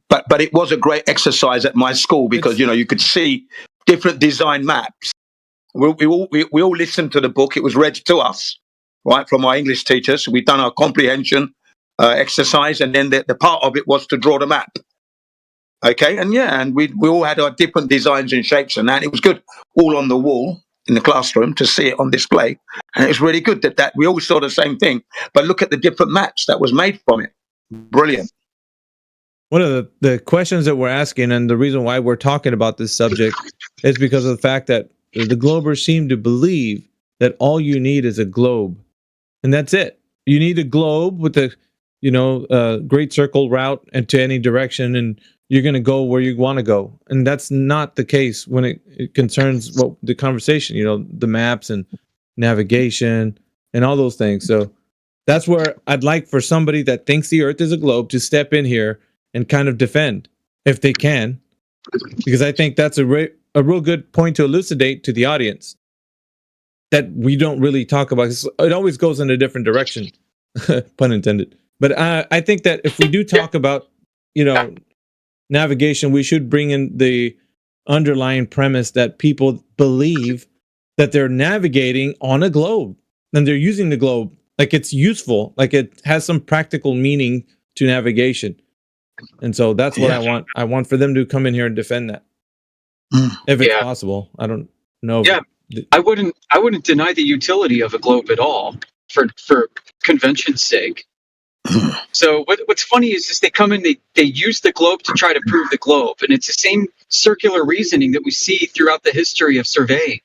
but it was a great exercise at my school because you could see different design maps. We all listened to the book. It was read to us, right, from our English teachers. We'd done our comprehension exercise, and then the part of it was to draw the map. Okay, and we all had our different designs and shapes and that. It was good, all on the wall in the classroom to see it on display, and it was really good that we all saw the same thing. But look at the different maps that was made from it. Brilliant. One of the questions that we're asking, and the reason why we're talking about this subject, is because of the fact that the Globers seem to believe that all you need is a globe, and that's it. You need a globe with a great circle route into any direction, and you're going to go where you want to go. And that's not the case when it concerns the conversation, the maps and navigation and all those things. So that's where I'd like for somebody that thinks the Earth is a globe to step in here and kind of defend, if they can, because I think that's a real good point to elucidate to the audience that we don't really talk about. It always goes in a different direction, pun intended. But I think that if we do talk about, navigation, we should bring in the underlying premise that people believe that they're navigating on a globe and they're using the globe like it's useful, like it has some practical meaning to navigation. And so that's what I want. I want for them to come in here and defend that, if it's possible. I don't know. Yeah, I wouldn't deny the utility of a globe at all for convention's sake. So what's funny is they come in, they use the globe to try to prove the globe, and it's the same circular reasoning that we see throughout the history of surveying.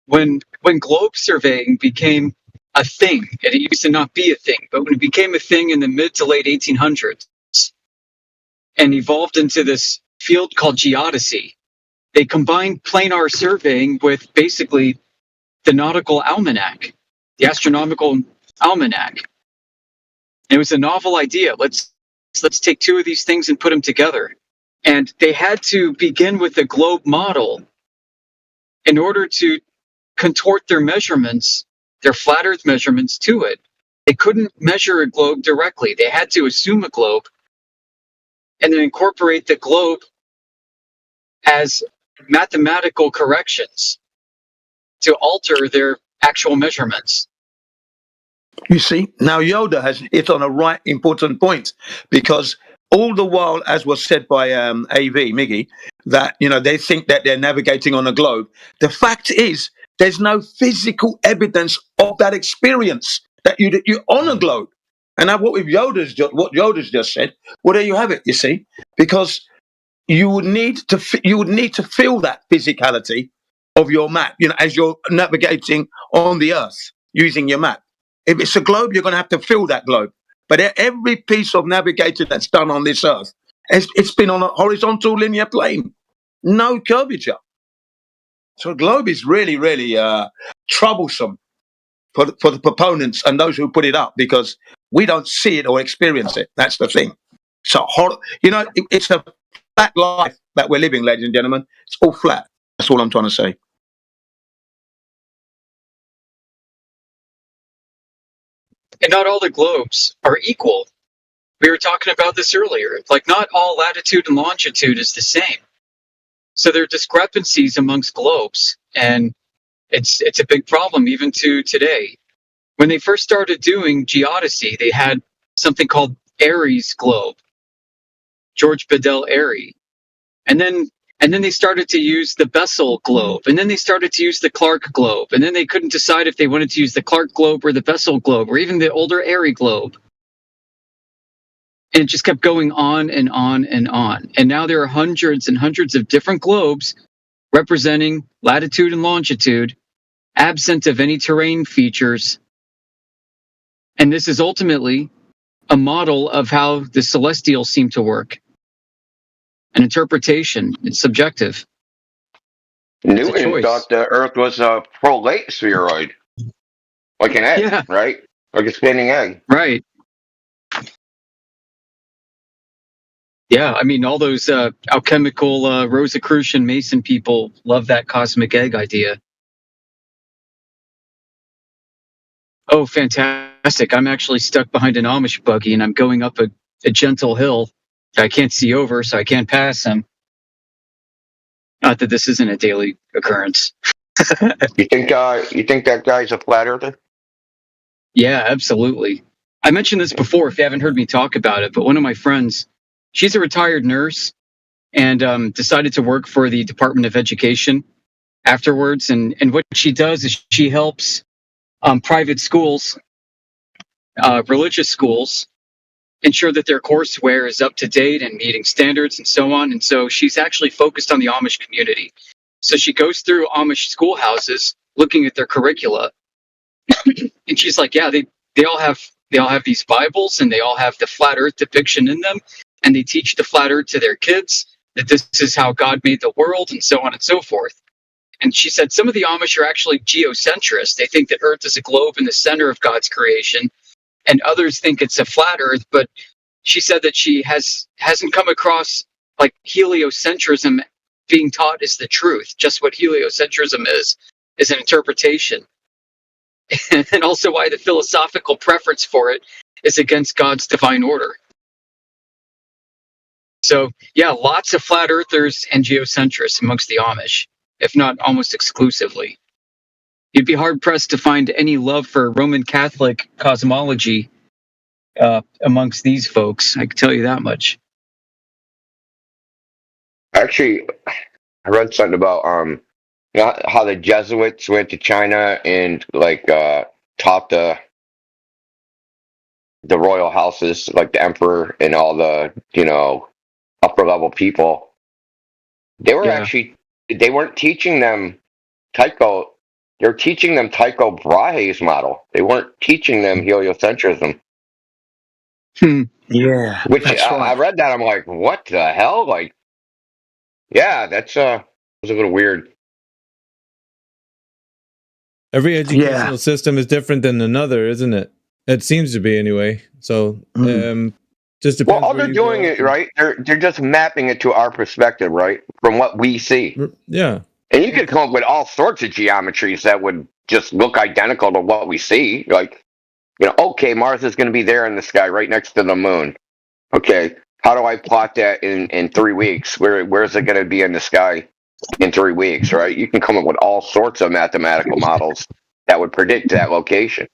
When globe surveying became a thing, and it used to not be a thing, but when it became a thing in the mid to late 1800s and evolved into this field called geodesy, they combined planar surveying with basically the nautical almanac, the astronomical almanac. It was a novel idea. Let's take two of these things and put them together. And they had to begin with a globe model in order to contort their measurements, their flat Earth measurements, to it. They couldn't measure a globe directly. They had to assume a globe and then incorporate the globe as mathematical corrections to alter their actual measurements. You see, now Yoda has hit on a right important point, because all the while, as was said by AV, Miggy, that, they think that they're navigating on a globe. The fact is, there's no physical evidence of that experience, that you're on a globe. And now what Yoda's just said, well, there you have it, you see, because you would need to feel that physicality of your map, as you're navigating on the Earth using your map. If it's a globe, you're going to have to feel that globe. But every piece of navigating that's done on this Earth, it's been on a horizontal linear plane, no curvature. So a globe is really, really troublesome for the proponents and those who put it up, because we don't see it or experience it. That's the thing. So, it's a flat life that we're living, ladies and gentlemen. It's all flat. That's all I'm trying to say. And not all the globes are equal. We were talking about this earlier. Like, not all latitude and longitude is the same. So there are discrepancies amongst globes, and it's a big problem even to today. When they first started doing geodesy, they had something called Airy's globe, George Bedell Airy. And then they started to use the Bessel globe, and then they started to use the Clark globe, and then they couldn't decide if they wanted to use the Clark globe or the Bessel globe or even the older Airy globe. And it just kept going on and on and on. And now there are hundreds and hundreds of different globes representing latitude and longitude, absent of any terrain features. And this is ultimately a model of how the celestials seem to work. An interpretation. It's subjective. Newton thought the Earth was a prolate spheroid, like an egg, right? Like a spinning egg. Right. Yeah, I mean, all those alchemical Rosicrucian Mason people love that cosmic egg idea. Oh, fantastic. I'm actually stuck behind an Amish buggy, and I'm going up a gentle hill. I can't see over, so I can't pass him. Not that this isn't a daily occurrence. You think that guy's a flat earther? Yeah, absolutely. I mentioned this before if you haven't heard me talk about it, but one of my friends, she's a retired nurse and decided to work for the Department of Education afterwards. And what she does is she helps private schools, religious schools, ensure that their courseware is up to date and meeting standards and so on. And so she's actually focused on the Amish community. So she goes through Amish schoolhouses looking at their curricula. And she's like, yeah, they all have these Bibles and they all have the flat earth depiction in them. And they teach the flat earth to their kids, that this is how God made the world and so on and so forth. And she said some of the Amish are actually geocentrists. They think that Earth is a globe in the center of God's creation, and others think it's a flat Earth. But she said that she hasn't come across like heliocentrism being taught is the truth. Just what heliocentrism is an interpretation, and also why the philosophical preference for it is against God's divine order. So yeah, lots of flat earthers and geocentrists amongst the Amish, if not almost exclusively. You'd be hard-pressed to find any love for Roman Catholic cosmology amongst these folks. I can tell you that much. Actually, I read something about how the Jesuits went to China and taught the royal houses, like the emperor and all the upper level people. They were they weren't teaching them Tycho. They were teaching them Tycho Brahe's model. They weren't teaching them heliocentrism. Yeah, Which I read that, I'm like, what the hell? Like, yeah, that was a little weird. Every educational system is different than another, isn't it? It seems to be anyway. So just depends. Well, all they're doing it right. They're just mapping it to our perspective, right, from what we see. Yeah. And you could come up with all sorts of geometries that would just look identical to what we see. Like, okay, Mars is going to be there in the sky right next to the moon. Okay, how do I plot that in 3 weeks? Where's it going to be in the sky in 3 weeks, right? You can come up with all sorts of mathematical models that would predict that location.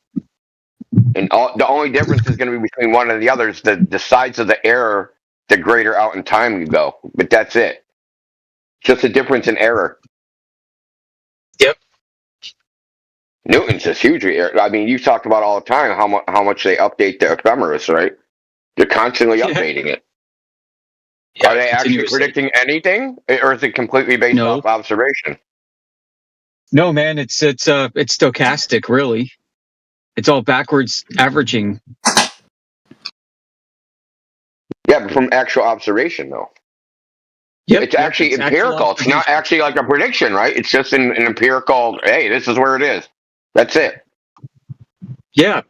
And the only difference is going to be between one and the other is the size of the error, the greater out in time you go. But that's it. Just a difference in error. Yep. Newton's is hugely error. I mean, you talked about all the time how much they update the ephemeris, right? They're constantly updating it. Yeah, are they actually predicting anything, or is it completely based off observation? No, man, it's stochastic, really. It's all backwards averaging. Yeah, but from actual observation, though. Yep, it's actually empirical. It's not actually like a prediction, right? It's just an empirical, hey, this is where it is. That's it. Yeah.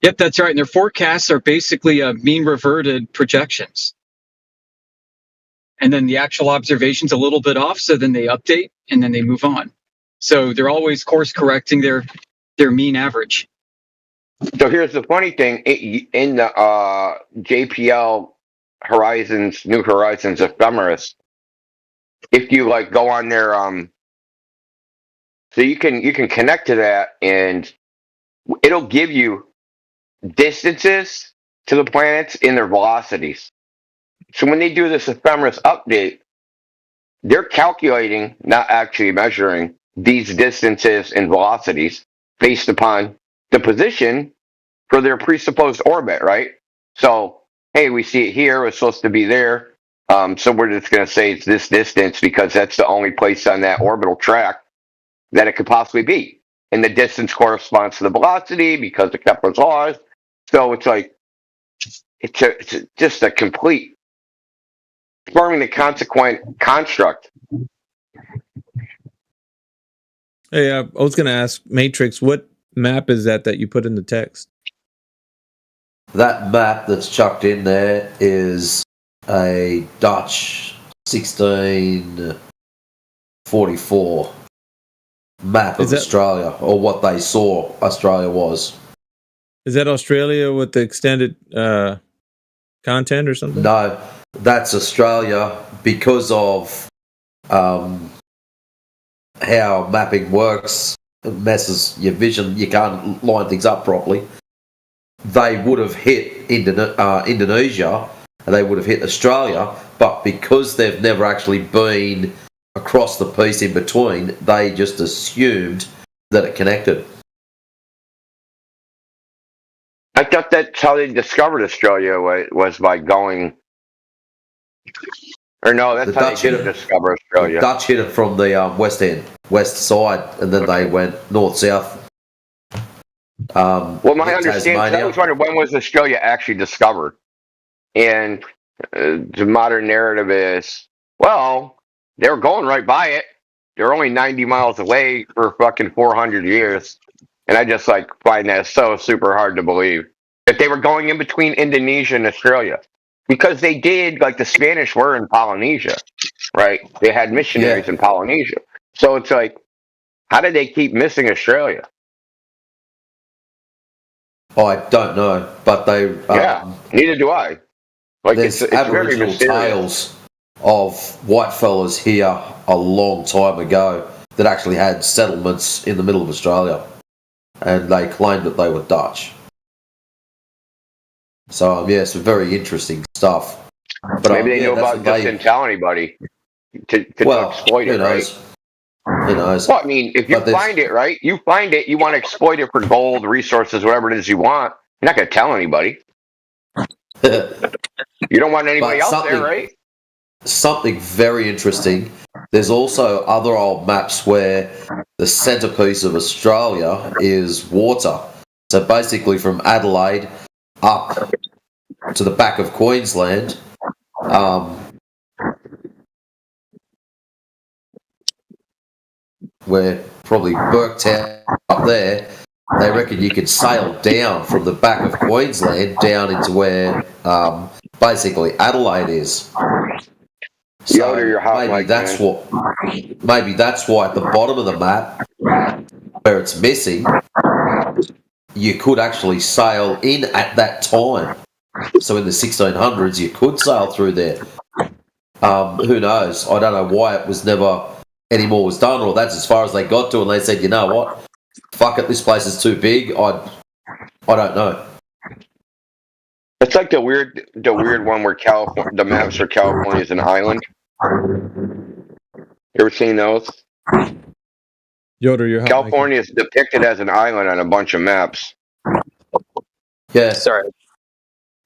Yep, that's right. And their forecasts are basically mean reverted projections. And then the actual observation's a little bit off, so then they update and then they move on. So they're always course correcting their mean average. So here's the funny thing. In the JPL New Horizons ephemeris, if you go on their so you can connect to that and it'll give you distances to the planets in their velocities. So when they do this ephemeris update, they're calculating, not actually measuring, these distances and velocities based upon the position for their presupposed orbit, right? So, hey, we see it here, it's supposed to be there. So we're just going to say it's this distance because that's the only place on that orbital track that it could possibly be. And the distance corresponds to the velocity because of Kepler's laws. So it's like, it's just a complete forming the consequent construct. Hey, I was going to ask Matrix, what map is that you put in the text? That map that's chucked in there is a Dutch 1644 map of Australia, or what they saw Australia was. Is that Australia with the extended content or something? No, that's Australia because of how mapping works. It messes your vision. You can't line things up properly. They would have hit Indonesia and they would have hit Australia, but because they've never actually been across the piece in between, they just assumed that it connected. I thought that's how they discovered Australia was by going. Or no, that's The how Dutch they hit didn't it. discover The Australia. Dutch hit it from the west side, and then they went north-south. Well, my understanding, I Tasmania. was wondering when was Australia actually discovered, and the modern narrative is, well, they were going right by it. They're only 90 miles away for fucking 400 years, and I just like find that so super hard to believe that they were going in between Indonesia and Australia, because they did, like the Spanish were in Polynesia, right? They had missionaries Yeah. in Polynesia, so it's like, how did they keep missing Australia? I don't know, but they Yeah, neither do I. Like there's it's very Aboriginal mysterious. tales of white fellas here a long time ago that actually had settlements in the middle of Australia, and they claimed that they were Dutch. So yeah, some very interesting stuff. But Maybe they yeah, knew that's about what just didn't tell anybody to exploit who it, right? knows? Who knows? Well, I mean, if you But there's- find it, right? You find it, you want to exploit it for gold, resources, whatever it is you want. You're not going to tell anybody. You don't want anybody But else there, right? something very interesting. There's also other old maps where the centerpiece of Australia is water. So basically, from Adelaide up to the back of Queensland, where probably Burketown up there, they reckon you could sail down from the back of Queensland down into where basically Adelaide is. So Yoder, you're hot maybe like that's man. maybe that's why at the bottom of the map where it's missing, you could actually sail in at that time. So in the 1600s, you could sail through there. Who knows? I don't know why it was never any more was done, or that's as far as they got to, and they said, you know what? Fuck it, this place is too big. I don't know. It's like the weird one where the maps for California is an island. You ever seen those? Yoder, you're hot. California is depicted as an island on a bunch of maps. Yeah. Sorry.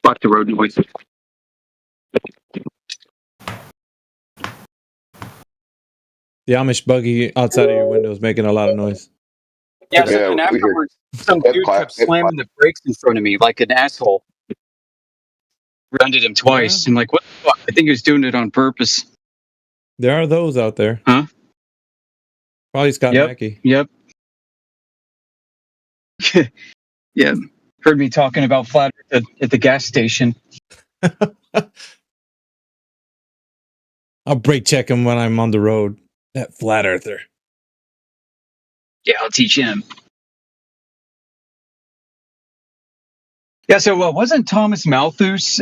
Fuck the road noises. The Amish buggy outside of your window is making a lot of noise. Yeah, Yeah, and we heard- afterwards, some Hip dude clap, kept hip slamming the brakes in front of me like an asshole. Rented him twice. I'm like, what the fuck? I think he was doing it on purpose. There are those out there. Huh? Probably Scott Yep. Mackey. Yep. Yeah. Heard me talking about flat Earth at the gas station. I'll brake check him when I'm on the road. That flat earther. Yeah, I'll teach him. Yeah, so wasn't Thomas Malthus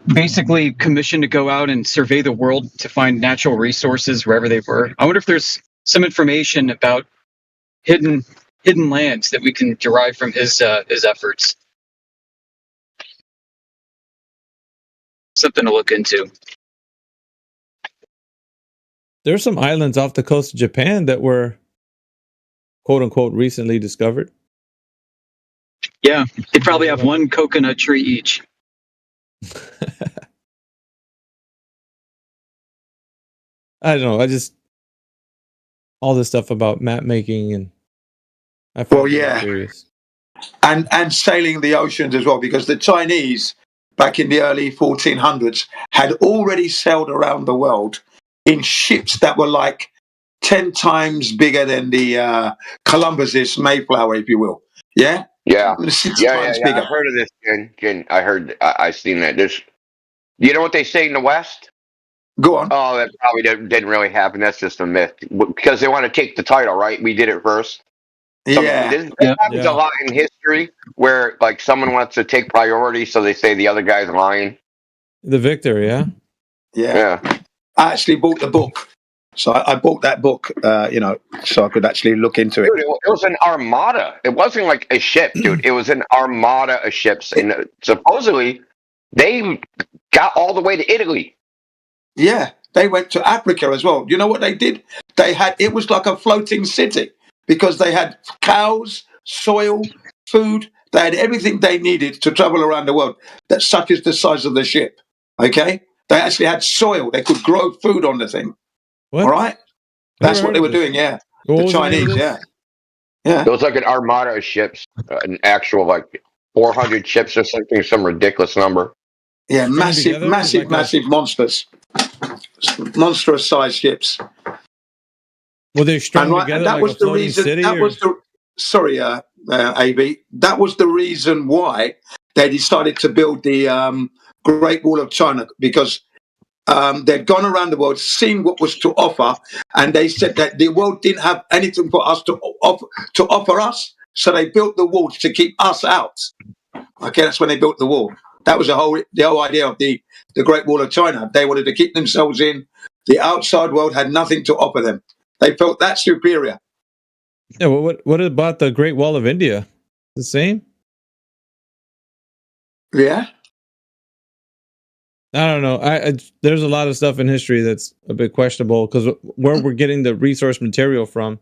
basically commissioned to go out and survey the world to find natural resources wherever they were? I wonder if there's some information about hidden lands that we can derive from his efforts. Something to look into. There's some islands off the coast of Japan that were quote unquote recently discovered. Yeah, they probably have one coconut tree each. I don't know. I just all this stuff about map making and I find Well, it yeah. curious. And sailing the oceans as well, because the Chinese back in the early 1400s had already sailed around the world in ships that were like 10 times bigger than the Columbus's Mayflower, if you will. Yeah? Yeah. 6 Yeah, times yeah. bigger. I've heard of this, Jen. I've seen that. You know what they say in the West? Go on. Oh, that probably didn't really happen. That's just a myth. Because they want to take the title, right? We did it first. Yeah. This Yep. happens a lot in history where like someone wants to take priority, so they say the other guy's lying. The Victor, yeah. Yeah. Yeah. I actually bought the book. So I bought that book, so I could actually look into it. Dude, it was an armada. It wasn't like a ship, dude. It was an armada of ships, and supposedly they got all the way to Italy. Yeah, they went to Africa as well. You know what they did? It was like a floating city because they had cows, soil, food. They had everything they needed to travel around the world. That such is the size of the ship. Okay, they actually had soil. They could grow food on the thing. What? All right, that's what they were doing. Yeah, What the was the name of Chinese. this? Yeah, yeah. It was like an armada of ships, an actual like 400 ships or something, some ridiculous number. Yeah, Strung massive, together? massive, Like a- massive monsters, monstrous sized ships. Were they strung And together that like was a the floating reason. city? That or- was the sorry, AB. That was the reason why they decided to build the Great Wall of China because they'd gone around the world, seen what was to offer, and they said that the world didn't have anything for us to offer us. So they built the wall to keep us out. Okay, that's when they built the wall. That was the whole idea of the Great Wall of China. They wanted to keep themselves in. The outside world had nothing to offer them. They felt that superior. Yeah. What about the Great Wall of India? The same? Yeah. I don't know. There's a lot of stuff in history that's a bit questionable because where we're getting the resource material from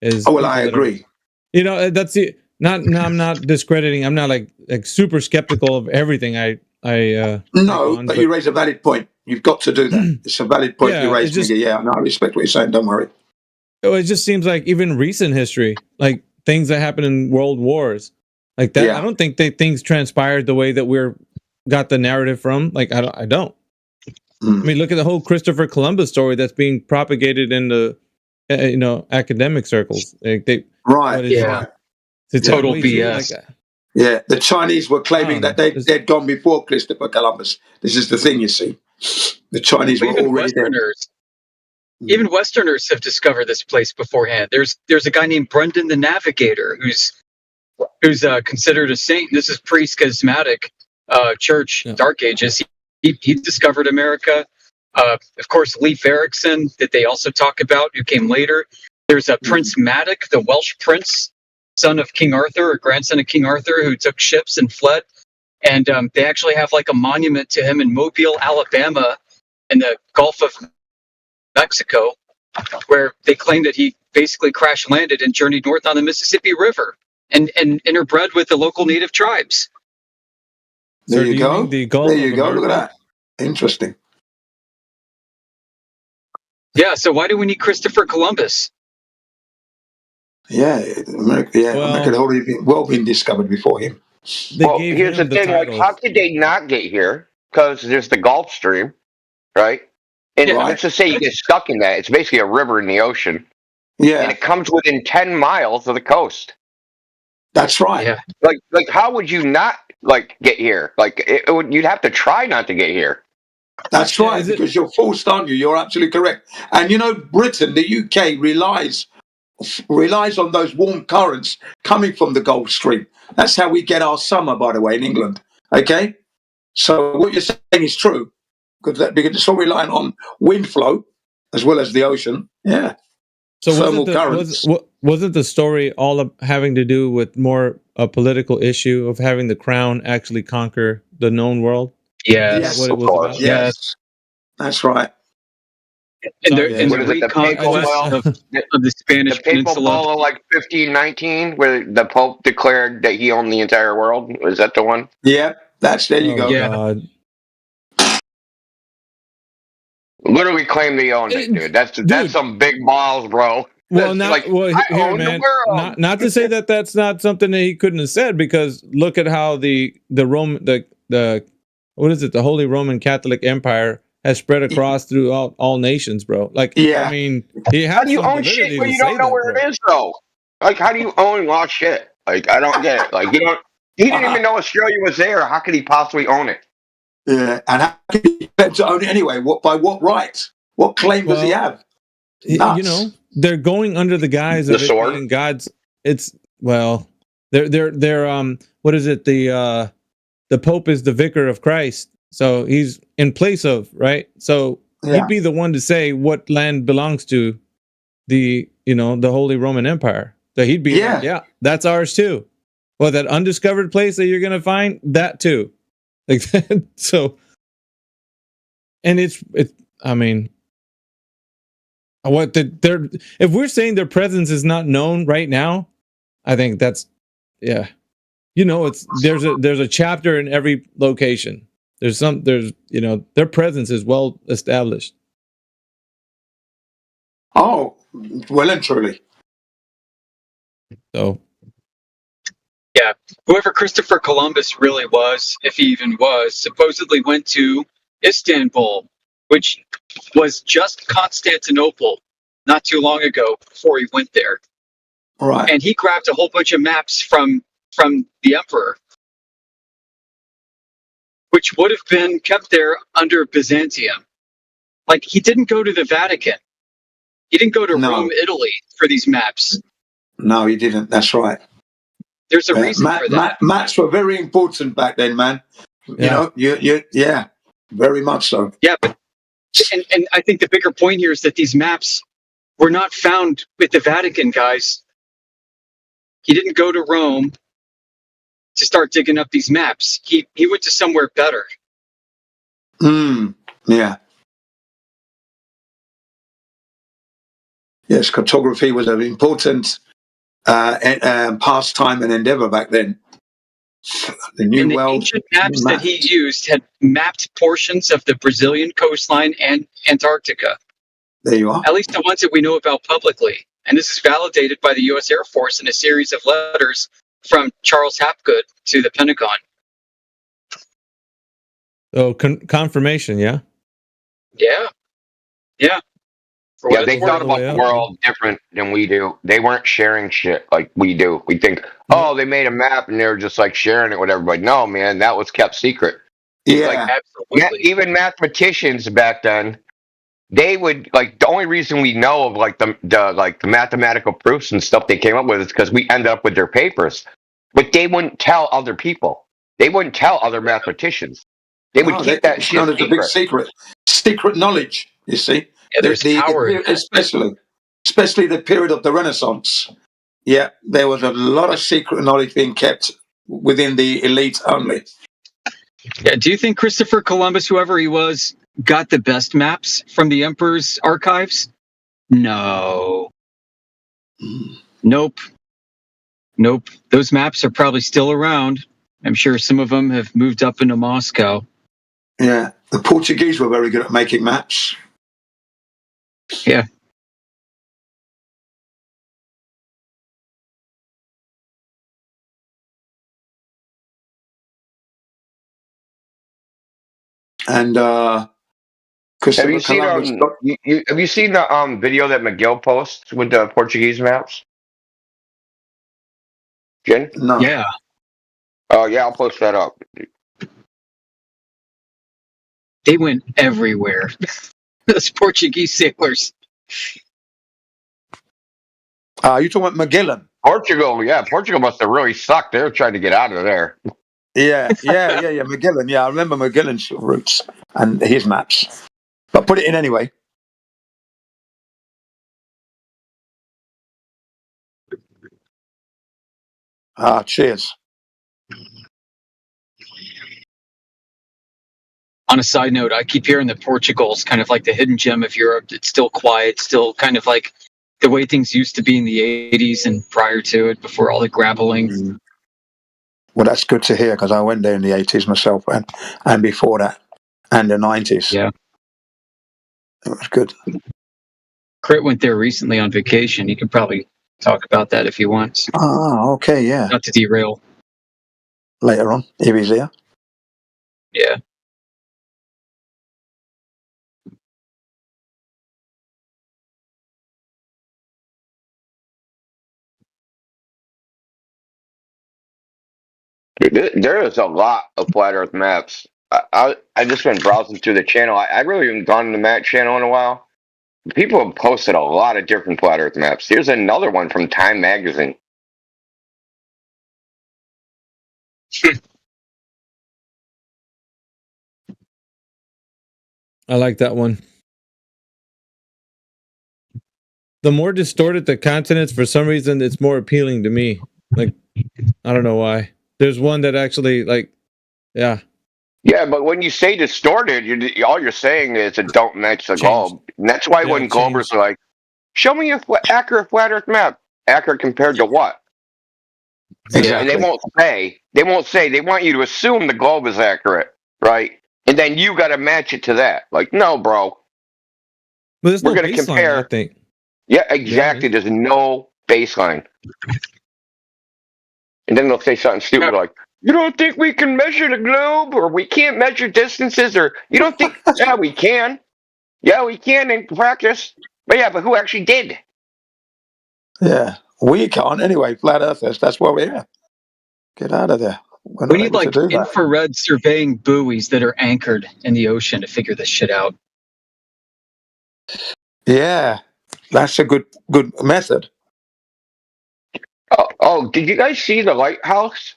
is. Oh, well, I people that are- agree. You know, that's it. I'm not discrediting. I'm not like super skeptical of everything. No, on, but you raise a valid point. You've got to do that. It's a valid point Yeah, you raised, it's just- Miggy. Yeah, no, I respect what you're saying. Don't worry. it just seems like even recent history, like things that happened in world wars, like that. Yeah. I don't think things transpired the way that we're got the narrative from. Like I don't. Mm. I mean, look at the whole Christopher Columbus story that's being propagated in the academic circles. Like Right. what is- Yeah. Right. it's Total way too, BS. Yeah. The Chinese were claiming I don't that know. they'd gone before Christopher Columbus. This is the thing, you see. The Chinese were Even already there. Even Westerners have discovered this place beforehand. There's a guy named Brendan the Navigator who's considered a saint. This is pre-schismatic church, Yeah. Dark Ages. He discovered America. Of course, Leif Erikson, that they also talk about, who came later. There's a Prince Madoc, the Welsh prince, son of King Arthur, or grandson of King Arthur, who took ships and fled. And they actually have like a monument to him in Mobile, Alabama, in the Gulf of Mexico, where they claim that he basically crash landed and journeyed north on the Mississippi River and interbred with the local native tribes. There So do you you go. think the Gulf There you of go. Look America- at that. Interesting. Yeah, so why do we need Christopher Columbus? Yeah. America, Well- America had already been discovered before him. They Well, gave here's the him thing: like, titles. how could they not get here? Because there's the Gulf Stream, right? And Yeah. let's just say you get stuck in that. It's basically a river in the ocean, and Yeah, it comes within 10 miles of the coast. that's right. Yeah. Like, how would you not get here? Like, you'd have to try not to get here. That's Yeah, right, is it- because you're forced, aren't you? You're absolutely correct. And you know, Britain, the UK relies on those warm currents coming from the Gulf Stream. That's how we get our summer, by the way, in England. Okay, so what you're saying is true, because it's all reliant on wind flow as well as the ocean. Yeah, So thermal currents. wasn't the story all having to do with more a political issue of having the crown actually conquer the known world? Yes. Yes, What it of was course. about? yes, that's right. And, Sorry, and what the is it, the papal reconquest law? of the Spanish The papal Peninsula. bull of like 1519, where the Pope declared that he owned the entire world. Was that the one? Yeah, there you Oh, go. Yeah. God. Literally claimed he owned it, dude. That's some big balls, bro. Well, That's not like, well. I Here, own the man. world. Not to say that that's not something that he couldn't have said, because look at how the Roman the what is it? The Holy Roman Catholic Empire has spread across throughout all nations, bro. Like, Yeah. I mean, he has How do you some own validity shit when to you say don't know that, where bro. it is, though? Like, how do you own lost shit? Like, I don't get it. Like, you don't. He didn't even know Australia was there. How could he possibly own it? Yeah, and how can he claim to own it anyway? By what right? What claim does he Well, have? You Nuts. know, they're going under the guise of The it sword? being God's. It's well, they're what is it? The Pope is the vicar of Christ, So he's in place of, right? So Yeah. he'd be the one to say what land belongs to the Holy Roman Empire. So he'd be Yeah. like, yeah, that's ours too. Well, that undiscovered place that you're gonna find, that too. Like so, and it's I mean, if we're saying their presence is not known right now, I think that's there's a chapter in every location. There's their presence is well established. Oh, well and truly. So Yeah, whoever Christopher Columbus really was, if he even was, supposedly went to Istanbul, which was just Constantinople not too long ago before he went there. Right. And he grabbed a whole bunch of maps from the emperor, which would have been kept there under Byzantium. Like, he didn't go to the Vatican. He didn't go to No. Rome, Italy for these maps. No, he didn't. That's right. There's a reason for that. Maps were very important back then, man. Yeah. Yeah, very much so. Yeah, but and I think the bigger point here is that these maps were not found with the Vatican, guys. He didn't go to Rome to start digging up these maps. He went to somewhere better. Yeah. Yes, cartography was an important pastime and endeavor back then. The New And the World ancient maps that he used had mapped portions of the Brazilian coastline and Antarctica, There you are. at least the ones that we know about publicly. And this is validated by the U.S. Air Force in a series of letters from Charles Hapgood to the Pentagon. So confirmation, yeah. Yeah. For Yeah, what they it's worth. thought about the world different than we do. They weren't sharing shit like we do. We think, oh, they made a map and they were just like sharing it with everybody. No, man, that was kept secret. Yeah. Absolutely. Even mathematicians back then, they would like the only reason we know of like the mathematical proofs and stuff they came up with is because we ended up with their papers. But they wouldn't tell other people. They wouldn't tell other mathematicians. They would keep that shit It's a big secret. secret knowledge. You see, Yeah, there's power in that. especially the period of the Renaissance. Yeah, there was a lot of secret knowledge being kept within the elite only. Yeah, do you think Christopher Columbus, whoever he was, got the best maps from the Emperor's archives? No. Nope. Those maps are probably still around. I'm sure some of them have moved up into Moscow. Yeah, the Portuguese were very good at making maps. Yeah. And Have Christopher you seen Columbus. have you seen the video that Miguel posts with the Portuguese maps? Jen? No. Yeah. Oh yeah, I'll post that up. They went everywhere. Those Portuguese sailors. You talking about Magellan? Portugal must have really sucked. They were trying to get out of there. Yeah. Magellan. Yeah, I remember Magellan's routes and his maps. But put it in anyway. Cheers. On a side note, I keep hearing that Portugal's kind of like the hidden gem of Europe. It's still quiet, still kind of like the way things used to be in the 80s and prior to it, before all the grappling. Well, that's good to hear because I went there in the 80s myself and before that and the 90s. Yeah. It was good. Crit went there recently on vacation. You could probably talk about that if you want. Okay, yeah. Not to derail. Later on, if he's here. Yeah. There is a lot of flat Earth maps. I just been browsing through the channel. I really haven't gone to the map channel in a while. People have posted a lot of different flat Earth maps. Here's another one from Time Magazine. I like that one. The more distorted the continents, for some reason, it's more appealing to me. Like, I don't know why. There's one that actually, like, yeah, Yeah, but when you say distorted, all you're saying is it don't match the changed. globe. And that's why Yeah, when it Globers changed. are like, show me a accurate flat Earth map. Accurate compared to what? Yeah. And they won't say. They want you to assume the globe is accurate, right? And then you got to match it to that. Like, no, bro. But there's We're no going to baseline, I compare. think. Yeah, Yeah, exactly. There's no baseline. And then they'll say something stupid like, you don't think we can measure the globe, or we can't measure distances, or you don't think, yeah, we can. Yeah, we can in practice. But yeah, but who actually did? Yeah, we can't anyway. Flat Earthers. That's why we're here. Get out of there. We're We not need able to like do that. infrared surveying buoys that are anchored in the ocean to figure this shit out. Yeah, that's a good method. Oh, did you guys see the lighthouse?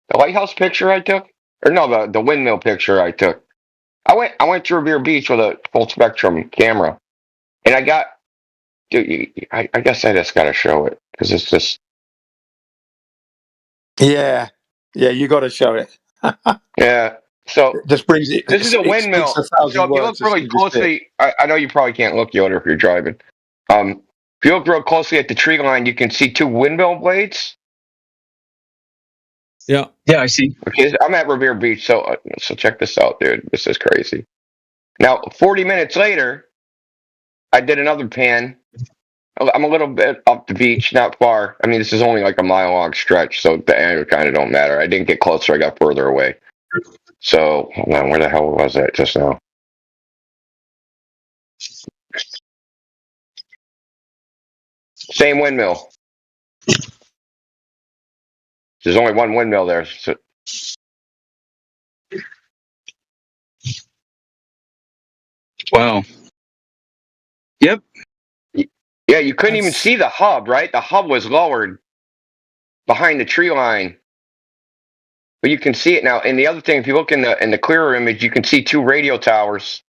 The lighthouse picture I took? Or no, the windmill picture I took. I went to Revere Beach with a full spectrum camera. And I got, dude, I guess I just got to show it because it's just. Yeah, you got to show it. Yeah. So It just brings it. this is a It speaks windmill. 1,000 So if you look words as really soon as you see it. closely, I know you probably can't look, Yoda, if you're driving. If you look real closely at the tree line, you can see two windmill blades. Yeah. Yeah, I see. Okay, I'm at Revere Beach, so check this out, dude. This is crazy. Now, 40 minutes later, I did another pan. I'm a little bit up the beach, not far. I mean, this is only like a mile-long stretch, so the angle kind of don't matter. I didn't get closer; I got further away. So, hold on, where the hell was that just now? Same windmill. There's only one windmill there. So, Wow. Yep. yeah, you couldn't even That's- see the hub, right? The hub was lowered behind the tree line, but you can see it now. And the other thing, if you look in the clearer image, you can see two radio towers.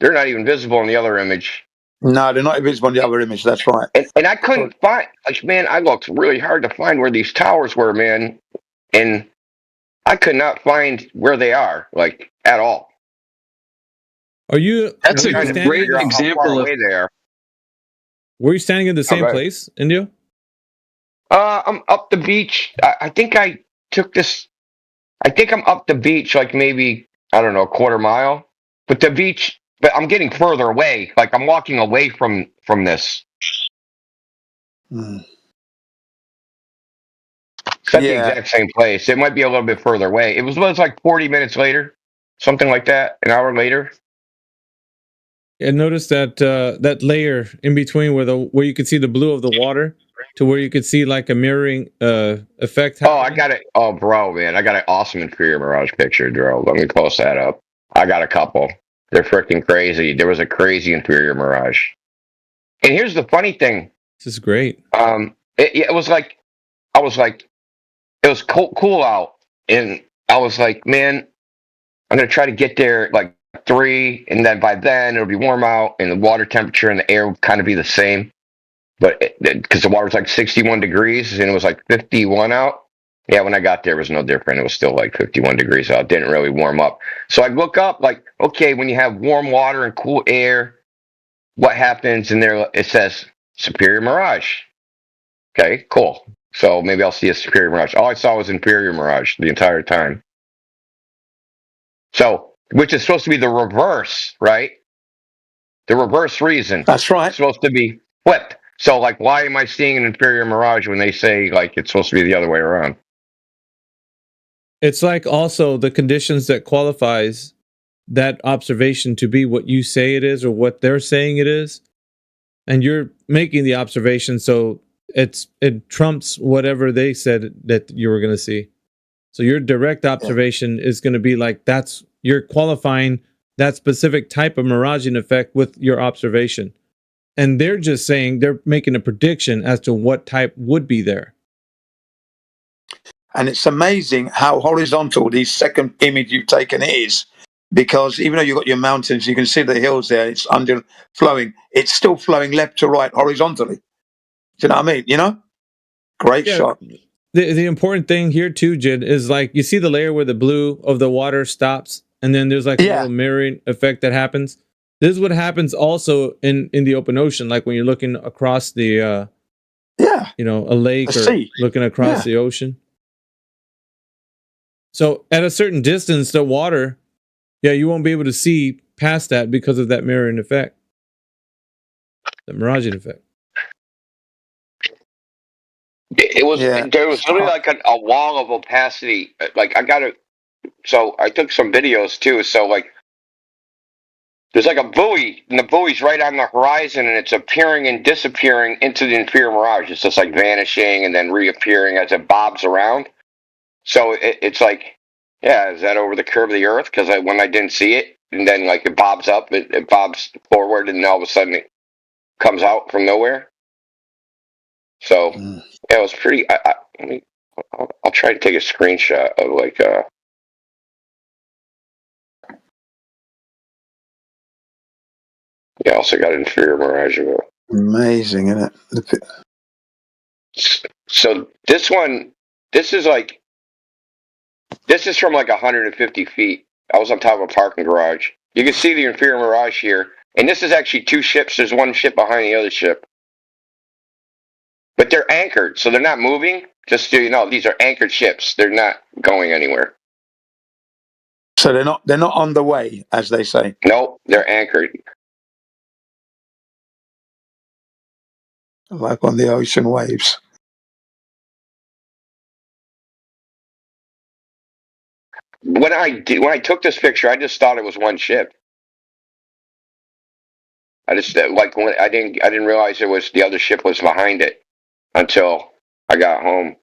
They're not even visible in the other image. No, they're not visible in the other image. That's right. And I couldn't find, like, man, I looked really hard to find where these towers were, man. And I could not find where they are, like, at all. Are you? That's were a you Trying to standing- great figure out how example far of- away they are. Were you standing in the same Okay. place, Indio? I'm up the beach. I think I took this. I think I'm up the beach, like maybe, I don't know, a quarter mile. But the beach, but I'm getting further away. Like I'm walking away from this. Mm. It's not Yeah. the exact same place. It might be a little bit further away. It was like 40 minutes later, something like that, an hour later. And notice that that layer in between where you could see the blue of the water to where you could see like a mirroring effect. Oh, I got it. Oh, bro, man, I got an awesome Inferior Mirage picture, bro. Let me post that up. I got a couple. They're freaking crazy. There was a crazy Inferior Mirage. And here's the funny thing. This is great. It was like, I was like, it was cool out, and I was like, man, I'm gonna try to get there like 3, and then by then it'll be warm out, and the water temperature and the air will kind of be the same. But because the water was like 61 degrees and it was like 51 out. Yeah, when I got there, it was no different. It was still like 51 degrees out. It didn't really warm up. So I look up, like, okay, when you have warm water and cool air, what happens? And there it says Superior Mirage. Okay, cool. So maybe I'll see a Superior Mirage. All I saw was Inferior Mirage the entire time. So, which is supposed to be the reverse, right? The reverse reason. That's right. It's supposed to be flipped. So, like, why am I seeing an Inferior Mirage when they say, like, it's supposed to be the other way around? It's like also the conditions that qualifies that observation to be what you say it is or what they're saying it is. And you're making the observation, so it trumps whatever they said that you were going to see. So your direct observation is going to be like you're qualifying that specific type of miraging effect with your observation. And they're just saying they're making a prediction as to what type would be there. And it's amazing how horizontal the second image you've taken is, because even though you've got your mountains, you can see the hills there. It's underflowing. It's still flowing left to right horizontally. Do you know what I mean? You know, great Yeah. shot. The important thing here too, Jid, is like you see the layer where the blue of the water stops, and then there's like a Yeah. little mirroring effect that happens. This is what happens also in the open ocean, like when you're looking across the Yeah. a lake The or sea. looking across the ocean. So at a certain distance, the water, you won't be able to see past that because of that mirroring effect, the miraging effect. It was Yeah. there was literally like a wall of opacity. Like so I took some videos too. So like there's like a buoy, and the buoy's right on the horizon, and it's appearing and disappearing into the inferior mirage. It's just like vanishing and then reappearing as it bobs around. So it's like, yeah, is that over the curve of the Earth? Because when I didn't see it, and then like it bobs up, it bobs forward, and then all of a sudden it comes out from nowhere. So yeah, it was pretty. I'll try to take a screenshot of like yeah, I also got inferior mirage of it. Amazing, isn't it? So this one, this is from like 150 feet. I was on top of a parking garage. You can see the inferior mirage here, and this is actually two ships. There's one ship behind the other ship, but they're anchored, so they're not moving. Just so you know, these are anchored ships. They're not going anywhere. So they're not on the way, as they say. No, they're anchored. Like on the ocean waves. When I took this picture, I just thought it was one ship. I just like when I didn't realize it was the other ship was behind it until I got home.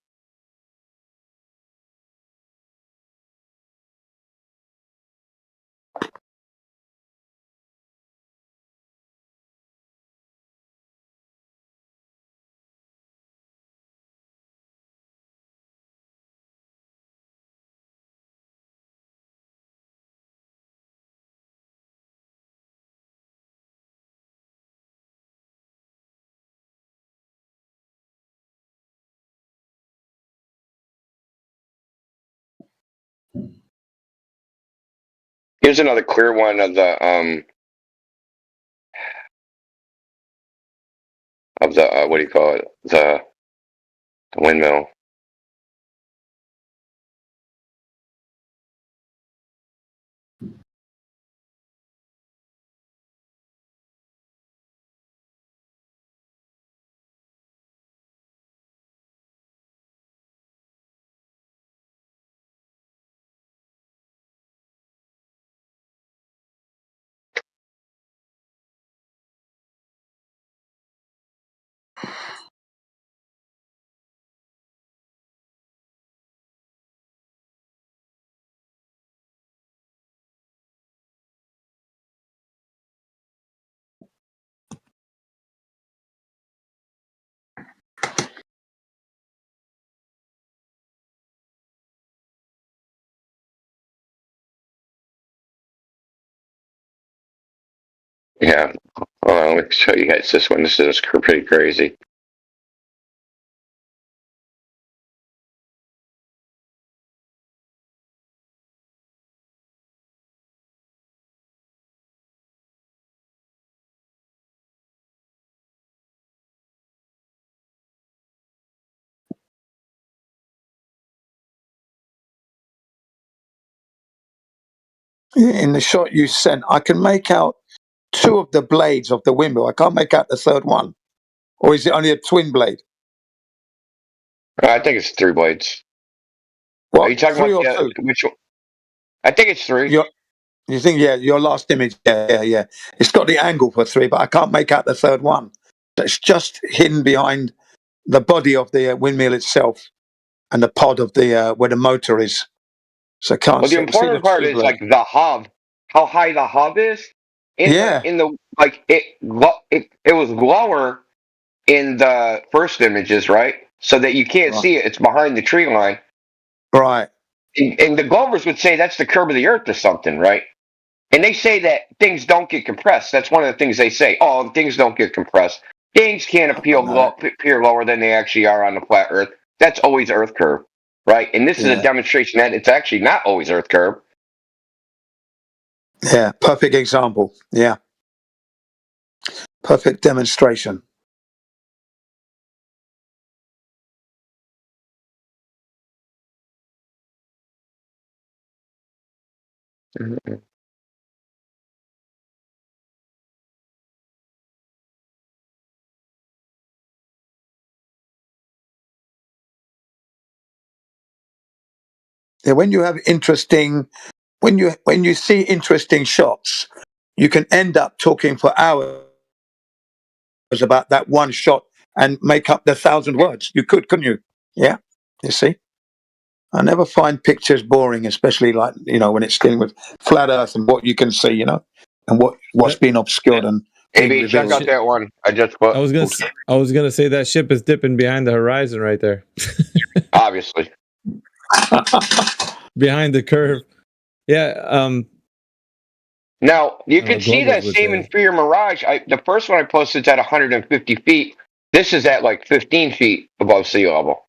Here's another clear one of the what do you call it, the windmill. Yeah. Let me show you guys this one. This is pretty crazy. In the shot you sent, I can make out two of the blades of the windmill. I can't make out the third one. Or is it only a twin blade? I think it's 3 blades. What, Are you talking 3 about or 2? which one? I think it's 3. You think, your last image, yeah. It's got the angle for 3, but I can't make out the third one. It's just hidden behind the body of the windmill itself and the pod of the where the motor is. So I can't Well, the see important part is like the hub, how high the hub is. In the like it was lower in the first images, right? So that you can't see it. It's behind the tree line. Right. And the Glovers would say that's the curve of the Earth or something, right? And they say that things don't get compressed. That's one of the things they say. Oh, things don't get compressed. Things can't appear lower than they actually are on the flat Earth. That's always Earth curve, right? And this is a Yeah. demonstration that it's actually not always Earth curve. Yeah. Perfect example. Yeah. Perfect demonstration. Yeah. When you see interesting shots, you can end up talking for hours about that one shot and make up the 1,000 words. You could, couldn't you? Yeah. You see? I never find pictures boring, especially like, when it's dealing with flat Earth and what you can see, and what's That, been obscured and being AB, check revealed. out that one I just put. I was gonna say that ship is dipping behind the horizon right there, Obviously. behind the curve. Yeah. Now, I you don't know. can see Globers that would same say. inferior mirage. The first one I posted is at 150 feet. This is at like 15 feet above sea level.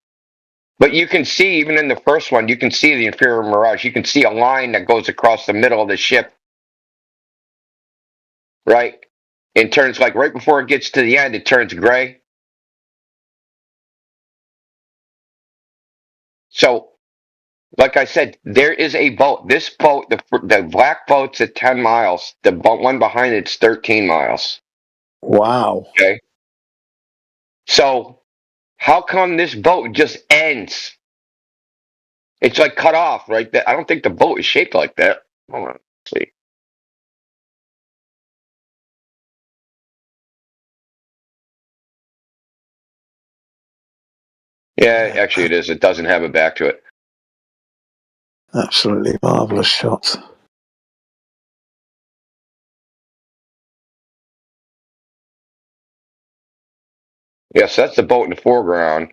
But you can see, even in the first one, you can see the inferior mirage. You can see a line that goes across the middle of the ship, right? It turns like right before it gets to the end, it turns gray. So, like I said, there is a boat. This boat, the black boat's at 10 miles. The one behind it's 13 miles. Wow. Okay. So, how come this boat just ends? It's like cut off, right? I don't think the boat is shaped like that. Hold on. Let's see. Yeah, Yeah. actually it is. It doesn't have a back to it. Absolutely marvelous shots. Yes, that's the boat in the foreground.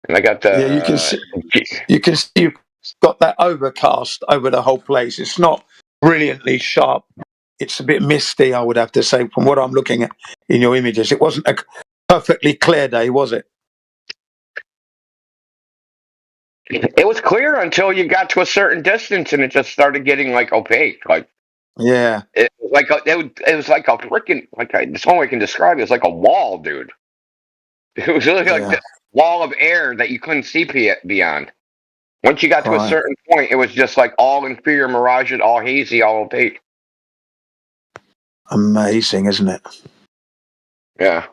And I got Yeah, you can see you've got that overcast over the whole place. It's not brilliantly sharp. It's a bit misty, I would have to say, from what I'm looking at in your images. It wasn't a perfectly clear day, was it? it was clear until you got to a certain distance and it just started getting like opaque. Like Yeah. it was like a freaking this only way I can describe it. It was like a wall, dude. It was really like Yeah. this wall of air that you couldn't see beyond. Once you got to a Right. certain point, it was just like all inferior mirage, all hazy, all opaque. Amazing, isn't it? Yeah.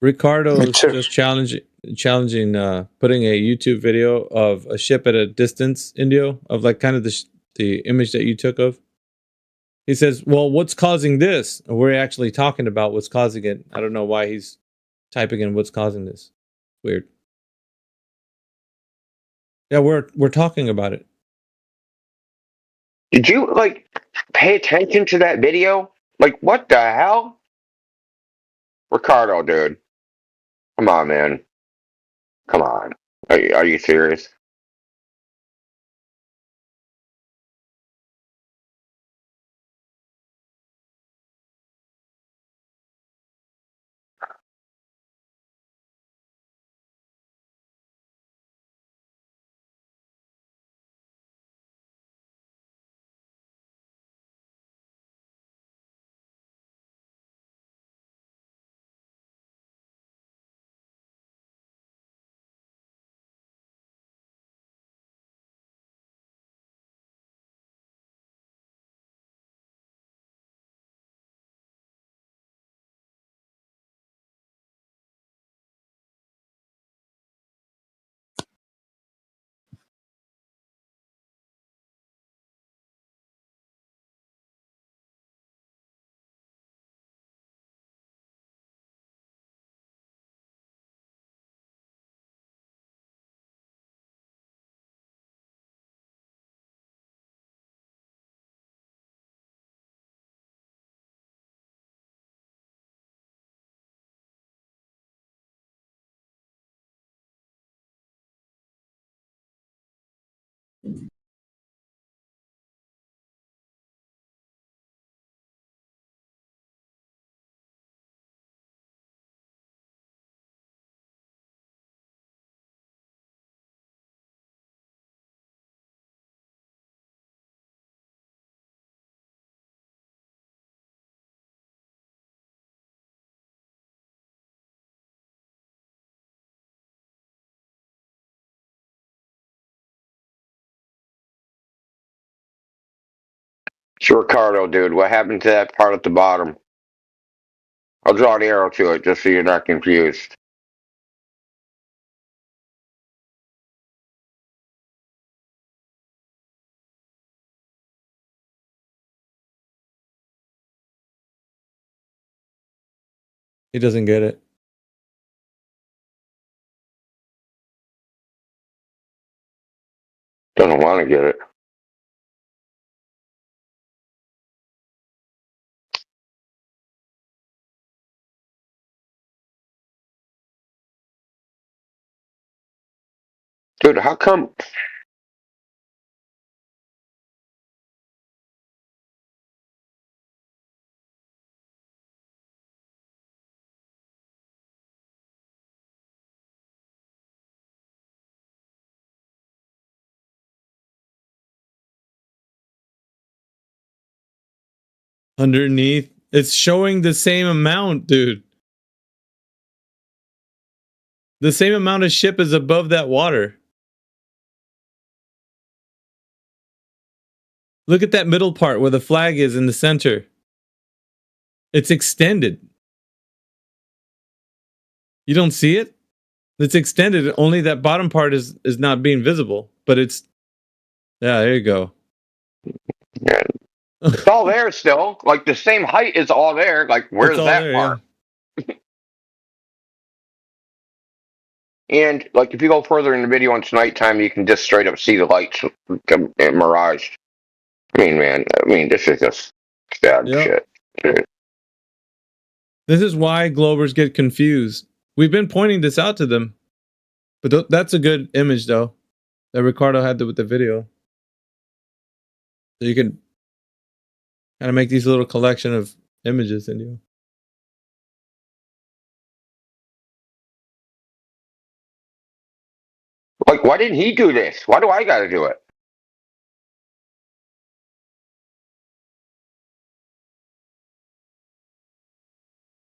Ricardo Me is too. just challenging putting a YouTube video of a ship at a distance, Indio, of like kind of the image that you took of. He says, "Well, what's causing this?" And we're actually talking about what's causing it. I don't know why he's typing in what's causing this. Weird. Yeah, we're talking about it. Did you like pay attention to that video? Like, what the hell? Ricardo, dude. Come on, man. Come on. Are you serious? So Ricardo, dude, what happened to that part at the bottom? I'll draw an arrow to it just so you're not confused. He doesn't get it. Doesn't want to get it. Dude, how come? Underneath, it's showing the same amount, dude. The same amount of ship is above that water. Look at that middle part where the flag is in the center. It's extended. You don't see it? It's extended. Only that bottom part is not being visible. But it's... Yeah, there you go. Yeah. It's all there still. Like, the same height is all there. Like, where's all that there, part? yeah. And, like, if you go further in the video and it's nighttime, you can just straight up see the lights mirage. I mean, man, this is just sad Yep. shit. Dude. This is why Globers get confused. We've been pointing this out to them. But that's a good image, though, that Ricardo had with the video. So you can kind of make these little collection of images in you. Like, why didn't he do this? Why do I gotta do it?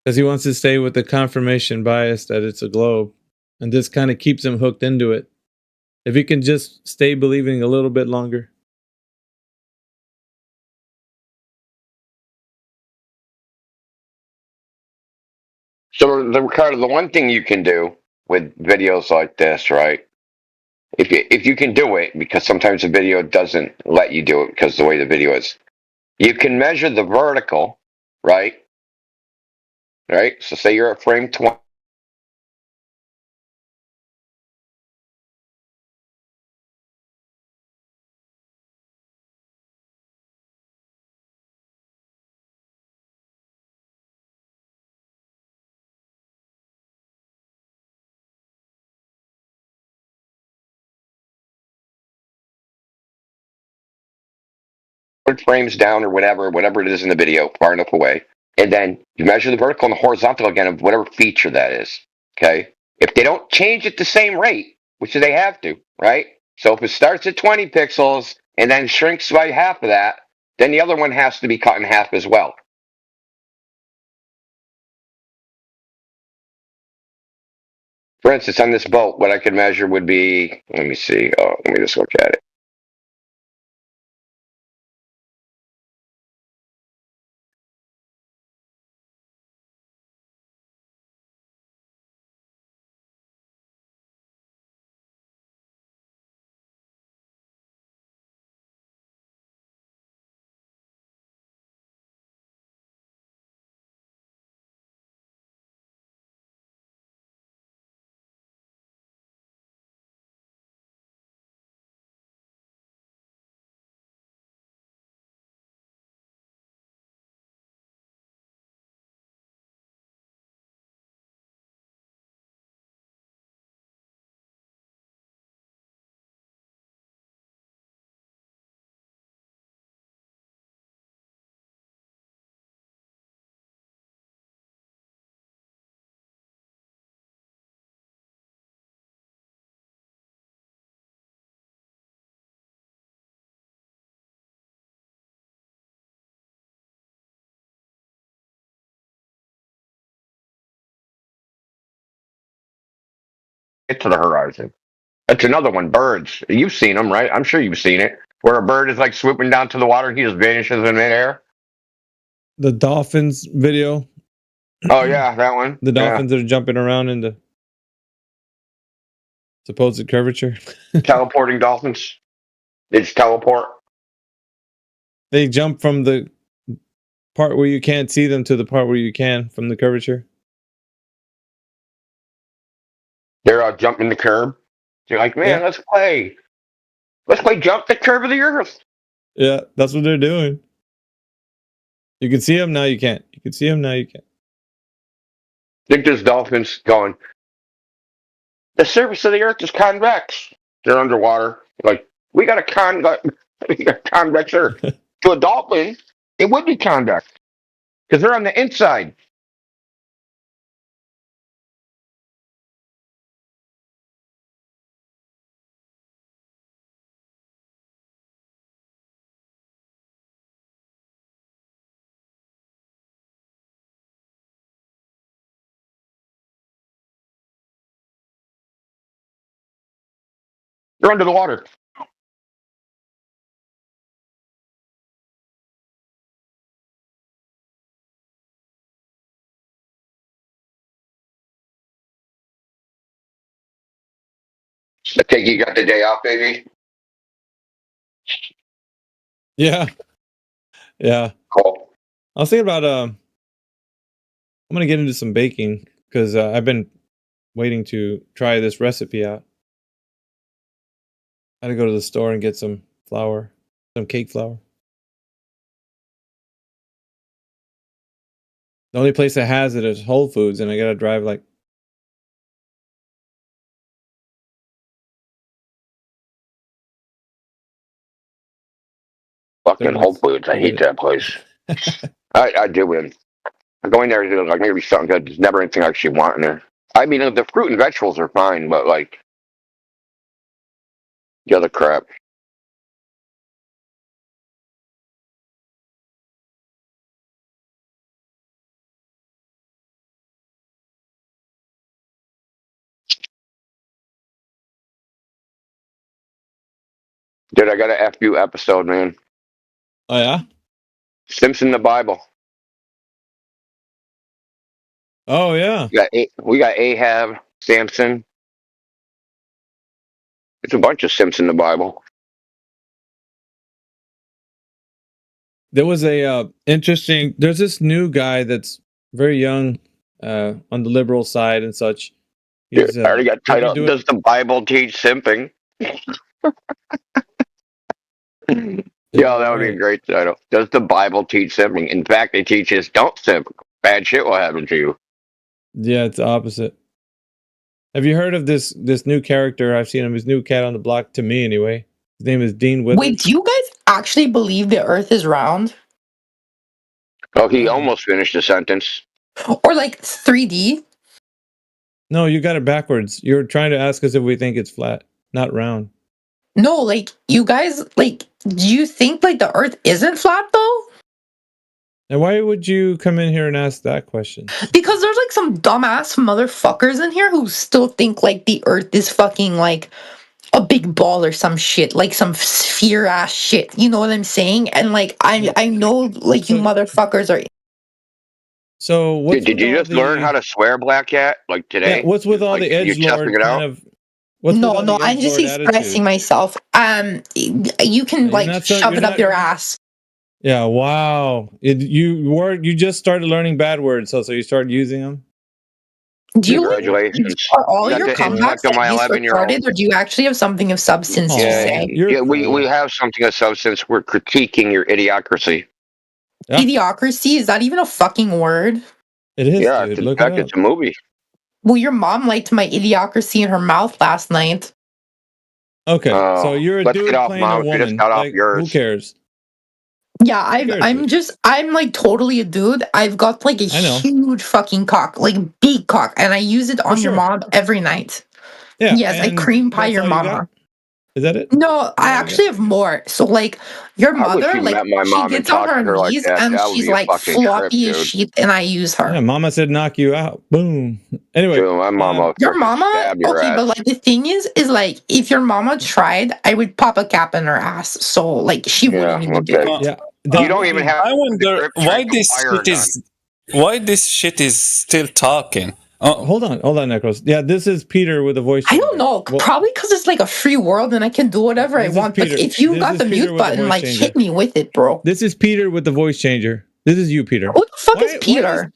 Because he wants to stay with the confirmation bias that it's a globe. And this kind of keeps him hooked into it. If he can just stay believing a little bit longer. So, Ricardo, the one thing you can do with videos like this, right? If you can do it, because sometimes the video doesn't let you do it because of the way the video is, you can measure the vertical, right? Right? So say you're at frame 20. Frames down or whatever it is in the video, far enough away, and then you measure the vertical and the horizontal again of whatever feature that is. Okay, if they don't change at the same rate, which they have to, right? So if it starts at 20 pixels and then shrinks by half of that, then the other one has to be cut in half as well. For instance, on this boat, what I could measure would be, let me see, let me just look at it. Get to the horizon. That's another one, birds. You've seen them, right? I'm sure you've seen it. where a bird is like swooping down to the water and he just vanishes in midair. The dolphins video. Oh yeah, that one. The dolphins that are jumping around in the supposed curvature. Yeah. Teleporting dolphins. They just teleport. They jump from the part where you can't see them to the part where you can from the curvature. They're jumping the curb. They're like, man, Yeah. let's play. Let's play jump the curve of the earth. Yeah, that's what they're doing. You can see them now. You can't. You can see them now. You can't. I think there's dolphins going. The surface of the earth is convex. They're underwater. Like we got a convex earth. To a dolphin, it would be convex because they're on the inside. They're under the water. I think you got the day off, baby. Yeah. Yeah. Cool. I was thinking about I'm gonna get into some baking because I've been waiting to try this recipe out. I had to go to the store and get some flour, some cake flour. The only place that has it is Whole Foods, and I gotta drive like. Fucking Whole Foods. I hate that place. I do win. I go in there, there's like maybe something good. There's never anything I actually want in there. I mean, the fruit and vegetables are fine, but like the other crap. Dude, I got an FU episode, man. Oh yeah. Simpson the Bible. Oh yeah. We got Ahab, Samson. It's a bunch of Simpson the Bible. There was a interesting. There's this new guy that's very young, on the liberal side and such. Dude, I already got titled. Does the Bible teach simping? Yeah, that would be a great title. Does the Bible teach simping? In fact, it teaches don't simp. Bad shit will happen to you. Yeah, it's the opposite. Have you heard of this new character? I've seen him. His new cat on the block, to me anyway. His name is Dean Withers. Wait, do you guys actually believe the Earth is round? Oh, he almost finished the sentence. Or like 3D? No, you got it backwards. You're trying to ask us if we think it's flat, not round. No, like you guys, like, do you think like the Earth isn't flat though? And why would you come in here and ask that question? Because there's like some dumbass motherfuckers in here who still think like the Earth is fucking like a big ball or some shit, like some sphere ass shit. You know what I'm saying? And like I know like you motherfuckers are. So what's Did you just learn how to swear, Black Cat? Like today? Yeah, what's with all Like, the edgelord kind of? No, I'm just expressing myself. You can like shove it up your ass. Yeah, wow. You just started learning bad words, so you started using them. Do you Congratulations. are all your comebacks like this retarded, or do you actually have something of substance to say? Yeah, we have something of substance. We're critiquing your idiocracy. Yeah. Idiocracy? Is that even a fucking word? It is. Yeah, dude. in Look fact, it's a movie. Well, your mom liked my idiocracy in her mouth last night. Okay, so you're a let's dude get off playing Mom. a We woman. just got off Like, yours. who cares? Yeah, I'm like totally a dude. I've got like a huge fucking cock, like big cock, and I use it on your mom every night. Yeah. Yes, I cream pie your mama. Is that it? No, I actually have more. So like your I wish mother, you like met my she mom and gets on talked to her her like knees that. and That would she's be a like fucking trip, floppy as dude. shit, and I use her. Yeah, Mama said knock you out. Boom. Anyway, Dude, my mom will Your freaking mama, stab your okay, ass. but like the thing is like if your mama tried, I would pop a cap in her ass. So like she wouldn't Yeah, even do okay. it. yeah. You don't even have I the wonder grip why strength to this fire a shit gun. is still talking. Hold on, Necros. Yeah, this is Peter with a voice. I changer. don't know. Well, Probably because it's like a free world and I can do whatever I This is want. But Peter. if you This got is the Peter mute with the button, voice like changer. hit me with it, bro. This is Peter with the voice changer. This is you, Peter. Who the fuck is Peter?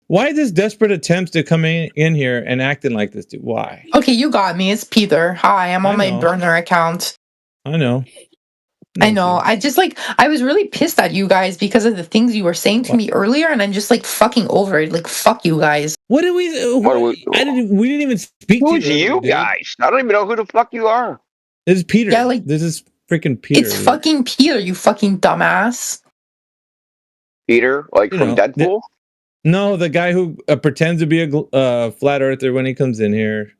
Why this desperate attempts to come in here and acting like this, dude? Why? Okay, you got me. It's Peter. Hi, I'm on I my know. burner account. I know. I know. I just like I was really pissed at you guys because of the things you were saying to me earlier, and I'm just like fucking over it. Like fuck you guys. What did we? We didn't even speak to Who's you dude. guys? I don't even know who the fuck you are. This is Peter. Yeah, like this is freaking Peter. It's fucking Peter, you fucking dumbass. Peter, like You from know, Deadpool? No, the guy who pretends to be a flat earther when he comes in here.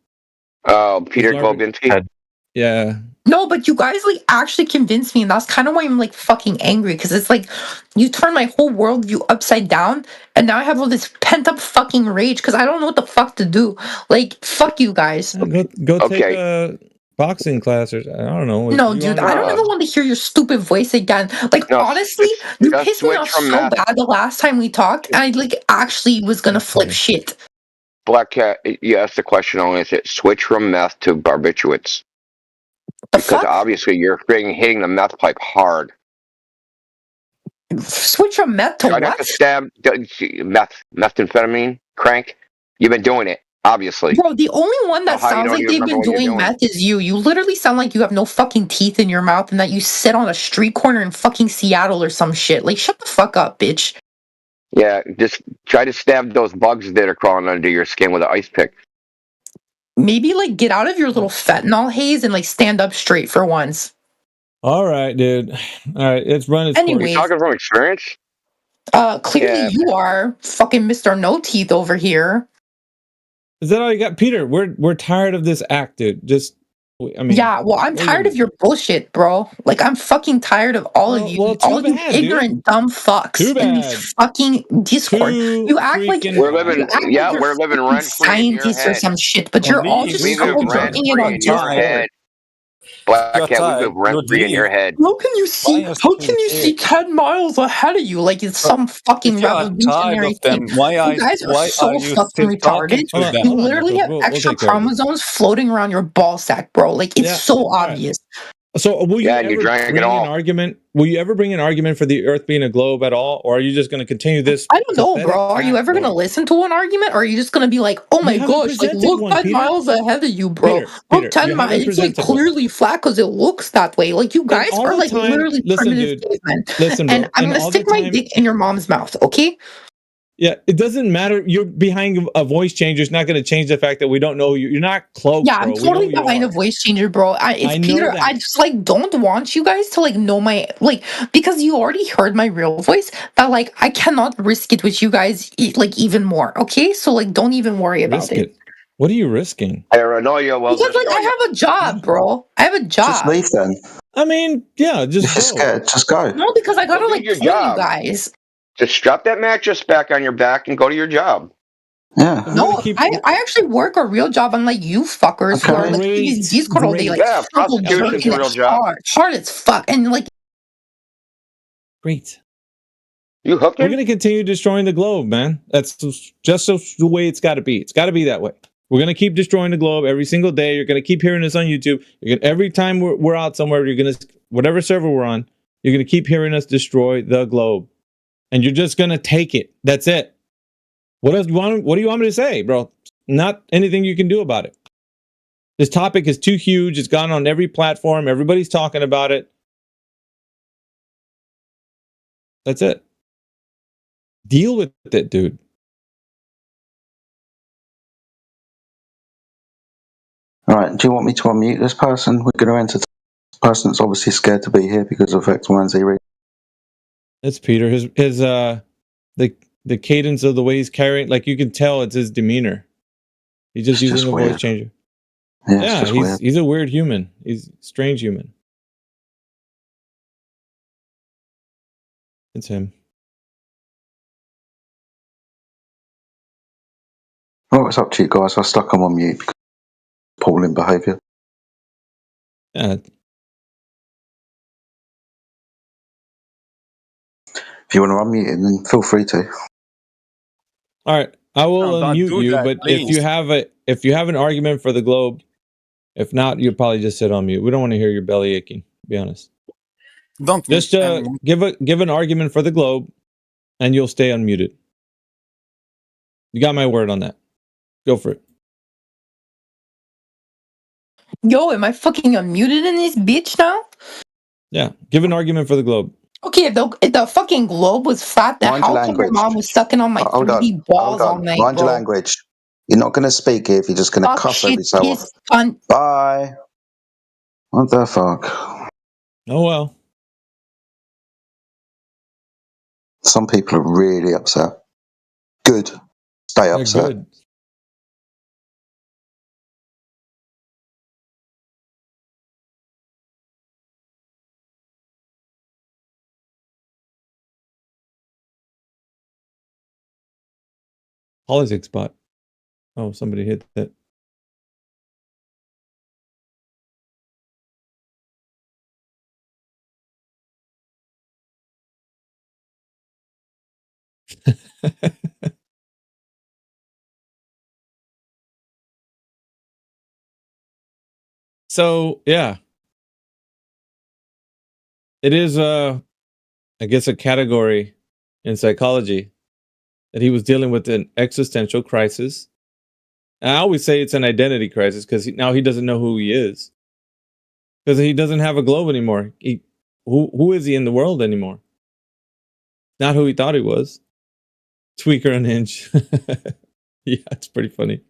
Oh, Peter Globinski. Yeah. No, but you guys like actually convinced me, and that's kind of why I'm like fucking angry because it's like you turned my whole worldview upside down, and now I have all this pent up fucking rage because I don't know what the fuck to do. Like, fuck you guys. Go take a boxing class or I don't know. No, dude, I don't even want to hear your stupid voice again. Like, honestly, you pissed me off so bad the last time we talked, and I like actually was gonna flip shit. Black Cat, you asked the question only, is it switch from meth to barbiturates? Because obviously you're hitting the meth pipe hard. Switch from meth to I'd what? have to stab methamphetamine, crank. You've been doing it, obviously. Bro, the only one that How you sounds don't like even they've remember been what you're doing doing. meth is you. You literally sound like you have no fucking teeth in your mouth and that you sit on a street corner in fucking Seattle or some shit. Like, shut the fuck up, bitch. Yeah, just try to stab those bugs that are crawling under your skin with an ice pick. Maybe, like, get out of your little fentanyl haze and, like, stand up straight for once. All right, dude. All right, it's run its course. Anyways. You talking from experience? Clearly you are fucking Mr. No Teeth over here. Is that all you got, Peter? We're tired of this act, dude. Just, I mean, yeah. Well, I'm tired of your bullshit, bro. Like, I'm fucking tired of all of you, all of you ignorant, dumb fucks in this fucking Discord. You act like we're living rent free scientists or some shit, but you're all just so drinking it on Discord. Black Cat, we live rent free in your head. How can you see 10 miles ahead of you like it's some fucking revolutionary thing? You guys are so fucking retarded. You literally have extra chromosomes floating around your ball sack, bro. Like it's so obvious. So will you ever bring an argument? Will you ever bring an argument for the Earth being a globe at all, or are you just going to continue this? I don't know, bro. Are you ever going to listen to an argument, or are you just going to be like, "Oh my gosh, like look 10 miles ahead of you, bro. Look 10 miles. It's like clearly flat because it looks that way. Like you guys are like literally primitive cavemen." Listen, bro, and I'm going to stick my dick in your mom's mouth, okay? Yeah, it doesn't matter. You're behind a voice changer. It's not going to change the fact that we don't know you. You're not cloaked. Yeah, I'm totally behind a voice changer, bro. It's Peter. I just like don't want you guys to like know my because you already heard my real voice. That like I cannot risk it with you guys like even more. Okay, so like don't even worry about it. What are you risking? I know you well. Because like I have a job, bro. I have a job. Just leave then. I mean, yeah, just if you're scared, just go. No, because I gotta like kill you guys. Just strap that mattress back on your back and go to your job. Yeah. No, I actually work a real job, unlike you fuckers who are like in Discord all day, like prostitution's a real job. Hard as fuck, and like. Great. You hooked We're gonna continue destroying the globe, man. That's just the way it's got to be. It's got to be that way. We're gonna keep destroying the globe every single day. You're gonna keep hearing us on YouTube. Every time we're out somewhere, you're gonna whatever server we're on, you're gonna keep hearing us destroy the globe. And you're just gonna take it. That's it. What else do you want? What do you want me to say, bro? Not anything you can do about it. This topic is too huge. It's gone on every platform. Everybody's talking about it. That's it. Deal with it, dude. All right. Do you want me to unmute this person? We're going to enter this person that's obviously scared to be here because of X, Y, and Z reasons. It's Peter. His the cadence of the way he's carrying, like you can tell it's his demeanor. He's just using a voice changer. Yeah, it's Yeah, just weird. he's a weird human. He's a strange human. It's him. Well, it's up to you guys. I stuck them on mute because of appalling behaviour. Yeah. If you want to unmute him, then feel free to. All right. I will No, don't unmute do you, that, but please. if you have an argument for the globe, if not, you'll probably just sit on mute. We don't want to hear your belly aching, to be honest. Don't Just give an argument for the globe and you'll stay unmuted. You got my word on that. Go for it. Yo, am I fucking unmuted in this bitch now? Yeah. Give an argument for the globe. Okay, if the fucking globe was fat, then Mind your how come my language. mom was sucking on my Hold 3D on. balls Hold all on. night, Mind your bro? language. You're not going to speak here if you're just going to Fuck cuss shit, every so piss, often. cunt. Bye. What the fuck? Oh, well. Some people are really upset. Good. Stay They're upset. good. Politics bot. Oh, somebody hit that. So, yeah. It is I guess a category in psychology that he was dealing with an existential crisis. And I always say it's an identity crisis because now he doesn't know who he is. Because he doesn't have a globe anymore. Who is he in the world anymore? Not who he thought he was. Tweaker Unhinged. Yeah, it's pretty funny.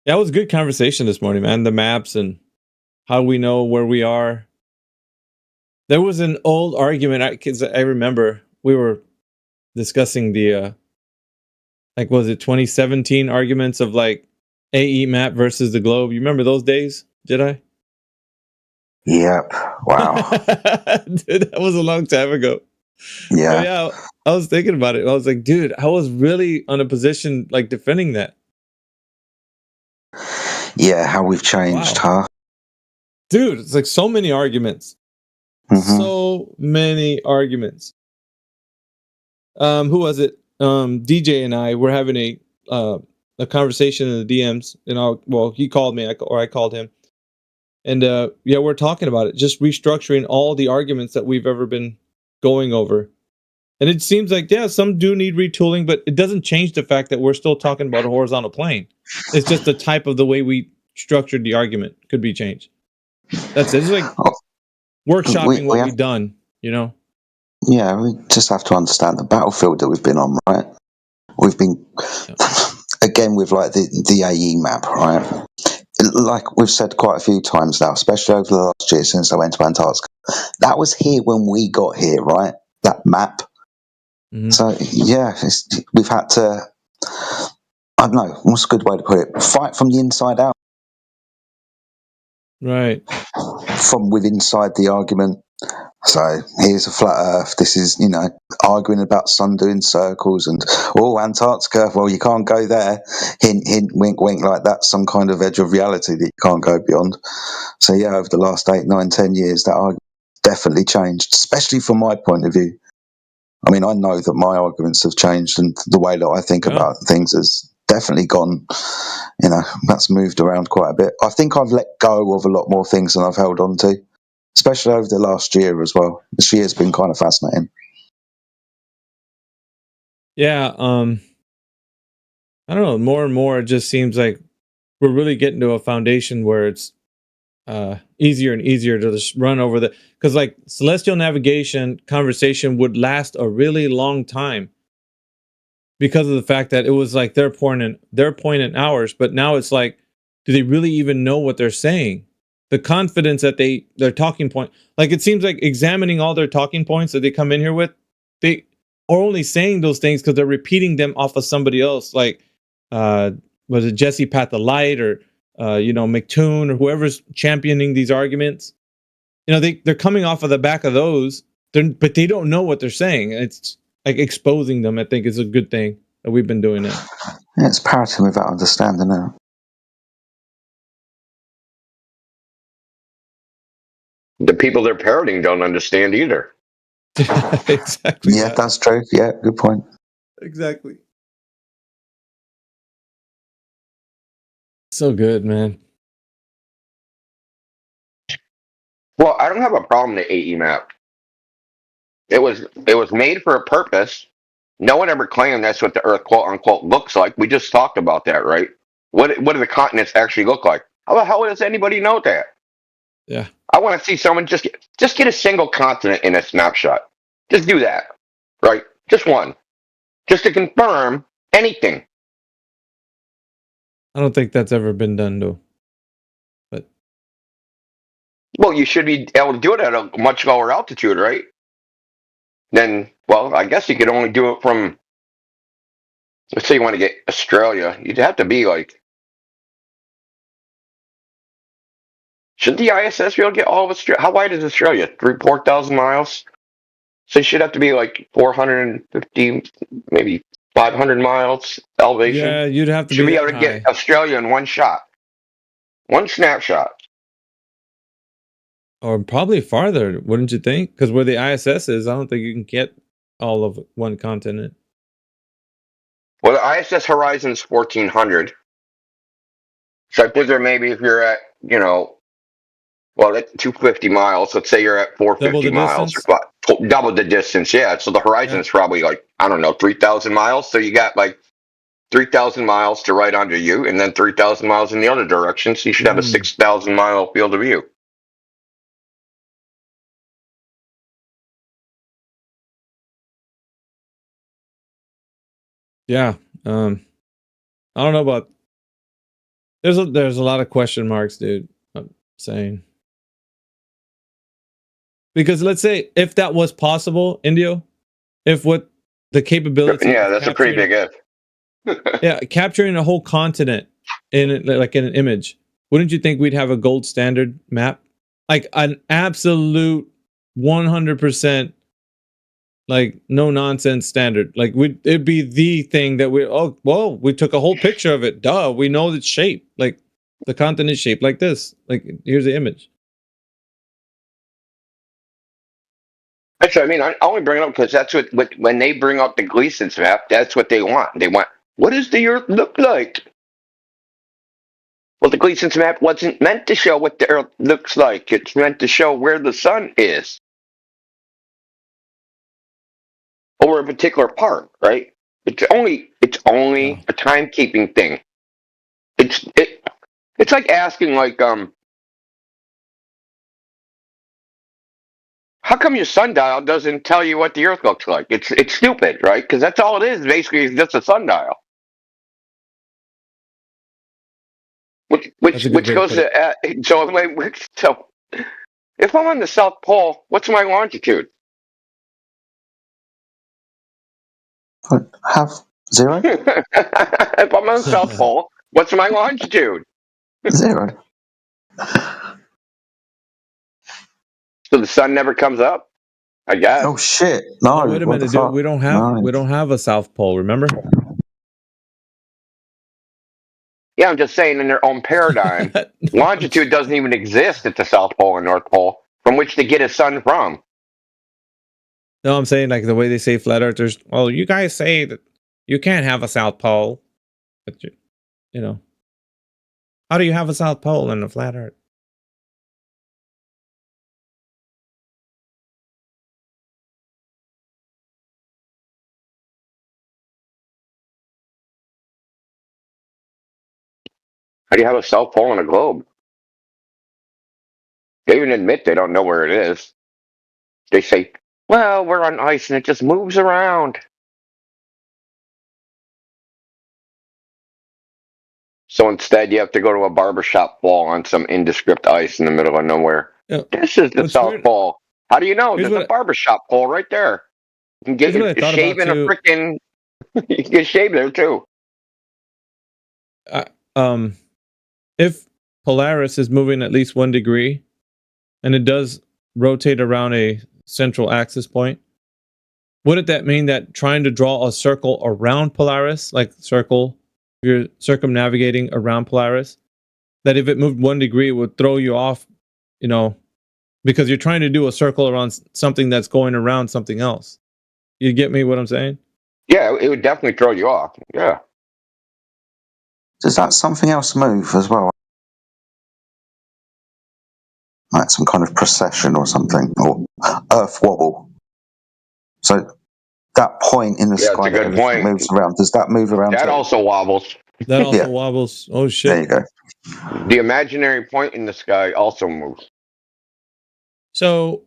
That was a good conversation this morning, man. The maps and how we know where we are. There was an old argument because I remember we were discussing the like was it 2017 arguments of like AE map versus the globe. You remember those days? Did I? Yep. Wow. Dude, that was a long time ago. Yeah. But yeah, I was thinking about it. I was like, dude, I was really on a position like defending that. Yeah, how we've changed, huh? Dude, it's like so many arguments. Mhm. So many arguments. Who was it? DJ and I were having a conversation in the DMs, and he called me, or I called him, and yeah, we're talking about it, just restructuring all the arguments that we've ever been going over, and it seems like some do need retooling, but it doesn't change the fact that we're still talking about a horizontal plane. It's just the type of the way we structured the argument could be changed. That's it. It's like workshopping what we've done, you know. Yeah, we just have to understand the battlefield that we've been on, right? We've been, again, with like the AE map, right? Like we've said quite a few times now, especially over the last year since I went to Antarctica. That was here when we got here, right? That map. Mm-hmm. So, yeah, we've had to, I don't know, what's a good way to put it? Fight from the inside out. Right. From within inside the argument. So here's a flat Earth. This is, arguing about sun doing circles and Antarctica. Well, you can't go there. Hint, hint, wink, wink. Like that's some kind of edge of reality that you can't go beyond. So yeah, over the last 8, 9, 10 years, that argument definitely changed, especially from my point of view. I mean, I know that my arguments have changed, and the way that I think about things has definitely gone. That's moved around quite a bit. I think I've let go of a lot more things than I've held on to. Especially over the last year as well. This year's been kind of fascinating. Yeah, I don't know. More and more, it just seems like we're really getting to a foundation where it's easier and easier to just run over because like celestial navigation conversation would last a really long time because of the fact that it was like their point and ours, but now it's like, do they really even know what they're saying? the confidence that their talking point, like it seems like examining all their talking points that they come in here with, they are only saying those things because they're repeating them off of somebody else, like was it Jesse Pat the Light or McToon or whoever's championing these arguments. They're coming off of the back of those, but they don't know what they're saying. It's like exposing them, I think, is a good thing that we've been doing it. Yeah, it's parroting without understanding now. The people they're parroting don't understand either. Exactly. Yeah, that's true. Yeah, good point. Exactly. So good, man. Well, I don't have a problem with the AE map. It was made for a purpose. No one ever claimed that's what the Earth quote unquote looks like. We just talked about that, right? What do the continents actually look like? How the hell does anybody know that? Yeah. I want to see someone just get a single continent in a snapshot. Just do that, right? Just one, just to confirm anything. I don't think that's ever been done, though. But Well, you should be able to do it at a much lower altitude, right? Then, well, I guess you could only do it from. Let's say you want to get Australia, you'd have to be like. Should the ISS be able to get all of Australia? How wide is Australia? 4,000 miles? So you should have to be like 450, maybe 500 miles elevation. yeah, you'd have to Should be that able to high. get Australia in one shot. One snapshot. Or probably farther, wouldn't you think? Because where the ISS is, I don't think you can get all of one continent. Well, the ISS horizon is 1,400. So I figure maybe if you're at, well, that's 250 miles. Let's say you're at 450 miles. distance? Or double the distance, yeah. So the horizon Yeah. is probably like, I don't know, 3,000 miles. So you got like 3,000 miles to right under you and then 3,000 miles in the other direction. So you should have a 6,000 mile field of view. Yeah. I don't know about. There's a lot of question marks, dude. I'm saying. Because let's say if that was possible, Indio, if what the capability. Yeah, that's a pretty big if. Yeah, capturing a whole continent in an image. Wouldn't you think we'd have a gold standard map? Like an absolute 100% like no nonsense standard. Like it'd be the thing that we took a whole picture of it. Duh, we know its shape. Like the continent is shaped like this. Like here's the image. Actually, I mean, I only bring it up because that's what when they bring up the Gleason's map, that's what they want. They want, what does the Earth look like? Well, the Gleason's map wasn't meant to show what the Earth looks like. It's meant to show where the sun is. Over a particular part, right? It's only a timekeeping thing. It's like asking how come your sundial doesn't tell you what the Earth looks like? It's stupid, right? Because that's all it is. Basically, it's just a sundial. Which goes to so if I'm on the South Pole, what's my longitude? Have 0? If I'm on the South Pole, what's my longitude? 0. So the sun never comes up, I guess. Oh shit! No, wait a what the minute, dude. fuck? We don't have a South Pole. Remember? Yeah, I'm just saying in their own paradigm, longitude doesn't even exist at the South Pole and North Pole from which to get a sun from. No, I'm saying like the way they say flat earthers. Well, you guys say that you can't have a South Pole, but how do you have a South Pole and a flat Earth? How do you have a South Pole and a globe? They even admit they don't know where it is. They say, well, we're on ice and it just moves around. So instead, you have to go to a barbershop ball on some indescript ice in the middle of nowhere. Yeah. This is the What's South weird- Pole. How do you know? Here's There's a what- barbershop pole right there. You can Here's what I get thought about, shaving a too. freaking. You can get shaved there too. If Polaris is moving at least 1 degree, and it does rotate around a central axis point, wouldn't that mean that trying to draw a circle around Polaris, like you're circumnavigating around Polaris, that if it moved 1 degree, it would throw you off, because you're trying to do a circle around something that's going around something else. You get me what I'm saying? Yeah, it would definitely throw you off. Yeah. Does that something else move as well? Like some kind of precession or something, or Earth wobble. So that point in the Yeah, it's sky a that good everything point. moves around, does that move around That too? also wobbles. That also Yeah. wobbles. Oh, There shit. you go. The imaginary point in the sky also moves. So,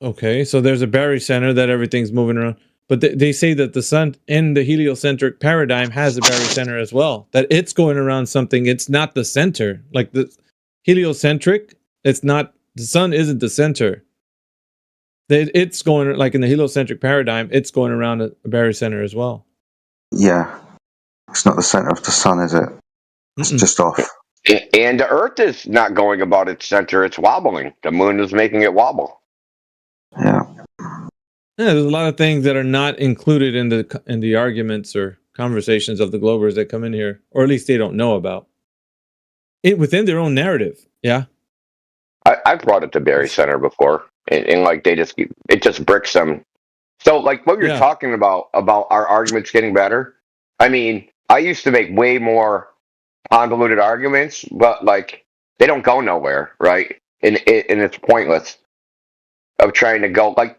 okay, so there's a barycenter that everything's moving around. But they say that the sun in the heliocentric paradigm has a barycenter as well. That it's going around something. It's not the center. Like the heliocentric, it's not, the sun isn't the center. It's going, like in the heliocentric paradigm, it's going around a barycenter as well. Yeah. It's not the center of the sun, is it? It's just off. And the Earth is not going about its center. It's wobbling. The moon is making it wobble. Yeah. Yeah, there's a lot of things that are not included in the arguments or conversations of the Globers that come in here, or at least they don't know about it within their own narrative. Yeah, I've brought it to Barry Center before, and like it just bricks them. So like what you're talking about our arguments getting better. I mean, I used to make way more convoluted arguments, but like they don't go nowhere, right? And it's pointless of trying to go like.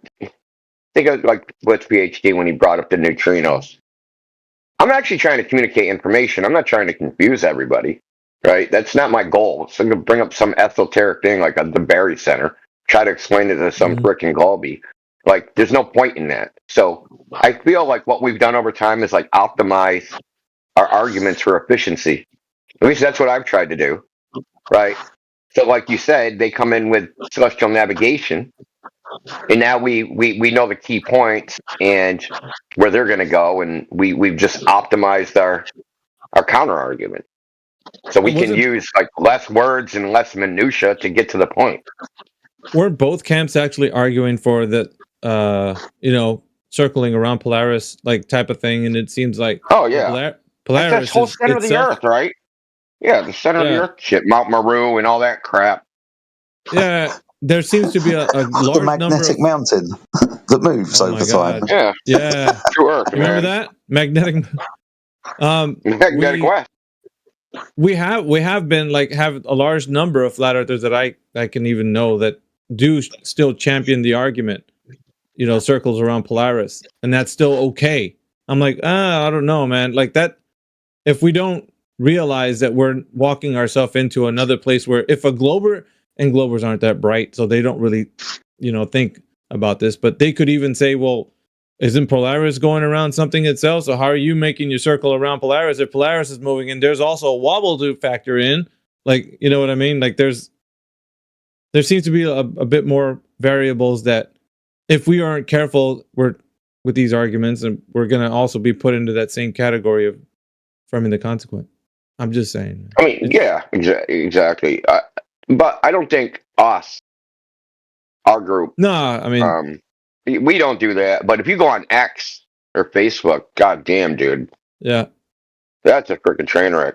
Think of like Blitz PhD when he brought up the neutrinos. I'm actually trying to communicate information. I'm not trying to confuse everybody, right? That's not my goal. So I'm going to bring up some esoteric thing like the Barry Center, try to explain it to some frickin' Galby. Like, there's no point in that. So I feel like what we've done over time is like optimize our arguments for efficiency. At least that's what I've tried to do, right? So like you said, they come in with celestial navigation. And now we know the key points and where they're going to go, and we've just optimized our counter argument, so we can use like less words and less minutia to get to the point. Weren't both camps actually arguing for that? Circling around Polaris like type of thing, and it seems like Polaris that's the whole center of the Earth, right? Yeah, the center of the Earth shit, Mount Meru and all that crap. Yeah. There seems to be a large the magnetic mountain that moves over time. Yeah. True Earth. Remember that magnetic? Magnetic West. We have been like have a large number of flat earthers that I can even know that do still champion the argument. Circles around Polaris, and that's still okay. I'm like, I don't know, man. Like that, if we don't realize that we're walking ourselves into another place where if a Glober. And Globers aren't that bright, so they don't really, think about this. But they could even say, well, isn't Polaris going around something itself? So how are you making your circle around Polaris? If Polaris is moving, and there's also a wobble to factor in, like, you know what I mean? Like there seems to be a bit more variables that if we aren't careful, we're with these arguments, and we're going to also be put into that same category of affirming the consequent. I'm just saying. I mean, yeah, exactly. But I don't think our group. No, I mean, we don't do that. But if you go on X or Facebook, goddamn, dude. Yeah. That's a freaking train wreck.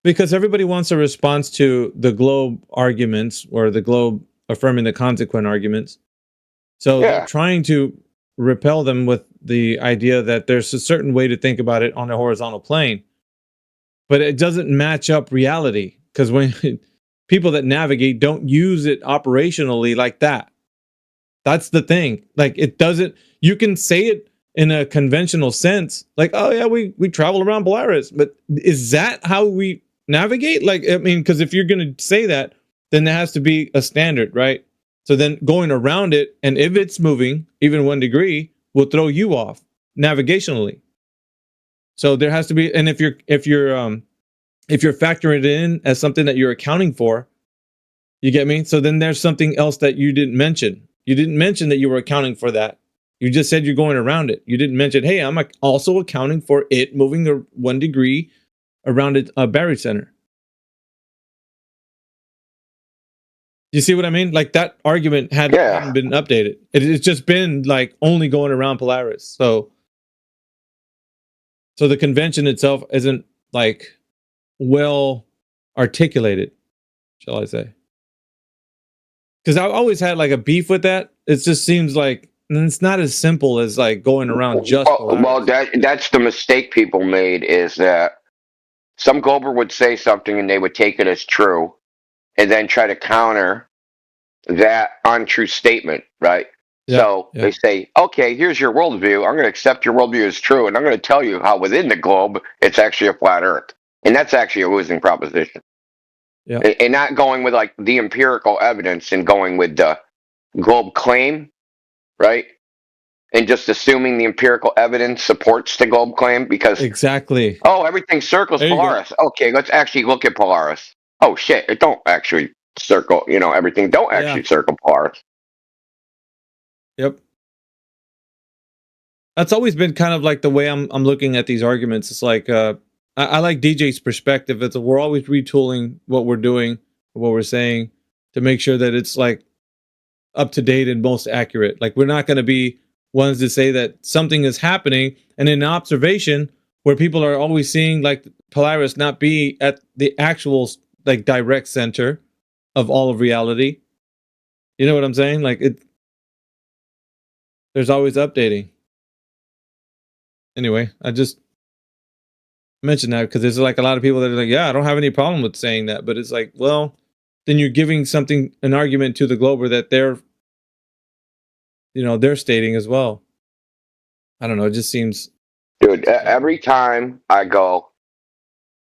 Because everybody wants a response to the globe arguments or the globe affirming the consequent arguments. So they're trying to repel them with the idea that there's a certain way to think about it on a horizontal plane. But it doesn't match up reality. Because when people that navigate don't use it operationally like that. That's the thing. Like it doesn't, you can say it in a conventional sense, like, oh yeah, we travel around Polaris, but is that how we navigate? Like, I mean, because if you're going to say that, then there has to be a standard, right? So then going around it, and if it's moving even 1 degree, will throw you off navigationally. So there has to be, and if you're factoring it in as something that you're accounting for, you get me? So then there's something else that you didn't mention. You didn't mention that you were accounting for that. You just said you're going around it. You didn't mention, hey, I'm also accounting for it moving 1 degree around a Barry center. You see what I mean? Like that argument hadn't been updated. It's just been like only going around Polaris. So the convention itself isn't like well articulated, shall I say? Because I always had like a beef with that. It just seems like it's not as simple as like going around just. Well, that's the mistake people made, is that some Glober would say something and they would take it as true, and then try to counter that untrue statement, right? They say, okay, here's your worldview. I'm going to accept your worldview as true, and I'm going to tell you how within the globe it's actually a flat Earth, and that's actually a losing proposition. Yeah. And not going with like the empirical evidence and going with the globe claim, right? And just assuming the empirical evidence supports the globe claim because exactly. Oh, everything circles Polaris. Okay, let's actually look at Polaris. Oh shit, it don't actually circle. Everything don't actually circle Polaris. Yep. That's always been kind of like the way I'm looking at these arguments. It's like I like DJ's perspective. It's we're always retooling what we're doing, what we're saying, to make sure that it's like up to date and most accurate. Like we're not going to be ones to say that something is happening and in an observation where people are always seeing like Polaris not be at the actual like direct center of all of reality. You know what I'm saying? Like there's always updating. Anyway, I just mention that because there's like a lot of people that are like, yeah, I don't have any problem with saying that, but it's like, well, then you're giving an argument to the Glober that they're stating as well. I don't know. It just seems, dude. Every time I go,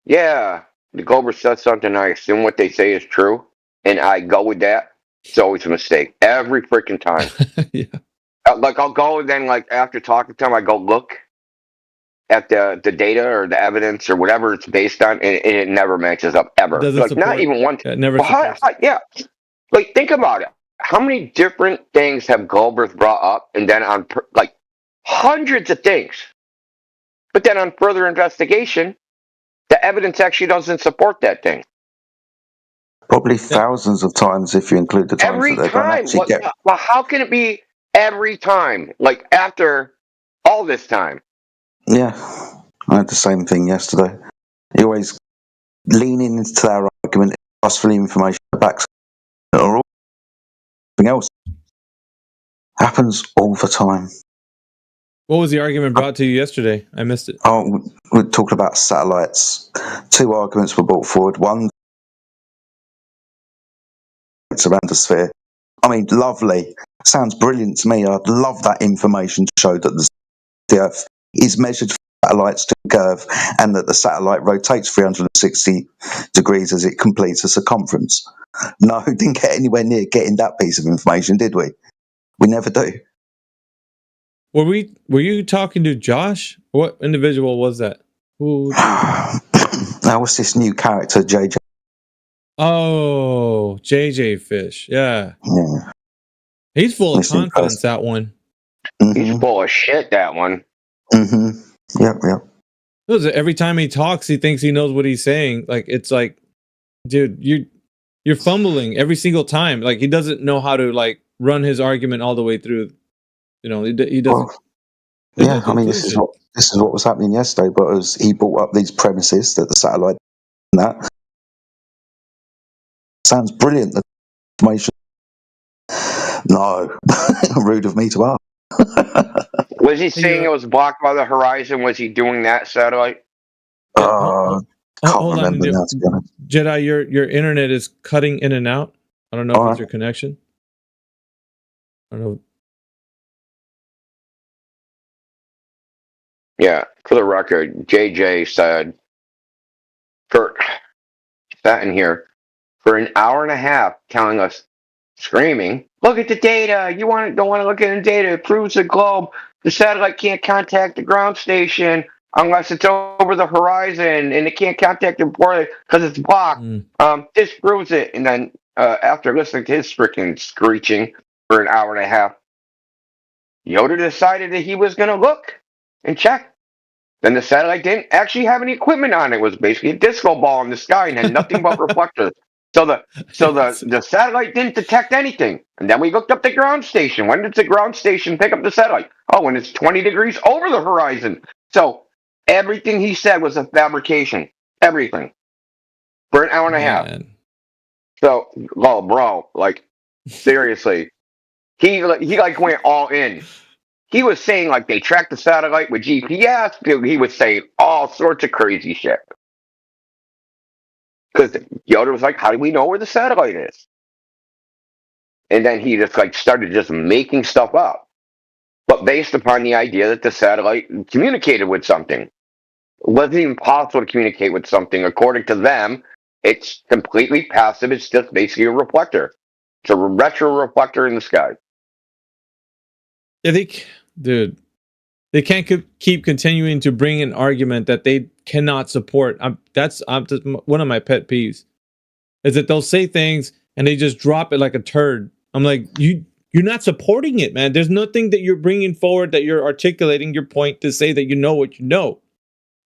yeah, the Glober says something, I assume what they say is true, and I go with that. It's always a mistake. Every freaking time. Yeah. Like I'll go and then like after talking to them, I go look at the data or the evidence or whatever it's based on, and it never matches up ever. Like not even one. Yeah, never. Yeah, like think about it. How many different things have Goldberg brought up, and then on like hundreds of things, but then on further investigation, the evidence actually doesn't support that thing. Probably thousands of times if you include the times every that they're time. going to actually Well, how can it be every time? Like after all this time. Yeah, I had the same thing yesterday. You always leaning into their argument, plus for the information that backs it, or everything else happens all the time. What was the argument brought to you yesterday? I missed it. Oh, we talked about satellites. 2 arguments were brought forward. One, it's around the sphere. I mean, lovely. Sounds brilliant to me. I'd love that information to show that the Earth is measured for satellites to curve and that the satellite rotates 360 degrees as it completes a circumference. No, didn't get anywhere near getting that piece of information, did we? We never do. Were you talking to Josh? What individual was that? Who? Now, what's this new character, JJ? Oh, JJ Fish. Yeah. He's full of confidence, that one. Mm-hmm. He's full of shit, that one. Mm-hmm. Yep. Every time he talks, he thinks he knows what he's saying. Like, it's like, dude, you're fumbling every single time. Like, he doesn't know how to, like, run his argument all the way through. He doesn't. Well, yeah, I mean, this is what was happening yesterday, but he brought up these premises that the satellite and that sounds brilliant. The information. No, rude of me to ask. Was he saying it was blocked by the horizon? Was he doing that satellite? Can't remember now, to be honest. Jedi, your internet is cutting in and out. I don't know if it's your connection. I don't know. Yeah, for the record, JJ said, sat in here for an hour and a half telling us, screaming, look at the data, don't want to look at the data, it proves the globe, the satellite can't contact the ground station, unless it's over the horizon and it can't contact it because it's blocked. This proves it. And then after listening to his freaking screeching for an hour and a half, Yoda decided that he was going to look and check. Then the satellite didn't actually have any equipment on it. It was basically a disco ball in the sky and had nothing but reflectors. So the satellite didn't detect anything. And then we looked up the ground station. When did the ground station pick up the satellite? Oh, when it's 20 degrees over the horizon. So everything he said was a fabrication. Everything. For an hour and a half. So, oh, bro, like, seriously. He like went all in. He was saying like they tracked the satellite with GPS. He was saying all sorts of crazy shit. Because Yoda was like, how do we know where the satellite is? And then he just like started just making stuff up. But based upon the idea that the satellite communicated with something. It wasn't even possible to communicate with something. According to them, it's completely passive. It's just basically a reflector. It's a retro reflector in the sky. I think, dude, they can't keep continuing to bring an argument that they cannot support. That's one of my pet peeves, is that they'll say things and they just drop it like a turd. I'm like, you're not supporting it, man. There's nothing that you're bringing forward that you're articulating your point to say that you know what you know.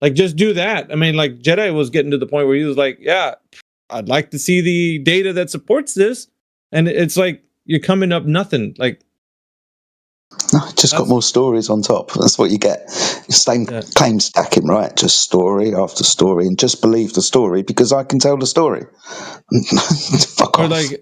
Like, just do that. I mean, like, Jedi was getting to the point where he was like, yeah, I'd like to see the data that supports this. And it's like, you're coming up nothing. Like, no, just got more stories on top. That's what you get. Same claim stacking, right? Just story after story, and just believe the story because I can tell the story. Fuck or off.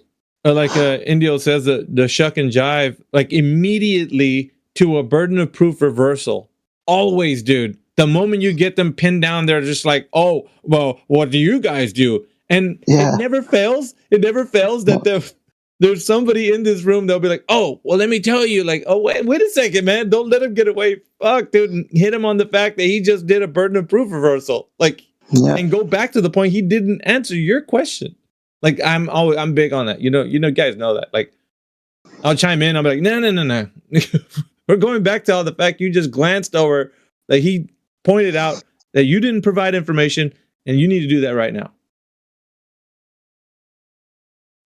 Like Indio says, the shuck and jive, like immediately to a burden of proof reversal. Always, dude. The moment you get them pinned down, they're just like, oh, well, what do you guys do? And it never fails. It never fails that there's somebody in this room that'll be like, oh, well, let me tell you, like, oh, wait a second, man. Don't let him get away. Fuck, dude. Hit him on the fact that he just did a burden of proof reversal. Like, and go back to the point he didn't answer your question. Like, I'm big on that. You know, guys know that. Like, I'll chime in. I'll be like, no. We're going back to all the fact you just glanced over. Like, he pointed out that you didn't provide information and you need to do that right now.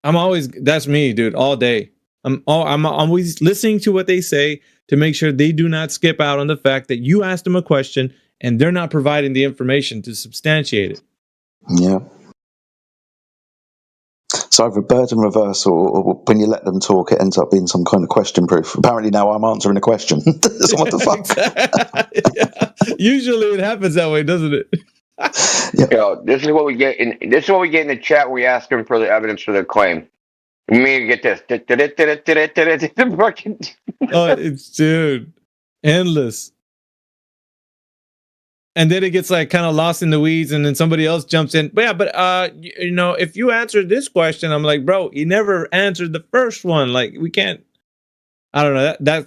That's me, dude, all day. I'm always listening to what they say to make sure they do not skip out on the fact that you asked them a question and they're not providing the information to substantiate it. Yeah. It's either burden reversal or when you let them talk, it ends up being some kind of question proof. Apparently now I'm answering a question. So what the fuck? Yeah. Usually it happens that way, doesn't it? You know, this is what we get in the chat. We ask them for the evidence for their claim. We need to get this. Oh, it's dude, endless. And then it gets like kind of lost in the weeds, and then somebody else jumps in. But you know, if you answered this question, I'm like, bro, you never answered the first one. Like, we can't. I don't know.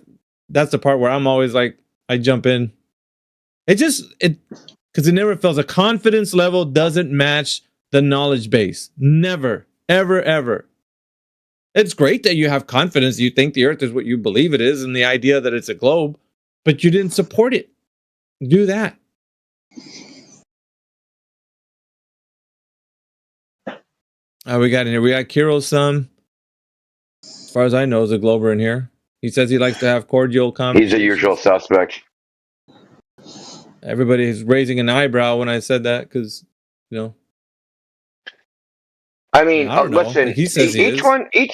That's the part where I'm always like, I jump in. Because it never fails. A confidence level doesn't match the knowledge base. Never, ever, ever. It's great that you have confidence. You think the Earth is what you believe it is, and the idea that it's a globe, but you didn't support it. Do that. We got in here. We got Kiro's son. As far as I know, is a Glober in here. He says he likes to have cordial conversations. He's a usual suspect. Everybody is raising an eyebrow when I said that because, you know. I mean, I don't know. listen. He says each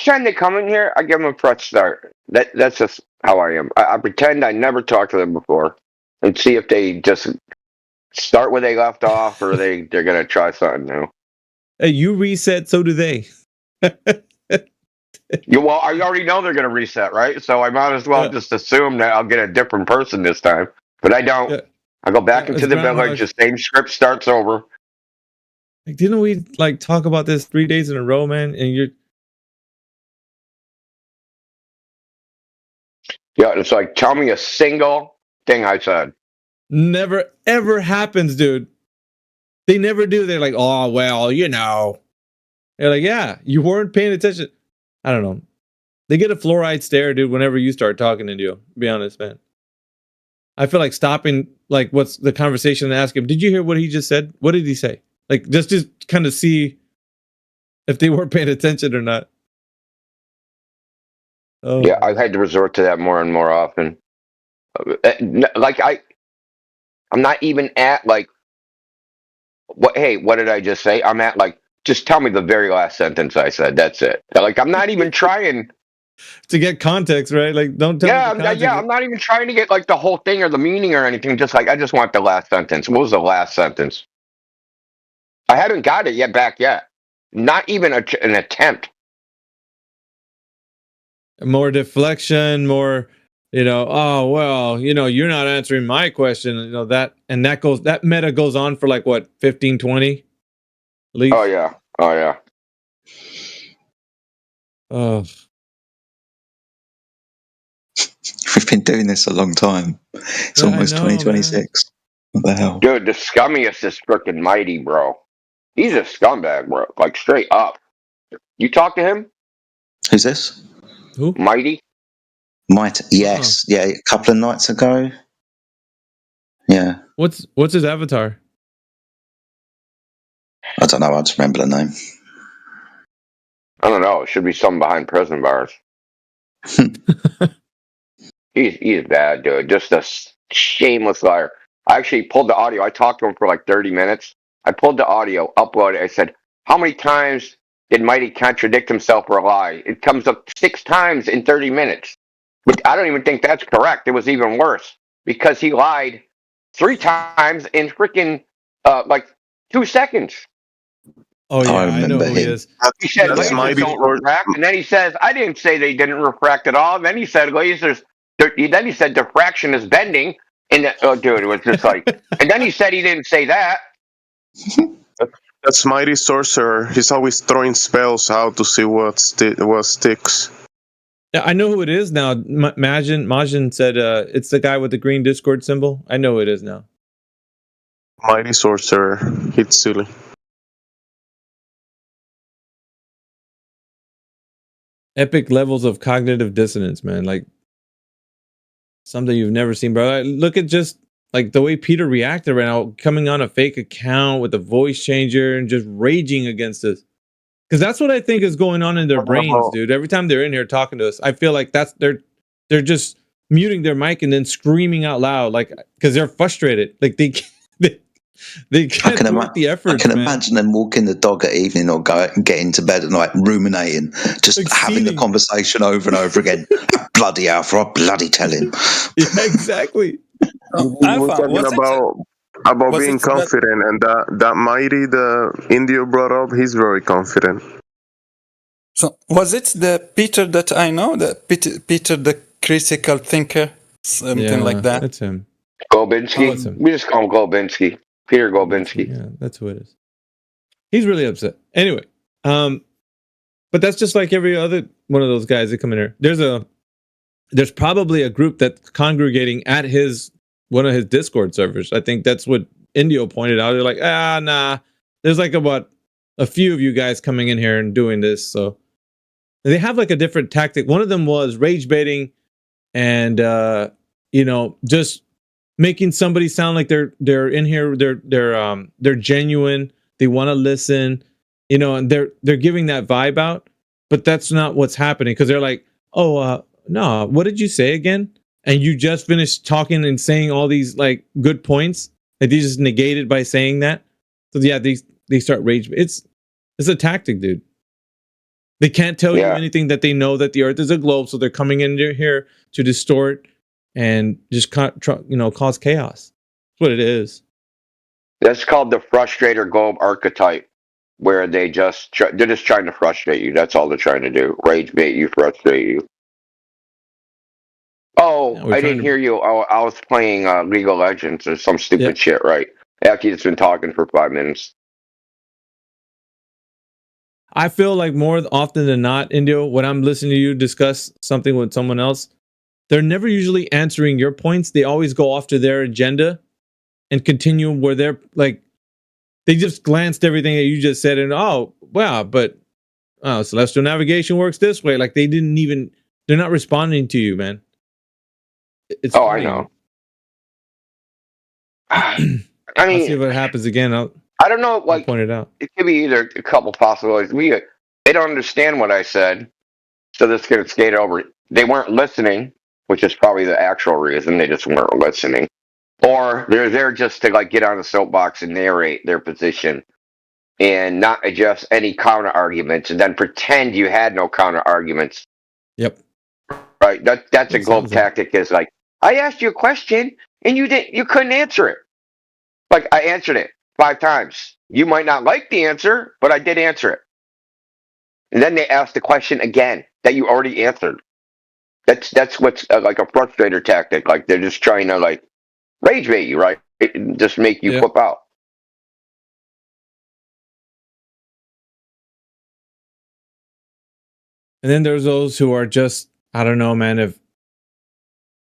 time they come in here, I give them a fresh start. That's just how I am. I pretend I never talked to them before, and see if they just start where they left off, or they're gonna try something new. Hey, you reset, so do they. Well, I already know they're gonna reset, right? So I might as well just assume that I'll get a different person this time. But I don't. Yeah. I go back into the village. The same script starts over. Like, didn't we like talk about this 3 days in a row, man? And you're. Yeah, it's like, tell me a single thing I said. Never ever happens, dude. They never do. They're like, oh well, you know. They're like, yeah, you weren't paying attention. I don't know. They get a fluoride stare, dude. Whenever you start talking to you, be honest, man. I feel like stopping like what's the conversation and ask him, did you hear what he just said? What did he say? Like just kind of see if they were paying attention or not. Oh, Yeah, I've had to resort to that more and more often. Like I'm not even at like what. Hey, what did I just say? I'm at like just tell me the very last sentence I said. That's it. Like I'm not even trying. to get context, right? Like don't tell me the context. I'm not even trying to get like the whole thing or the meaning or anything. Just like I just want the last sentence. What was the last sentence? I haven't got it yet back yet. Not even an attempt. More deflection, more, oh well, you're not answering my question, that meta goes on for like what, 15, 20 at least. Oh yeah. Oh, We've been doing this a long time. It's Yeah, I almost know, 2026. What the hell? Dude, the scummiest is freaking Mighty, bro. He's a scumbag, bro. Like straight up. You talk to him? Who's this? who? Mighty? Yes. Yeah, a couple of nights ago. Yeah. What's his avatar? I don't know. I just remember the name. I don't know. It should be something behind prison bars. He's bad, dude. Just a shameless liar. I actually pulled the audio. I talked to him for like 30 minutes. I pulled the audio, uploaded it. I said, how many times did Mighty contradict himself or lie? It comes up 6 times in 30 minutes. But I don't even think that's correct. It was even worse because he lied 3 times in freaking like 2 seconds. Oh yeah, I I know remember who he him. is. He said That's lasers Mighty don't Source. refract, and then he says, I didn't say they didn't refract at all. And then he said lasers. Then he said diffraction is bending. And oh, dude, it was just like. And then he said he didn't say that. That's Mighty Sorcerer. He's always throwing spells out to see what sticks. Yeah, I know who it is now. Majin said it's the guy with the green Discord symbol. I know who it is now. Mighty Sorcerer. Hitsuli. Epic levels of cognitive dissonance, man. Like something you've never seen, bro. Look at just like the way Peter reacted right now, coming on a fake account with a voice changer and just raging against us. Because that's what I think is going on in their brains, dude. Every time they're in here talking to us, I feel like they're just muting their mic and then screaming out loud, like because they're frustrated. Like they can't put the effort. I can imagine them walking the dog at evening or getting to bed at night, ruminating, just Like having the conversation over and over again. Bloody Alpha, I'll bloody tell him. Yeah, exactly. We were talking about being confident, and that Mighty, the Indio brought up, he's very confident. So was it the Peter that I know, the Peter the critical thinker, something like that? That's him. Golbinski. Oh, it's him. We just call him Golbinski. Peter Golbinski. Yeah, that's who it is. He's really upset. Anyway, but that's just like every other one of those guys that come in here. There's probably a group that's congregating at one of his Discord servers. I think that's what Indio pointed out. They're like, nah. There's like about a few of you guys coming in here and doing this. So they have like a different tactic. One of them was rage baiting and just making somebody sound like they're in here, they're genuine, they want to listen, and they're giving that vibe out, but that's not what's happening because they're like, no, what did you say again? And you just finished talking and saying all these like good points, like they just negated by saying that. So yeah, they start rage. It's a tactic, dude. They can't tell you anything that they know that the Earth is a globe, so they're coming in here to distort and just cause chaos. That's what it is. That's called the frustrator globe archetype, where they're just trying to frustrate you. That's all they're trying to do. Rage bait you, frustrate you. Oh, Yeah, I didn't hear you. I was playing League of Legends or some stupid shit, right? After you've been talking for 5 minutes. I feel like more often than not, Indio, when I'm listening to you discuss something with someone else, they're never usually answering your points. They always go off to their agenda and continue where they're like, they just glanced everything that you just said and, celestial navigation works this way. Like they're not responding to you, man. It's funny. I know. I I'll see mean, if it happens again. I don't know. I'll Like, point it out. it could be either a couple possibilities. They don't understand what I said, so this gonna skate over. They weren't listening, which is probably the actual reason. They just weren't listening, or they're there just to like get on the soapbox and narrate their position and not address any counter arguments, and then pretend you had no counter arguments. Yep. Right. That's a It globe sounds like- tactic. Is like, I asked you a question and you couldn't answer it. Like, I answered it 5 times. You might not like the answer, but I did answer it. And then they ask the question again that you already answered. That's what's like a frustrator tactic. Like, they're just trying to like rage bait you, right? Just make you flip out. And then there's those who are just, I don't know, man.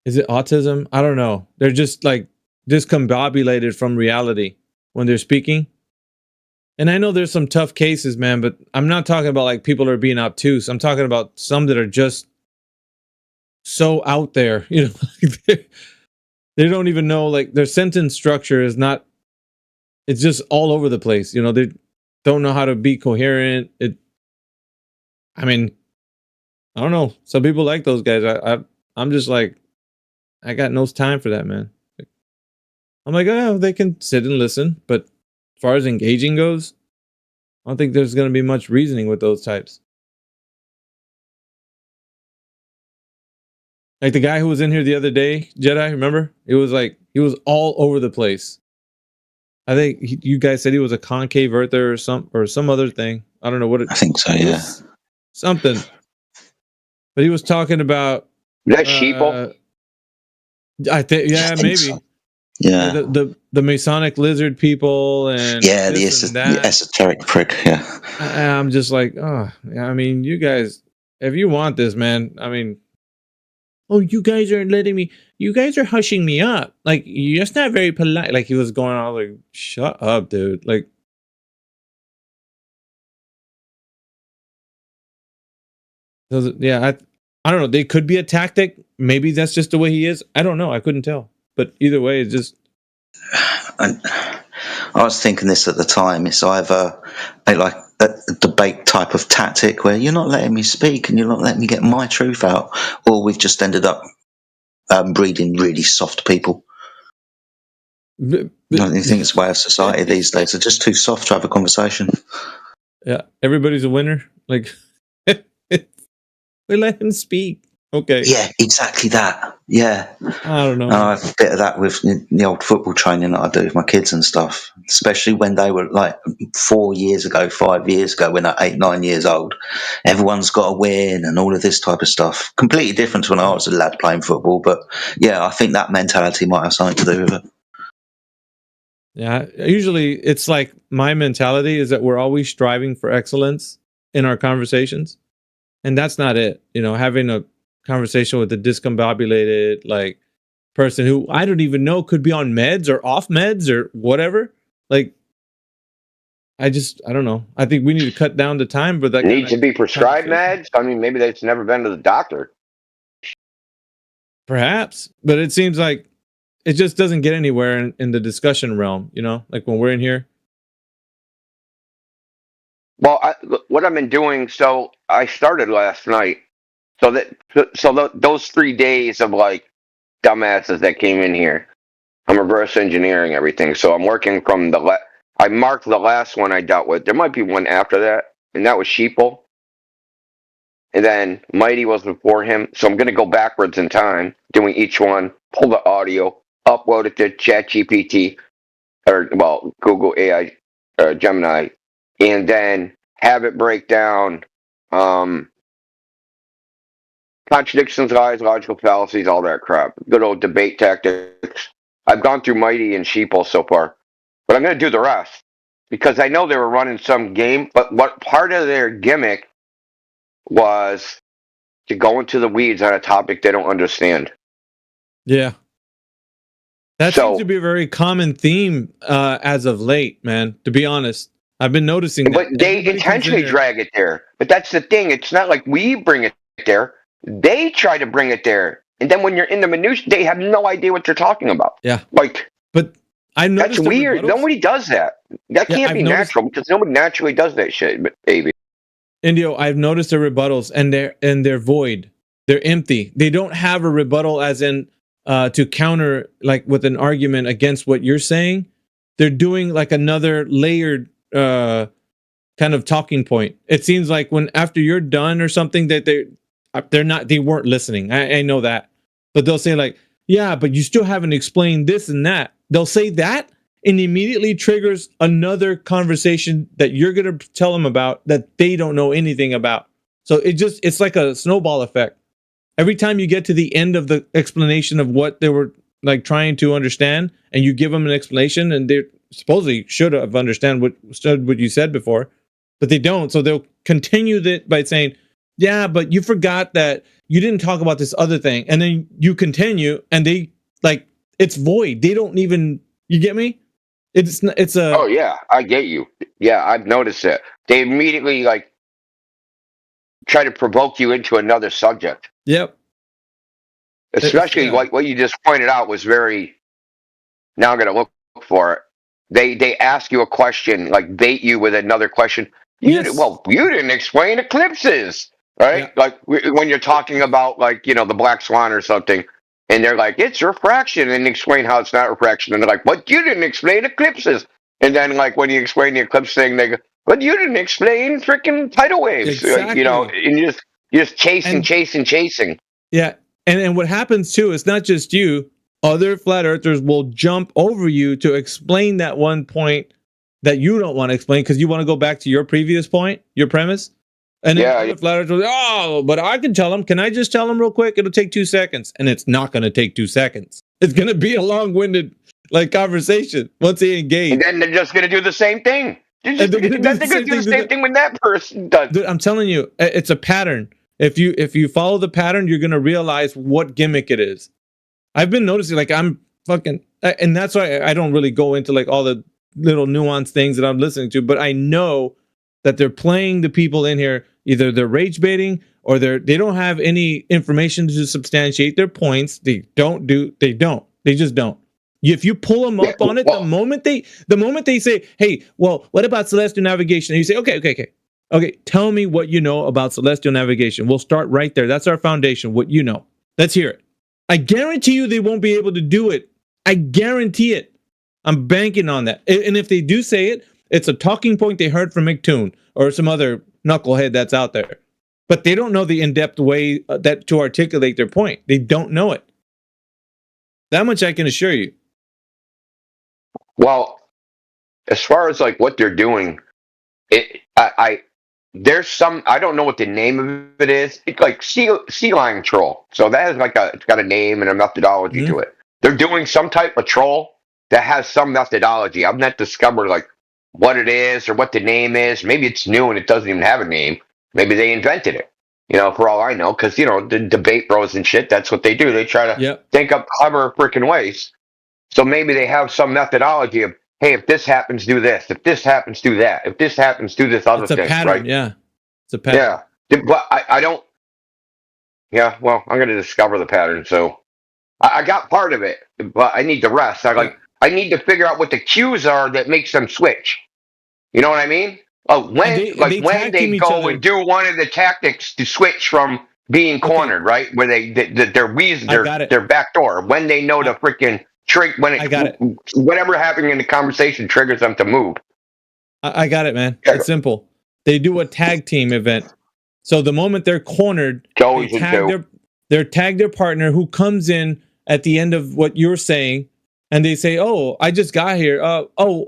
Is it autism? I don't know. They're just like discombobulated from reality when they're speaking. And I know there's some tough cases, man, but I'm not talking about like people are being obtuse. I'm talking about some that are just so out there, you know, they don't even know, like their sentence structure is not, it's just all over the place. You know, they don't know how to be coherent. I mean, I don't know. Some people like those guys. I'm just like, I got no time for that, man. I'm like, oh, they can sit and listen, but as far as engaging goes, I don't think there's going to be much reasoning with those types. Like the guy who was in here the other day, Jedi, remember? It was like, he was all over the place. I think you guys said he was a concave earther or some other thing. I don't know what it. I think so, yeah. Something. But he was talking about. Is that sheeple? I think, yeah, I think maybe. so. Yeah. The Masonic lizard people and the esoteric prick. Yeah. I'm just like, oh, I mean, you guys, if you want this, man, I mean, oh, you guys aren't letting me. You guys are hushing me up. Like, you're just not very polite. Like, he was going on like, shut up, dude. Like, yeah, I don't know. They could be a tactic. Maybe that's just the way he is. I don't know. I couldn't tell. But either way, it's just. I was thinking this at the time. It's either like a debate type of tactic where you're not letting me speak and you're not letting me get my truth out, or we've just ended up breeding really soft people. I think it's the way of society these days. They're just too soft to have a conversation. Yeah, everybody's a winner. Like, we let him speak. Okay. Yeah, exactly that. Yeah. I don't know. And I have a bit of that with the old football training that I do with my kids and stuff, especially when they were like 4 years ago, 5 years ago, when they're 8, 9 years old. Everyone's got to win and all of this type of stuff. Completely different to when I was a lad playing football. But yeah, I think that mentality might have something to do with it. Yeah, usually it's like my mentality is that we're always striving for excellence in our conversations. And that's not it. You know, having a conversation with a discombobulated like person who I don't even know could be on meds or off meds or whatever. Like, I don't know. I think we need to cut down the time for that. Need to be prescribed meds? I mean, maybe they've never been to the doctor. Perhaps, but it seems like it just doesn't get anywhere in the discussion realm, you know, like when we're in here. Well, what I've been doing, so I started last night. Those 3 days of like dumbasses that came in here, I'm reverse engineering everything. So I'm working from I marked the last one I dealt with. There might be one after that, and that was Sheeple. And then Mighty was before him. So I'm going to go backwards in time, doing each one, pull the audio, upload it to ChatGPT, or, well, Google AI, Gemini, and then have it break down contradictions, lies, logical fallacies, all that crap. Good old debate tactics. I've gone through Mighty and Sheeple so far, but I'm going to do the rest because I know they were running some game, but what part of their gimmick was to go into the weeds on a topic they don't understand. Yeah. That seems to be a very common theme as of late, man, to be honest. I've been noticing that. But they intentionally drag it there. But that's the thing. It's not like we bring it there. They try to bring it there. And then when you're in the minutiae, they have no idea what you're talking about. Yeah. Like, but I noticed That's weird. Nobody does that. That can't be natural because nobody naturally does that shit, baby. Indio, I've noticed the rebuttals and they're void. They're empty. They don't have a rebuttal as in to counter like with an argument against what you're saying. They're doing like another layered kind of talking point. It seems like when after you're done or something that they weren't listening. I know that. But they'll say like, yeah, but you still haven't explained this and that. They'll say that and immediately triggers another conversation that you're going to tell them about that they don't know anything about. So it's like a snowball effect. Every time you get to the end of the explanation of what they were like trying to understand and you give them an explanation and they supposedly should have understood what you said before, but they don't. So they'll continue that by saying, yeah, but you forgot that you didn't talk about this other thing. And then you continue and they like, it's void. They don't even, you get me? It's a. Oh yeah, I get you. Yeah, I've noticed it. They immediately like try to provoke you into another subject. Yep. Especially like what you just pointed out was very. Now I'm gonna look for it. They ask you a question, like bait you with another question. You didn't explain eclipses, right? Yeah. Like when you're talking about like the black swan or something. And they're like, it's refraction, and explain how it's not refraction. And they're like, but you didn't explain eclipses. And then, like, when you explain the eclipse thing, they go, but you didn't explain freaking tidal waves. Exactly. And you're just chasing. Yeah. And what happens, too, is not just you. Other flat earthers will jump over you to explain that one point that you don't want to explain because you want to go back to your previous point, your premise. And then the flat earthers will say, but I can tell them. Can I just tell them real quick? It'll take 2 seconds. And it's not going to take 2 seconds. It's going to be a long-winded like conversation once they engage. And then they're just going to do the same thing. They're going to do the same thing when that person does. Dude, I'm telling you, it's a pattern. If you follow the pattern, you're going to realize what gimmick it is. I've been noticing, like, I'm fucking... And that's why I don't really go into like all the little nuanced things that I'm listening to. But I know that they're playing the people in here. Either they're rage baiting or they don't have any information to substantiate their points. They just don't. If you pull them up on it, the moment they say, hey, well, what about celestial navigation? And you say, okay, tell me what you know about celestial navigation. We'll start right there. That's our foundation. What you know. Let's hear it. I guarantee you they won't be able to do it. I guarantee it. I'm banking on that. And if they do say it, it's a talking point they heard from McToon or some other knucklehead that's out there, but they don't know the in-depth way that to articulate their point. They don't know it. That much I can assure you. Well, as far as like what they're doing, there's some, I don't know what the name of it is. It's like sea lion troll. So that is like it's got a name and a methodology to it. They're doing some type of troll that has some methodology. I've not discovered like what it is or what the name is. Maybe it's new and it doesn't even have a name. Maybe they invented it, for all I know, because, the debate bros and shit, that's what they do. They try to think up clever freaking ways. So maybe they have some methodology of, hey, if this happens, do this. If this happens, do that. If this happens, do this other thing. It's a pattern, right? Yeah. It's a pattern. Yeah. But I don't. Yeah, well, I'm going to discover the pattern. So I got part of it, but I need the rest. I need to figure out what the cues are that makes them switch. You know what I mean? When they go and do one of the tactics to switch from being cornered, right? Where their back door. When they know to freaking trick, whatever happening in the conversation triggers them to move. I got it, man. It's simple. They do a tag team event. So the moment they're cornered, they tag their partner who comes in at the end of what you're saying. And they say, oh, I just got here.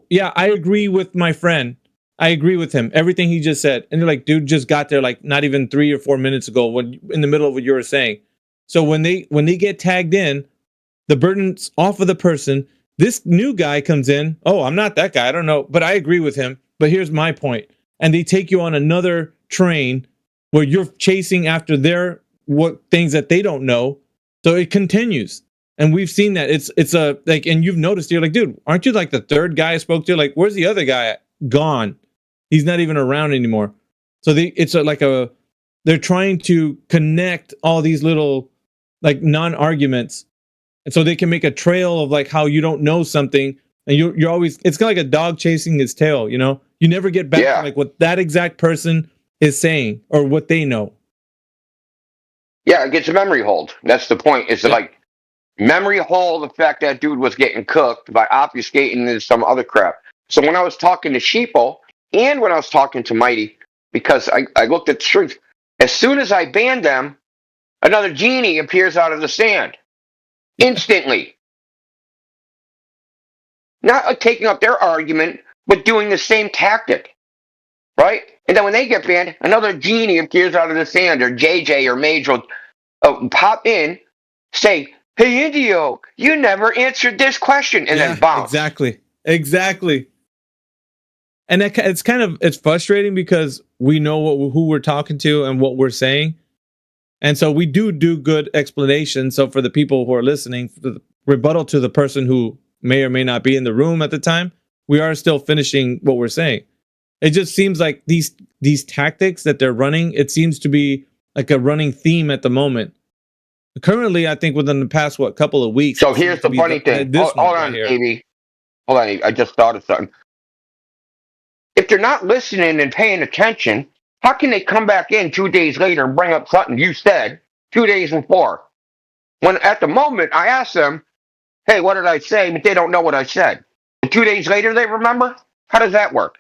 Yeah, I agree with my friend. I agree with him. Everything he just said. And they're like, dude just got there like not even 3 or 4 minutes ago in the middle of what you were saying. So when they get tagged in, the burden's off of the person. This new guy comes in. Oh, I'm not that guy. I don't know. But I agree with him. But here's my point. And they take you on another train where you're chasing after their things that they don't know. So it continues. And we've seen that. It's a like, and you've noticed, you're like, dude, aren't you like the third guy I spoke to? Like, where's the other guy at? Gone. He's not even around anymore. So they're trying to connect all these little like non-arguments. And so they can make a trail of like how you don't know something and you're always, it's kind of like a dog chasing its tail, you know? You never get back to like what that exact person is saying or what they know. Yeah, it gets a memory hold. That's the point. It's like memory hold the fact that dude was getting cooked by obfuscating into some other crap. So when I was talking to Sheeple and when I was talking to Mighty, because I looked at the truth, as soon as I banned them, another genie appears out of the sand. Instantly. Not like taking up their argument, but doing the same tactic. Right? And then when they get banned, another genie appears out of the sand, or JJ or Mage will pop in, say, "Hey, Indio, you never answered this question," and then bounce. Exactly. And it's kind of, it's frustrating because we know who we're talking to and what we're saying. And so we do good explanation. So for the people who are listening, for the rebuttal to the person who may or may not be in the room at the time, we are still finishing what we're saying. It just seems like these tactics that they're running, it seems to be like a running theme at the moment. Currently, I think within the past, couple of weeks. So here's the funny thing. Hold on, baby. Hold on. I just thought of something. If they're not listening and paying attention, how can they come back in 2 days later and bring up something you said 2 days before? When at the moment I ask them, "Hey, what did I say?" But they don't know what I said. And 2 days later they remember? How does that work?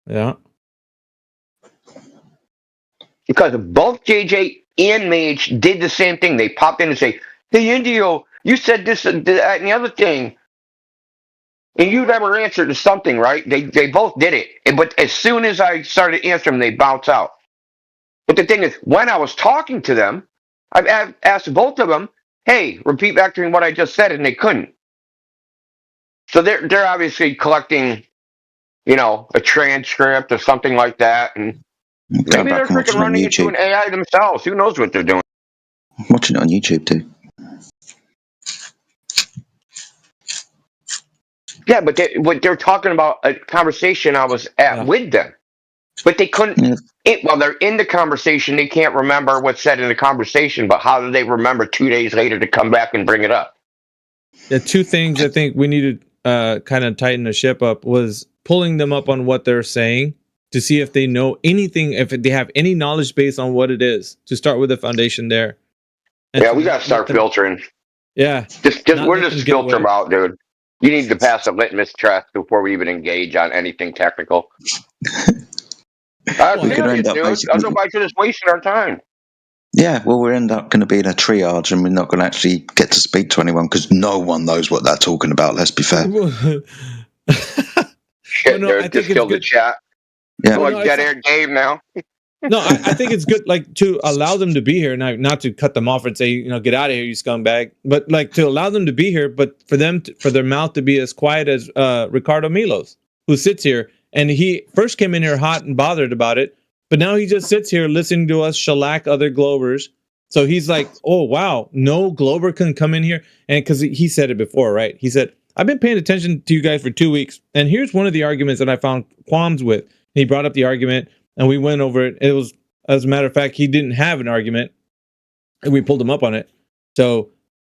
Yeah. Because both JJ and Mage did the same thing. They popped in and say, "Hey, Indio, you said this and that and the other thing." And you never answered to something, right? They both did it. But as soon as I started answering, they bounce out. But the thing is, when I was talking to them, I've asked both of them, "Hey, repeat back to me what I just said," and they couldn't. So they're obviously collecting, a transcript or something like that, and maybe they're freaking running into an AI themselves. Who knows what they're doing? Watching it on YouTube too. Yeah, but they're talking about a conversation I was at with them, but they couldn't. While they're in the conversation, they can't remember what's said in the conversation. But how do they remember 2 days later to come back and bring it up? The two things I think we need to kind of tighten the ship up was pulling them up on what they're saying to see if they know anything, if they have any knowledge base on what it is, to start with the foundation there. And yeah, we got to start filtering. Yeah. We're just filter them out, dude. You need to pass a litmus test before we even engage on anything technical. Otherwise, we're just wasting our time. Yeah, well, we end up going to be in a triage and we're not going to actually get to speak to anyone because no one knows what they're talking about, let's be fair. Shit, dude, just killed the chat. Yeah. Like dead air game now. No, I think it's good, like, to allow them to be here, not to cut them off and say, get out of here, you scumbag, but like to allow them to be here, but for their mouth to be as quiet as Ricardo Milos, who sits here, and he first came in here hot and bothered about it, but now he just sits here listening to us shellac other Globers. So he's like, "Oh wow, no Glober can come in here," and because he said it before, right? He said, "I've been paying attention to you guys for 2 weeks, and here's one of the arguments that I found qualms with." And he brought up the argument. And we went over it. It was, as a matter of fact, he didn't have an argument. And we pulled him up on it. So,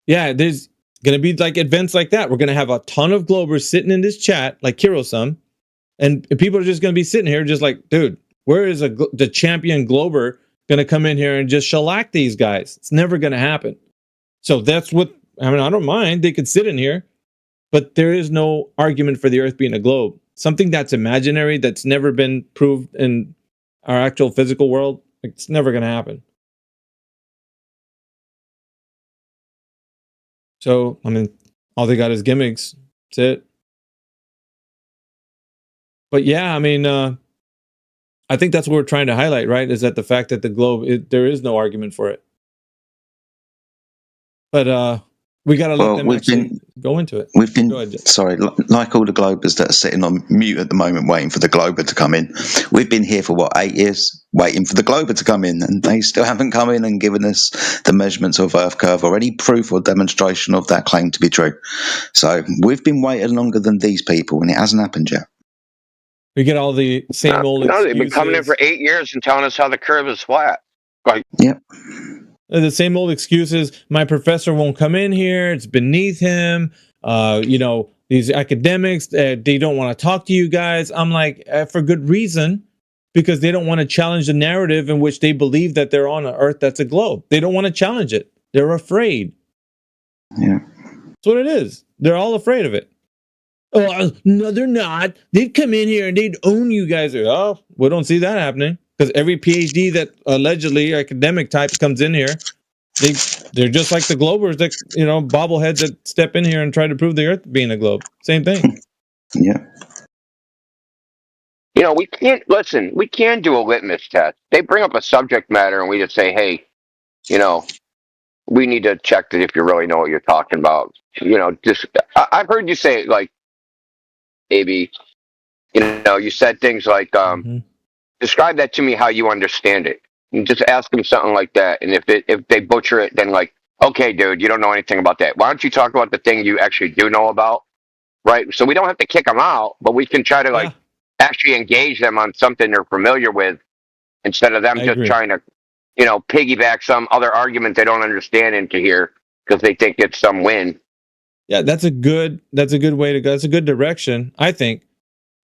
yeah, there's going to be like events like that. We're going to have a ton of Globers sitting in this chat, like Kiro-san. And people are just going to be sitting here just like, dude, where is the champion Glober going to come in here and just shellac these guys? It's never going to happen. So that's what, I don't mind. They could sit in here. But there is no argument for the Earth being a globe. Something that's imaginary, that's never been proved in our actual physical world, it's never going to happen. So, all they got is gimmicks. That's it. But yeah, I think that's what we're trying to highlight, right? Is that the fact that the globe, there is no argument for it. But we got to let them actually go into it. We've been, like all the Globers that are sitting on mute at the moment waiting for the Glober to come in. We've been here for 8 years waiting for the Glober to come in, and they still haven't come in and given us the measurements of Earth curve or any proof or demonstration of that claim to be true. So we've been waiting longer than these people, and it hasn't happened yet. We get all the same old excuses. They've been coming in for 8 years and telling us how the curve is flat. Yep. The same old excuses. My professor won't come in here. It's beneath him. These academics, they don't want to talk to you guys. I'm like, for good reason, because they don't want to challenge the narrative in which they believe that they're on an Earth that's a globe. They don't want to challenge it. They're afraid. Yeah. That's what it is. They're all afraid of it. Oh, no, they're not. They'd come in here and they'd own you guys. Oh, we don't see that happening, because every PhD that allegedly academic type comes in here, they're just like the globers that, bobbleheads that step in here and try to prove the Earth being a globe. Same thing. Yeah. We can't listen. We can do a litmus test. They bring up a subject matter, and we just say, "Hey, we need to check that if you really know what you're talking about." I've heard you say, like, AB. You said things like, "Describe that to me how you understand it." And just ask them something like that, and if they butcher it, then like, "Okay, dude, you don't know anything about that. Why don't you talk about the thing you actually do know about?" Right? So we don't have to kick them out, but we can try to actually engage them on something they're familiar with, instead of them trying to, piggyback some other argument they don't understand into here because they think it's some win. Yeah, that's a good way to go. That's a good direction, I think.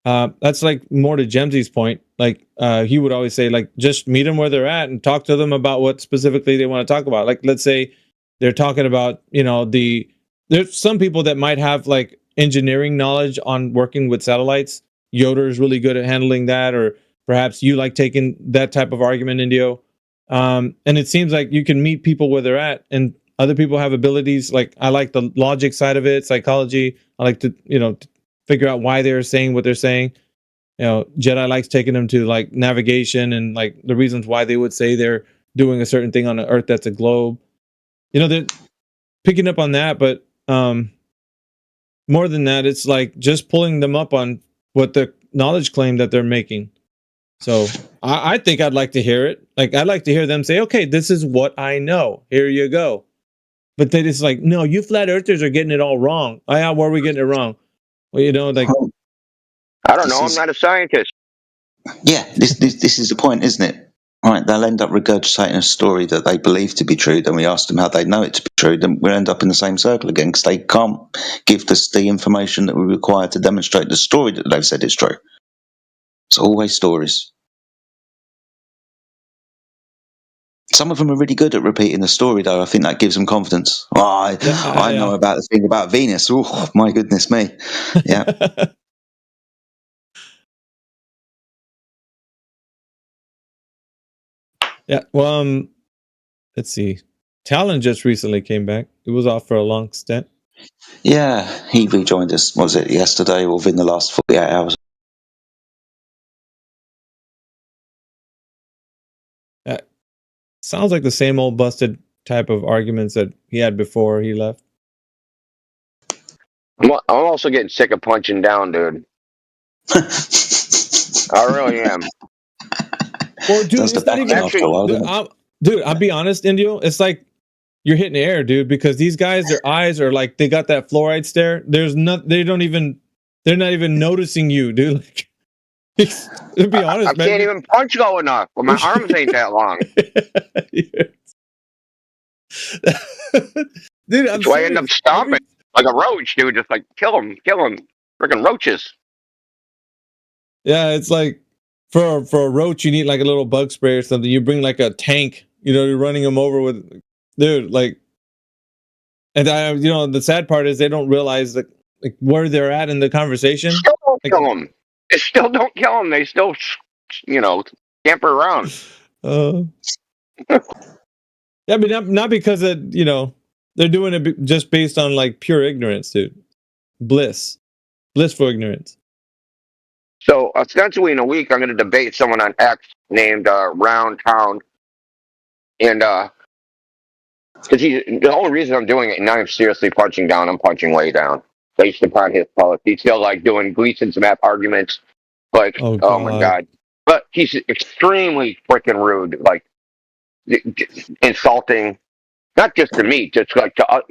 That's like more to Jemsy's point. Like, he would always say, like, just meet them where they're at and talk to them about what specifically they want to talk about. Like, let's say they're talking about, there's some people that might have like engineering knowledge on working with satellites. Yoder is really good at handling that, or perhaps you like taking that type of argument, Indio. And it seems like you can meet people where they're at, and other people have abilities. Like, I like the logic side of it, psychology. I like to, figure out why they're saying what they're saying. Jedi likes taking them to like navigation and like the reasons why they would say they're doing a certain thing on an Earth that's a globe. They're picking up on that, but more than that, it's like just pulling them up on what the knowledge claim that they're making. So I think I'd like to hear it. Like, I'd like to hear them say, "Okay, this is what I know. Here you go." But then it's like, "No, you flat earthers are getting it all wrong." Oh, yeah, where are we getting it wrong? Well, like, I don't know. I'm not a scientist. Yeah, this is the point, isn't it? Right, they'll end up regurgitating a story that they believe to be true. Then we ask them how they know it to be true. Then we'll end up in the same circle again, because they can't give us the information that we require to demonstrate the story that they've said is true. It's always stories. Some of them are really good at repeating the story, though. I think that gives them confidence. Oh, I know about the thing about Venus. Oh, my goodness me. Yeah. Yeah, well, let's see. Talon just recently came back. He was off for a long stint. Yeah, he rejoined us, was it yesterday or within the last 48 hours? Sounds like the same old busted type of arguments that he had before he left. I'm also getting sick of punching down, dude. I really am. Well, dude, it's not even. Dude, I'll be honest, Indio. It's like you're hitting the air, dude, because these guys, their eyes are like, they got that fluoride stare. They're not even noticing you, dude. Like, to be honest, I can't even punch low enough. Well, my arms ain't that long. Dude, that's why I end up stomping like a roach, dude. Just like kill them, freaking roaches. Yeah, it's like for a roach, you need like a little bug spray or something. You bring like a tank, you're running them over with, dude. Like, and the sad part is they don't realize like where they're at in the conversation. Still don't kill them. They still don't kill them. They still, scamper around. Yeah, but not because of, they're doing it just based on like pure ignorance, dude. Blissful ignorance. So ostensibly in a week, I'm going to debate someone on X named Round Town, and because the only reason I'm doing it, and now I'm seriously punching down, I'm punching way down based upon his politics. He's still like doing Gleason's map arguments, like oh my god, but he's extremely freaking rude, like insulting, not just to me, just like to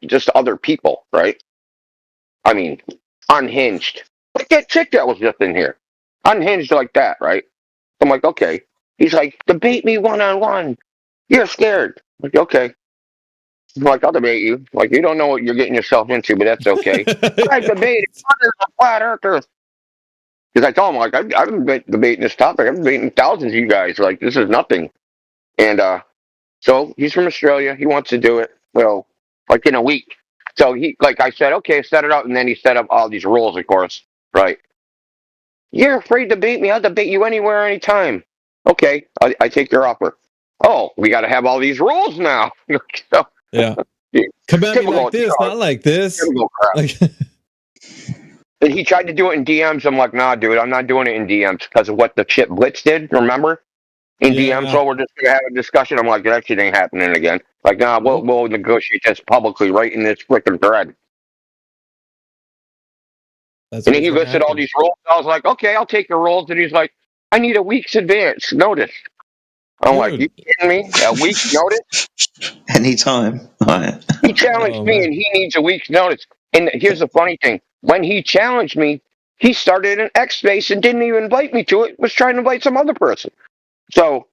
just other people, right? I mean, unhinged. Like that chick that was just in here, unhinged like that, right? I'm like, okay. He's like, debate me one-on-one. You're scared. I'm like, okay. I'm like, I'll debate you. Like, you don't know what you're getting yourself into, but that's okay. I debated flat earthers. Because I told him, like, I've been debating this topic. I've been debating thousands of you guys. Like, this is nothing. And so he's from Australia. He wants to do it. Well, like in a week. So like I said, okay, set it up. And then he set up all these rules, of course. Right. You're afraid to beat me. I'll debate you anywhere, anytime. Okay, I take your offer. Oh, we got to have all these rules now. So, yeah. Come at me like this, not like this. Like, and he tried to do it in DMs. I'm like, nah, dude, I'm not doing it in DMs because of what the shit Blitz did. Remember? In DMs, so we're just gonna have a discussion. I'm like, that shit ain't happening again. Like, nah, we'll negotiate this publicly right in this freaking thread. And then he listed all these rules. I was like, okay, I'll take your rules. And he's like, I need a week's advance notice. I'm like, you kidding me? A week's notice? Anytime. Right. He challenged me, and he needs a week's notice. And here's the funny thing: when he challenged me, he started an X space and didn't even invite me to it. Was trying to invite some other person. So,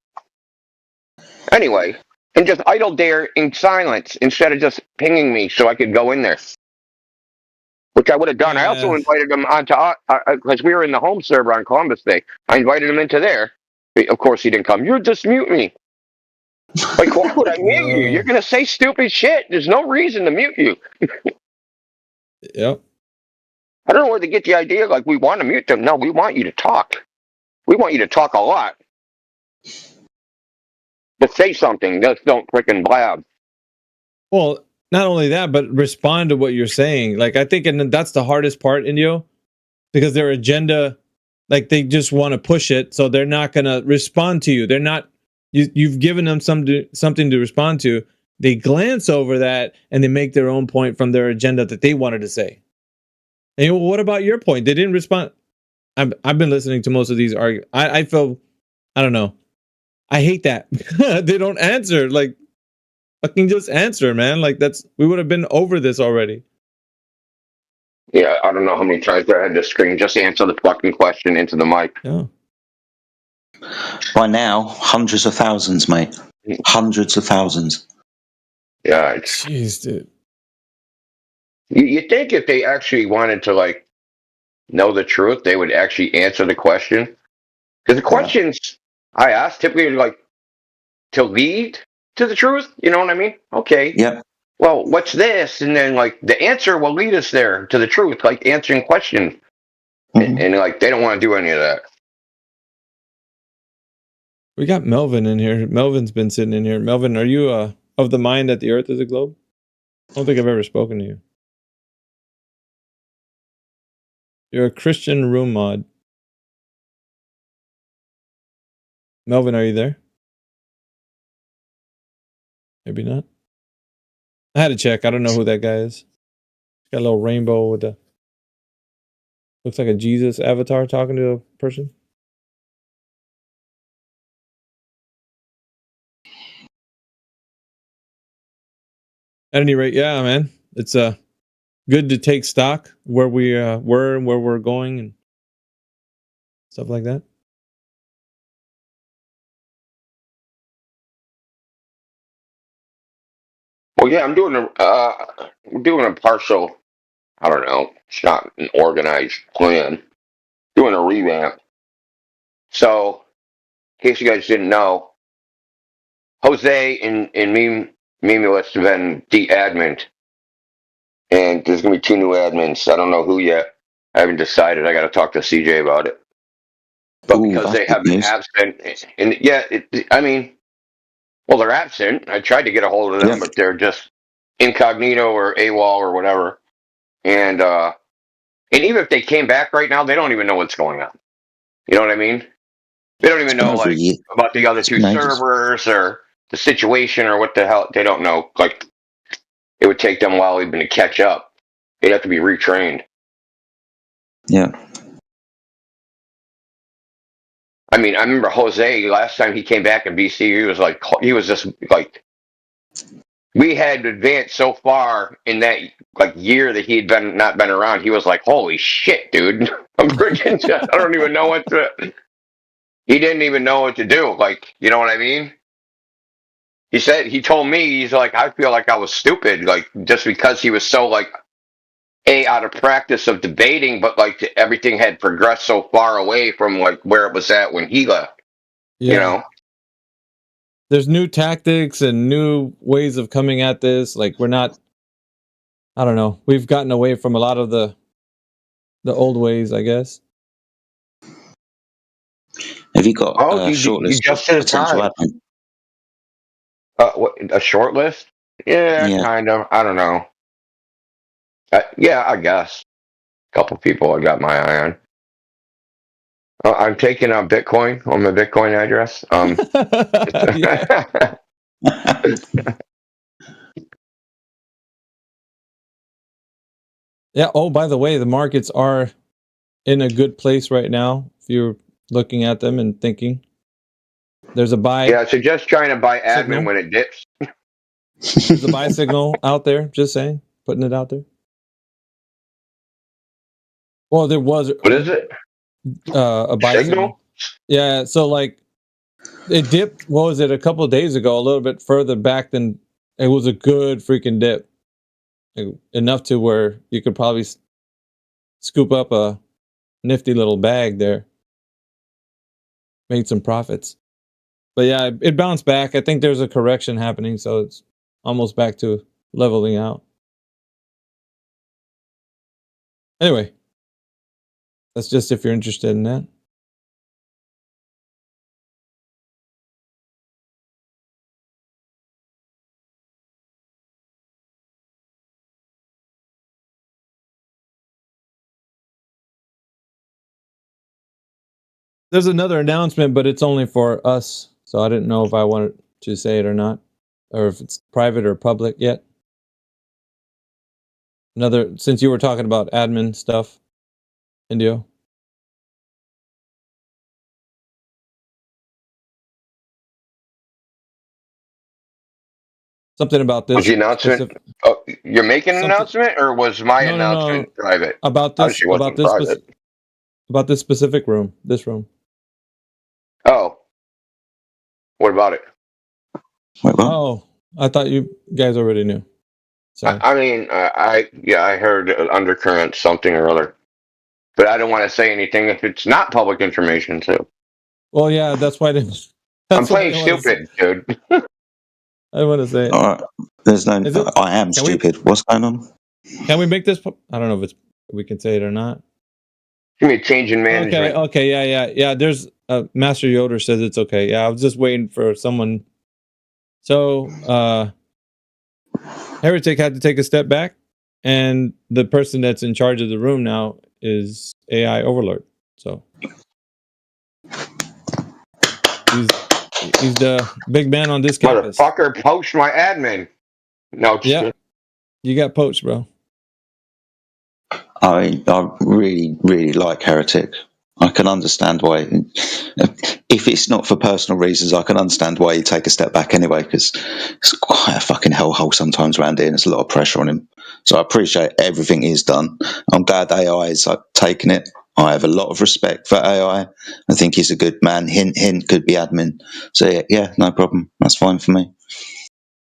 anyway, and just idle there in silence instead of just pinging me so I could go in there, which I would have done. I also invited him onto, because we were in the home server on Columbus Day. I invited him into there. Of course, he didn't come. You just mute me. Like, why would I mute you? You're going to say stupid shit. There's no reason to mute you. Yep. I don't know where to get the idea, like, we want to mute them. No, we want you to talk. We want you to talk a lot. But say something. Just don't freaking blab. Well, not only that, but respond to what you're saying. Like, I think, and that's the hardest part, Indio, because their agenda, like, they just want to push it, so they're not going to respond to you. They're not, you've given them something to respond to. They glance over that, and they make their own point from their agenda that they wanted to say. And well, what about your point? They didn't respond. I've been listening to most of these arguments. I feel, I don't know. I hate that. They don't answer. Like, fucking just answer, man. Like, we would have been over this already. Yeah, I don't know how many times I had to scream, just answer the fucking question into the mic. Yeah. By now, hundreds of thousands, mate. Hundreds of thousands. Yeah. Jeez, dude. You think if they actually wanted to, like, know the truth, they would actually answer the question? Because the questions I ask typically are, like, to lead to the truth. You know what I mean? Okay. Yeah. Well, what's this? And then, like, the answer will lead us there to the truth, like answering questions. Mm-hmm. And, like, they don't want to do any of that. We got Melvin in here. Melvin's been sitting in here. Melvin, are you of the mind that the Earth is a globe? I don't think I've ever spoken to you. You're a Christian room mod. Melvin, are you there? Maybe not. I had to check. I don't know who that guy is. Got a little rainbow with a, looks like a Jesus avatar talking to a person. At any rate, yeah, man, it's good to take stock where we were and where we're going and stuff like that. Well, yeah, I'm doing a partial. I don't know. It's not an organized plan. Doing a revamp. So, in case you guys didn't know, Jose and Mimulus have been de-admined. And there's going to be 2 new admins. I don't know who yet. I haven't decided. I got to talk to CJ about it. But because they have been absent, and yeah, I mean, well, they're absent. I tried to get a hold of them, but they're just incognito or AWOL or whatever. And even if they came back right now, they don't even know what's going on. You know what I mean? They don't even know, like, about the other 2 servers or the situation or what the hell. They don't know. Like, it would take them a while even to catch up. They'd have to be retrained. Yeah. I mean, I remember Jose, last time he came back in BC, he was just like, we had advanced so far in that, like, year that he had not been around. He was like, holy shit, dude. I'm freaking, I don't even know he didn't even know what to do. Like, you know what I mean? he told me, he's like, I feel like I was stupid, like, just because he was so, like, out of practice of debating, but, like, everything had progressed so far away from, like, where it was at when he left. Yeah. You know? There's new tactics and new ways of coming at this. Like, we're not, I don't know, we've gotten away from a lot of the old ways, I guess. Have you got you short list just of did potential time. admin? A short list? Yeah, kind of. I don't know. Yeah, I guess. A couple people I got my eye on. I'm taking Bitcoin on my Bitcoin address. Yeah. Oh, by the way, the markets are in a good place right now. If you're looking at them and thinking, there's a buy. Yeah, so just trying to buy admin signal. when it dips. There's a buy signal out there. Just saying, putting it out there. Well, there was. What is it? A buy signal. Yeah. So like, it dipped. What was it? A couple of days ago, a little bit further back than it was a good freaking dip. Enough to where you could probably scoop up a nifty little bag there. Made some profits. But yeah, it bounced back. I think there's a correction happening, so it's almost back to leveling out. Anyway, that's just if you're interested in that. There's another announcement, but it's only for us. So I didn't know if I wanted to say it or not, or if it's private or public yet. Since you were talking about admin stuff, Indio. Something about this. Was the announcement? Oh, you're making an announcement, or was my announcement private? About this specific room. This room. Oh. What about it? Oh, I thought you guys already knew. Sorry. I mean, I heard undercurrent something or other, but I don't want to say anything if it's not public information too. Well, yeah, that's why I'm playing stupid, dude. I want to say it. All right. There's no. I am stupid. What's going on? Can we make this? I don't know if we can say it or not. Give me a change in management. Okay. Yeah. There's Master Yoder says it's okay. Yeah, I was just waiting for someone. So Heretic had to take a step back, and the person that's in charge of the room now is AI Overlord. So he's the big man on this campus. Motherfucker, poach my admin. No, yeah, you got poached, bro. I really, really like Heretic. I can understand why. If it's not for personal reasons, I can understand why you take a step back anyway, because it's quite a fucking hellhole sometimes around here, and there's a lot of pressure on him. So I appreciate everything he's done. I'm glad AI is taking it. I have a lot of respect for AI. I think he's a good man. Hint, could be admin. So yeah, no problem. That's fine for me.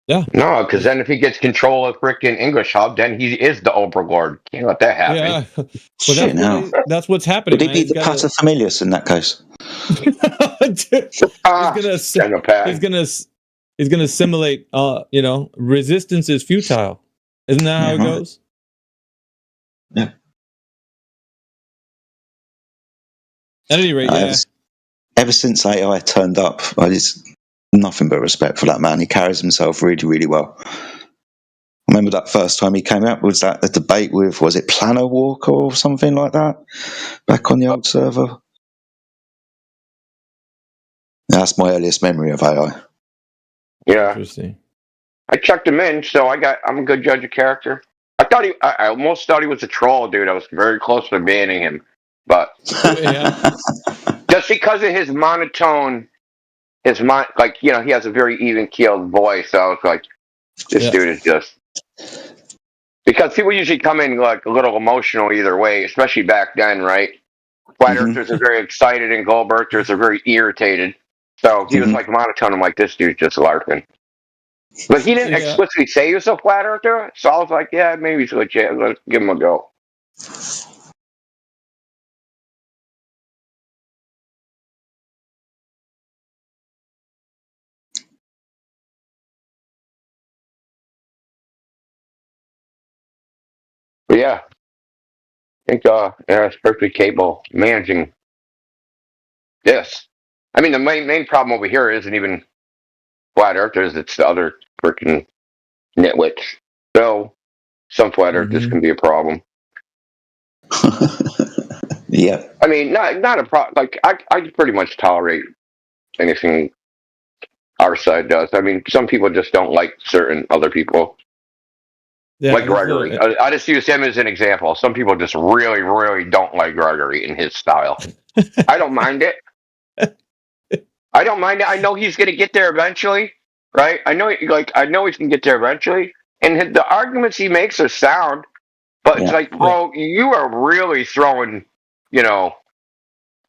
Yeah. No, because then if he gets control of freaking English Hub, then he is the Overlord. Can't let that happen. Yeah. Well, that's what's happening. Would he be the paterfamilias in that case? He's gonna simulate. Resistance is futile. Isn't that how it goes? Yeah. At any rate, ever since AI turned up, I just nothing but respect for that man. He carries himself really, really well. I remember that first time he came out, was that a debate with, was it Plano Walker or something like that? Back on the old server. That's my earliest memory of AI. Yeah. Interesting. I checked him in, so I'm a good judge of character. I almost thought he was a troll, dude. I was very close to banning him. But just because of his monotone, he has a very even-keeled voice. So I was like, this dude is just... Because people usually come in like a little emotional either way, especially back then, right? Flat Earthers are very excited and Gold Earthers are very irritated. So he was like monotone. I'm like, this dude's just larping. But he didn't explicitly say he was a flat earther, so I was like, yeah, maybe he's legit. Let's give him a go. But yeah, I think Aaron's perfectly capable of managing this. I mean, the main problem over here isn't even flat earthers; it's the other freaking nitwits. So some flat earthers can be a problem. Yeah. I mean, not a problem. Like I pretty much tolerate anything our side does. I mean, some people just don't like certain other people. Yeah, like Gregory. I just use him as an example. Some people just really, really don't like Gregory and his style. I don't mind it. I don't mind it. I know he's going to get there eventually, right? I know he's going to get there eventually. And the arguments he makes are sound, but it's like, bro, you are really throwing,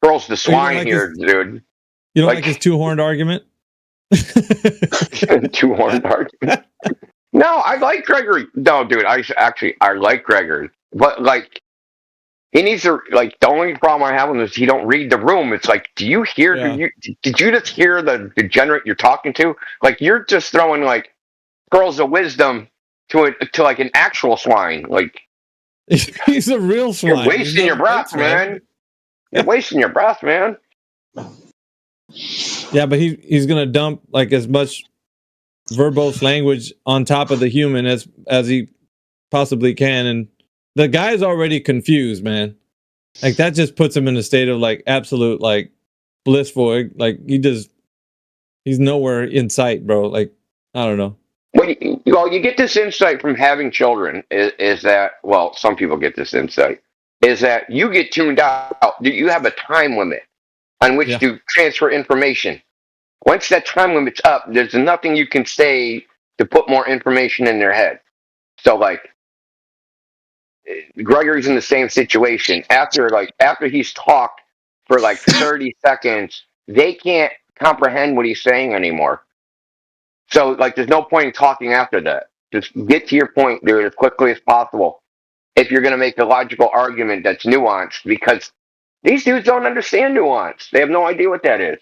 pearls to swine here, dude. You don't like his two-horned argument? Two-horned argument? No, I like Gregory. No, dude, I like Gregory. But, he needs to, the only problem I have with him is he don't read the room. It's like, do you hear, did you just hear the degenerate you're talking to? You're just throwing, pearls of wisdom to an actual swine. He's a real swine. You're wasting your breath, man. You're wasting your breath, man. Yeah, but he's going to dump, as much verbose language on top of the human as he possibly can, and the guy's already confused, man. That just puts him in a state of absolute blissful. He's nowhere in sight, bro. I don't know. Well, you get this insight from having children. Is that, well, some people get this insight, is that you get tuned out. You have a time limit on which to transfer information. Once that time limit's up, there's nothing you can say to put more information in their head. So, Gregory's in the same situation. After he's talked for 30 seconds, they can't comprehend what he's saying anymore. So, there's no point in talking after that. Just get to your point, dude, as quickly as possible. If you're going to make a logical argument that's nuanced, because these dudes don't understand nuance. They have no idea what that is.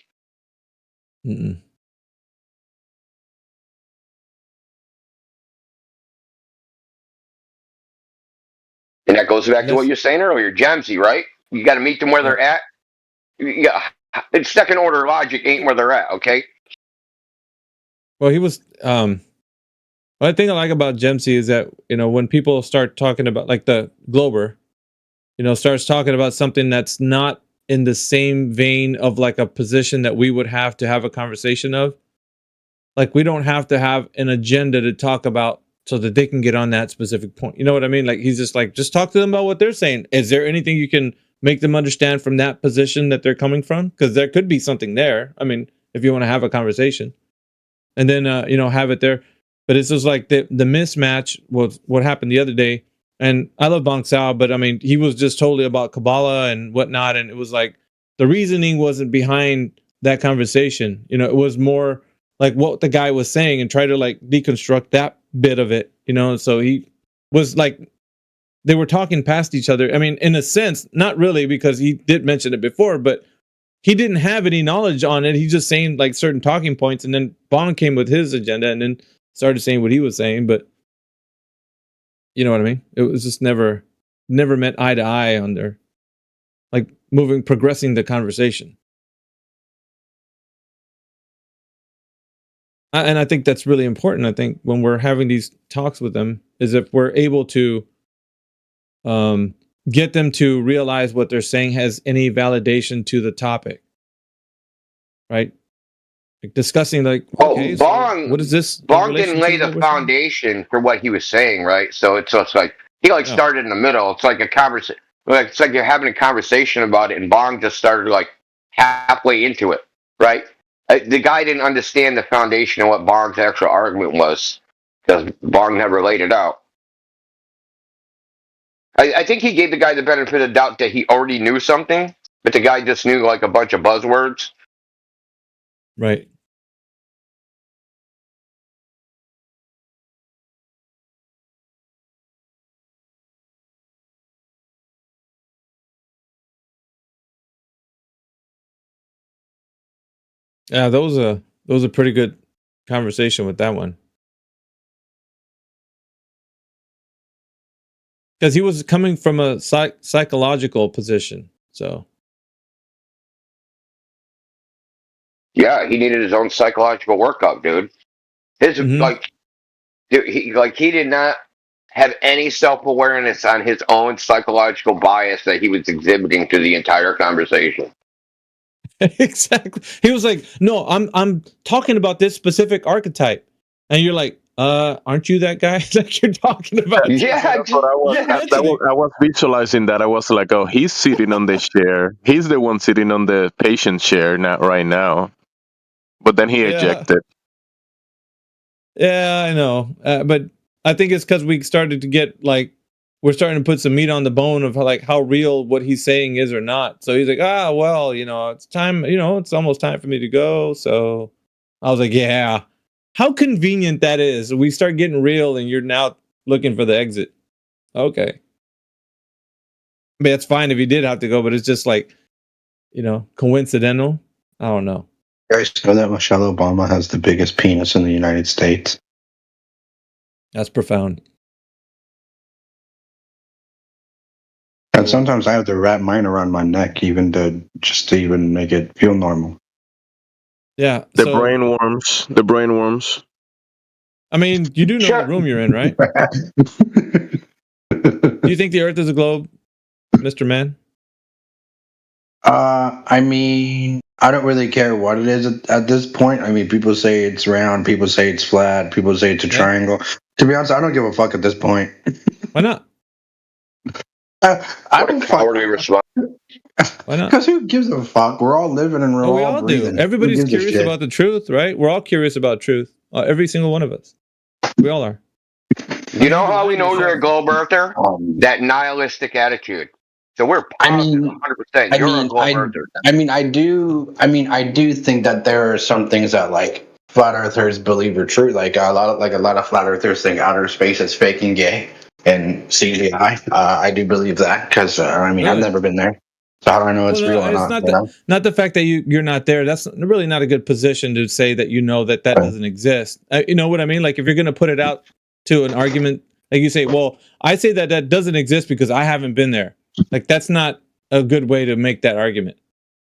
Mm-mm. And that goes back to what you're saying earlier, Jamsey, right? You got to meet them where they're at. Yeah, it's second order logic ain't where they're at, okay? Well, he was. One thing I like about Jamsey is that when people start talking about the Glober, starts talking about something that's not in the same vein of a position that we would have to have a conversation of. We don't have to have an agenda to talk about so that they can get on that specific point. You know what I mean? He's just talk to them about what they're saying. Is there anything you can make them understand from that position that they're coming from? Because there could be something there. I mean, if you want to have a conversation, and then have it there. But it's just the mismatch was what happened the other day. And I love Bong Sao, but I mean, he was just totally about Kabbalah and whatnot. And it was the reasoning wasn't behind that conversation. It was more what the guy was saying and try to deconstruct that bit of it, So he was they were talking past each other. I mean, in a sense, not really, because he did mention it before, but he didn't have any knowledge on it. He's just saying certain talking points, and then Bong came with his agenda and then started saying what he was saying. But you know what I mean? It was just never met eye to eye on their progressing the conversation. And I think that's really important. I think when we're having these talks with them, is if we're able to get them to realize what they're saying has any validation to the topic, right? Discussing okay, Bong, so what is this? Bong didn't lay the foundation for what he was saying, right? So it's he started in the middle. It's a conversation. It's you're having a conversation about it, and Bong just started halfway into it, right? The guy didn't understand the foundation of what Bong's actual argument was, because Bong never laid it out. I think he gave the guy the benefit of the doubt that he already knew something, but the guy just knew a bunch of buzzwords. Right. Yeah, that was a pretty good conversation with that one. Because he was coming from a psychological position. So Yeah, he needed his own psychological workup, dude. His he did not have any self-awareness on his own psychological bias that he was exhibiting through the entire conversation. exactly. He was like, "No, I'm talking about this specific archetype," and you're like, aren't you that guy that you're talking about?" Yeah, That's what I was visualizing that. I was like, oh, he's sitting on the chair. He's the one sitting on the patient chair right now. But then he ejected. Yeah, I know. But I think it's because we started to get like, we're starting to put some meat on the bone of like how real what he's saying is or not. So he's like, well, it's time, it's almost time for me to go. So I was like, yeah, how convenient that is. We start getting real and you're now looking for the exit. Okay. I mean, that's fine if you did have to go, but it's just like, coincidental. I don't know. Guys know that Michelle Obama has the biggest penis in the United States? That's profound. And sometimes I have to wrap mine around my neck even to make it feel normal. Yeah. The brain worms. I mean, you do know the room you're in, right? Do you think the Earth is a globe, Mr. Man? I mean, I don't really care what it is at this point. I mean, people say it's round, people say it's flat, people say it's a triangle. To be honest, I don't give a fuck at this point. Why not? I don't fuck. Why not? Because who gives a fuck? We're all living and we all breathing. Do. Everybody's curious about the truth, right? We're all curious about truth. Every single one of us. We all are. You know how we know you're a globe earther? That nihilistic attitude. So we're 100%. You're a globe earther. I do think that there are some things that like flat earthers believe are true. Like a lot of flat earthers think outer space is fake and gay and CGI. I do believe that because I've never been there. So how do I know it's real or not? Not the fact that you're not there. That's really not a good position to say that that doesn't exist. You know what I mean? Like if you're going to put it out to an argument, like you say, well, I say that doesn't exist because I haven't been there. Like that's not a good way to make that argument.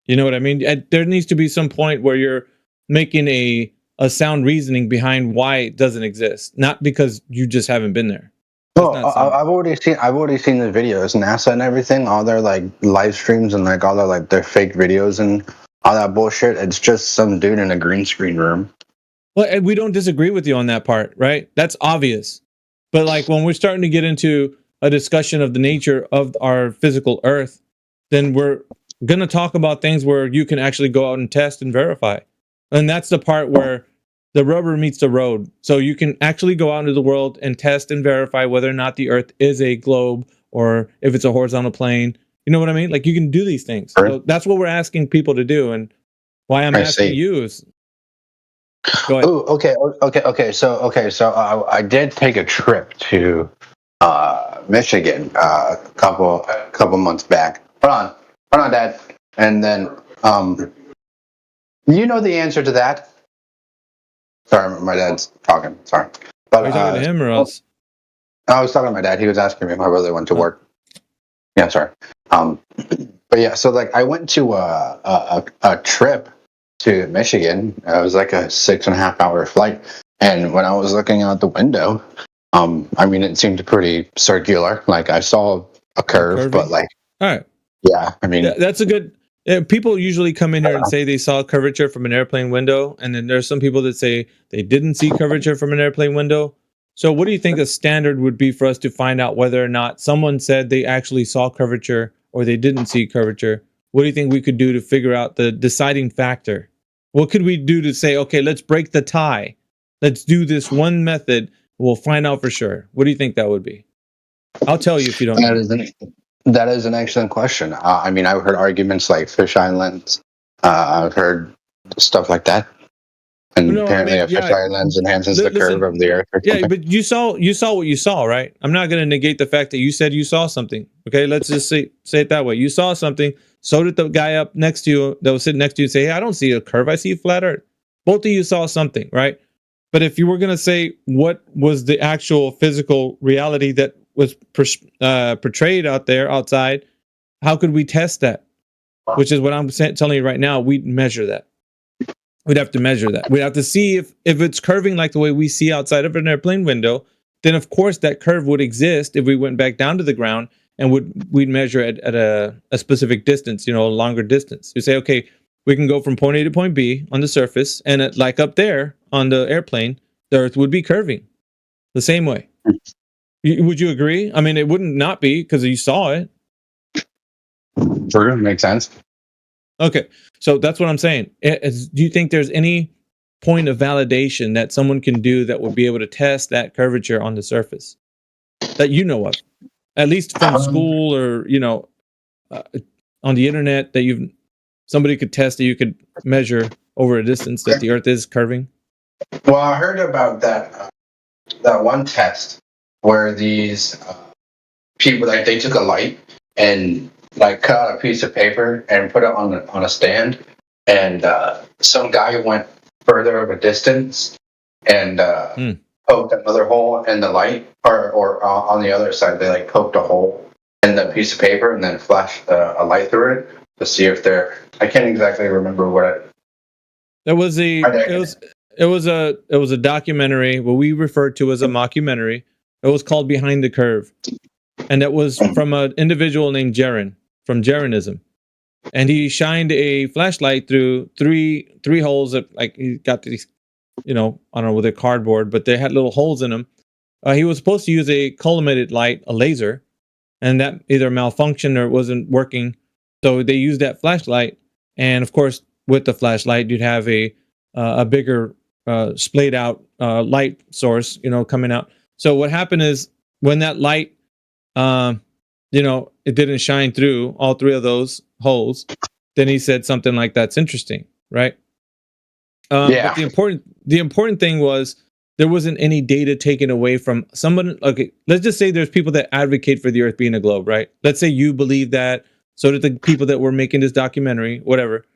You know what I mean? There needs to be some point where you're making a sound reasoning behind why it doesn't exist, not because you just haven't been there. Well, I've already seen the videos, NASA and everything, all their like live streams and like all their like their fake videos and all that bullshit. It's just some dude in a green screen room. Well, and we don't disagree with you on that part, right? That's obvious. But like when we're starting to get into a discussion of the nature of our physical Earth, then we're going to talk about things where you can actually go out and test and verify. And that's the part where the rubber meets the road. So you can actually go out into the world and test and verify whether or not the Earth is a globe or if it's a horizontal plane. You know what I mean? Like you can do these things. So that's what we're asking people to do. And why I'm asking you is... Go ahead. Oh, okay. So I did take a trip to Michigan a couple months back. Hold on, Dad. And then you know the answer to that. Sorry, my dad's talking. Sorry. But, are you talking to him or else? I was talking to my dad. He was asking me if my brother went to work. Yeah, sorry. But yeah, so like I went to a trip to Michigan. It was like a 6.5 hour flight. And when I was looking out the window, it seemed pretty circular. Like I saw a curve, but like, all right. Yeah, that's a good. People usually come in here and say they saw curvature from an airplane window, and then there's some people that say they didn't see curvature from an airplane window. So what do you think a standard would be for us to find out whether or not someone said they actually saw curvature or they didn't see curvature? What do you think we could do to figure out the deciding factor? What could we do to say, okay, let's break the tie. Let's do this one method. We'll find out for sure. What do you think that would be? I'll tell you if you don't know. That is an excellent question. I've heard arguments like fish islands. I've heard stuff like that. And apparently a fish island enhances the curve of the Earth. Yeah, but you saw what you saw, right? I'm not going to negate the fact that you said you saw something. Okay, let's just say it that way. You saw something. So did the guy up next to you that was sitting next to you say, hey, I don't see a curve. I see a flat earth. Both of you saw something, right? But if you were going to say what was the actual physical reality that was portrayed out there outside, how could we test that? Which is what I'm telling you right now. We'd measure that. We'd have to measure that. We'd have to see if it's curving like the way we see outside of an airplane window, then of course that curve would exist if we went back down to the ground and we'd measure it at a specific distance, a longer distance. We say, okay, we can go from point A to point B on the surface, and like up there on the airplane, the Earth would be curving the same way. Would you agree? I mean, it wouldn't not be because you saw it. True, makes sense. Okay, so that's what I'm saying. Do you think there's any point of validation that someone can do that would be able to test that curvature on the surface that you know of, at least from school or on the internet, that somebody could test that you could measure over a distance that the Earth is curving? Well, I heard about that one test where these people, like, they took a light and like cut out a piece of paper and put it on a stand, and some guy went further of a distance and poked another hole in the light, or on the other side they like poked a hole in the piece of paper and then flashed a light through it to see if they're. I can't exactly remember what it. It was a documentary, what we referred to as a mockumentary. It was called Behind the Curve, and it was from an individual named Jaron from Jaronism, and he shined a flashlight through three holes that, like, he got these, I don't know, with a cardboard, but they had little holes in them. He was supposed to use a collimated light, a laser, and that either malfunctioned or it wasn't working. So they used that flashlight, and of course, with the flashlight, you'd have a bigger splayed out light source, coming out. So what happened is when that light, it didn't shine through all three of those holes, then he said something like, "That's interesting," right? But the important thing was there wasn't any data taken away from someone. Okay, let's just say there's people that advocate for the Earth being a globe, right? Let's say you believe that. So did the people that were making this documentary, whatever.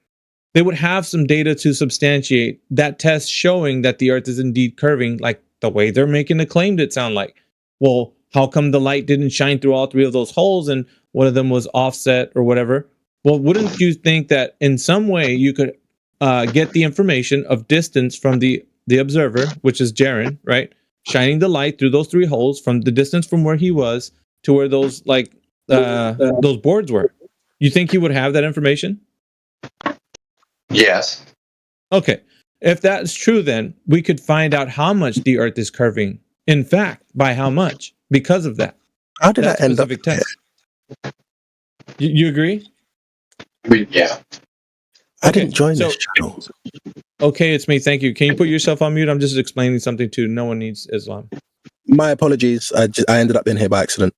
They would have some data to substantiate that test showing that the Earth is indeed curving, like the way they're making the claim to sound like. Well, how come the light didn't shine through all three of those holes and one of them was offset or whatever? Well, wouldn't you think that in some way you could get the information of distance from the observer, which is Jaron, right? Shining the light through those three holes from the distance from where he was to where those those boards were. You think he would have that information? Yes. Okay. If that's true, then we could find out how much the Earth is curving. In fact, by how much? Because of that. How did that end up? Test. You agree? Yeah. I didn't join this channel. Okay, it's me. Thank you. Can you put yourself on mute? I'm just explaining something to No One Needs Islam. My apologies. I ended up in here by accident.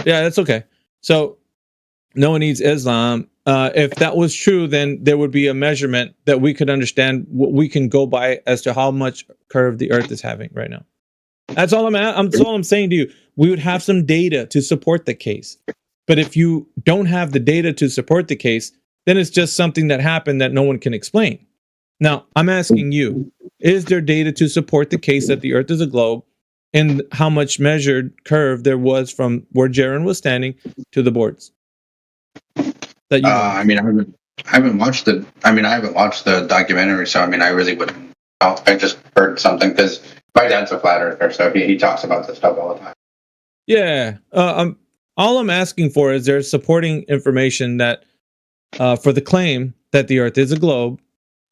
Yeah, that's okay. So, No One Needs Islam. If that was true, then there would be a measurement that we could understand, what we can go by as to how much curve the Earth is having right now. That's all that's all I'm saying to you. We would have some data to support the case. But if you don't have the data to support the case, then it's just something that happened that no one can explain. Now, I'm asking you, is there data to support the case that the Earth is a globe and how much measured curve there was from where Jaron was standing to the boards? That I haven't watched the documentary, so I really wouldn't know. I just heard something because my dad's a flat earther, so he talks about this stuff all the time. Yeah. All I'm asking for is there's supporting information that for the claim that the Earth is a globe,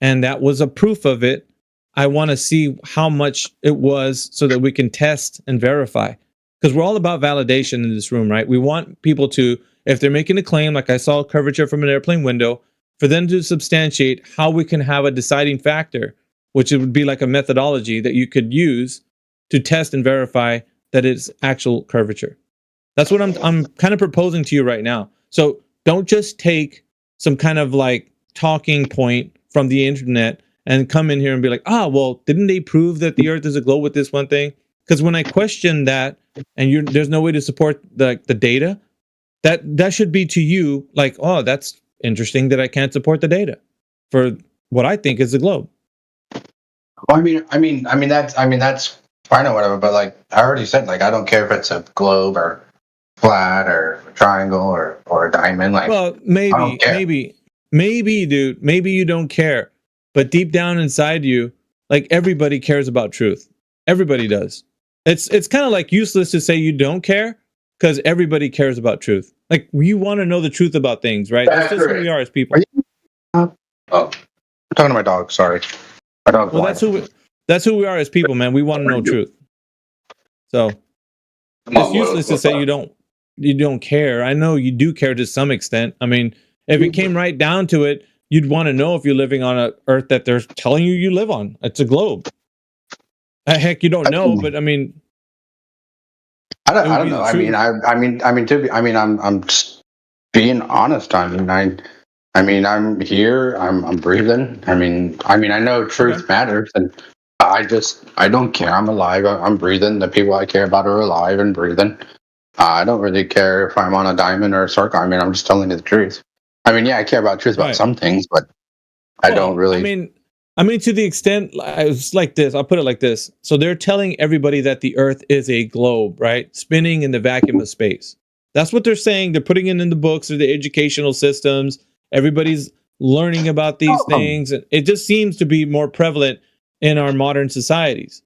and that was a proof of it. I want to see how much it was so that we can test and verify. Because we're all about validation in this room, right? We want people to, if they're making a claim, like I saw a curvature from an airplane window, for them to substantiate how we can have a deciding factor, which it would be like a methodology that you could use to test and verify that it's actual curvature. That's what I'm kind of proposing to you right now. So don't just take some kind of like talking point from the internet and come in here and be like, well, didn't they prove that the Earth is a globe with this one thing? Because when I question that and there's no way to support the data, that should be to you like, that's interesting that I can't support the data for what I think is the globe. Well, that's fine or whatever. But like I already said, like I don't care if it's a globe or flat or a triangle or a diamond. Like, well, I don't care. maybe, dude, maybe you don't care, but deep down inside you, like everybody cares about truth. Everybody does. It's kind of like useless to say you don't care because everybody cares about truth. Like you want to know the truth about things, right? That's just who we are as people. Oh, I'm talking to my dog. Sorry, my dog's Well, blind. that's who we are as people, man. We want to know truth. So it's useless to say you don't care. I know you do care to some extent. I mean, if it came right down to it, you'd want to know if you're living on an Earth that they're telling you live on. It's a globe. Heck, you don't know, but I mean, I don't know. I'm just being honest. I'm here. I'm breathing. I know truth matters, and I don't care. I'm alive. I'm breathing. The people I care about are alive and breathing. I don't really care if I'm on a diamond or a circle. I'm just telling you the truth. I care about truth about some things, but I don't really. I mean, to the extent, it's like this. I'll put it like this. So they're telling everybody that the Earth is a globe, right? Spinning in the vacuum of space. That's what they're saying. They're putting it in the books or the educational systems. Everybody's learning about these things. And it just seems to be more prevalent in our modern societies.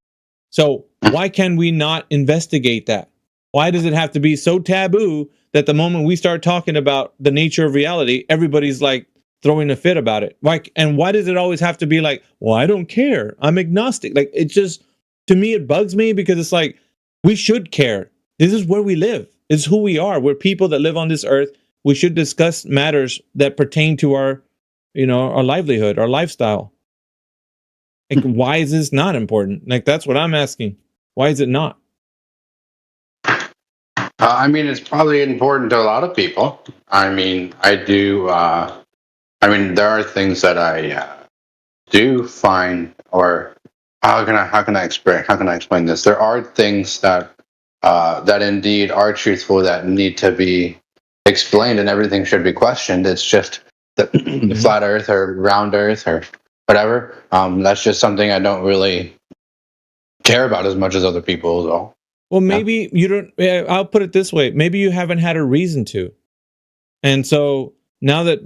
So why can we not investigate that? Why does it have to be so taboo that the moment we start talking about the nature of reality, everybody's like throwing a fit about it? Like, and why does it always have to be like, well, I don't care, I'm agnostic? Like, it just, to me, it bugs me because it's like, we should care. This is where we live. It's who we are. We're people that live on this earth. We should discuss matters that pertain to our, our livelihood, our lifestyle. Like, why is this not important? Like, that's what I'm asking. Why is it not? It's probably important to a lot of people. I do. There are things that I do find, or how can I explain this? There are things that that indeed are truthful that need to be explained, and everything should be questioned. It's just the flat Earth or round Earth or whatever. That's just something I don't really care about as much as other people, though. Well, maybe you don't. I'll put it this way: maybe you haven't had a reason to, and so now that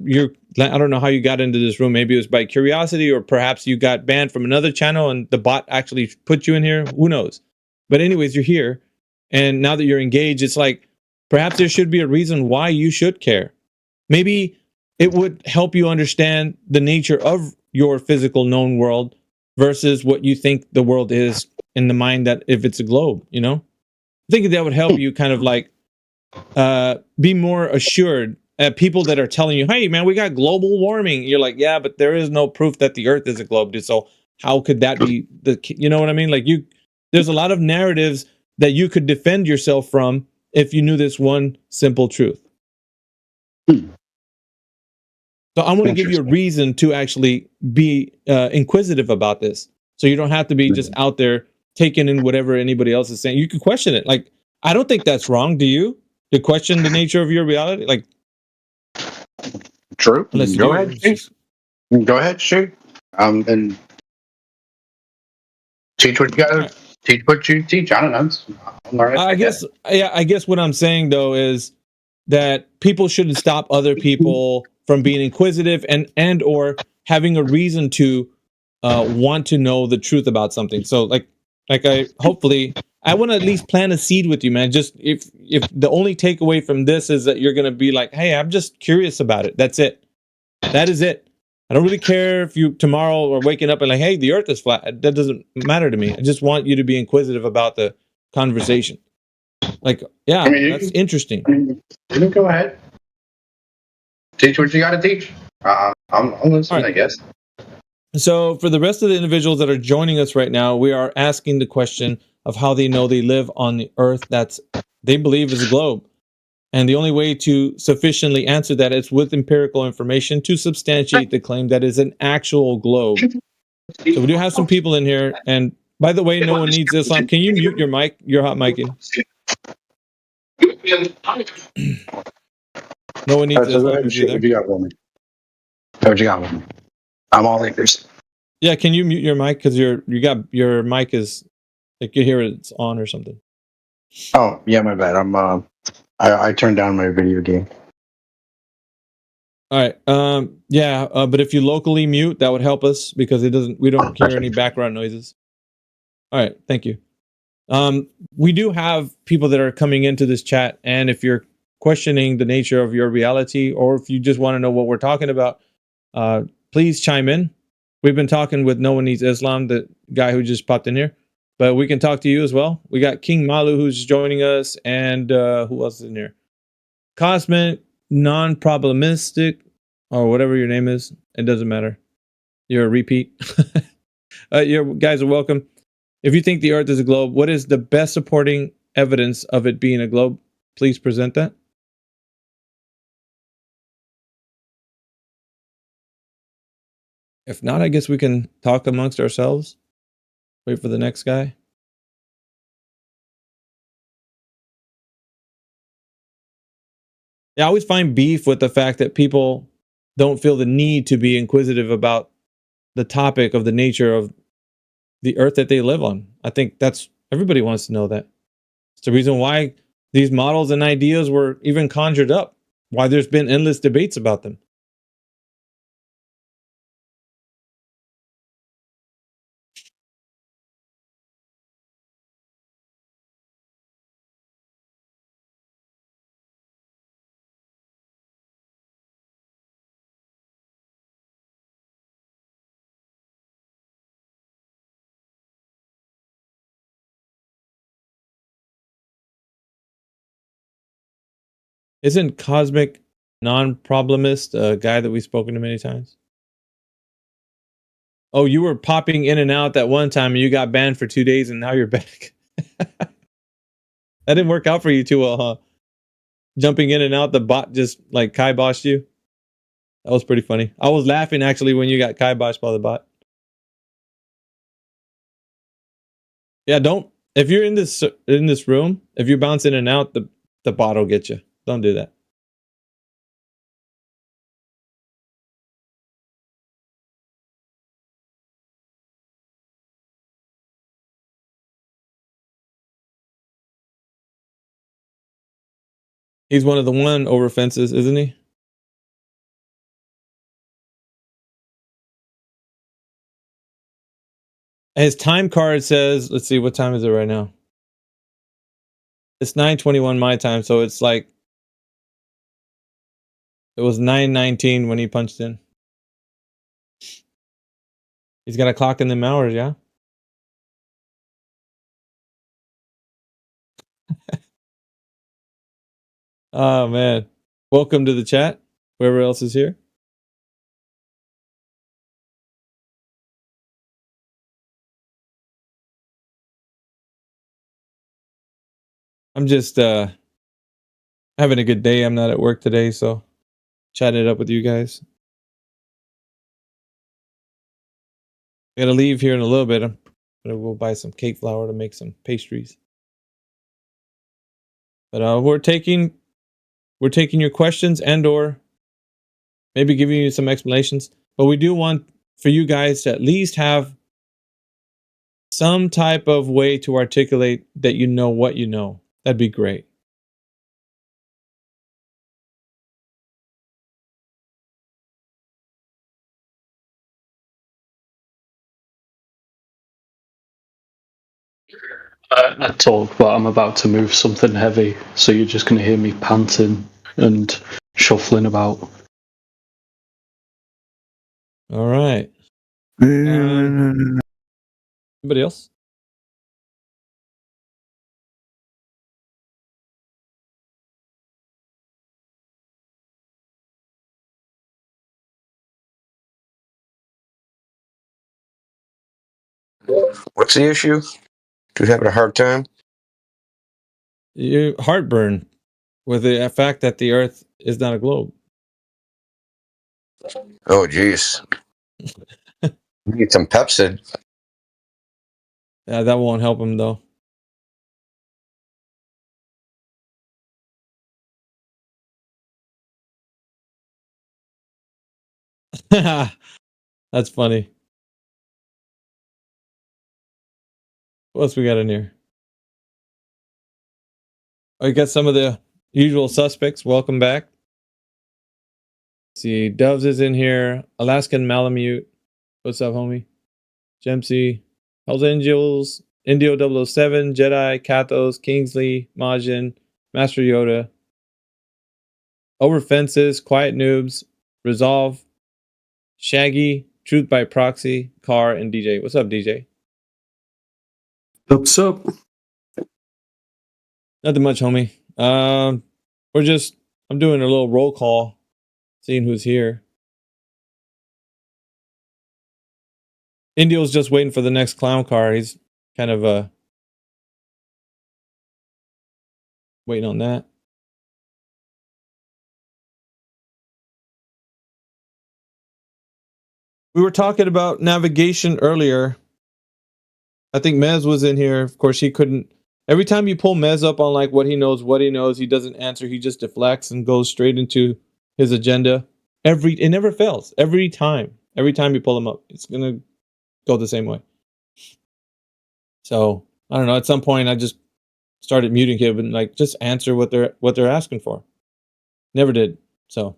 I don't know how you got into this room. Maybe it was by curiosity, or perhaps you got banned from another channel, and the bot actually put you in here. Who knows? But anyways, you're here, and now that you're engaged, it's like perhaps there should be a reason why you should care. Maybe it would help you understand the nature of your physical known world versus what you think the world is in the mind that if it's a globe, I think that would help you kind of like be more assured. People that are telling you, hey, man, we got global warming. You're like, yeah, but there is no proof that the Earth is a globe, dude. So how could that be you know what I mean? Like there's a lot of narratives that you could defend yourself from if you knew this one simple truth. So I want to give you a reason to actually be inquisitive about this. So you don't have to be just out there taking in whatever anybody else is saying. You can question it. Like, I don't think that's wrong. Do you? To question the nature of your reality? Like, true. Go ahead, shoot. And teach what you gotta teach. What you teach. I don't know. I guess what I'm saying though is that people shouldn't stop other people from being inquisitive and or having a reason to want to know the truth about something. So like I want to at least plant a seed with you, man. Just if the only takeaway from this is that you're going to be like, hey, I'm just curious about it. That's it. That is it. I don't really care if you tomorrow are waking up and like, hey, the Earth is flat. That doesn't matter to me. I just want you to be inquisitive about the conversation. Like, yeah, that's interesting. You can go ahead. Teach what you got to teach. I'm listening, right. I guess. So for the rest of the individuals that are joining us right now, we are asking the question of how they know they live on the Earth that's they believe is a globe. And the only way to sufficiently answer that is with empirical information to substantiate the claim that is an actual globe. So we do have some people in here. And by the way, no one needs Islam. Can you mute your mic? Your hot mic in. No one needs Islam. What you got? I'm all ears. Yeah, can you mute your mic because you got your mic is like you hear it's on or something. Oh yeah, my bad. I turned down my video game. All right. But if you locally mute, that would help us because we don't hear any background noises. All right, thank you. We do have people that are coming into this chat, and if you're questioning the nature of your reality, or if you just want to know what we're talking about, please chime in. We've been talking with No One Needs Islam, the guy who just popped in here, but we can talk to you as well. We got King Malu who's joining us, and who else is in here? Cosmic, non-problematic, or whatever your name is. It doesn't matter. You're a repeat. You guys are welcome. If you think the Earth is a globe, what is the best supporting evidence of it being a globe? Please present that. If not, I guess we can talk amongst ourselves. Wait for the next guy. Yeah, I always find beef with the fact that people don't feel the need to be inquisitive about the topic of the nature of the Earth that they live on. I think that's everybody wants to know that. It's the reason why these models and ideas were even conjured up, why there's been endless debates about them. Isn't Cosmic Non-Problemist a guy that we've spoken to many times? Oh, you were popping in and out that one time and you got banned for 2 days and now you're back. That didn't work out for you too well, huh? Jumping in and out, the bot just like kiboshed you. That was pretty funny. I was laughing actually when you got kiboshed by the bot. Yeah, don't. If you're in this room, if you bounce in and out, the bot will get you. Don't do that. He's one of the one over fences, isn't he? His time card says, let's see, what time is it right now? It's 9:21 my time, so it's like it was 9:19 when he punched in. He's got a clock in them hours, yeah? Oh man. Welcome to the chat. Whoever else is here. I'm just having a good day. I'm not at work today, so chatting it up with you guys. I gotta leave here in a little bit. I'm gonna go buy some cake flour to make some pastries. But we're taking your questions and or maybe giving you some explanations. But we do want for you guys to at least have some type of way to articulate that you know what you know. That'd be great. I talk, but I'm about to move something heavy, so you're just going to hear me panting and shuffling about. All right. Anybody else? What's the issue? Do you having a hard time? You heartburn with the fact that the Earth is not a globe. Oh, jeez. Need some Pepsid. Yeah, that won't help him though. That's funny. What else we got in here? Oh, you got some of the usual suspects. Welcome back. Let's see, Doves is in here. Alaskan Malamute. What's up, homie? Jemsy. Hells Angels. Indio 007. Jedi. Kathos. Kingsley. Majin. Master Yoda. Over Fences. Quiet Noobs. Resolve. Shaggy. Truth by Proxy. Car, and DJ. What's up, DJ? What's up? Nothing much, homie. I'm doing a little roll call, seeing who's here. Indio's just waiting for the next clown car. He's kind of waiting on that. We were talking about navigation earlier. I think Mez was in here. Of course, he couldn't. Every time you pull Mez up on like what he knows, he doesn't answer. He just deflects and goes straight into his agenda. It never fails. Every time you pull him up, it's gonna go the same way. So I don't know. At some point, I just started muting him and like just answer what they're asking for. Never did. So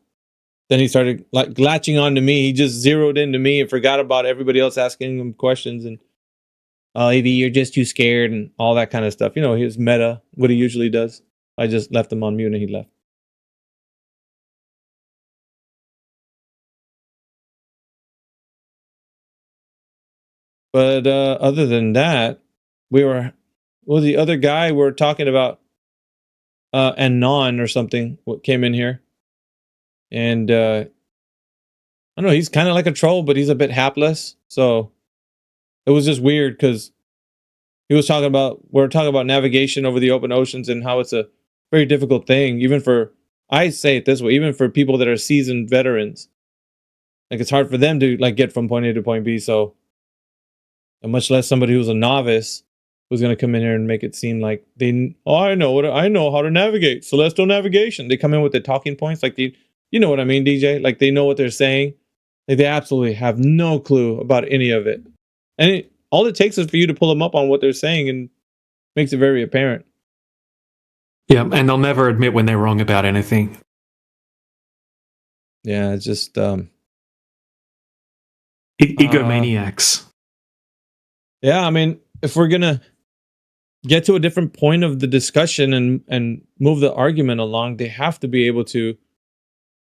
then he started like latching on to me. He just zeroed into me and forgot about everybody else asking him questions and. AV, you're just too scared and all that kind of stuff. You know, his meta, what he usually does. I just left him on mute and he left. But other than that, the other guy we're talking about, Anon or something, what came in here. And I don't know, he's kind of like a troll, but he's a bit hapless. So it was just weird because we're talking about navigation over the open oceans and how it's a very difficult thing, I say it this way, even for people that are seasoned veterans. Like it's hard for them to like get from point A to point B. So, and much less somebody who's a novice who's going to come in here and make it seem like I know how to navigate. Celestial navigation. They come in with the talking points, like you know what I mean, DJ? Like they know what they're saying. Like they absolutely have no clue about any of it. And all it takes is for you to pull them up on what they're saying and makes it very apparent. Yeah, and they'll never admit when they're wrong about anything. Yeah, it's just egomaniacs. Yeah, I mean, if we're gonna get to a different point of the discussion and move the argument along, they have to be able to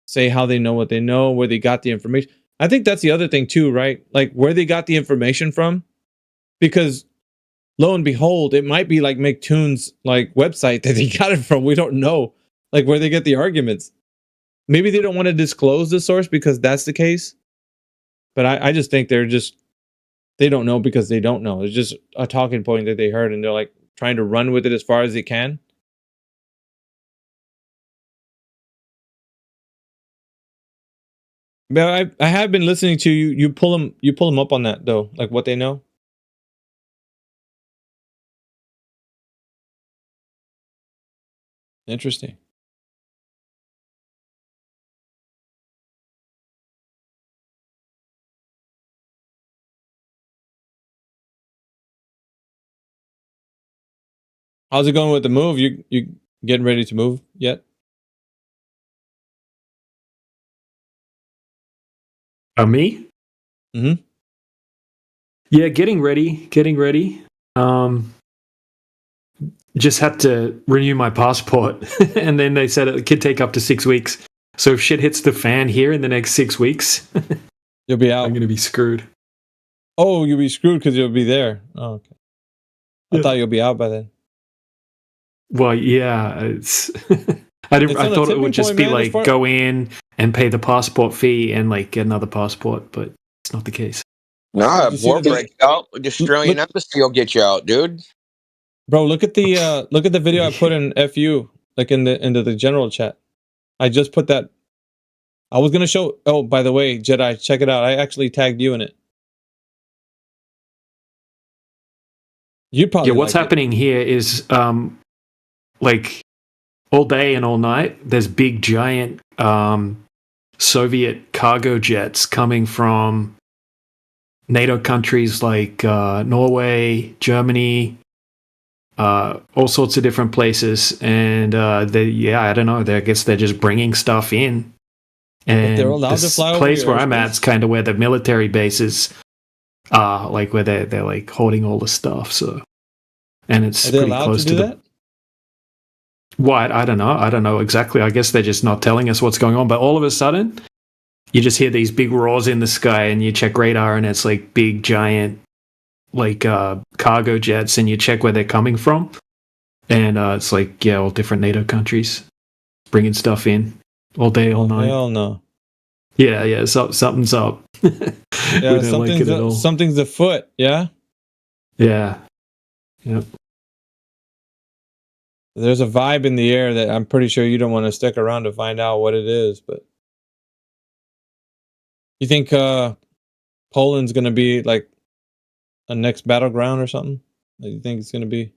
say how they know what they know, where they got the information. I think that's the other thing too, right? Like where they got the information from. Because lo and behold, it might be like McToon's like website that they got it from. We don't know like where they get the arguments. Maybe they don't want to disclose the source because that's the case. But I just think they don't know because they don't know. It's just a talking point that they heard and they're like trying to run with it as far as they can. But I have been listening to you. You pull them up on that though, like what they know. Interesting. How's it going with the move? You getting ready to move yet? Me? Mm-hmm. Yeah, getting ready. Just had to renew my passport, and then they said it could take up to 6 weeks. So if shit hits the fan here in the next 6 weeks, you'll be out. I'm gonna be screwed. Oh, you'll be screwed because you'll be there. Oh, okay. I thought you'll be out by then. Well, yeah, it's. I thought it would just be like go in and pay the passport fee and like get another passport, but it's not the case. Nah, war break out. The Australian embassy will get you out, dude. Bro, look at the video I put in FU, like into the general chat. I just put that. I was gonna show. Oh, by the way, Jedi, check it out. I actually tagged you in it. You probably. Yeah, what's happening here is like all day and all night. There's big giant Soviet cargo jets coming from NATO countries like Norway, Germany, all sorts of different places, and I don't know. I guess they're just bringing stuff in. And they're allowed to fly over place your where I'm at is kind of where the military bases are, like where they're like holding all the stuff. So, and it's Are they pretty allowed close to do to that? What? I don't know. I don't know exactly. I guess they're just not telling us what's going on. But all of a sudden, you just hear these big roars in the sky, and you check radar, and it's like big, giant, like cargo jets, and you check where they're coming from, and it's like all different NATO countries bringing stuff in all day, all night. Hell no. Yeah. Something's up. Yeah, something's afoot. Yeah. Yeah. Yep. There's a vibe in the air that I'm pretty sure you don't want to stick around to find out what it is, but you think Poland's going to be like a next battleground or something? You think it's going to be?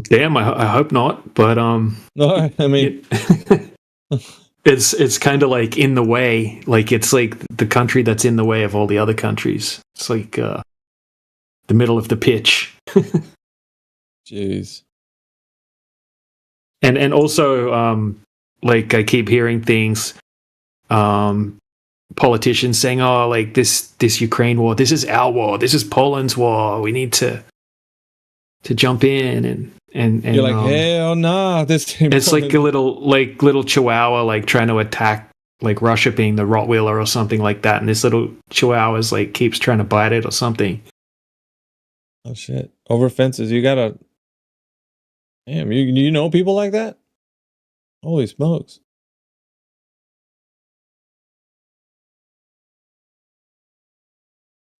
Damn, I hope not. But no, I mean, it's kind of like in the way. Like it's like the country that's in the way of all the other countries. It's like the middle of the pitch. Jeez. And also, like I keep hearing things, politicians saying, "Oh, like this Ukraine war, this is our war, this is Poland's war. We need to jump in." And you're like, hell nah. This it's like a little chihuahua like trying to attack like Russia being the Rottweiler or something like that, and this little chihuahua's like keeps trying to bite it or something. Oh shit! Over fences, you gotta. Damn, you know people like that? Holy smokes.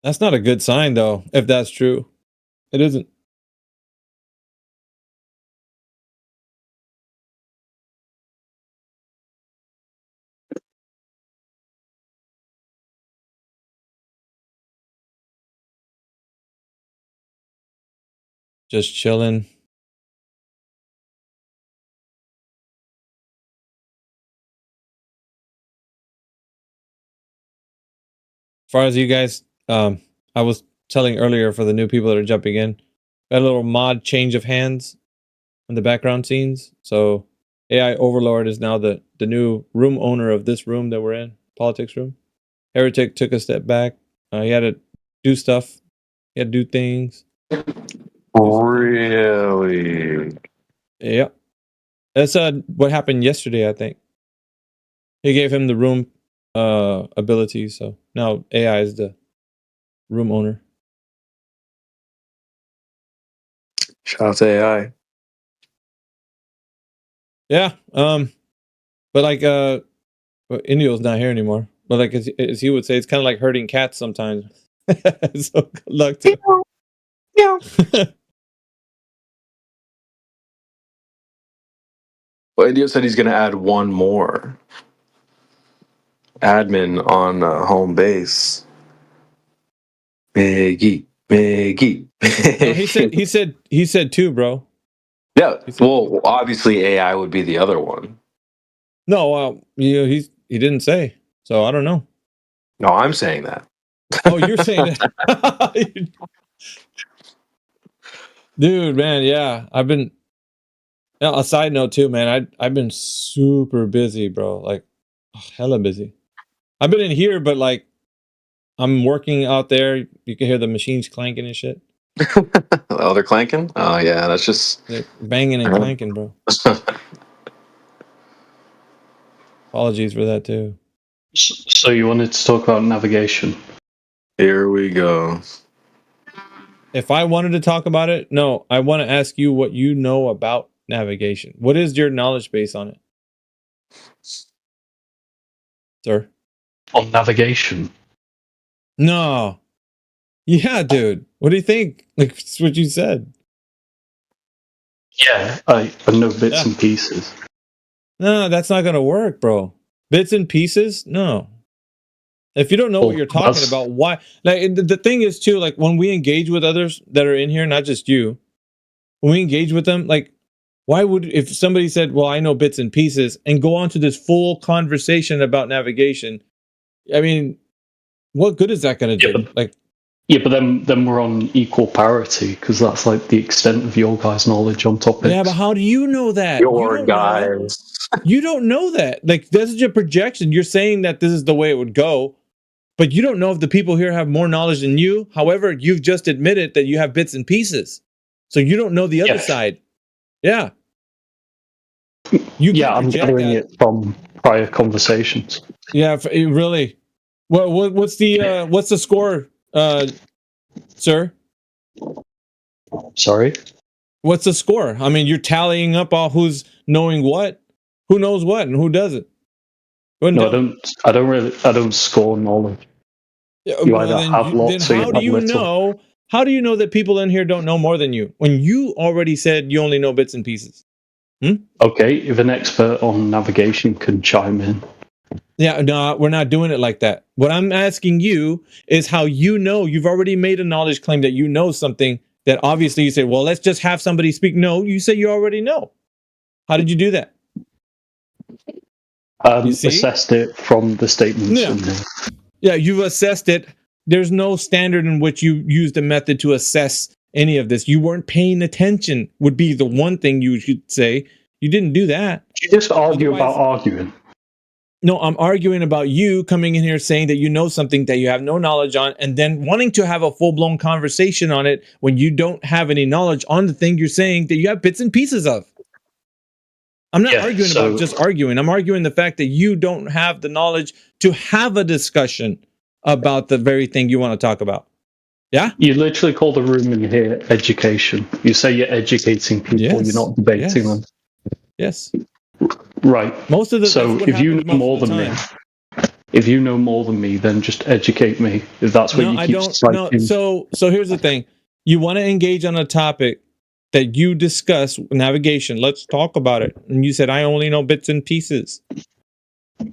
That's not a good sign, though, if that's true. It isn't. Just chilling. As far as you guys, I was telling earlier for the new people that are jumping in, got a little mod change of hands in the background scenes. So AI Overlord is now the new room owner of this room that we're in, politics room. Heretic took a step back. He had to do stuff. He had to do things. Really? Yep. That's what happened yesterday, I think. He gave him the room ability, so now AI is the room owner. Shout out to AI. Yeah. But like Indio's not here anymore. But like as he would say, it's kind of like herding cats sometimes. So good luck to him. Yeah. Well, Indio said he's going to add one more admin on home base. Miggy. No, he said two, bro. Yeah. Well, obviously AI would be the other one. No, he didn't say. So I don't know. No, I'm saying that. Oh, you're saying that. Dude, man, yeah. I've been a side note too, man. I've been super busy, bro. Like hella busy. I've been in here, but like I'm working out there. You can hear the machines clanking and shit. Oh, they're clanking? Oh yeah, that's just they're banging and clanking, bro. Apologies for that too. So you wanted to talk about navigation? Here we go. If I wanted to talk about it, no, I want to ask you what you know about navigation. What is your knowledge base on it, sir? On navigation? No. Yeah, dude. What do you think? Like, it's what you said. Yeah, I know bits and pieces. No, that's not going to work, bro. Bits and pieces? No. If you don't know what you're talking about, why? Like, the thing is, too, like, when we engage with others that are in here, not just you, when we engage with them, like, Why would, if somebody said, well, I know bits and pieces, and go on to this full conversation about navigation, I mean, what good is that going to do? But then we're on equal parity, because that's like the extent of your guys' knowledge on topics. Yeah, but how do you know that? Your guys. You don't know that. Like, this is your projection. You're saying that this is the way it would go, but you don't know if the people here have more knowledge than you. However, you've just admitted that you have bits and pieces. So you don't know the other side. Yeah. I'm gathering it from prior conversations. Yeah, really. What's the score, sir? Sorry? What's the score? I mean, you're tallying up all who's knowing what, who knows what, and who doesn't. No, I don't score knowledge. You either have lots or you have little. How do you know that people in here don't know more than you when you already said you only know bits and pieces? Okay, if an expert on navigation can chime in. Yeah, no, we're not doing it like that. What I'm asking you is how you know. You've already made a knowledge claim that you know something that obviously you say, well, let's just have somebody speak. No, you say you already know. How did you do that? Assessed it from the statements. Yeah, you've assessed it. There's no standard in which you used a method to assess any of this. You weren't paying attention would be the one thing you should say. You didn't do that. You just argue about arguing. No, I'm arguing about you coming in here saying that you know something that you have no knowledge on, and then wanting to have a full-blown conversation on it when you don't have any knowledge on the thing you're saying that you have bits and pieces of. I'm not arguing about just arguing. I'm arguing the fact that you don't have the knowledge to have a discussion about the very thing you want to talk about. Yeah? You literally call the room in here education. You say you're educating people, you're not debating them. Yes. Right. Most of the so if you know more than me, then just educate me. If that's what you keep citing. So here's the thing. You want to engage on a topic that you discuss, navigation. Let's talk about it. And you said, I only know bits and pieces.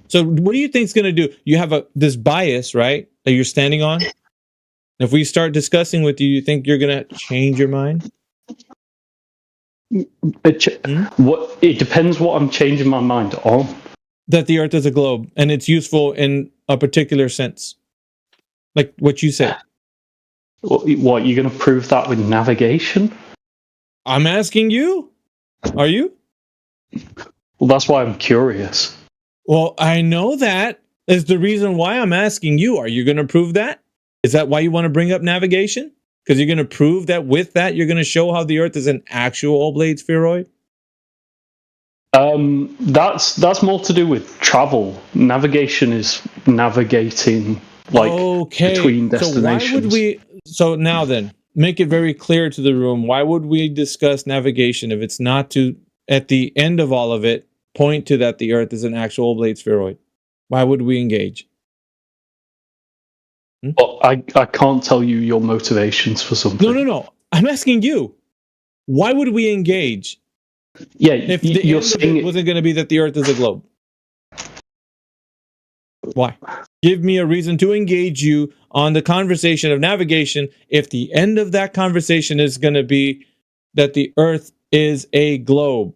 So what do you think is going to do? You have this bias, right, that you're standing on? If we start discussing with you, you think you're going to change your mind? It depends what I'm changing my mind on. That the Earth is a globe and it's useful in a particular sense, like what you said. What, you're going to prove that with navigation? I'm asking you. Are you? Well, that's why I'm curious. Well, I know that is the reason why I'm asking you. Are you going to prove that? Is that why you want to bring up navigation? Because you're going to prove that with that, you're going to show how the Earth is an actual oblate spheroid? That's more to do with travel. Navigation is navigating between destinations. So now then, make it very clear to the room, why would we discuss navigation if it's not to, at the end of all of it, point to that the Earth is an actual oblate spheroid? Why would we engage? Well, I can't tell you your motivations for something. No. I'm asking you. Why would we engage? Yeah, if the you're saying it wasn't going to be that the Earth is a globe. Why? Give me a reason to engage you on the conversation of navigation if the end of that conversation is going to be that the Earth is a globe.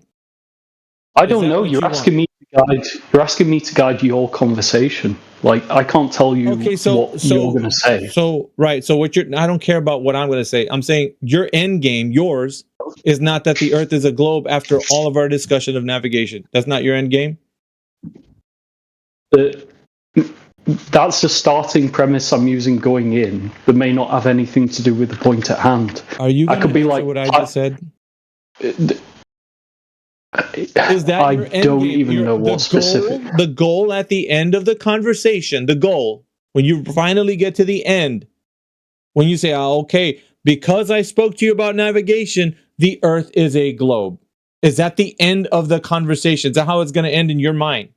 I don't know. You're asking me to guide your conversation. Like, I can't tell you what you're going to say. So I don't care about what I'm going to say. I'm saying your end game, yours, is not that the Earth is a globe after all of our discussion of navigation. That's not your end game? That's the starting premise I'm using going in that may not have anything to do with the point at hand. Are you going to answer what I just said? Is that I your end don't game? even know what specific. The goal at the end of the conversation, the goal, when you finally get to the end, when you say, okay, because I spoke to you about navigation, the Earth is a globe. Is that the end of the conversation? Is that how it's going to end in your mind?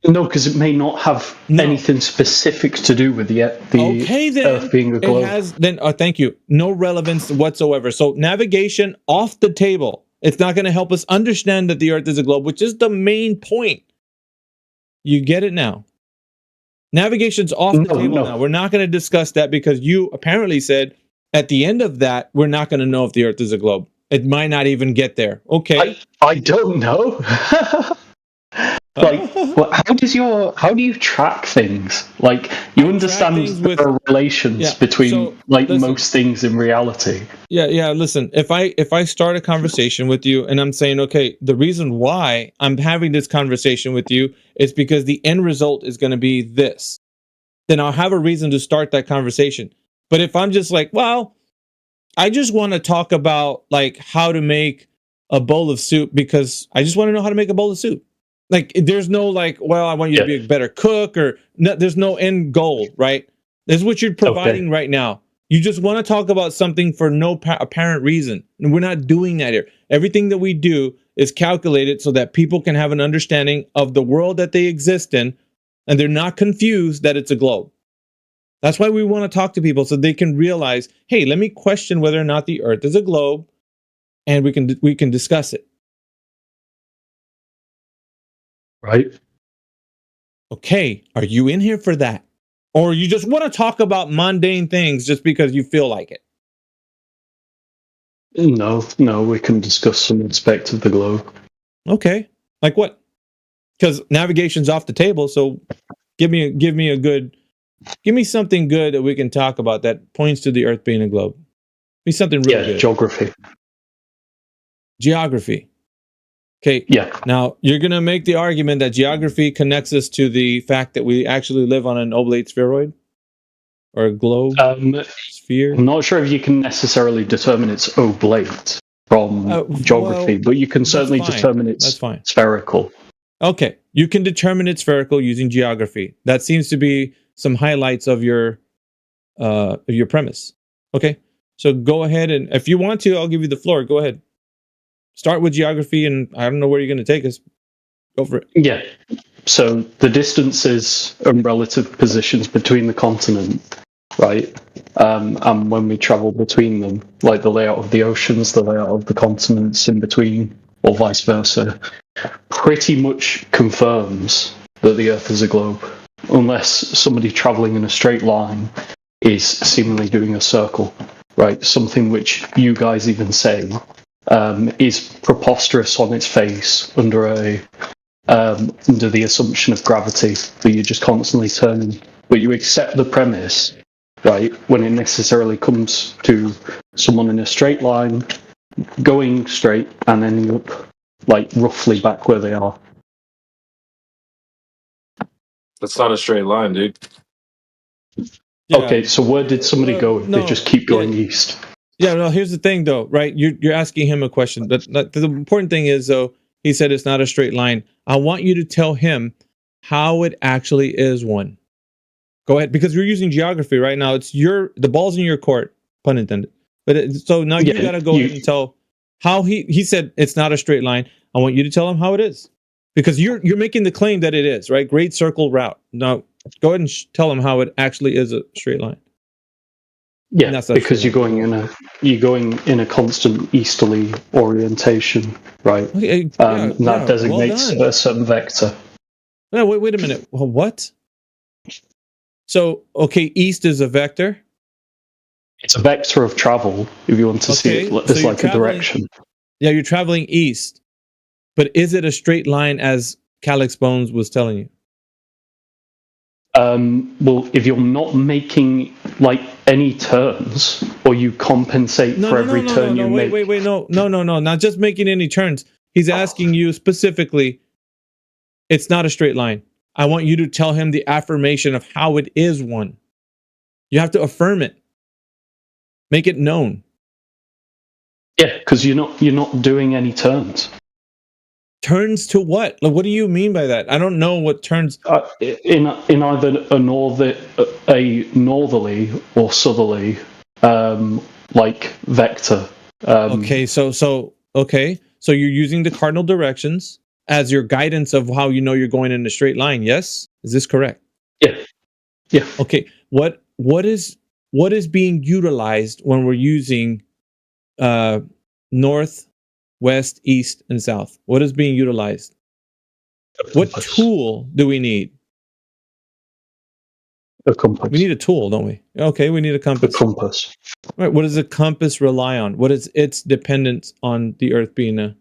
No, because it may not have anything specific to do with the Earth being a globe. It has, thank you. No relevance whatsoever. So navigation off the table. It's not going to help us understand that the Earth is a globe, which is the main point. You get it now. Navigation's off the table now. We're not going to discuss that because you apparently said at the end of that, we're not going to know if the Earth is a globe. It might not even get there. Okay. I don't know. Like, how do you track things? Like, you understand there are relations between most things in reality. Yeah. Listen, if I start a conversation with you and I'm saying, okay, the reason why I'm having this conversation with you is because the end result is going to be this, then I'll have a reason to start that conversation. But if I'm just like, well, I just want to talk about like how to make a bowl of soup because I just want to know how to make a bowl of soup. Like, there's no like, well, I want you to be a better cook, or no, there's no end goal, right? This is what you're providing right now. You just want to talk about something for no apparent reason. And we're not doing that here. Everything that we do is calculated so that people can have an understanding of the world that they exist in, and they're not confused that it's a globe. That's why we want to talk to people so they can realize, hey, let me question whether or not the Earth is a globe, and we can discuss it. Right. Okay, are you in here for that? Or you just want to talk about mundane things just because you feel like it? No, we can discuss some aspect of the globe. Okay. Like what? Because navigation's off the table, so give me something good that we can talk about that points to the Earth being a globe. Give me something really good. Geography. Okay. Yeah. Now, you're going to make the argument that geography connects us to the fact that we actually live on an oblate spheroid or a globe sphere. I'm not sure if you can necessarily determine it's oblate from geography, but you can certainly determine it's spherical. Okay. You can determine it's spherical using geography. That seems to be some highlights of your premise. Okay. So go ahead, and if you want to, I'll give you the floor. Go ahead. Start with geography, and I don't know where you're going to take us. Go for it. Yeah. So the distances and relative positions between the continent, right? And when we travel between them, like the layout of the oceans, the layout of the continents in between, or vice versa, pretty much confirms that the Earth is a globe, unless somebody traveling in a straight line is seemingly doing a circle, right? Something which you guys even say is preposterous on its face under the assumption of gravity that you're just constantly turning. But you accept the premise, right, when it necessarily comes to someone in a straight line, going straight and ending up like roughly back where they are. That's not a straight line, dude. Yeah. Okay, so where did somebody go if they just keep going east? Yeah, no, here's the thing, though, right? You're asking him a question. But the important thing is, though, he said it's not a straight line. I want you to tell him how it actually is one. Go ahead, because you're using geography right now. It's the ball's in your court, pun intended. But so now you got to go ahead and tell how he said it's not a straight line. I want you to tell him how it is, because you're making the claim that it is, right? Great circle route. Now go ahead and tell him how it actually is a straight line. Yeah, because you're going in a constant easterly orientation, right? Okay, that designates a certain vector. No, wait a minute. What? So, okay, east is a vector. It's a vector of travel. If you want to see it as like a direction. Yeah, you're traveling east, but is it a straight line as Calix Bones was telling you? Well, if you're not making like any turns, or you compensate for every turn you make. Wait, no, not just making any turns. He's asking you specifically. It's not a straight line. I want you to tell him the affirmation of how it is one. You have to affirm it. Make it known. Yeah, because you're not doing any turns. Turns to what? Like, what do you mean by that? I don't know what turns. In either a northerly or southerly like vector. Okay, so you're using the cardinal directions as your guidance of how you know you're going in a straight line. Yes, is this correct? Yeah. Okay, what is being utilized when we're using north, west, east, and south? What is being utilized? What tool do we need? A compass. We need a tool, don't we? Okay, we need a compass. A compass. Right. What does a compass rely on? What is its dependence on the Earth being a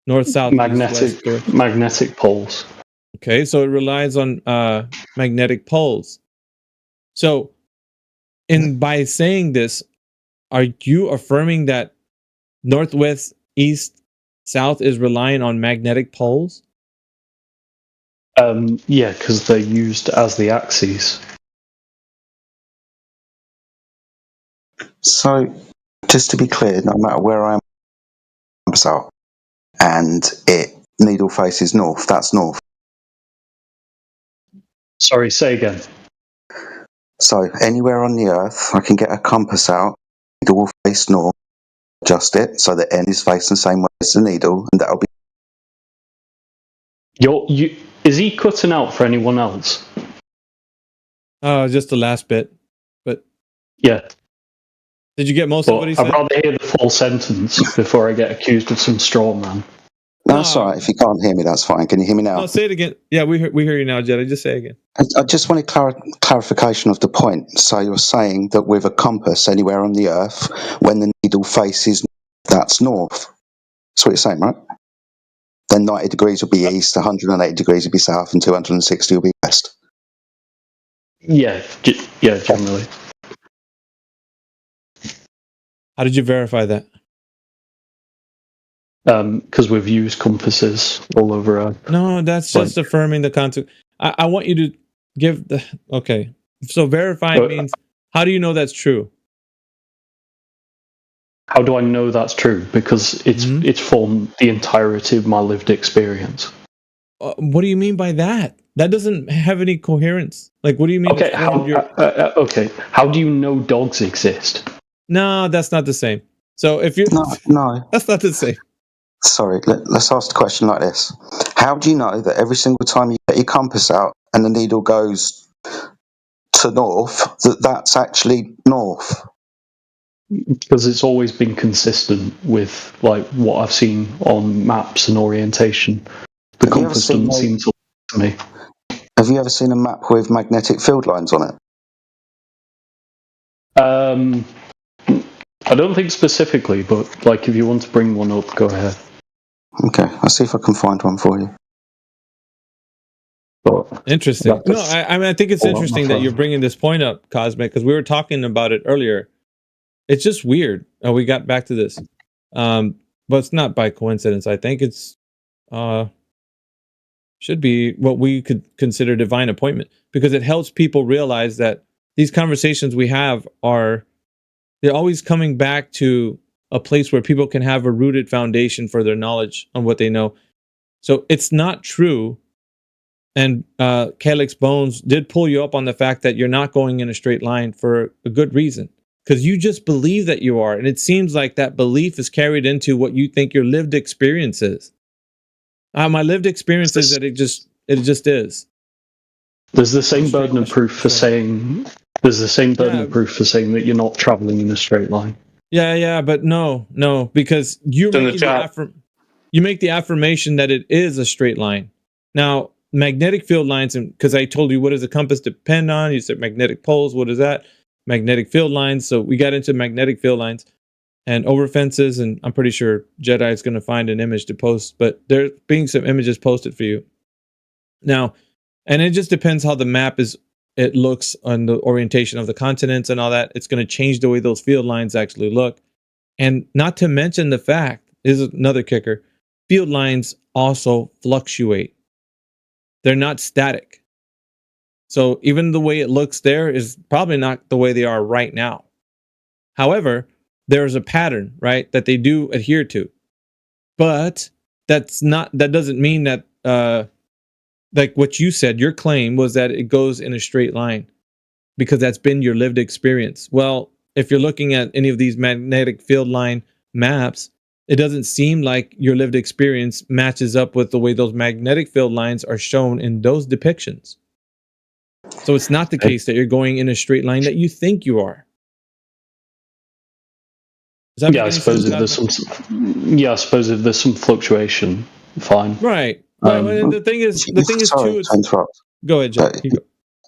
north, south, magnetic, west, magnetic poles? Okay, so it relies on magnetic poles. So, by saying this, are you affirming that northwest, east, south is relying on magnetic poles? Yeah, because they're used as the axes. So, just to be clear, no matter where I am, south, and needle faces north, that's north. Sorry, say again. So, anywhere on the Earth, I can get a compass out, needle will face north, adjust it so the end is facing the same way as the needle, and that'll be. Is he cutting out for anyone else? Just the last bit, but yeah. Did you get most of what he said? I'd rather hear the full sentence before I get accused of some straw man. No, that's all right. If you can't hear me, that's fine. Can you hear me now? No, say it again. Yeah, we hear you now, Jedi. Just say it again. I just wanted clarification of the point. So you're saying that with a compass anywhere on the Earth, when the needle faces that's north. That's what you're saying, right? Then 90 degrees will be east, 180 degrees will be south, and 260 will be west. Yeah, generally. How did you verify that? Because we've used compasses all over Earth. No, that's just affirming the concept. I want you to give the... Okay. So verifying means, how do you know that's true? How do I know that's true? Because it's formed the entirety of my lived experience. What do you mean by that? That doesn't have any coherence. Like, what do you mean? Okay, how do you know dogs exist? No, that's not the same. So if you... No. That's not the same. Sorry, let's ask the question like this. How do you know that every single time you get your compass out and the needle goes to north, that's actually north? Because it's always been consistent with like what I've seen on maps and orientation. The compass doesn't seem to me. Have you ever seen a map with magnetic field lines on it? I don't think specifically, but like if you want to bring one up, go ahead. Okay, I'll see if I can find one for you. Interesting. No, I think it's interesting that you're bringing this point up, Cosmic, because we were talking about it earlier. It's just weird. Oh, we got back to this. But it's not by coincidence. I think it's should be what we could consider divine appointment, because it helps people realize that these conversations we have they're always coming back to a place where people can have a rooted foundation for their knowledge on what they know. So it's not true. And Calyx Bones did pull you up on the fact that you're not going in a straight line for a good reason, because you just believe that you are. And it seems like that belief is carried into what you think your lived experience is. My lived experience is that it just is. There's the same burden of proof for saying that you're not traveling in a straight line. Yeah, but no, because you make the affirmation that it is a straight line. Now, magnetic field lines, and because I told you what does a compass depend on, you said magnetic poles. What is that? Magnetic field lines. So we got into magnetic field lines and over fences, and I'm pretty sure Jedi is going to find an image to post, but there's being some images posted for you now, and it just depends how the map it looks on the orientation of the continents and all that. It's going to change the way those field lines actually look. And not to mention the fact, is another kicker, field lines also fluctuate. They're not static. So even the way it looks there is probably not the way they are right now. However, there's a pattern, right, that they do adhere to. But that doesn't mean that like what you said, your claim was that it goes in a straight line because that's been your lived experience. Well, if you're looking at any of these magnetic field line maps, it doesn't seem like your lived experience matches up with the way those magnetic field lines are shown in those depictions. So it's not the case that you're going in a straight line that you think you are. I suppose if there's some fluctuation, fine. Right. The thing is, Sorry to interrupt. Go ahead, Jack.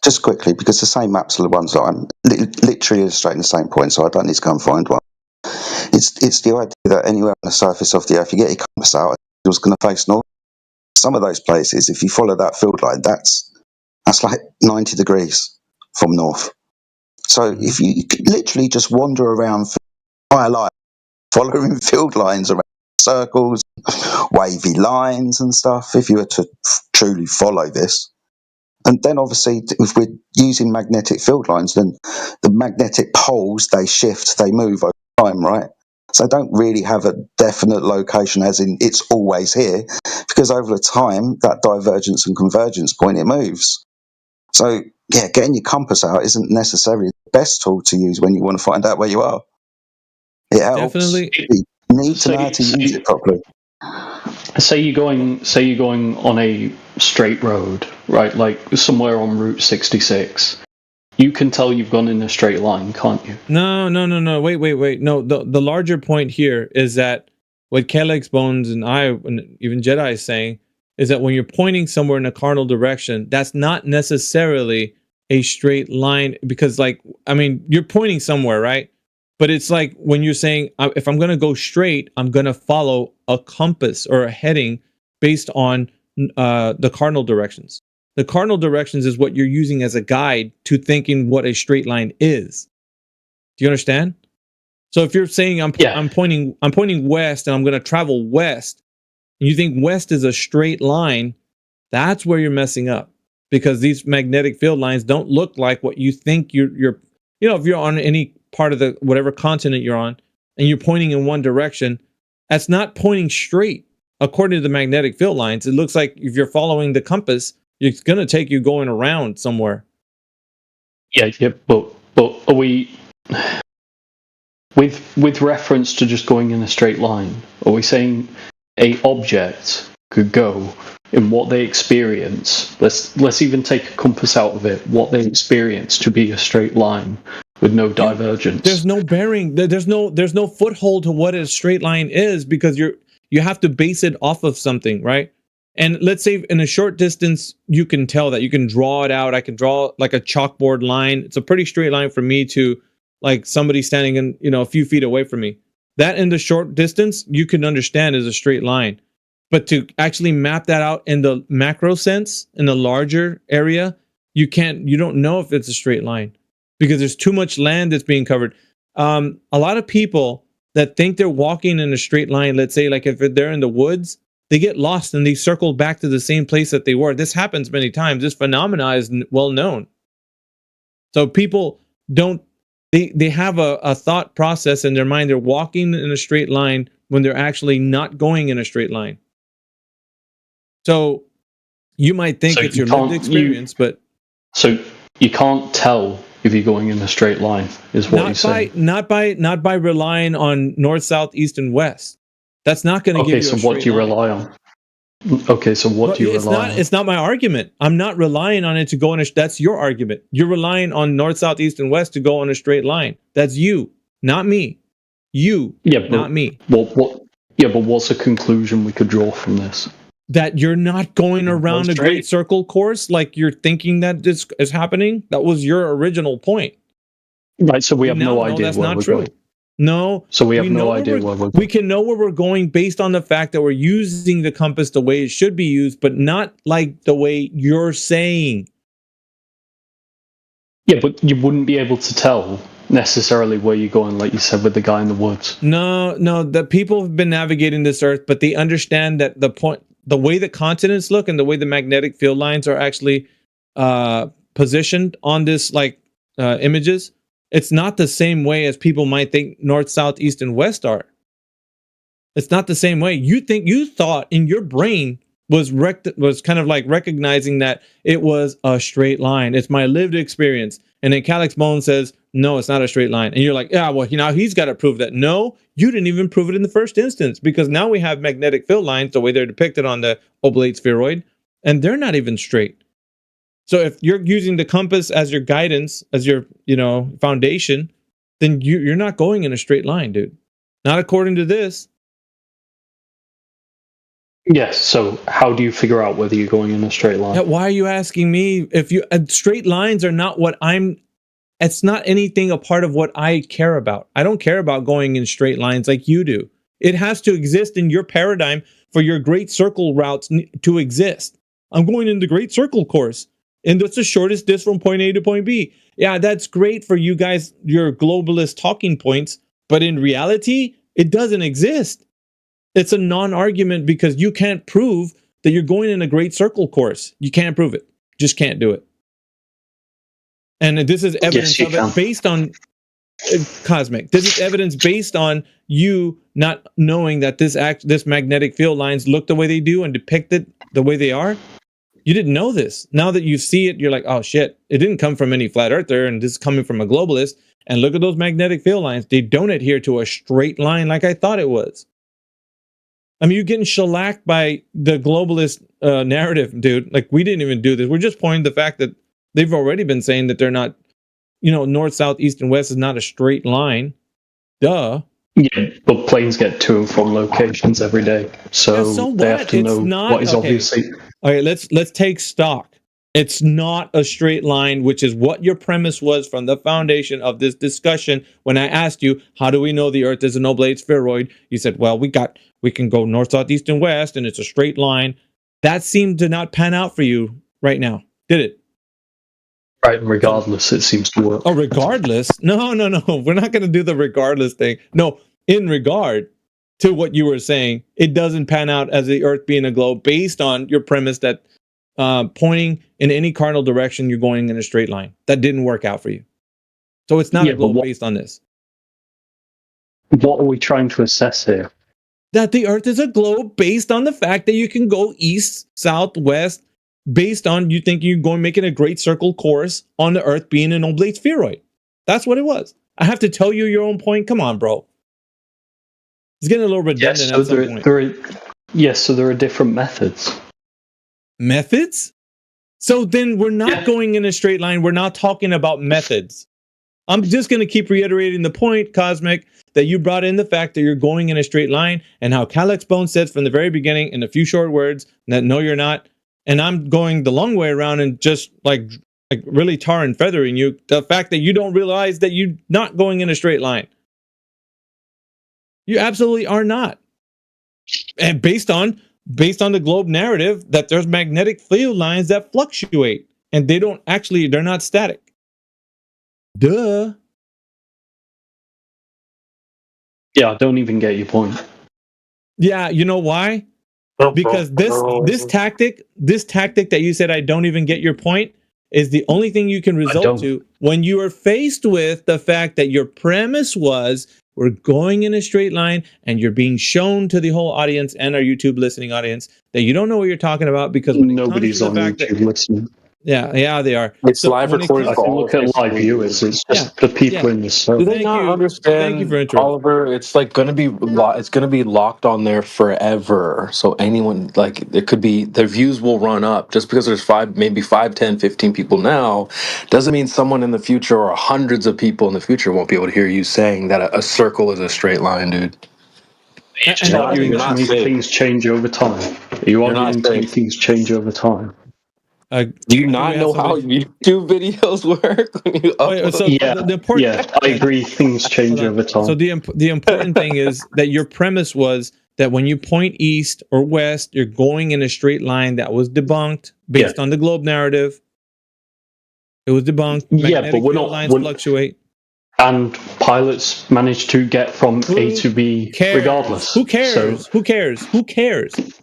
just quickly, because the same maps are the ones that I'm literally illustrating the same point, so I don't need to go and find one. It's the idea that anywhere on the surface of the Earth, you get your compass out, it's going to face north. Some of those places, if you follow that field line, that's like 90 degrees from north. So if you literally just wander around for entire life, following field lines around circles, wavy lines and stuff, if you were to truly follow this, and then obviously if we're using magnetic field lines, then the magnetic poles, they shift, they move over time, right? So they don't really have a definite location as in it's always here, because over the time, that divergence and convergence point, it moves. So yeah, getting your compass out isn't necessarily the best tool to use when you want to find out where you are. It helps. Definitely. You need to know how to use it properly. Say you're going on a straight road, right? Like somewhere on Route 66. You can tell you've gone in a straight line, can't you? No. Wait. No, the larger point here is that what Calyx Bones and I, and even Jedi is saying, is that when you're pointing somewhere in a cardinal direction, that's not necessarily a straight line, because, like, I mean, you're pointing somewhere, right? But it's like when you're saying, if I'm going to go straight, I'm going to follow a compass or a heading based on the cardinal directions. The cardinal directions is what you're using as a guide to thinking what a straight line is. Do you understand? So if you're saying I'm pointing west and I'm going to travel west, and you think west is a straight line, that's where you're messing up, because these magnetic field lines don't look like what you think you're if you're on any part of the whatever continent you're on and you're pointing in one direction, that's not pointing straight. According to the magnetic field lines, it looks like if you're following the compass, it's going to take you going around somewhere. Yeah, but are we, with reference to just going in a straight line, are we saying a object could go in what they experience? Let's even take a compass out of it. What they experience to be a straight line with no divergence. There's no bearing. There's no foothold to what a straight line is, because you have to base it off of something, right? And let's say in a short distance, you can tell that. You can draw it out. I can draw like a chalkboard line. It's a pretty straight line for me to like somebody standing in, a few feet away from me. That in the short distance, you can understand is a straight line. But to actually map that out in the macro sense, in the larger area, you don't know if it's a straight line, because there's too much land that's being covered. A lot of people that think they're walking in a straight line, let's say like if they're in the woods, they get lost and they circle back to the same place that they were. This happens many times. This phenomena is well known. So people they have a thought process in their mind. They're walking in a straight line when they're actually not going in a straight line. So you might think it's your lived experience, but so you can't tell if you're going in a straight line, is what you're saying. Not by relying on north, south, east, and west. That's not going to give you a straight line. Okay, so what do you rely on? Okay, so what do you rely on? It's not my argument. I'm not relying on it to go on that's your argument. You're relying on north, south, east, and west to go on a straight line. That's you, not me. You, not me. But what's a conclusion we could draw from this? That you're not going around a great circle course like you're thinking that this is happening. That was your original point. Right, so we have no idea that's where not we're true. going. No. So we have no idea where we're going. We can know where we're going based on the fact that we're using the compass the way it should be used, but not like the way you're saying. Yeah, but you wouldn't be able to tell necessarily where you're going, like you said with the guy in the woods. No, the people have been navigating this earth, but they understand that the way the continents look and the way the magnetic field lines are actually positioned on this images, it's not the same way as people might think north, south, east, and west are. It's not the same way. You thought in your brain was kind of like recognizing that it was a straight line. It's my lived experience. And then Calyx Bone says, no, it's not a straight line. And you're like, yeah, well, now he's got to prove that. No, you didn't even prove it in the first instance, because now we have magnetic field lines the way they're depicted on the oblate spheroid, and they're not even straight. So if you're using the compass as your guidance, as your foundation, then you're not going in a straight line, dude. Not according to this. Yes. So how do you figure out whether you're going in a straight line? Yeah, why are you asking me if you straight lines are not what I'm? It's not anything a part of what I care about. I don't care about going in straight lines like you do. It has to exist in your paradigm for your great circle routes to exist. I'm going in the great circle course, and that's the shortest distance from point A to point B. Yeah, that's great for you guys, your globalist talking points, but in reality, it doesn't exist. It's a non-argument because you can't prove that you're going in a great circle course. You can't prove it. Just can't do it. And this is evidence of it based on Cosmic. This is evidence based on you not knowing that this magnetic field lines look the way they do and depicted the way they are. You didn't know this. Now that you see it, you're like, oh shit, it didn't come from any flat earther, and this is coming from a globalist. And look at those magnetic field lines. They don't adhere to a straight line like I thought it was. I mean, you're getting shellacked by the globalist narrative, dude. Like, we didn't even do this. We're just pointing the fact that they've already been saying that they're not, north, south, east, and west is not a straight line. Duh. Yeah, but planes get to and from locations every day, so they have to know what is obviously. Okay, let's take stock. It's not a straight line, which is what your premise was from the foundation of this discussion. When I asked you, how do we know the Earth is an oblate spheroid? You said, well, we can go north, south, east, and west, and it's a straight line. That seemed to not pan out for you right now, did it? Right, regardless, it seems to work. Oh, regardless? No. We're not going to do the regardless thing. No, in regard to what you were saying, it doesn't pan out as the Earth being a globe based on your premise that pointing in any cardinal direction, you're going in a straight line. That didn't work out for you. So it's not a globe based on this. What are we trying to assess here? That the Earth is a globe based on the fact that you can go east, south, west, based on you think you're going making a great circle course on the Earth being an oblate spheroid. That's what it was. I have to tell you your own point. Come on, bro. It's getting a little redundant at some point. So there are different methods. Methods? So then we're not going in a straight line. We're not talking about methods. I'm just going to keep reiterating the point, Cosmic, that you brought in the fact that you're going in a straight line and how Calyx Bone said from the very beginning in a few short words that no, you're not. And I'm going the long way around and just like really tar and feathering you. The fact that you don't realize that you're not going in a straight line. You absolutely are not. And based on the globe narrative that there's magnetic field lines that fluctuate and they're not static. Duh. Yeah, I don't even get your point. Yeah, you know why? Because this tactic that you said I don't even get your point is the only thing you can result to when you are faced with the fact that your premise was we're going in a straight line and you're being shown to the whole audience and our YouTube listening audience that you don't know what you're talking about because nobody's on YouTube listening. Yeah, they are. It's live recorded. I can look at live viewers. It's just the people in the circle. Do they not understand? Thank you for interrupting. Oliver, it's like going to be it's going to be locked on there forever. So anyone it could be their views will run up just because there's 5, 10, 15 people now. Doesn't mean someone in the future or hundreds of people in the future won't be able to hear you saying that a circle is a straight line, dude. You're arguing things change over time. You arguing things change over time. Do you not know how YouTube videos work? I agree. Things change over time. So the important thing is that your premise was that when you point east or west, you're going in a straight line. That was debunked based on the globe narrative. It was debunked. Magnetic field lines fluctuate. And pilots manage to get from A to B regardless. Who cares? Who cares?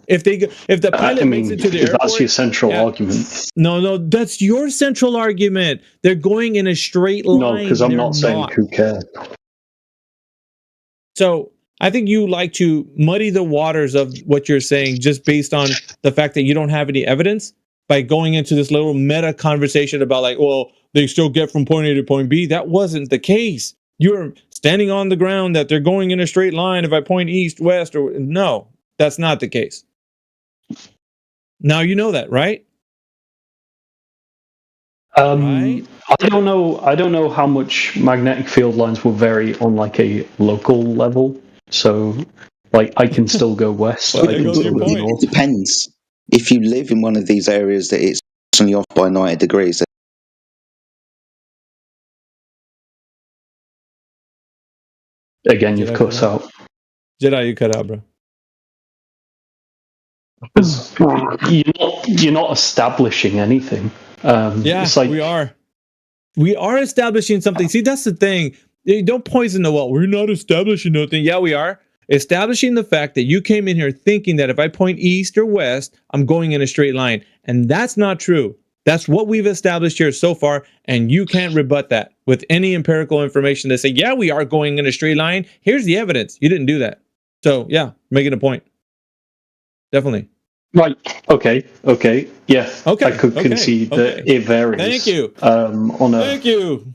If the pilot makes it to the airport, that's your central argument. No, that's your central argument. They're going in a straight line. No, because I'm not saying who cares. So I think you like to muddy the waters of what you're saying just based on the fact that you don't have any evidence by going into this little meta conversation about they still get from point A to point B. That wasn't the case. You're standing on the ground that they're going in a straight line if I point east, west, or no, that's not the case. Now you know that, right? Right? I don't know how much magnetic field lines will vary on a local level. So Like I can still go west. I There can goes still your go point. north. It depends. If you live in one of these areas that it's only off by 90 degrees, Again, you've Jedi cut cut out. out. Jedi, you cut out, bro. Because you're not establishing anything. Yeah, It's like we are. We are establishing something. See, that's the thing. You don't poison the well. We're not establishing nothing. Yeah, we are. Establishing the fact that you came in here thinking that if I point east or west, I'm going in a straight line. And that's not true. That's what we've established here so far. And you can't rebut that with any empirical information that say, yeah, we are going in a straight line. Here's the evidence. You didn't do that. So, yeah, making a point. Definitely. right. Okay. Yeah. Okay. I could concede that it varies. Thank you. On a Thank you.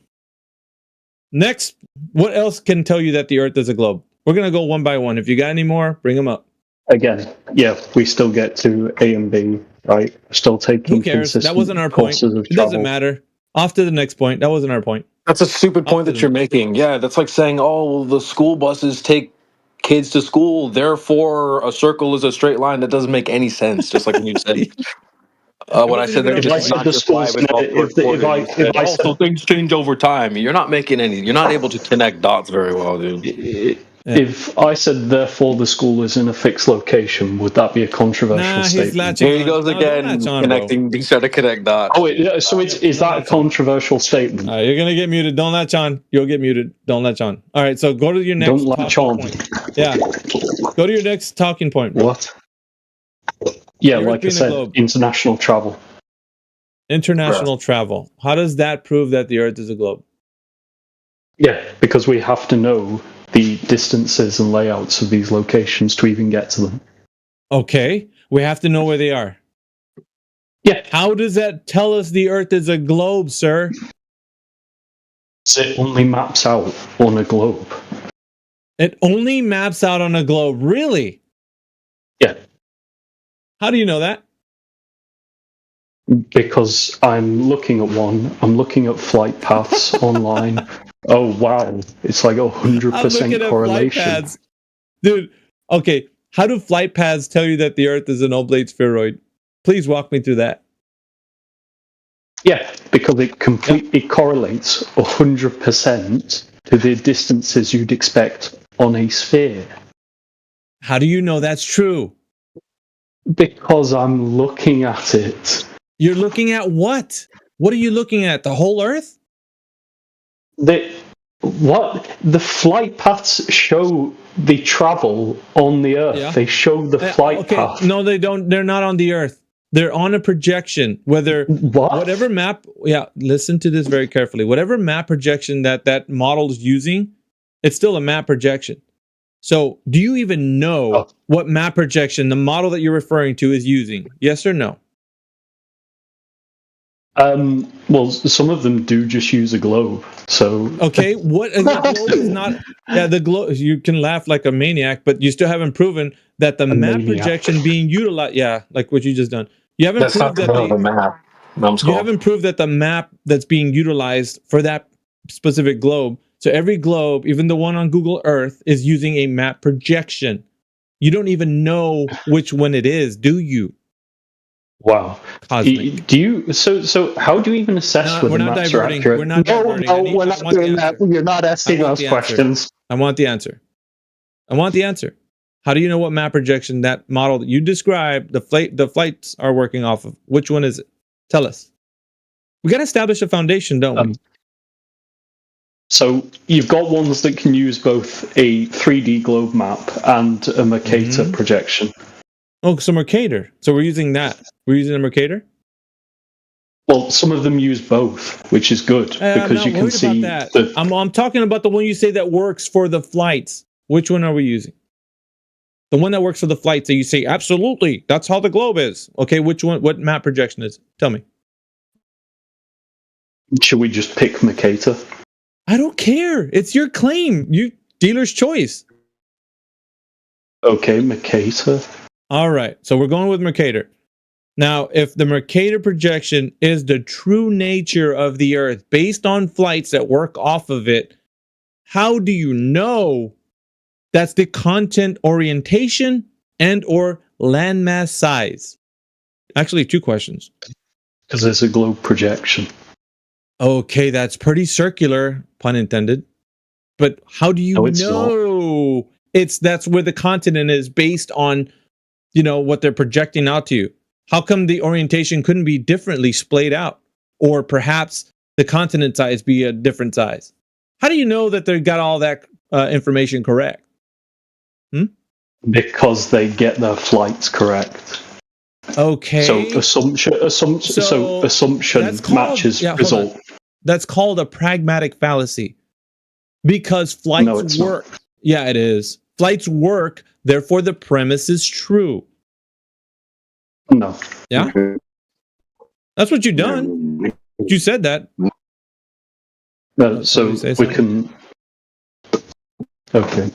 Next, what else can tell you that the Earth is a globe? We're going to go one by one. If you got any more, bring them up. again, yeah, we still get to A and B, right? Still taking Who cares? consistent That wasn't our point. courses of It doesn't travel. matter. Off to the next point. That wasn't our point. That's a stupid point that you're making. Yeah, that's like saying, oh, well, the school buses take kids to school, therefore a circle is a straight line. That doesn't make any sense. Just like when you said, when I said that, If I said the schools, if I so things change over time. You're not making any. You're not able to connect dots very well, dude. If I said therefore the school is in a fixed location, would that be a controversial statement? Here he goes again, connecting. He's trying to connect dots. Oh, so is that a controversial statement? You're gonna get muted. Don't latch on. You'll get muted. Don't latch on. All right. So go to your next. Don't latch on. Point. Yeah. Go to your next talking point. Bro. What? Yeah, The Earth like I being a said, globe. international travel. International travel. How does that prove that the Earth is a globe? Yeah, because we have to know the distances and layouts of these locations to even get to them. Okay. We have to know where they are. Yeah. How does that tell us the Earth is a globe, sir? It only maps out on a globe. It only maps out on a globe. Really? Yeah. How do you know that? Because I'm looking at one. I'm looking at flight paths online. Oh wow, it's like 100% correlation. Flight paths. Dude, okay. How do flight paths tell you that the Earth is an oblate spheroid? Please walk me through that. Yeah, because it completely correlates 100% to the distances you'd expect on a sphere. How do you know that's true? Because I'm looking at it. You're looking at what? What are you looking at? The whole Earth? The flight paths show the travel on the Earth. Yeah. They show the flight path. No, they don't. They're not on the Earth. They're on a projection. Whatever map. Yeah, listen to this very carefully. Whatever map projection that model is using, it's still a map projection. So, do you even know what map projection the model that you're referring to is using? Yes or no? Well, some of them do just use a globe. So okay, what the globe is not? Yeah, the globe. You can laugh like a maniac, but you still haven't proven that the map projection being utilized. Yeah, like what you just done. You haven't That's proved not the map. You haven't proved that the map that's being utilized for that specific globe. So every globe, even the one on Google Earth, is using a map projection. You don't even know which one it is, do you? Wow. Cosmic. Do you? So how do you even assess whether maps are accurate? We're not diverting. No, we're not doing that. You're not asking us questions. I want the answer. I want the answer. How do you know what map projection that model that you described, the flights are working off of? Which one is it? Tell us. We got to establish a foundation, don't we? So you've got ones that can use both a 3D globe map and a Mercator projection. Oh, so Mercator. So we're using that. We're using a Mercator? Well, some of them use both, which is good because you can see that. I'm talking about the one you say that works for the flights. Which one are we using? The one that works for the flights that you say, absolutely, that's how the globe is. Okay, which one? What map projection is it? Tell me. Should we just pick Mercator? I don't care. It's your claim. You dealer's choice. Okay, Mercator. All right. So we're going with Mercator. Now, if the Mercator projection is the true nature of the Earth based on flights that work off of it, how do you know That's the content orientation and or landmass size. Actually, 2 questions. Because it's a globe projection. Okay, that's pretty circular, pun intended. But how do you know that's where the continent is based on, what they're projecting out to you? How come the orientation couldn't be differently splayed out? Or perhaps the continent size be a different size? How do you know that they got all that information correct? Because they get their flights correct. Okay. So assumption matches result. That's called a pragmatic fallacy. Because flights work. Not. Yeah, it is. Flights work, therefore the premise is true. No. Yeah? That's what you've done. You said that. So we can... Okay.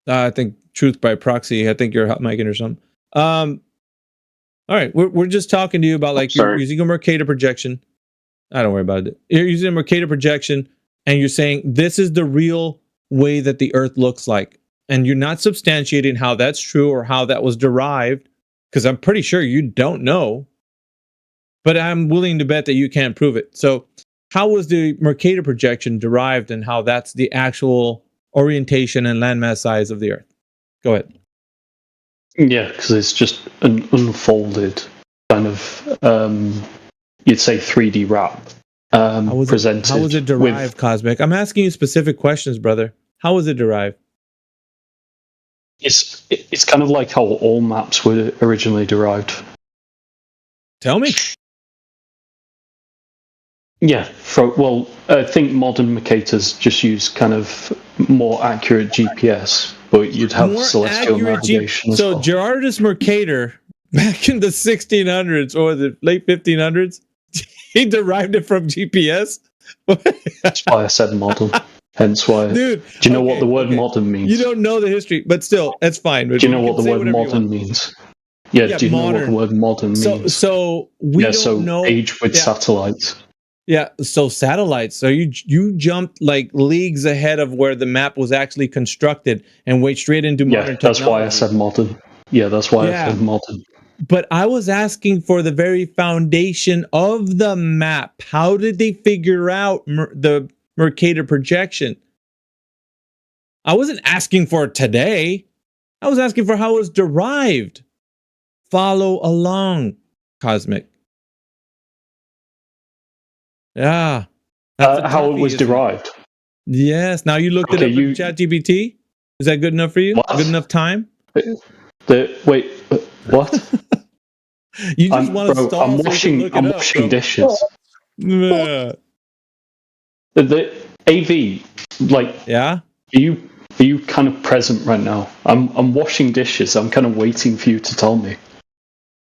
I think truth by proxy. I think you're hot micing or something. All right. We're just talking to you about you're using a Mercator projection. I don't worry about it. You're using a Mercator projection and you're saying this is the real way that the Earth looks like. And you're not substantiating how that's true or how that was derived, because I'm pretty sure you don't know. But I'm willing to bet that you can't prove it. So how was the Mercator projection derived and how that's the actual orientation and landmass size of the Earth? Go ahead. Yeah, because it's just an unfolded kind of, you'd say 3D wrap. Presented. How was it derived, Cosmic? I'm asking you specific questions, brother. How was it derived? It's kind of like how all maps were originally derived. Tell me. Yeah, I think modern Mercators just use kind of more accurate GPS, but you'd have more celestial navigation as well. So Gerardus Mercator, back in the 1600s or the late 1500s, he derived it from GPS. That's why I said modern. Hence why. Dude, do you know what the word modern means? You don't know the history, but still, it's fine. Do you know what the word modern means? Yeah, do you know what the word modern means? So we don't know. Age with satellites. Yeah, so satellites. So you jumped like leagues ahead of where the map was actually constructed and went straight into modern technology. That's why I said modern. Yeah, that's why I said modern. But I was asking for the very foundation of the map. How did they figure out the Mercator projection? I wasn't asking for today. I was asking for how it was derived. Follow along, Cosmic. Yeah. How it was derived. Yes. Now you looked it up in ChatGPT? Is that good enough for you? What? Good enough time? Wait, what? You just want to stall. I'm washing dishes. Yeah. The AV, yeah. Are you kind of present right now? I'm washing dishes. I'm kind of waiting for you to tell me.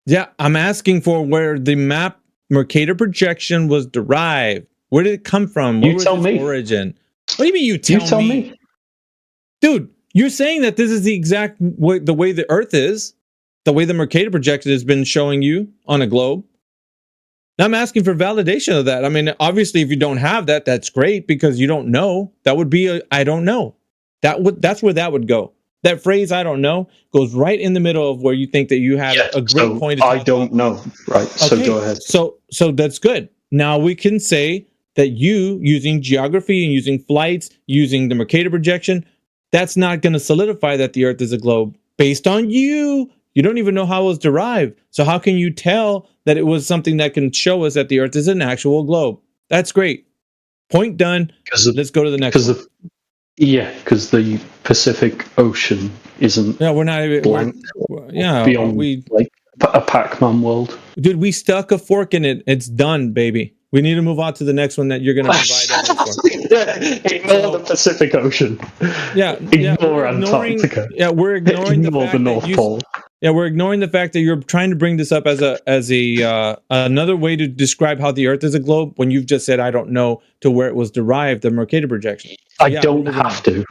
Yeah, I'm asking for where the map Mercator projection was derived. Where did it come from? You tell me. Origin? What do you mean you tell me? Dude, you're saying that this is the exact way, the way the Earth is, the way the Mercator projection has been showing you on a globe. Now I'm asking for validation of that. I mean, obviously, if you don't have that, that's great because you don't know. That would be I don't know. That's where that would go. That phrase "I don't know" goes right in the middle of where you think that you have a great point. I don't know. Right. So go ahead. So that's good. Now we can say that you, using geography and using flights, using the Mercator projection, that's not going to solidify that the Earth is a globe based on you. You don't even know how it was derived. So how can you tell that it was something that can show us that the Earth is an actual globe? That's great. Point done. Let's go to the next one. Because the Pacific Ocean isn't. Yeah, we're not even. Beyond a Pac-Man world. Dude, we stuck a fork in it. It's done, baby. We need to move on to the next one that you're going to provide evidence for. Ignore the Pacific Ocean. Ignore Antarctica. Yeah, we're ignoring the fact North Pole. Yeah, we're ignoring the fact that you're trying to bring this up as another way to describe how the Earth is a globe when you've just said I don't know to where it was derived, the Mercator projection. I don't have to.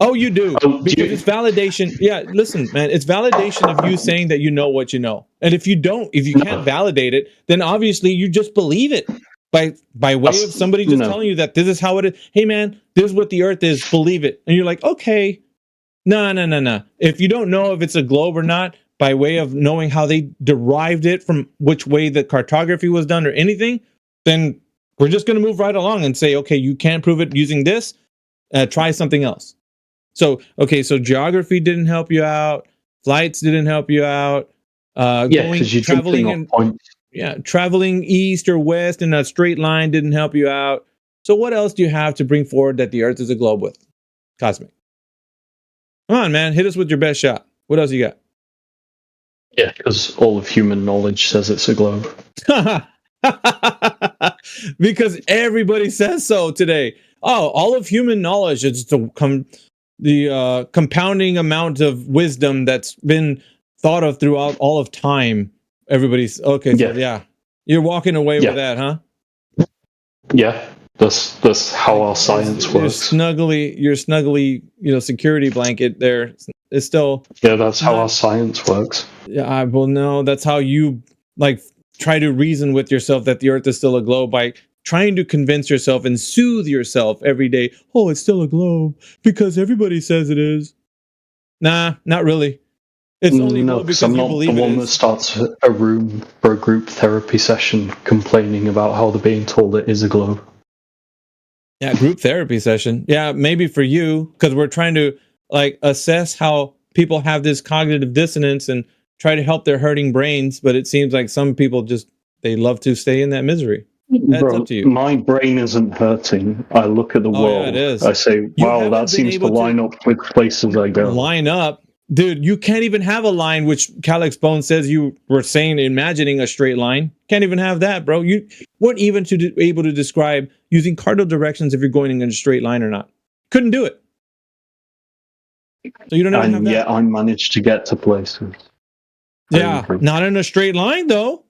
Oh, you do. Because it's validation. Yeah, listen, man, it's validation of you saying that you know what you know. And if you can't validate it, then obviously you just believe it. by way of somebody just telling you that this is how it is. Hey man, this is what the Earth is. Believe it. And you're like, okay, no. If you don't know if it's a globe or not, by way of knowing how they derived it from which way the cartography was done or anything, then we're just going to move right along and say, okay, you can't prove it using this. Try something else. So geography didn't help you out. Flights didn't help you out. Traveling east or west in a straight line didn't help you out. So what else do you have to bring forward that the Earth is a globe with? Cosmic. Come on, man. Hit us with your best shot. What else you got? Yeah, because all of human knowledge says it's a globe. Because everybody says so today. Oh, all of human knowledge is the compounding amount of wisdom that's been thought of throughout all of time. Everybody's okay. So yeah, you're walking away with that, huh? Yeah, that's how our science works. Your snuggly, security blanket there is still. Yeah, that's how our science works. Yeah, well, no, that's how you try to reason with yourself that the Earth is still a globe by trying to convince yourself and soothe yourself every day. Oh, it's still a globe because everybody says it is. Nah, not really. It's only because I'm you not believe the one that starts a room for a group therapy session complaining about how they're being told it is a globe. Yeah, group therapy session. Yeah, maybe for you, because we're trying to assess how people have this cognitive dissonance and try to help their hurting brains, but it seems like some people they love to stay in that misery. That's up to you. My brain isn't hurting. I look at the world. Yeah, it is. I say, wow, that seems to line up with places I go. Line up? Dude, you can't even have a line, which Calyx Bone says you were imagining a straight line. Can't even have that, bro. You weren't even able to describe using cardinal directions if you're going in a straight line or not. Couldn't do it. So you don't even have that. Yeah, I managed to get to places. Yeah, not in a straight line, though.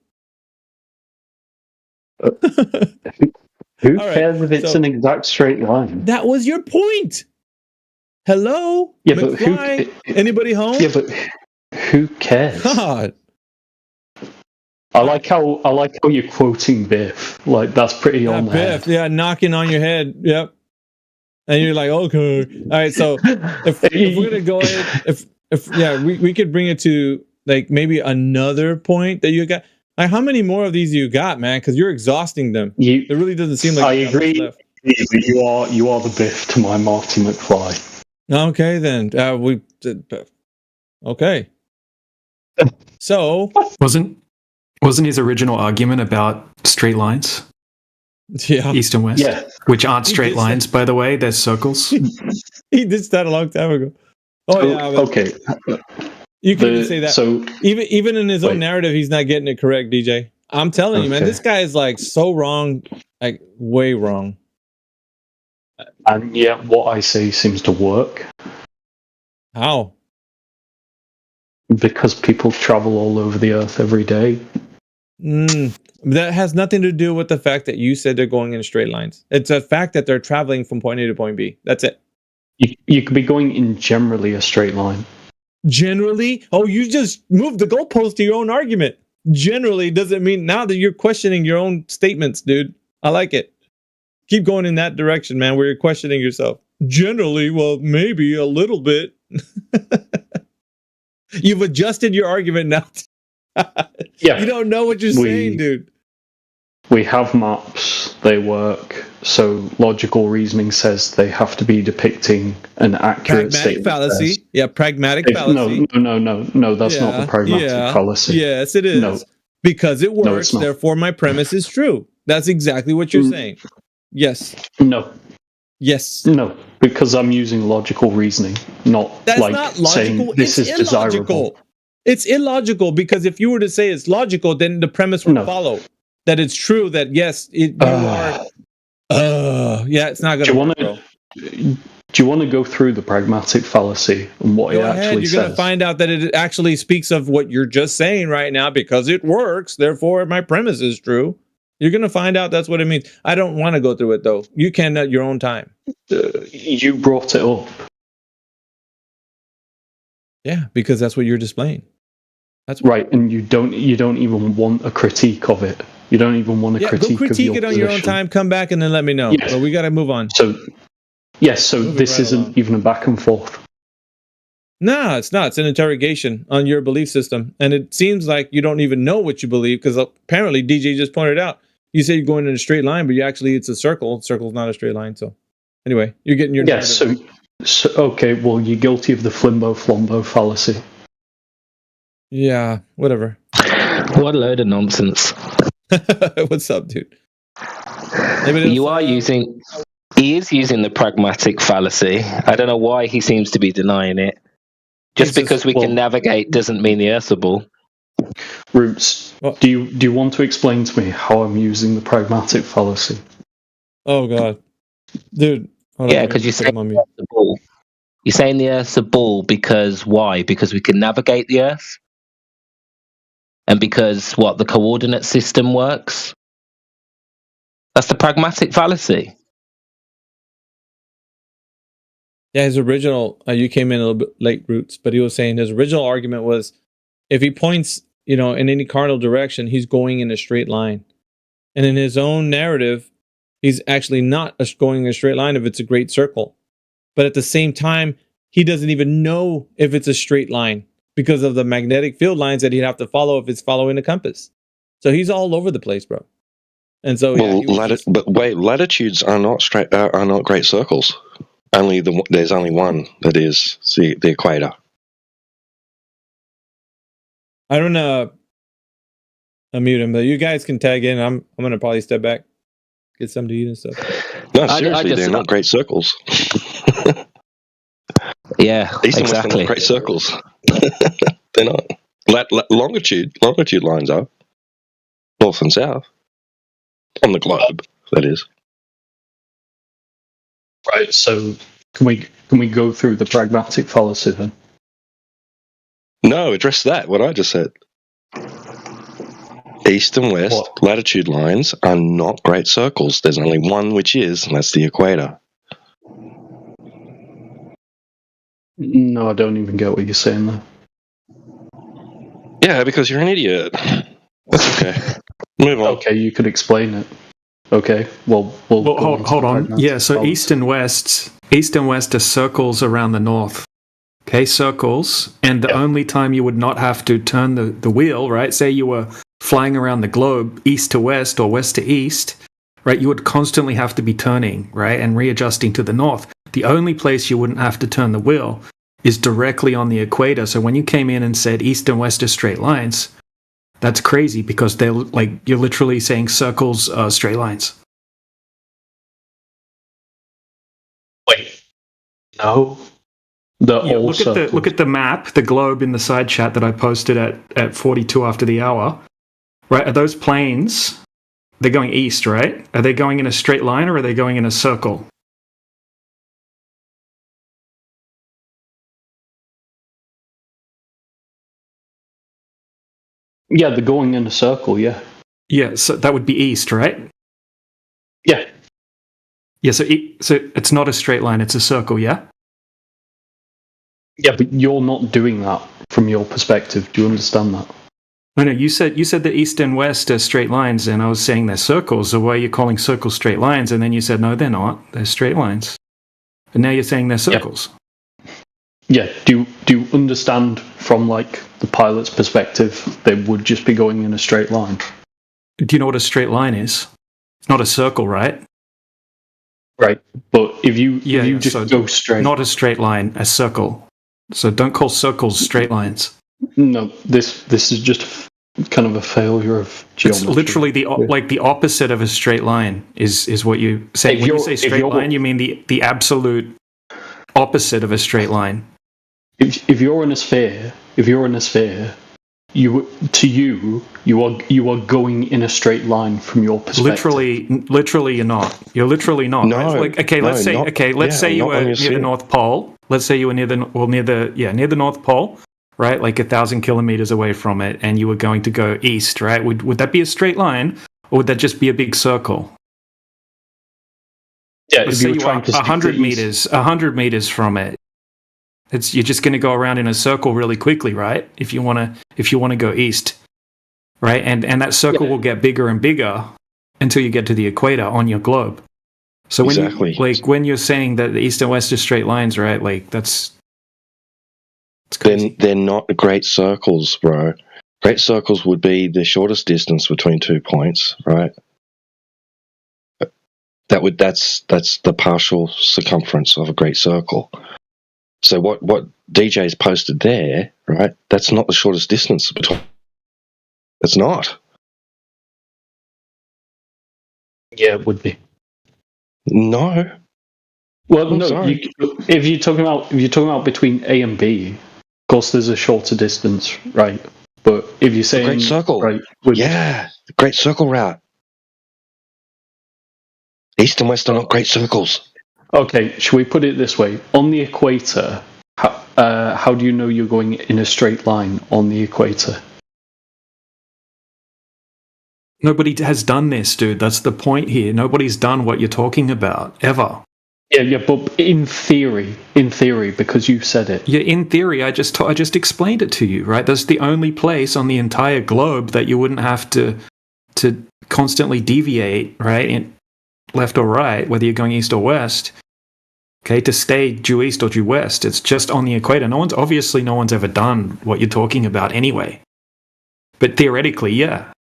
Who cares if it's an exact straight line? That was your point. Hello? Yeah, McFly? but anybody home? Yeah, but who cares? God. I like how you're quoting Biff. That's pretty on the Biff, head. knocking on your head. Yep. And you're like, okay. All right, so if we're gonna go ahead, we could bring it to maybe another point that you got. How many more of these you got, man? Because you're exhausting them. It really doesn't seem like I agree. But you are the Biff to my Marty McFly. Okay, then okay. So wasn't his original argument about straight lines? Yeah, east and west. Yeah, which aren't straight lines, by the way. They're circles. He did that a long time ago. Okay. You can even say that. So even in his own narrative, he's not getting it correct, DJ. I'm telling you, man, this guy is so wrong, way wrong. And yet, what I say seems to work. How? Because people travel all over the earth every day. That has nothing to do with the fact that you said they're going in straight lines. It's a fact that they're traveling from point A to point B. That's it. You could be going in generally a straight line. Generally? Oh, you just moved the goalpost to your own argument. Generally doesn't mean now that you're questioning your own statements, dude. I like it. Keep going in that direction, man, where you're questioning yourself. Generally, well, maybe a little bit. You've adjusted your argument now. Yeah. You don't know what you're saying, dude. We have maps, they work, so logical reasoning says they have to be depicting an accurate pragmatic fallacy. Yeah, pragmatic fallacy. No, that's not the pragmatic fallacy. Yes, it is. No. Because it works, therefore my premise is true. That's exactly what you're saying. Yes. No. Yes. No, because I'm using logical reasoning, not That's not logical. Saying this is illogical. Desirable. It's illogical because if you were to say it's logical, then the premise would follow. That it's true that yes, you are. It's not going to work. Do you want to go through the pragmatic fallacy and what it actually says? You're going to find out that it actually speaks of what you're just saying right now because it works. Therefore, my premise is true. You're going to find out that's what it means. I don't want to go through it though. You can at your own time. You brought it up. Yeah, because that's what you're displaying. That's right, and you don't even want a critique of it. You don't even want to Yeah, critique go critique of it your on your own position. time. Come back and then let me know. Yes. But we got to move on. So, yes, so Moving this right isn't along. even a back and forth. No, it's not. It's an interrogation on your belief system. And it seems like you don't even know what you believe because apparently DJ just pointed out, you say you're going in a straight line, but it's a circle. Circle's not a straight line. So anyway, you're getting your Yes, narrative. so okay, well, you're guilty of the flimbo-flombo fallacy. Yeah, whatever. What a load of nonsense. What's up, dude? He is using the pragmatic fallacy. I don't know why he seems to be denying it. Just because we can navigate doesn't mean the Earth's a ball. Roots, do you want to explain to me how I'm using the pragmatic fallacy? Oh God, dude. Yeah, because you're saying the Earth's a ball. You're saying the Earth's a ball because why? Because we can navigate the Earth, and because the coordinate system works. That's the pragmatic fallacy. Yeah, his original. You came in a little bit late, Roots, but he was saying his original argument was, if he points, in any cardinal direction, he's going in a straight line, and in his own narrative, he's actually not going in a straight line if it's a great circle. But at the same time, he doesn't even know if it's a straight line because of the magnetic field lines that he'd have to follow if it's following a compass. So he's all over the place, bro. And so, latitudes are not straight. Are not great circles. There's only one that is the equator. I don't unmute him, but you guys can tag in. I'm gonna probably step back, get something to eat and stuff. No, seriously, they're not great circles. Yeah, East and west are exactly. not great circles. They're not. Longitude lines are north and south on the globe. That is. Right. So can we go through the pragmatic fallacy then? No, address that. What I just said. East and west latitude lines are not great circles. There's only one which is, and that's the equator. No, I don't even get what you're saying there. Yeah, because you're an idiot. That's okay. Move on. Okay, you could explain it. Okay, well hold on. Yeah, so east and west are circles around the north. Okay, circles, and the only time you would not have to turn the wheel, right? Say you were flying around the globe east to west or west to east, right? You would constantly have to be turning, right, and readjusting to the north. The only place you wouldn't have to turn the wheel is directly on the equator. So when you came in and said east and west are straight lines, that's crazy because they're you're literally saying circles are straight lines. Wait, no. Look at the map, the globe in the side chat that I posted at 42 after the hour. Right, are those planes? They're going east, right? Are they going in a straight line or are they going in a circle? Yeah, they're going in a circle, yeah. Yeah, so that would be east, right? Yeah. Yeah, so it's not a straight line, it's a circle, yeah? Yeah, but you're not doing that from your perspective. Do you understand that? No, you said that east and west are straight lines, and I was saying they're circles, so why are you calling circles straight lines? And then you said, no, they're not, they're straight lines. And now you're saying they're circles. Yeah, do you understand from the pilot's perspective they would just be going in a straight line? Do you know what a straight line is? It's not a circle, right? Right, but if you just so go straight... Not a straight line, a circle. So don't call circles straight lines. No, this is just kind of a failure of geometry. It's literally the opposite of a straight line is what you say. When you say straight line, you mean the absolute opposite of a straight line. If you're in a sphere, you are going in a straight line from your perspective. Literally, you're not. You're literally not. No. Right? Let's say you were near the North Pole. Let's say you were near the North Pole, right? 1,000 kilometers away from it, and you were going to go east, right? Would that be a straight line, or would that just be a big circle? Yeah, let's say you are 100 meters from it. You're just going to go around in a circle really quickly, right? If you want to go east, right? And that circle will get bigger and bigger until you get to the equator on your globe. So when Exactly. when you're saying that the east and west are straight lines, right? Like that's they're not great circles, bro. Great circles would be the shortest distance between 2 points, right? That's the partial circumference of a great circle. So what DJ's posted there, right? That's not the shortest distance between. It's not. Yeah, it would be. No. Well, I'm no. sorry. If you're talking about between A and B, of course, there's a shorter distance, right? But if you're saying Great circle, right, yeah, the great circle route. East and west are not great circles. Okay, should we put it this way? On the equator, how do you know you're going in a straight line on the equator? nobody has done this, dude. That's the point here. Nobody's done what you're talking about ever. Yeah, but in theory, because you said it. Yeah, in theory, I just explained it to you, right? That's the only place on the entire globe that you wouldn't have to constantly deviate, right, in left or right, whether you're going east or west. Okay, to stay due east or due west, it's just on the equator. No one's ever done what you're talking about anyway. But theoretically, yeah.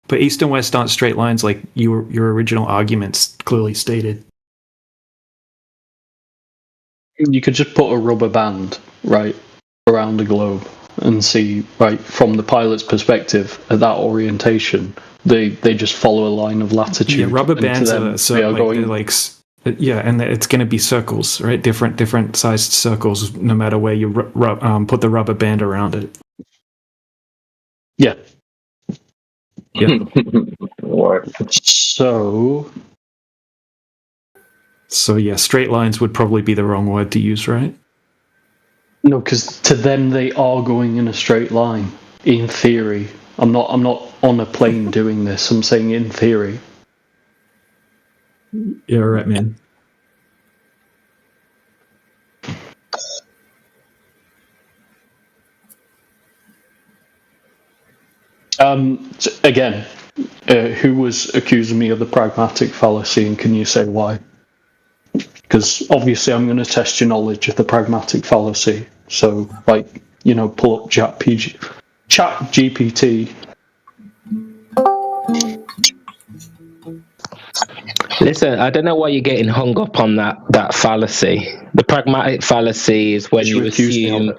But east and west aren't straight lines like your original arguments clearly stated. You could just put a rubber band, right, around the globe and see, right, from the pilot's perspective, at that orientation, they just follow a line of latitude. Yeah, rubber and bands to them, are so they are like, going. they're like yeah, and it's going to be circles, right? Different sized circles, no matter where you put the rubber band around it. Yeah. Yeah. So yeah, straight lines would probably be the wrong word to use, right? No, because to them they are going in a straight line. In theory, I'm not on a plane doing this. I'm saying in theory. Yeah, right, man. Again, who was accusing me of the pragmatic fallacy, and can you say why? Because obviously I'm going to test your knowledge of the pragmatic fallacy. So, like, pull up Chat GPT. Listen, I don't know why you're getting hung up on that fallacy. The pragmatic fallacy is when you assume...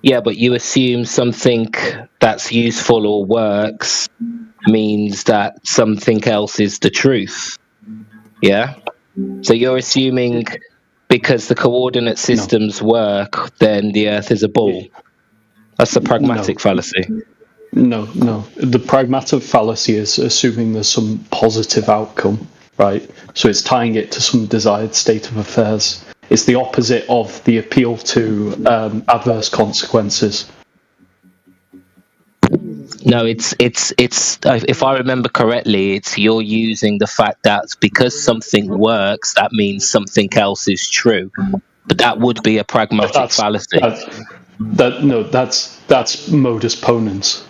Yeah, but you assume something that's useful or works means that something else is the truth. Yeah? So you're assuming because the coordinate systems work, then the Earth is a ball. That's the pragmatic fallacy. No. The pragmatic fallacy is assuming there's some positive outcome, right? So it's tying it to some desired state of affairs. It's the opposite of the appeal to adverse consequences. No, it's if I remember correctly, it's you're using the fact that because something works, that means something else is true. But that would be a pragmatic fallacy. That's modus ponens.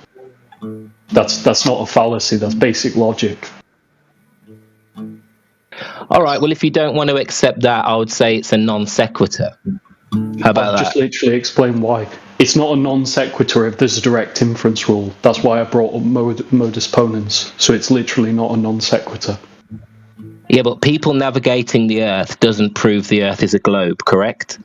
That's not a fallacy. That's basic logic. All right. Well, if you don't want to accept that, I would say it's a non sequitur. How about that? Just literally explain why. It's not a non sequitur if there's a direct inference rule. That's why I brought up modus ponens. So it's literally not a non sequitur. Yeah, but people navigating the Earth doesn't prove the Earth is a globe, correct?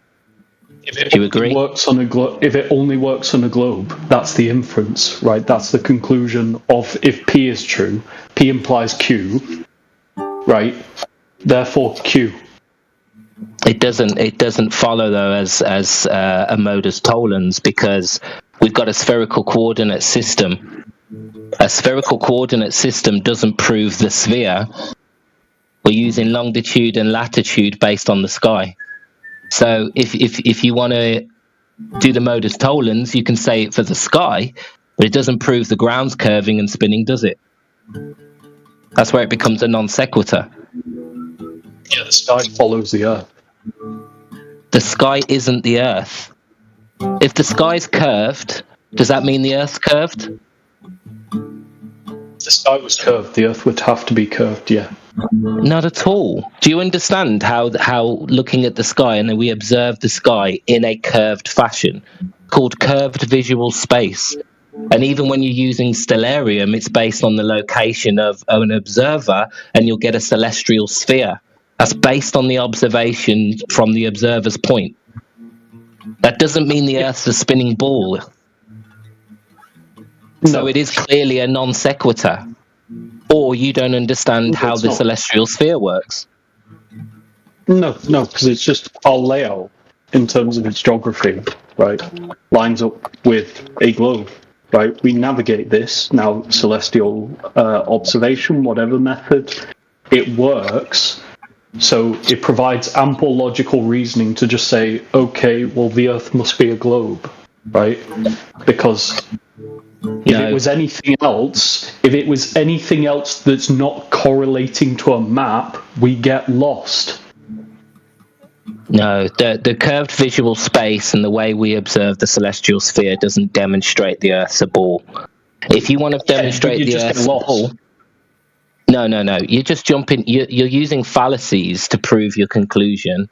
Do you agree? If it only works on a globe, that's the inference, right? That's the conclusion of if P is true. P implies Q, right? Therefore, Q. It doesn't follow though as a modus tollens because we've got a spherical coordinate system. A spherical coordinate system doesn't prove the sphere. We're using longitude and latitude based on the sky. So if you want to do the modus tollens, you can say it for the sky, but it doesn't prove the ground's curving and spinning, does it? That's where it becomes a non sequitur. Yeah, the sky follows the Earth. The sky isn't the Earth. If the sky's curved, does that mean the Earth's curved? If the sky was curved, the Earth would have to be curved, yeah. Not at all. Do you understand how looking at the sky, and then we observe the sky in a curved fashion, called curved visual space? And even when you're using stellarium, it's based on the location of an observer, and you'll get a celestial sphere. That's based on the observation from the observer's point. That doesn't mean the Earth's a spinning ball. So it is clearly a non sequitur. Or you don't understand how the celestial sphere works. No, because it's just our layout in terms of its geography, right, lines up with a globe, right? We navigate this, now celestial observation, whatever method, it works. So it provides ample logical reasoning to just say, okay, well, the Earth must be a globe, right? Because if it was anything else, that's not correlating to a map, we get lost. No, the curved visual space and the way we observe the celestial sphere doesn't demonstrate the Earth's a ball. If you want to demonstrate the Earth's a ball, no, you're just jumping. You're using fallacies to prove your conclusion.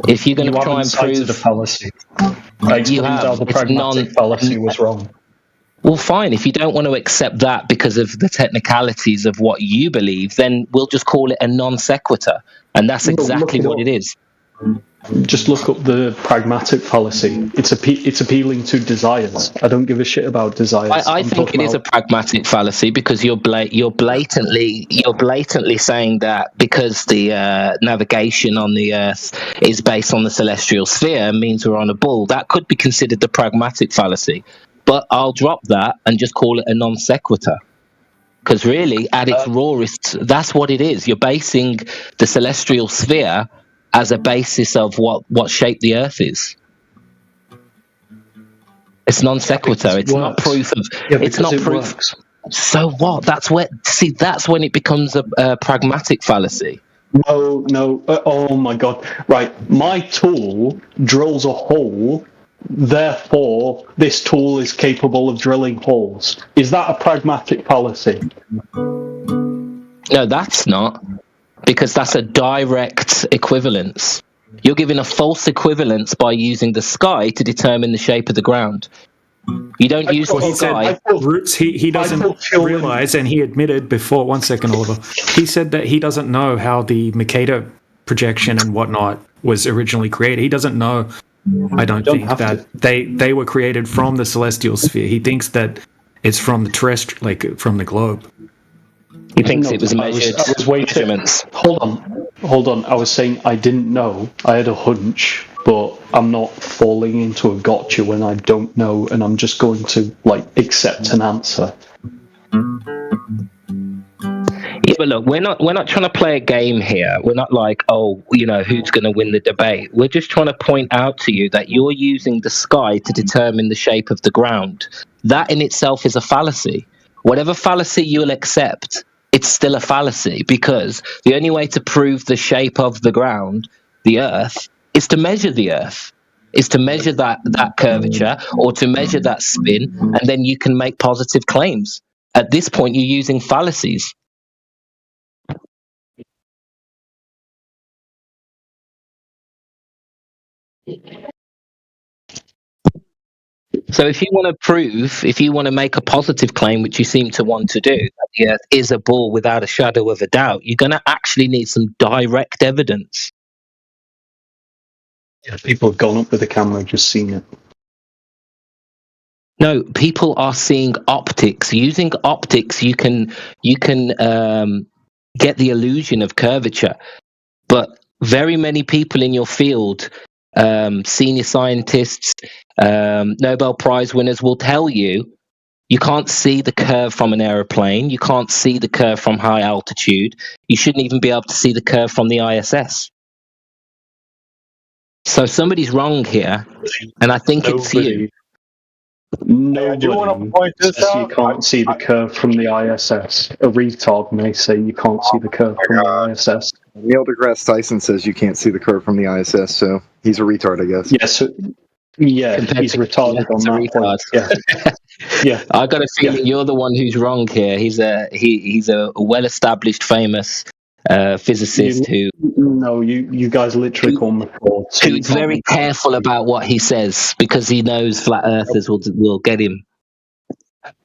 If you're going to try and prove the fallacy, I explained how the pragmatic fallacy was wrong. Well, fine. If you don't want to accept that because of the technicalities of what you believe, then we'll just call it a non sequitur, and that's exactly what it is. Just look up the pragmatic fallacy. It's appealing to desires. I don't give a shit about desires. I think it is a pragmatic fallacy because you're blatantly saying that because the navigation on the Earth is based on the celestial sphere means we're on a ball. That could be considered the pragmatic fallacy. But I'll drop that and just call it a non sequitur. Because really, at its rawest, that's what it is. You're basing the celestial sphere as a basis of what shape the Earth is. It's non sequitur. It's not proof of. It's not proof. So what? That's when it becomes a pragmatic fallacy. No. Oh my God! Right, my tool drills a hole. Therefore, this tool is capable of drilling holes. Is that a pragmatic fallacy? No, that's not. Because that's a direct equivalence. You're giving a false equivalence by using the sky to determine the shape of the ground. You don't use the sky. Roots, he doesn't realize, and he admitted before, 1 second, Oliver, he said that he doesn't know how the Mercator projection and whatnot was originally created. He doesn't know, I don't think, that they were created from the celestial sphere. He thinks that it's from the terrestrial, like from the globe. He thinks it was measured. I was waiting. Hold on. I was saying I didn't know. I had a hunch, but I'm not falling into a gotcha when I don't know, and I'm just going to accept an answer. Yeah, but look, we're not trying to play a game here. We're not like, who's going to win the debate. We're just trying to point out to you that you're using the sky to determine the shape of the ground. That in itself is a fallacy. Whatever fallacy you'll accept, it's still a fallacy, because the only way to prove the shape of the ground, the Earth, is to measure the Earth, is to measure that curvature or to measure that spin, and then you can make positive claims. At this point, you're using fallacies. So if you want to make a positive claim, which you seem to want to do, that the Earth is a ball without a shadow of a doubt, you're going to actually need some direct evidence. Yeah, people have gone up with the camera and just seen it. No, people are seeing optics. Using optics, you can get the illusion of curvature. But very many people in your field, senior scientists, Nobel Prize winners, will tell you can't see the curve from an aeroplane. You can't see the curve from high altitude. You shouldn't even be able to see the curve from the ISS. So somebody's wrong here, and I think it's you. Nobody says you can't see the curve from the ISS. A retard may say you can't see the curve from the ISS. Neil deGrasse Tyson says you can't see the curve from the ISS, so he's a retard, I guess. Yes, Yeah, Compared he's to retarded on he's a that point. retard. Yeah. I got a feeling you're the one who's wrong here. He's a well-established, famous physicist who you guys literally call him fraud. who's very careful about what he says because he knows flat earthers will get him.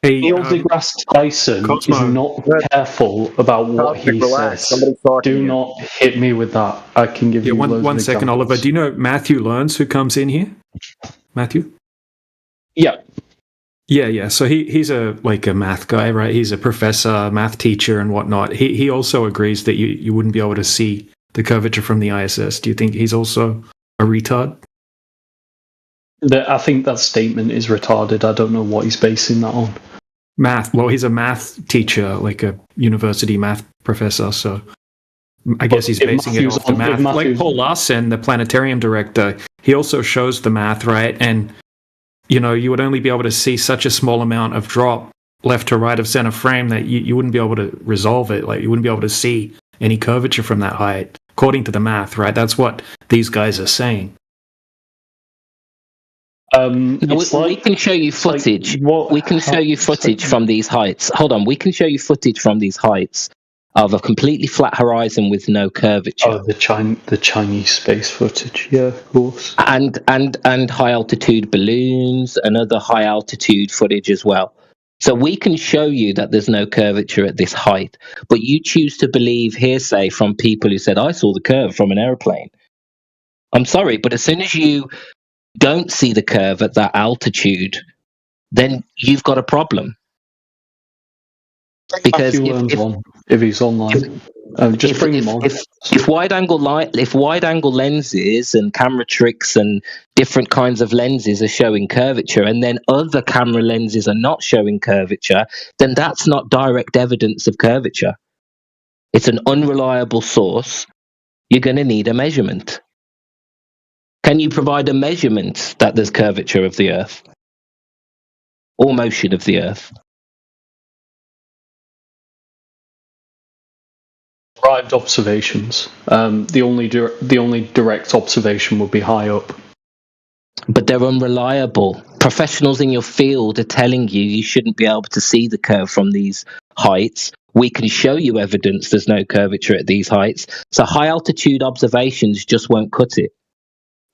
Neil deGrasse Tyson Cosmo. is not careful about what he says. Do not hit me with that. I can give you one second, examples. Oliver. Do you know Matthew Learns who comes in here? Matthew? Yeah. Yeah. So he's a math guy, right? He's a professor, math teacher, and whatnot. He also agrees that you wouldn't be able to see the curvature from the ISS. Do you think he's also a retard? I think that statement is retarded. I don't know what he's basing that on. Math. Well, he's a math teacher, like a university math professor. So I guess he's basing it off the math. Like Paul Larsen, the planetarium director, he also shows the math, right? And you would only be able to see such a small amount of drop left to right of center frame that you wouldn't be able to resolve it. Like you wouldn't be able to see any curvature from that height, according to the math, right? That's what these guys are saying. We can show you footage. We can show you footage from these heights. Hold on, we can show you footage from these heights of a completely flat horizon with no curvature. Oh, the Chinese space footage, yeah, of course. And high altitude balloons and other high altitude footage as well. So we can show you that there's no curvature at this height, but you choose to believe hearsay from people who said, I saw the curve from an airplane. I'm sorry, but as soon as you don't see the curve at that altitude, then you've got a problem. Because if he's online, just bring him on. If wide angle lenses and camera tricks and different kinds of lenses are showing curvature, and then other camera lenses are not showing curvature, then that's not direct evidence of curvature. It's an unreliable source. You're going to need a measurement. Can you provide a measurement that there's curvature of the Earth or motion of the Earth? Derived observations. The only direct observation would be high up. But they're unreliable. Professionals in your field are telling you shouldn't be able to see the curve from these heights. We can show you evidence there's no curvature at these heights. So high altitude observations just won't cut it.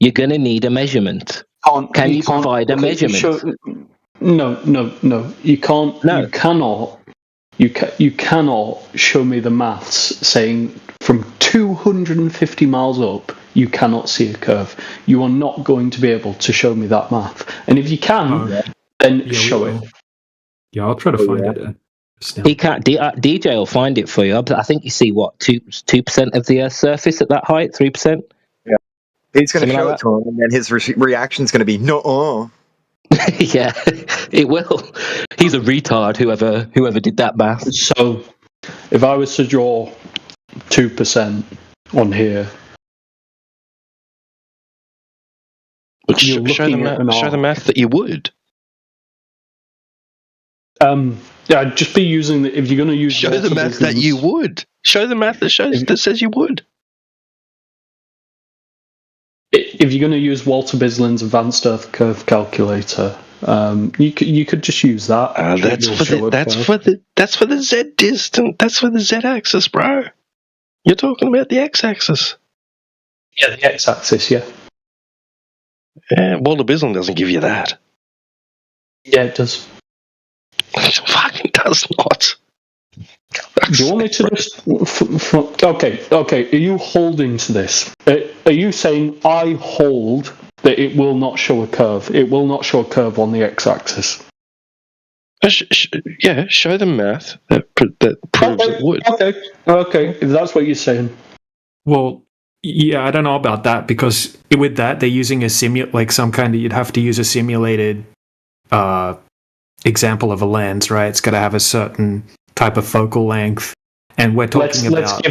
You're going to need a measurement. Can you provide a measurement? No. You can't. No. You cannot show me the maths saying from 250 miles up you cannot see a curve. You are not going to be able to show me that math. And if you can, then show it. Yeah, I'll try to find it. He can't. DJ will find it for you. I think you see what 2% of the Earth's surface at that height, 3%. Yeah, he's going to show it to him, and then his reaction is going to be no. Yeah, it will. He's a retard. Whoever did that math. So, if I was to draw 2% on here, but show the math that you would. Yeah, I'd just be using if you're going to use. Show the math that you would. Show the math that says you would. If you're going to use Walter Bislin's Advanced Earth Curve Calculator, you could just use that. That's for the Z distance. That's for the Z axis, bro. You're talking about the X axis. Yeah, the X axis. Yeah. Yeah, Walter Bislin doesn't give you that. Yeah, it does. It fucking does not. Do you want me to just... Okay. Are you holding to this? Are you saying I hold that it will not show a curve? It will not show a curve on the x-axis? Yeah, show the math that proves it would. Okay, if that's what you're saying. Well, yeah, I don't know about that, because with that, they're using you'd have to use a simulated example of a lens, right? It's got to have a certain type of focal length, and we're talking about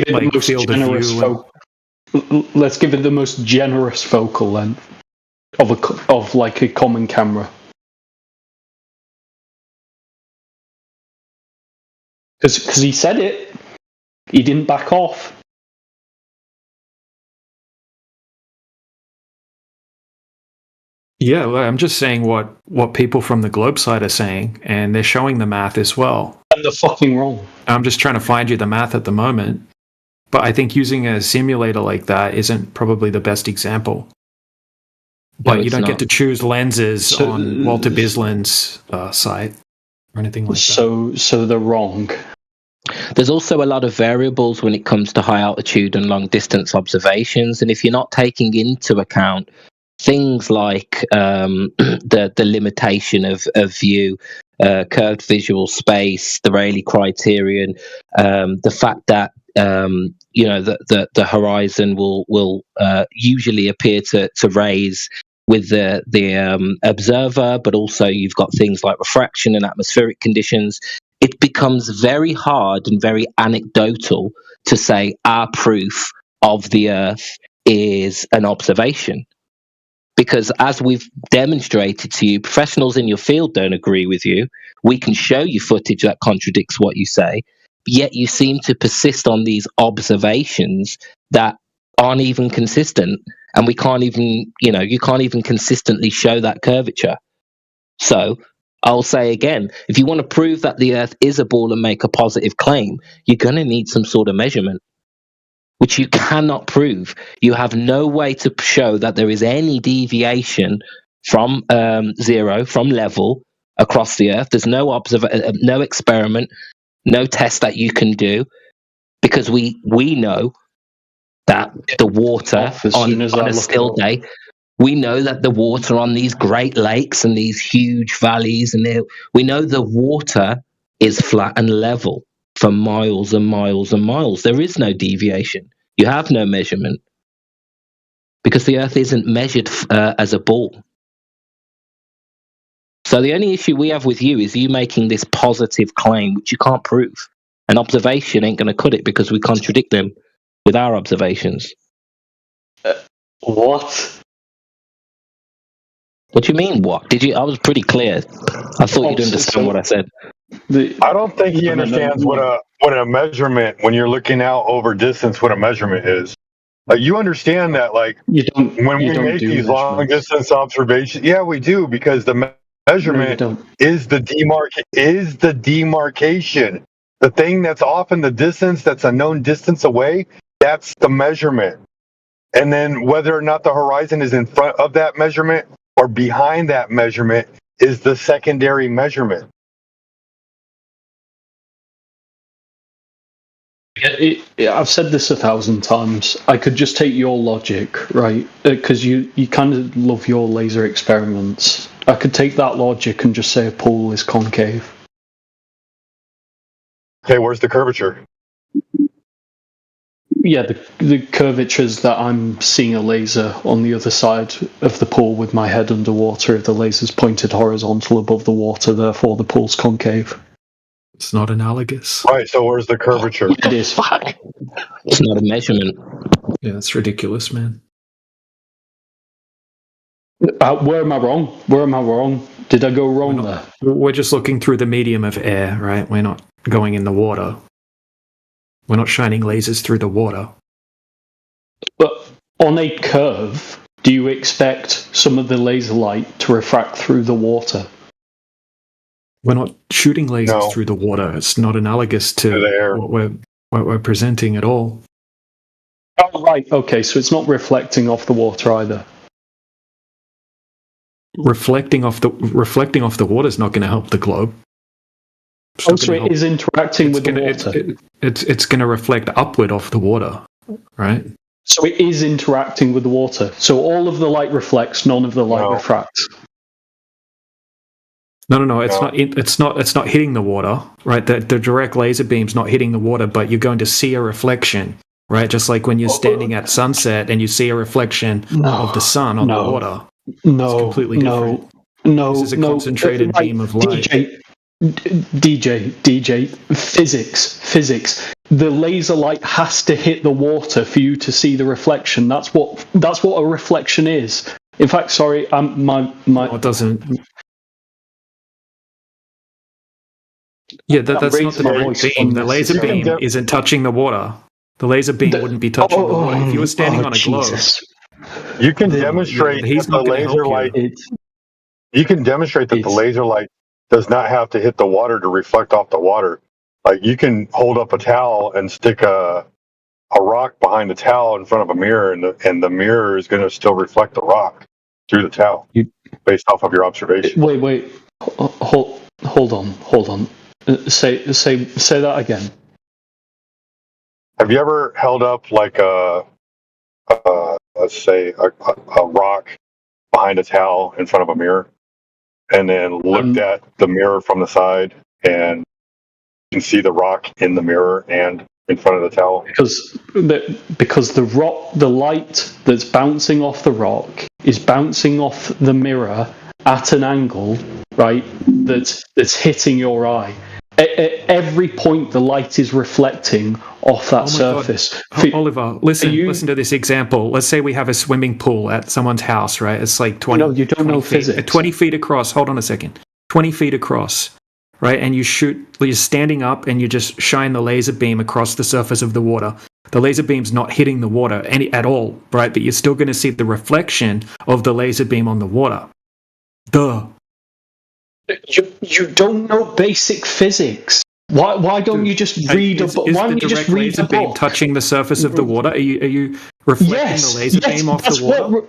field of view. Let's give it the most generous focal length of a common camera. Because he said it, he didn't back off. Yeah, well, I'm just saying what people from the globe side are saying, and they're showing the math as well. And they're fucking wrong. I'm just trying to find you the math at the moment, but I think using a simulator like that isn't probably the best example. But you don't get to choose lenses on Walter Bisland's site or anything like that. So they're wrong. There's also a lot of variables when it comes to high altitude and long distance observations, and if you're not taking into account things like the limitation of view, curved visual space, the Rayleigh criterion, the fact that the horizon will usually appear to raise with the observer, but also you've got things like refraction and atmospheric conditions. It becomes very hard and very anecdotal to say our proof of the Earth is an observation. Because as we've demonstrated to you, professionals in your field don't agree with you. We can show you footage that contradicts what you say, yet you seem to persist on these observations that aren't even consistent. And we can't even, you can't even consistently show that curvature. So I'll say again, if you want to prove that the Earth is a ball and make a positive claim, you're going to need some sort of measurement, which you cannot prove. You have no way to show that there is any deviation from zero, from level across the Earth. There's no no experiment, no test that you can do, because we know that the water on a still day, we know that the water on these Great Lakes and these huge valleys, and we know the water is flat and level for miles and miles and miles. There is no deviation. You have no measurement because the Earth isn't measured as a ball. So the only issue we have with you is you making this positive claim, which you can't prove. An observation ain't going to cut it because we contradict them with our observations. What? What do you mean, what? I was pretty clear. I thought you'd understand what I said. I don't think he understands what a measurement, when you're looking out over distance, what a measurement is. Like, you understand that, like, when we make these long distance observations, yeah, we do, because the measurement is the demarcation. The thing that's off in the distance, that's a known distance away, that's the measurement. And then whether or not the horizon is in front of that measurement or behind that measurement is the secondary measurement. I've said this 1,000 times. I could just take your logic, right? Because you kind of love your laser experiments. I could take that logic and just say a pool is concave. Okay, where's the curvature? Yeah, the curvatures that I'm seeing a laser on the other side of the pool with my head underwater. If the laser's pointed horizontal above the water, therefore the pool's concave. It's not analogous. Right, so where's the curvature? It is. Fuck. It's not a measurement. Yeah, it's ridiculous, man. Where am I wrong? Where am I wrong? Did I go wrong there? We're just looking through the medium of air, right? We're not going in the water. We're not shining lasers through the water. But on a curve, do you expect some of the laser light to refract through the water? We're not shooting lasers through the water. It's not analogous to what we're presenting at all. Oh, right. Okay, so it's not reflecting off the water either. Reflecting off the water is not going to help the globe. Oh, so it is interacting with the water. It's going to reflect upward off the water, right? So it is interacting with the water. So all of the light reflects, none of the light refracts. No. It's not hitting the water, right? The direct laser beam's not hitting the water, but you're going to see a reflection, right? Just like when you're standing at sunset and you see a reflection of the sun on the water. No, it's completely different. No, this is a concentrated beam of light. DJ, physics. The laser light has to hit the water for you to see the reflection. That's what a reflection is. In fact, sorry, my. No, it doesn't. Yeah, that's not the direct beam. The laser beam isn't touching the water. The laser beam wouldn't be touching the water. If you were standing on a globe, You can demonstrate he's that not the gonna help laser you. light. You can demonstrate that the laser light does not have to hit the water to reflect off the water. Like you can hold up a towel and stick a rock behind the towel in front of a mirror, and the mirror is going to still reflect the rock through the towel based off of your observation. Wait. Hold on. Say that again. Have you ever held up like let's say a rock behind a towel in front of a mirror, and then looked at the mirror from the side, and you can see the rock in the mirror and in front of the towel? Because the light that's bouncing off the rock is bouncing off the mirror at an angle, right? That's hitting your eye. At every point, the light is reflecting off that surface. Oliver, listen to this example. Let's say we have a swimming pool at someone's house, right? It's like 20. No, you don't know physics. 20 feet across. Hold on a second. 20 feet across, right? And you're standing up and you just shine the laser beam across the surface of the water. The laser beam's not hitting the water at all, right? But you're still going to see the reflection of the laser beam on the water. Duh. You don't know basic physics. Why don't you just read a book? Why don't you just read a book? Touching the surface of the water? Are you reflecting the laser beam off the water?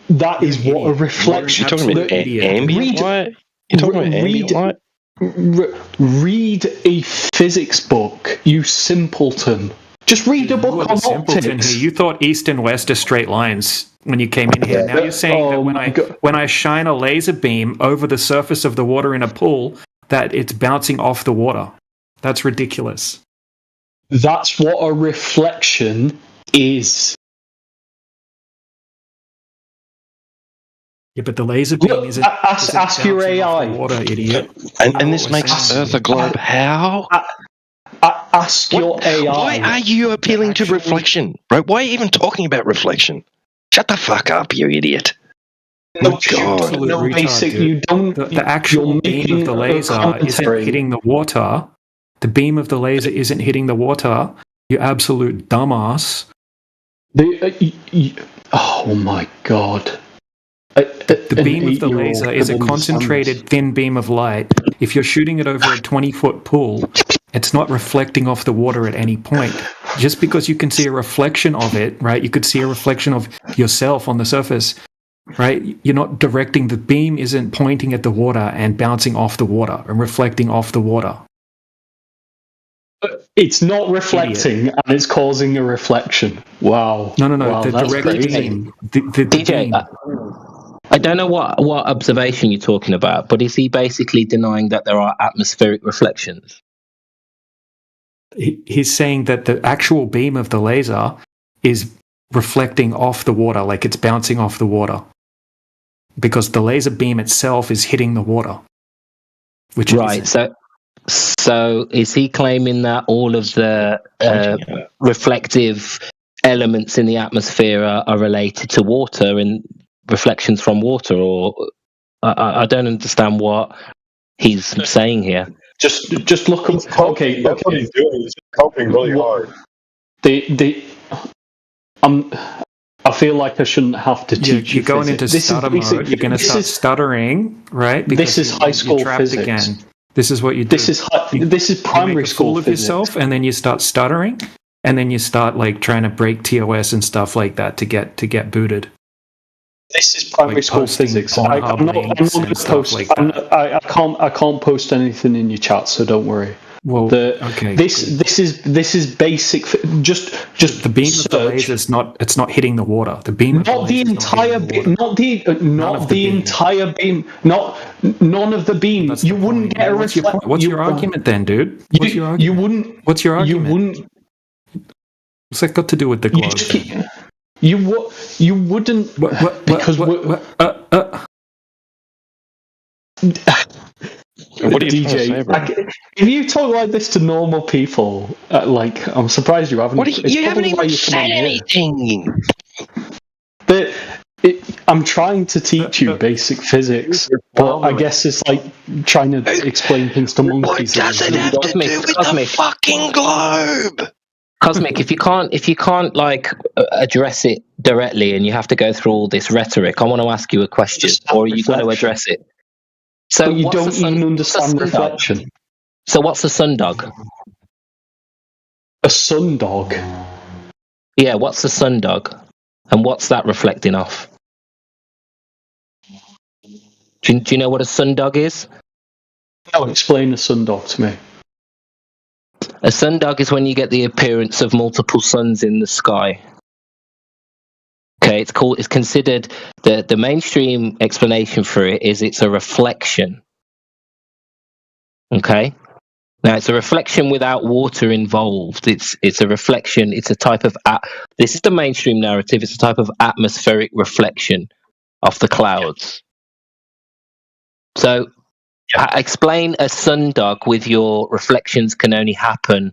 That is what a reflection. You're talking about ambient light? You're talking about ambient light? Read a physics book, you simpleton. Just read a book on optics. You thought east and west are straight lines when you came in here. Now you're saying that when I shine a laser beam over the surface of the water in a pool, that it's bouncing off the water. That's ridiculous. That's what a reflection is. Yeah, but the laser beam isn't. Ask your AI. Water, idiot. And this makes Earth a globe. How? Ask your AI. Why are you appealing to reflection, bro? Why are you even talking about reflection? Shut the fuck up, you idiot. No, God. No basic. You don't. The actual beam of the laser isn't hitting the water. The beam of the laser isn't hitting the water. You absolute dumbass. Oh my God. The beam of the laser is a concentrated thin beam of light. If you're shooting it over a 20-foot pool, it's not reflecting off the water at any point. Just because you can see a reflection of it, right? You could see a reflection of yourself on the surface, right? You're not directing. The beam isn't pointing at the water and bouncing off the water and reflecting off the water. It's not reflecting, and it's causing a reflection. Wow. No. Wow, the direct beam. The DJ, beam. I don't know what observation you're talking about, but is he basically denying that there are atmospheric reflections? He's saying that the actual beam of the laser is reflecting off the water, like it's bouncing off the water. Because the laser beam itself is hitting the water. Right, so is he claiming that all of the reflective elements in the atmosphere are related to water and reflections from water, or I don't understand what he's saying here. Just look up. Okay, that's what he's doing. He's coping really hard. I feel like I shouldn't have to teach you. You're going into stutter mode. You're going to start stuttering, right? Because this is high school physics. Again. This is what you do. This is primary school of yourself, and then you start stuttering, and then you start like trying to break TOS and stuff like that to get booted. This is primary school physics. I'm not going to post. I can't post anything in your chat, so don't worry. Well, okay. This is basic. Just the beam of the laser is not. It's not hitting the water. The beam. Not the entire beam. Not the entire beam. None of the beam. You wouldn't get a reflection. What's your argument then, dude? What's your argument? You wouldn't. What's your argument? You wouldn't. What's that got to do with the globe? You wouldn't. Because what are you DJ, if you talk like this to normal people, I'm surprised you haven't. You haven't even said anything. I'm trying to teach you basic physics, but I guess it's like trying to explain things to monkeys. What does it have to do with the fucking globe? Cosmic, if you can't like address it directly, and you have to go through all this rhetoric, I want to ask you a question, or are you going to address it? So but you what's don't even understand reflection. So what's a sundog? A sundog? Yeah, what's a sundog? And what's that reflecting off? Do you know what a sundog is? No, explain a sundog to me. A sundog is when you get the appearance of multiple suns in the sky. Okay, it's considered the mainstream explanation for it is it's a reflection. Okay? Now it's a reflection without water involved. It's a reflection, it's a type of this is the mainstream narrative, it's a type of atmospheric reflection off the clouds. So explain a sundog with your reflections can only happen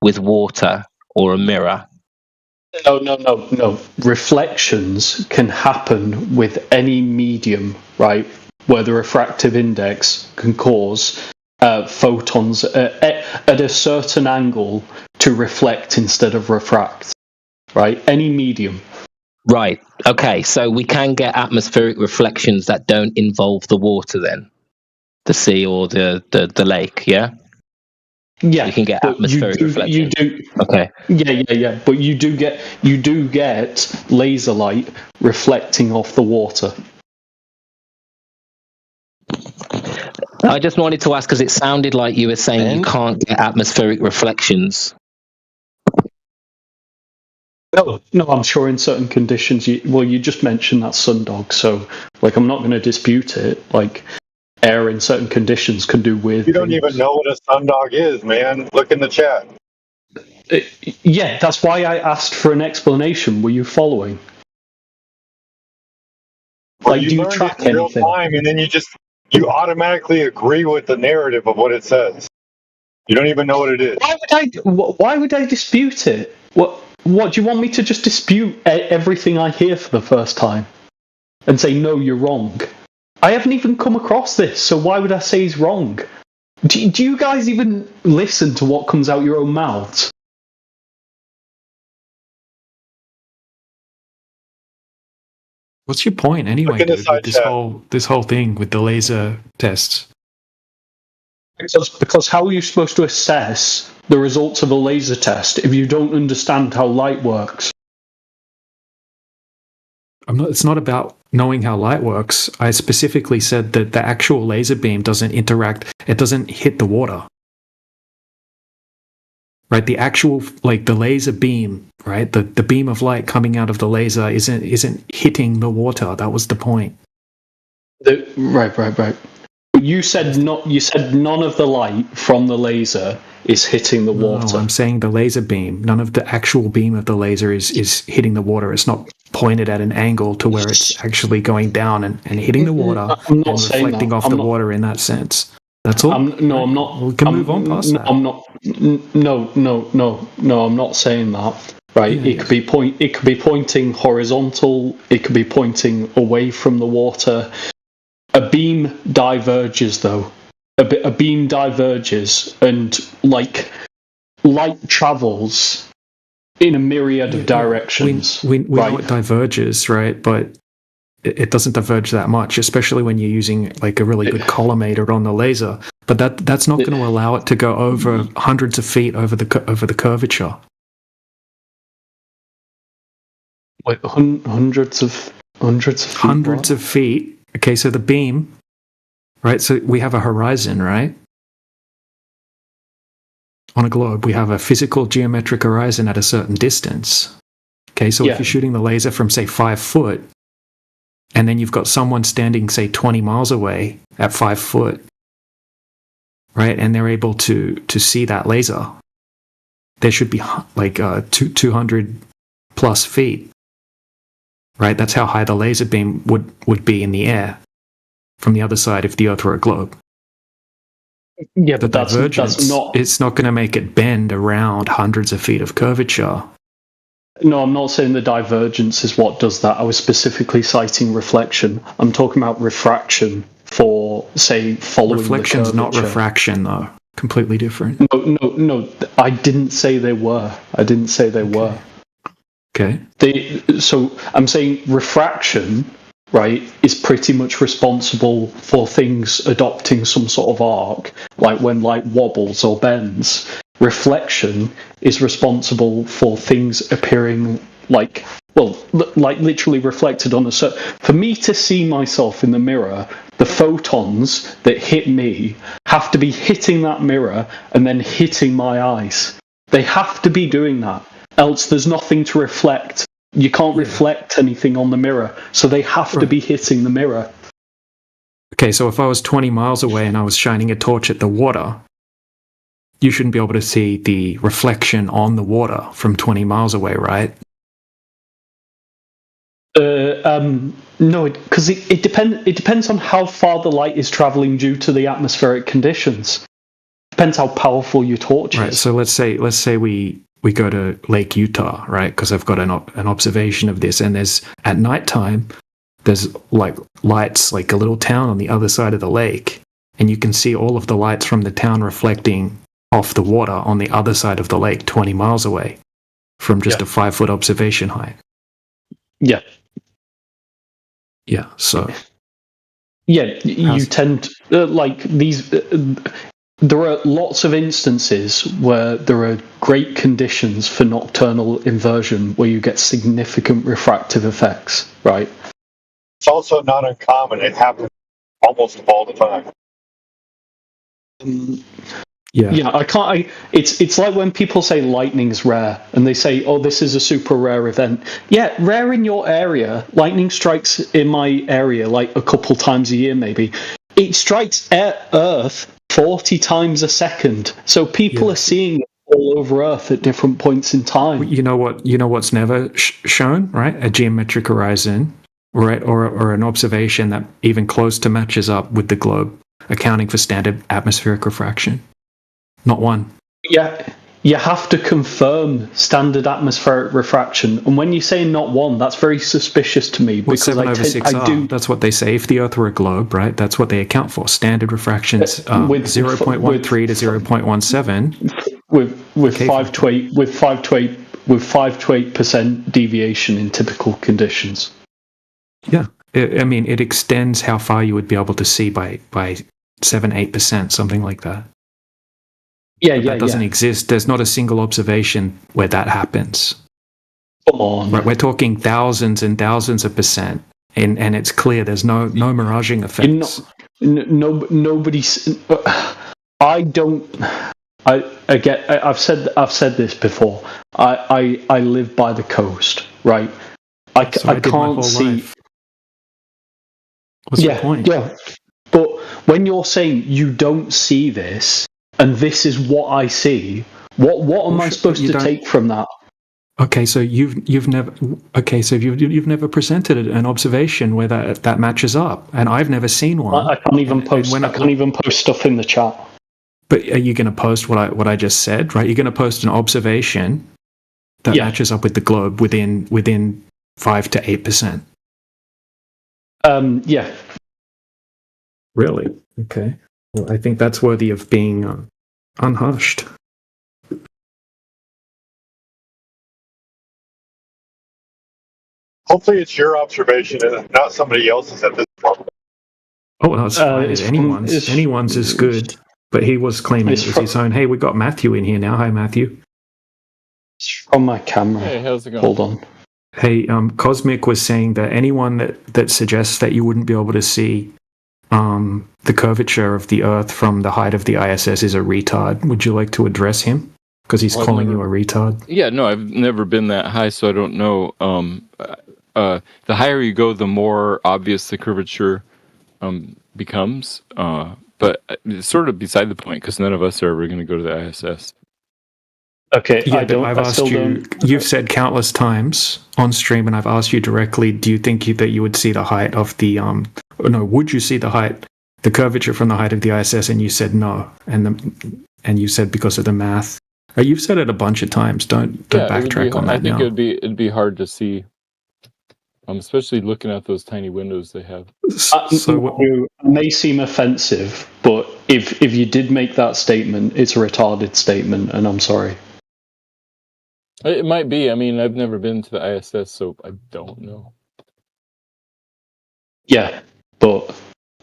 with water or a mirror. No. Reflections can happen with any medium, right? Where the refractive index can cause photons at a certain angle to reflect instead of refract, right? Any medium. Right. Okay. So we can get atmospheric reflections that don't involve the water, then, the sea or the lake. Yeah. Yeah. You can get atmospheric reflections. You do. Okay. Yeah. But you do get laser light reflecting off the water. I just wanted to ask because it sounded like you were saying you can't get atmospheric reflections. No, I'm sure in certain conditions. You just mentioned that sundog, so like I'm not going to dispute it. Like air in certain conditions can do weird. You don't even know what a sundog is, man. Look in the chat. Yeah, that's why I asked for an explanation. Were you following? Well, like, do you track it in real time, and then you automatically agree with the narrative of what it says. You don't even know what it is. Why would I dispute it? What do you want me to just dispute everything I hear for the first time and say no, you're wrong? I haven't even come across this, so why would I say he's wrong? Do you guys even listen to what comes out your own mouths? What's your point anyway, dude, with this whole thing with the laser tests? Because how are you supposed to assess the results of a laser test if you don't understand how light works? It's not about knowing how light works. I specifically said that the actual laser beam doesn't interact. It doesn't hit the water. Right? The actual, like the laser beam, right? The beam of light coming out of the laser isn't hitting the water. That was the point. Right. You said none of the light from the laser is hitting the water. No, I'm saying the laser beam. None of the actual beam of the laser is hitting the water. It's not pointed at an angle to where it's actually going down and hitting the water and reflecting off the water in that sense. That's all. I'm not. We can move on past that. I'm not. No. I'm not saying that. Right? Yeah, it could be pointing horizontal. It could be pointing away from the water. A beam diverges, though. A beam diverges, and like light travels in a myriad of directions. We know it diverges, right? But it doesn't diverge that much, especially when you're using like a really good collimator on the laser. But that's not going to allow it to go over hundreds of feet over the curvature. Like hundreds of feet. Hundreds of feet. Okay, so the beam, right? So we have a horizon, right? On a globe, we have a physical geometric horizon at a certain distance. Okay, so if you're shooting the laser from, say, 5 foot, and then you've got someone standing, say, 20 miles away at 5 foot, right? And they're able to see that laser. There should be like 200 plus feet. Right, that's how high the laser beam would be in the air from the other side if the Earth were a globe. Yeah, the but divergence, it's not going to make it bend around hundreds of feet of curvature. No, I'm not saying the divergence is what does that. I was specifically citing reflection. I'm talking about refraction for, say, following Reflection's the curvature. Not refraction, though. completely different. No. I didn't say they were. Okay. So I'm saying refraction, right, is pretty much responsible for things adopting some sort of arc, like when light wobbles or bends. Reflection is responsible for things appearing like literally reflected on a certain. For me to see myself in the mirror, the photons that hit me have to be hitting that mirror and then hitting my eyes. They have to be doing that. Else there's nothing to reflect. You can't reflect anything on the mirror. So they have to be hitting the mirror. Okay, so if I was 20 miles away and I was shining a torch at the water, you shouldn't be able to see the reflection on the water from 20 miles away, right? No, because it depends on how far the light is traveling due to the atmospheric conditions. Depends how powerful your torch is. Right. So let's say we go to Lake Utah, right? Because I've got an observation of this, and there's at nighttime, there's like lights, like a little town on the other side of the lake, and you can see all of the lights from the town reflecting off the water on the other side of the lake, 20 miles away, from just a 5-foot observation height. Yeah. Yeah. So. Yeah, you tend like these. There are lots of instances where there are great conditions for nocturnal inversion where you get significant refractive effects, right? It's also not uncommon. It happens almost all the time. Yeah, I can't. It's like when people say lightning's rare, and they say, "Oh, this is a super rare event." Yeah, rare in your area. Lightning strikes in my area like a couple times a year, maybe. It strikes Earth 40 times a second, so people are seeing it all over Earth at different points in time. You know what's never shown, right? A geometric horizon, right, or an observation that even close to matches up with the globe, accounting for standard atmospheric refraction. Not one. Yeah, you have to confirm standard atmospheric refraction, and when you say not one, that's very suspicious to me because 7/6R. That's what they say. If the Earth were a globe, right, that's what they account for. Standard refractions 0.13 to 0.17. With 5 to 8% deviation in typical conditions. Yeah, I mean, it extends how far you would be able to see by 7-8%, something like that. Yeah, that doesn't exist. There's not a single observation where that happens. Come on. Right, we're talking thousands and thousands of percent, and it's clear there's no miraging effects. Nobody's. I've said this before. I live by the coast, right? I can't see. Life. What's the point? Yeah, but when you're saying you don't see this, and this is what I see, what am I supposed to take from that? Okay, so you've never presented an observation where that matches up, and I've never seen one. I can't even post. I can't even post stuff in the chat. But are you going to post what I just said? Right, you're going to post an observation that matches up with the globe within 5 to 8%. Yeah. Really? Okay. Well, I think that's worthy of being unhushed. Hopefully it's your observation and not somebody else's at this point. Oh, no, it's fine. Anyone's is good. But he was claiming it was his own. Hey, we got Matthew in here now. Hi, Matthew. It's from my camera. Hey, how's it going? Hold on. Hey, Cosmic was saying that anyone that suggests that you wouldn't be able to see the curvature of the Earth from the height of the ISS is a retard. Would you like to address him? Because he's calling you a retard. Yeah, no, I've never been that high, so I don't know. The higher you go, the more obvious the curvature becomes. But it's sort of beside the point because none of us are ever going to go to the ISS. Okay, yeah, I've asked you. You've said countless times on stream, and I've asked you directly. Do you think that you would see the height of the would you see the curvature from the height of the ISS? And you said no, and you said because of the math. You've said it a bunch of times. Don't backtrack on that. I think it'd be hard to see, especially looking at those tiny windows they have. It may seem offensive, but if you did make that statement, it's a retarded statement, and I'm sorry. It might be. I mean, I've never been to the ISS, so I don't know. Yeah, but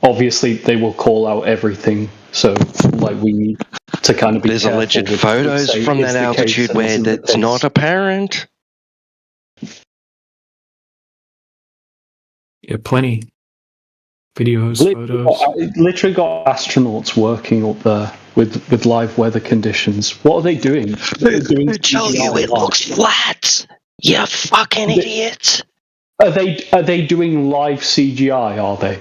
obviously they will call out everything. So, like, we need to kind of be There's careful alleged with photos say from it's that the case altitude and where isn't the that's case. not apparent. Yeah, plenty. Videos, photos. I literally got astronauts working up there with live weather conditions. What are they doing? They're doing Who told you CGI it live. looks flat? You fucking idiot! Are they doing live CGI? Are they?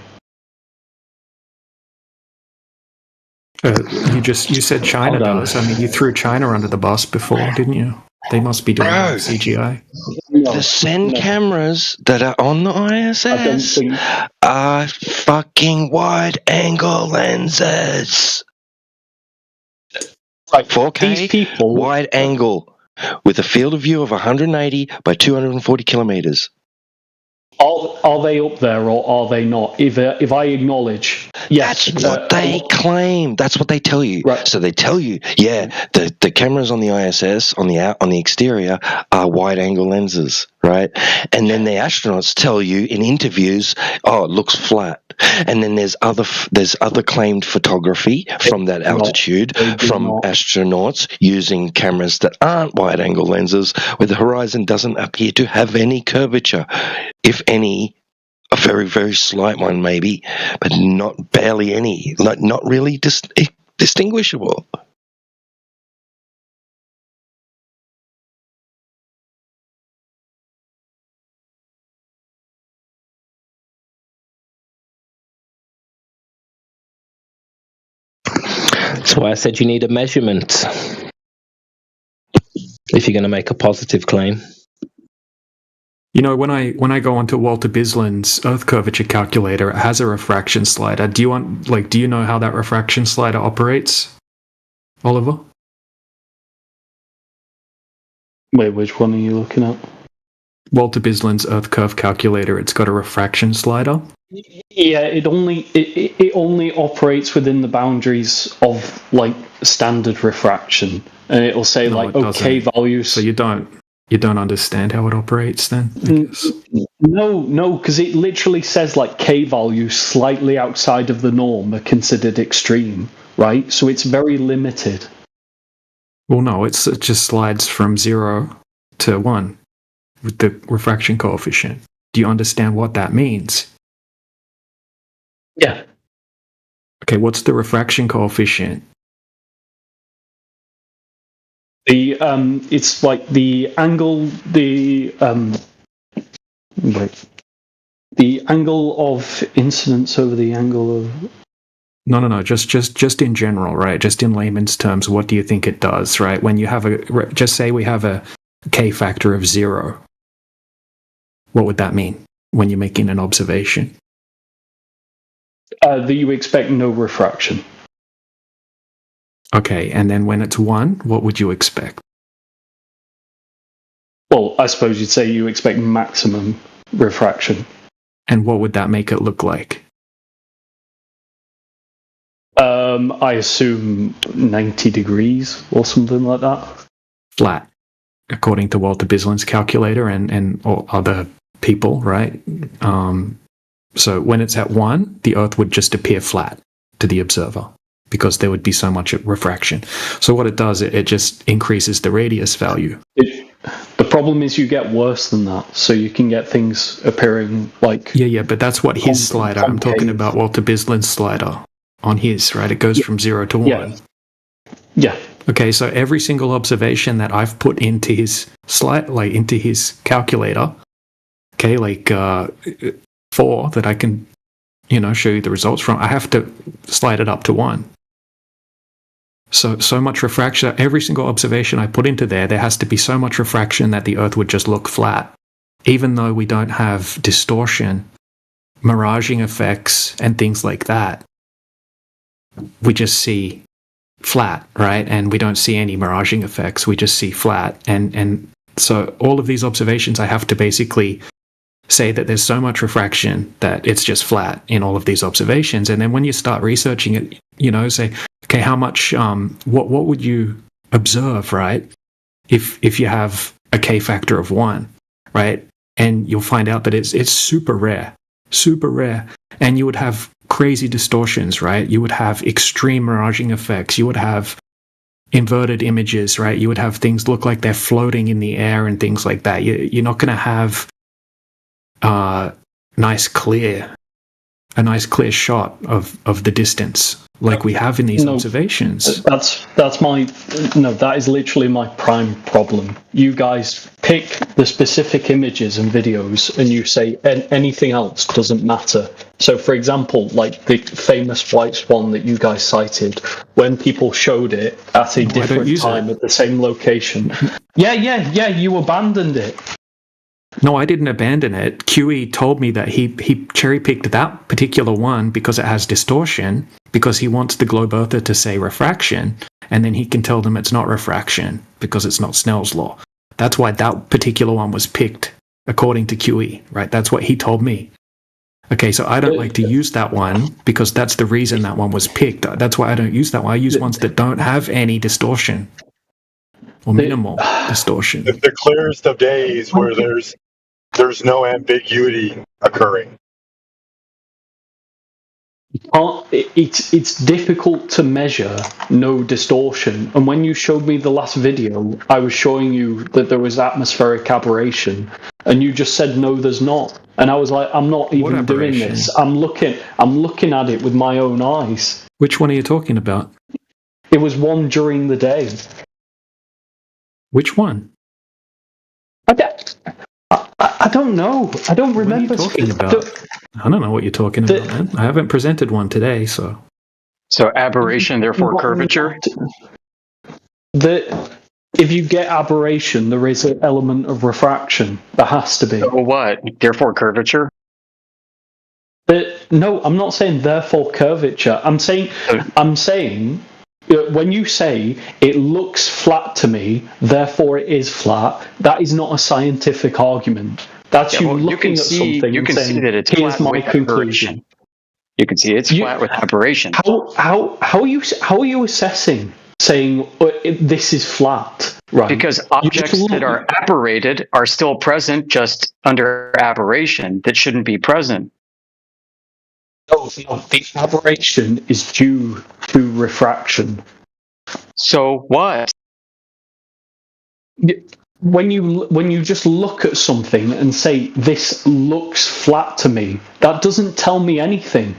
You said China Hold on. does. I mean, you threw China under the bus before, didn't you? They must be doing Bro, CGI. The send cameras that are on the ISS are fucking wide angle lenses. Like 4K these people, wide angle with a field of view of 180 by 240 kilometers. are they up there or are they not? If I acknowledge, yes, That's what they claim. That's what they tell you. Right. So they tell you, yeah, the cameras on the ISS on the exterior are wide angle lenses, right? And then the astronauts tell you in interviews, oh, it looks flat. And then there's other claimed photography from that altitude from astronauts using cameras that aren't wide angle lenses, where the horizon doesn't appear to have any curvature, if any. A very, very slight one, maybe, but not barely any, not really distinguishable. That's why I said you need a measurement if you're going to make a positive claim. You know, when I go onto Walter Bisland's Earth curvature calculator, it has a refraction slider. Do you know how that refraction slider operates, Oliver? Wait, which one are you looking at? Walter Bisland's Earth curve calculator. It's got a refraction slider. Yeah, it only operates within the boundaries of like standard refraction, and it'll say No, like it okay doesn't. values. So you don't understand how it operates then? No, because it literally says like K values slightly outside of the norm are considered extreme, right? So it's very limited. Well, no, it just slides from 0 to 1 with the refraction coefficient. Do you understand what that means? Yeah. Okay, what's the refraction coefficient? It's like the angle, the angle of incidence over the angle of. No. Just in general, right? Just in layman's terms, what do you think it does, right? When you have just say we have a K factor of 0. What would that mean when you're making an observation? That you expect no refraction. Okay, and then when it's 1, what would you expect? Well, I suppose you'd say you expect maximum refraction. And what would that make it look like? I assume 90 degrees or something like that. Flat, according to Walter Bisland's calculator and or other people, right? So when it's at 1, the Earth would just appear flat to the observer because there would be so much refraction. So what it does, it just increases the radius value. The problem is you get worse than that. So you can get things appearing like... Yeah, but that's what his slider, I'm talking about Walter Bisland's slider on his, right? It goes from 0 to 1. Yeah. Okay, so every single observation that I've put into his into his calculator, okay, like 4 that I can, show you the results from, I have to slide it up to 1. So much refraction, every single observation I put into there has to be so much refraction that the Earth would just look flat. Even though we don't have distortion, miraging effects, and things like that, we just see flat, right? And we don't see any miraging effects, we just see flat. And so all of these observations I have to basically say that there's so much refraction that it's just flat in all of these observations. And then when you start researching it, you know, say, okay, how much, what would you observe, right? If you have a K factor of 1, right? And you'll find out that it's super rare. And you would have crazy distortions, right? You would have extreme miraging effects. You would have inverted images, right? You would have things look like they're floating in the air and things like that. You're not going to have a nice clear shot of the distance like we have in these observations. That is literally my prime problem. You guys pick the specific images and videos and you say anything else doesn't matter. So for example, like the famous white swan that you guys cited, when people showed it at a different time at the same location. Yeah, you abandoned it. No, I didn't abandon it. QE told me that he cherry-picked that particular one because it has distortion, because he wants the globe earther to say refraction, and then he can tell them it's not refraction because it's not Snell's law. That's why that particular one was picked, according to QE, right? That's what he told me. Okay, so I don't like to use that one because that's the reason that one was picked. That's why I don't use that one. I use ones that don't have any distortion or minimal distortion. The clearest of days where there's no ambiguity occurring. It's difficult to measure no distortion. And when you showed me the last video, I was showing you that there was atmospheric aberration, and you just said no, there's not. And I was like, I'm not even doing this. I'm looking at it with my own eyes. Which one are you talking about? It was one during the day. Which one? I don't know. I don't remember. What are you talking about? I don't know what you're talking about, man. I haven't presented one today, so. So aberration, therefore curvature? If you get aberration, there is an element of refraction. There has to be. So what? Therefore curvature? No, I'm not saying therefore curvature. I'm saying when you say it looks flat to me, therefore it is flat, that is not a scientific argument. That's looking at something you and can saying, see that it's here's flat my with conclusion. aberration. You can see it's flat with aberration. How are you assessing, saying this is flat? Right. Because objects that are aberrated are still present, just under aberration that shouldn't be present. No, the aberration is due to refraction. So what? When you just look at something and say this looks flat to me, that doesn't tell me anything.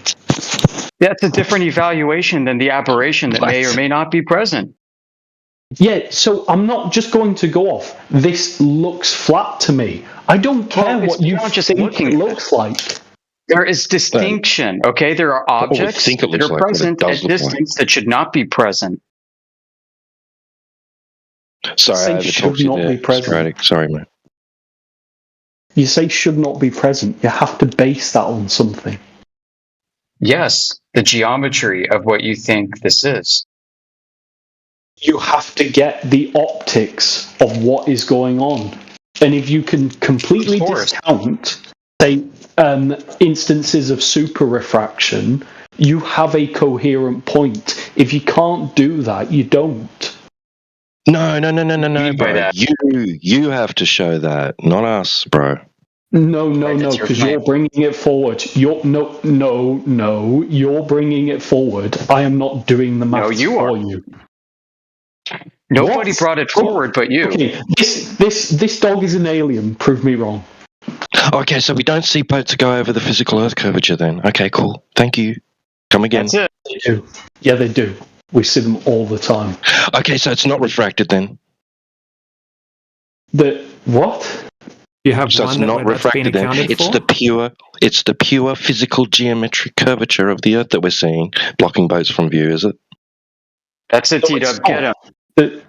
That's a different evaluation than the aberration that may or may not be present. Yeah, so I'm not just going to go off, this looks flat to me. I don't care what you think it looks like. There is distinction, okay? There are objects that are present at distance that should not be present. Sorry, I overtalked you there, Sporadic. Sorry, mate. You say should not be present. You have to base that on something. Yes, the geometry of what you think this is. You have to get the optics of what is going on. And if you can completely discount, say, instances of super refraction, you have a coherent point. If you can't do that, you don't. No, bro. You have to show that, not us, bro. No, because you're bringing it forward. You're bringing it forward. I am not doing the maths for you. Nobody brought it forward but you. Okay, this dog is an alien. Prove me wrong. Okay, so we don't see boats go over the physical Earth curvature then. Okay, cool. Thank you. Come again. That's it. They do. Yeah, they do. We see them all the time. Okay, so it's not refracted then. What? You have so it's not refracted then. It's the pure physical geometric curvature of the Earth that we're seeing, blocking boats from view, is it? That's it, T-Dub. Get him.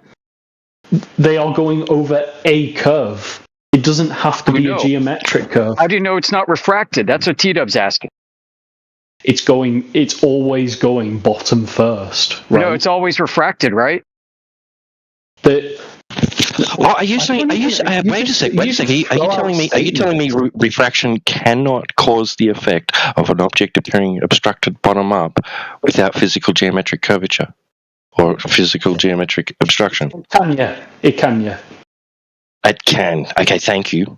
They are going over a curve. It doesn't have to be a geometric curve. How do you know it's not refracted? That's what T-Dub's asking. It's always going bottom first, right? No, it's always refracted, right? Are you saying? Wait a sec. Wait a sec. Are you telling me refraction cannot cause the effect of an object appearing obstructed bottom up without physical geometric curvature or physical geometric obstruction? It can, yeah. It can, yeah. It can. Okay, thank you.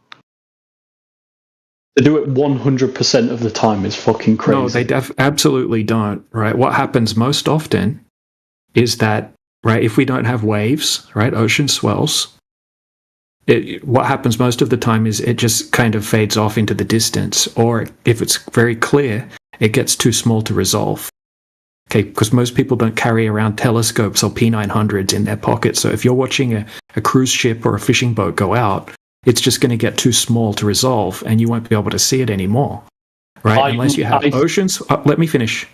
To do it 100% of the time is fucking crazy. No, they absolutely don't, right? What happens most often is that, right, if we don't have waves, right, ocean swells, what happens most of the time is it just kind of fades off into the distance, or if it's very clear, it gets too small to resolve. Okay, because most people don't carry around telescopes or P900s in their pocket, so if you're watching a cruise ship or a fishing boat go out, it's just going to get too small to resolve, and you won't be able to see it anymore, right? Unless you have oceans. Let me finish.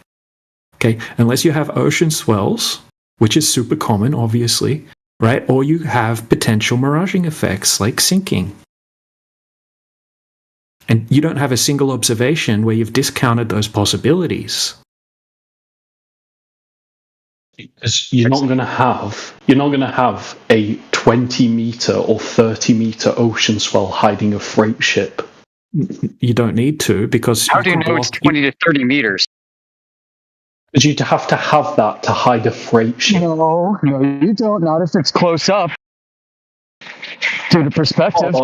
Okay, unless you have ocean swells, which is super common, obviously, right? Or you have potential miraging effects like sinking. And you don't have a single observation where you've discounted those possibilities. Because you're not going to have a 20-meter or 30-meter ocean swell hiding a freight ship. You don't need to, because how do you know it's 20 to 30 meters? Because you'd have to have that to hide a freight ship. No, you don't. Not if it's close up. To the perspective.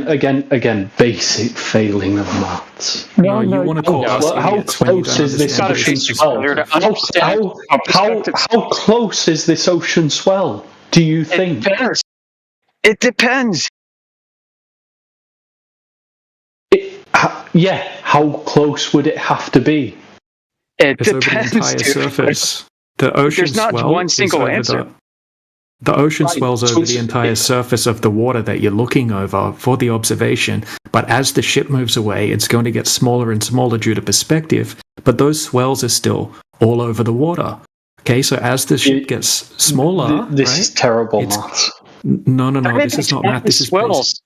Again, basic failing of maths. No, you want to call us how close is this ocean swell? How close is this ocean swell, do you think? It depends. How close would it have to be? It it's depends, over the entire surface. The ocean There's not swell one single answer. The ocean swells over the entire surface of the water that you're looking over for the observation, but as the ship moves away, it's going to get smaller and smaller due to perspective, but those swells are still all over the water. Okay, so as the ship gets smaller... This is terrible maths. No, this is not math. This is swells.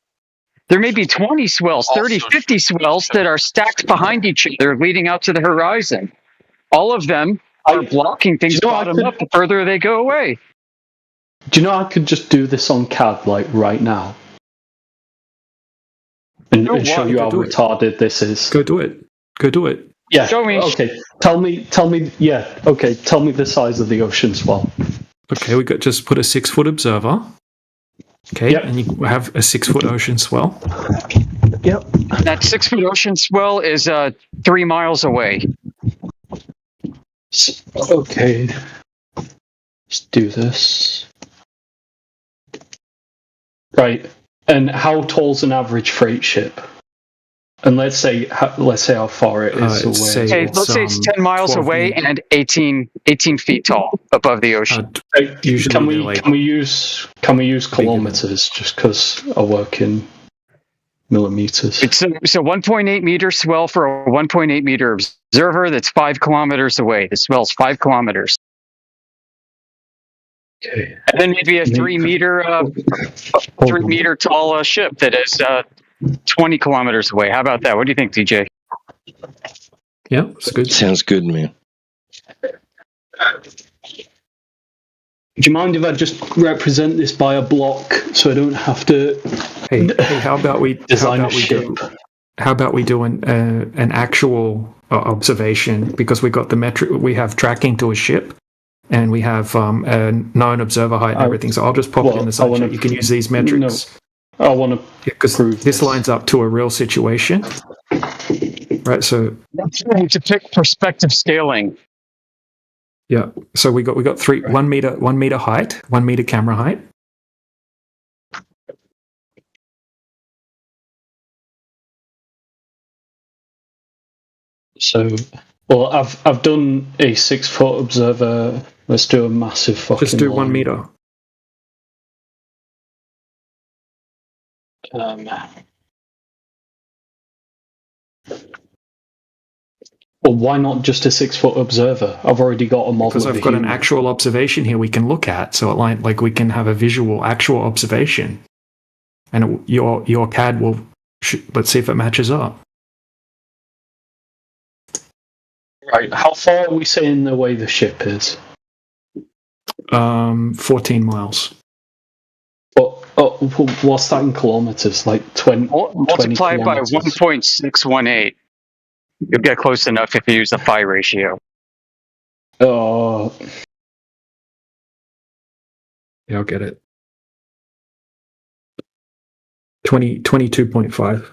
There may be 20 swells, 30, 50 swells that are stacked behind each other leading out to the horizon. All of them are blocking things bottom up the further they go away. Do you know I could just do this on CAD like right now? And show you how retarded this is. Go do it. Yeah. Show me. Okay. Tell me. Yeah. Okay. Tell me the size of the ocean swell. Okay, we got just put a 6-foot observer. Okay, and you have a 6-foot ocean swell. Yep. That 6-foot ocean swell is 3 miles away. Okay. Let's do this. Right. And how tall's an average freight ship? And let's say how far it is away. Let's say it's 10 miles away and 18 feet tall above the ocean. Can we use kilometers just because I work in millimeters? It's a 1.8 meter swell for a 1.8 meter observer that's 5 kilometers away. The swell's 5 kilometers. Okay. And then maybe a 3 meter tall ship that is 20 kilometers away. How about that? What do you think, DJ? Yeah, it's good. Sounds good, man. Do you mind if I just represent this by a block so I don't have to? Hey, how about we design a ship? How about we do an actual observation, because we got the metric, we have tracking to a ship. And we have a known observer height and everything. So I'll just pop it in the side chat. You can use these metrics. No, I want to because this lines up to a real situation, right? So that's right, to pick perspective scaling. Yeah. So we got 1 meter height, 1 meter camera height. So, well, I've done a 6-foot observer. Let's do a massive fucking. Just do 1 meter. Well, why not just a 6-foot observer? I've already got a model. Because I've got an actual observation here we can look at, so like we can have a visual, actual observation, and your CAD will. Let's see if it matches up. Right. How far are we saying away the ship is? 14 miles. what's that in kilometers? Like 20. Multiply it by kilometers. 1.618. You'll get close enough if you use the phi ratio. Oh. Yeah, I'll get it. 22.5.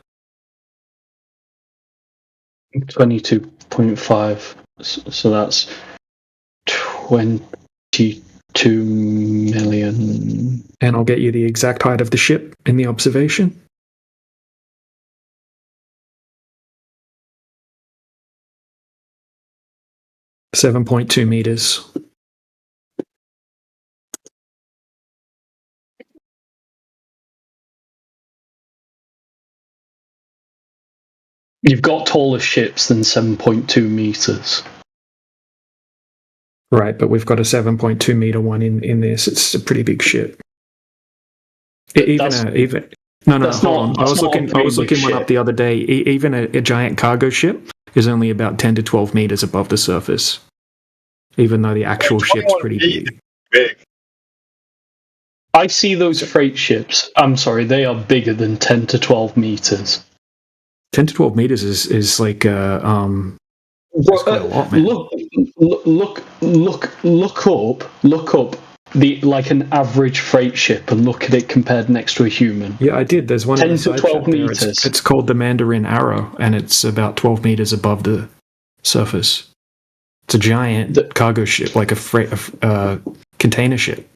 22.5. So that's 22 million. And I'll get you the exact height of the ship in the observation. .2 meters. You've got taller ships than 7.2 meters. Right, but we've got a 7.2 meter one in this. It's a pretty big ship. No, hold on. I was looking one up the other day. Even a giant cargo ship is only about 10 to 12 meters above the surface, even though the actual ship's pretty big. I see those freight ships. I'm sorry, they are bigger than 10 to 12 meters. 10 to 12 meters is like quite a lot, man. Look up the like an average freight ship and look at it compared next to a human. Yeah, I did. There's one 10 to 12 meters. It's called the Mandarin Arrow, and it's about 12 meters above the surface. It's a giant cargo ship, like a container ship.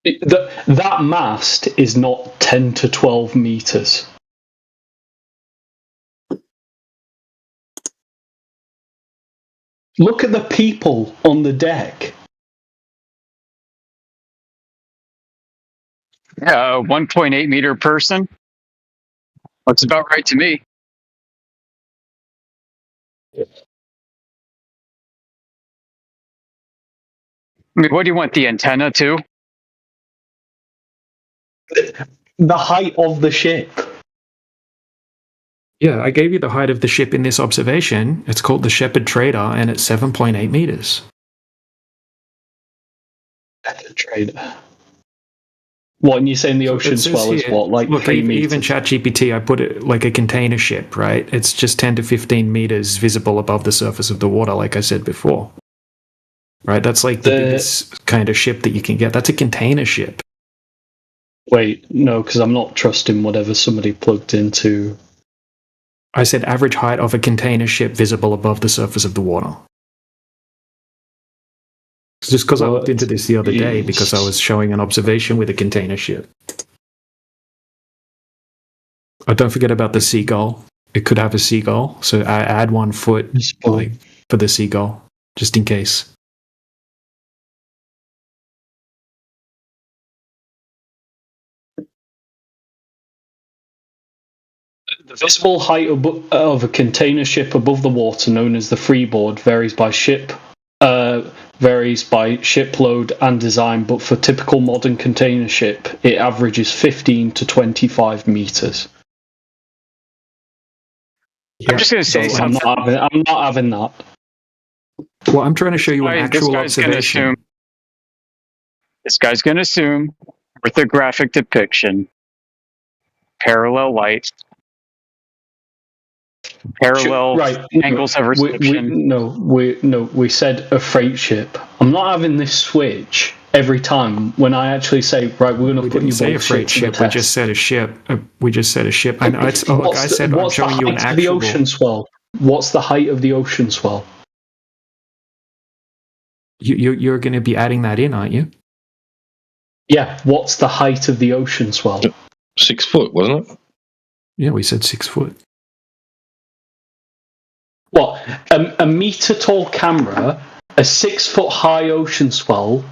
That mast is not 10 to 12 meters. Look at the people on the deck. 1.8 meter person. Looks about right to me. I mean, what do you want, the antenna too? The height of the ship. Yeah, I gave you the height of the ship in this observation. It's called the Shepherd Trader, and it's 7.8 meters. Shepherd Trader. What, and you're saying the ocean swell is what, like look, 3 meters? Even ChatGPT, I put it like a container ship, right? It's just 10 to 15 meters visible above the surface of the water, like I said before. Right? That's like the biggest kind of ship that you can get. That's a container ship. Wait, no, because I'm not trusting whatever somebody plugged into. I said average height of a container ship visible above the surface of the water. It's just because I looked into this the other day because I was showing an observation with a container ship. Don't forget about the seagull. It could have a seagull, so I add 1 foot for the seagull, just in case. The visible height of a container ship above the water, known as the freeboard, varies by shipload and design, but for typical modern container ship, it averages 15 to 25 meters. I'm just going to say something. I'm not having that. Well, I'm trying to show you an actual observation. This guy's going to assume orthographic depiction, parallel light, parallel angles of reception. We said a freight ship. I'm not having this switch every time when I actually say, right, we're going to put you say a freight ship. We just said a ship. We just said a ship. I know. I said I'm showing you an actual. The ocean swell. What's the height of the ocean swell? You're going to be adding that in, aren't you? Yeah. What's the height of the ocean swell? 6 foot, wasn't it? Yeah, we said 6 foot. What? A meter tall camera, a 6 foot high ocean swell.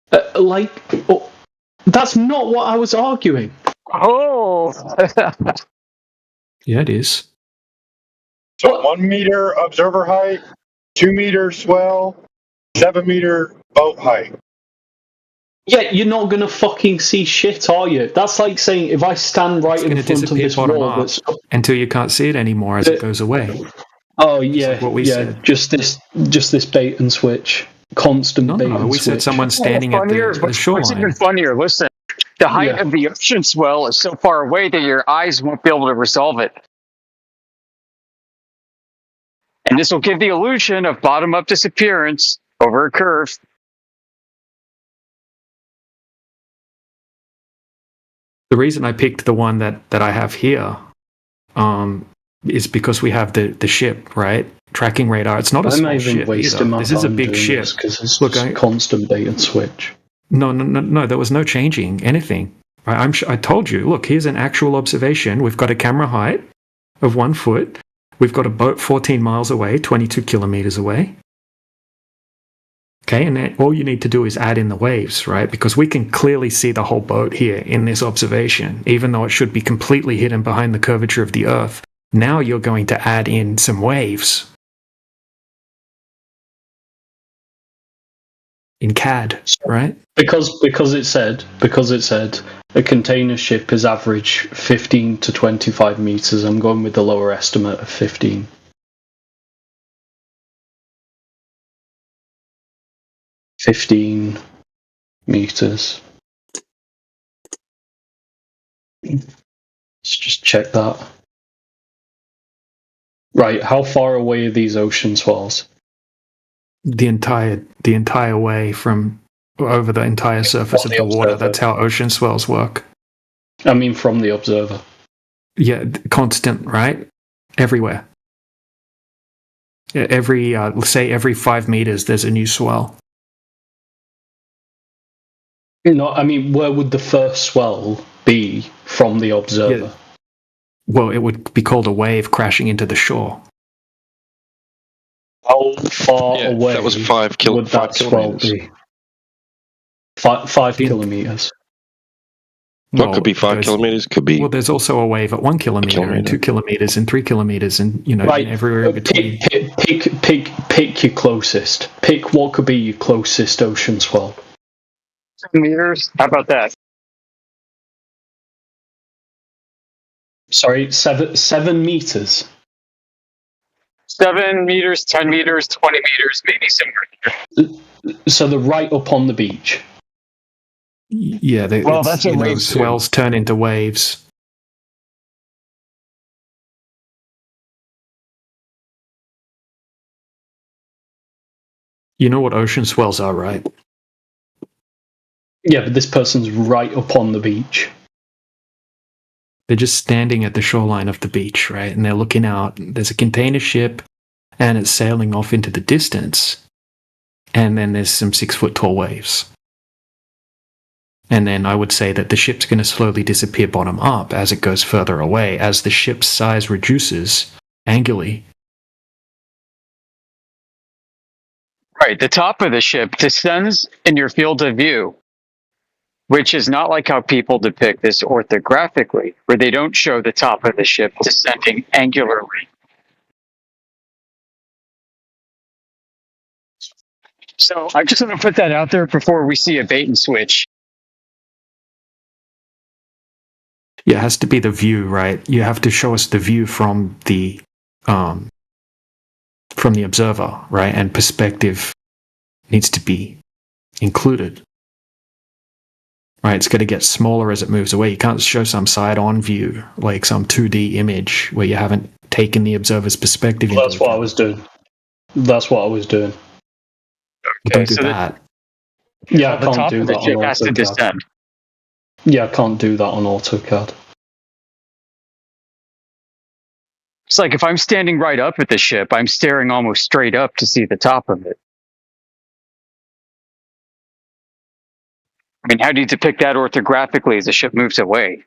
That's not what I was arguing. Oh. Yeah, it is. So 1 meter observer height, 2 meter swell, 7 meter boat height. Yeah, you're not going to fucking see shit, are you? That's like saying if I stand right in front of this wall... until you can't see it anymore as it goes away. Oh yeah, what we yeah. said. Just this bait and switch, constant bait and we switch. said someone standing at the What's shoreline. even funnier, listen, the height of the ocean swell is so far away that your eyes won't be able to resolve it. And this will give the illusion of bottom-up disappearance over a curve. The reason I picked the one that I have here is because we have the ship, right? Tracking radar. It's not a small ship either. This is a big ship. Because it's constant bait and switch. No. There was no changing anything. I told you. Look, here's an actual observation. We've got a camera height of 1 foot. We've got a boat 14 miles away, 22 kilometers away. Okay, and then all you need to do is add in the waves, right? Because we can clearly see the whole boat here in this observation, even though it should be completely hidden behind the curvature of the Earth. Now you're going to add in some waves in CAD, right? Because it said a container ship is average 15 to 25 meters. I'm going with the lower estimate of 15. $15 meters. Let's just check that. Right, how far away are these ocean swells? The entire way from over the entire surface of the water. That's how ocean swells work. I mean, from the observer. Yeah, constant, right? Everywhere. Let's say every 5 meters, there's a new swell. No, I mean, where would the first swell be from the observer? Yeah. Well, it would be called a wave crashing into the shore. How far away that was 5 would that swell be? 5 kilometers. What could be 5 kilometers? Could be. Well, there's also a wave at 1 kilometer, and 2 kilometers, and 3 kilometers, and right. everywhere in between. Pick your closest. Pick what could be your closest ocean swell. 7 meters. How about that? Sorry, 7 meters. 7 meters, 10 meters, 20 meters, maybe somewhere here. So they're right up on the beach. Yeah, that's a wave. Swells turn into waves. You know what ocean swells are, right? Yeah, but this person's right up on the beach. They're just standing at the shoreline of the beach, right? And they're looking out. There's a container ship, and it's sailing off into the distance. And then there's some 6-foot tall waves. And then I would say that the ship's going to slowly disappear bottom up as it goes further away, as the ship's size reduces angularly. Right, the top of the ship descends in your field of view, which is not like how people depict this orthographically, where they don't show the top of the ship descending angularly. So I'm just going to put that out there before we see a bait and switch. Yeah, it has to be the view, right? You have to show us the view from the observer, right? And perspective needs to be included. Right, it's going to get smaller as it moves away. You can't show some side-on view, like some 2D image where you haven't taken the observer's perspective. Well, that's what I was doing. Okay, don't do that. Yeah, I can't do that on ship has to AutoCAD. descend. Yeah, I can't do that on AutoCAD. It's like if I'm standing right up at the ship, I'm staring almost straight up to see the top of it. I mean, how do you depict that orthographically as the ship moves away?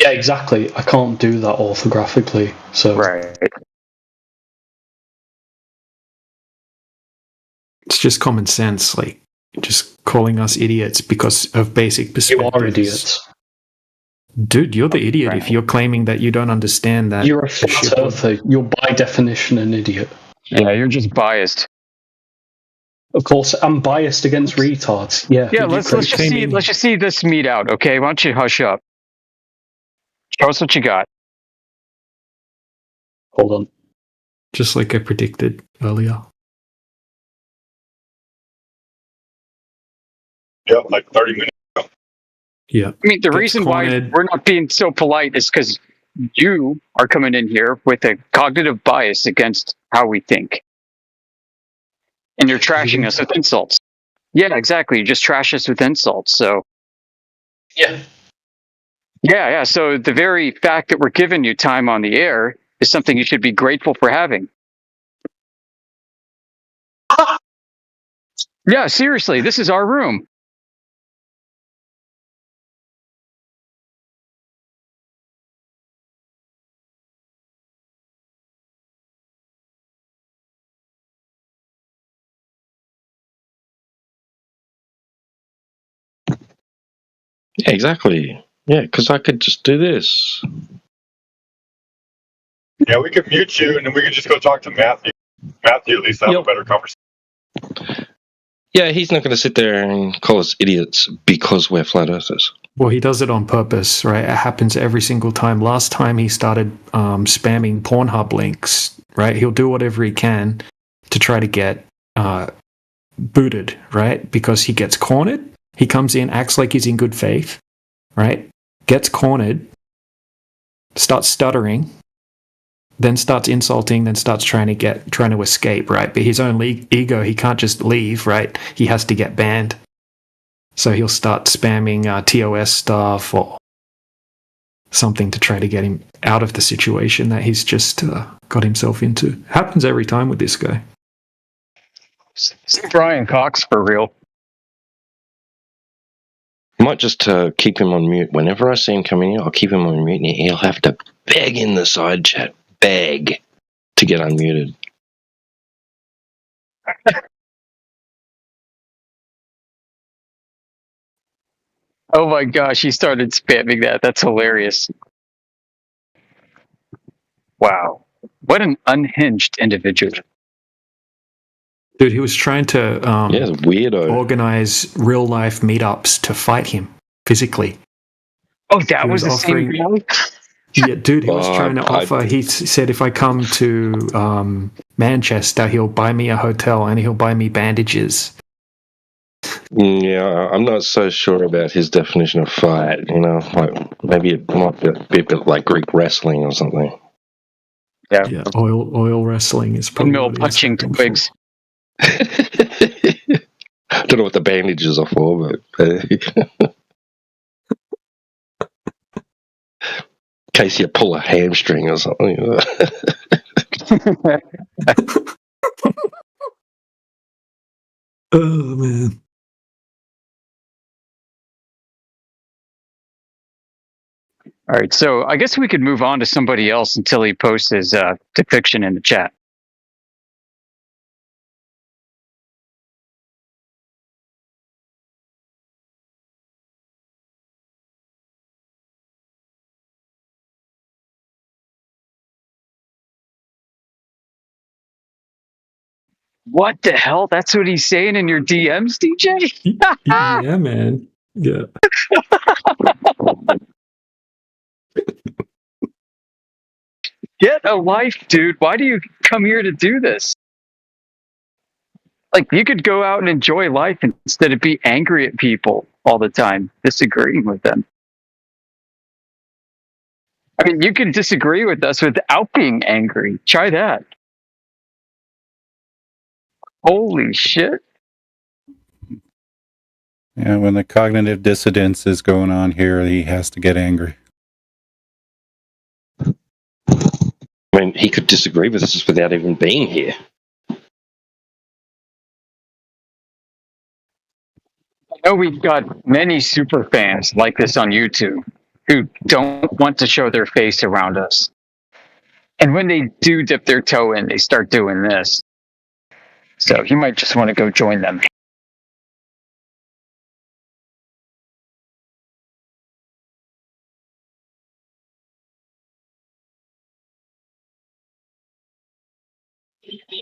Yeah, exactly. I can't do that orthographically. So right. It's just common sense, like just calling us idiots because of basic perspectives. You are idiots. Dude, you're the idiot if you're claiming that you don't understand that. You're a flat earther. You're by definition an idiot. Yeah, you're just biased. Of course, I'm biased against retards. Yeah. Yeah, let's just see this meet out, okay? Why don't you hush up? Show us what you got. Hold on. Just like I predicted earlier. Yeah, like 30 minutes ago. Yeah. I mean, the reason why we're not being so polite is because you are coming in here with a cognitive bias against how we think. And you're trashing us with insults. Yeah, exactly. You just trash us with insults. So, yeah. Yeah. So the very fact that we're giving you time on the air is something you should be grateful for having. Yeah, seriously, this is our room. Yeah, exactly. Yeah, because I could just do this. Yeah, we could mute you and then we could just go talk to Matthew. Matthew at least have a better conversation. Yeah, he's not going to sit there and call us idiots because we're flat earthers. Well, he does it on purpose, right? It happens every single time. Last time he started spamming Pornhub links, right? He'll do whatever he can to try to get booted, right? Because he gets cornered. He comes in, acts like he's in good faith, right? Gets cornered, starts stuttering, then starts insulting, then starts trying to escape, right? But his own ego, he can't just leave, right? He has to get banned. So he'll start spamming TOS stuff or something to try to get him out of the situation that he's just got himself into. Happens every time with this guy. See Brian Cox for real. I might just keep him on mute. Whenever I see him coming in, I'll keep him on mute and he'll have to beg in the side chat. Beg to get unmuted. Oh my gosh, he started spamming that. That's hilarious. Wow. What an unhinged individual. Dude, he was trying to weirdo. organize real life meetups to fight him physically. Oh, that was the same guy? Yeah, dude, he was trying to offer. He said if I come to Manchester, he'll buy me a hotel and he'll buy me bandages. Yeah, I'm not so sure about his definition of fight. You know, like maybe it might be a bit like Greek wrestling or something. Yeah, oil wrestling is probably mill punching twigs. I don't know what the bandages are for, but in case you pull a hamstring or something. Oh man. All right, so I guess we could move on to somebody else until he posts his depiction in the chat. What the hell? That's what he's saying in your DMs, DJ? Yeah, man. Yeah. Get a life, dude. Why do you come here to do this? Like, you could go out and enjoy life instead of be angry at people all the time, disagreeing with them. I mean, you can disagree with us without being angry. Try that. Holy shit. Yeah, when the cognitive dissonance is going on here, he has to get angry. I mean, he could disagree with us without even being here. I know we've got many super fans like this on YouTube who don't want to show their face around us. And when they do dip their toe in, they start doing this. So you might just want to go join them.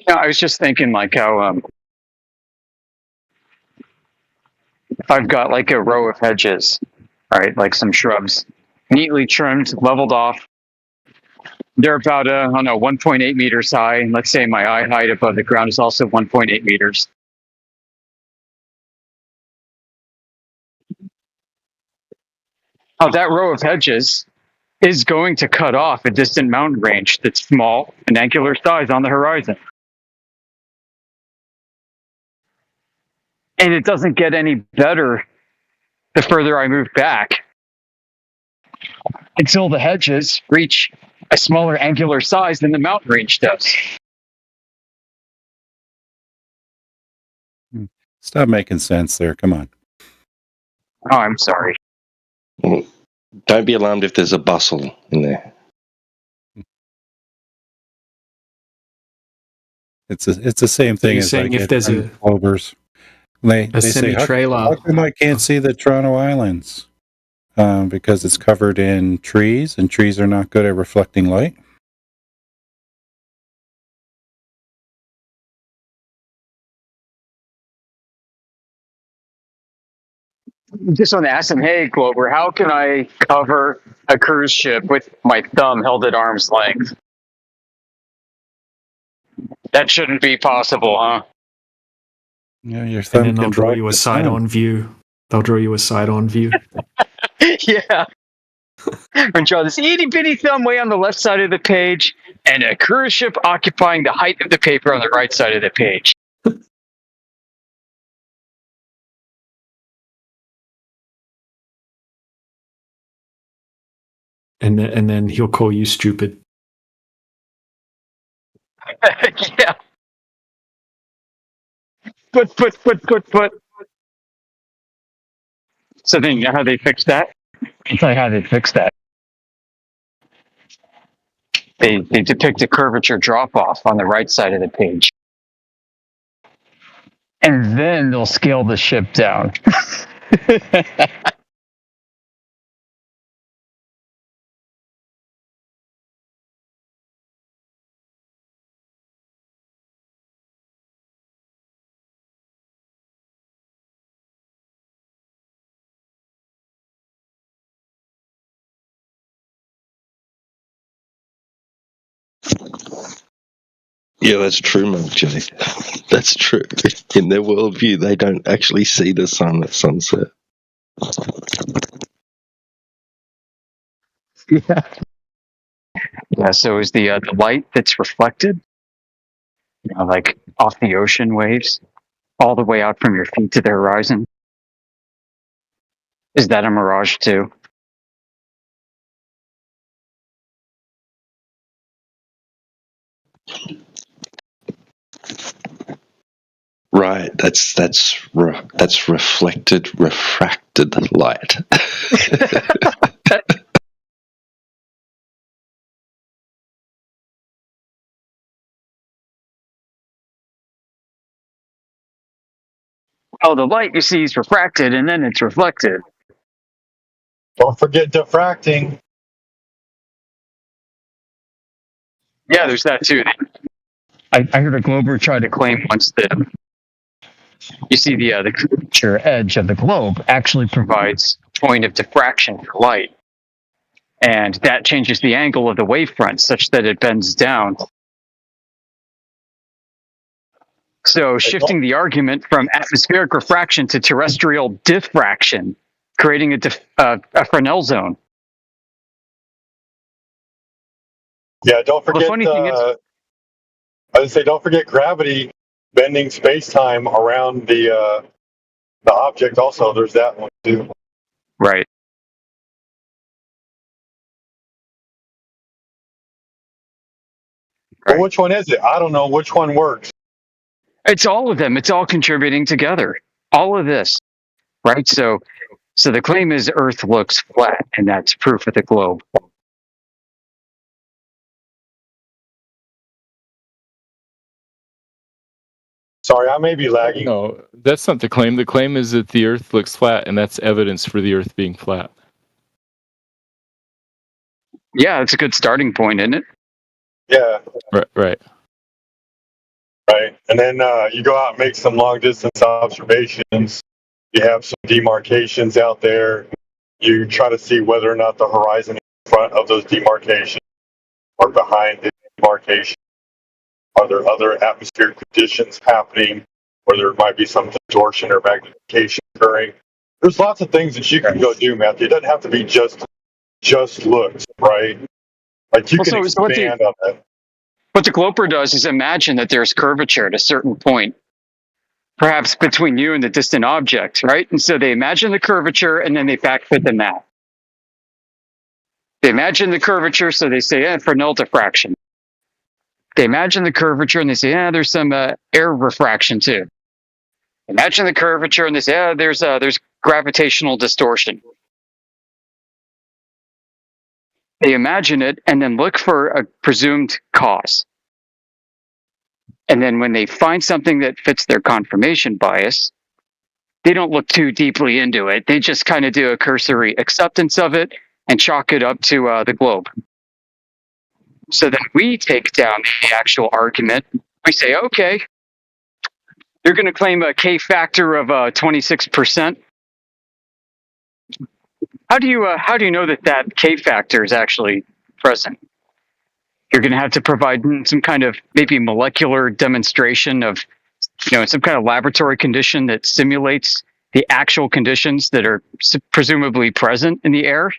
No, I was just thinking like how if I've got like a row of hedges, all right, like some shrubs, neatly trimmed, leveled off, They're about, I don't know, 1.8 meters high. And let's say my eye height above the ground is also 1.8 meters. Oh, that row of hedges is going to cut off a distant mountain range that's small and angular size on the horizon. And it doesn't get any better the further I move back until the hedges reach a smaller angular size than the mountain range does. Stop making sense there. Come on. Oh, I'm sorry. Don't be alarmed if there's a bustle in there. It's the same thing You're as saying like if there's a Clovers. They say, semi-trailer. how come I can't see the Toronto Islands? Because it's covered in trees, and trees are not good at reflecting light. Just want to ask him, hey, Glover, how can I cover a cruise ship with my thumb held at arm's length? That shouldn't be possible, huh? Yeah, your And thumb then they'll can draw drive you a the side-on view. They'll draw you a side-on view. Yeah. And draw this itty-bitty thumb way on the left side of the page, and a cruise ship occupying the height of the paper on the right side of the page. And then he'll call you stupid. Yeah. But. So then, you know how they fixed that? I'll tell you how they fixed that. They depict a curvature drop-off on the right side of the page. And then they'll scale the ship down. Yeah, that's true, Mark J. That's true. In their worldview, they don't actually see the sun at sunset. Yeah. Yeah. So is the light that's reflected, like off the ocean waves, all the way out from your feet to the horizon? Is that a mirage too? Right, that's reflected, refracted light. Oh, the light you see is refracted and then it's reflected. Don't forget diffracting. Yeah, there's that too. I heard a glober try to claim once that you see the curvature edge of the globe actually provides a point of diffraction for light, and that changes the angle of the wavefront such that it bends down. So shifting the argument from atmospheric refraction to terrestrial diffraction, creating a Fresnel zone. Yeah, don't forget. The funny thing is, I would say, don't forget gravity bending space-time around the object. Also, there's that one too. Right. But which one is it? I don't know which one works. It's all of them. It's all contributing together. All of this, right? So the claim is Earth looks flat, and that's proof of the globe. Sorry, I may be lagging. No, that's not the claim. The claim is that the Earth looks flat, and that's evidence for the Earth being flat. Yeah, it's a good starting point, isn't it? Yeah. Right. Right. And then you go out and make some long distance observations. You have some demarcations out there. You try to see whether or not the horizon is in front of those demarcations. or behind the demarcation? Are there other atmospheric conditions happening where there might be some distortion or magnification occurring? There's lots of things that you can go do, Matthew. It doesn't have to be just looks, right? Like you can expand on that. What the Gloper does is imagine that there's curvature at a certain point, perhaps between you and the distant object, right? And so they imagine the curvature and then they backfit the map. They imagine the curvature, so they say, Fresnel diffraction. They imagine the curvature and they say, there's some air refraction too. Imagine the curvature and they say, there's gravitational distortion. They imagine it and then look for a presumed cause. And then when they find something that fits their confirmation bias, they don't look too deeply into it. They just kind of do a cursory acceptance of it and chalk it up to the globe. So then we take down the actual argument. We say, okay, you're going to claim a K factor of 26%. How do you know that K factor is actually present? You're going to have to provide some kind of maybe molecular demonstration of, some kind of laboratory condition that simulates the actual conditions that are presumably present in the air.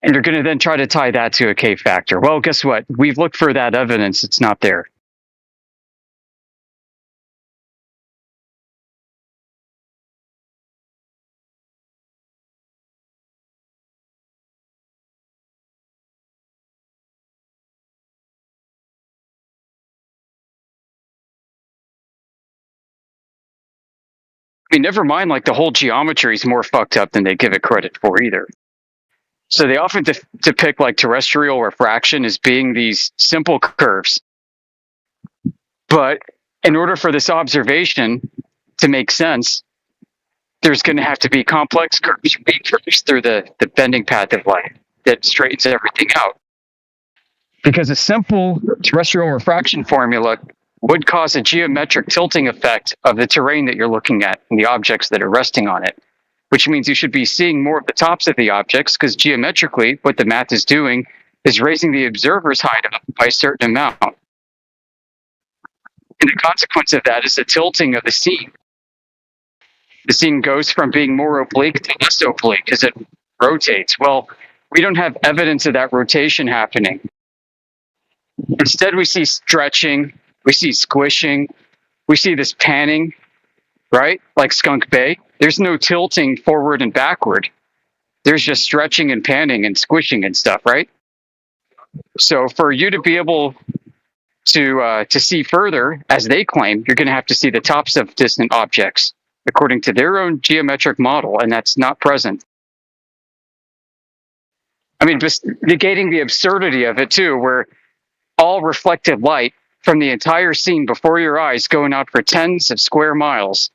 And you're going to then try to tie that to a K factor. Well, guess what? We've looked for that evidence. It's not there. I mean, never mind, like the whole geometry is more fucked up than they give it credit for either. So they often depict like terrestrial refraction as being these simple curves. But in order for this observation to make sense, there's going to have to be complex curves, curves through the bending path of light that straightens everything out. Because a simple terrestrial refraction formula would cause a geometric tilting effect of the terrain that you're looking at and the objects that are resting on it, which means you should be seeing more of the tops of the objects because geometrically what the math is doing is raising the observer's height up by a certain amount. And the consequence of that is the tilting of the scene. The scene goes from being more oblique to less oblique as it rotates. Well, we don't have evidence of that rotation happening. Instead, we see stretching, we see squishing, we see this panning, right? Like Skunk Bay. There's no tilting forward and backward. There's just stretching and panning and squishing and stuff, right? So for you to be able to see further, as they claim, you're going to have to see the tops of distant objects according to their own geometric model, and that's not present. I mean, just negating the absurdity of it too, where all reflected light from the entire scene before your eyes going out for tens of square miles,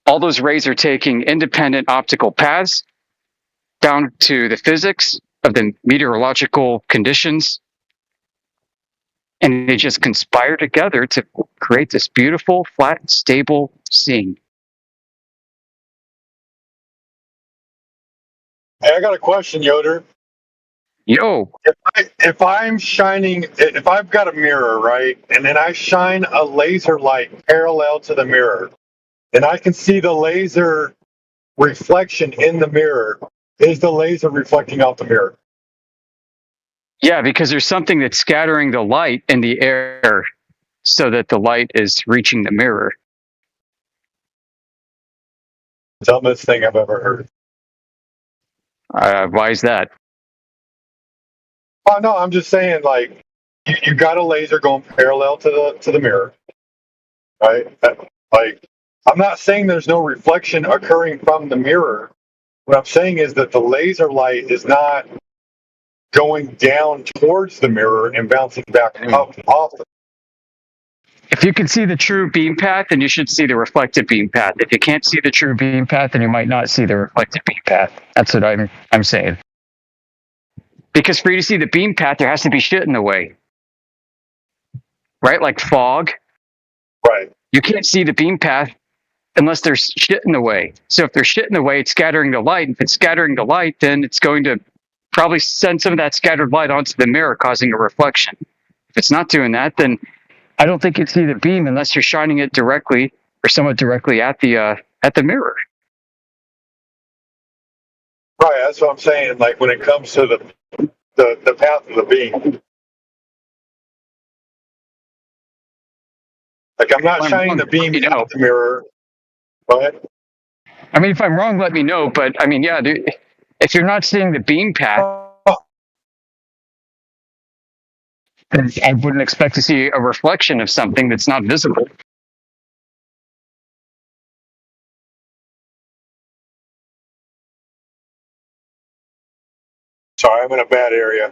all those rays are taking independent optical paths down to the physics of the meteorological conditions, and they just conspire together to create this beautiful, flat, stable scene. Hey, I got a question, Yoder. Yo. If I've got a mirror, right, and then I shine a laser light parallel to the mirror, and I can see the laser reflection in the mirror, is the laser reflecting off the mirror? Yeah, because there's something that's scattering the light in the air so that the light is reaching the mirror. Dumbest thing I've ever heard. Why is that? Oh no, I'm just saying, like, you got a laser going parallel to the mirror, right? Like, I'm not saying there's no reflection occurring from the mirror. What I'm saying is that the laser light is not going down towards the mirror and bouncing back up off it. If you can see the true beam path, then you should see the reflected beam path. If you can't see the true beam path, then you might not see the reflected beam path. That's what I'm saying. Because for you to see the beam path, there has to be shit in the way. Right? Like fog. Right. You can't see the beam path unless there's shit in the way. So if there's shit in the way, it's scattering the light. If it's scattering the light, then it's going to probably send some of that scattered light onto the mirror, causing a reflection. If it's not doing that, then I don't think you'd see the beam unless you're shining it directly or somewhat directly at the mirror. Right, that's what I'm saying. Like when it comes to the path of the beam, like I'm not shining the beam at the mirror, but I mean, if I'm wrong, let me know. But I mean, yeah, dude, if you're not seeing the beam path, then I wouldn't expect to see a reflection of something that's not visible. sorry, I'm in a bad area.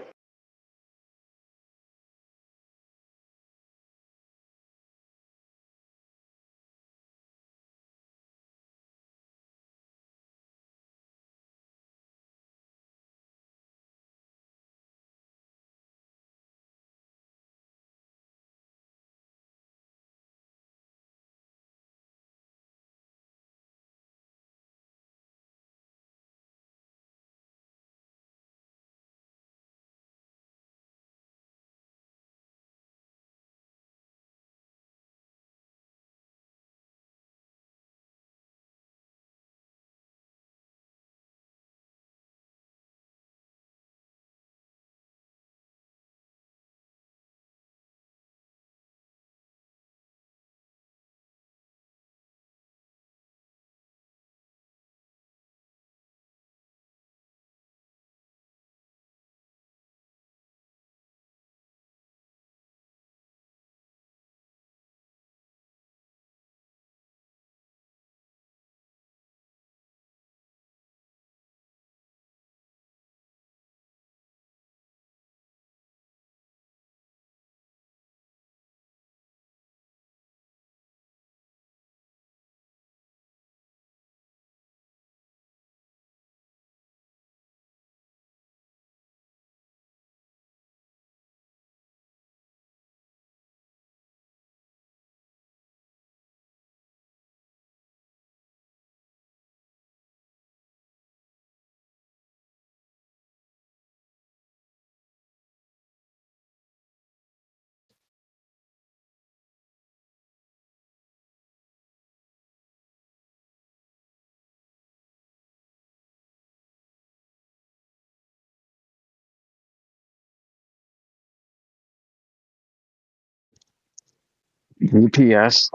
GPS.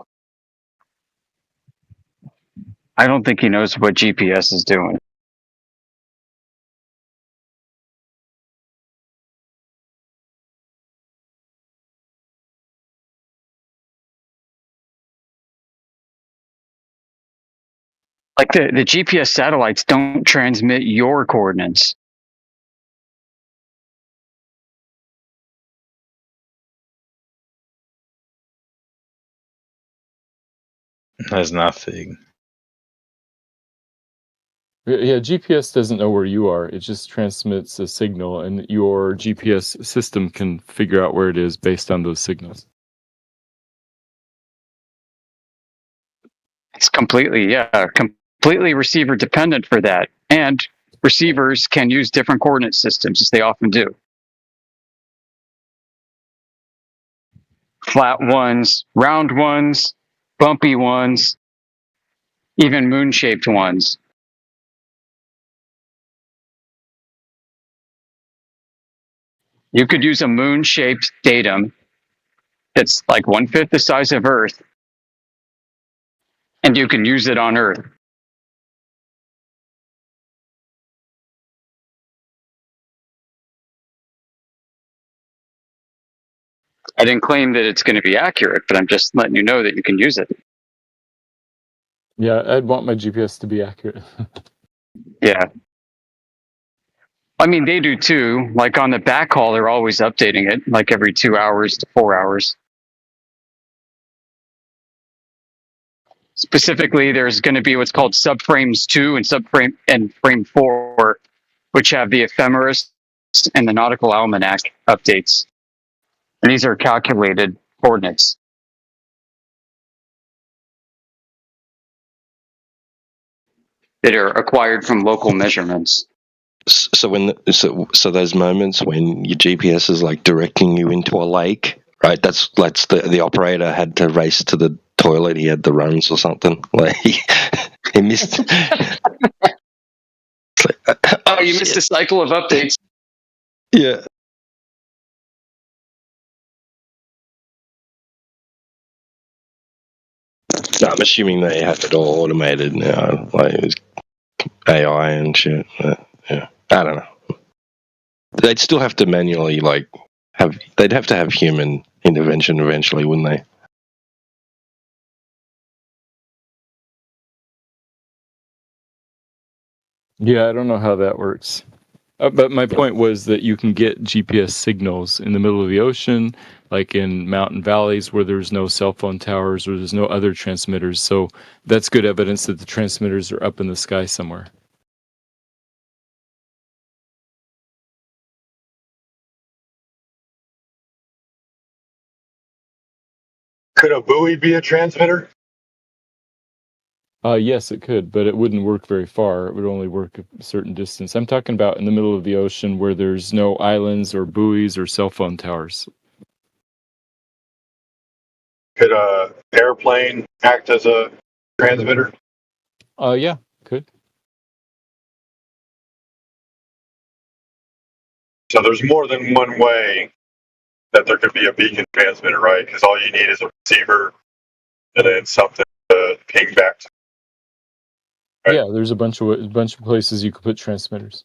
I don't think he knows what GPS is doing. Like the GPS satellites don't transmit your coordinates. There's nothing. Yeah, GPS doesn't know where you are. It just transmits a signal, and your GPS system can figure out where it is based on those signals. It's completely receiver dependent for that. And receivers can use different coordinate systems, as they often do. Flat ones, round ones, bumpy ones, even moon-shaped ones. You could use a moon-shaped datum that's like 1/5 the size of Earth, and you can use it on Earth. I didn't claim that it's going to be accurate, but I'm just letting you know that you can use it. Yeah, I'd want my GPS to be accurate. Yeah. I mean, they do too. Like on the backhaul, they're always updating it, like every 2 hours to 4 hours. Specifically, there's going to be what's called subframes 2 and frame 4, which have the ephemeris and the nautical almanac updates. And these are calculated coordinates. That are acquired from local measurements. So those moments when your GPS is like directing you into a lake, right? That's the operator had to race to the toilet. He had the runs or something. Like he missed. Oh, you missed a cycle of updates. Yeah. No, I'm assuming they have it all automated now, like it was AI and shit. Yeah, I don't know. They'd still have to manually they'd have to have human intervention eventually, wouldn't they? Yeah, I don't know how that works. But my point was that you can get GPS signals in the middle of the ocean, like in mountain valleys where there's no cell phone towers or there's no other transmitters. So that's good evidence that the transmitters are up in the sky somewhere. Could a buoy be a transmitter? Yes, it could, but it wouldn't work very far. It would only work a certain distance. I'm talking about in the middle of the ocean where there's no islands or buoys or cell phone towers. Could a airplane act as a transmitter? Yeah, could. So there's more than one way that there could be a beacon transmitter, right? Because all you need is a receiver and then something to ping back to. Right? Yeah, there's a bunch of places you could put transmitters.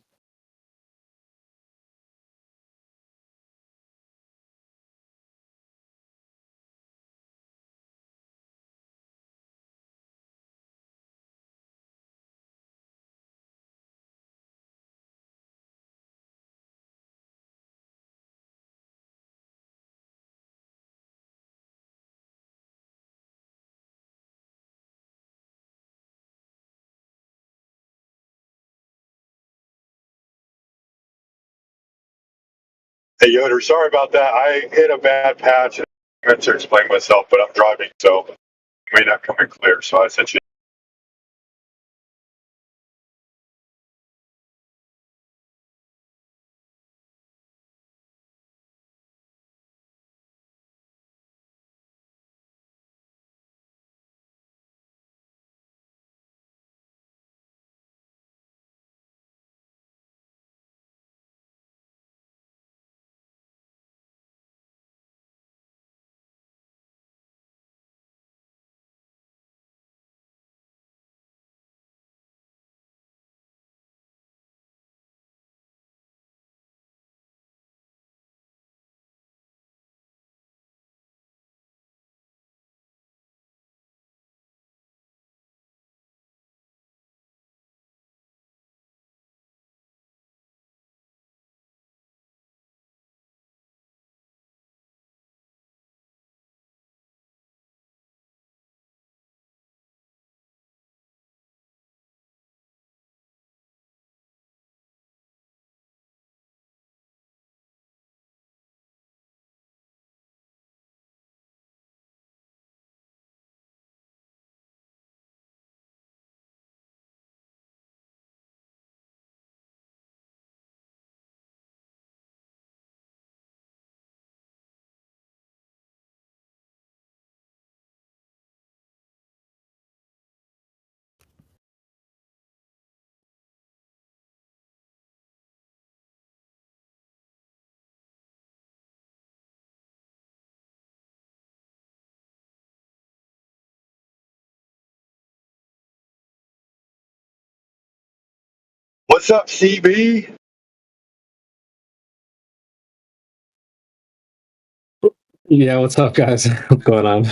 Hey Yoder, sorry about that. I hit a bad patch. I meant to explain myself, but I'm driving, so it may not come in clear. So I sent you. What's up, CB? Yeah, what's up, guys? What's going on?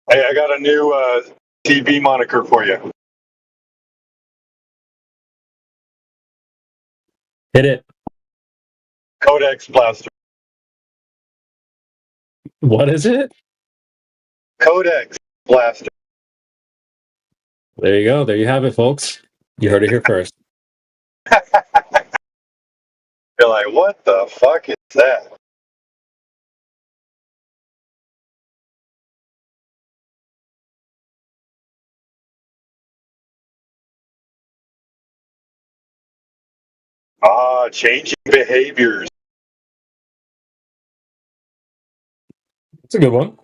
Hey, I got a new CB moniker for you. Hit it. Codex Blaster. What is it? Codex Blaster. There you go. There you have it, folks. You heard it here first. You're like, what the fuck is that? changing behaviors. It's a good one.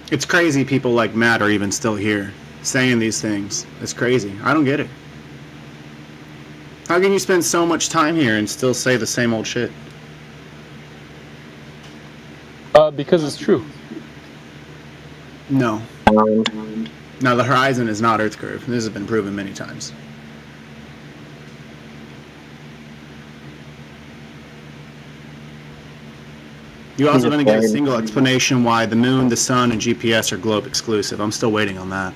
It's crazy people like Matt are even still here saying these things. It's crazy. I don't get it. How can you spend so much time here and still say the same old shit? Because it's true. No. No, the horizon is not Earth curve. This has been proven many times. You also didn't get a single explanation why the moon, the sun, and GPS are globe exclusive. I'm still waiting on that.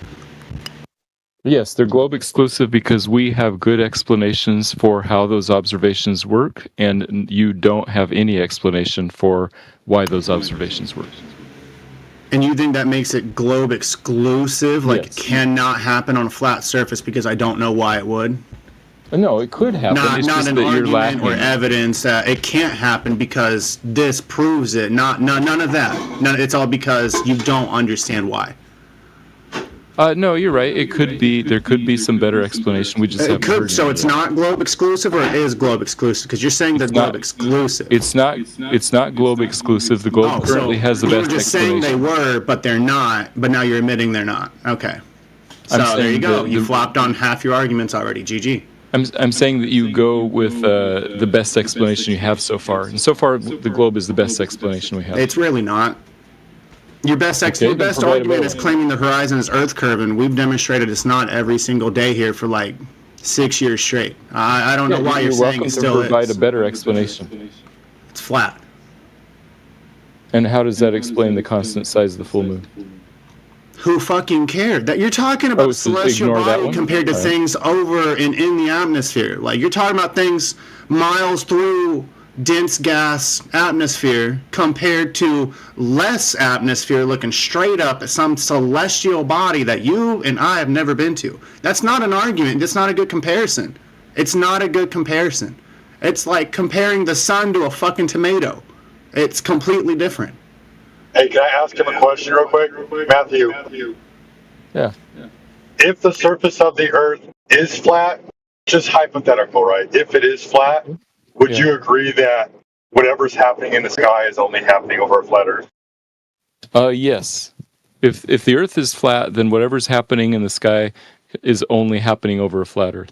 Yes, they're globe exclusive because we have good explanations for how those observations work, and you don't have any explanation for why those observations work. And you think that makes it globe exclusive? Like Yes. it cannot happen on a flat surface because I don't know why it would? No, it could happen. Not, it's not just an that you're argument lacking. or evidence that it can't happen because this proves it. None of that. It's all because you don't understand why. No, you're right. It could be. There could be some better explanation. We just It haven't could. heard So it it's yet. not globe exclusive, or it is globe exclusive? Because you're saying they're globe exclusive. It's not. It's not globe exclusive. The globe currently has the you were best just explanation. saying they were, but they're not. But now you're admitting they're not. Okay. So I'm there you saying go. that You the- flopped on half your arguments already. GG. I'm saying that you go with the best explanation you have so far, and so far the globe is the best explanation we have. It's really not. Your best Okay, your then best provide a argument better is one. claiming the horizon is Earth curve, and we've demonstrated it's not every single day here for like 6 years straight. I don't know why you're saying welcome it to still provide is. a better explanation. It's flat. And how does that explain the constant size of the full moon? Who fucking cared? That you're talking about so celestial ignore that body one? compared to All right. things over and in the atmosphere. Like you're talking about things miles through dense gas atmosphere compared to less atmosphere looking straight up at some celestial body that you and I have never been to. That's not an argument. That's not a good comparison. It's not a good comparison. It's like comparing the sun to a fucking tomato. It's completely different. Hey, can I ask him a question real quick? Matthew. Yeah. If the surface of the Earth is flat, just hypothetical, right? If it is flat, would you agree that whatever's happening in the sky is only happening over a flat Earth? Yes. If the Earth is flat, then whatever's happening in the sky is only happening over a flat Earth.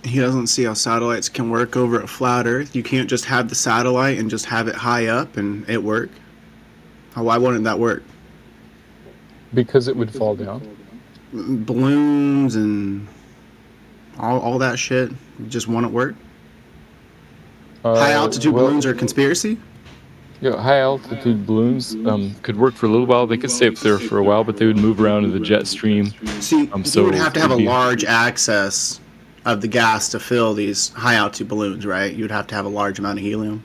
He doesn't see how satellites can work over a flat Earth. You can't just have the satellite and just have it high up and it work. Why wouldn't that work? Because it would fall down. Balloons and all that shit just wouldn't work. High altitude balloons are a conspiracy? High altitude balloons could work for a little while. They could stay up there for a while, but they would move around in the jet stream. See, so you would have to have a it'd be- large access of the gas to fill these high altitude balloons, right? You'd have to have a large amount of helium.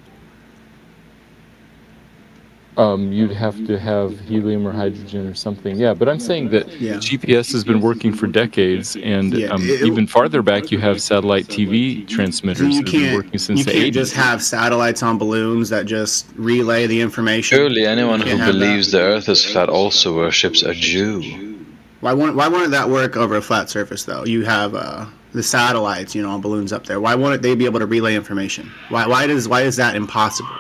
You'd have to have helium or hydrogen or something. Yeah, but I'm saying that GPS has been working for decades, and even farther back, you have satellite TV transmitters You that have been working can't, since you the can't 80s. just have satellites on balloons that just relay the information. Surely anyone You who can't have that. believes the Earth is flat also worships a Jew. Why wouldn't that work over a flat surface, though? You have the satellites, on balloons up there. Why wouldn't they be able to relay information? Why is that impossible?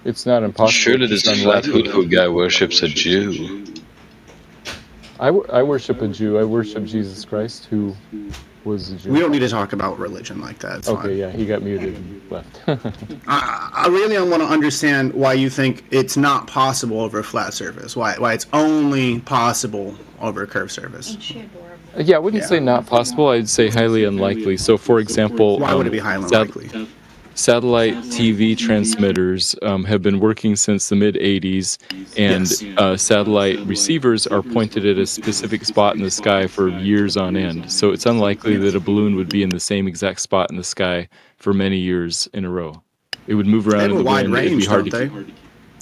It's not impossible. Surely this It's flat unlikely. hood guy worships a Jew. I worship a Jew. I worship Jesus Christ, who was a Jew. We don't need to talk about religion like that. It's Okay, fine. yeah, he got muted and left. I really want to understand why you think it's not possible over a flat surface. Why it's only possible over a curved surface. Yeah, I wouldn't say not possible. I'd say highly unlikely. So, for example, Why would it be highly unlikely? Satellite TV transmitters have been working since the mid 80s, and satellite receivers are pointed at a specific spot in the sky for years on end. So it's unlikely that a balloon would be in the same exact spot in the sky for many years in a row. It would move They around have in a the wide wind. It'd be range, hard don't to they?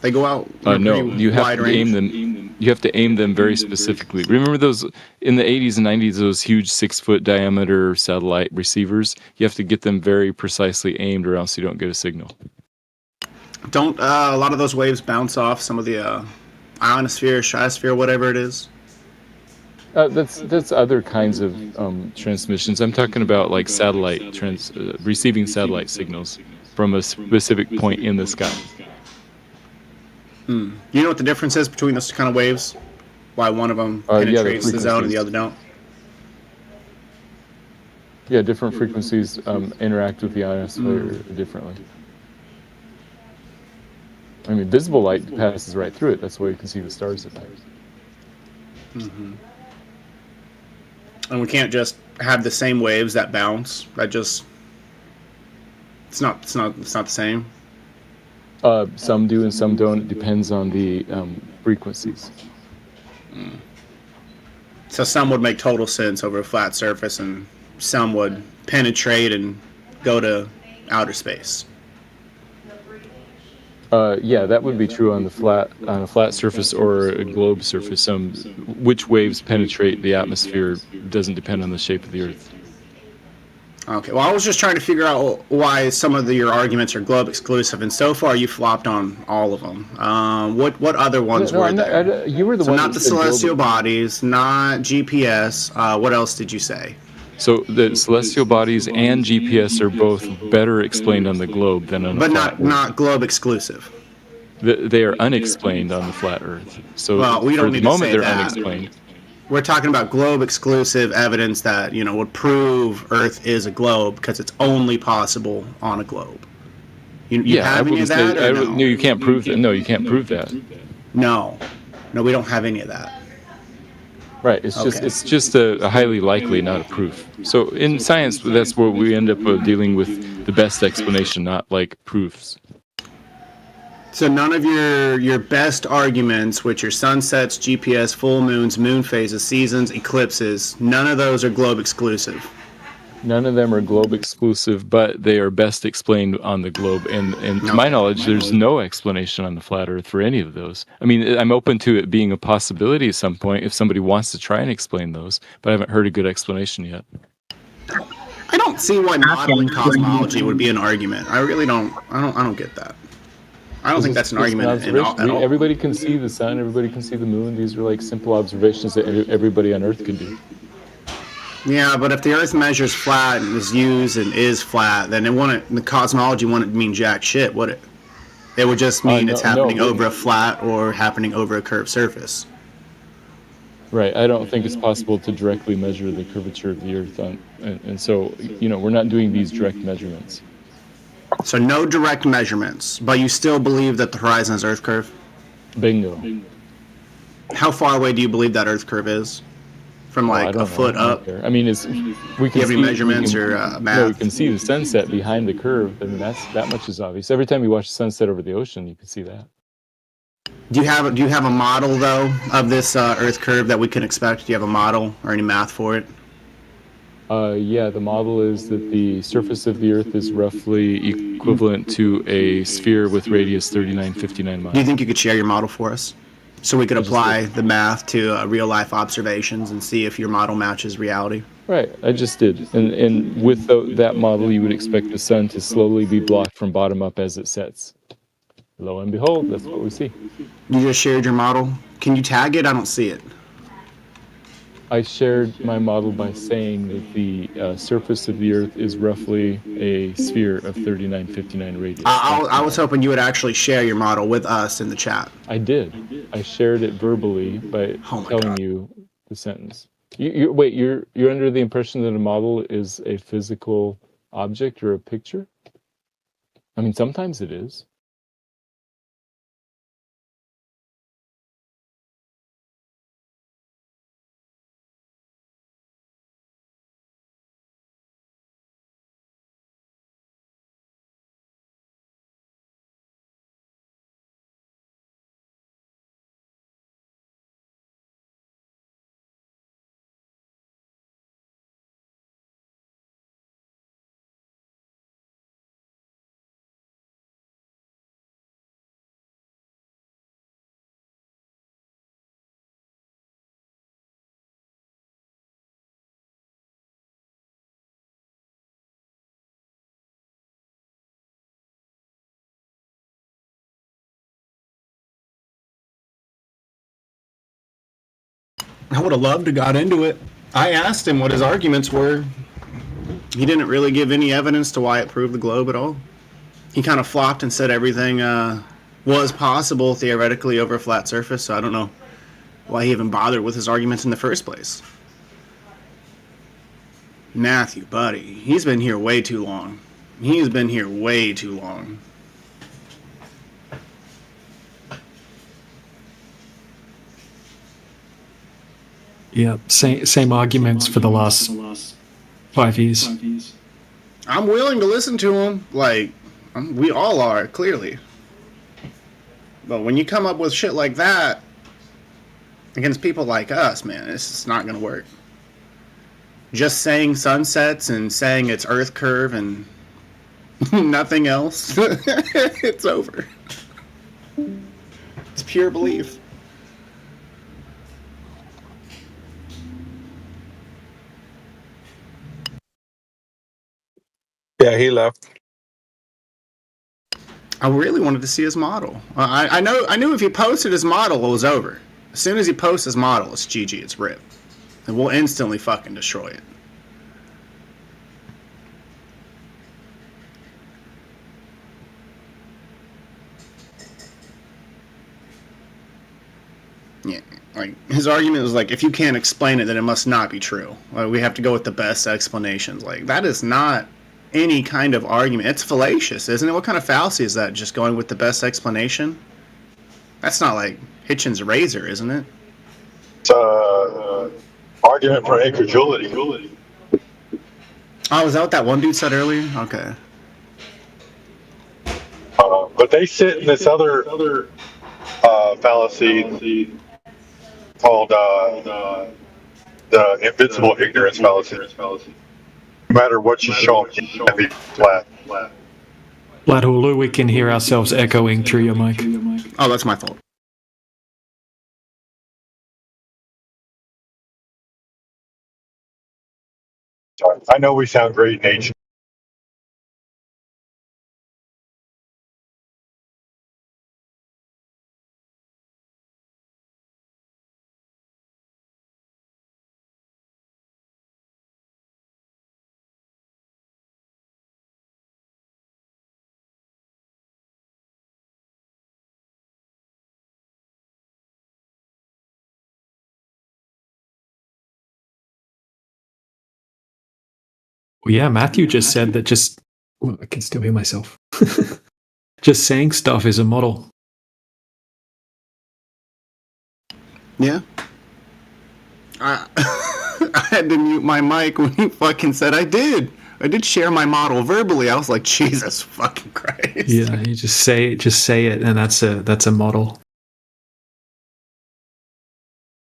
They go out. no, pretty you have wide to aim range. them. You have to aim them very specifically. Remember those in the 80s and 90s, those huge 6-foot diameter satellite receivers? You have to get them very precisely aimed, or else you don't get a signal. Don't a lot of those waves bounce off some of the ionosphere, stratosphere, whatever it is? That's other kinds of transmissions. I'm talking about like satellite receiving satellite signals. from a specific point in the sky. You know what the difference is between those kind of waves? Why one of them penetrates the zone and the other don't? Yeah, different frequencies interact with the ionosphere differently. I mean, visible light passes right through it. That's why you can see the stars at night. And we can't just have the same waves that bounce. That just it's not the same. Some do and some don't. It depends on the frequencies. So some would make total sense over a flat surface, and some would penetrate and go to outer space. Yeah, that would be true on a flat surface or a globe surface. Which waves penetrate the atmosphere doesn't depend on the shape of the Earth. Okay, well, I was just trying to figure out why some of your arguments are globe exclusive, and so far you flopped on all of them. What other ones were there? You were the so one. Not the celestial bodies, not GPS. What else did you say? So the celestial bodies and GPS are both better explained on the globe than on. But not globe exclusive. They are unexplained on the flat Earth. So well, we don't for need the moment to say they're that. unexplained. We're talking about globe exclusive evidence that would prove Earth is a globe because it's only possible on a globe. You have any of that? No, you can't prove that. No, you can't prove that. No, we don't have any of that. Right. It's just a highly likely, not a proof. So in science, that's where we end up dealing with the best explanation, not like proofs. So none of your best arguments, which are sunsets, GPS, full moons, moon phases, seasons, eclipses, none of those are globe exclusive. None of them are globe exclusive, but they are best explained on the globe. And to my knowledge, there's no explanation on the flat Earth for any of those. I mean, I'm open to it being a possibility at some point if somebody wants to try and explain those, but I haven't heard a good explanation yet. I don't see why modeling cosmology would be an argument. I really don't. I don't get that. I don't think that's an argument at all. Everybody can see the sun. Everybody can see the moon. These are like simple observations that everybody on Earth can do. Yeah, but if the Earth measures flat and is used and is flat, then the cosmology wouldn't mean jack shit, would it? It would just mean it's happening over a flat or happening over a curved surface. Right. I don't think it's possible to directly measure the curvature of the Earth, and so we're not doing these direct measurements. So no direct measurements, but you still believe that the horizon is Earth curve? Bingo. How far away do you believe that Earth curve is? From a foot up? I mean, we can do you have any measurements or math? No, we can see the sunset behind the curve, and that much is obvious. Every time you watch the sunset over the ocean, you can see that. Do you have a model though of this Earth curve that we can expect? Do you have a model or any math for it? Yeah, the model is that the surface of the Earth is roughly equivalent to a sphere with radius 3959 miles. Do you think you could share your model for us? So we could apply the math to real-life observations and see if your model matches reality? Right, I just did. And with that model, you would expect the sun to slowly be blocked from bottom up as it sets. Lo and behold, that's what we see. You just shared your model. Can you tag it? I don't see it. I shared my model by saying that the surface of the Earth is roughly a sphere of 3959 radius. I was hoping you would actually share your model with us in the chat. I did. I shared it verbally by telling you the sentence. Wait, you're under the impression that a model is a physical object or a picture? I mean, sometimes it is. I would have loved to got into it. I asked him what his arguments were. He didn't really give any evidence to why it proved the globe at all. he kind of flopped and said everything was possible theoretically over a flat surface. So I don't know why he even bothered with his arguments in the first place. Matthew, buddy, he's been here way too long. He's been here way too long. Yeah, same arguments for the last 5 years. I'm willing to listen to him. Like, we all are, clearly. But when you come up with shit like that against people like us, man, it's just not going to work. Just saying sunsets and saying it's Earth curve and nothing else, it's over. It's pure belief. Yeah, he left. I really wanted to see his model. I knew if he posted his model, it was over. As soon as he posts his model, it's GG, it's ripped. And we'll instantly fucking destroy it. Yeah, like his argument was like, if you can't explain it, then it must not be true. Like, we have to go with the best explanations. Like, that is not any kind of argument. It's fallacious, isn't it? What kind of fallacy is that? Just going with the best explanation? That's not like Hitchens' razor, isn't it? It's argument for incredulity. Oh, was that what that one dude said earlier? Okay. But they sit in this other fallacy called the invincible ignorance fallacy. No matter what you show them, you can be flat. Lad Hulu, we can hear ourselves echoing through your mic. Oh, that's my fault. I know we sound great in ancient. Well, yeah, Matthew just said that well, I can still hear myself. Just saying stuff is a model. Yeah. I had to mute my mic when he fucking said I did share my model verbally. I was like, Jesus fucking Christ. Yeah, you just say it, and that's a model.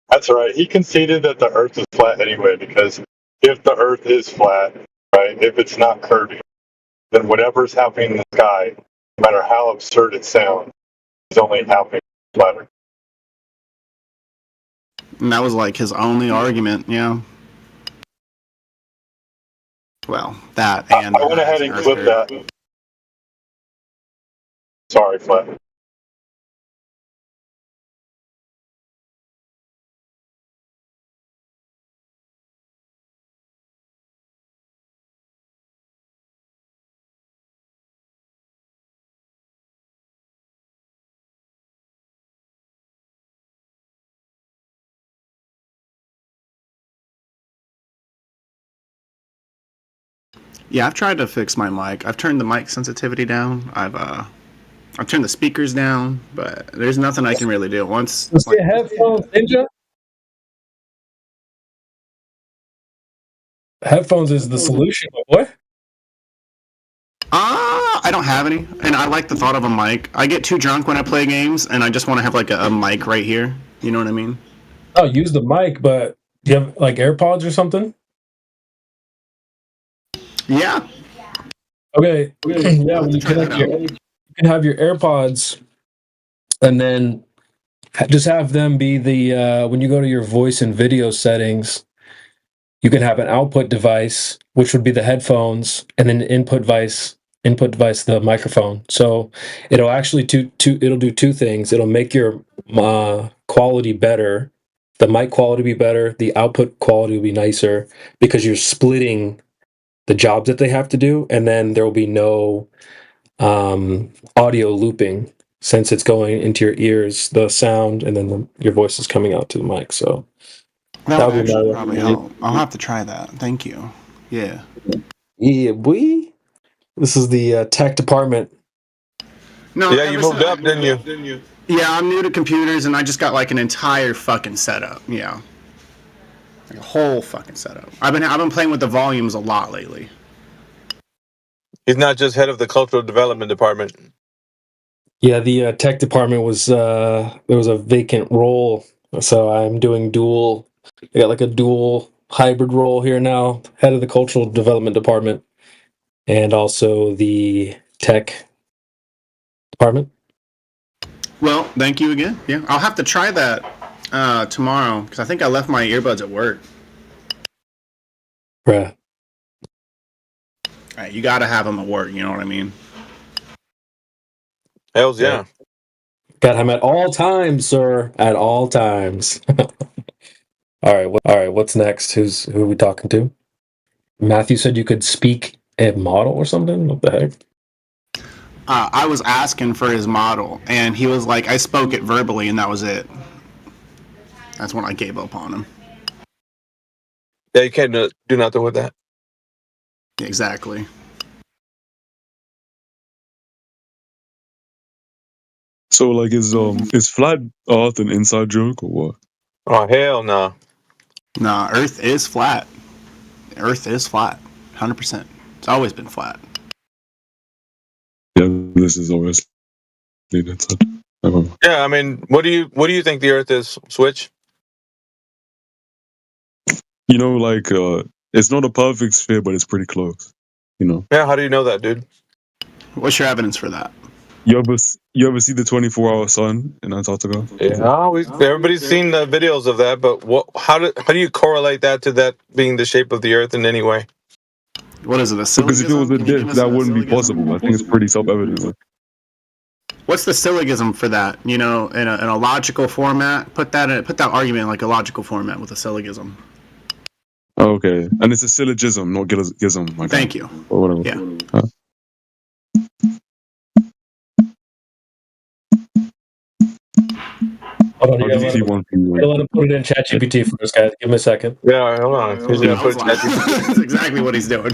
That's right. He conceded that the Earth is flat anyway, because if the Earth is flat, right, if it's not curving, then whatever's happening in the sky, no matter how absurd it sounds, is only happening flatter. And that was like his only argument, yeah. Well, that and I went ahead and clipped that. Sorry, flat. Yeah, I've tried to fix my mic. I've turned the mic sensitivity down. I've turned the speakers down, but there's nothing I can really do. Once you headphones, Ninja? Headphones is the solution, my boy. I don't have any, and I like the thought of a mic. I get too drunk when I play games, and I just want to have like a mic right here. You know what I mean? Oh, use the mic, but do you have like AirPods or something? Yeah. Okay. Yeah, when you can have your AirPods, and then just have them be the when you go to your voice and video settings, you can have an output device, which would be the headphones, and then input device the microphone. So it'll actually it'll do two things. It'll make your quality better, the mic quality be better, the output quality will be nicer, because you're splitting the jobs that they have to do, and then there will be no audio looping, since it's going into your ears, the sound, and then your voice is coming out to the mic. So That would would be my actually probably recommendation. help. I'll have to try that. Thank you. Yeah. Yeah, boy. This is the tech department. No, Yeah, you moved up, didn't you? Yeah, I'm new to computers, and I just got like an entire fucking setup. Yeah, like a whole fucking setup. I've been playing with the volumes a lot lately. He's not just head of the cultural development department. Yeah, the tech department was there was a vacant role, so I'm doing dual. I got like a dual hybrid role here now, head of the cultural development department, and also the tech department. Well, thank you again. Yeah, I'll have to try that tomorrow because I think I left my earbuds at work. Bruh. Right, you got to have them at work. You know what I mean? Hells yeah. Got him at all times, sir. At all times. All right. What's next? Who are we talking to? Matthew said you could speak a model or something. What the heck? I was asking for his model, and he was like, "I spoke it verbally, and that was it." That's when I gave up on him. Yeah, you can't do nothing with that. Exactly. So, like, is flat Earth an inside joke or what? Oh hell no! Nah, Earth is flat. Earth is flat, 100%. It's always been flat. Yeah, this is obviously inside. Yeah, I mean, what do you think the Earth is? Switch. You know, like it's not a perfect sphere, but it's pretty close. You know. Yeah, how do you know that, dude? What's your evidence for that? You ever see the 24-hour sun in Antarctica? Yeah, everybody's seen the videos of that, but how do you correlate that to that being the shape of the Earth in any way? What is it? Because if it was a disk, that wouldn't be possible. I think it's pretty self-evident. What's the syllogism for that? You know, in a logical format. Put that argument in like a logical format with a syllogism. Okay, and it's a syllogism, not gism. Like Thank you. Or whatever. Yeah. Hold on, let him put it in ChatGPT for us, guys. Give him a second. Yeah, hold on. He's gonna put ChatGPT. That's exactly what he's doing.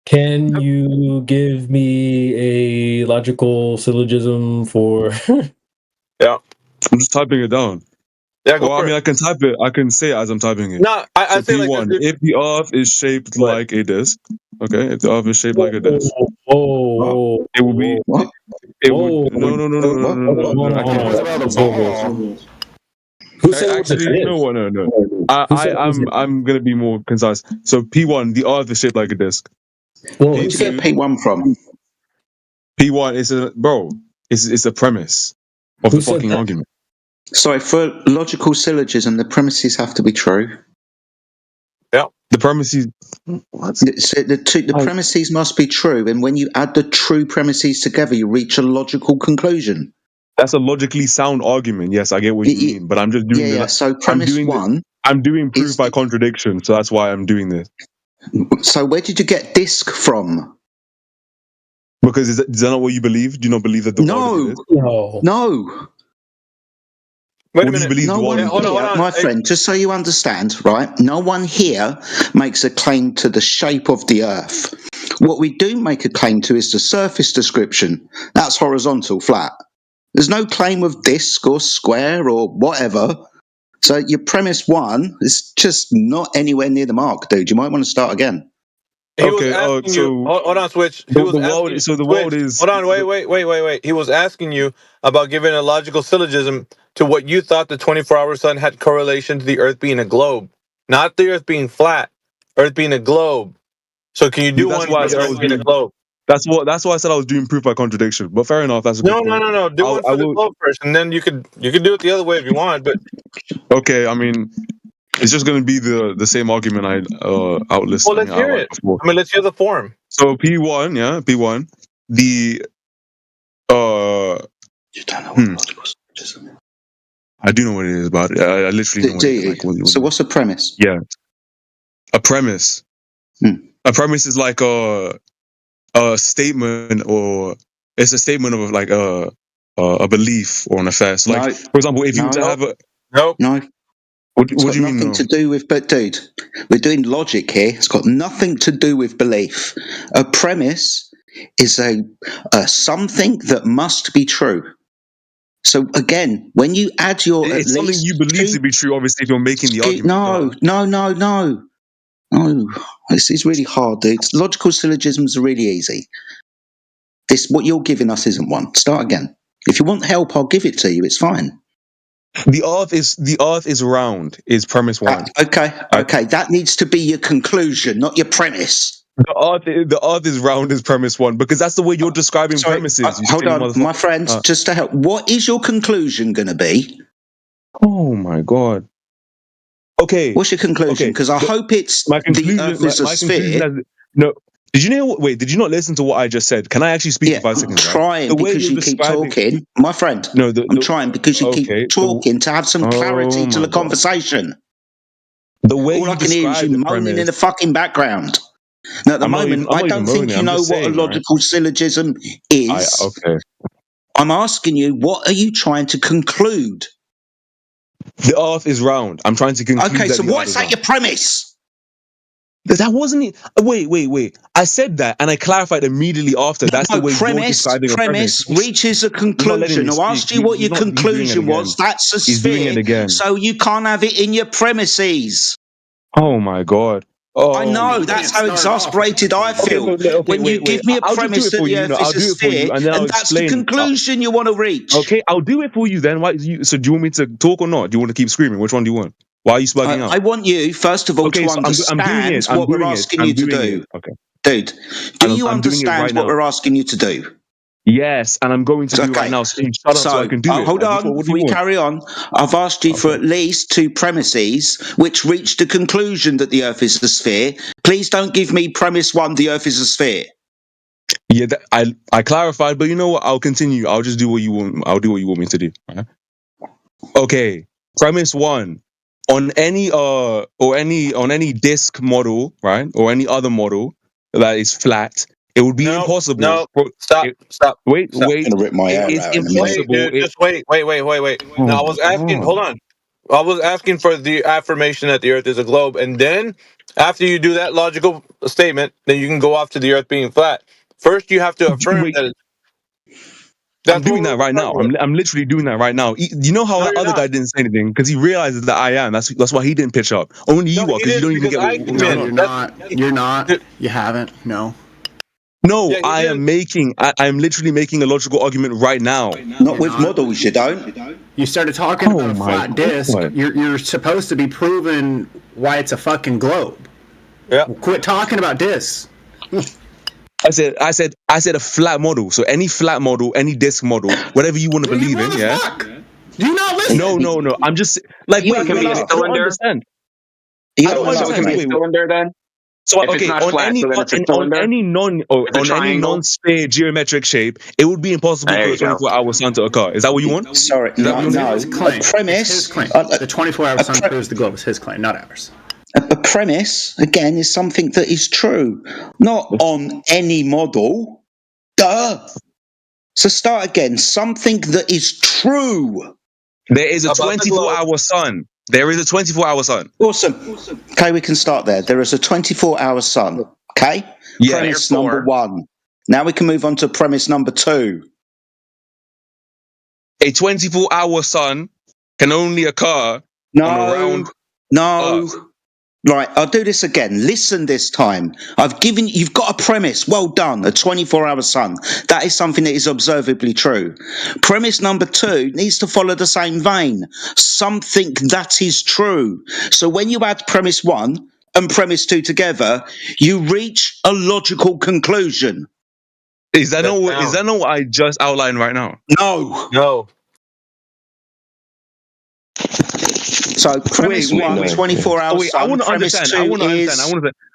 Can you give me a logical syllogism for? Yeah, I'm just typing it down. Yeah, go well, for I mean, it. I can type it. I can say it as I'm typing it. No, I say P1, like this. if the Earth is shaped like a disc, okay, if the Earth is shaped like a disc, oh, it will be. It would. No. Who said actually? No. I'm gonna be more concise. So P1, the Earth is shaped like a disc. Well, where'd you get P1 from? P1 is it's a premise of the fucking argument. Sorry, for logical syllogism, the premises have to be true. Yeah, the premises. What? So the premises must be true, and when you add the true premises together, you reach a logical conclusion. That's a logically sound argument. Yes, I get what you mean, but I'm just doing. Yeah. So premise one. I'm doing proof by contradiction, so that's why I'm doing this. So where did you get disc from? Because is that not what you believe? Do you not believe that the world is? No. Wait a minute. No one here, my friend, just so you understand, right? No one here makes a claim to the shape of the Earth. What we do make a claim to is the surface description. That's horizontal, flat. There's no claim of disc or square or whatever. So your premise one is just not anywhere near the mark, dude. You might want to start again. Hold on, Switch. Hold on, wait. He was asking you about giving a logical syllogism to what you thought the 24-hour sun had correlation to the Earth being a globe, not the Earth being flat, Earth being a globe. So can you do one for the Earth being a globe? That's why I said I was doing proof by contradiction. But fair enough. That's a good point. No. Do one for the globe first, and then you could do it the other way if you want. But okay, I mean, it's just going to be the same argument I outlisted. Well, let's hear it. Before. I mean, let's hear the form. So P1, the You don't know what logical syllogism is. I do know what it is, but I literally know what it is. So what's a premise? Yeah, a premise. A premise is like a statement, or it's a statement of like a belief or an affair. So, like, for example, if you were to have a no. What It's do got you mean? nothing No? to do with, but dude, we're doing logic here. It's got nothing to do with belief. A premise is a something that must be true. So again, when you add your It's at something least you believe to be true. Obviously, if you're making the argument. no. This is really hard, dude. Logical syllogisms are really easy. This what you're giving us isn't one. Start again. If you want help, I'll give it to you. It's fine. The Earth is round. Is premise one. Okay. That needs to be your conclusion, not your premise. The Earth is round is premise one, because that's the way you're describing premises. You Hold silly on, my friend. motherfucker. Just to help, what is your conclusion going to be? Oh my god. Okay. What's your conclusion? Because I hope it's my conclusion. the Earth is a sphere. No. Did you know? Wait. Did you not listen to what I just said? Can I actually speak for 5 seconds? I'm trying because you keep talking, my friend. No, I'm trying because you keep talking to have some clarity to the conversation. The way all I can hear is you moaning in the fucking background. Now, at the moment, I don't think you know what a logical syllogism is. Okay. I'm asking you, what are you trying to conclude? The Earth is round. I'm trying to conclude. Okay, so what's that your premise? That wasn't it. Wait. I said that and I clarified immediately after. That's the way you're describing a premise. Reaches a conclusion. I asked you what your conclusion was. That's a sphere. So you can't have it in your premises. Oh my god. Oh, I know, that's how exasperated I feel. When you give me a premise that the Earth is a sphere, and that's the conclusion you want to reach. Okay, I'll do it for you then. So do you want me to talk or not? Do you want to keep screaming? Which one do you want? Why are you slugging out? I want you, first of all, to understand what we're asking you to do. Okay. Dude, do you understand what we're asking you to do? Yes, and I'm going to do it right now. So shut up so I can do it. Hold on, before we carry on. I've asked you for at least 2 premises which reach the conclusion that the Earth is a sphere. Please don't give me premise 1, the Earth is a sphere. Yeah, I clarified, but you know what? I'll continue. I'll just do what you want. I'll do what you want me to do. Right? Okay. Premise 1. On any disk model, right, or any other model that is flat, it would be impossible. No, stop. Wait. I'm gonna rip my hair It's out impossible. Wait, just wait. No, I was asking. Hold on. I was asking for the affirmation that the Earth is a globe, and then after you do that logical statement, then you can go off to the Earth being flat. First, you have to affirm that. I'm doing that right now. I'm literally doing that right now. You know how that other guy didn't say anything because he realizes that I am. That's why he didn't pitch up. Only you are, because you don't even get what you're not. You're not. You haven't. No. No, I am literally making a logical argument right now. Not with models, you don't. You started talking about a flat disk. You're supposed to be proving why it's a fucking globe. Yeah. Quit talking about disks. I said a flat model. So any flat model, any disk model, whatever you want to believe in, yeah. Do you not listen? No. I'm just like, wait, can be a cylinder. I don't understand. So it can be a cylinder then. So if okay, it's not on flat, any so then it's a on any non-sphere geometric shape, it would be impossible for a 24-hour sun to occur. Is that what you want? Sorry, no. His claim. Premise. His claim. The 24-hour sun proves the globe is his claim, not ours. A premise, again, is something that is true, not on any model. Duh. So start again. Something that is true. There is a 24-hour sun. There is a 24-hour sun. Awesome. Okay, we can start there. There is a 24-hour sun. Okay? Yeah. Premise number 1. Now we can move on to premise number 2. A 24-hour sun can only occur on a round Earth. Right, I'll do this again. Listen this time. You've got a premise. Well done. A 24-hour sun. That is something that is observably true. Premise number 2 needs to follow the same vein. Something that is true. So when you add premise 1 and premise 2 together, you reach a logical conclusion. Is that not what I just outlined right now? No. So premise 1, 24-hour sun. I want to understand.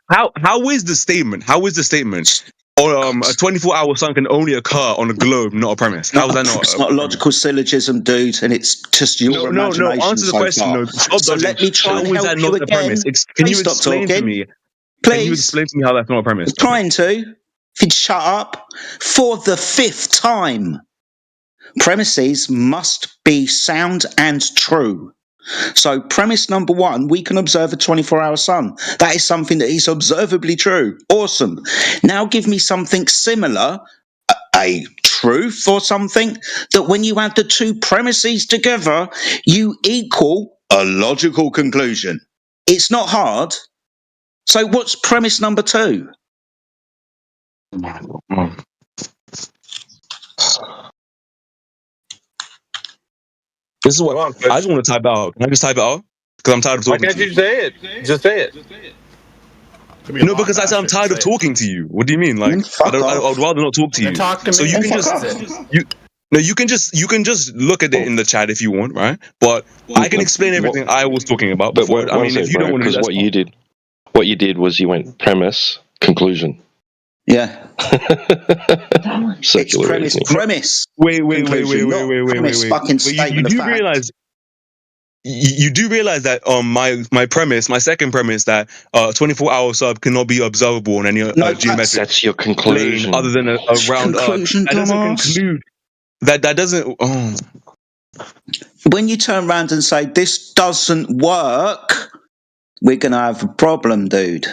How is the statement? Or a 24-hour sun can only occur on a globe, not a premise. How is that not? It's not a logical syllogism, dude, and it's just your imagination. No. Answer the question. So let me try and help you again. Can you explain to me? Please. Can you explain to me how that's not a premise? I'm trying to. If you'd shut up. For the 5th time. Premises must be sound and true. So premise number 1, we can observe a 24-hour sun. That is something that is observably true. Awesome. Now give me something similar, a truth or something, that when you add the two premises together, you equal a logical conclusion. It's not hard. So what's premise number 2? This is what I just want to type out. Can I just type it out? Because I'm tired of talking. Why can't you say it? Just say it. No, because I said I'm tired of talking to you. What do you mean? Like I'd rather not talk to you. Talk to me. So you can you can just look at it in the chat if you want, right? But I can explain everything I was talking about before. I mean, if you don't want to, because what you did was you went premise, conclusion. Yeah. Circular. It's premise. Wait. Fucking statement You of do realize. You do realize that my premise, my second premise, that 24-hour sub cannot be observable on any geometric. That's your conclusion. Other than a round conclusion, that doesn't conclude. That doesn't. Oh. When you turn around and say this doesn't work, we're gonna have a problem, dude.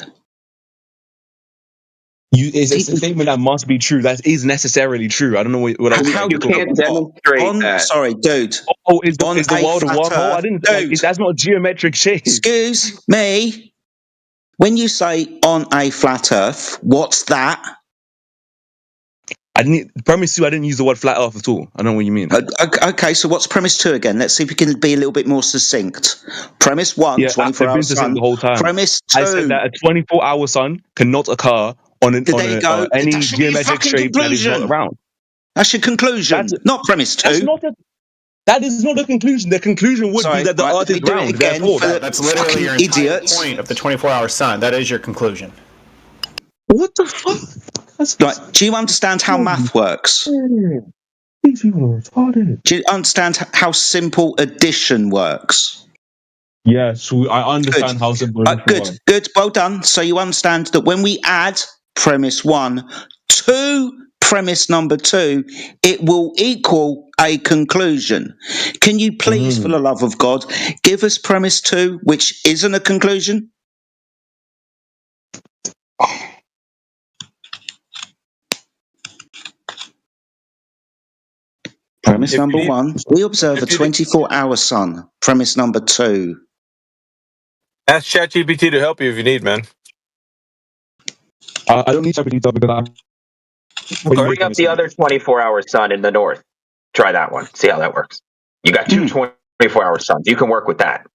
It's a statement that must be true. That is necessarily true. I don't know what How you can't demonstrate that. Sorry, dude. Oh, is the world a wormhole? I didn't. Like, that's not geometric shape. Excuse me. When you say on a flat Earth, what's that? Premise 2. I didn't use the word flat Earth at all. I don't know what you mean. Okay, so what's premise 2 again? Let's see if we can be a little bit more succinct. Premise 1, 24-hour sun. The whole time. Premise 2. I said that a 24-hour sun cannot occur on any geometric shape that is not round. That's your conclusion, not premise 2. That is not the conclusion. The conclusion would be that the Earth is round. That's literally your entire point of the 24-hour sun. That is your conclusion. What the fuck? Right, do you understand how math works? These people are retarded. Do you understand how simple addition works? Yes, I understand how simple addition works. Good, well done. So you understand that when we add premise 1 to premise number 2, it will equal a conclusion. Can you please, for the love of God, give us premise 2, which isn't a conclusion? Premise number 1, we observe a 24-hour sun. Premise number 2. Ask ChatGPT to help you if you need, man. I don't need ChatGPT because Bring up the other 24-hour sun in the north. Try that one. See how that works. You got two 24-hour suns. You can work with that.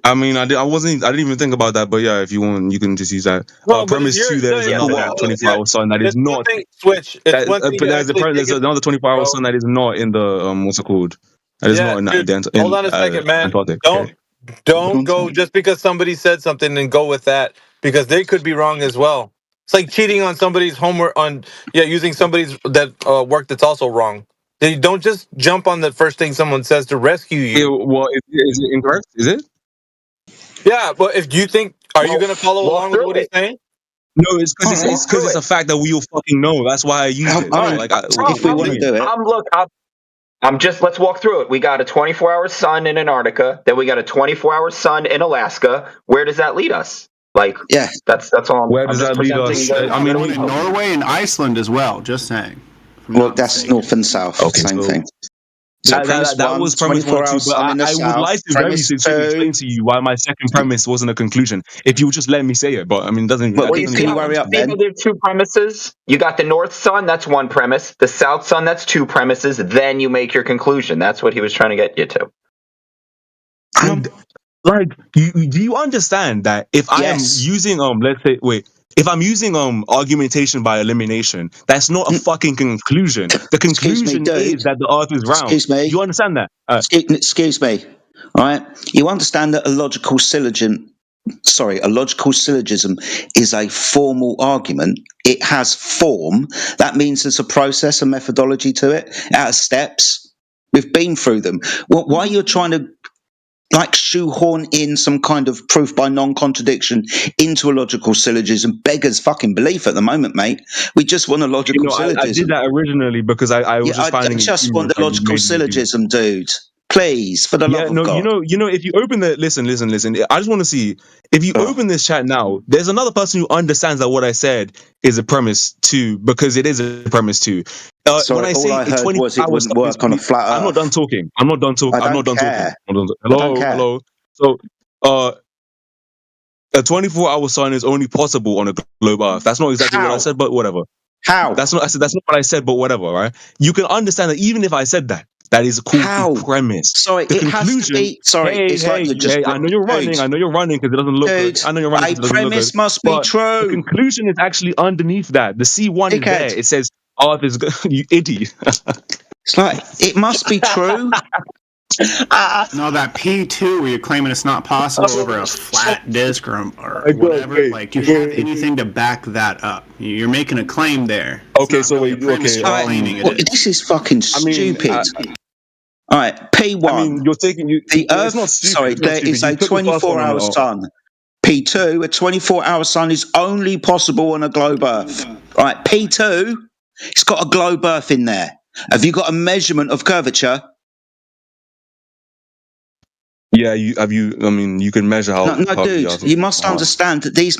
I mean, I didn't even think about that, but yeah, if you want, you can just use that. Premise 2, there's another 24-hour sun that is not. Switch. But there's another 24-hour sun that is not in the what's it called? That is not in hold on a second, man. Antarctic. Don't go just because somebody said something and go with that, because they could be wrong as well. It's like cheating on somebody's homework using somebody's work that's also wrong. They don't just jump on the first thing someone says to rescue you. Well, is it incorrect? Is it? Yeah, but if you think, are you going to follow along with what he's saying? No, it's because it's a fact that we all fucking know. That's why I use it. If we want to do it, let's walk through it. We got a 24-hour sun in Antarctica. Then we got a 24-hour sun in Alaska. Where does that lead us? That's all. Where does that lead us? I mean, Norway and Iceland as well. Just saying. Well, that's north and south. Okay, same thing. So that was premise 1 too, but I would like to very sincerely explain to you why my second premise wasn't a conclusion. If you would just let me say it, but I mean, it doesn't. Can you worry up then? There are two premises. You got the north sun, that's one premise. The south sun, that's two premises. Then you make your conclusion. That's what he was trying to get you to. And do you understand that if I am using if I'm using argumentation by elimination, that's not a fucking conclusion. The conclusion is that the Earth is round. Excuse me. Do you understand that? Excuse me. All right. You understand that a logical syllogism is a formal argument. It has form. That means there's a process, a methodology to it. It has steps. We've been through them. Why you're trying to like shoehorn in some kind of proof by non-contradiction into a logical syllogism beggars fucking belief at the moment, mate. We just want a logical syllogism. I did that originally because I was just finding. I just want the logical syllogism, dude. Please, for the love of God. You know, if you open the listen. I just want to see if you open this chat now. There's another person who understands that what I said is a premise too, because it is a premise too. Sorry, when I say all I heard was it wouldn't work on a flat Earth. I'm not done talking. Hello. So, a 24-hour sun is only possible on a globe Earth. That's not exactly what I said, but whatever. How? That's not what I said, but whatever. Right? You can understand that even if I said that. That is a cool premise. Sorry, the conclusion, has to be. Sorry, it's like you're just. I know you're running because it doesn't look good. I know you're running. A premise must be true. The conclusion is actually underneath that. The C1 is there. It says Earth is good. You idiot. It's like it must be true. No, that P2 where you're claiming it's not possible over a flat disk or whatever. Like, do you have anything to back that up? You're making a claim there. Okay, so wait. This is fucking stupid. All right, P1. I mean, you're taking the Earth. Not stupid, sorry, there is a 24-hour sun. P2, a 24-hour sun is only possible on a globe Earth. All right, P2, it's got a globe Earth in there. Have you got a measurement of curvature? Yeah, you can measure how. No, dude, you must understand that these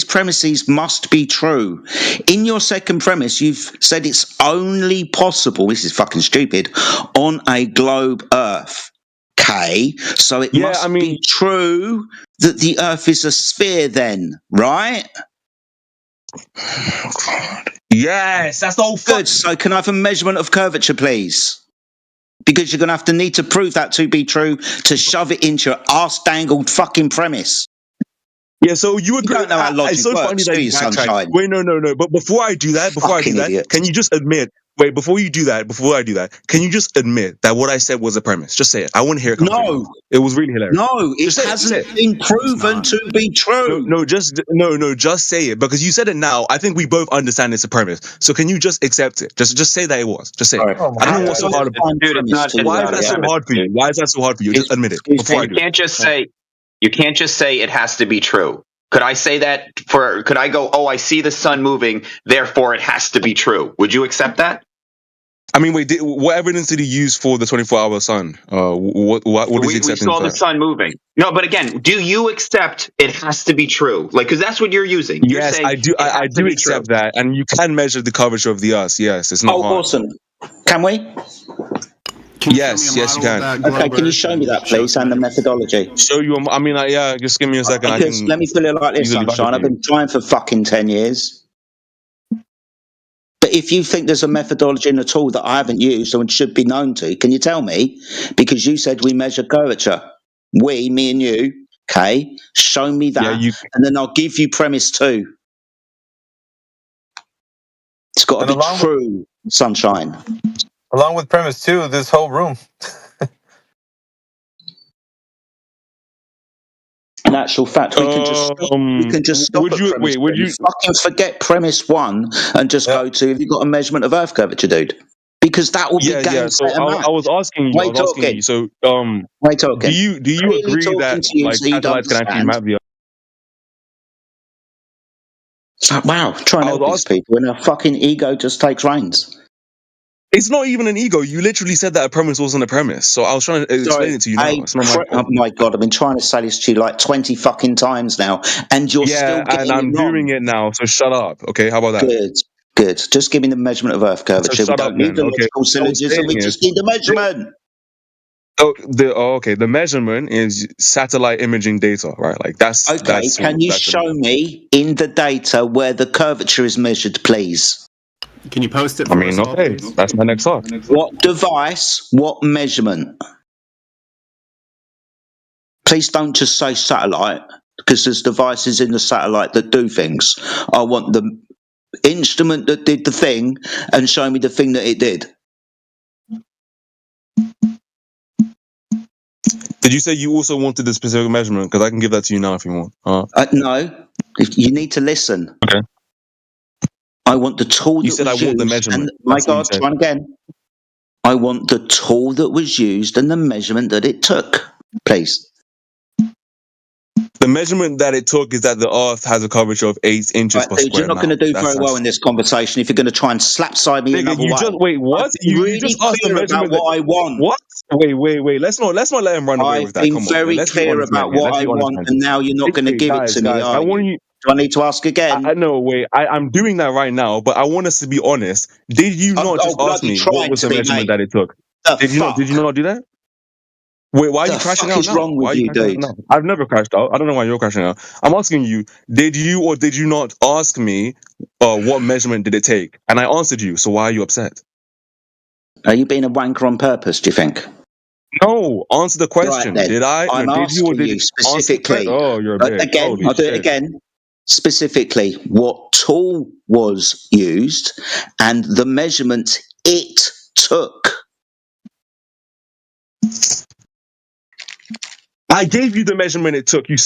premises must be true. In your second premise, you've said it's only possible. This is fucking stupid on a globe Earth. Okay, so it must be true that the Earth is a sphere, then, right? Oh, God. Yes, that's the whole. Good. So, can I have a measurement of curvature, please? Because you're going to have to need to prove that to be true to shove it into your arse-dangled fucking premise. Yeah, so you agree. You don't know how logic works, do you, Sunshine? Wait, no. But before I do that, can you just admit? Wait, before I do that, can you just admit that what I said was a premise? Just say it. I want to hear it. No, it was really hilarious. No, it hasn't been proven to be true. No, just say it because you said it now. I think we both understand it's a premise. So can you just accept it? Just say that it was. Just say it. Oh, I don't know what's so hard about it. Why is that so hard for you? Why is that so hard for you? Just admit it. Before you can't just say it has to be true. Could I say that could I go, oh, I see the sun moving, therefore it has to be true. Would you accept that? I mean, wait, what evidence did he use for the 24-hour sun? What is he accepting? We saw the sun moving. No, but again, do you accept it has to be true? Like, because that's what you're using. Yes, I do. I do accept that. And you can measure the curvature of the Earth. Yes, it's not hard. Awesome. Can we? Yes, you can. Okay, can you show me that, please, and the methodology? Show you? I mean, yeah, just give me a second. Because let me put it like this, Sunshine. I've been trying for fucking 10 years. But if you think there's a methodology and a tool that I haven't used and should be known to, can you tell me? Because you said we measure curvature. Me and you, okay? Show me that, and then I'll give you premise 2. It's got to be true, Sunshine. Along with premise 2, this whole room. In actual fact, we can just stop. Would you fucking forget premise 1 and just go to, have you got a measurement of Earth curvature, dude? Because that will be So I was asking you. So do you agree that like satellites can actually map the Earth? It's like, wow, trying to help these people, and their fucking ego just takes reins. It's not even an ego. You literally said that a premise wasn't a premise. So I was trying to explain it to you now. It's not my oh my God, I've been trying to say this to you like 20 fucking times now, and you're still getting and I'm doing it now, so shut up. Okay, how about that? Good. Just give me the measurement of Earth curvature. So we don't need the logical syllogism, we just need the measurement. The measurement is satellite imaging data, right? Like that's okay. Can you show me in the data where the curvature is measured, please? Can you post it? I mean, okay, that's my next thought. What device? What measurement? Please don't just say satellite, because there's devices in the satellite that do things. I want the instrument that did the thing, and show me the thing that it did. Did you say you also wanted the specific measurement? Because I can give that to you now if you want. No, you need to listen. Okay. I want the tool. You said I want the measurement. My God, try again. I want the tool that was used and the measurement that it took. please. The measurement that it took is that the Earth has a curvature of 8 inches per square You're not going to do very well in this conversation if you're going to try and slap side me another way. Wait, what? You just asked the measurement about what I want. What? Wait. Let's not let him run away with that. I've been very clear about what I want, and now you're not going to give it to me. I want you. Do I need to ask again? I'm doing that right now, but I want us to be honest. Did you not just ask me what was the measurement that it took? Did you not do that? Wait, why are you crashing out now? Wrong with you, dude? I've never crashed out. I don't know why you're crashing out. I'm asking you, did you or did you not ask me what measurement did it take? And I answered you, so why are you upset? Are you being a wanker on purpose, do you think? No, answer the question. Right, did I? I'm asking you specifically. Oh, you're a bitch. Again, I'll do it again. Specifically, what tool was used and the measurement it took. I gave you the measurement it took. You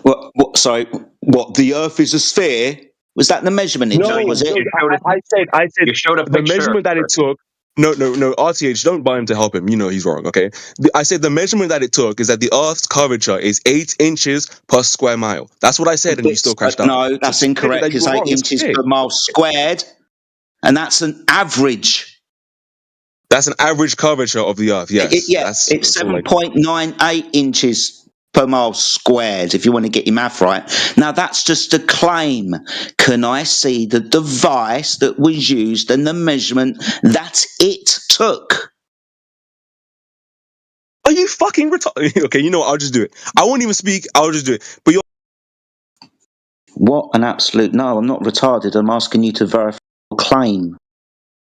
What? Sorry. What? The Earth is a sphere. Was that the measurement it took? Was it? I said you showed a the measurement that it took. No. RTH, don't buy him to help him. You know he's wrong. Okay. I said the measurement that it took is that the Earth's curvature is 8 inches per square mile. That's what I said, and you still crashed out. No, that's incorrect. Because 8 inches per mile squared, and that's an average. That's an average curvature of the Earth. Yes. It's 7.98 inches per mile squared, if you want to get your math right. Now, that's just a claim. Can I see the device that was used and the measurement that it took? Are you fucking retarded? Okay, you know what? I'll just do it. I won't even speak. I'll just do it. But you're... What an absolute... No, I'm not retarded. I'm asking you to verify your claim.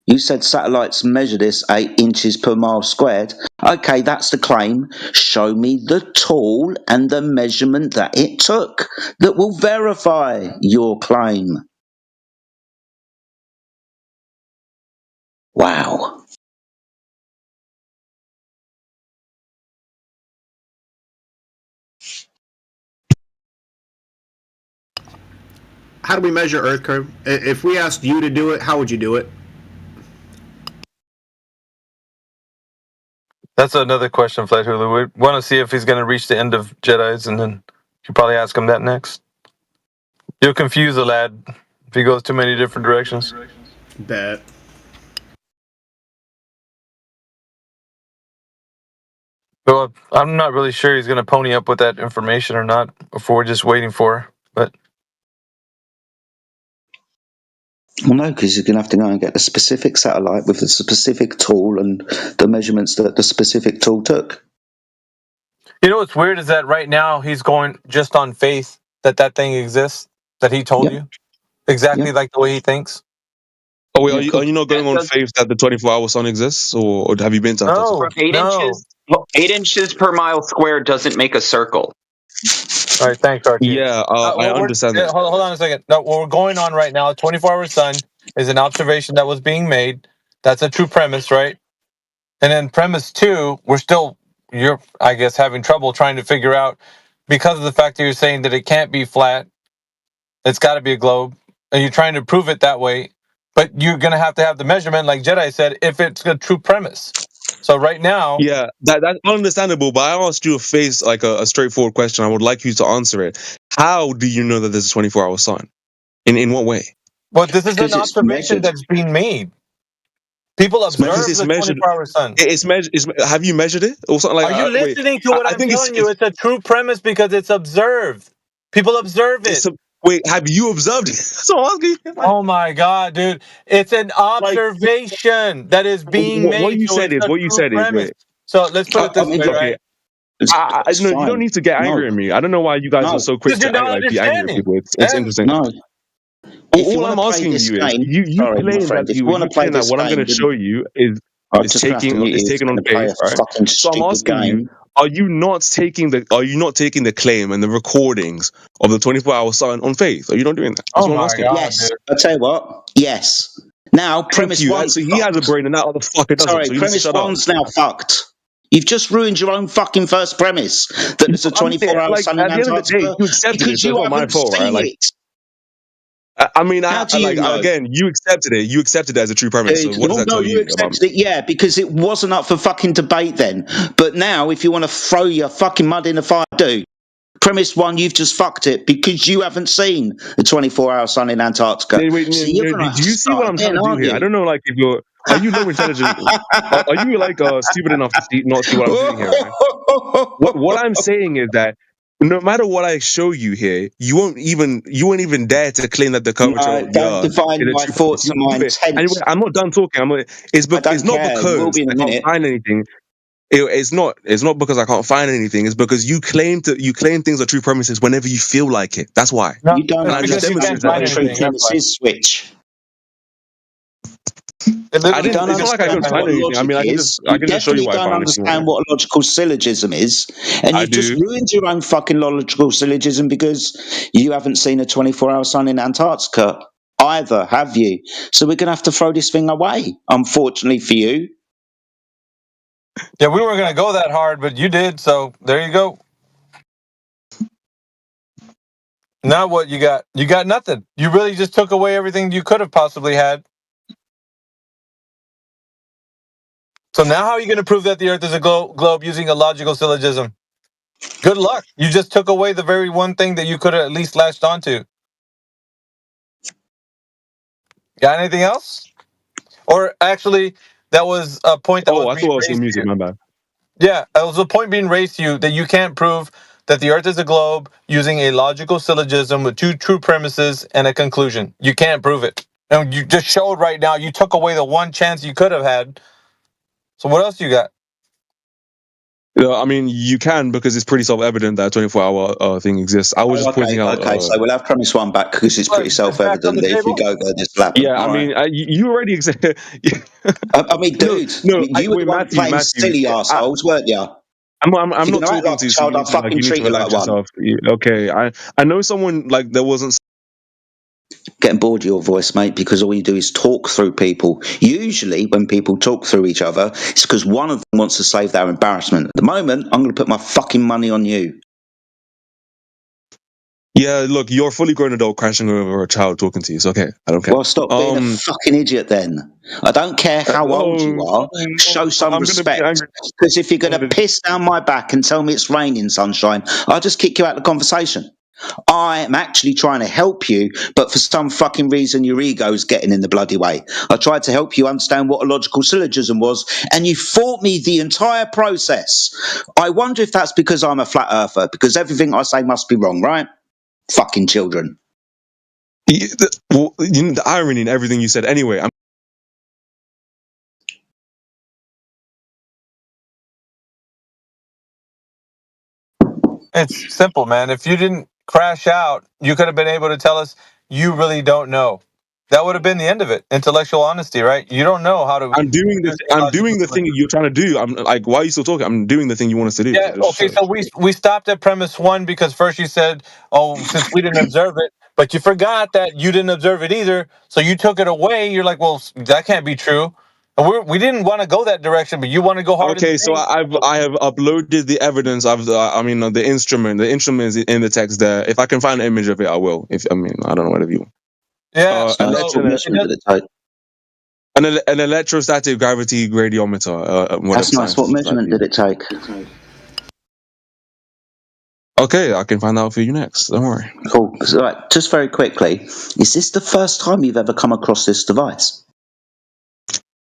You said satellites measure this 8 inches per mile squared. Okay, that's the claim. Show me the tool and the measurement that it took that will verify your claim. Wow. How do we measure Earth curve? If we asked you to do it, how would you do it? That's another question, Flight Hulu. We want to see if he's going to reach the end of Jedi's, and then you probably ask him that next. You'll confuse a lad if he goes too many different directions. Bet. Well, I'm not really sure he's going to pony up with that information or not, before we're just waiting for. But Well, no, because you're going to have to go and get the specific satellite with the specific tool and the measurements that the specific tool took. you know what's weird is that right now he's going just on faith that thing exists, that he told you exactly like the way he thinks. Oh wait, are you not going on faith that the 24-hour sun exists, or have you been to Antarctica? 8 inches per mile squared doesn't make a circle. All right, thanks, RT. Yeah, I understand that. Hold on a second. No, what we're going on right now, 24-hour sun is an observation that was being made. That's a true premise, right? And then premise 2, you're, I guess, having trouble trying to figure out, because of the fact that you're saying that it can't be flat, it's got to be a globe, and you're trying to prove it that way, but you're going to have the measurement, like Jedi said, if it's a true premise. So right now... Yeah, that's understandable, but I asked you a straightforward question. I would like you to answer it. How do you know that there's a 24-hour sun? In what way? Well, this is an observation that's being made. People observe the 24-hour sun. Have you measured it? Or something like, are you listening to what I'm telling you? It's a true premise because it's observed. People observe it. Wait, have you observed it? Oh my God, dude. It's an observation that is being made. What you said is, wait. So let's put it this way, right? You don't need to get angry at me. I don't know why you guys are so quick to be angry at people. It's interesting. No. All I'm asking you is, you claim that what I'm going to show you is taken on faith, right? So I'm asking you, are you not taking the claim and the recordings of the 24-hour sun on faith? Are you not doing that? That's what I'm asking. Yes. I'll tell you what. Yes. Now, premise 1. So he has a brain and that other fucker doesn't. Sorry, premise 1's now fucked. You've just ruined your own fucking first premise that there's a 24-hour sun in Antarctica because you haven't seen it. I mean, again, you accepted it. You accepted it as a true premise. So what does that tell you? You accepted it, yeah, because it wasn't up for fucking debate then. But now, if you want to throw your fucking mud in the fire, dude, premise one, you've just fucked it because you haven't seen the 24-hour sun in Antarctica. Do you see what I'm trying to do here? I don't know, like, if you're... Are you low intelligent? Are you, like, stupid enough to not see what I'm doing here? Right? What I'm saying is that no matter what I show you here, you won't even dare to claim that the curvature of the Earth... define my thoughts and my intent. Anyway, I'm not done talking. It's not because I can't find anything. It's not because I can't find anything. It's because you claim things are true premises whenever you feel like it. That's why. No, you don't understand what true premises switch. It's not like I can find anything. I mean, I can just show you what I found. You don't understand what a logical syllogism is, and you just ruined your own fucking logical syllogism because you haven't seen a 24-hour sun in Antarctica either, have you? So we're gonna have to throw this thing away, unfortunately for you. Yeah, we weren't going to go that hard, but you did, so there you go. Now what you got? You got nothing. You really just took away everything you could have possibly had. So now how are you going to prove that the Earth is a globe using a logical syllogism? Good luck. You just took away the very one thing that you could have at least latched onto. Got anything else? Or actually, that was a point that was I thought it was your music, my bad. Yeah, it was a point being raised to you that you can't prove that the Earth is a globe using a logical syllogism with two true premises and a conclusion. You can't prove it. And you just showed right now you took away the one chance you could have had. So what else you got? Yeah, I mean, you can because it's pretty self-evident that a 24-hour thing exists. I was just pointing out... Okay, so we'll have premise one back because it's pretty self-evident that if you go there, just slap it. Yeah, I mean, you already... I mean, dude, you were the one playing silly assholes, weren't you? I'm not talking to you. Child, I'll fucking treat you like one. Okay, I know someone like there wasn't... Getting bored of your voice, mate, because all you do is talk through people. Usually, when people talk through each other, it's because one of them wants to save their embarrassment. At the moment, I'm going to put my fucking money on you. Yeah, look, you're a fully grown adult crashing over a child talking to you. It's okay. I don't care. Well, stop being a fucking idiot then. I don't care how old you are. Show some respect. Because if you're going to piss down my back and tell me it's raining, sunshine, I'll just kick you out of the conversation. I am actually trying to help you, but for some fucking reason your ego's getting in the bloody way. I tried to help you understand what a logical syllogism was, and you fought me the entire process. I wonder if that's because I'm a flat earther, because everything I say must be wrong, right? Fucking children. The irony in everything you said. Anyway, It's simple, man. If you didn't crash out, you could have been able to tell us you really don't know. That would have been the end of it. Intellectual honesty, right? You don't know how to... I'm doing the thing you're trying to do. I'm like, why are you still talking? I'm doing the thing you want us to do. Yeah, okay, so we stopped at premise one because first you said, since we didn't observe it, but you forgot that you didn't observe it either, so you took it away. You're like, well, that can't be true. We didn't want to go that direction, but you want to go hard. Okay, so I have uploaded the evidence of the instrument. The instrument is in the text there. If I can find an image of it, I will. I don't know whatever you want. Yeah, an electrostatic gravity gradiometer. That's nice. What measurement did it take? Okay, I can find out for you next. Don't worry. Cool. Right, just very quickly, is this the first time you've ever come across this device?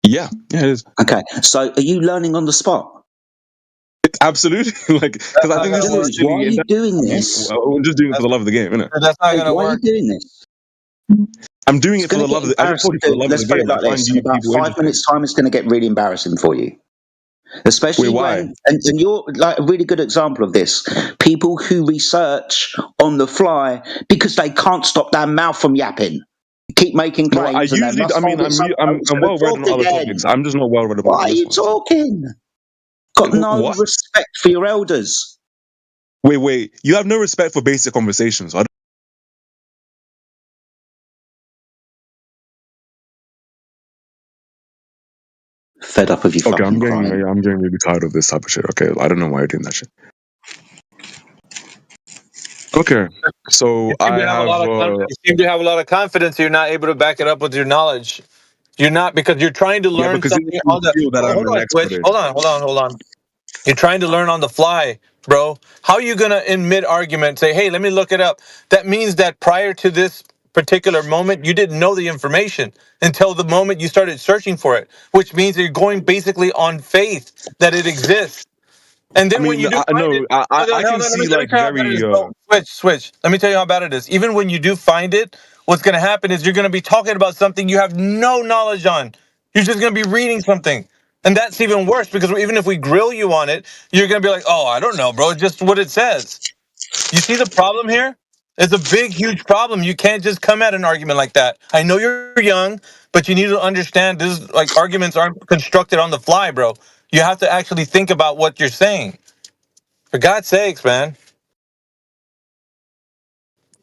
Yeah, it is. Okay, so are you learning on the spot? Absolutely, because I think this is. Why are you doing this? We're just doing it for the love of the game, isn't it? That's not going to work. Why are you doing this? I'm doing it for the love of the game. Let's put it like this: in about 5 minutes' time, it's going to get really embarrassing for you. Especially when, and you're like a really good example of this. People who research on the fly because they can't stop their mouth from yapping. Keep making claims. I'm well read on other topics. I'm just not well read about. Why are you talking? Got no respect for your elders. Wait. You have no respect for basic conversations. Fed up of you. Okay, I'm getting really tired of this type of shit. Okay, I don't know why you're doing that shit. Okay, so You I seem to have a have. lot of you seem to have a lot of confidence. You're not able to back it up with your knowledge. You're not, because you're trying to Yeah, learn because in something the on the. field that I'm Hold an on, expert Switch. in. Hold on. You're trying to learn on the fly, bro. How are you gonna, in mid argument, say, "Hey, let me look it up"? That means that prior to this particular moment, you didn't know the information until the moment you started searching for it, which means that you're going basically on faith that it exists. And I then when mean, you do find it, I no, can no, let me see tell you like how bad it very. is. No, switch. Let me tell you how bad it is. Even when you do find it, what's going to happen is you're going to be talking about something you have no knowledge on. You're just going to be reading something. And that's even worse, because even if we grill you on it, you're going to be like, oh, I don't know, bro. It's just what it says. You see the problem here? It's a big, huge problem. You can't just come at an argument like that. I know you're young, but you need to understand this, like, arguments aren't constructed on the fly, bro. You have to actually think about what you're saying. For God's sakes, man.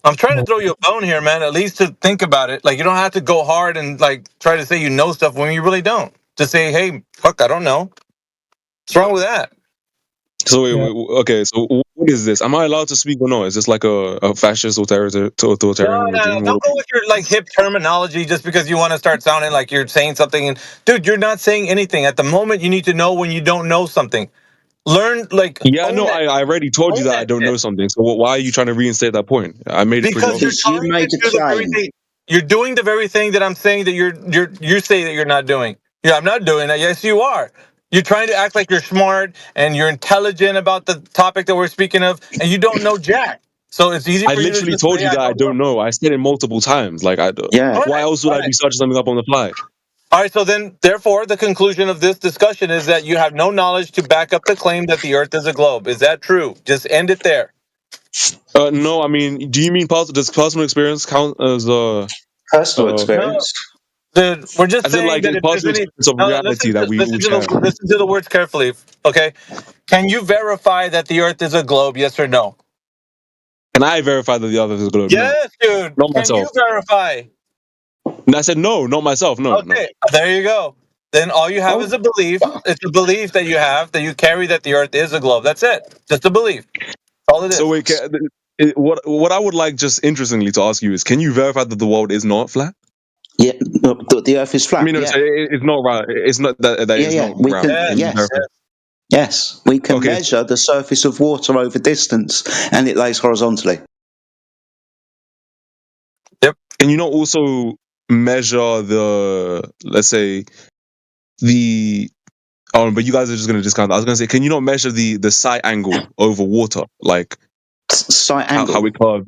I'm trying to throw you a bone here, man, at least to think about it. Like, you don't have to go hard and, like, try to say you know stuff when you really don't. To say, hey, fuck, I don't know. What's wrong with that? So okay. So what is this? Am I allowed to speak or not? Is this like a fascist authoritarian regime? Don't go with your, like, hip terminology just because you want to start sounding like you're saying something. And dude, you're not saying anything. At the moment, you need to know when you don't know something. Learn, like, Yeah, own no, that. I already told you Own that I that don't shit. know something. So why are you trying to reinstate that point? I made it pretty Because you're obvious. Because you trying made to a do the very claim. thing. You're doing the very thing that I'm saying that you say that you're not doing. Yeah, I'm not doing that. Yes, you are. You're trying to act like you're smart and you're intelligent about the topic that we're speaking of, and you don't know jack. So it's easy I for you to literally just told say, you I that I don't know. don't know. I said it multiple times. Like Yeah. why else would I be searching something up on the fly? All right, so then, therefore, the conclusion of this discussion is that you have no knowledge to back up the claim that the Earth is a globe. Is that true? Just end it there. No, I mean, do you mean does personal experience count as personal No, experience? dude, we're just as in saying like that a if there's personal any. experience of No, reality that we share? listen to the words carefully, okay? Can you verify that the Earth is a globe? Yes or no? Can I verify that the other is a globe? No, Yes, dude. not Can you myself. verify? And I said no, not myself. No, no. Okay, there you go. Then all you have is a belief. It's a belief that you have, that you carry, that the Earth is a globe. That's it. Just a belief. All it is. So wait, what I would like, just interestingly, to ask you is, can you verify that the world is not flat? Yeah, the Earth is I flat. mean, no, Yeah, so it's not right. It's not that yeah, it's yeah. not We round. can. Can you Yes, verify? yes. We can Okay, measure the surface of water over distance, and it lays horizontally. Yep. can you not also measure the, let's say, the but you guys are just going to discount that. I was going to say, can you not measure the sight angle over water, like Sight how angle. it curves?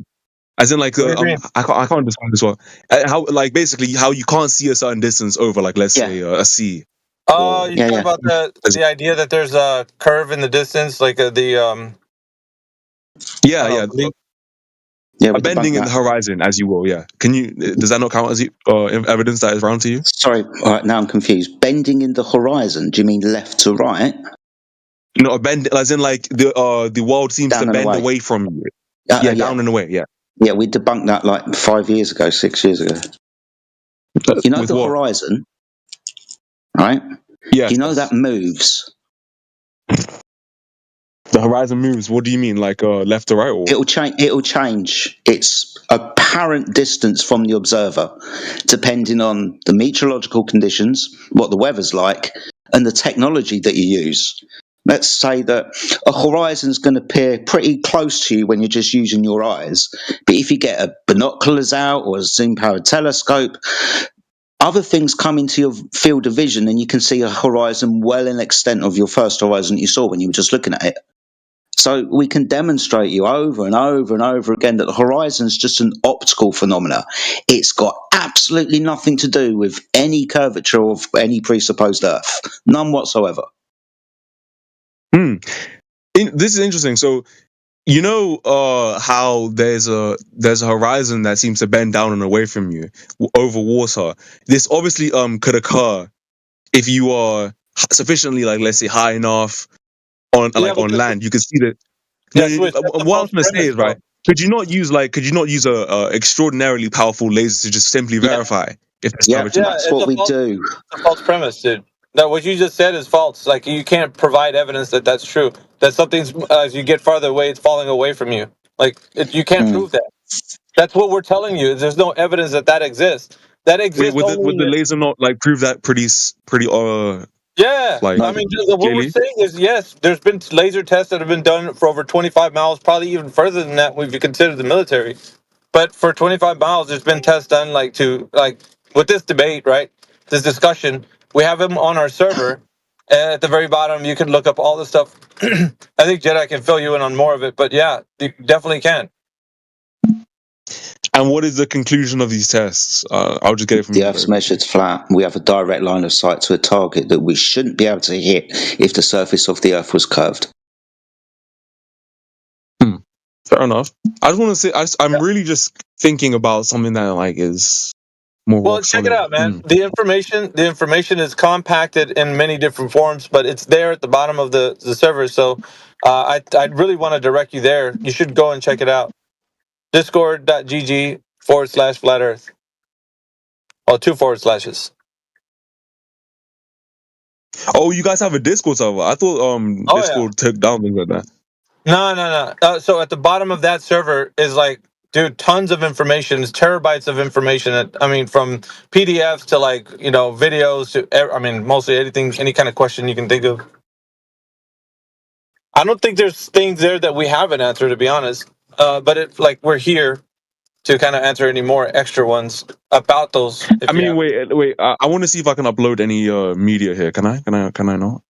As in, like, What do you mean? I can't describe this one. How, like, basically how you can't see a certain distance over, like, let's say a sea. Or You talking about the idea that there's a curve in the distance, like yeah, yeah, Yeah, a we bending debunk in the that. horizon, as you will. Yeah, can you? Does that not count as evidence that is round to you? Sorry, all right, now I'm confused. Bending in the horizon? Do you mean left to right? No, a bend, as in like the world seems Down to and bend away. away from you. Yeah. Yeah, down and away. Yeah. Yeah, we debunked that like 5 years ago, 6 years ago. You know With the what? horizon, right? Yes. You know that moves. The horizon moves. What do you mean, like left to right, or? It'll change. It'll change its apparent distance from the observer, depending on the meteorological conditions, what the weather's like, and the technology that you use. Let's say that a horizon's going to appear pretty close to you when you're just using your eyes, but if you get a binoculars out or a zoom-powered telescope, other things come into your field of vision, and you can see a horizon well in extent of your first horizon that you saw when you were just looking at it. So we can demonstrate you over and over and over again that the horizon is just an optical phenomena. It's got absolutely nothing to do with any curvature of any presupposed Earth. None whatsoever. This is interesting. So you know how there's a horizon that seems to bend down and away from you over water. This obviously could occur if you are sufficiently, like, let's say, high enough on land. You could see that. No, Switch. That's a what I false was going to say premise, is, bro. right, could you not use a extraordinarily powerful laser to just simply verify if it's curvature? That's what we do. It's a false premise, dude. That what you just said is false. Like, you can't provide evidence that that's true. That something's, as you get farther away, it's falling away from you. You can't prove that. That's what we're telling you. There's no evidence that exists. That exists would only. Would the laser not like prove that pretty Yeah, like I mean, what we're saying is yes. There's been laser tests that have been done for over 25 miles, probably even further than that if you consider the military. But for 25 miles, there's been tests done with this debate, right? This discussion, we have them on our server. And at the very bottom, you can look up all the stuff. I think Jedi can fill you in on more of it, but yeah, you definitely can. And what is the conclusion of these tests? I'll just get it from the Earth's measured flat. We have a direct line of sight to a target that we shouldn't be able to hit if the surface of the Earth was curved. Fair enough. I just want to say, I'm really just thinking about something that is more. Well, check it out, man. The information is compacted in many different forms, but it's there at the bottom of the server. So, I'd really want to direct you there. You should go and check it out. Discord.gg/flat earth. Oh, 2 /. Oh, you guys have a Discord server? I thought Discord took down things like that. No. So at the bottom of that server is tons of information. It's terabytes of information. From PDFs to videos to mostly anything, any kind of question you can think of. I don't think there's things there that we haven't answered, to be honest. But we're here to kind of answer any more extra ones about those. Wait. I want to see if I can upload any media here. Can I not?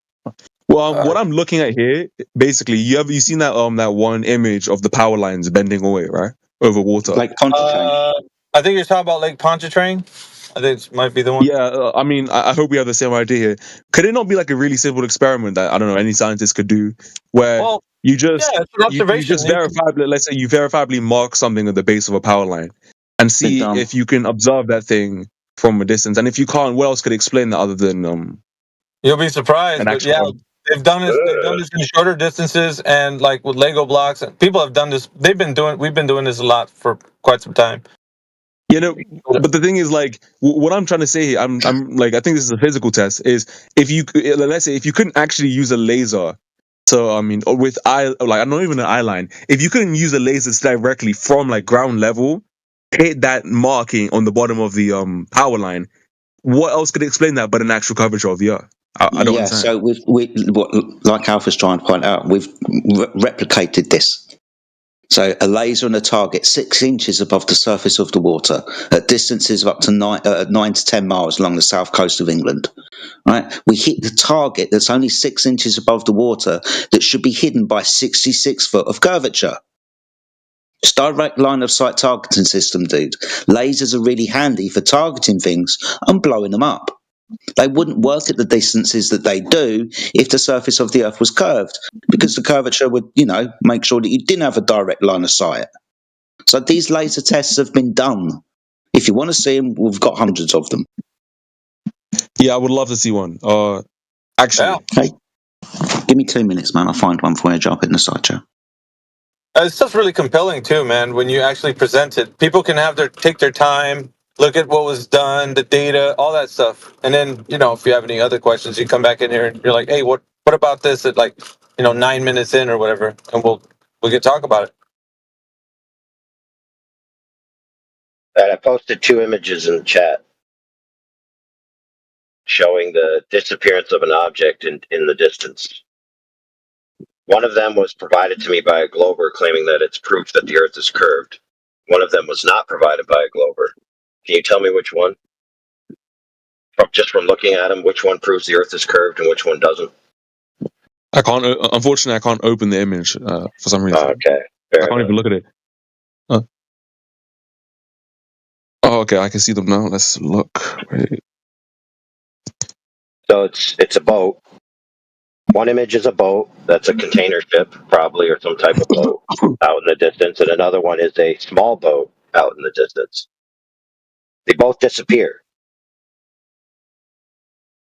Well, what I'm looking at here, basically, you seen that that one image of the power lines bending away, right, over water? Lake Pontchartrain. I think you're talking about Lake Pontchartrain. I think it might be the one. Yeah, I hope we have the same idea here. Could it not be a really simple experiment that any scientist could do, where you just verifiably, let's say you verifiably mark something at the base of a power line, and see if you can observe that thing from a distance, and if you can't, what else could explain that other than You'll be surprised, but yeah. They've done this in shorter distances and with Lego blocks. People have done this. We've been doing this a lot for quite some time. But the thing is, what I'm trying to say here, I think this is a physical test. Is if you couldn't actually use a laser, with not even an eye line. If you couldn't use a laser directly from ground level, hit that marking on the bottom of the power line, what else could explain that but an actual curvature of the Earth? I don't understand. So like Alpha's trying to point out, we've replicated this. So a laser on a target 6 inches above the surface of the water at distances of up to 9 to 10 miles along the south coast of England. Right? We hit the target that's only 6 inches above the water that should be hidden by 66 foot of curvature. It's direct line of sight targeting system, dude. Lasers are really handy for targeting things and blowing them up. They wouldn't work at the distances that they do if the surface of the Earth was curved, because the curvature would, make sure that you didn't have a direct line of sight. So these laser tests have been done. If you want to see them, we've got hundreds of them. Yeah, I would love to see one. Actually, hey, give me 2 minutes, man. I'll find one for you. Jump in the side chat. It's just really compelling too, man. When you actually present it, people can take their time. Look at what was done, the data, all that stuff. And then, if you have any other questions, you come back in here and you're like, hey, what about this at 9 minutes in or whatever? And we can talk about it. I posted 2 images in the chat showing the disappearance of an object in the distance. One of them was provided to me by a Glober claiming that it's proof that the Earth is curved. One of them was not provided by a Glober. Can you tell me which one? From looking at them, which one proves the Earth is curved and which one doesn't? Unfortunately, I can't open the image for some reason. Okay. I can't even look at it. Oh, okay, I can see them now. Let's look. Wait. So it's a boat. One image is a boat. That's a container ship, probably, or some type of boat out in the distance. And another one is a small boat out in the distance. They both disappear.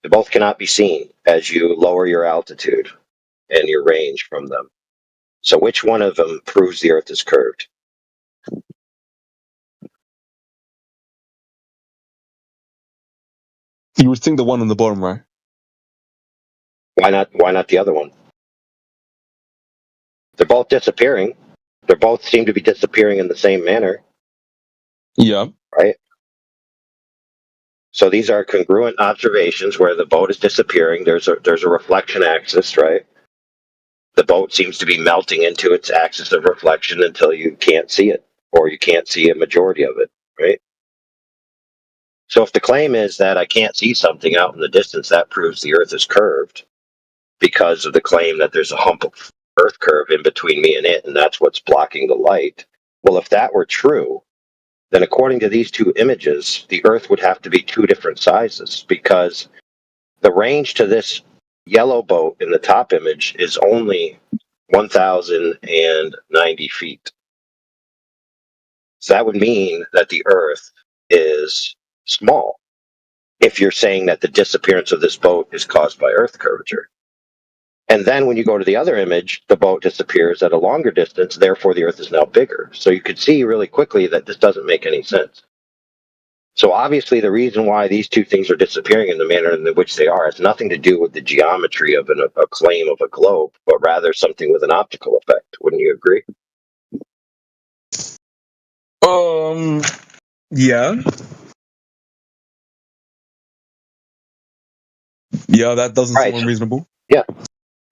They both cannot be seen as you lower your altitude and your range from them. So which one of them proves the Earth is curved? You would think the one on the bottom, right? Why not the other one? They're both disappearing. They both seem to be disappearing in the same manner. Yeah. Right? So these are congruent observations where the boat is disappearing. There's a reflection axis, right? The boat seems to be melting into its axis of reflection until you can't see it, or you can't see a majority of it, right? So if the claim is that I can't see something out in the distance, that proves the Earth is curved because of the claim that there's a hump of Earth curve in between me and it, and that's what's blocking the light. Well, if that were true, then according to these two images, the Earth would have to be two different sizes because the range to this yellow boat in the top image is only 1,090 feet. So that would mean that the Earth is small if you're saying that the disappearance of this boat is caused by Earth curvature. And then when you go to the other image, the boat disappears at a longer distance, therefore the Earth is now bigger. So you could see really quickly that this doesn't make any sense. So obviously the reason why these two things are disappearing in the manner in which they are has nothing to do with the geometry of a claim of a globe, but rather something with an optical effect. Wouldn't you agree? Yeah. Yeah, that doesn't seem unreasonable. Yeah,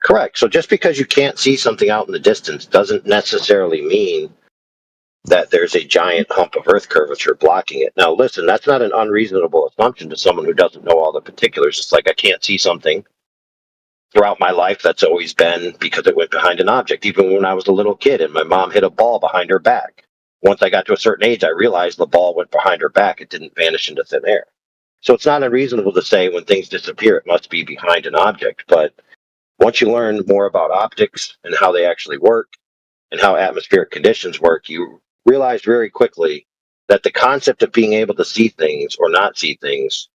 correct. So just because you can't see something out in the distance doesn't necessarily mean that there's a giant hump of Earth curvature blocking it. Now, listen, that's not an unreasonable assumption to someone who doesn't know all the particulars. It's like I can't see something. Throughout my life, that's always been because it went behind an object. Even when I was a little kid and my mom hit a ball behind her back. Once I got to a certain age, I realized the ball went behind her back. It didn't vanish into thin air. So it's not unreasonable to say when things disappear, it must be behind an object. But once you learn more about optics and how they actually work and how atmospheric conditions work, you realize very quickly that the concept of being able to see things or not see things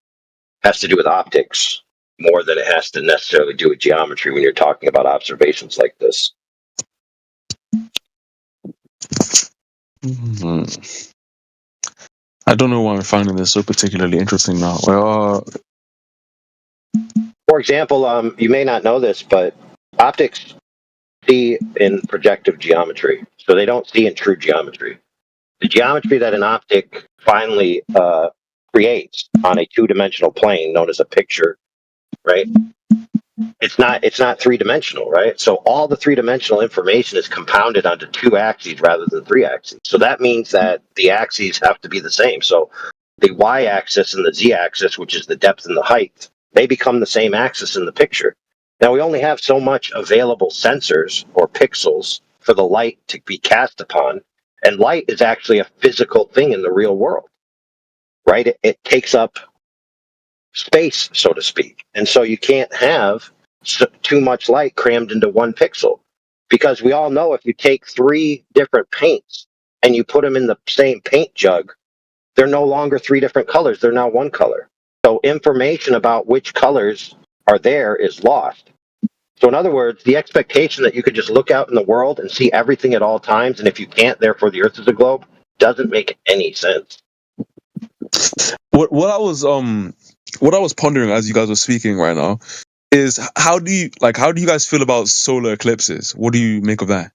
has to do with optics more than it has to necessarily do with geometry when you're talking about observations like this. I don't know why I'm finding this so particularly interesting now. For example, you may not know this, but optics see in projective geometry, so they don't see in true geometry. The geometry that an optic finally creates on a two-dimensional plane, known as a picture, right? It's not three-dimensional, right? So all the three-dimensional information is compounded onto two axes rather than three axes. So that means that the axes have to be the same. So the y-axis and the z-axis, which is the depth and the height, they become the same axis in the picture. Now, we only have so much available sensors or pixels for the light to be cast upon, and light is actually a physical thing in the real world, right? It takes up space, so to speak. And so you can't have too much light crammed into one pixel, because we all know if you take three different paints and you put them in the same paint jug, they're no longer three different colors. They're now one color. So information about which colors are there is lost. So in other words, the expectation that you could just look out in the world and see everything at all times, and if you can't, therefore the Earth is a globe, doesn't make any sense. What I was pondering as you guys were speaking right now is how do you guys feel about solar eclipses? What do you make of that?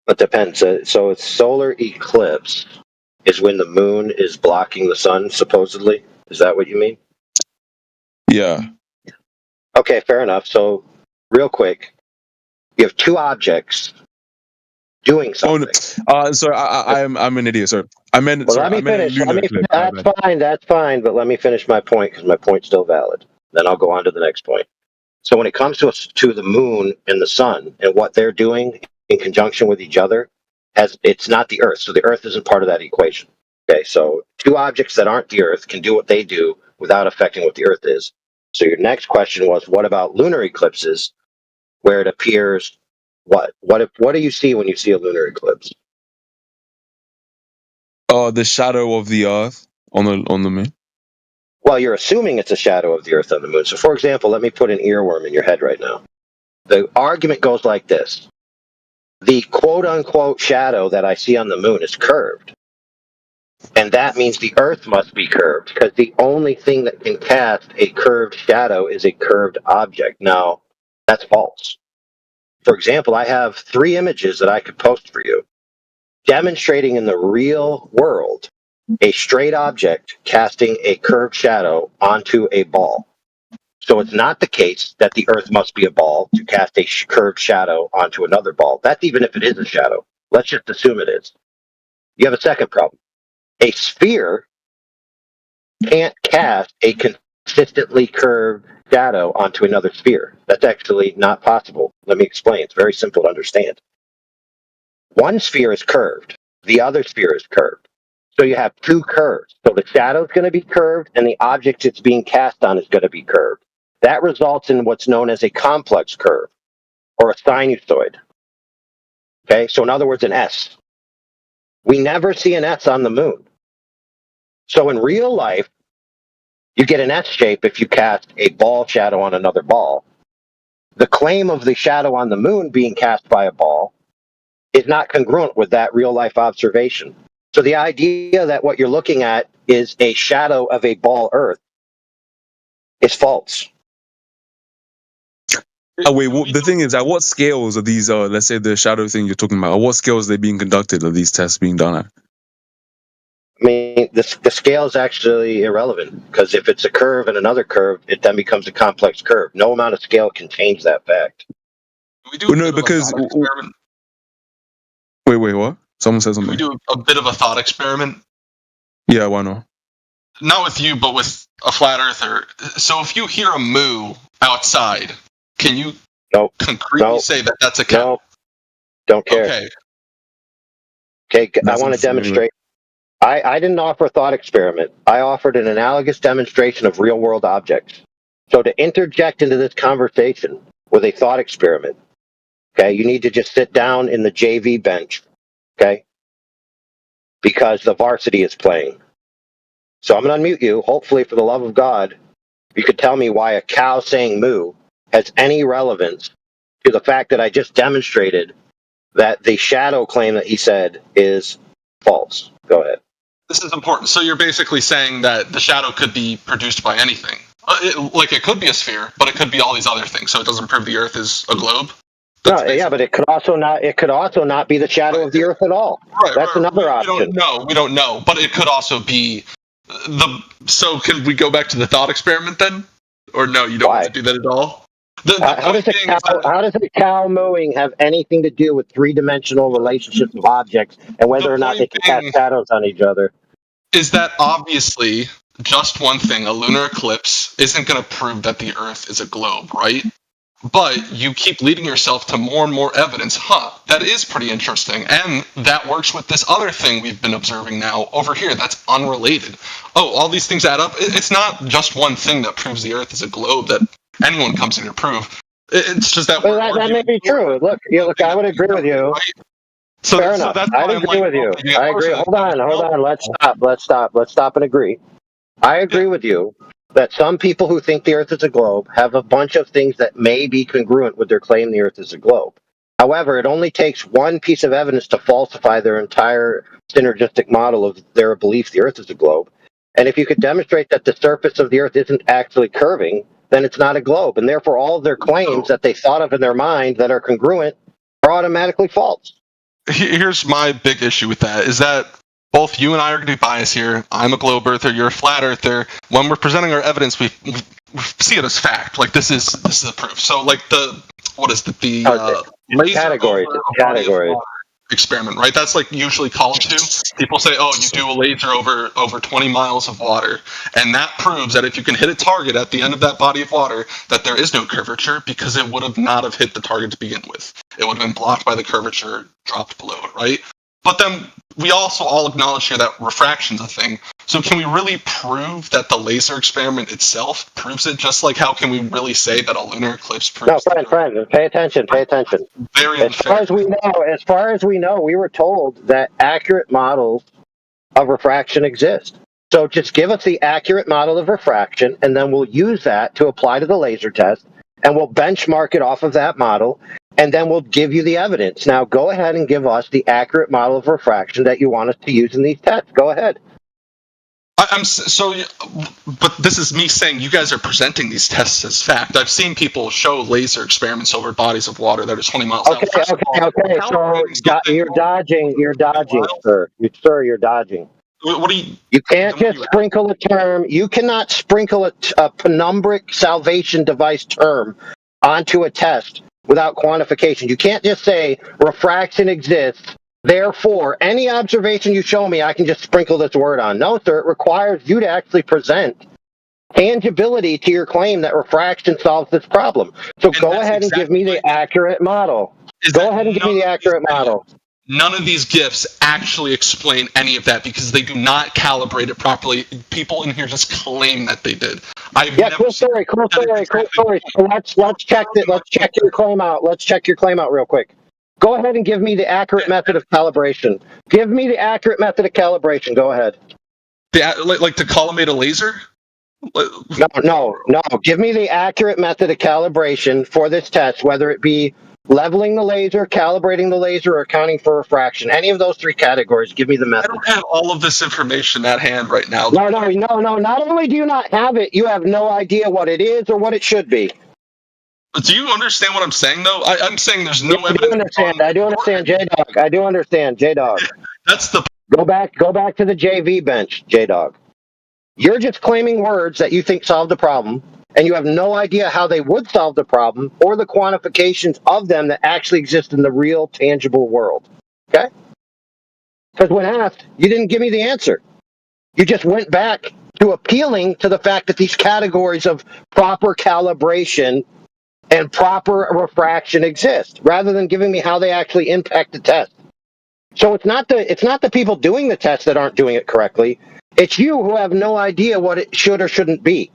It depends. So a solar eclipse is when the moon is blocking the sun, supposedly. Is that what you mean? Yeah. Okay, fair enough. So real quick, you have two objects doing something. Sorry, I'm an idiot. Sorry, I meant. Well, let me finish. That's fine. But let me finish my point because my point's still valid. Then I'll go on to the next point. So when it comes to the moon and the sun and what they're doing in conjunction with each other, it's not the Earth. So the Earth isn't part of that equation. Okay, so two objects that aren't the Earth can do what they do without affecting what the Earth is. So your next question was, what about lunar eclipses, where it appears what do you see when you see a lunar eclipse? The shadow of the Earth on the moon. Well, you're assuming it's a shadow of the Earth on the moon. So, for example, let me put an earworm in your head right now. The argument goes like this. The quote-unquote shadow that I see on the moon is curved. And that means the Earth must be curved, because the only thing that can cast a curved shadow is a curved object. Now, that's false. For example, I have 3 images that I could post for you demonstrating in the real world a straight object casting a curved shadow onto a ball. So it's not the case that the Earth must be a ball to cast a curved shadow onto another ball. That's even if it is a shadow. Let's just assume it is. You have a second problem. A sphere can't cast a consistently curved shadow onto another sphere. That's actually not possible. Let me explain. It's very simple to understand. One sphere is curved. The other sphere is curved. So you have 2 curves. So the shadow is going to be curved and the object it's being cast on is going to be curved. That results in what's known as a complex curve or a sinusoid. Okay, so in other words, an S. We never see an S on the moon. So in real life, you get an S shape if you cast a ball shadow on another ball. The claim of the shadow on the moon being cast by a ball is not congruent with that real life observation. So the idea that what you're looking at is a shadow of a ball Earth is false. Oh, wait, the thing is, at what scales are these, let's say the shadow thing you're talking about, at what scales are they being conducted? Are these tests being done at? I mean, the scale is actually irrelevant because if it's a curve and another curve, it then becomes a complex curve. No amount of scale can change that fact. We do because wait, what? Someone said something. We do a bit of a thought experiment. Yeah, why not? Not with you, but with a flat earther. So if you hear a moo outside, can you concretely say that that's a cow? No, don't care. Okay, I want to demonstrate. I didn't offer a thought experiment. I offered an analogous demonstration of real-world objects. So to interject into this conversation with a thought experiment, okay, you need to just sit down in the JV bench, okay, because the varsity is playing. So I'm going to unmute you. Hopefully, for the love of God, you could tell me why a cow saying moo has any relevance to the fact that I just demonstrated that the shadow claim that he said is false. Go ahead. This is important. So you're basically saying that the shadow could be produced by anything. It could be a sphere, but it could be all these other things. So it doesn't prove the Earth is a globe. No, yeah, but it could also not be the shadow of the Earth at all. That's another option. We don't know, but it could also be the. So can we go back to the thought experiment then, or no? You don't want to do that at all. How does a cow mooing have anything to do with 3-dimensional relationships of objects and whether or not they can cast shadows on each other? Is that obviously just one thing? A lunar eclipse isn't going to prove that the Earth is a globe, right? But you keep leading yourself to more and more evidence. That is pretty interesting. And that works with this other thing we've been observing now over here that's unrelated. Oh, all these things add up. It's not just one thing that proves the Earth is a globe that anyone comes in to prove. It's just that. Well, that may be true. Look, I would agree with you. So, fair enough. I agree with you. I agree. Hold on. Let's stop and agree. I agree with you that some people who think the Earth is a globe have a bunch of things that may be congruent with their claim the Earth is a globe. However, it only takes one piece of evidence to falsify their entire synergistic model of their belief the Earth is a globe. And if you could demonstrate that the surface of the Earth isn't actually curving, then it's not a globe. And therefore, all of their claims that they thought of in their mind that are congruent are automatically false. Here's my big issue with that, is that both you and I are going to be biased here. I'm a globe earther, you're a flat earther. When we're presenting our evidence, we see it as fact. Like, this is the proof. So, like, categories experiment, right? That's like usually called to. People say, oh, you do a laser over 20 miles of water, and that proves that if you can hit a target at the end of that body of water, that there is no curvature because it would have not have hit the target to begin with. It would have been blocked by the curvature dropped below it, right? But then we also all acknowledge here that refraction's a thing. So can we really prove that the laser experiment itself proves it? Just like how can we really say that a lunar eclipse proves it? No, friend, pay attention. Very unfair. As far as we know, we were told that accurate models of refraction exist. So just give us the accurate model of refraction, and then we'll use that to apply to the laser test, and we'll benchmark it off of that model, and then we'll give you the evidence. Now, go ahead and give us the accurate model of refraction that you want us to use in these tests. Go ahead. But this is me saying you guys are presenting these tests as fact. I've seen people show laser experiments over bodies of water that are 20 miles out. Okay. So you're dodging, sir. You're dodging. What do you? You can't just sprinkle a term. You cannot sprinkle a penumbric salvation device term onto a test without quantification. You can't just say refraction exists. Therefore, any observation you show me, I can just sprinkle this word on. No, sir. It requires you to actually present tangibility to your claim that refraction solves this problem. So go ahead and give me the accurate model. Go ahead and give me the accurate model. None of these GIFs actually explain any of that because they do not calibrate it properly. People in here just claim that they did. Cool story. So let's check that. Let's check your claim out. Let's check your claim out real quick. Go ahead and give me the accurate method of calibration. Give me the accurate method of calibration. Go ahead. Like to collimate a laser? No. Give me the accurate method of calibration for this test, whether it be leveling the laser, calibrating the laser, or accounting for refraction. Any of those three categories, give me the method. I don't have all of this information at hand right now. No. Not only do you not have it, you have no idea what it is or what it should be. Do you understand what I'm saying, though? I'm saying there's no evidence. I do understand, J-Dog. I do understand, J-Dog. That's the... Go back to the JV bench, J-Dog. You're just claiming words that you think solve the problem, and you have no idea how they would solve the problem or the quantifications of them that actually exist in the real, tangible world. Okay? Because when asked, you didn't give me the answer. You just went back to appealing to the fact that these categories of proper calibration and proper refraction exist, rather than giving me how they actually impact the test. So it's not the people doing the test that aren't doing it correctly. It's you who have no idea what it should or shouldn't be.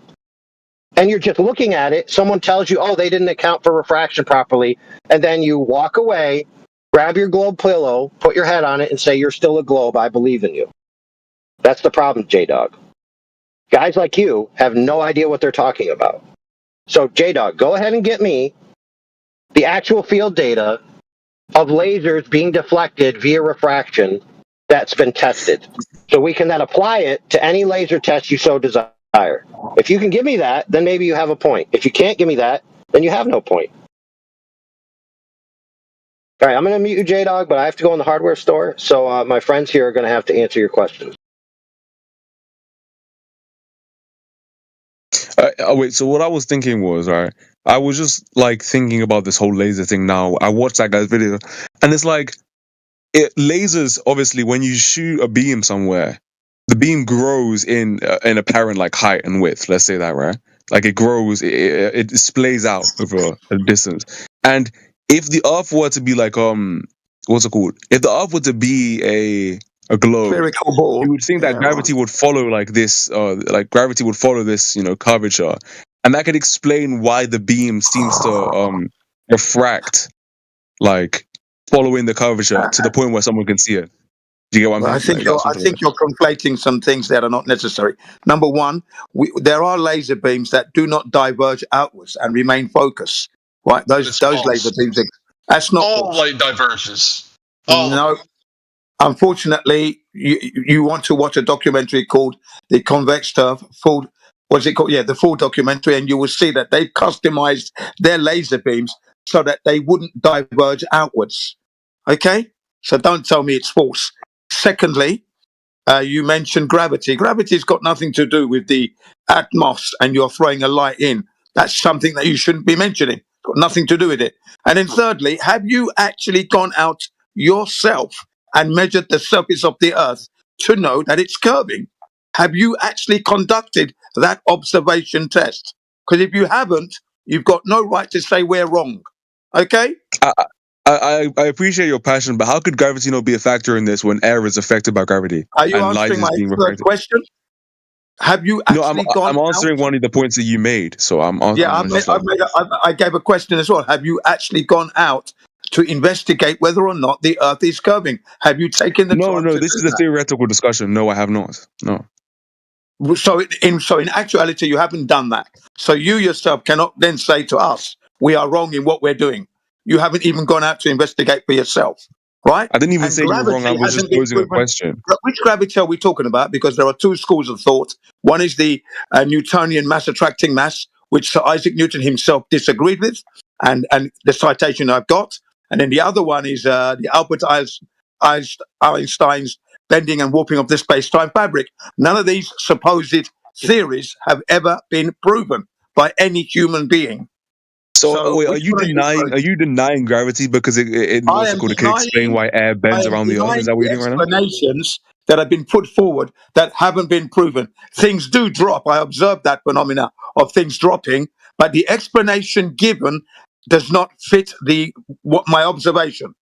And you're just looking at it. Someone tells you, oh, they didn't account for refraction properly. And then you walk away, grab your globe pillow, put your head on it, and say, you're still a globe. I believe in you. That's the problem, J-Dog. Guys like you have no idea what they're talking about. So, J-Dog, go ahead and get me the actual field data of lasers being deflected via refraction that's been tested. So we can then apply it to any laser test you so desire. If you can give me that, then maybe you have a point. If you can't give me that, then you have no point. All right, I'm going to mute you, J-Dog, but I have to go in the hardware store, so my friends here are going to have to answer your questions. Wait, so what I was thinking was, right, I was just like thinking about this whole laser thing now. I watched that guy's video, and it's like, lasers, obviously, when you shoot a beam somewhere, the beam grows in apparent like height and width, let's say that, right? Like it grows, it displays out over a distance. And if the Earth were to be like, what's it called? If the Earth were to be a globe, you would think that gravity would follow like this, gravity would follow this, curvature. And that could explain why the beam seems to refract, like, following the curvature to the point where someone can see it. Do you get what I'm saying? I think you're conflating some things that are not necessary. Number one, there are laser beams that do not diverge outwards and remain focused. Right? Those laser beams. That's not all light diverges. No. Unfortunately, you want to watch a documentary called The Convex Turf. What's it called? Yeah, the full documentary, and you will see that they've customized their laser beams so that they wouldn't diverge outwards. Okay? So don't tell me it's false. Secondly, you mentioned gravity. Gravity's got nothing to do with the atmos and you're throwing a light in. That's something that you shouldn't be mentioning. Got nothing to do with it. And then thirdly, have you actually gone out yourself and measured the surface of the Earth to know that it's curving? Have you actually conducted that observation test? Because if you haven't, you've got no right to say we're wrong. Okay? I appreciate your passion, but how could gravity not be a factor in this when air is affected by gravity? Are you answering my third question? Have you actually I'm answering one of the points that you made. So I gave a question as well. Have you actually gone out to investigate whether or not the Earth is curving? Have you taken the time? No. This is a theoretical discussion. No, I have not. No. So in actuality, you haven't done that. So you yourself cannot then say to us, we are wrong in what we're doing. You haven't even gone out to investigate for yourself. right? I didn't even And say you were wrong. I gravity was just hasn't been posing a proven. question. Which gravity are we talking about? Because there are two schools of thought. One is the Newtonian mass attracting mass, which Sir Isaac Newton himself disagreed with, and the citation I've got. And then the other one is the Albert Einstein's bending and warping of the space-time fabric. None of these supposed theories have ever been proven by any human being. So wait, are you denying gravity because it what's it called? It can explain why air bends around the earth? Is that what you're doing right now? Explanations that have been put forward that haven't been proven. Things do drop. I observed that phenomena of things dropping, but the explanation given does not fit my observation.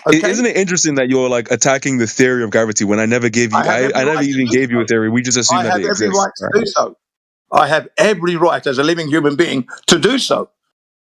Okay? Isn't it interesting that you're like attacking the theory of gravity when I never gave you? I never even gave you a theory. We just assume that it exists. I have every right to do so. I have every right as a living human being to do so.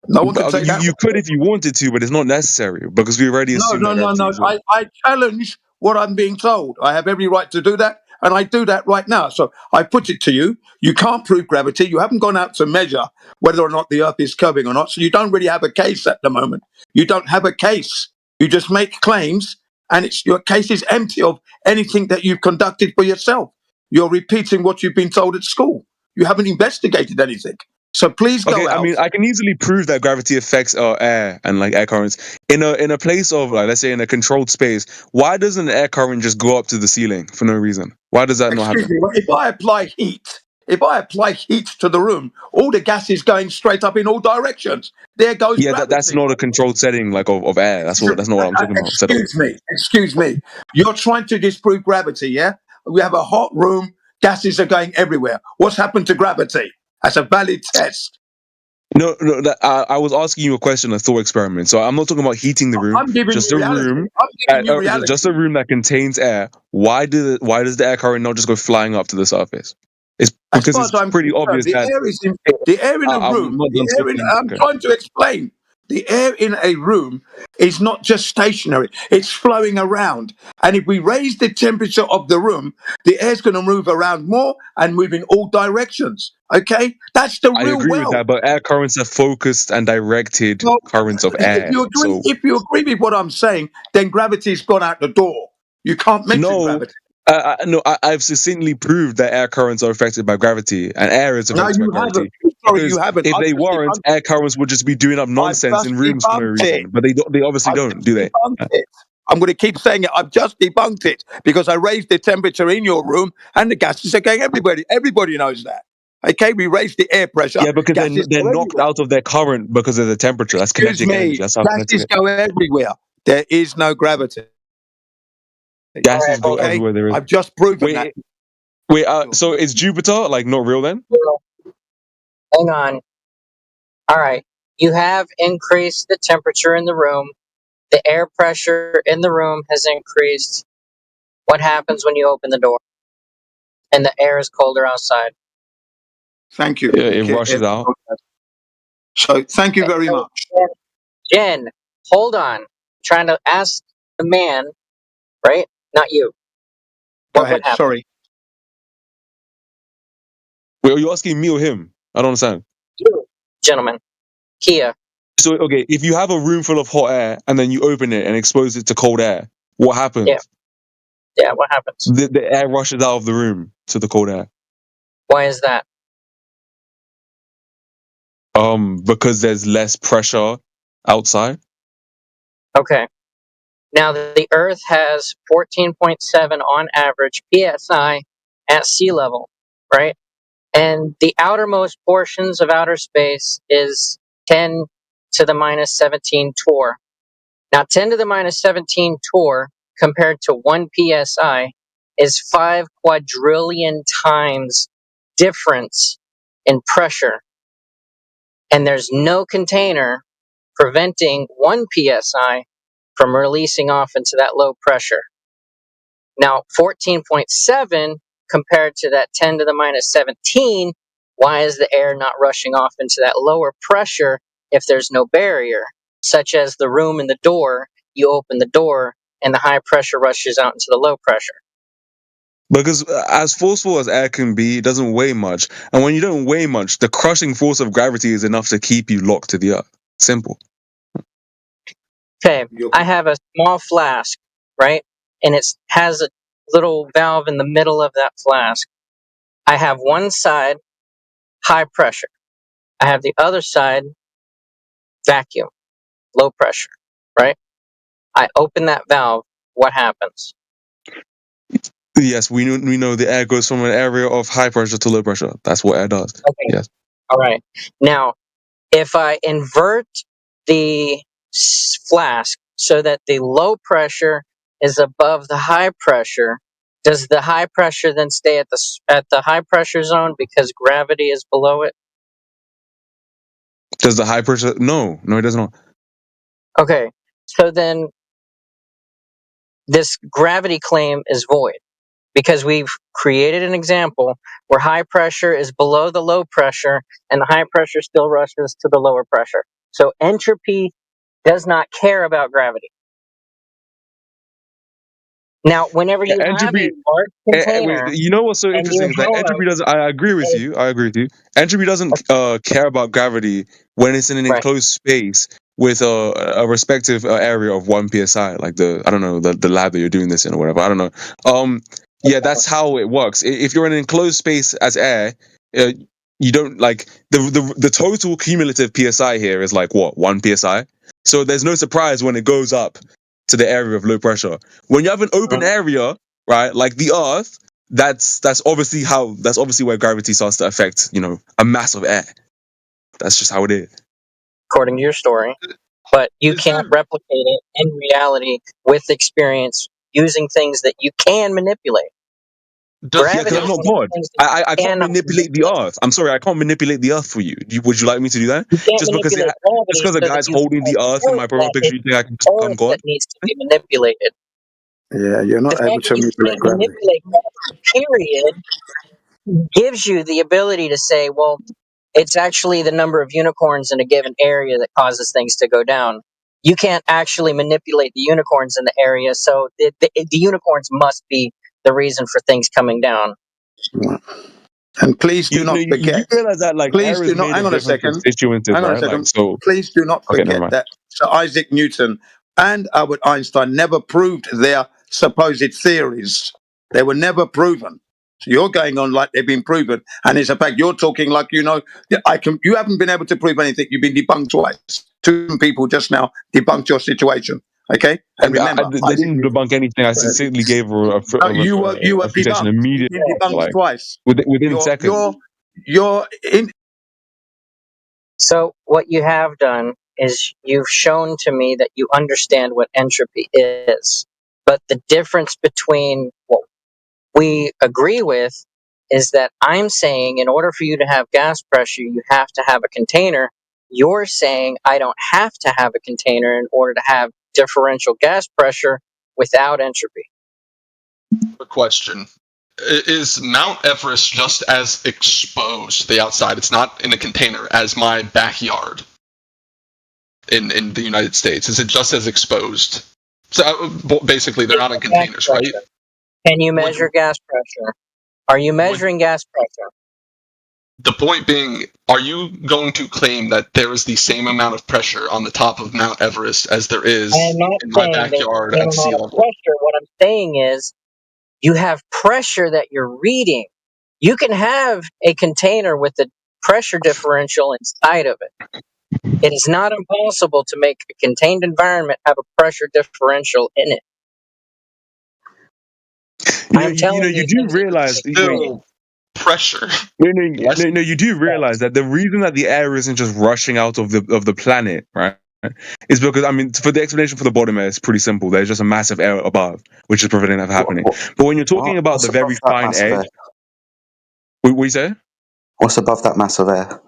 No one can take that. You could if you wanted to, but it's not necessary because we already assume that. No. I challenge what I'm being told. I have every right to do that, and I do that right now. So I put it to you. You can't prove gravity. You haven't gone out to measure whether or not the Earth is curving or not. So you don't really have a case at the moment. You don't have a case. You just make claims, and your case is empty of anything that you've conducted for yourself. You're repeating what you've been told at school. You haven't investigated anything. So please go out. I mean, I can easily prove that gravity affects air and like air currents in a place of like, let's say in a controlled space. Why doesn't the air current just go up to the ceiling for no reason? Why does that not happen? Excuse me, if I apply heat to the room, all the gas is going straight up in all directions. There goes gravity. That's not a controlled setting like of air. That's not what I'm talking about. Excuse me. You're trying to disprove gravity, yeah? We have a hot room. Gases are going everywhere. What's happened to gravity? That's a valid test. No. I was asking you a question, a thought experiment. So I'm not talking about heating the room. I'm giving just you a reality. room. I'm giving you reality. Just a room that contains air. Why does the air current not just go flying up to the surface? It's because it's pretty obvious that the air in a room. I'm trying to explain. The air in a room is not just stationary, it's flowing around. And if we raise the temperature of the room, the air's going to move around more and move in all directions. Okay? That's the real I agree with that, but air currents are focused and directed currents of air. If you agree with what I'm saying, then gravity's gone out the door. You can't mention gravity. I've succinctly proved that air currents are affected by gravity, and air is affected by gravity. You haven't. If they weren't, air currents would just be doing up nonsense in rooms for no reason. But they obviously don't, do they? I'm going to keep saying it. I've just debunked it because I raised the temperature in your room, and the gases are going everybody. Everybody knows that. Okay, we raised the air pressure. Yeah, because they're knocked out of their current because of the temperature. That's kinetic energy. That's how gases go everywhere. There is no gravity. Gases go everywhere. There is. I've just proven that. Wait, so is Jupiter like not real then? Hang on. All right. You have increased the temperature in the room. The air pressure in the room has increased. What happens when you open the door and the air is colder outside? Thank you. Yeah, it rushes out. So thank you very much. Jen, hold on. I'm trying to ask the man, right? Not you. Go ahead. Sorry. Wait, are you asking me or him? I don't understand. You, gentlemen. Kia. So, okay, if you have a room full of hot air and then you open it and expose it to cold air, what happens? Yeah, what happens? The air rushes out of the room to the cold air. Why is that? Because there's less pressure outside. Okay. Now, the Earth has 14.7 on average PSI at sea level, right? And the outermost portions of outer space is 10 to the minus 17 torr. Now, 10 to the minus 17 torr compared to 1 PSI is 5 quadrillion times difference in pressure. And there's no container preventing 1 PSI from releasing off into that low pressure. Now, 14.7 compared to that 10 to the minus 17, why is the air not rushing off into that lower pressure if there's no barrier, such as the room and the door? You open the door and the high pressure rushes out into the low pressure. Because as forceful as air can be, it doesn't weigh much. And when you don't weigh much, the crushing force of gravity is enough to keep you locked to the earth. Simple. Okay, I have a small flask, right? And it has a little valve in the middle of that flask. I have one side high pressure. I have the other side vacuum, low pressure, right? I open that valve. What happens? Yes, we know the air goes from an area of high pressure to low pressure. That's what air does. Okay. Yes. All right. Now, if I invert the flask so that the low pressure is above the high pressure, does the high pressure then stay at the high pressure zone because gravity is below it? Does the high pressure? No, it does not. Okay. So then this gravity claim is void because we've created an example where high pressure is below the low pressure and the high pressure still rushes to the lower pressure. So entropy does not care about gravity. Now, whenever you have a large container, you know what's so interesting is that entropy doesn't. I agree with you. Entropy doesn't care about gravity when it's in an enclosed space with a respective area of 1 psi, like the lab that you're doing this in or whatever. I don't know. Yeah, that's how it works. If you're in an enclosed space as air, you don't like the total cumulative psi here is like what 1 psi. So there's no surprise when it goes up to the area of low pressure. When you have an open area, right, like the Earth, that's obviously where gravity starts to affect, a mass of air. That's just how it is. According to your story. But you can't replicate it in reality with experience using things that you can manipulate. Gravity is not God. I can't manipulate the Earth. I'm sorry, I can't manipulate the Earth for you. Would you like me to do that? Just because a guy's holding the Earth in my profile picture, you think I can become God? That needs to be manipulated. Yeah, you're not able to manipulate gravity. Period gives you the ability to say, well, it's actually the number of unicorns in a given area that causes things to go down. You can't actually manipulate the unicorns in the area, so the unicorns must be the reason for things coming down. And please do not forget. You realize that, like, please do not. Hang on a second. Hang on a second. Like, so, please do not forget that Sir Isaac Newton and Albert Einstein never proved their supposed theories. They were never proven. So you're going on like they've been proven, and it's a fact. You're talking like you haven't been able to prove anything. You've been debunked twice. 2 people just now debunked your situation. Okay, and remember, they didn't debunk anything. I sincerely gave her you were debunked. Immediately, you debunked twice within seconds. You're in. So what you have done is you've shown to me that you understand what entropy is, but the difference between what we agree with is that I'm saying in order for you to have gas pressure, you have to have a container. You're saying I don't have to have a container in order to have differential gas pressure without entropy. A question. Is Mount Everest just as exposed to the outside? It's not in a container as my backyard in the United States. Is it just as exposed? So basically, they're not in containers, right? Can you measure gas pressure? Are you measuring gas pressure? The point being, are you going to claim that there is the same amount of pressure on the top of Mount Everest as there is in my backyard at sea level? What I'm saying is, you have pressure that you're reading. You can have a container with a pressure differential inside of it. It is not impossible to make a contained environment have a pressure differential in it. You do realize pressure. No, you do realize that the reason that the air isn't just rushing out of the planet, right, is because, I mean, for the explanation for the bottom air, it's pretty simple. There's just a massive air above, which is preventing that from happening. But when you're talking about the very fine edge, what you say? What's above that massive air?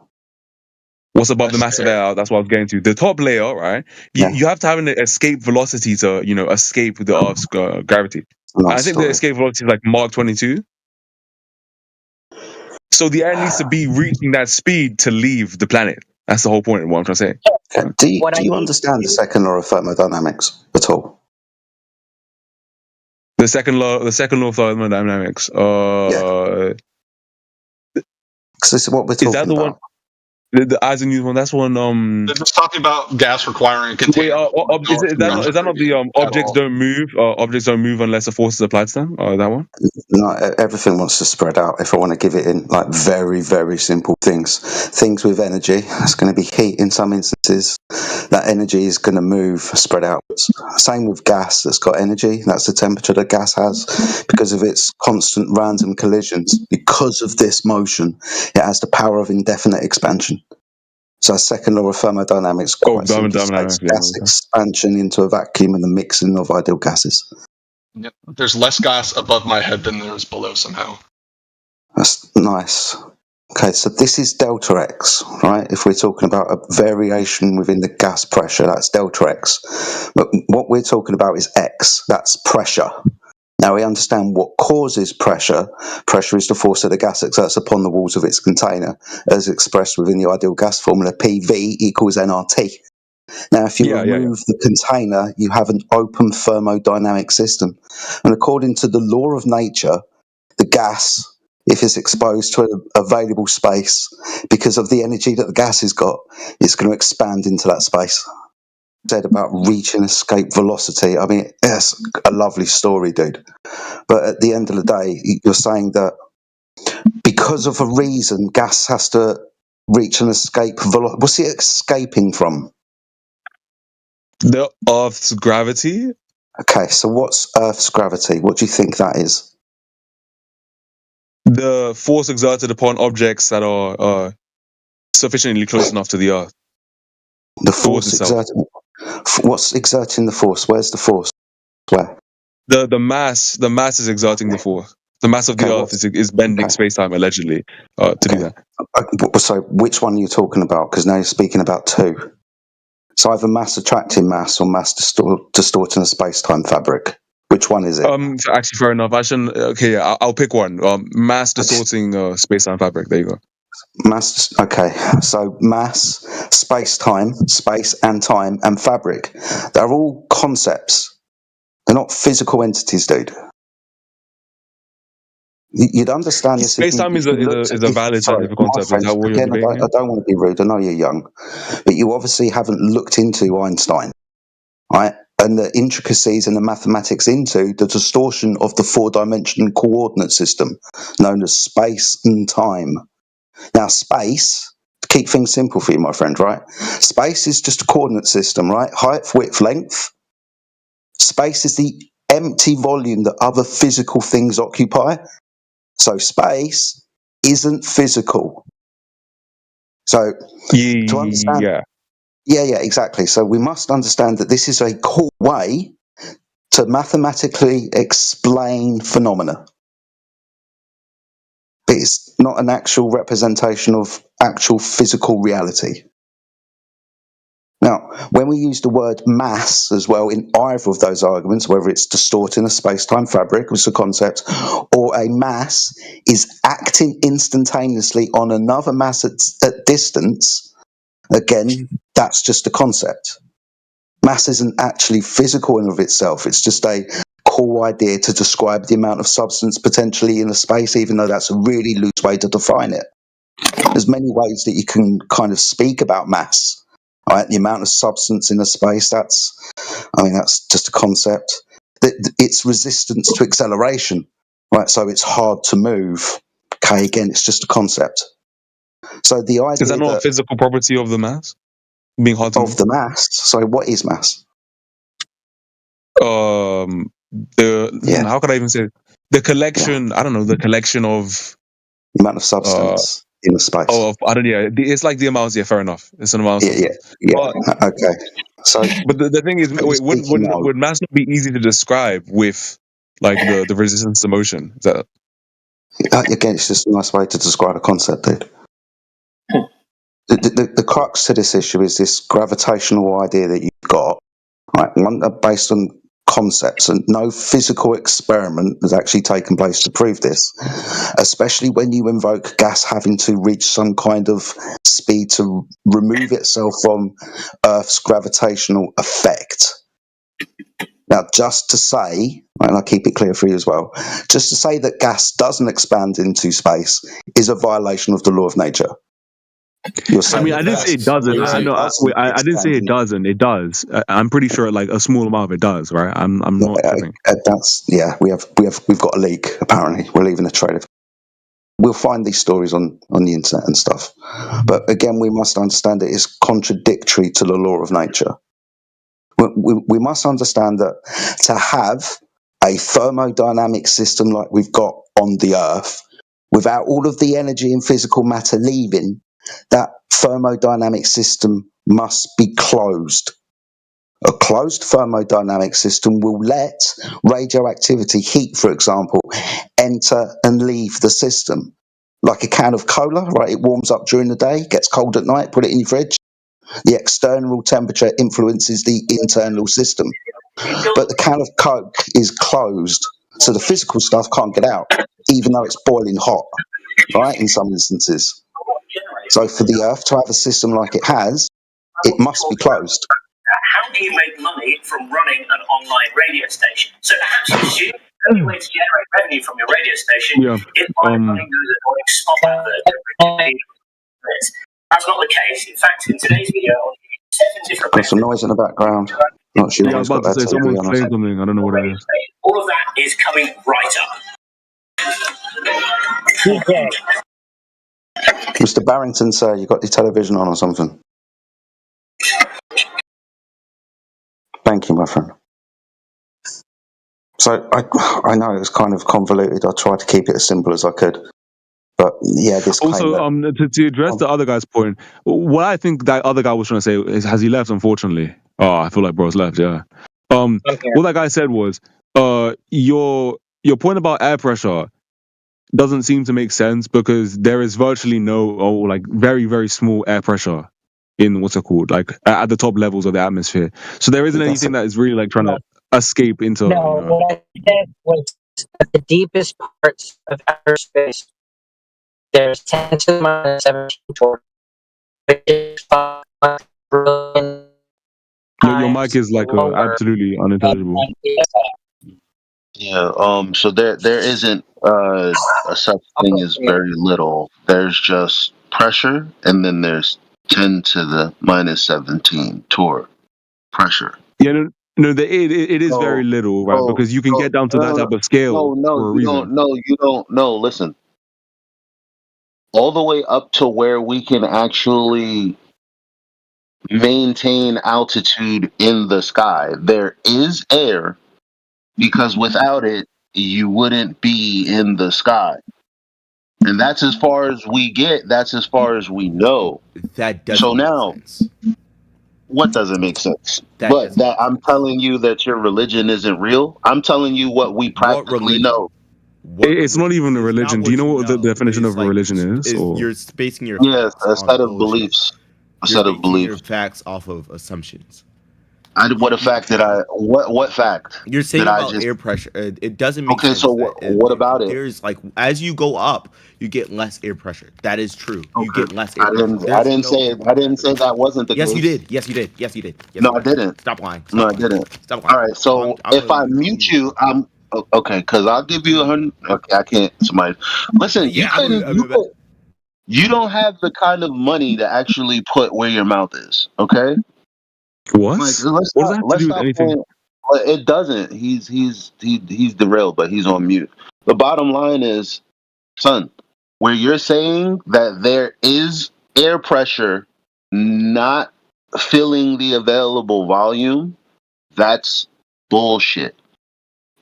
What's above the massive air? That's what I was getting to. The top layer, right? You have to have an escape velocity to, escape the Earth's gravity. I think the escape velocity is like Mach 22. So the air needs to be reaching that speed to leave the planet. That's the whole point of what I'm trying to say. Do you understand the second law of thermodynamics at all? The second law of thermodynamics. This is what we're talking about. The Eisenhuth one. That's one. They're just talking about gas requiring a container. Wait, is that not the objects don't move? Objects don't move unless a force is applied to them. That one. No, everything wants to spread out. If I want to give it in like very, very simple things with energy, it's going to be heat in some instances. That energy is going to move, spread outwards. Same with gas that's got energy. That's the temperature that gas has because of its constant random collisions. Because of this motion, it has the power of indefinite expansion. So, second law of thermodynamics, quite simply states gas expansion into a vacuum and the mixing of ideal gases. Yep. There's less gas above my head than there is below somehow. That's nice. Okay, so this is delta X, right? If we're talking about a variation within the gas pressure, that's delta X. But what we're talking about is X, that's pressure. Now we understand what causes pressure. Pressure is the force that the gas exerts upon the walls of its container, as expressed within the ideal gas formula, PV equals nRT. Now, if you remove the container, you have an open thermodynamic system. And according to the law of nature, the gas, if it's exposed to an available space, because of the energy that the gas has got, it's going to expand into that space. Said about reaching escape velocity. I mean, it's a lovely story, dude. But at the end of the day, you're saying that because of a reason, gas has to reach an escape velocity. What's it escaping from? The Earth's gravity. Okay, so what's Earth's gravity? What do you think that is? The force exerted upon objects that are sufficiently close enough to the Earth. The force exerted. What's exerting the force? Where's the force? Where? The mass is exerting the force. The mass of the Earth is bending space-time allegedly to do that. So which one are you talking about? Because now you're speaking about two. It's either mass attracting mass or mass distorting a space-time fabric. Which one is it? Actually, fair enough. I shouldn't. Okay, yeah, I'll pick one. Mass distorting space-time fabric. There you go. Mass. Okay, so mass, space-time, space and time, and fabric. They're all concepts. They're not physical entities, dude. You'd understand this. Space-time is a valid scientific concept. Is that what you're debating? I don't want to be rude. I know you're young, but you obviously haven't looked into Einstein, right? And the intricacies and the mathematics into the distortion of the four-dimensional coordinate system known as space and time. Now, space, to keep things simple for you, my friend, right? Space is just a coordinate system, right? Height, width, length. Space is the empty volume that other physical things occupy. So space isn't physical. So to understand, yeah, exactly. So we must understand that this is a cool way to mathematically explain phenomena. But it's not an actual representation of actual physical reality. Now, when we use the word mass as well in either of those arguments, whether it's distorting a space-time fabric, which is a concept, or a mass is acting instantaneously on another mass at distance, again, that's just a concept. Mass isn't actually physical in of itself. It's just a cool idea to describe the amount of substance potentially in a space, even though that's a really loose way to define it. There's many ways that you can kind of speak about mass. Right, the amount of substance in a space, that's just a concept. It's resistance to acceleration, right? So it's hard to move. Okay, again, it's just a concept. So the idea is that not a physical property of the mass? Being hard to move? The mass. So what is mass? How could I even say it? The collection? I don't know. The collection of the amount of substance. In the space. It's like the amounts. Yeah, fair enough. It's an amount. Yeah. Okay. So, but the thing is, would mass not be easy to describe with like the resistance to motion? Is that again? It's just a nice way to describe a concept, dude. The crux to this issue is this gravitational idea that you've got, right? One based on concepts, and no physical experiment has actually taken place to prove this, especially when you invoke gas having to reach some kind of speed to remove itself from Earth's gravitational effect. Now, just to say, and I'll keep it clear for you as well, just to say that gas doesn't expand into space is a violation of the law of nature. I mean, I didn't say it doesn't. I didn't say it doesn't. It does. I'm pretty sure, like a small amount of it does, right? I'm not tripping. We've got a leak. Apparently, we're leaving a trail. We'll find these stories on the internet and stuff. But again, we must understand that it's contradictory to the law of nature. We must understand that to have a thermodynamic system like we've got on the Earth, without all of the energy and physical matter leaving, that thermodynamic system must be closed. A closed thermodynamic system will let radioactivity, heat, for example, enter and leave the system. Like a can of cola, right? It warms up during the day, gets cold at night, put it in your fridge. The external temperature influences the internal system. But the can of Coke is closed, so the physical stuff can't get out, even though it's boiling hot, right, in some instances. So for the Earth to have a system like it has, it must be closed. How do you make money from running an online radio station? So perhaps you assume the only way to generate revenue from your radio station is by running those annoying spot adverts. That's not the case. In fact, in today's video, I'll give you 7 different Got some noise in the background. Not sure I was about to say someone's saying something. I don't know what it is. All of that is coming right up. Mr. Barrington, sir, you got your television on or something? Thank you, my friend. So I know it was kind of convoluted. I tried to keep it as simple as I could. But yeah, this also to address the other guy's point, what I think that other guy was trying to say is, has he left? Unfortunately, I feel like bro's left. Yeah. What that guy said was, your point about air pressure doesn't seem to make sense because there is virtually no, like very very small air pressure in what's it called, like at the top levels of the atmosphere. So there isn't anything that is really like trying to escape into. No, what I said was at the deepest parts of outer space, there's 10 to the minus 17 torque, which is 5 trillion. Your mic is like absolutely unintelligible. Yeah. So there isn't a such thing as very little. There's just pressure, and then there's 10 to the minus 17 torque pressure. Yeah. No, it is very little, right? Because you can get down to that type of scale for a reason. You don't. No, listen. All the way up to where we can actually maintain altitude in the sky, there is air, because without it, you wouldn't be in the sky. And that's as far as we get. That's as far as we know. That doesn't make sense. What doesn't make sense? That I'm telling you that your religion isn't real. I'm telling you what we practically know. It's not even a religion. Do you know what the definition of a religion is? You're basing your a set of beliefs. A set of beliefs. Your facts off of assumptions. What fact? You're saying about air pressure. It doesn't make sense. Okay, so what about it? There's like, as you go up, you get less air pressure. That is true. You get less air pressure. I didn't say that wasn't the case. Yes, you did. No, I didn't. Stop lying. I didn't. Stop lying. All right, so if I mute you, I'm okay, because I'll give you 100. Okay, I can't. Somebody, listen. You don't have the kind of money to actually put where your mouth is. Okay. What? What does that have to do with anything? It doesn't. He's derailed, but he's on mute. The bottom line is, son, where you're saying that there is air pressure not filling the available volume, that's bullshit.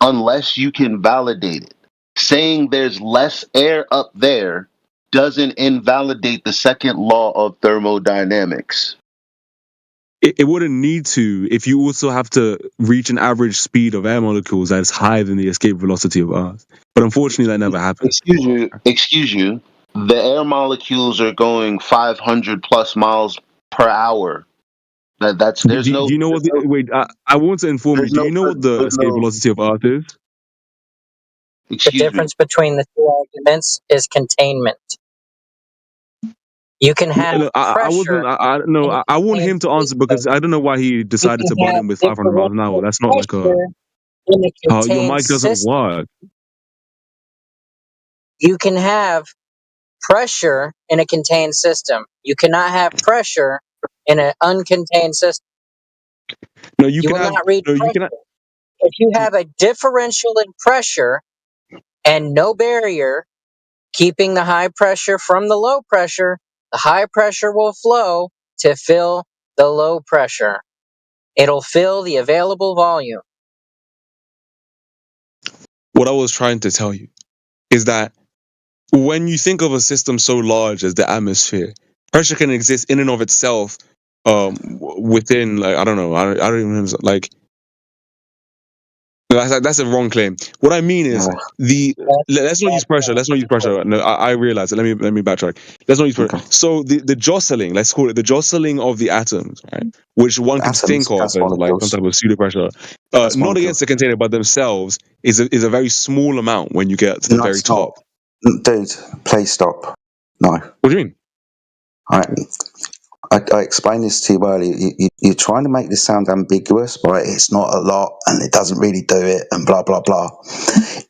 Unless you can validate it. Saying there's less air up there doesn't invalidate the second law of thermodynamics. It wouldn't need to if you also have to reach an average speed of air molecules that is higher than the escape velocity of Earth. But unfortunately, that never happens. Excuse you. The air molecules are going 500 plus miles per hour. Do you know what? Wait, I want to inform you. Do you know what the escape velocity of Earth is? The difference between the two arguments is containment. You can have pressure. I want him to answer because I don't know why he decided to butt in with 500 miles an hour. That's not like your mic doesn't work. You can have pressure in a contained system. You cannot have pressure in an uncontained system. No, you can will have. not read No, you pressure. can. If you have a differential in pressure and no barrier keeping the high pressure from the low pressure, the high pressure will flow to fill the low pressure. It'll fill the available volume. What I was trying to tell you is that when you think of a system so large as the atmosphere, pressure can exist in and of itself within, like, I don't know, I don't even know, like, that's a wrong claim. What I mean is let's not use pressure. Let's not use pressure. No, I realize it. Let me backtrack. Let's not use pressure. So the jostling, let's call it the jostling of the atoms, right? Which one could think of as like some type of pseudo pressure, not against the container, but themselves is a very small amount when you get to the very top. Dude, please stop. No. What do you mean? I explained this to you earlier. You're trying to make this sound ambiguous, right? It's not a lot and it doesn't really do it and blah, blah, blah.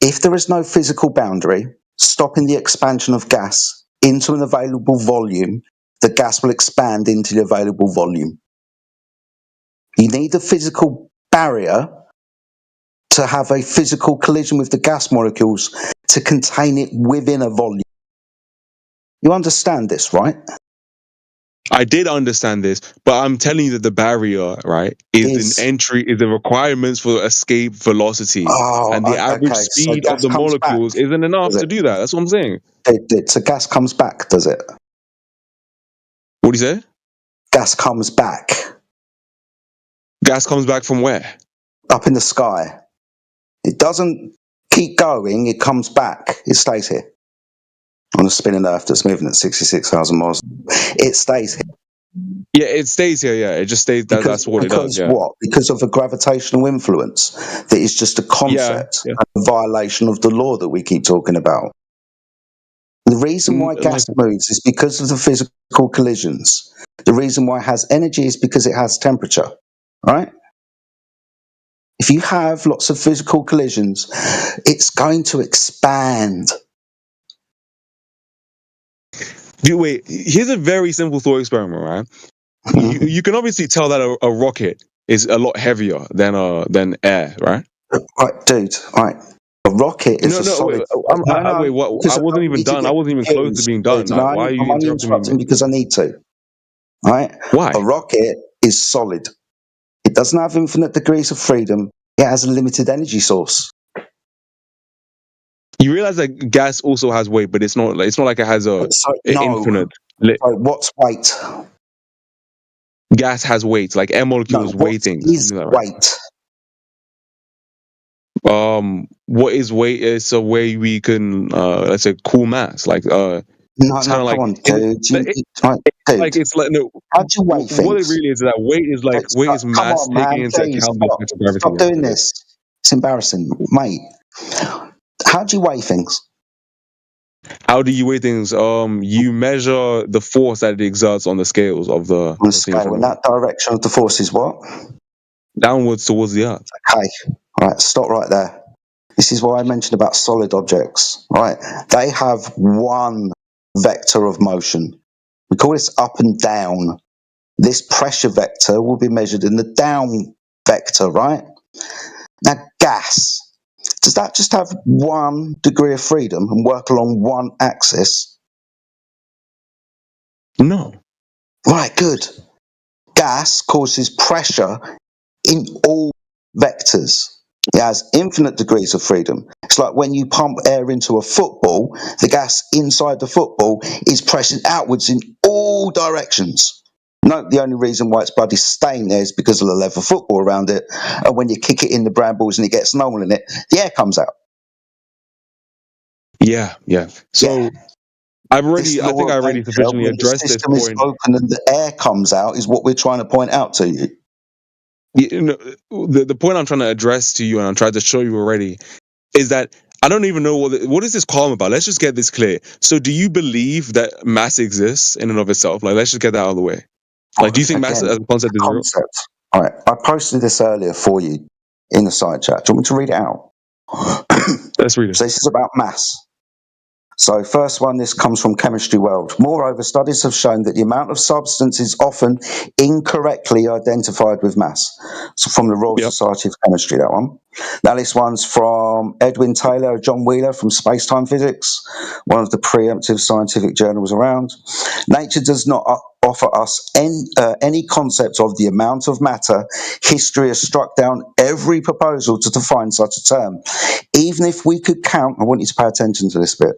If there is no physical boundary stopping the expansion of gas into an available volume, the gas will expand into the available volume. You need a physical barrier to have a physical collision with the gas molecules to contain it within a volume. You understand this, right? I did understand this, but I'm telling you that the barrier, right, is an entry, is the requirements for escape velocity, and the average speed of the molecules isn't enough to do that. That's what I'm saying. So gas comes back, does it? What do you say? Gas comes back. Gas comes back from where? Up in the sky. It doesn't keep going, it comes back. It stays here. On a spinning Earth that's moving at 66,000 miles. It stays here. Yeah, it stays here, yeah. It just stays, that's what it does, yeah. What? Because of a gravitational influence that is just a concept, a violation of the law that we keep talking about. The reason why gas moves is because of the physical collisions. The reason why it has energy is because it has temperature, right? If you have lots of physical collisions, it's going to expand. Wait, here's a very simple thought experiment, right? You can obviously tell that a rocket is a lot heavier than air, right? Right, dude. Right, a rocket is a solid. Wait, what? I wasn't even done. I wasn't even close to being done. Like, why are you interrupting me? Because I need to. Right? Why? A rocket is solid. It doesn't have infinite degrees of freedom. It has a limited energy source. You realize that gas also has weight, but it's not like it has infinite. What's weight? Gas has weight, like air molecules weigh things. Is weight? What is weight? It's a way we can let's say cool mass. Like no, come on, dude. Like it's like no. How do you weigh things? What it really is that weight is like mass taking into account the effect of gravity. Stop doing this. It's embarrassing, mate. How do you weigh things? How do you weigh things? You measure the force that it exerts on the scales of the scale. In that direction of the force is what? Downwards towards the earth. Okay. All right, stop right there. This is why I mentioned about solid objects, right? They have one vector of motion. We call this up and down. This pressure vector will be measured in the down vector, right? Now, gas, does that just have 1 degree of freedom and work along one axis? No. Right, good. Gas causes pressure in all vectors. It has infinite degrees of freedom. It's like when you pump air into a football, the gas inside the football is pressing outwards in all directions. No, the only reason why it's bloody staying there is because of the leather football around it. And when you kick it in the brambles and it gets normal in it, the air comes out. Yeah. So I think I already sufficiently addressed this point. The system is open and the air comes out is what we're trying to point out to you. You know, the point I'm trying to address to you, and I'm trying to show you already, is that I don't even know what is this column about. Let's just get this clear. So, do you believe that mass exists in and of itself? Like, let's just get that out of the way. Like, do you think mass as a concept is real? All right, I posted this earlier for you in the side chat. Do you want me to read it out? Let's read it. So this is about mass. So first one, this comes from Chemistry World. Moreover, studies have shown that the amount of substance is often incorrectly identified with mass. So from the Royal Society of Chemistry, that one. Now this one's from Edwin Taylor, John Wheeler from Space-Time Physics, one of the preemptive scientific journals around. Nature does not offer us any concept of the amount of matter. History has struck down every proposal to define such a term. Even if we could count, I want you to pay attention to this bit,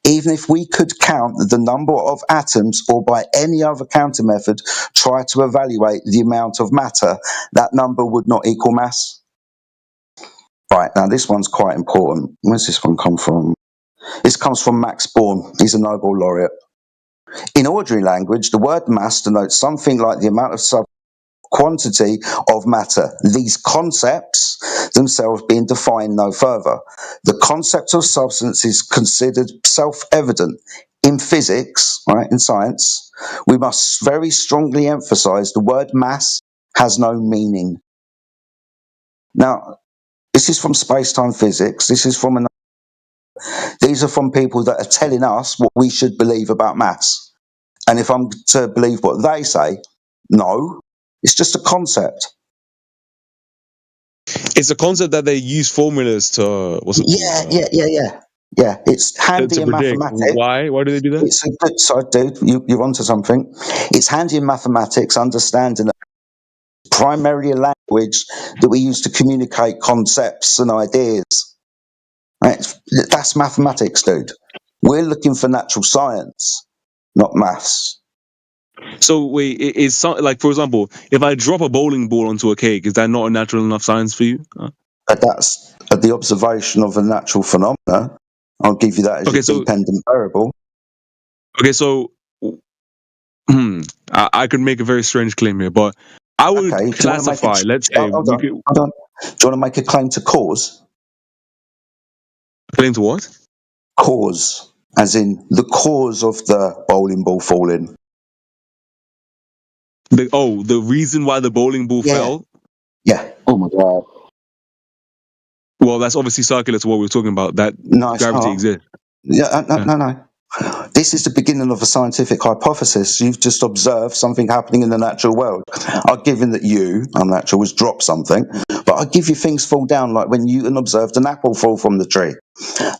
even if we could count the number of atoms or by any other counting method try to evaluate the amount of matter, that number would not equal mass. Right, now this one's quite important. Where's this one come from? This comes from Max Born. He's a Nobel laureate. In ordinary language, the word mass denotes something like the amount of quantity of matter. These concepts themselves being defined no further. The concept of substance is considered self-evident. In physics, right, in science, we must very strongly emphasize the word mass has no meaning. Now, this is from space-time physics. This is from these are from people that are telling us what we should believe about mass. And if I'm to believe what they say, no, it's just a concept. It's a concept that they use formulas to. Yeah. It's handy in mathematics. Why? Why do they do that? It's a good side, dude. You're onto something. It's handy in mathematics, understanding that primarily a language that we use to communicate concepts and ideas. Right? That's mathematics, dude. We're looking for natural science, not maths. So wait, is like, for example, if I drop a bowling ball onto a cake, is that not a natural enough science for you? That's the observation of a natural phenomena. I'll give you that as a dependent variable. Okay, so I could make a very strange claim here, but I would classify. Let's say hold on. Do you want to make a claim to cause? Claim to what? Cause, as in the cause of the bowling ball falling. The reason why the bowling ball fell? Yeah. Oh my god. Well, that's obviously circular to what we're talking about. That gravity exists. No. This is the beginning of a scientific hypothesis. You've just observed something happening in the natural world. I've given that you, unnatural, was drop something, but I give you things fall down, like when Newton observed an apple fall from the tree.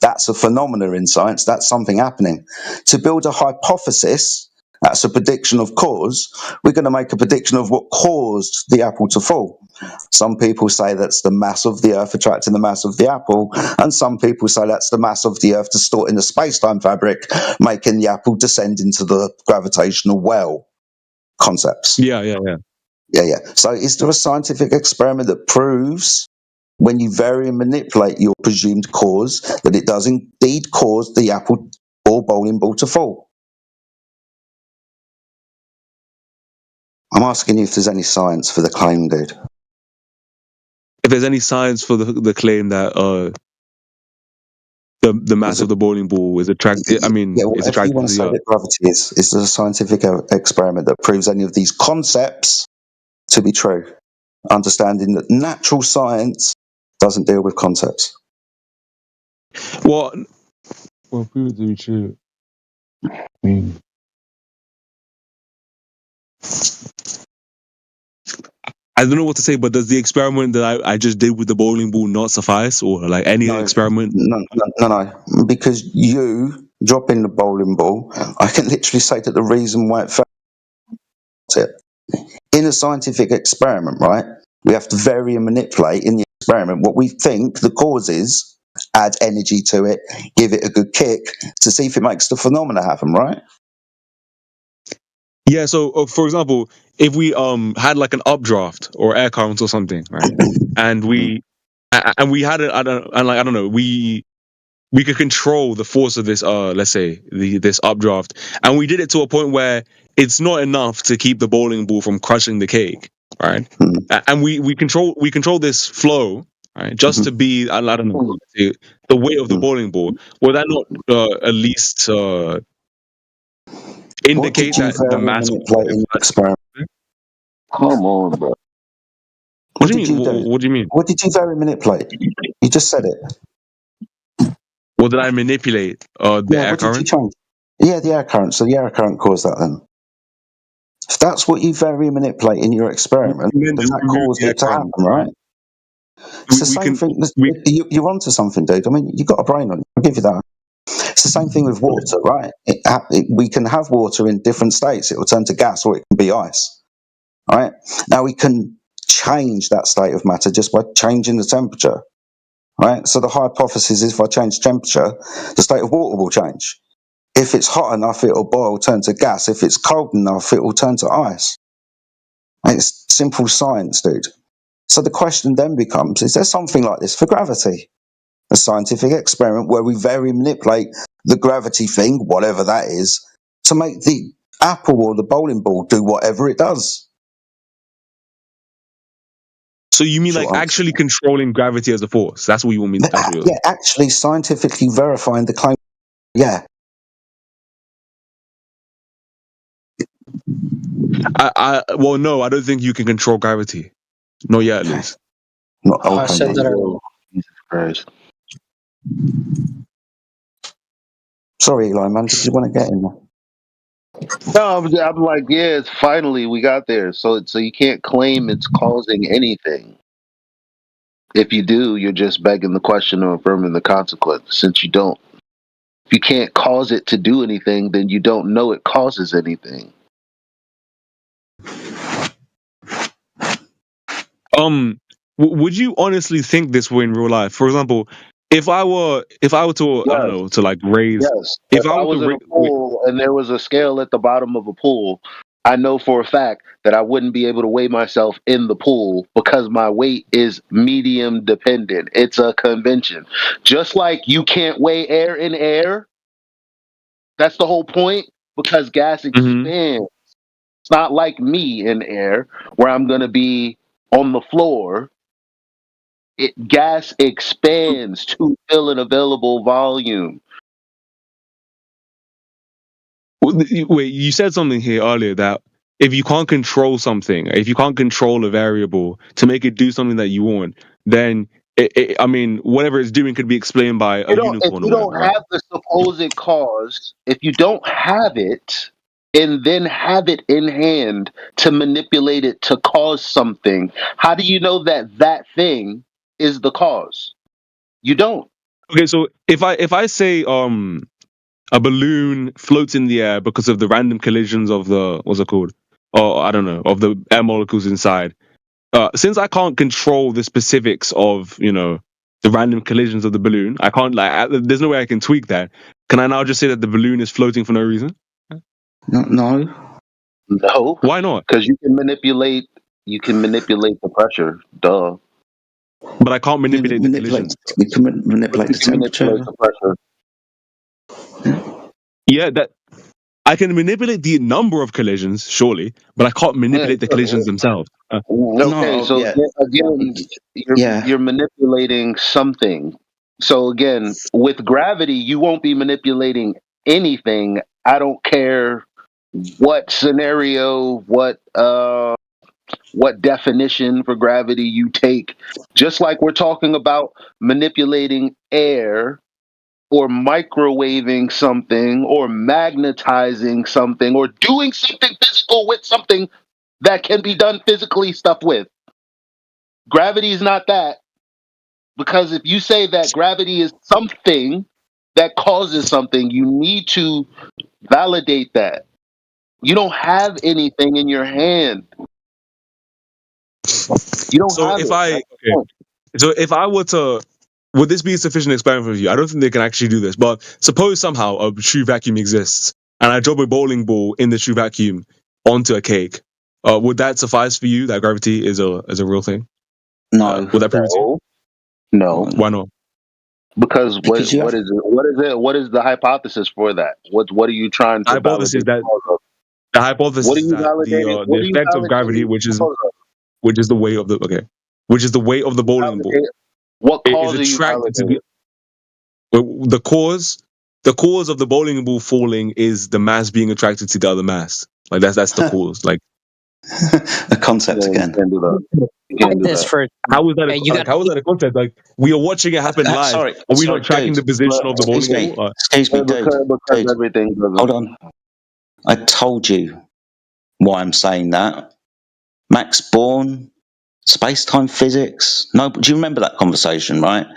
That's a phenomena in science. That's something happening. To build a hypothesis, that's a prediction of cause. We're going to make a prediction of what caused the apple to fall. Some people say that's the mass of the Earth attracting the mass of the apple, and some people say that's the mass of the Earth distorting the space-time fabric, making the apple descend into the gravitational well. Concepts. Yeah. So is there a scientific experiment that proves when you vary and manipulate your presumed cause that it does indeed cause the apple or bowling ball to fall? I'm asking you if there's any science for the claim, dude. If there's any science for the claim that the mass of the bowling ball is attracted. I mean, it's attracted you want to to say that gravity is there a scientific experiment that proves any of these concepts to be true? Understanding that natural science doesn't deal with concepts. Well, prove it to be true. I mean, I don't know what to say, but does the experiment that I just did with the bowling ball not suffice, or like any experiment? No, because you dropping the bowling ball, I can literally say that the reason why it fell. In a scientific experiment, right? We have to vary and manipulate in the experiment what we think the cause is, add energy to it, give it a good kick to see if it makes the phenomena happen, right? Yeah, so for example, if we had like an updraft or air current or something, right, and we had it, I don't know, we could control the force of this let's say this updraft, and we did it to a point where it's not enough to keep the bowling ball from crushing the cake, right? And we control this flow, right, just to be I don't know, the weight of the bowling ball. Would that not at least indicate that the mass of the experiment? Come on, bro. What do you mean? What do you mean? What did you vary manipulate? You just said it. What did I manipulate? The air what did you current? change? Yeah, the air current. So the air current caused that then. If that's what you vary manipulate in your experiment, then that caused it to happen, right? It's the same thing. You're onto something, dude. I mean, you've got a brain on you. I'll give you that. It's the same thing with water, right? We can have water in different states. It will turn to gas or it can be ice, right? Now we can change that state of matter just by changing the temperature, right? So the hypothesis is if I change temperature, the state of water will change. If it's hot enough, it'll boil, turn to gas. If it's cold enough, it will turn to ice. It's simple science, dude. So the question then becomes, is there something like this for gravity? A scientific experiment where we vary manipulate the gravity thing, whatever that is, to make the apple or the bowling ball do whatever it does. So you mean like actually controlling gravity as a force? That's what you want me to Yeah, actually scientifically verifying the claim. Yeah. Well, no, I don't think you can control gravity. Not yet, at least. Not I said that earlier. Jesus Christ. Sorry, Eli, man. Did you want to get in there? No, I'm like, yeah, it's finally we got there. So you can't claim it's causing anything. If you do, you're just begging the question or affirming the consequence. Since you don't, if you can't cause it to do anything, then you don't know it causes anything. Would you honestly think this way in real life? For example, if I were to, yes. I don't know, to like raise. Yes. If I was in a pool and there was a scale at the bottom of a pool, I know for a fact that I wouldn't be able to weigh myself in the pool because my weight is medium dependent. It's a convention. Just like you can't weigh air in air. That's the whole point, because gas expands. It's not like me in air where I'm going to be on the floor. Gas expands to fill an available volume. Wait, you said something here earlier that if you can't control something, if you can't control a variable to make it do something that you want, then I mean, whatever it's doing could be explained by a unicorn. If you don't have the supposed cause, if you don't have it, and then have it in hand to manipulate it to cause something, how do you know that that thing is the cause? You don't. Okay, so if I say a balloon floats in the air because of the random collisions of the, what's it called? Or I don't know, of the air molecules inside. Since I can't control the specifics of, the random collisions of the balloon, I can't there's no way I can tweak that. Can I now just say that the balloon is floating for no reason? No. Why not? Because you can manipulate the pressure. Duh. But I can't manipulate the collisions. We can manipulate the temperature. Manipulate the pressure. Yeah, that I can manipulate the number of collisions, surely, but I can't manipulate the collisions themselves. Again, you're manipulating something. So again, with gravity, you won't be manipulating anything. I don't care what scenario, what definition for gravity you take. Just like we're talking about manipulating air, or microwaving something, or magnetizing something, or doing something physical with something that can be done physically stuff with. Gravity is not that. Because if you say that gravity is something that causes something, you need to validate that. You don't have anything in your hand. You don't have it. So if I were to, would this be a sufficient experiment for you? I don't think they can actually do this, but suppose somehow a true vacuum exists and I drop a bowling ball in the true vacuum onto a cake. Would that suffice for you, that gravity is a real thing? No. Would that prove it to you? No. Why not? Because what is it? What is the hypothesis for that? What are you trying to validate? The hypothesis what are you that the effect of gravity, which is the weight of the bowling ball. What cause are you validating? The cause of the bowling ball falling is the mass being attracted to the other mass. Like that's the cause. Like A concept again. How was that? How was that a concept? Like we are watching it happen live. Sorry, are we not tracking dude, the position of the bowling ball? Excuse me, dude. Because everything doesn't. Hold on. I told you why I'm saying that. Max Born, space-time physics. No, do you remember that conversation, right?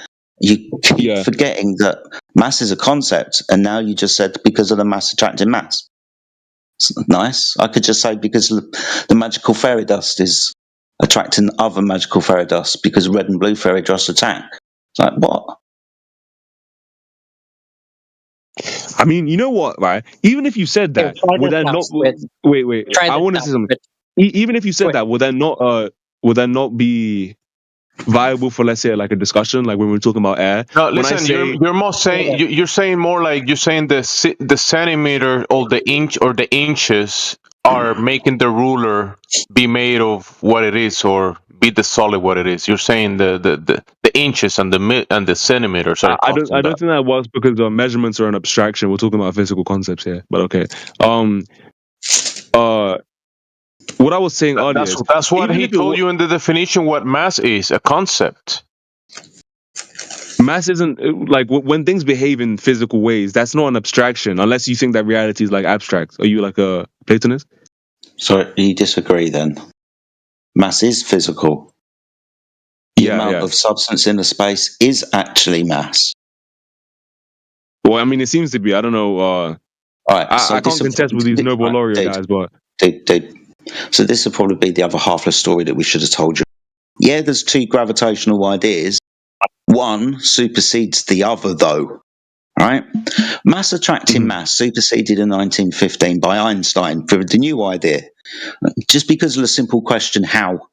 You keep forgetting that mass is a concept, and now you just said because of the mass attracting mass. It's nice. I could just say because the magical fairy dust is attracting other magical fairy dust because red and blue fairy dust attack. It's like, what? I mean, you know what, right? Even if you said that, would that not? Wait. I want to say something. Even if you said that, would that not be viable for, let's say, like a discussion, like when we're talking about air? No, listen, you're more saying you're saying more like you're saying the centimeter or the inch or the inches are making the ruler be made of what it is or be the solid what it is. You're saying the inches and the centimeters are. I don't think that works because the measurements are an abstraction. We're talking about physical concepts here, but okay. What I was saying earlier that's what he told you in the definition what mass is, a concept. Mass isn't like when things behave in physical ways, that's not an abstraction unless you think that reality is like abstract. Are you like a Platonist? So you disagree then? Mass is physical. The amount of substance in the space is actually mass. Well, I mean, it seems to be. I don't know. All right, so I can't contest with these Nobel laureate guys, but dude. So this will probably be the other half of the story that we should have told you. Yeah, there's two gravitational ideas. One supersedes the other, though. Right? Mass attracting mass superseded in 1915 by Einstein for the new idea. Just because of the simple question, how?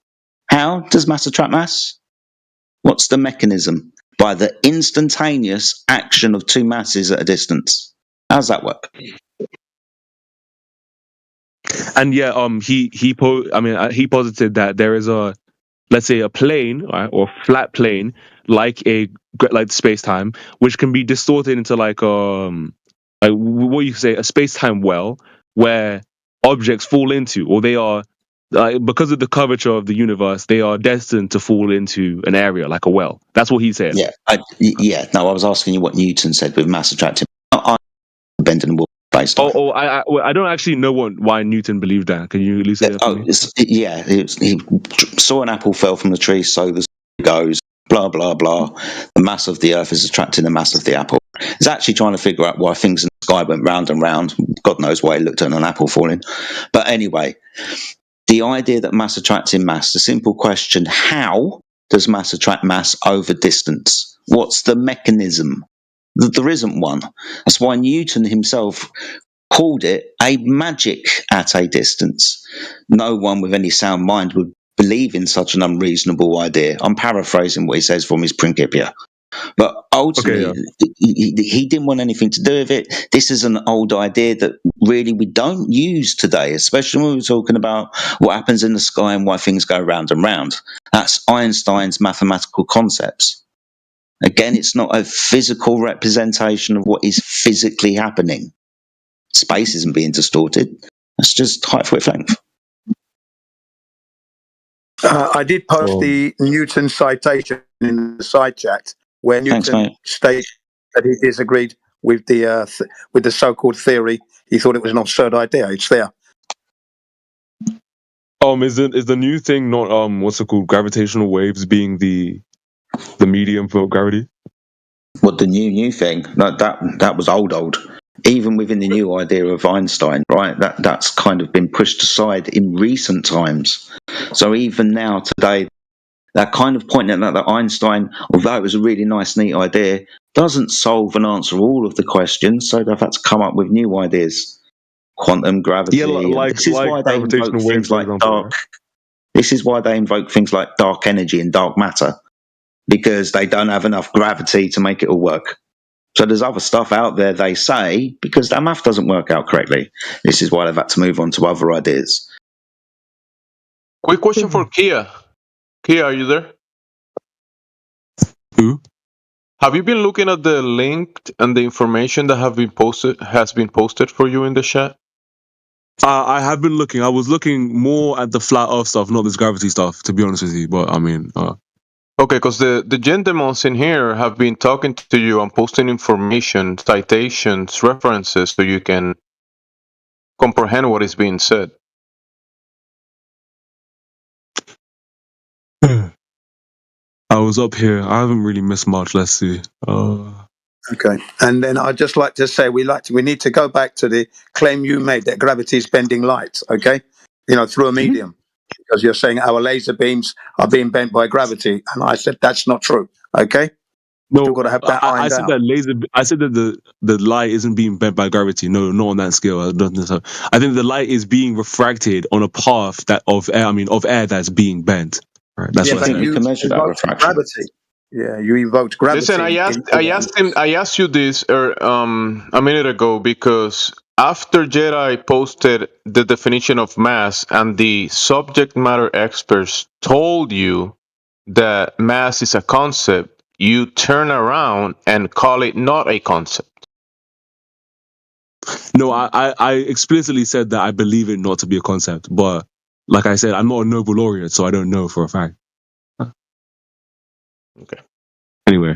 How does mass attract mass? What's the mechanism? By the instantaneous action of two masses at a distance. How's that work? And he posited that there is a, let's say, a plane, right, or flat plane like space-time, which can be distorted into like what you say, a space-time well where objects fall into, or they are because of the curvature of the universe, they are destined to fall into an area like a well. That's what he said. I was asking you what Newton said with mass attracting. Bending the wall. I don't actually know why Newton believed that. Can you at least say that for me? He saw an apple fell from the tree, so the goes, blah, blah, blah. The mass of the earth is attracting the mass of the apple. He's actually trying to figure out why things in the sky went round and round. God knows why he looked at an apple falling. But anyway, the idea that mass attracting mass, the simple question, how does mass attract mass over distance? What's the mechanism? There isn't one. That's why Newton himself called it a magic at a distance. No one with any sound mind would believe in such an unreasonable idea. I'm paraphrasing what he says from his Principia. But ultimately, he didn't want anything to do with it. This is an old idea that really we don't use today, especially when we're talking about what happens in the sky and why things go round and round. That's Einstein's mathematical concepts. Again, it's not a physical representation of what is physically happening. Space isn't being distorted. That's just height, width, length. I did post the Newton citation in the side chat where Newton states that he disagreed with the so-called theory. He thought it was an absurd idea. It's there. Is the new thing not what's it called? Gravitational waves being the medium for gravity? What, the new thing? That was old. Even within the new idea of Einstein, right? That's kind of been pushed aside in recent times. So even now, today, they're kind of pointing out that Einstein, although it was a really nice, neat idea, doesn't solve and answer all of the questions. So they've had to come up with new ideas. Quantum gravity. This is why they invoke things like dark. This is why they invoke things like dark energy and dark matter, because they don't have enough gravity to make it all work. So there's other stuff out there, they say, because that math doesn't work out correctly. This is why they've had to move on to other ideas. Quick question for Kia. Kia, are you there? Who? Have you been looking at the link and the information that has been posted for you in the chat? I have been looking. I was looking more at the flat Earth stuff, not this gravity stuff, to be honest with you. But I mean, okay, because the gentlemen in here have been talking to you and posting information, citations, references, so you can comprehend what is being said. I was up here. I haven't really missed much. Let's see. Okay, and then I'd just like to say we need to go back to the claim you made that gravity is bending light. Okay, through a medium, because you're saying our laser beams are being bent by gravity, and I said that's not true. Okay, no, we've got to have that I ironed said out. that I said that the light isn't being bent by gravity. No, not on that scale. I don't think so. I think the light is being refracted on a path of air that's being bent. Right. That's what I said. You can measure that refraction. Gravity. Yeah, you invoked gravity. Listen, I asked you this a minute ago because after Jedi posted the definition of mass and the subject matter experts told you that mass is a concept, you turn around and call it not a concept. No, I explicitly said that I believe it not to be a concept, but like I said, I'm not a Nobel laureate, so I don't know for a fact. Okay. Anyway,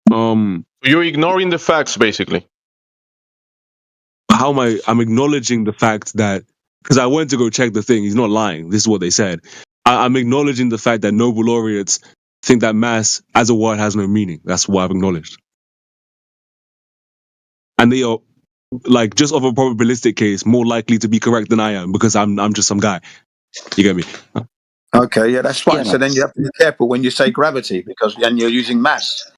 you're ignoring the facts, basically. How am I? I'm acknowledging the fact that because I went to go check the thing. He's not lying. This is what they said. I'm acknowledging the fact that Nobel laureates think that mass as a word has no meaning. That's what I've acknowledged. And they are, like, just of a probabilistic case, more likely to be correct than I am because I'm just some guy. You get me? Okay, yeah, that's fine. So then you have to be careful when you say gravity because then you're using mass,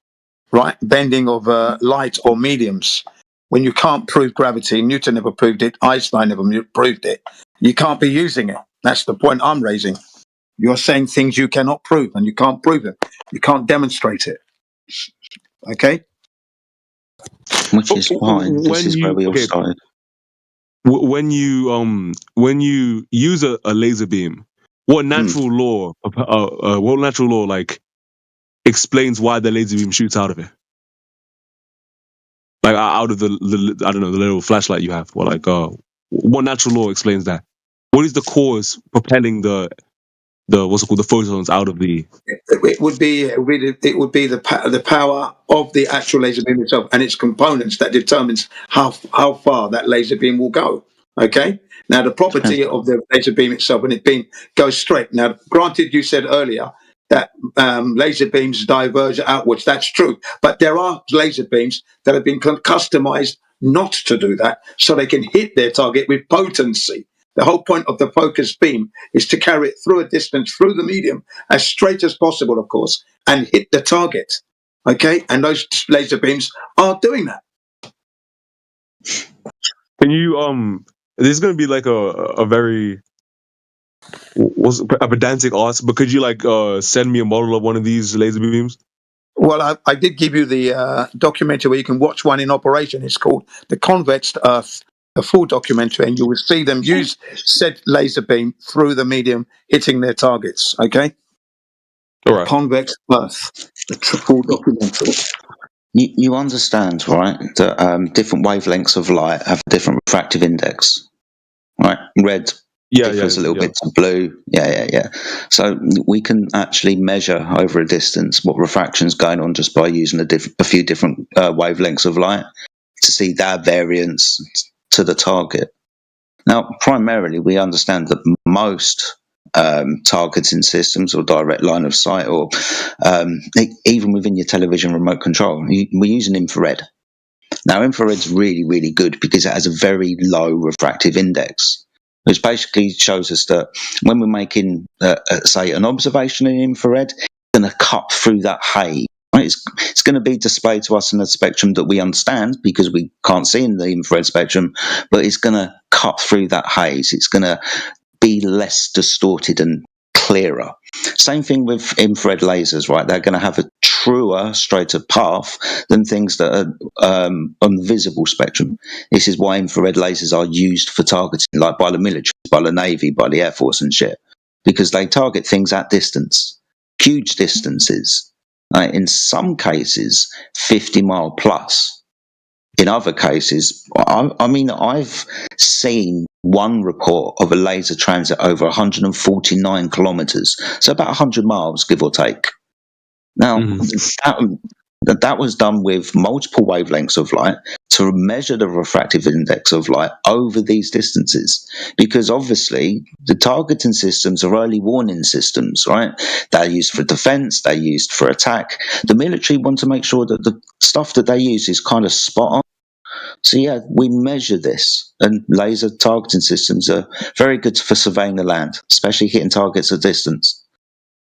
right? Bending of light or mediums. When you can't prove gravity, Newton never proved it, Einstein never proved it. You can't be using it. That's the point I'm raising. You're saying things you cannot prove, and you can't prove it. You can't demonstrate it. Okay? Which is fine. This is where we all started. When you use a laser beam, what natural law? What natural law like explains why the laser beam shoots out of it? Like out of the I don't know, the little flashlight you have. Or like what natural law explains that? What is the cause propelling the what's it called, the photons out of the? It would be the power of the actual laser beam itself and its components that determines how far that laser beam will go. Okay. Now the property of the laser beam itself, when it goes straight. Now, granted, you said earlier that laser beams diverge outwards. That's true, but there are laser beams that have been customized not to do that, so they can hit their target with potency. The whole point of the focused beam is to carry it through a distance, through the medium, as straight as possible, of course, and hit the target. Okay? And those laser beams are doing that. Can you this is gonna be like a very a pedantic ask, but could you like send me a model of one of these laser beams? Well, I did give you the documentary where you can watch one in operation. It's called The Convexed Earth, a full documentary, and you will see them use said laser beam through the medium, hitting their targets. Okay? All right. Convex Earth, the full documentary. You understand, right, that different wavelengths of light have a different refractive index, right? Red differs a little bit to blue. Yeah. So we can actually measure over a distance what refraction's going on just by using a few different wavelengths of light to see that variance to the target. Now, primarily, we understand that most targeting systems or direct line of sight, or even within your television remote control, we're using infrared. Now, infrared's really, really good because it has a very low refractive index, which basically shows us that when we're making, say, an observation in infrared, it's going to cut through that haze. Right? It's going to be displayed to us in a spectrum that we understand because we can't see in the infrared spectrum, but it's going to cut through that haze. It's going to be less distorted and clearer. Same thing with infrared lasers, right? They're going to have a truer, straighter path than things that are on the visible spectrum. This is why infrared lasers are used for targeting, like by the military, by the Navy, by the Air Force and shit, because they target things at distance, huge distances. In some cases, 50-mile plus. In other cases, I mean, I've seen one report of a laser transit over 149 kilometers, so about 100 miles, give or take. Now, that was done with multiple wavelengths of light to measure the refractive index of light over these distances. Because obviously, the targeting systems are early warning systems, right? They're used for defense, they're used for attack. The military want to make sure that the stuff that they use is kind of spot on. So yeah, we measure this, and laser targeting systems are very good for surveying the land, especially hitting targets at distance.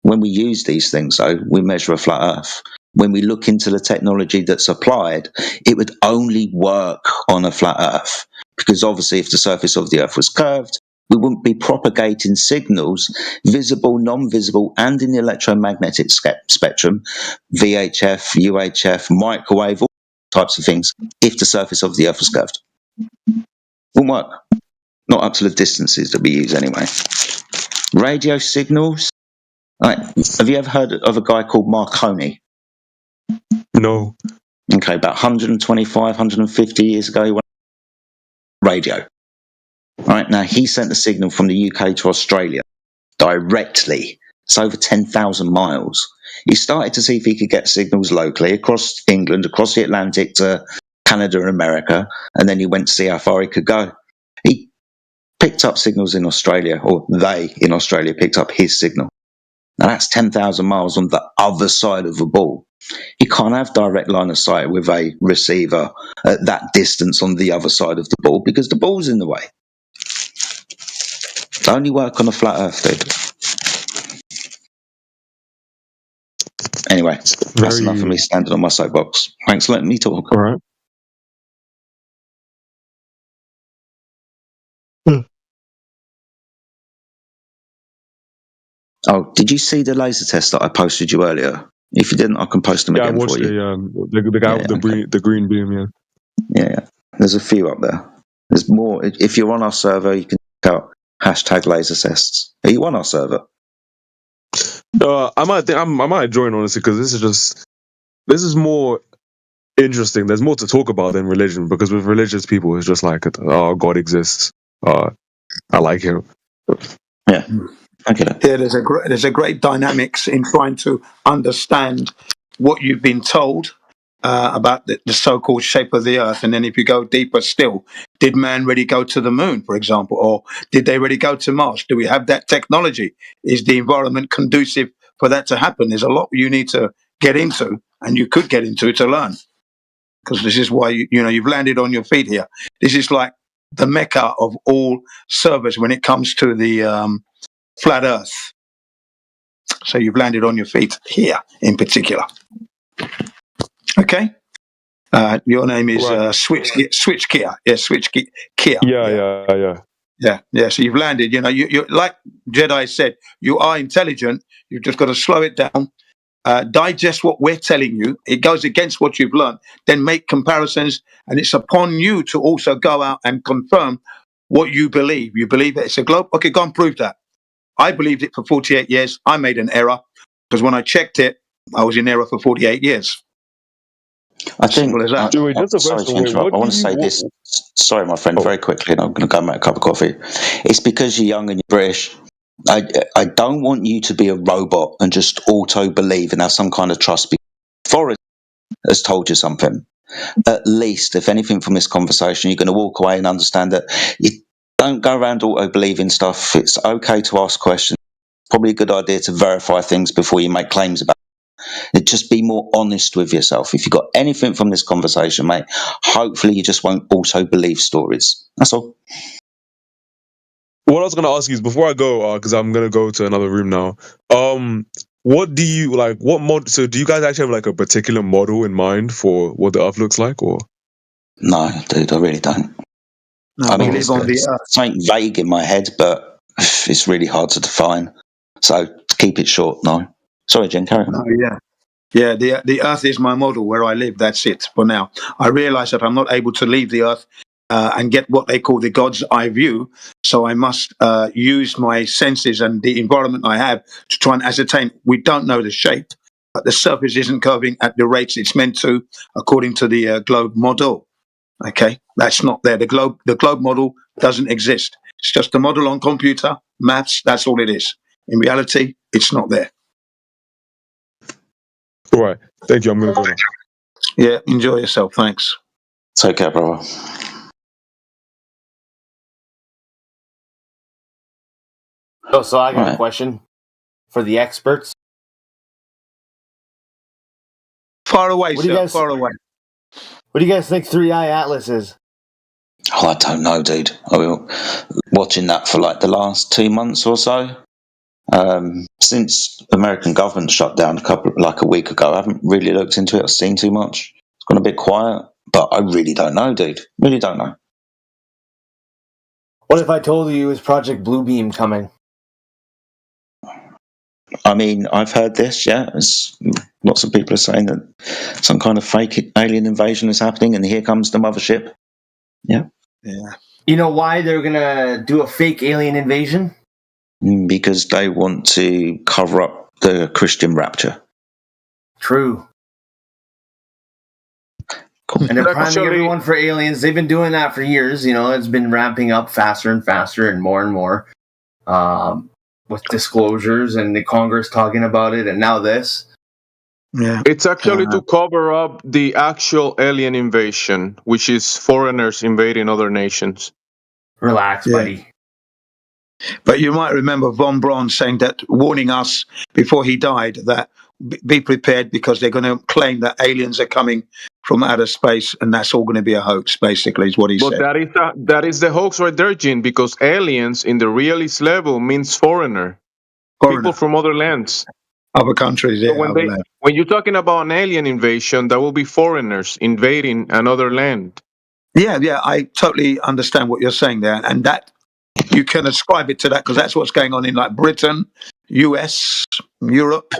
When we use these things, though, we measure a flat Earth. When we look into the technology that's applied, it would only work on a flat Earth. Because obviously, if the surface of the Earth was curved, we wouldn't be propagating signals, visible, non-visible, and in the electromagnetic spectrum, VHF, UHF, microwave, all types of things, if the surface of the Earth was curved. Wouldn't work. Not up to the distances that we use anyway. Radio signals. Right. Have you ever heard of a guy called Marconi? No. Okay, about 125, 150 years ago, he went radio. All right, now he sent a signal from the UK to Australia directly. It's over 10,000 miles. He started to see if he could get signals locally across England, across the Atlantic to Canada and America, and then he went to see how far he could go. He picked up signals in Australia, or they in Australia picked up his signal. Now that's 10,000 miles on the other side of the ball. You can't have direct line of sight with a receiver at that distance on the other side of the ball because the ball's in the way. It only work on a flat Earth, dude. Anyway, that's enough for me standing on my soapbox. Thanks for letting me talk. All right. Oh, did you see the laser test that I posted you earlier? If you didn't, I can post them again for you. The guy with the green beam, Yeah. There's a few up there. There's more. If you're on our server, you can check out hashtag laser tests. Are you on our server? I might join, honestly, because this is more interesting. There's more to talk about than religion, because with religious people, it's just like, oh, God exists. I like him. Yeah. Okay. Yeah, there's a great dynamics in trying to understand what you've been told about the so-called shape of the Earth, and then if you go deeper still, did man really go to the moon, for example, or did they really go to Mars? Do we have that technology? Is the environment conducive for that to happen? There's a lot you need to get into, and you could get into it to learn, because this is why you've landed on your feet here. This is like the mecca of all servers when it comes to the flat Earth. So you've landed on your feet here in particular. Okay. Your name is Switch Kia. Yeah, Switch Kia. Yeah. So you've landed. You like Jedi said, you are intelligent. You've just got to slow it down, digest what we're telling you. It goes against what you've learned. Then make comparisons, and it's upon you to also go out and confirm what you believe. You believe that it's a globe. Okay, go and prove that. I believed it for 48 years. I made an error because when I checked it, I was in error for 48 years. I think. Simple as that. Sorry to interrupt. I want to say this. Sorry, my friend, very quickly, and I'm going to go make a cup of coffee. It's because you're young and you're British. I don't want you to be a robot and just auto-believe and have some kind of trust. Forrest has told you something. At least, if anything from this conversation, you're going to walk away and understand that you don't go around auto-believing stuff. It's okay to ask questions. Probably a good idea to verify things before you make claims about it. Just be more honest with yourself. If you got anything from this conversation, mate, hopefully you just won't auto-believe stories. That's all. What I was going to ask you is, before I go, because I'm going to go to another room now, what do you, what mod, so do you guys actually have, a particular model in mind for what the Earth looks like, or? No, dude, I really don't. No, I mean, it's something vague in my head, but it's really hard to define. So, to keep it short, no. Sorry, Jen, carry on. Oh, yeah, the Earth is my model where I live. That's it for now. I realise that I'm not able to leave the Earth and get what they call the God's eye view. So I must use my senses and the environment I have to try and ascertain. We don't know the shape, but the surface isn't curving at the rates it's meant to, according to the globe model. Okay, that's not there. The globe model doesn't exist. It's just a model on computer, maths, that's all it is. In reality, it's not there. All right. Thank you. I'm going to go now. Yeah, enjoy yourself. Thanks. Take care, brother. Oh, so I got a question for the experts. Far away, sir. Far away. What do you guys think 3i Atlas is? Oh, I don't know, dude. I mean, watching that for like the last 2 months or so. Since the American government shut down a week ago, I haven't really looked into it or seen too much. It's gone a bit quiet, but I really don't know, dude. Really don't know. What if I told you is Project Bluebeam coming? I mean, I've heard this, yeah. Lots of people are saying that some kind of fake alien invasion is happening, and here comes the mothership. Yeah. Yeah. You know why they're gonna do a fake alien invasion? Because they want to cover up the Christian rapture. True. Cool. And they're priming everyone for aliens. They've been doing that for years. You know, it's been ramping up faster and faster and more, with disclosures and the Congress talking about it, and now this. Yeah. It's actually to cover up the actual alien invasion, which is foreigners invading other nations. Relax, buddy. But you might remember von Braun saying that, warning us before he died, that be prepared because they're going to claim that aliens are coming from outer space, and that's all going to be a hoax, basically, is what he said. But that is the hoax right there, Gene, because aliens in the realist level means foreigner. People from other lands. Other countries, yeah. So when you're talking about an alien invasion, that will be foreigners invading another land. Yeah, I totally understand what you're saying there, and that you can ascribe it to that because that's what's going on in like Britain, US, Europe.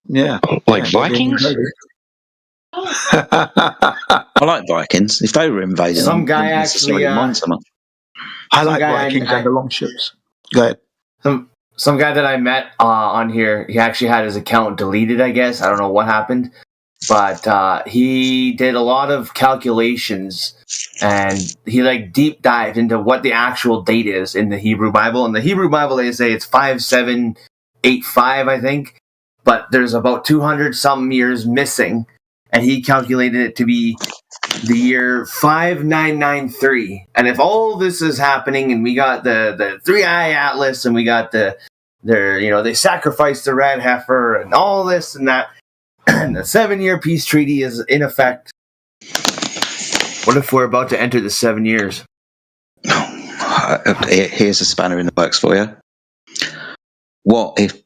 Yeah, like Vikings. I like Vikings. If they were invading, some guy actually. Mind so much. I like Vikings and the longships. Go ahead. Some guy that I met on here, he actually had his account deleted, I guess. I don't know what happened. But he did a lot of calculations, and he deep dived into what the actual date is in the Hebrew Bible. In the Hebrew Bible, they say it's 5785, I think. But there's about 200-something years missing, and he calculated it to be the year 5993. And if all this is happening, and we got the 3i Atlas, and we got they sacrificed the red heifer, and all this and that, and the 7-year peace treaty is in effect. What if we're about to enter the 7 years? Here's a spanner in the works for you. What if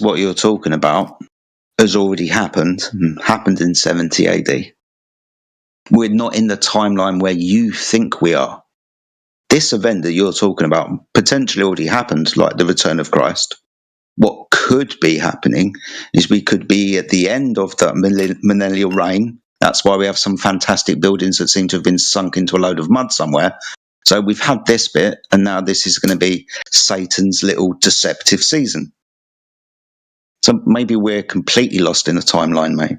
what you're talking about has already happened in 70 AD? We're not in the timeline where you think we are. This event that you're talking about potentially already happened, like the return of Christ. What could be happening is we could be at the end of the millennial reign. That's why we have some fantastic buildings that seem to have been sunk into a load of mud somewhere. So we've had this bit, and now this is going to be Satan's little deceptive season. So maybe we're completely lost in the timeline, mate.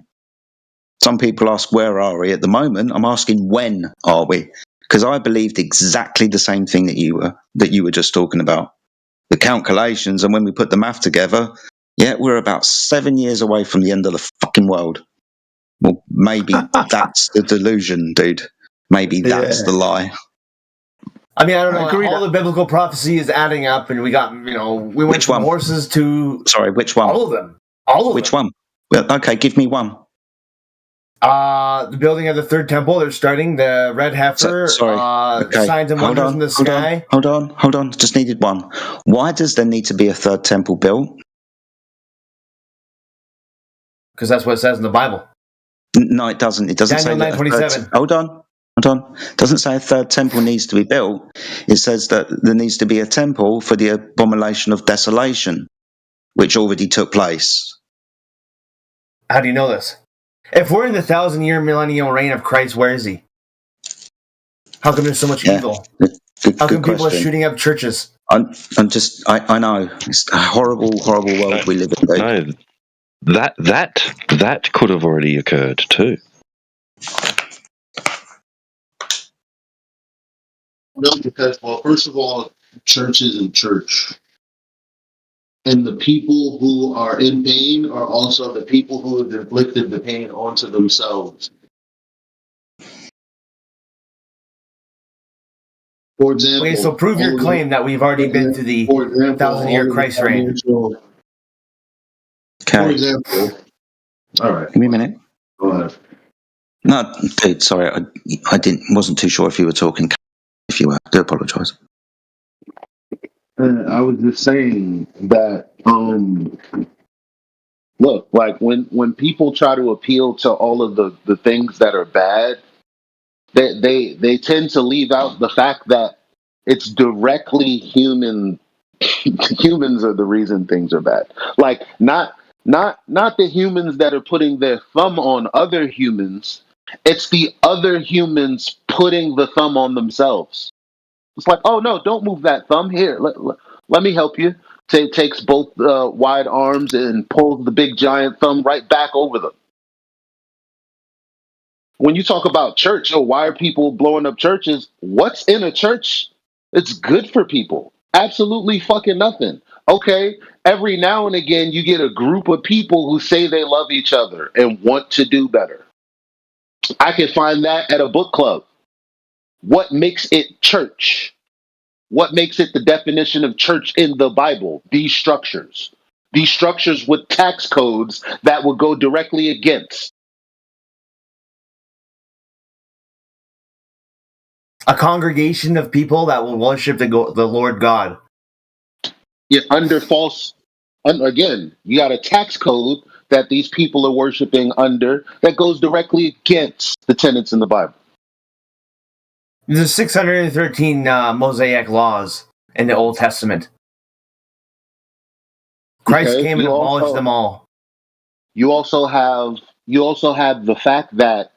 Some people ask, where are we at the moment? I'm asking, when are we? Because I believed exactly the same thing that you were just talking about. The calculations, and when we put the math together, we're about 7 years away from the end of the fucking world. Well, maybe that's the delusion, dude. Maybe that's the lie. I mean, I don't know. All the biblical prophecy is adding up, and we got, we went from horses to... Sorry, which one? All of them. All of which them. One? Well, okay, give me one. The building of the third temple, they're starting. The red heifer, signs and wonders in the sky. Hold on. Just needed one. Why does there need to be a third temple built? Because that's what it says in the Bible. No, it doesn't. It doesn't Daniel say that. 9:27. Hold on. It doesn't say a third temple needs to be built. It says that there needs to be a temple for the abomination of desolation, which already took place. How do you know this? If we're in the 1,000-year millennial reign of Christ, where is he? How come there's so much evil? How come people are shooting up churches? I know. It's a horrible world we live in. No, that could have already occurred, too. No, because, well, first of all, church isn't church. And the people who are in pain are also the people who have inflicted the pain onto themselves. For example, Okay, so prove your claim that we've already been to the 1,000-year Christ reign. For example, all right. Give me a minute. Go ahead. No, Pete, sorry, I wasn't too sure if you were talking. If you were, I do apologise. I was just saying that, look, like when people try to appeal to all of the things that are bad, they tend to leave out the fact that it's directly human. Humans are the reason things are bad. Like not the humans that are putting their thumb on other humans. It's the other humans putting the thumb on themselves. It's like, oh no, don't move that thumb. Here, let me help you. Takes both wide arms and pulls the big giant thumb right back over them. When you talk about church, why are people blowing up churches? What's in a church? It's good for people. Absolutely fucking nothing. Okay, every now and again you get a group of people who say they love each other and want to do better. I can find that at a book club. What makes it church? What makes it the definition of church in the Bible? These structures. These structures with tax codes that would go directly against. A congregation of people that will worship the Lord God. Yeah, again, you got a tax code that these people are worshiping under that goes directly against the tenets in the Bible. There's 613 Mosaic laws in the Old Testament. Christ came and abolished them all. You also have the fact that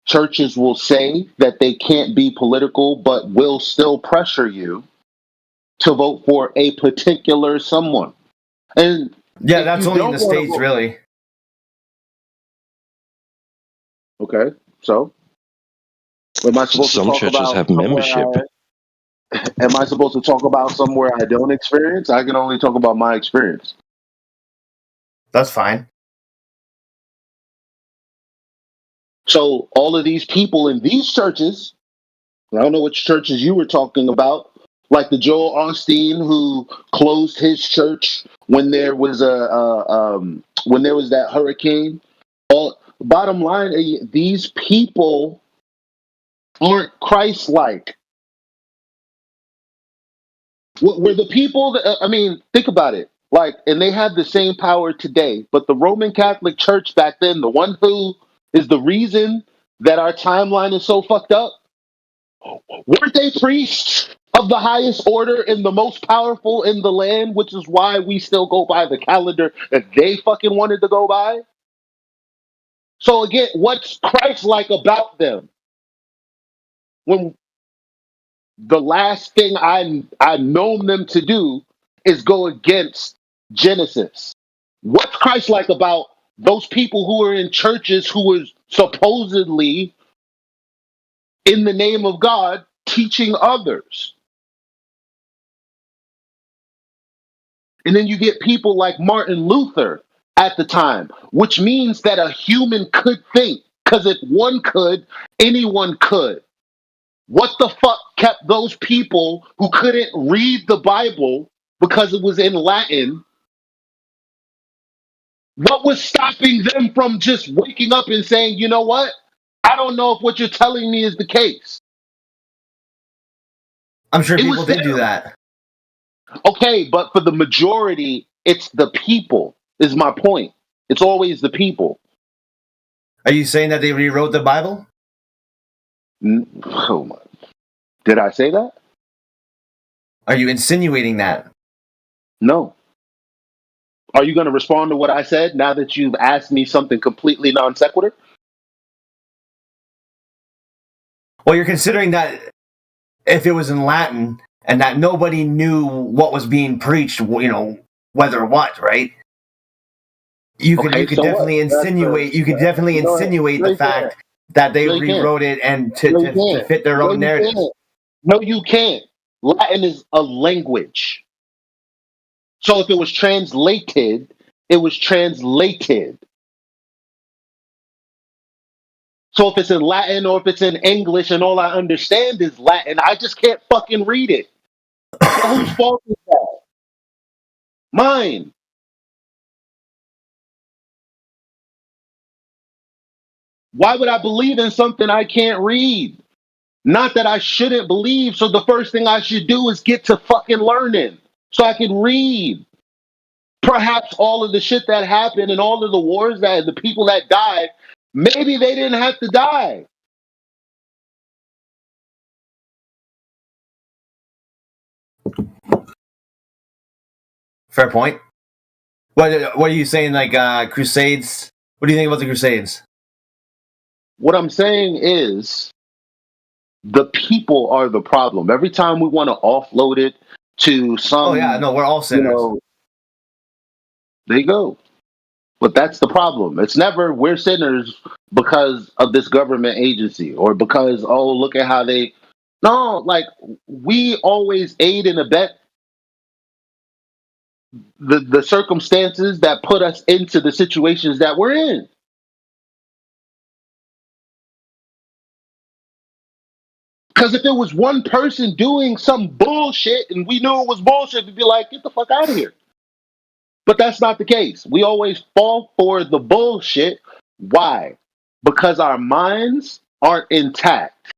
churches will say that they can't be political, but will still pressure you to vote for a particular someone. And yeah, that's only in the States, really. Okay, so am I supposed Some to talk churches about have membership. Am I supposed to talk about somewhere I don't experience? I can only talk about my experience. That's fine. So all of these people in these churches, I don't know which churches you were talking about, like the Joel Osteen who closed his church when there was that hurricane. Bottom line, these people aren't Christ-like. Were the people that, I mean, think about it. Like, and they have the same power today, but the Roman Catholic Church back then, the one who is the reason that our timeline is so fucked up, weren't they priests of the highest order and the most powerful in the land, which is why we still go by the calendar that they fucking wanted to go by? So again, what's Christ-like about them? When the last thing I known them to do is go against Genesis. What's Christ-like about those people who are in churches who are supposedly in the name of God teaching others? And then you get people like Martin Luther at the time, which means that a human could think, because if one could, anyone could. What the fuck kept those people who couldn't read the Bible because it was in Latin? What was stopping them from just waking up and saying, you know what? I don't know if what you're telling me is the case. I'm sure people did do that. Okay, but for the majority, it's the people, is my point. It's always the people. Are you saying that they rewrote the Bible? Oh my. Did I say that? Are you insinuating that? No. Are you going to respond to what I said now that you've asked me something completely non sequitur? Well, you're considering that if it was in Latin and that nobody knew what was being preached, you know, whether what, right? You could definitely insinuate. You could definitely insinuate the fact that they rewrote it and to fit their own narrative. No, you can't. Latin is a language. So if it was translated, it was translated. So if it's in Latin or if it's in English and all I understand is Latin, I just can't fucking read it. So whose fault is that? Mine. Why would I believe in something I can't read? Not that I shouldn't believe. So the first thing I should do is get to fucking learning so I can read. Perhaps all of the shit that happened and all of the wars that the people that died, maybe they didn't have to die. Fair point. What are you saying? Like Crusades? What do you think about the Crusades? What I'm saying is the people are the problem. Every time we want to offload it to some, oh yeah, no, we're all sinners. There you go. But that's the problem. It's never we're sinners because of this government agency or because, oh, look at how they. No, like we always aid and abet the circumstances that put us into the situations that we're in. Because if it was one person doing some bullshit and we knew it was bullshit, we'd be like, get the fuck out of here. But that's not the case. We always fall for the bullshit. Why? Because our minds aren't intact.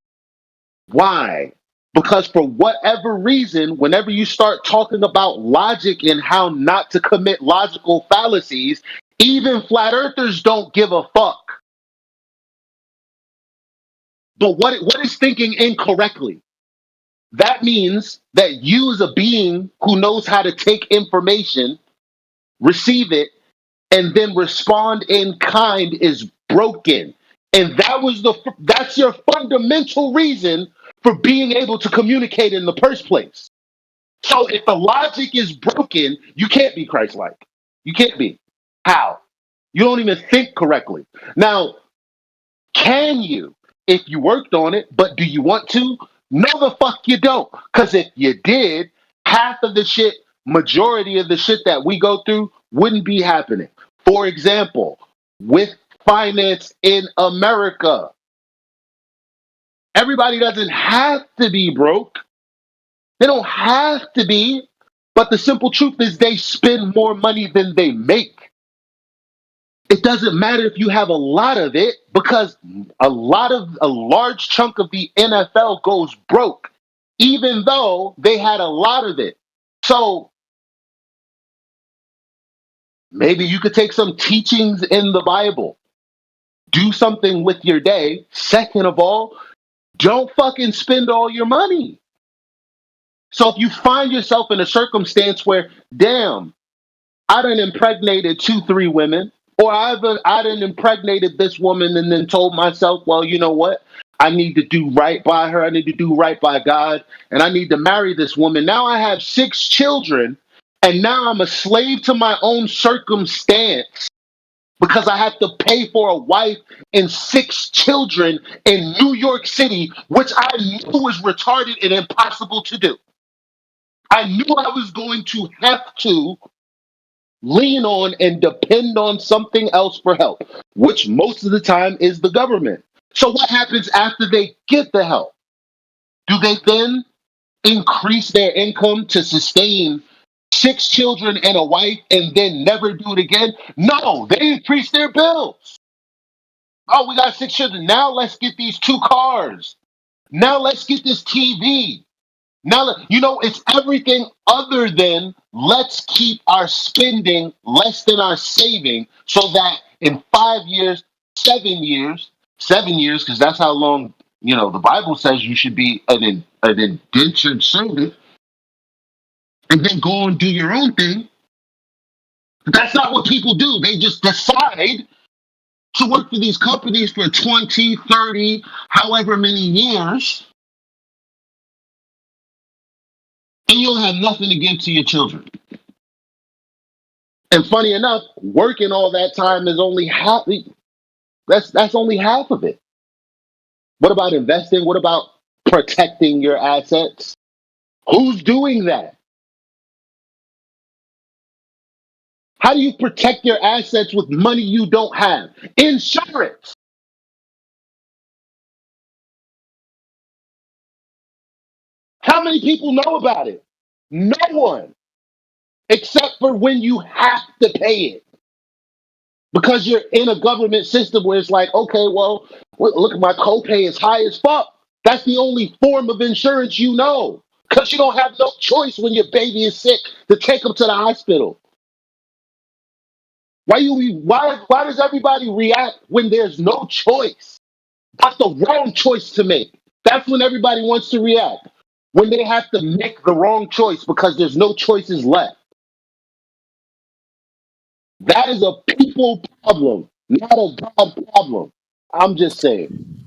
Why? Because for whatever reason, whenever you start talking about logic and how not to commit logical fallacies, even flat earthers don't give a fuck. But what is thinking incorrectly? That means that you as a being who knows how to take information, receive it, and then respond in kind is broken. And that's your fundamental reason for being able to communicate in the first place. So if the logic is broken, you can't be Christ-like. You can't be. How? You don't even think correctly. Now, can you if you worked on it, but do you want to? No, the fuck you don't. Because if you did, half of the shit, majority of the shit that we go through wouldn't be happening. For example, with finance in America, everybody doesn't have to be broke. They don't have to be. But the simple truth is they spend more money than they make. It doesn't matter if you have a lot of it because a large chunk of the NFL goes broke, even though they had a lot of it. So maybe you could take some teachings in the Bible, do something with your day. Second of all, don't fucking spend all your money. So if you find yourself in a circumstance where, damn, I done impregnated 2-3 women, or I done impregnated this woman and then told myself, well, you know what? I need to do right by her. I need to do right by God. And I need to marry this woman. Now I have 6 children. And now I'm a slave to my own circumstance because I have to pay for a wife and 6 children in New York City, which I knew was retarded and impossible to do. I knew I was going to have to lean on and depend on something else for help, which most of the time is the government. So what happens after they get the help? Do they then increase their income to sustain 6 children and a wife and then never do it again? No, they increase their bills. Oh, we got 6 children. Now let's get these 2 cars. Now let's get this TV. Now, it's everything other than let's keep our spending less than our saving so that in 5 years, 7 years, because that's how long, the Bible says you should be an indentured servant and then go and do your own thing. That's not what people do. They just decide to work for these companies for 20, 30, however many years. And you'll have nothing to give to your children. And funny enough, working all that time is only half. That's only half of it. What about investing? What about protecting your assets? Who's doing that? How do you protect your assets with money you don't have? Insurance. How many people know about it? No one, except for when you have to pay it. Because you're in a government system where it's like, okay, well, look, my copay is high as fuck. That's the only form of insurance you know. Because you don't have no choice when your baby is sick to take them to the hospital. Why does everybody react when there's no choice? That's the wrong choice to make. That's when everybody wants to react. When they have to make the wrong choice because there's no choices left. That is a people problem, not a God problem. I'm just saying.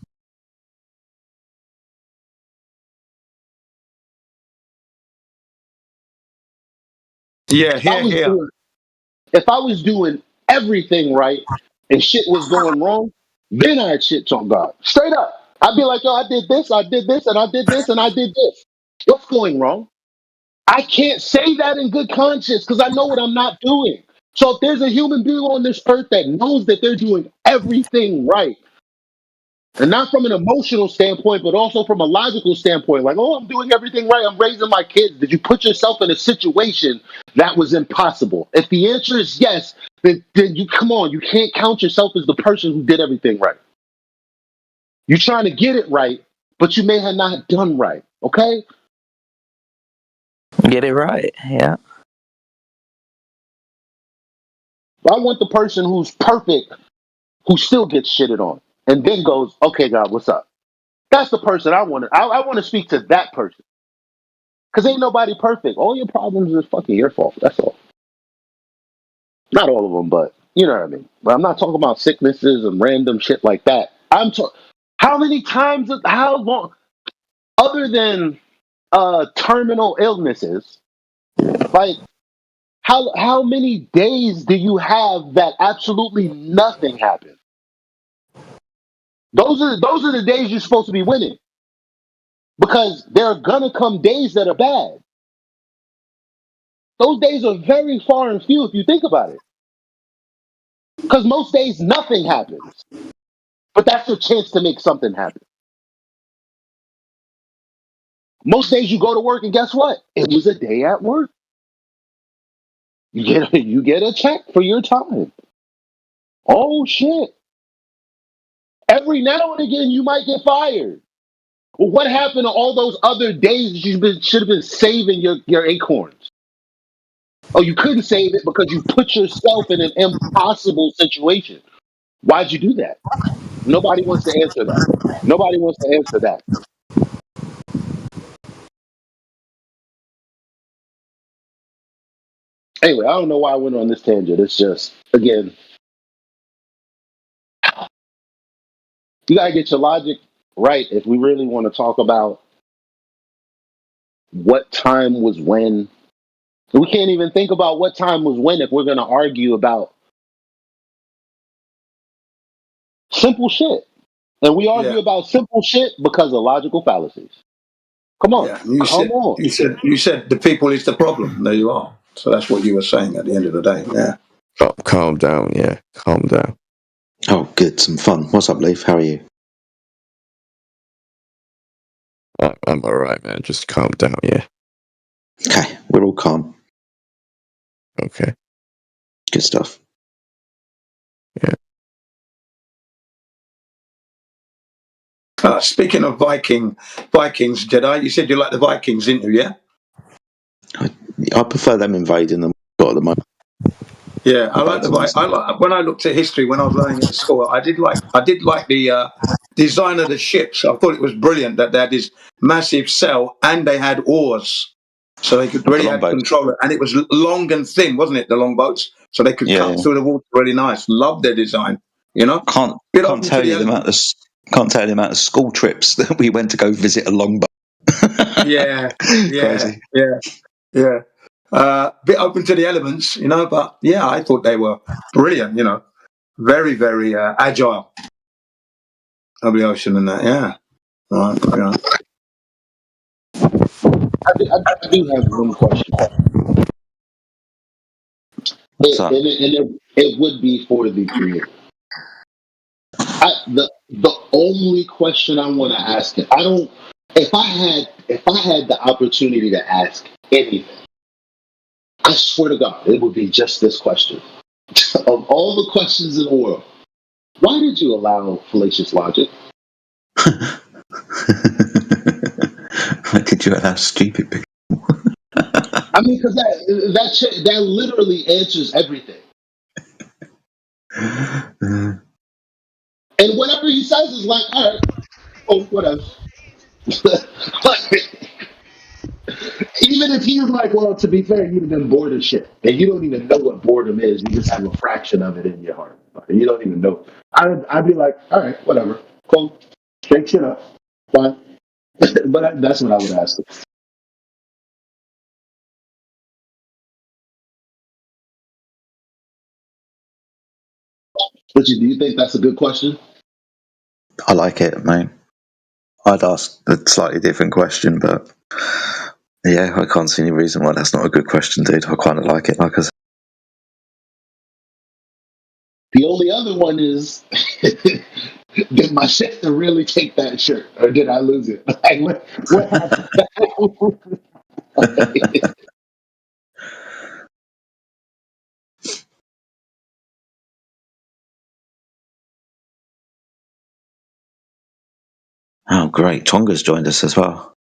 Yeah, here. If I was doing everything right and shit was going wrong, then I'd shit on God. Straight up. I'd be like, yo, I did this, and I did this, and I did this. What's going wrong? I can't say that in good conscience because I know what I'm not doing. So if there's a human being on this earth that knows that they're doing everything right, and not from an emotional standpoint, but also from a logical standpoint, like, oh, I'm doing everything right, I'm raising my kids. Did you put yourself in a situation that was impossible? If the answer is yes, then you come on, you can't count yourself as the person who did everything right. You're trying to get it right, but you may have not done right, okay? Get it right, yeah. I want the person who's perfect, who still gets shitted on, and then goes, okay, God, what's up? That's the person I want to. I want to speak to that person. Because ain't nobody perfect. All your problems is fucking your fault. That's all. Not all of them, but you know what I mean. But I'm not talking about sicknesses and random shit like that. I'm talking. How many times? How long? Other than terminal illnesses, like how many days do you have that absolutely nothing happens? Those are the days you're supposed to be winning. Because there are gonna come days that are bad. Those days are very far and few if you think about it. Because most days nothing happens. But that's your chance to make something happen. Most days you go to work and guess what? It was a day at work. You get a check for your time. Oh shit. Every now and again you might get fired. Well, what happened to all those other days that you should have been saving your acorns? Oh, you couldn't save it because you put yourself in an impossible situation. Why'd you do that? Nobody wants to answer that. Nobody wants to answer that. Anyway, I don't know why I went on this tangent. It's just, again, you gotta get your logic right if we really want to talk about what time was when. We can't even think about what time was when if we're gonna argue about simple shit. And we argue about simple shit because of logical fallacies. Come on. Yeah, you said the people is the problem. There you are. So that's what you were saying at the end of the day. Yeah. Oh, calm down. Yeah, calm down. Oh, good. Some fun. What's up, Leif? How are you? I'm all right, man. Just calm down. Yeah. Okay, we're all calm. Okay. Good stuff. Yeah. Speaking of Vikings, Jedi, you said you like the Vikings, didn't you? Yeah. I prefer them invading them at the moment. Yeah, I like the Vikings. When I looked at history when I was learning at school, I did like the design of the ships. I thought it was brilliant that they had this massive sail and they had oars, so they could really have control. And it was long and thin, wasn't it? The long boats, so they could cut through the water really nice. Love their design. You know, can't tell you the amount of school trips that we went to go visit a longboat. Crazy. Yeah. Bit open to the elements, you know, but yeah, I thought they were brilliant. You know, very, very agile of the ocean and that. Yeah. Right. I do have one question. It would be for the creator. The only question I want to ask it, I don't. If I had the opportunity to ask anything, I swear to God, it would be just this question. Of all the questions in the world, why did you allow fallacious logic? Why did you allow stupid people? I mean, because that literally answers everything. And whatever he says is like, all right, oh, whatever. Even if he was like, well, to be fair, you'd have been bored of shit. And you don't even know what boredom is. You just have a fraction of it in your heart. You don't even know. I'd be like, all right, whatever. Cool. Shake shit up. Fine. But that's what I would ask him. But do you think that's a good question? I like it, mate. I'd ask a slightly different question, but yeah, I can't see any reason why that's not a good question, dude. I kind of like it. Like I said. The only other one is, did my sister really take that shirt, or did I lose it? Like, what happened? Oh, great. Tonga's joined us as well.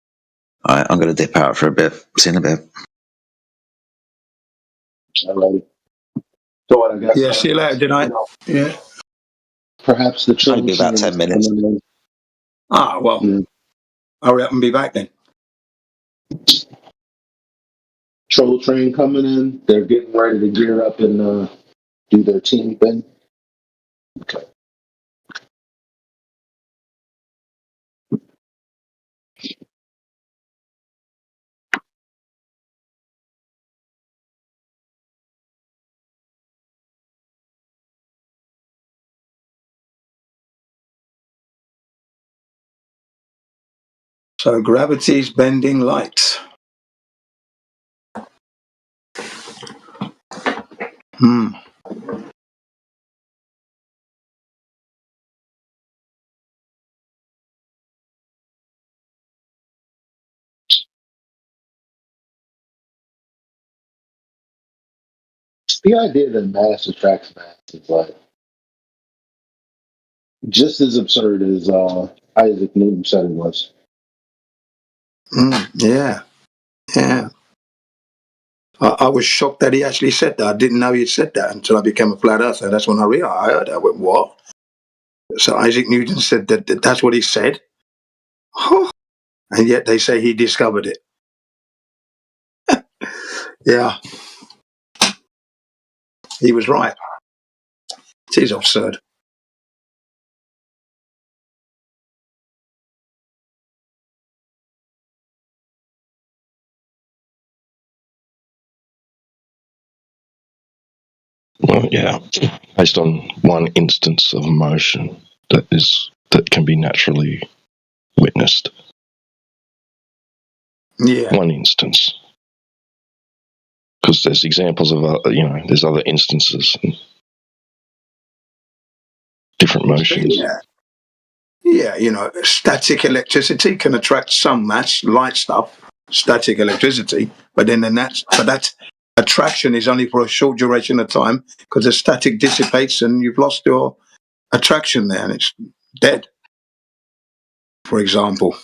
All right, I'm going to dip out for a bit. See you in a bit. Alrighty. So what I guess. Yeah, see you later, did I? Yeah. Perhaps the Maybe about 10 minutes. Ah, well, hurry up and be back then. Troll train coming in. They're getting ready to gear up and do their team thing. Okay. So gravity's bending light. The idea that mass attracts mass is like just as absurd as Isaac Newton said it was. Yeah. I was shocked that he actually said that. I didn't know he said that until I became a flat earther. That's when I realized. I heard that. I went, what? So Isaac Newton said that's what he said. And yet they say he discovered it. Yeah. He was right. It is absurd. Well, yeah, based on one instance of motion that can be naturally witnessed. Yeah. One instance. Because there's examples of, there's other instances and different motions. Yeah, static electricity can attract some mass, light stuff, static electricity, but then that attraction is only for a short duration of time because the static dissipates and you've lost your attraction there and it's dead, for example.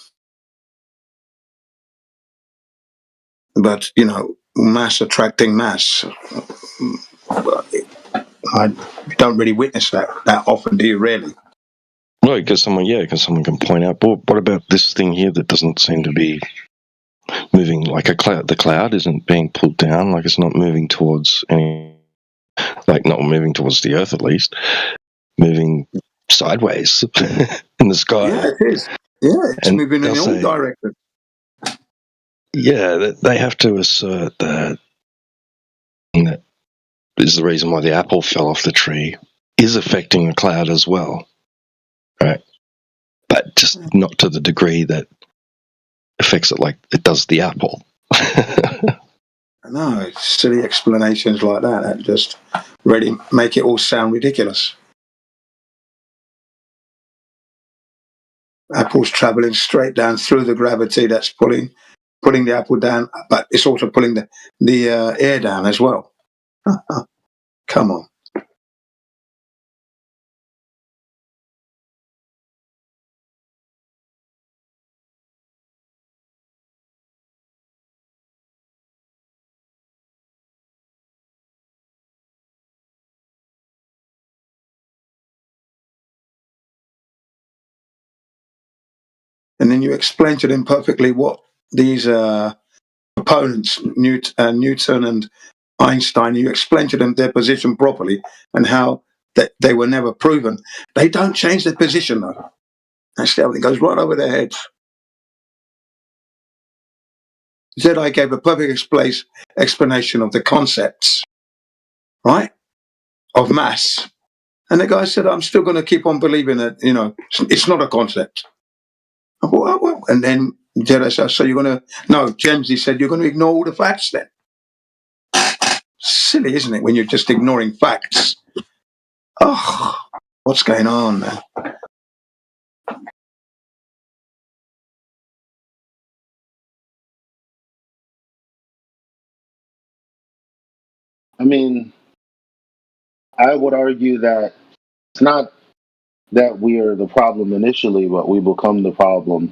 But, mass attracting mass, I don't really witness that often, do you really? Well, because someone can point out, but what about this thing here that doesn't seem to be moving like a cloud? The cloud isn't being pulled down, like it's not moving towards not moving towards the earth at least, moving sideways in the sky. Yeah, it is. Yeah, it's moving in all directions. Yeah, they have to assert that is the reason why the apple fell off the tree is affecting the cloud as well, right? But just not to the degree that affects it like it does the apple. No, it's silly explanations like that just really make it all sound ridiculous. Apple's traveling straight down through the gravity that's pulling the apple down, but it's also pulling the air down as well. Come on. And then you explain to them perfectly what these opponents, Newton and Einstein, you explain to them their position properly and how they were never proven. They don't change their position, though. That's the other thing. It goes right over their heads. Zedai gave a perfect explanation of the concepts, right, of mass. And the guy said, I'm still going to keep on believing that, it's not a concept. I thought, well. And then Zedai said, so you're going to, no, Gemsy said, you're going to ignore all the facts then. Silly, isn't it, when you're just ignoring facts? Oh, what's going on, man? I mean, I would argue that it's not that we are the problem initially, but we become the problem.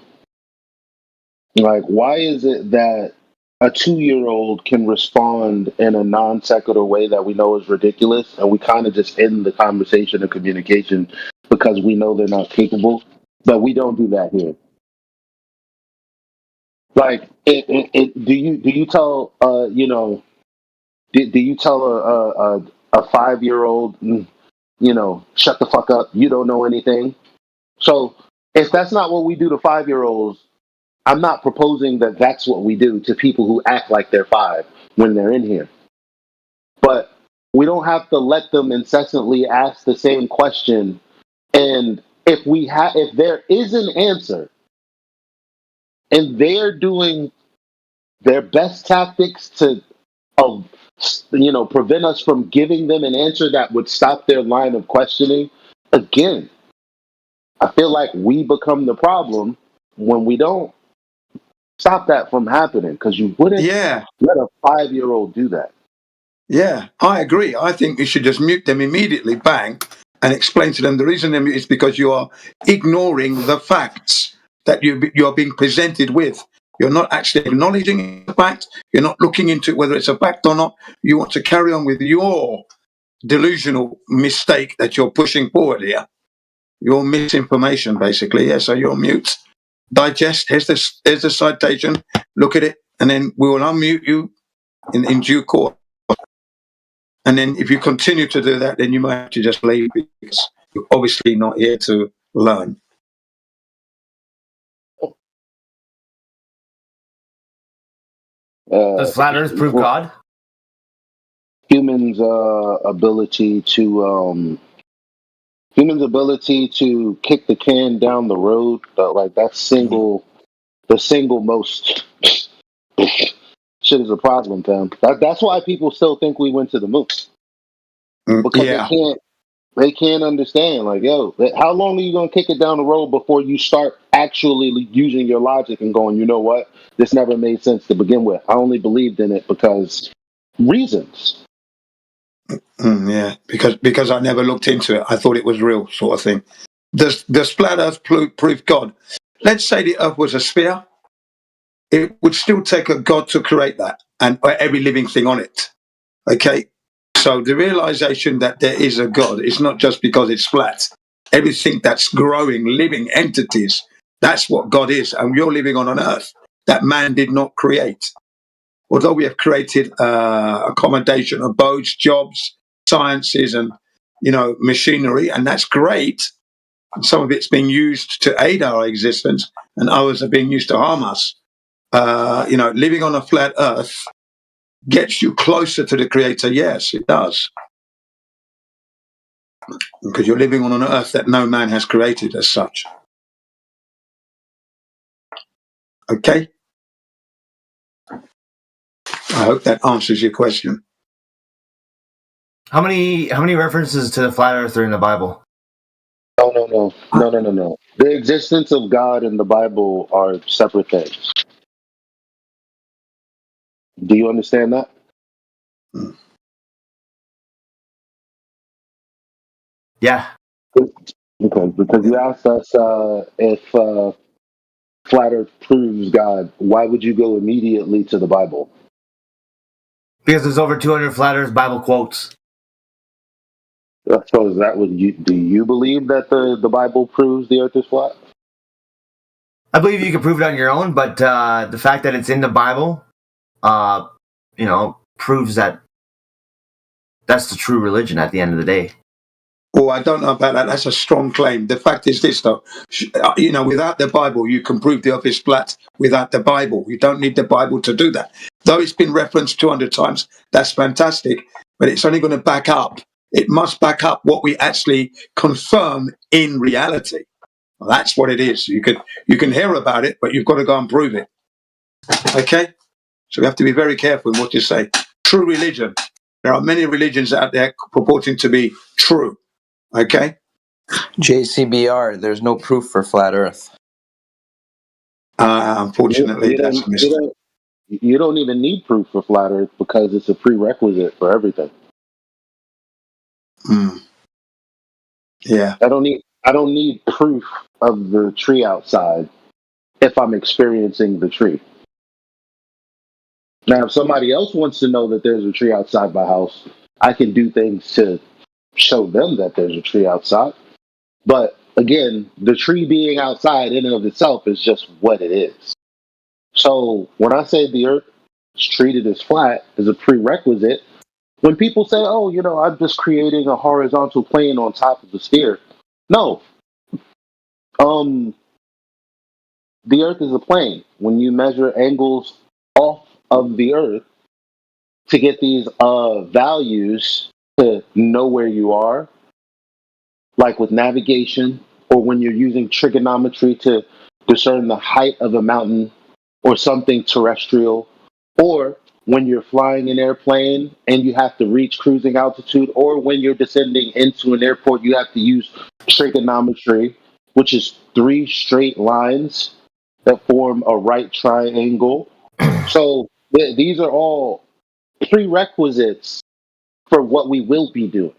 Like, why is it that a 2-year-old can respond in a non sequitur way that we know is ridiculous, and we kind of just end the conversation and communication because we know they're not capable? But we don't do that here. Like, do you tell do you tell a 5-year-old, shut the fuck up, you don't know anything? So if that's not what we do to 5-year-olds, I'm not proposing that that's what we do to people who act like they're 5 when they're in here. But we don't have to let them incessantly ask the same question. And if there is an answer and they're doing their best tactics to prevent us from giving them an answer that would stop their line of questioning, again, I feel like we become the problem when we don't stop that from happening, because you wouldn't let a 5-year-old do that. Yeah, I agree. I think you should just mute them immediately, bang, and explain to them the reason they're muted is because you are ignoring the facts that you're being presented with. You're not actually acknowledging the fact. You're not looking into whether it's a fact or not. You want to carry on with your delusional mistake that you're pushing forward here. Your misinformation, basically. Yeah, so you're mute. Digest. Here's the citation. Look at it, and then we will unmute you in due course. And then if you continue to do that, then you might have to just leave because you're obviously not here to learn. Does flat Earth prove God? Humans' ability to kick the can down the road, like the single most shit is a problem, fam. That's why people still think we went to the moon, because they can't understand. Like, yo, how long are you gonna kick it down the road before you start actually using your logic and going, you know what, this never made sense to begin with. I only believed in it because reasons. Yeah, because I never looked into it. I thought it was real, sort of thing. Does flat Earth prove God? Let's say the Earth was a sphere. It would still take a God to create that and every living thing on it. Okay, so the realization that there is a God is not just because it's flat. Everything that's growing, living entities, that's what God is, and you're living on an Earth that man did not create. Although we have created accommodation, abodes, jobs, sciences, and machinery, and that's great. And some of it's being used to aid our existence, and others are being used to harm us. Living on a flat Earth gets you closer to the Creator. Yes, it does, because you're living on an Earth that no man has created as such. Okay. I hope that answers your question. How many references to the flat Earth are in the Bible? No. The existence of God and the Bible are separate things. Do you understand that? Yeah. Okay, because you asked us if flat Earth proves God. Why would you go immediately to the Bible? Because there's over 200 flat Earth Bible quotes. So is that what you do? You believe that the Bible proves the Earth is flat? I believe you can prove it on your own, but the fact that it's in the Bible, proves that that's the true religion at the end of the day. Well, I don't know about that. That's a strong claim. The fact is this, though. Without the Bible, you can prove the Earth is flat without the Bible. You don't need the Bible to do that. Though it's been referenced 200 times, that's fantastic, but it's only going to back up. It must back up what we actually confirm in reality. Well, that's what it is. You can hear about it, but you've got to go and prove it. Okay? So we have to be very careful in what you say. True religion. There are many religions out there purporting to be true. Okay? JCBR, there's no proof for flat Earth. Unfortunately, that's a mistake. You don't even need proof for flat Earth because it's a prerequisite for everything. Yeah. I don't need proof of the tree outside if I'm experiencing the tree. Now, if somebody else wants to know that there's a tree outside my house, I can do things to show them that there's a tree outside. But again, the tree being outside in and of itself is just what it is. So when I say the Earth is treated as flat as a prerequisite, when people say, "Oh, I'm just creating a horizontal plane on top of the sphere," no. The Earth is a plane. When you measure angles off of the Earth to get these values to know where you are, like with navigation, or when you're using trigonometry to discern the height of a mountain or something terrestrial, or when you're flying an airplane and you have to reach cruising altitude, or when you're descending into an airport, you have to use trigonometry, which is 3 straight lines that form a right triangle. So these are all prerequisites for what we will be doing.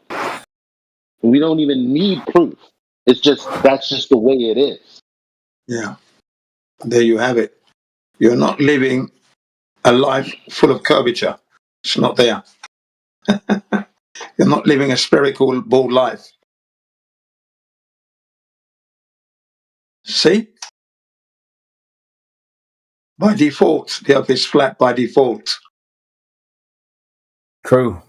We don't even need proof. That's just the way it is. Yeah. There you have it. You're not living a life full of curvature. It's not there. You're not living a spherical ball life. See? By default, the Earth is flat by default. True.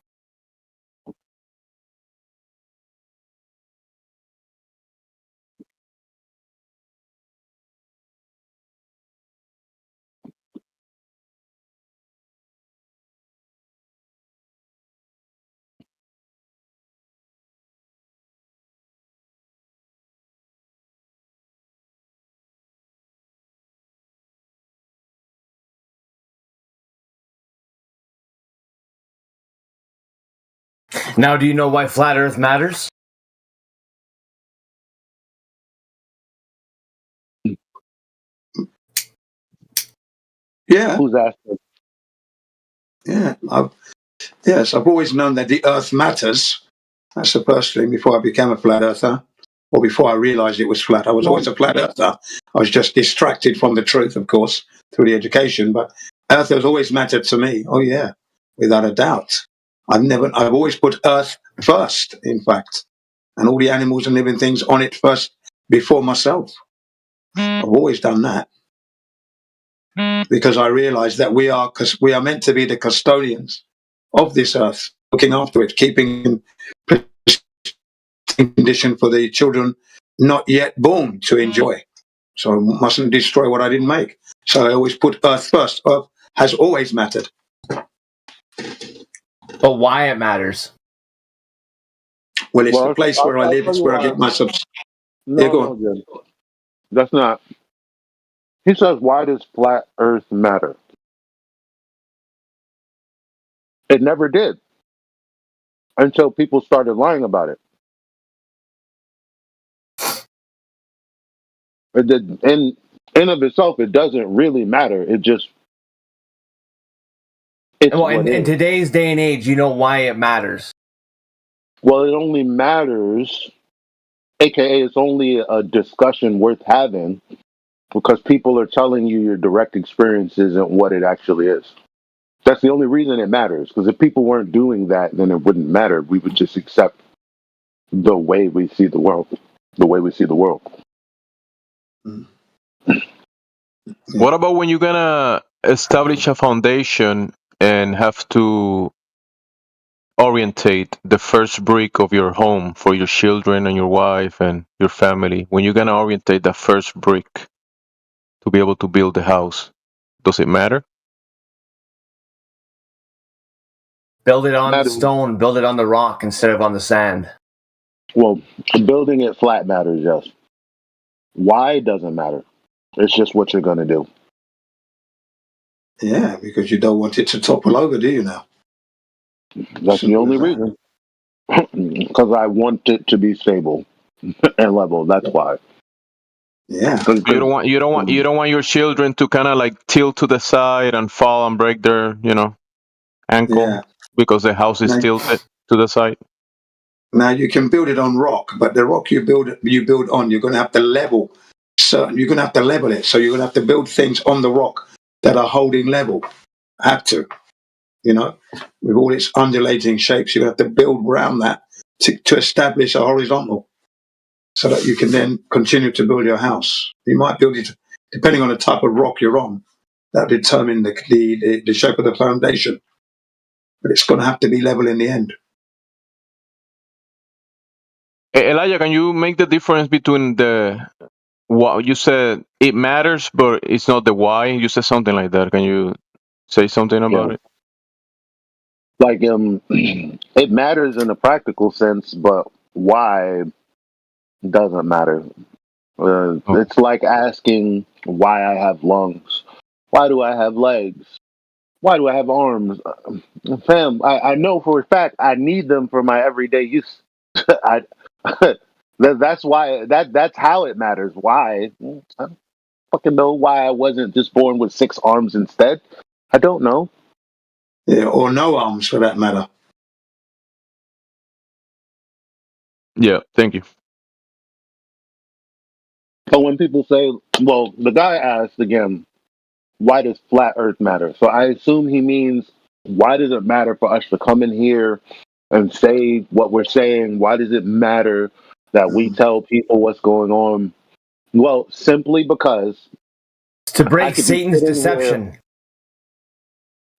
Now, do you know why flat Earth matters? Yeah. Who's asking? Yeah. I've always known that the Earth matters. That's the first thing before I became a flat earther, or before I realized it was flat. I was always a flat earther. I was just distracted from the truth, of course, through the education. But Earth has always mattered to me. Oh yeah, without a doubt. I've always put Earth first, in fact, and all the animals and living things on it first before myself. I've always done that because I realized that we are meant to be the custodians of this Earth, looking after it, keeping condition for the children not yet born to enjoy. So I mustn't destroy what I didn't make. So I always put Earth first. Earth has always mattered. But why it matters? Well, it's the place where I live. It's where I get my subs. No, that's not. He says, why does flat Earth matter? It never did until people started lying about it. It did, in of itself, it doesn't really matter. It just it's Well, what in is. today's day and age, you know why it matters. Well, it only matters, aka it's only a discussion worth having because people are telling you your direct experience isn't what it actually is. That's the only reason it matters. Because if people weren't doing that, then it wouldn't matter. We would just accept the way we see the world, the way we see the world. What about when you're gonna establish a foundation and have to orientate the first brick of your home for your children and your wife and your family? When you're gonna orientate the first brick to be able to build the house, does it matter? Build it on the stone, build it on the rock instead of on the sand. Well, building it flat matters, yes. Why doesn't matter. It's just what you're going to do. Yeah, because you don't want it to topple over, do you now? That's the only reason. Because I want it to be stable and level. That's why. Yeah. You don't want your children to kind of like tilt to the side and fall and break their, ankle because the house is tilted to the side. Now you can build it on rock, but the rock you build on, you're going to have to level. You're going to have to level it. So you're going to have to build things on the rock that are holding level. Have to, with all its undulating shapes, you have to build around that to establish a horizontal, so that you can then continue to build your house. You might build it depending on the type of rock you're on. That determine the shape of the foundation, but it's going to have to be level in the end. Elijah, can you make the difference between what you said? It matters, but it's not the why. You said something like that. Can you say something about it? Like, it matters in a practical sense, but why doesn't matter. It's like asking why I have lungs. Why do I have legs? Why do I have arms? Fam, I know for a fact I need them for my everyday use. That's why. That's how it matters. Why? I don't fucking know why I wasn't just born with 6 arms instead. I don't know. Yeah, or no arms for that matter. Yeah, thank you. But when people say, well, the guy asked again, why does flat earth matter? So I assume he means, why does it matter for us to come in here and say what we're saying? Why does it matter that we tell people what's going on? Well, simply because to break Satan's deception.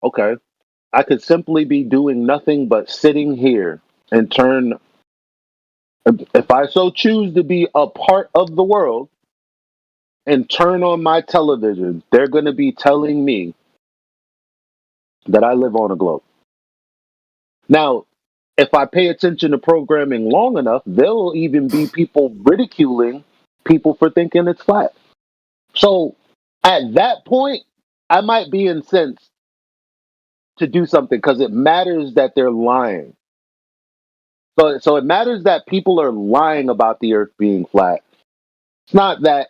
Okay. I could simply be doing nothing but sitting here and turn, if I so choose to be a part of the world and turn on my television, they're going to be telling me that I live on a globe. Now, if I pay attention to programming long enough, there'll even be people ridiculing people for thinking it's flat. So at that point, I might be incensed to do something because it matters that they're lying. So it matters that people are lying about the earth being flat. It's not that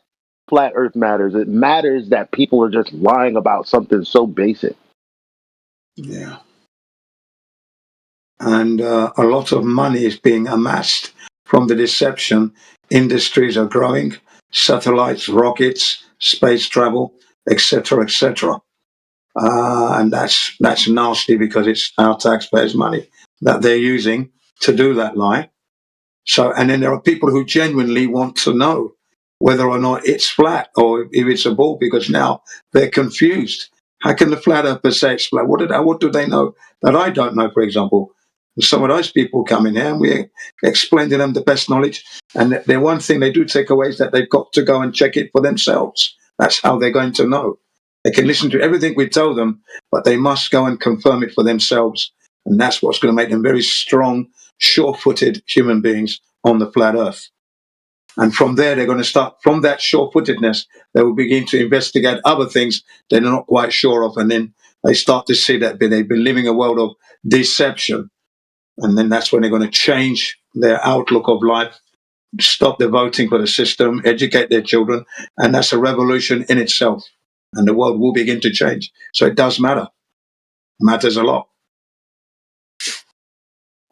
flat earth matters. It matters that people are just lying about something so basic. Yeah. And a lot of money is being amassed from the deception. Industries are growing, satellites, rockets, space travel, etc., etc. And that's nasty because it's our taxpayers' money that they're using to do that lie. So, and then there are people who genuinely want to know whether or not it's flat or if it's a ball, because now they're confused. How can the flat earthers say it's flat? What do they know that I don't know, for example? And some of those people come in here and we explain to them the best knowledge. And the one thing they do take away is that they've got to go and check it for themselves. That's how they're going to know. They can listen to everything we tell them, but they must go and confirm it for themselves. And that's what's going to make them very strong, sure-footed human beings on the flat earth. And from there, they're going to start, from that sure-footedness, they will begin to investigate other things they're not quite sure of, and then they start to see that they've been living a world of deception. And then that's when they're going to change their outlook of life, stop the voting for the system, educate their children, and that's a revolution in itself. And the world will begin to change. So it does matter. It matters a lot.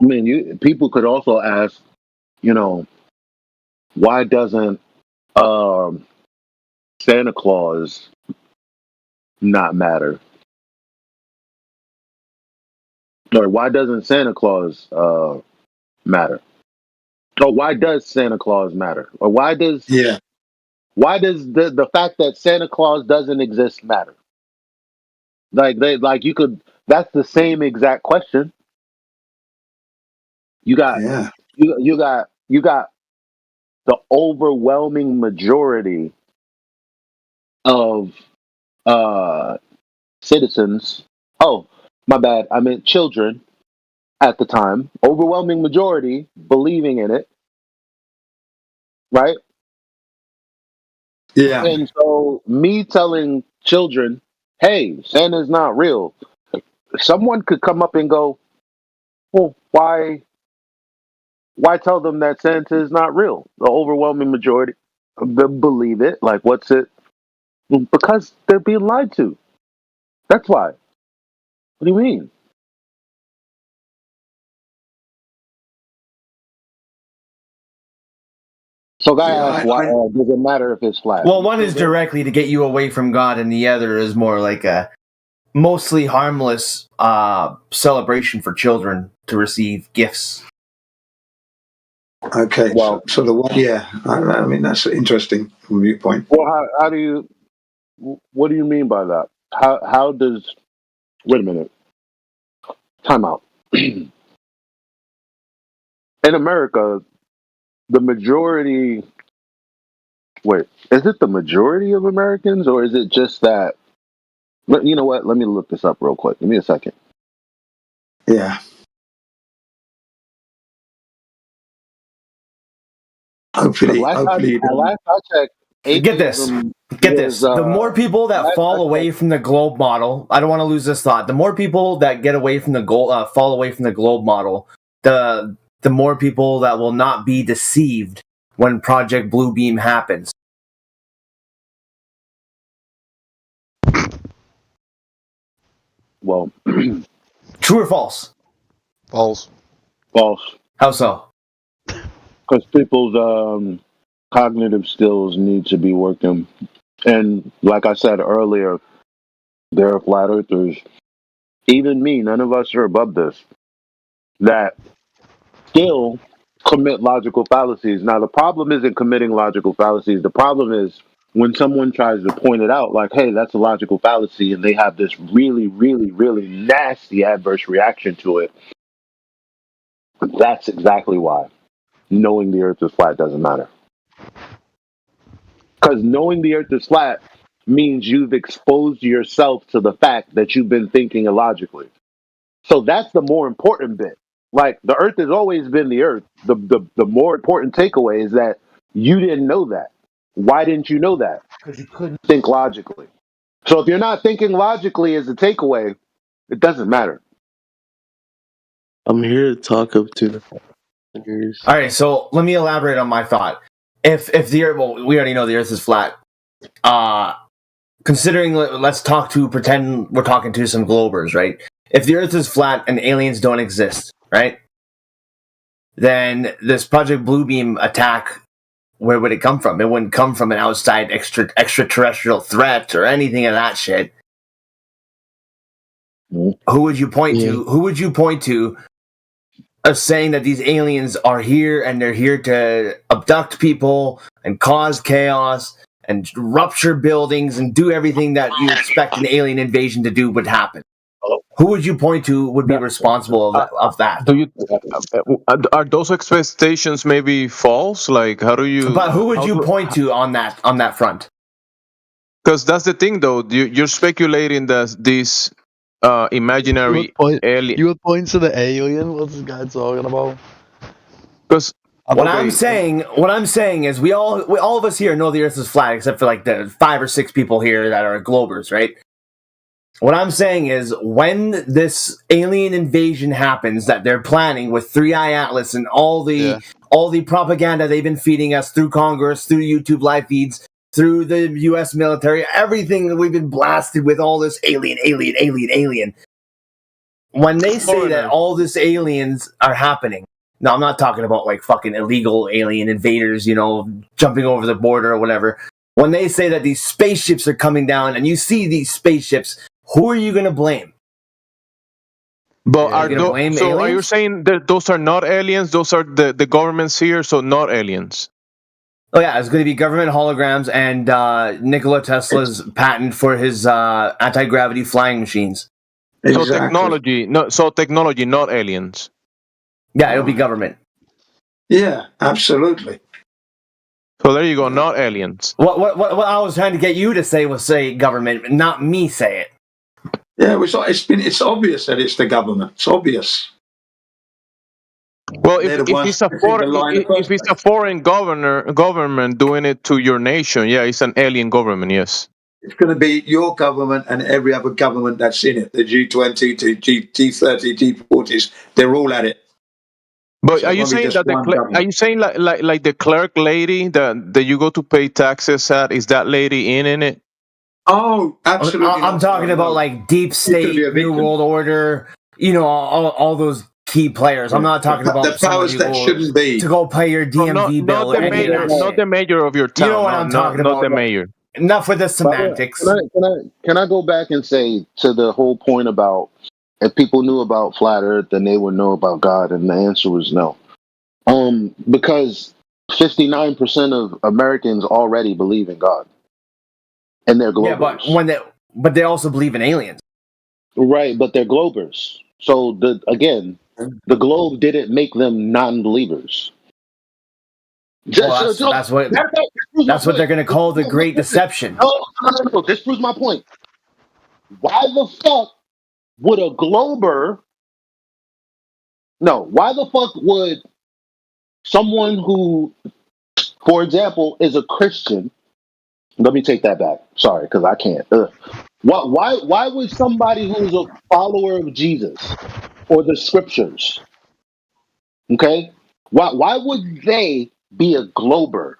I mean, people could also ask, why doesn't Santa Claus not matter? Or why doesn't Santa Claus matter? Or why does Santa Claus matter? Or why does the fact that Santa Claus doesn't exist matter? That's the same exact question. You got the overwhelming majority of citizens. Oh, my bad. I meant children at the time. Overwhelming majority believing in it, right? Yeah. And so me telling children, hey, Santa's not real. Someone could come up and go, well, why tell them that Santa is not real? The overwhelming majority of them believe it. Like, what's it? Because they're being lied to. That's why. What do you mean? So guy asked, why does it matter if it's flat? Well, one is directly to get you away from God, and the other is more like a mostly harmless celebration for children to receive gifts. Okay, well, so the one, I mean that's interesting viewpoint. Well, how do you? What do you mean by that? How does? Wait a minute. Time out. In America, the majority. Wait, is it the majority of Americans, or is it just that? You know what? Let me look this up real quick. Give me a second. Yeah. Hopefully. Last I checked, Get this. The more people that fall away from the globe model, I don't want to lose this thought. The more people that get away from the fall away from the globe model, the more people that will not be deceived when Project Bluebeam happens. Well, true or false? False. False. How so? Because people's cognitive skills need to be working. And like I said earlier, there are flat earthers, even me, none of us are above this, that still commit logical fallacies. Now, the problem isn't committing logical fallacies. The problem is when someone tries to point it out, like, hey, that's a logical fallacy, and they have this really, really, really nasty adverse reaction to it. That's exactly why knowing the earth is flat doesn't matter. Because knowing the earth is flat means you've exposed yourself to the fact that you've been thinking illogically. So that's the more important bit. Like, the earth has always been the earth. The more important takeaway is that you didn't know that. Why didn't you know that? Because you couldn't think logically. So if you're not thinking logically as a takeaway, it doesn't matter. I'm here to talk up to the All right, so let me elaborate on my thought. If the earth, well, we already know the earth is flat. Considering, pretend we're talking to some globers, right? If the earth is flat and aliens don't exist, right? Then this Project Bluebeam attack, where would it come from? It wouldn't come from an outside extraterrestrial threat or anything of that shit. Who would you point to? Who would you point to as saying that these aliens are here and they're here to abduct people and cause chaos and rupture buildings and do everything that you expect an alien invasion to do would happen? Who would you point to would be responsible of that? Do you are those expectations maybe false? Like, how do you? But who would you point to on that front? Because that's the thing, though. You're speculating that these imaginary alien. You would point to the alien. What's this guy talking about? Because what I'm saying is we all of us here know the Earth is flat, except for like the 5 or 6 people here that are globers, right? What I'm saying is, when this alien invasion happens that they're planning with 3i Atlas and all the propaganda they've been feeding us through Congress, through YouTube live feeds, through the U.S. military, everything that we've been blasted with, all this alien. When they say that all this aliens are happening, now I'm not talking about like fucking illegal alien invaders, jumping over the border or whatever. When they say that these spaceships are coming down and you see these spaceships, who are you going to blame? But are you saying that those are not aliens? Those are the governments here, so not aliens. Oh yeah, it's going to be government holograms and Nikola Tesla's patent for his anti-gravity flying machines. So technology, not aliens. Yeah, it'll be government. Yeah, absolutely. So there you go, not aliens. What I was trying to get you to say was say government, not me say it. Yeah, it's obvious that it's the government. It's obvious. Well, if it's a foreign government doing it to your nation, yeah, it's an alien government. Yes. It's going to be your government and every other government that's in it. The G20, G30, G40s, they're all at it. But are you saying that like the clerk lady that you go to pay taxes at, is that lady in it? Oh, absolutely. I'm talking about like deep state, New World Order, all those key players. I'm not talking about the powers that shouldn't be to go pay your DMV bill. Not the mayor of your town. You know what I'm talking about? Not the mayor. Enough with the semantics. Can I go back and say to the whole point about if people knew about flat Earth, then they would know about God, and the answer was no. Because 59% of Americans already believe in God, and they're globers. Yeah, but they also believe in aliens. Right, but they're globers. So the globe didn't make them non-believers. Well, that's what they're going to call the Great Deception. No. This proves my point. Why the fuck would a glober? No, why the fuck would someone who, for example, is a Christian? Let me take that back. Sorry, because I can't. Why would somebody who's a follower of Jesus or the scriptures, okay? Why would they be a glober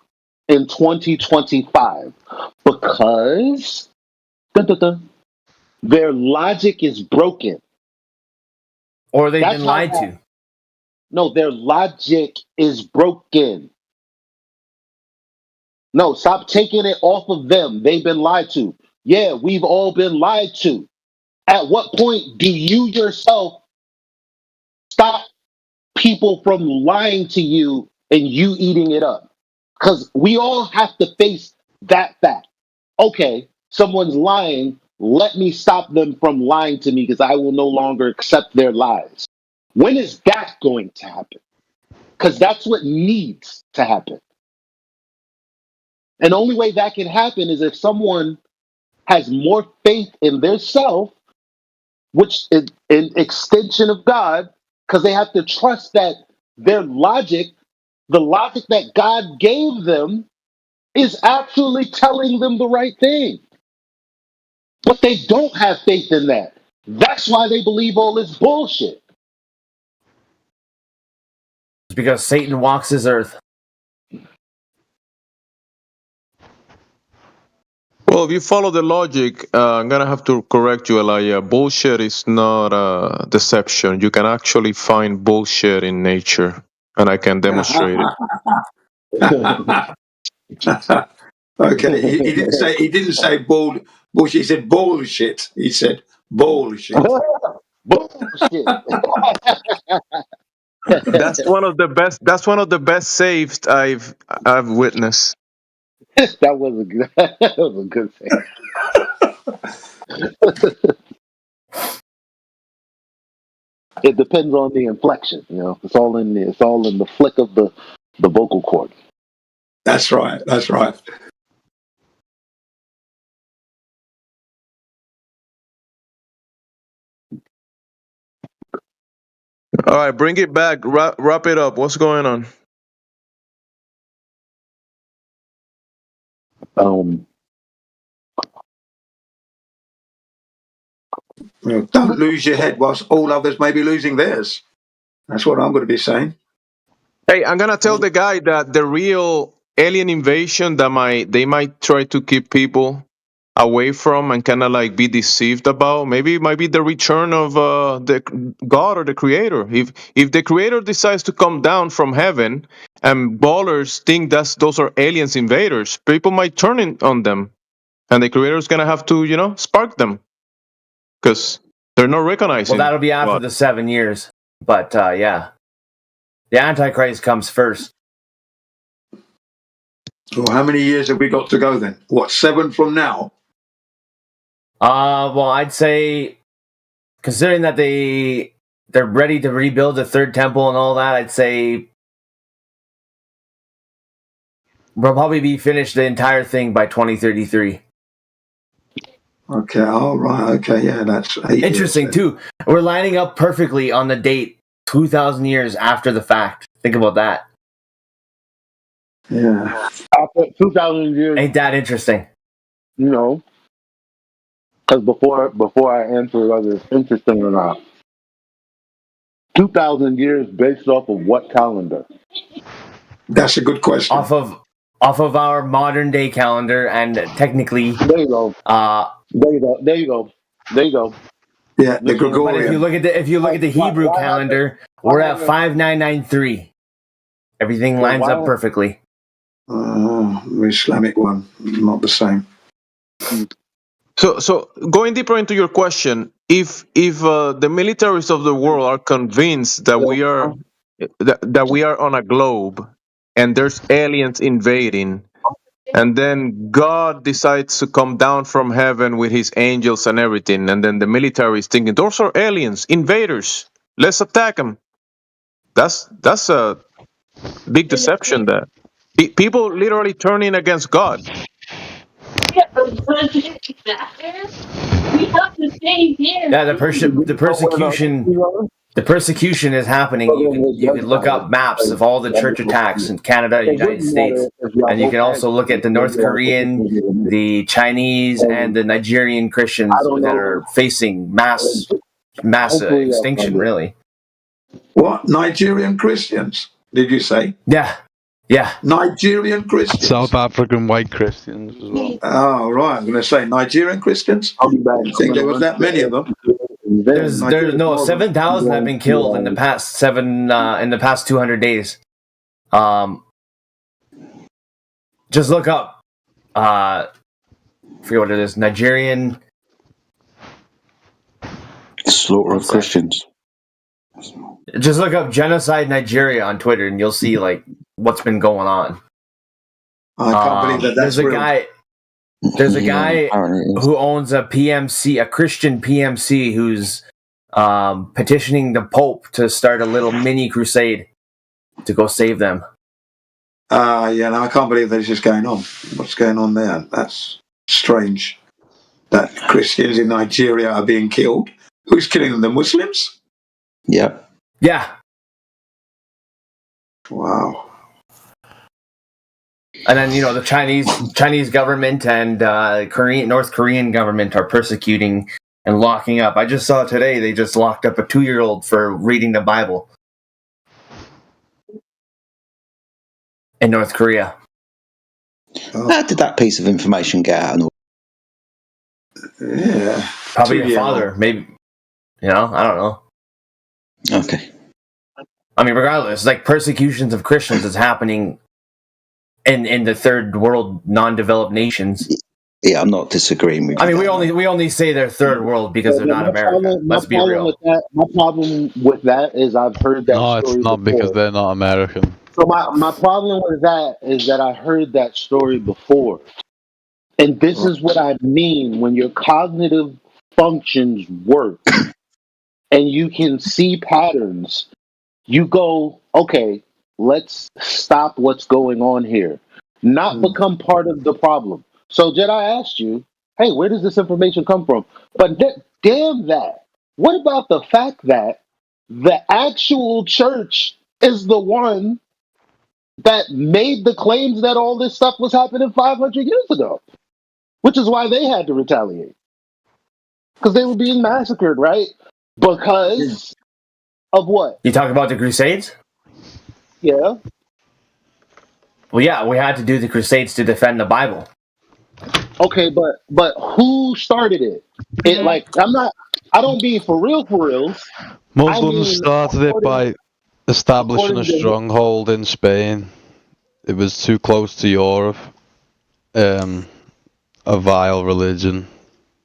in 2025? Because their logic is broken. Or they've been lied to. No, their logic is broken. No, stop taking it off of them. They've been lied to. Yeah, we've all been lied to. At what point do you yourself stop people from lying to you and you eating it up? Because we all have to face that fact. Okay, someone's lying. Let me stop them from lying to me because I will no longer accept their lies. When is that going to happen? Because that's what needs to happen. And the only way that can happen is if someone has more faith in their self, which is an extension of God, because they have to trust that their logic, the logic that God gave them, is actually telling them the right thing. But they don't have faith in that. That's why they believe all this bullshit. It's because Satan walks this earth. Well, if you follow the logic, I'm going to have to correct you, Elijah. Bullshit is not deception. You can actually find bullshit in nature, and I can demonstrate it. Okay, he didn't say bullshit. He said bullshit. He said bullshit. Bullshit. That's one of the best saves I've witnessed. That was a good thing. It depends on the inflection, It's all in the flick of the vocal cord. That's right. That's right. All right, bring it back. Wrap it up. What's going on? Don't lose your head whilst all others may be losing theirs. That's what I'm going to be saying. Hey, I'm gonna tell the guy that the real alien invasion that they might try to keep people away from and kind of like be deceived about. Maybe it might be the return of the God or the Creator. If the Creator decides to come down from heaven and ballers think those are aliens invaders, people might turn on them, and the Creator's gonna have to spark them because they're not recognizing. Well, that'll be after God. the 7 years, but yeah, the Antichrist comes first. Well, how many years have we got to go then? What, 7 from now? Well, I'd say, considering that they're ready to rebuild the third temple and all that, I'd say we'll probably be finished the entire thing by 2033. Okay, all right, okay, yeah, that's 8 interesting years, too. We're lining up perfectly on the date 2,000 years after the fact. Think about that. Yeah. After 2,000 years. Ain't that interesting? No. Because before I answer whether it's interesting or not, 2,000 years based off of what calendar? That's a good question. Off of our modern day calendar, and technically, there you go. There you go. Yeah, the Gregorian. But if you look at the Hebrew calendar, we're at 5993. Everything lines up perfectly. The Islamic one, not the same. So going deeper into your question, if the militaries of the world are convinced that we are on a globe and there's aliens invading, and then God decides to come down from heaven with his angels and everything, and then the military is thinking those are aliens, invaders, let's attack them. That's a big deception. That people literally turning against God. Yeah, the persecution is happening. You can look up maps of all the church attacks in Canada, United States, and you can also look at the North Korean, the Chinese, and the Nigerian Christians that are facing mass extinction. Really? What, Nigerian Christians? Did you say? Yeah. Nigerian Christians. South African white Christians as well. Oh, right. I'm going to say Nigerian Christians. I didn't think there was that many of them. There's 7,000 have been killed in the past 200 days. Just look up. I forget what it is. Nigerian slaughter of Christians. Just look up genocide Nigeria on Twitter, and you'll see like what's been going on. I can't believe that. There's a guy who owns a PMC, a Christian PMC, who's petitioning the Pope to start a little mini crusade to go save them. No, I can't believe this is going on. What's going on there? That's strange. That Christians in Nigeria are being killed. Who's killing them? The Muslims? Yep. Yeah. Wow. And then the Chinese government and North Korean government are persecuting and locking up. I just saw today they just locked up a 2-year-old for reading the Bible in North Korea. How did that piece of information get out? Yeah, probably your father, maybe. I don't know. Okay. I mean, regardless, like persecutions of Christians is happening in the third world, non-developed nations. Yeah, I'm not disagreeing with you. I mean, we only say they're third world because they're not America. Let's be real. My problem with that is I've heard that. No, it's not because they're not American. So my problem with that is that I heard that story before. And this is what I mean when your cognitive functions work and you can see patterns. You go, okay, let's stop what's going on here. Not become part of the problem. So, Jed, I asked you, hey, where does this information come from? But damn that. What about the fact that the actual church is the one that made the claims that all this stuff was happening 500 years ago? Which is why they had to retaliate. because they were being massacred, right? Because of what? You talk about the Crusades? Yeah. Well, yeah, we had to do the Crusades to defend the Bible. Okay, but who started it? It like I don't mean for reals. Muslims started it by establishing a stronghold in Spain. It was too close to Europe. A vile religion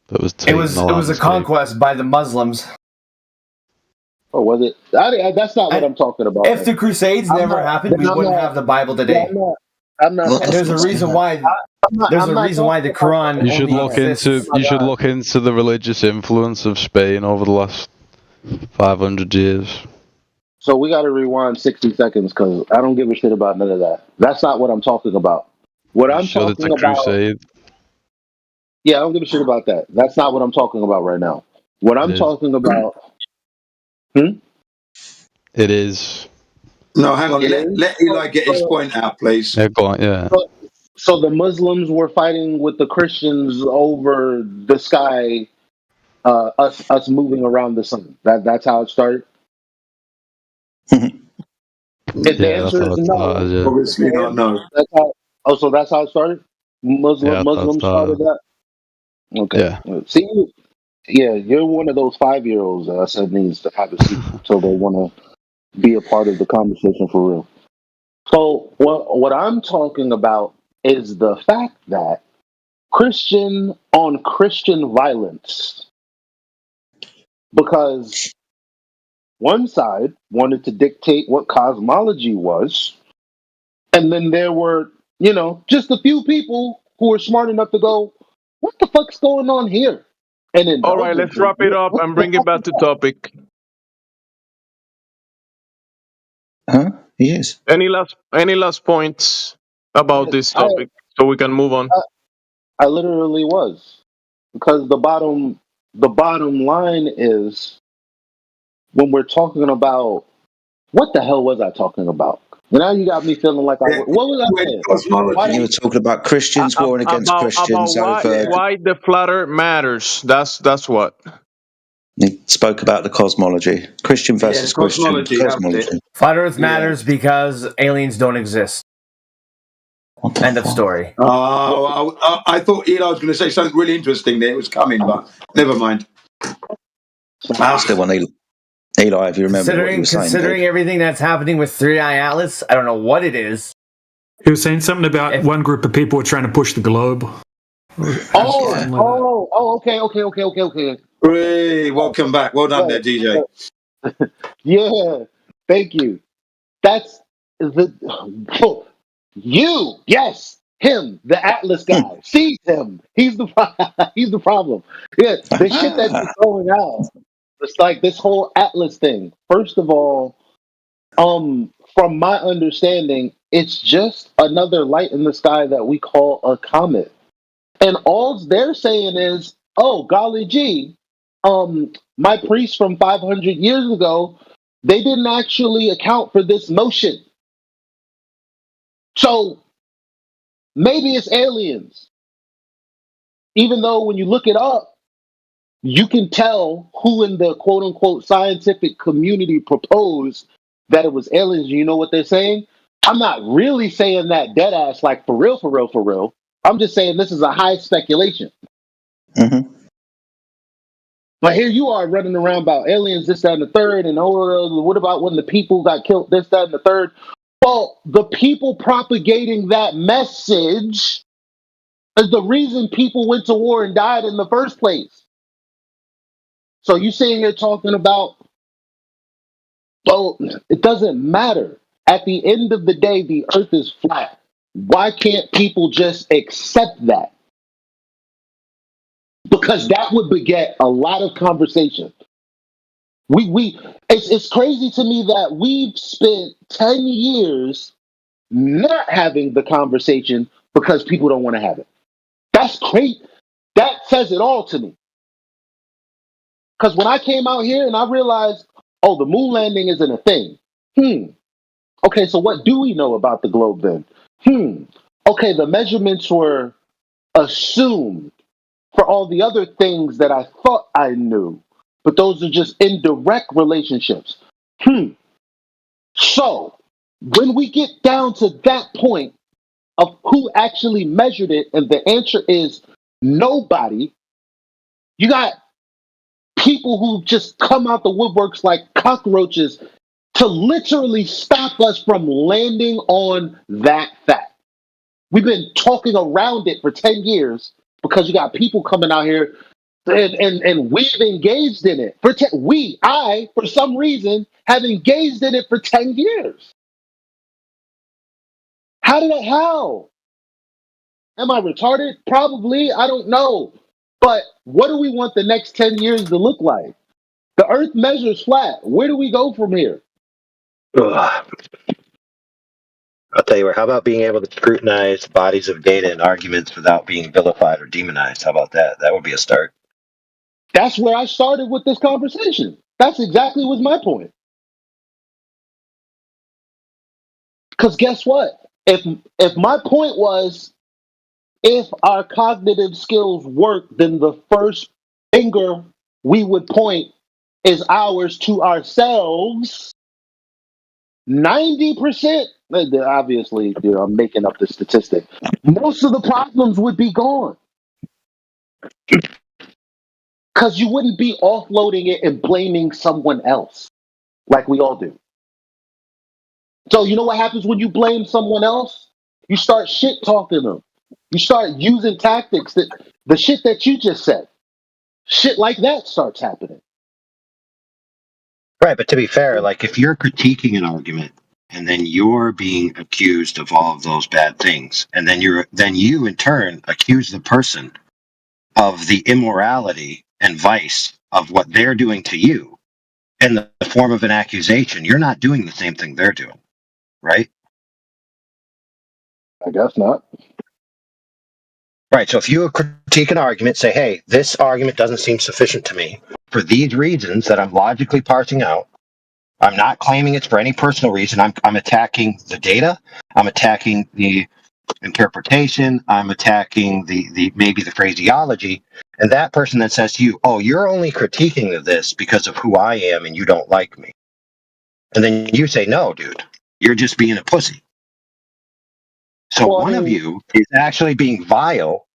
that was taken. It was a conquest by the Muslims. Or was it? That's not what I'm talking about. If the Crusades never happened, we wouldn't have the Bible today. I'm not. And there's a reason why. There's a reason why the Quran. You should look into the religious influence of Spain over the last 500 years. So we got to rewind 60 seconds because I don't give a shit about none of that. That's not what I'm talking about. What I'm talking about. Crusade. Yeah, I don't give a shit about that. That's not what I'm talking about right now. What I'm talking about. It is. No, hang on. Let Eli get his point out, please. Yeah, go on. Yeah. So the Muslims were fighting with the Christians over the sky, us moving around the sun. That's how it started. If the answer is no, obviously not no. So that's how it started. Muslims started that. Okay. Yeah. See, you're one of those 5-year-olds that I said needs to have a seat, so they want to be a part of the conversation for real. So what I'm talking about is the fact that Christian on Christian violence, because one side wanted to dictate what cosmology was, and then there were, just a few people who were smart enough to go, what the fuck's going on here? And then all right, let's wrap it up and bring it back to topic. Huh? Yes. Any last points about this topic so we can move on? I literally was, because the bottom line is, when we're talking about, what the hell was I talking about? Now you got me feeling like what was I saying? You were talking about Christians warring against Christians over. Why the flat earth matters. That's what. He spoke about the cosmology, Christian versus Christian cosmology. Flat Earth matters because aliens don't exist. End of story. I thought Eli was going to say something really interesting there. It was coming, but never mind. I still want Eli, if you remember what you were saying. Considering everything that's happening with 3i Atlas, I don't know what it is. He was saying something about one group of people were trying to push the globe. Okay. Hey, welcome back. Well done there, DJ. Yeah, thank you. That's him, the Atlas guy. Sees him. He's the problem. Yeah, the shit that you're throwing out. It's like this whole Atlas thing. First of all, from my understanding, it's just another light in the sky that we call a comet. And all they're saying is, oh, golly gee, my priests from 500 years ago, they didn't actually account for this motion. So maybe it's aliens. Even though when you look it up, you can tell who in the quote unquote scientific community proposed that it was aliens. You know what they're saying? I'm not really saying that dead ass, like for real. I'm just saying this is a high speculation. Mm-hmm. But here you are running around about aliens, this, that, and the third, and what about when the people got killed, this, that, and the third? Well, the people propagating that message is the reason people went to war and died in the first place. So you sitting here talking about, well, it doesn't matter. At the end of the day, the earth is flat. Why can't people just accept that? Because that would beget a lot of conversation. It's crazy to me that we've spent 10 years not having the conversation because people don't want to have it. That's great. That says it all to me. Because when I came out here and I realized, oh, the moon landing isn't a thing. Okay, so what do we know about the globe then? Okay, the measurements were assumed. for all the other things that I thought I knew. But those are just indirect relationships. So when we get down to that point of who actually measured it, and the answer is nobody, you got people who just come out the woodworks like cockroaches to literally stop us from landing on that fact. We've been talking around it for 10 years because you got people coming out here and we've engaged in it. I, for some reason, have engaged in it for 10 years. How? Am I retarded? Probably. I don't know. But what do we want the next 10 years to look like? The earth measures flat. Where do we go from here? Ugh. I'll tell you what, how about being able to scrutinize bodies of data and arguments without being vilified or demonized? How about that? That would be a start. That's where I started with this conversation. That's exactly was my point. Because guess what? If my point was, if our cognitive skills work, then the first finger we would point is ours to ourselves. 90%, obviously, I'm making up the statistic. Most of the problems would be gone. Because you wouldn't be offloading it and blaming someone else like we all do. So you know what happens when you blame someone else? You start shit talking them. You start using tactics that the shit that you just said. Shit like that starts happening. Right, but to be fair, like if you're critiquing an argument and then you're being accused of all of those bad things, and then you in turn accuse the person of the immorality and vice of what they're doing to you in the form of an accusation, you're not doing the same thing they're doing, right? I guess not. Right, so if you critique an argument, say, hey, this argument doesn't seem sufficient to me for these reasons that I'm logically parsing out. I'm not claiming it's for any personal reason. I'm attacking the data. I'm attacking the interpretation. I'm attacking the maybe the phraseology. And that person then says to you, oh, you're only critiquing this because of who I am and you don't like me. And then you say, no, dude, you're just being a pussy. So one of you is actually being vile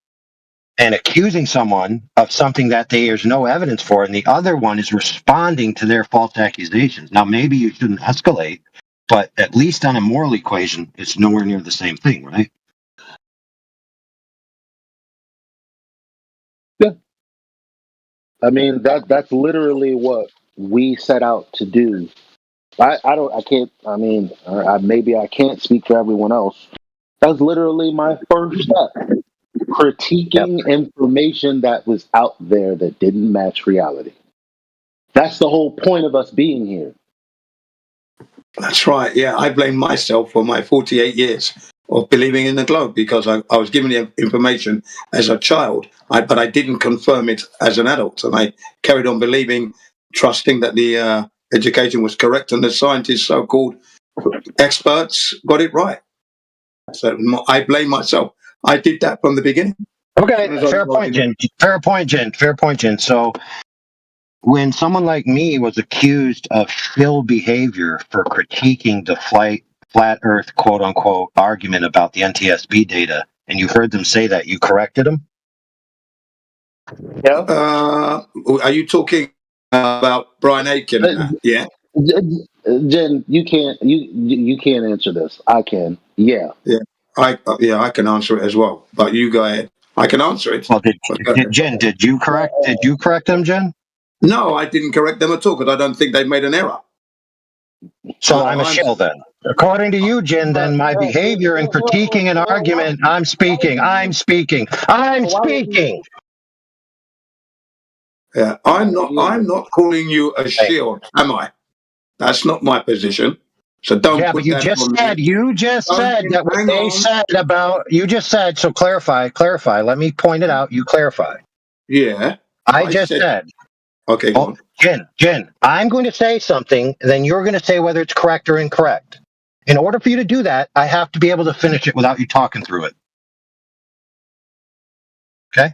and accusing someone of something that there's no evidence for, and the other one is responding to their false accusations. Now, maybe you shouldn't escalate, but at least on a moral equation, it's nowhere near the same thing, right? Yeah. I mean, that's literally what we set out to do. Maybe I can't speak for everyone else. That's literally my first step. Critiquing information that was out there that didn't match reality. That's the whole point of us being here. That's right. Yeah, I blame myself for my 48 years of believing in the globe because I was given the information as a child, but I didn't confirm it as an adult. And I carried on believing, trusting that the education was correct and the scientists, so-called experts, got it right. So I blame myself. I did that from the beginning. Okay, fair point, Jen. Fair point, Jen. So when someone like me was accused of shill behavior for critiquing the flat earth quote unquote argument about the NTSB data, and you heard them say that, you corrected them? Yeah. Are you talking about Brian Aitken? Yeah. Jen, you can't answer this. I can. Yeah. Yeah. I can answer it as well. But you go ahead. I can answer it. Well, Jen, did you correct them, Jen? No, I didn't correct them at all because I don't think they made an error. So I'm a shill then. According to you, Jen, then my behavior in critiquing an argument, I'm speaking. Yeah, I'm not calling you a shill, am I? That's not my position. So don't put you that just on said, me. you just said that what they said about, you just said, so clarify, let me point it out, you clarify. Yeah. I just said. Okay, go on. Jen, I'm going to say something, and then you're going to say whether it's correct or incorrect. In order for you to do that, I have to be able to finish it without you talking through it. Okay?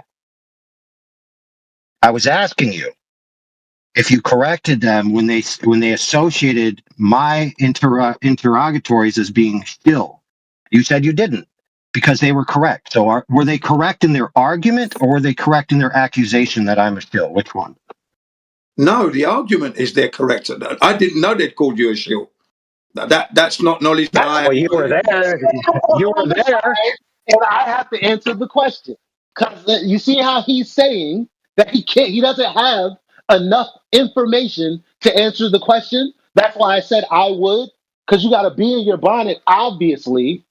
I was asking you if you corrected them when they associated my interrogatories as being still. You said you didn't because they were correct. So were they correct in their argument or were they correct in their accusation that I'm a still? Which one? No, the argument is they're correct. I didn't know they'd called you a shield. That's not knowledge that I. Well, you were there. You were there, and I have to answer the question because you see how he's saying that he can't. He doesn't have enough information to answer the question. That's why I said I would, because you got to be in your bonnet. Obviously,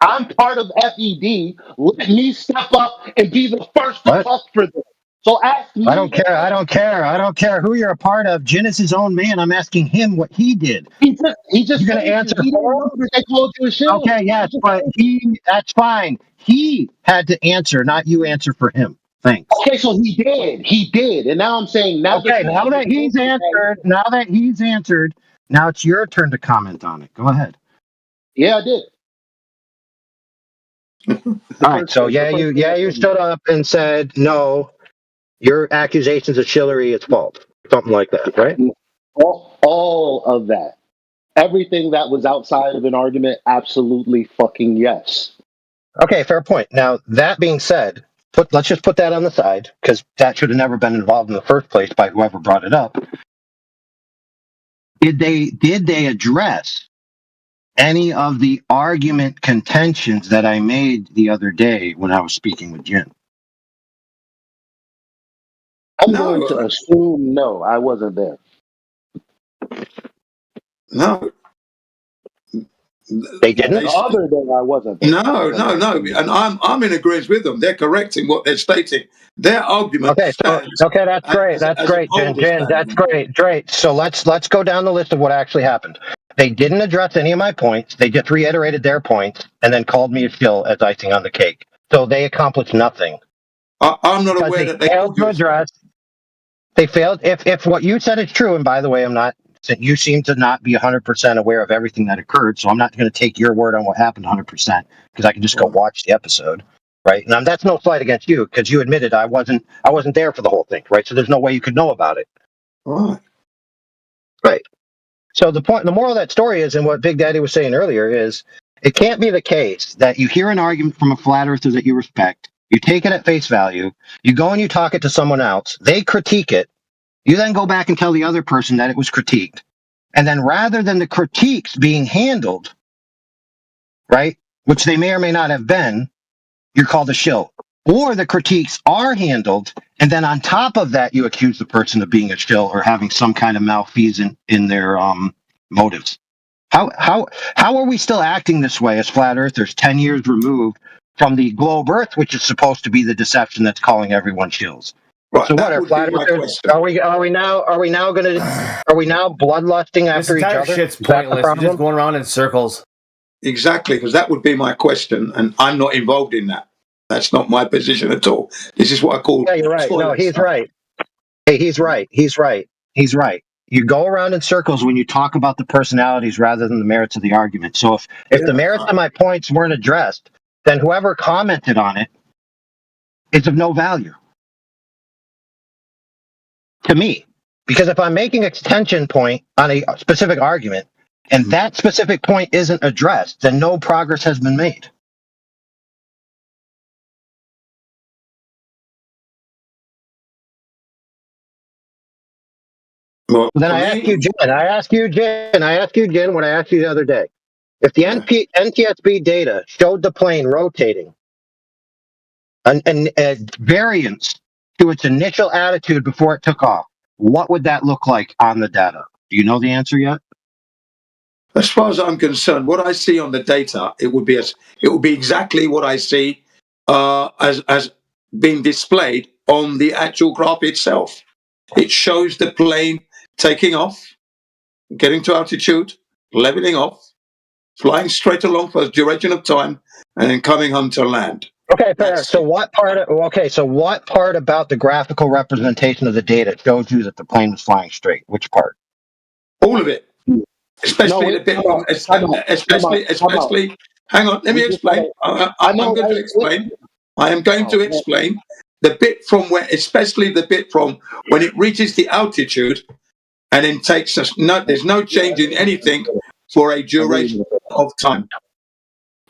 I'm part of FED. Let me step up and be the first to talk for them. So ask me. I don't care. I don't care. I don't care who you're a part of. Jin is his own man. I'm asking him what he did. He just You're going to answer for him? they called you a shield. Okay, yes, but that's fine. He had to answer, not you answer for him. Thanks. Okay, so he did. And now I'm saying now that he's answered, now it's your turn to comment on it. Go ahead. Yeah, I did. All right, so you stood up and said, no, your accusations of Shillery is false. Something like that, right? All of that. Everything that was outside of an argument, absolutely fucking yes. Okay, fair point. Now, that being said, let's just put that on the side, because that should have never been involved in the first place by whoever brought it up. Did they address any of the argument contentions that I made the other day when I was speaking with Jin? I'm going to assume no, I wasn't there. No. They didn't? The other day I wasn't there. No. And I'm in agreement with them. They're correcting what they're stating. Their argument stands. Okay, that's great. That's great, Jin. That's great. So let's go down the list of what actually happened. They didn't address any of my points. They just reiterated their points and then called me a shill as icing on the cake. So they accomplished nothing. I'm not aware that they failed to address. They failed. If what you said is true, and by the way, I'm not. You seem to not be 100% aware of everything that occurred, so I'm not going to take your word on what happened 100% because I can just go watch the episode, right? And that's no slight against you because you admitted I wasn't there for the whole thing, right? So there's no way you could know about it. Right. So the moral of that story is, and what Big Daddy was saying earlier is, it can't be the case that you hear an argument from a flat earther that you respect, you take it at face value, you go and you talk it to someone else, they critique it, you then go back and tell the other person that it was critiqued. And then rather than the critiques being handled, right, which they may or may not have been, you're called a shill. Or the critiques are handled, and then on top of that, you accuse the person of being a shill or having some kind of malfeasance in their motives. How are we still acting this way as flat earthers 10 years removed from the globe Earth, which is supposed to be the deception that's calling everyone shills? Right, so what are flat earthers? Are we now bloodlusting after each other? Shit's pointless. You're just going around in circles. Exactly, because that would be my question, and I'm not involved in that. That's not my position at all. This is what I call. Yeah, you're right. No, he's right. Hey, he's right. You go around in circles when you talk about the personalities rather than the merits of the argument. So if the merits of my points weren't addressed, then whoever commented on it is of no value to me. Because if I'm making a contention point on a specific argument and that specific point isn't addressed, then no progress has been made. Well, then I ask you, Jen, what I asked you the other day. If the NTSB data showed the plane rotating a variance to its initial attitude before it took off, what would that look like on the data? Do you know the answer yet? As far as I'm concerned, what I see on the data, it would be exactly what I see as being displayed on the actual graph itself. It shows the plane taking off, getting to altitude, leveling off, flying straight along for a duration of time, and then coming home to land. Okay, fair. So what part about the graphical representation of the data showed you that the plane was flying straight? Which part? All of it. Especially the bit. Especially. Hang on. Let me explain. I am going to explain. The bit from where, especially the bit from when it reaches the altitude and then takes us, there's no change in anything for a duration of time.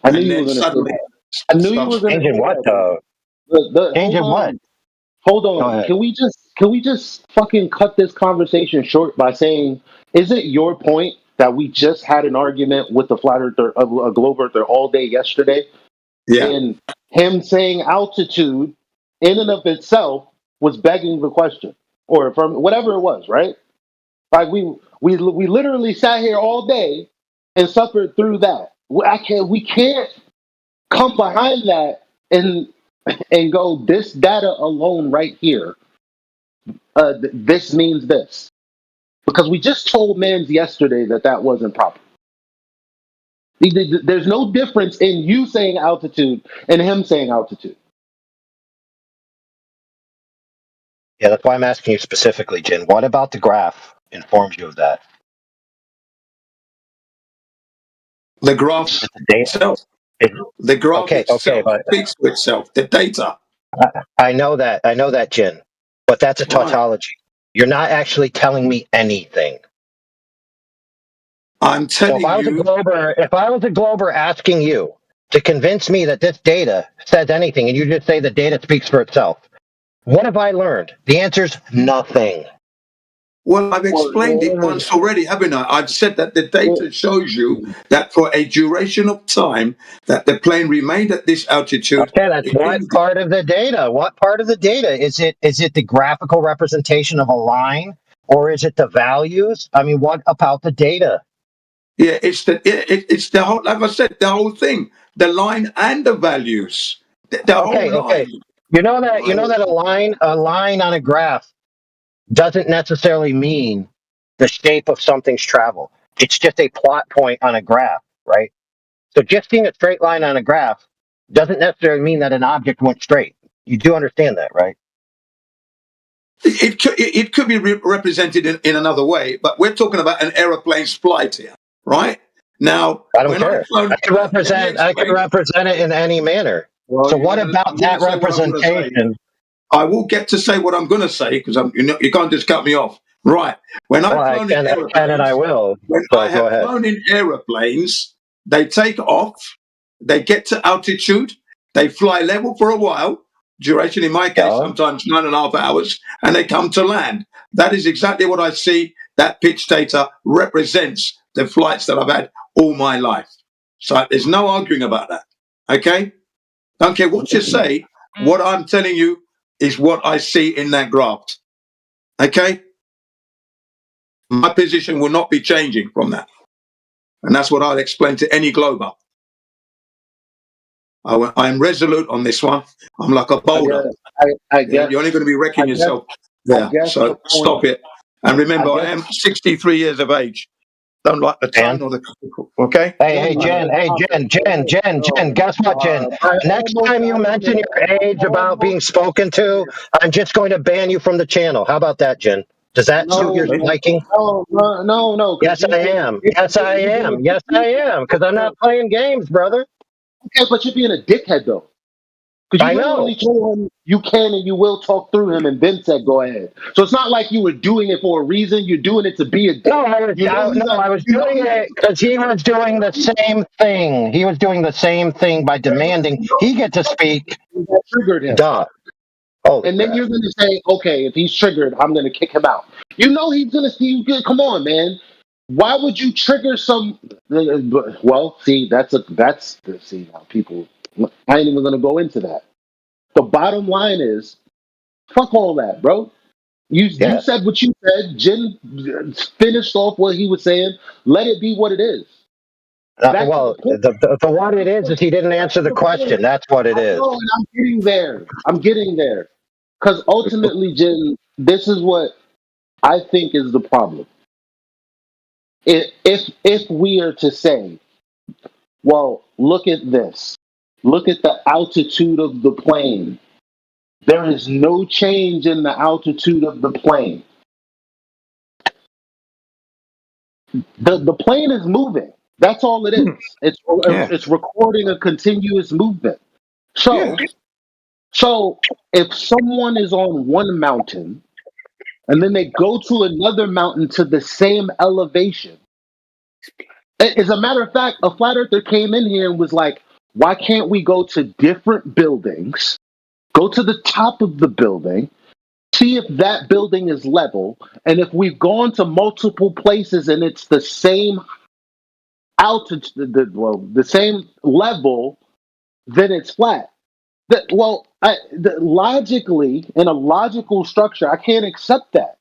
I knew And you were then going to suddenly, say that. I knew you were going to Changing say what, that. though? Changing what? Hold Go on. ahead. Can we just fucking cut this conversation short by saying, is it your point that we just had an argument with the flat earther, a globe earther all day yesterday? Yeah. And him saying altitude in and of itself was begging the question, or from whatever it was, right? Like we literally sat here all day and suffered through that. We can't come behind that and go, this data alone right here, this means this, because we just told Mans yesterday that wasn't proper. There's no difference in you saying altitude and him saying altitude. Yeah, that's why I'm asking you specifically, Jin. What about the graph informs you of that? The graph itself. The graph itself speaks for itself. The data. I know that, Jin. But that's a tautology. You're not actually telling me anything. I'm telling you. If I was a Glober asking you to convince me that this data says anything, and you just say the data speaks for itself, what have I learned? The answer's nothing. Well, I've explained it once already, haven't I? I've said that the data shows you that for a duration of time that the plane remained at this altitude. Okay, that's what part of the data? What part of the data? Is it the graphical representation of a line, or is it the values? I mean, what about the data? Yeah, it's the whole, like I said, the whole thing, the line and the values, the whole line. You know that a line on a graph doesn't necessarily mean the shape of something's travel. It's just a plot point on a graph, right? So just seeing a straight line on a graph doesn't necessarily mean that an object went straight. You do understand that, right? It could be represented in another way, but we're talking about an aeroplane's flight here, right? Now, I don't care. I can represent it in any manner. Well, so what about that representation? I will get to say what I'm going to say because you can't just cut me off. Right. When I've flown in aeroplanes, and I will. When I have flown in aeroplanes, they take off, they get to altitude, they fly level for a while, duration in my case, sometimes 9.5 hours, and they come to land. That is exactly what I see. That pitch data represents the flights that I've had all my life. So there's no arguing about that. Okay? Don't care what you say. What I'm telling you is what I see in that graph. Okay? My position will not be changing from that. And that's what I'll explain to any Glober. I'm resolute on this one. I'm like a boulder. I guess, you're only going to be wrecking yourself there. So stop it. And remember, I am 63 years of age. Don't like the tone or the... Okay? Hey, Jen, guess what, Jen? Next time you mention your age about being spoken to, I'm just going to ban you from the channel. How about that, Jen? Does that suit your liking? No. Yes, I am. Yes, I am. Because I'm not playing games, brother. Okay, but you're being a dickhead, though. Because you literally told him you can and you will talk through him, and then said go ahead. So it's not like you were doing it for a reason. You're doing it to be a dick. No, I was doing it because he was doing the same thing. He was doing the same thing by demanding he get to speak. That triggered him. Duh. And then you're going to say, okay, if he's triggered, I'm going to kick him out. You know he's going to see you good. Come on, man. Why would you trigger some? Well, see, see now people. I ain't even going to go into that. The bottom line is, fuck all that, bro. You said what you said. Jin finished off what he was saying. Let it be what it is. The what it is he didn't answer the question. That's what it is. And I'm getting there. Because ultimately, Jin, this is what I think is the problem. If we are to say, well, look at this. Look at the altitude of the plane. There is no change in the altitude of the plane. The plane is moving. That's all it is. It's recording a continuous movement. So So if someone is on one mountain and then they go to another mountain to the same elevation, as a matter of fact, a flat earther came in here and was like, why can't we go to different buildings, go to the top of the building, see if that building is level, and if we've gone to multiple places and it's the same altitude, the same level, then it's flat. Logically, in a logical structure, I can't accept that.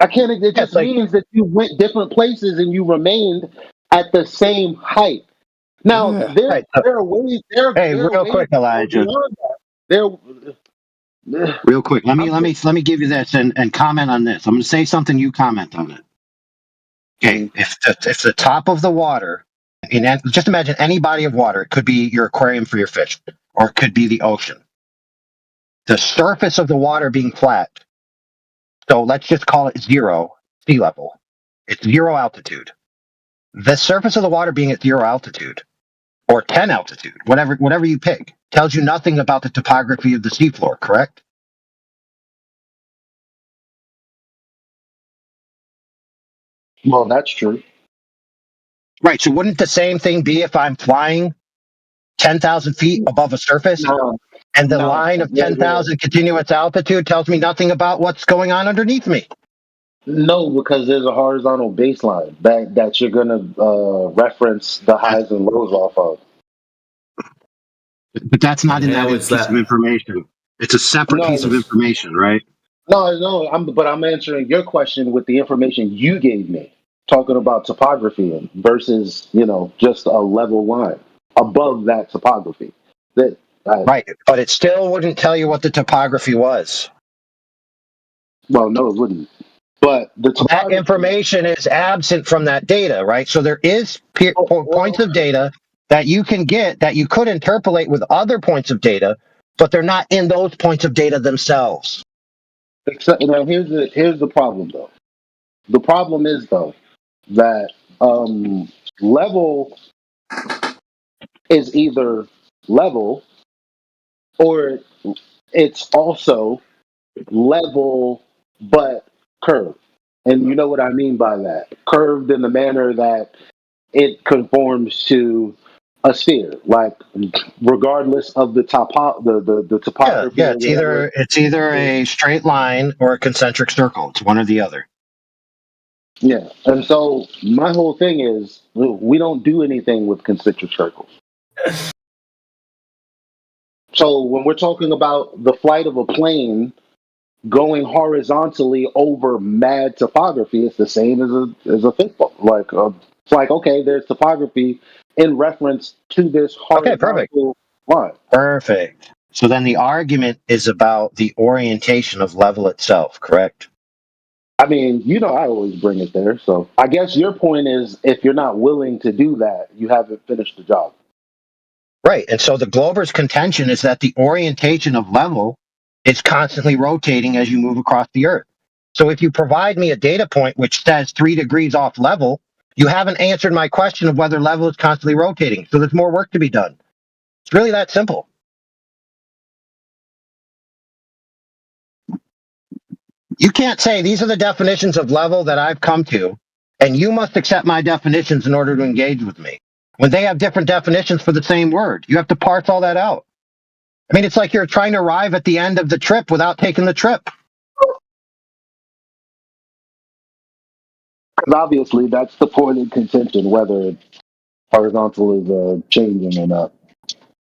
I can't. It just means that you went different places and you remained at the same height. Now, there are ways. Hey, real quick, Elijah. Real quick, let me give you this and comment on this. I'm going to say something. You comment on it. Okay, if the top of the water, just imagine any body of water. It could be your aquarium for your fish, or it could be the ocean. The surface of the water being flat. So let's just call it zero sea level. It's zero altitude. The surface of the water being at zero altitude, or 10 altitude, whatever you pick, tells you nothing about the topography of the seafloor, correct? Well, that's true. Right. So wouldn't the same thing be if I'm flying 10,000 feet above a surface and the line of 10,000 continuous altitude tells me nothing about what's going on underneath me? No, because there's a horizontal baseline that you're going to reference the highs and lows off of. But that's not in that piece of information. It's a separate piece of information, right? No, I'm answering your question with the information you gave me, talking about topography versus, just a level line above that topography. Right, but it still wouldn't tell you what the topography was. Well, no, it wouldn't. But that information is absent from that data, right? So there is points of data that you can get that you could interpolate with other points of data, but they're not in those points of data themselves. Except, here's the problem, though. The problem is, though, that level is either level or it's also level but curved. And you know what I mean by that. Curved in the manner that it conforms to a sphere, like regardless of the topography. Yeah, it's either a straight line or a concentric circle. It's one or the other. Yeah, and so my whole thing is we don't do anything with concentric circles. So when we're talking about the flight of a plane going horizontally over mad topography, it's the same as a football. It's like, okay, there's topography in reference to this horizontal line. Perfect. So then the argument is about the orientation of level itself, correct? I mean, I always bring it there. So I guess your point is if you're not willing to do that, you haven't finished the job. Right. And so the Glober's contention is that the orientation of level is constantly rotating as you move across the Earth. So if you provide me a data point which says 3 degrees off level, you haven't answered my question of whether level is constantly rotating. So there's more work to be done. It's really that simple. You can't say these are the definitions of level that I've come to, and you must accept my definitions in order to engage with me. When they have different definitions for the same word, you have to parse all that out. I mean, it's like you're trying to arrive at the end of the trip without taking the trip. Because obviously that's the point in contention, whether horizontal is changing or not.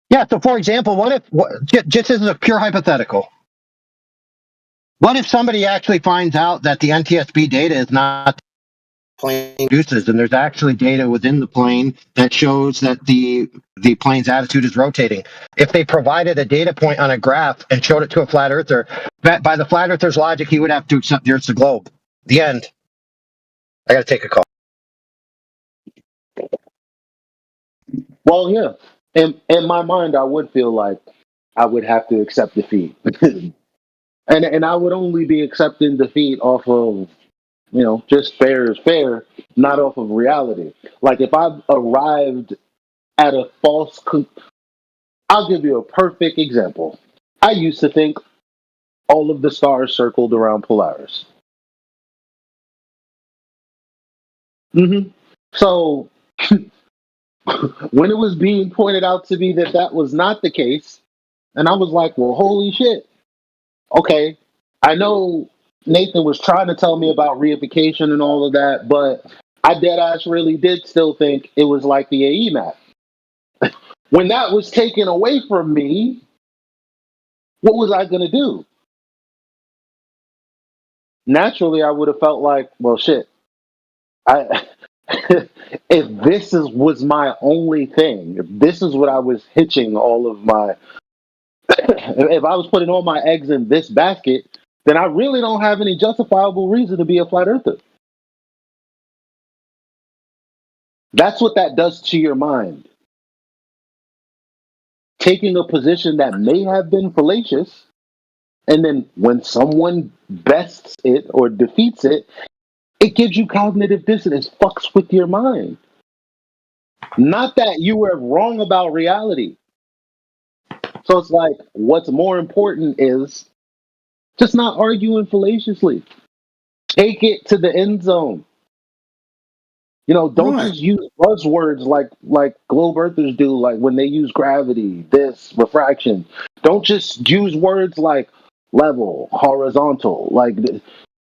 Yeah, so for example, just as a pure hypothetical, what if somebody actually finds out that the NTSB data is not plane produces, and there's actually data within the plane that shows that the plane's attitude is rotating? If they provided a data point on a graph and showed it to a flat earther, by the flat earther's logic, he would have to accept the Earth's a globe. The end. I got to take a call. Well, yeah. In my mind, I would feel like I would have to accept defeat. and I would only be accepting defeat off of, just fair is fair, not off of reality. Like if I've arrived at a false I'll give you a perfect example. I used to think all of the stars circled around Polaris. So when it was being pointed out to me that that was not the case, and I was like, well, holy shit. Okay, I know Nathan was trying to tell me about reification and all of that, but I dead ass really did still think it was like the AE map. When that was taken away from me, what was I going to do? Naturally, I would have felt like, well, shit. If this was my only thing, if this is what I was hitching all of my, if I was putting all my eggs in this basket, then I really don't have any justifiable reason to be a flat earther. That's what that does to your mind. Taking a position that may have been fallacious, and then when someone bests it or defeats it, it gives you cognitive dissonance, fucks with your mind. Not that you were wrong about reality. So it's like, what's more important is just not arguing fallaciously. Take it to the end zone. You know, don't just use buzzwords like globe earthers do, like when they use gravity, this, refraction. Don't just use words like level, horizontal. Like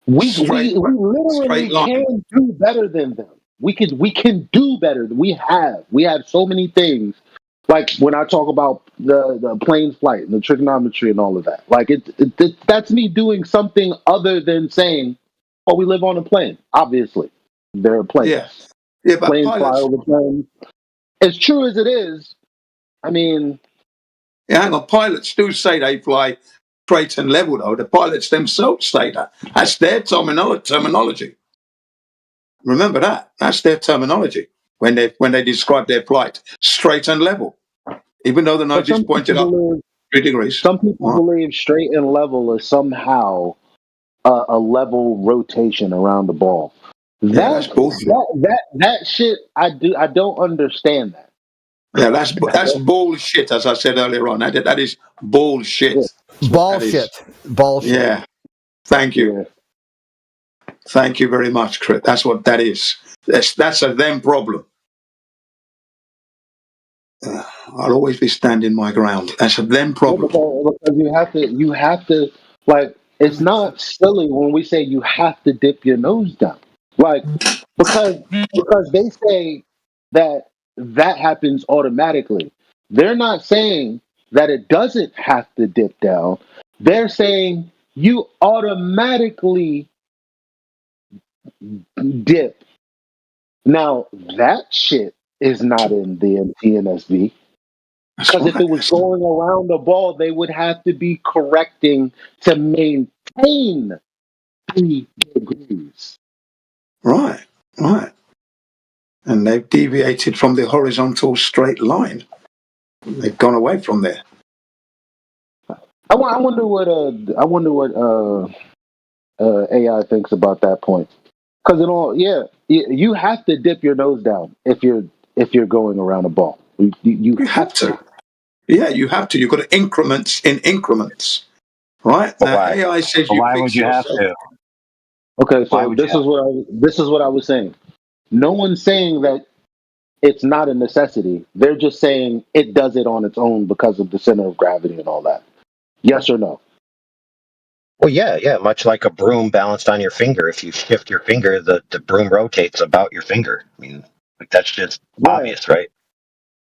we literally can do better than them. We can do better. We have so many things. Like when I talk about the plane flight and the trigonometry and all of that. Like that's me doing something other than saying, "Oh, we live on a plane." Obviously, there are planes. Yeah, but Planes fly pilots. over planes. As true as it is, I mean, Yeah, hang on. Pilots do say they fly straight and level, though. The pilots themselves say that. That's their terminology. Remember that. That's their terminology when they describe their flight, straight and level. Even though the nose is pointed up 3 degrees. some people believe straight and level is somehow a level rotation around the ball. That's bullshit. That shit, I don't understand that. Yeah, that's bullshit. As I said earlier on, that is bullshit. Bullshit. Bullshit. Yeah. Thank you. Yeah. Thank you very much, Chris. That's what that is. That's a them problem. I'll always be standing my ground. That's a them problem. Because you have to like. It's not silly when we say you have to dip your nose down, like because they say that happens automatically. They're not saying that it doesn't have to dip down. They're saying you automatically dip. Now that shit is not in the NTNSB. Because if it was going around the ball, they would have to be correcting to maintain 3 degrees. Right. And they've deviated from the horizontal straight line. They've gone away from there. I wonder what AI thinks about that point. Because you have to dip your nose down if you're going around a ball. You have to. Yeah, you have to. You've got to increments. Right? Now AI says you fix yourself. Okay, so this is what I was saying. No one's saying that it's not a necessity. They're just saying it does it on its own because of the center of gravity and all that. Yes or no? Well, yeah. Much like a broom balanced on your finger. If you shift your finger, the broom rotates about your finger. I mean, like that's just obvious, right?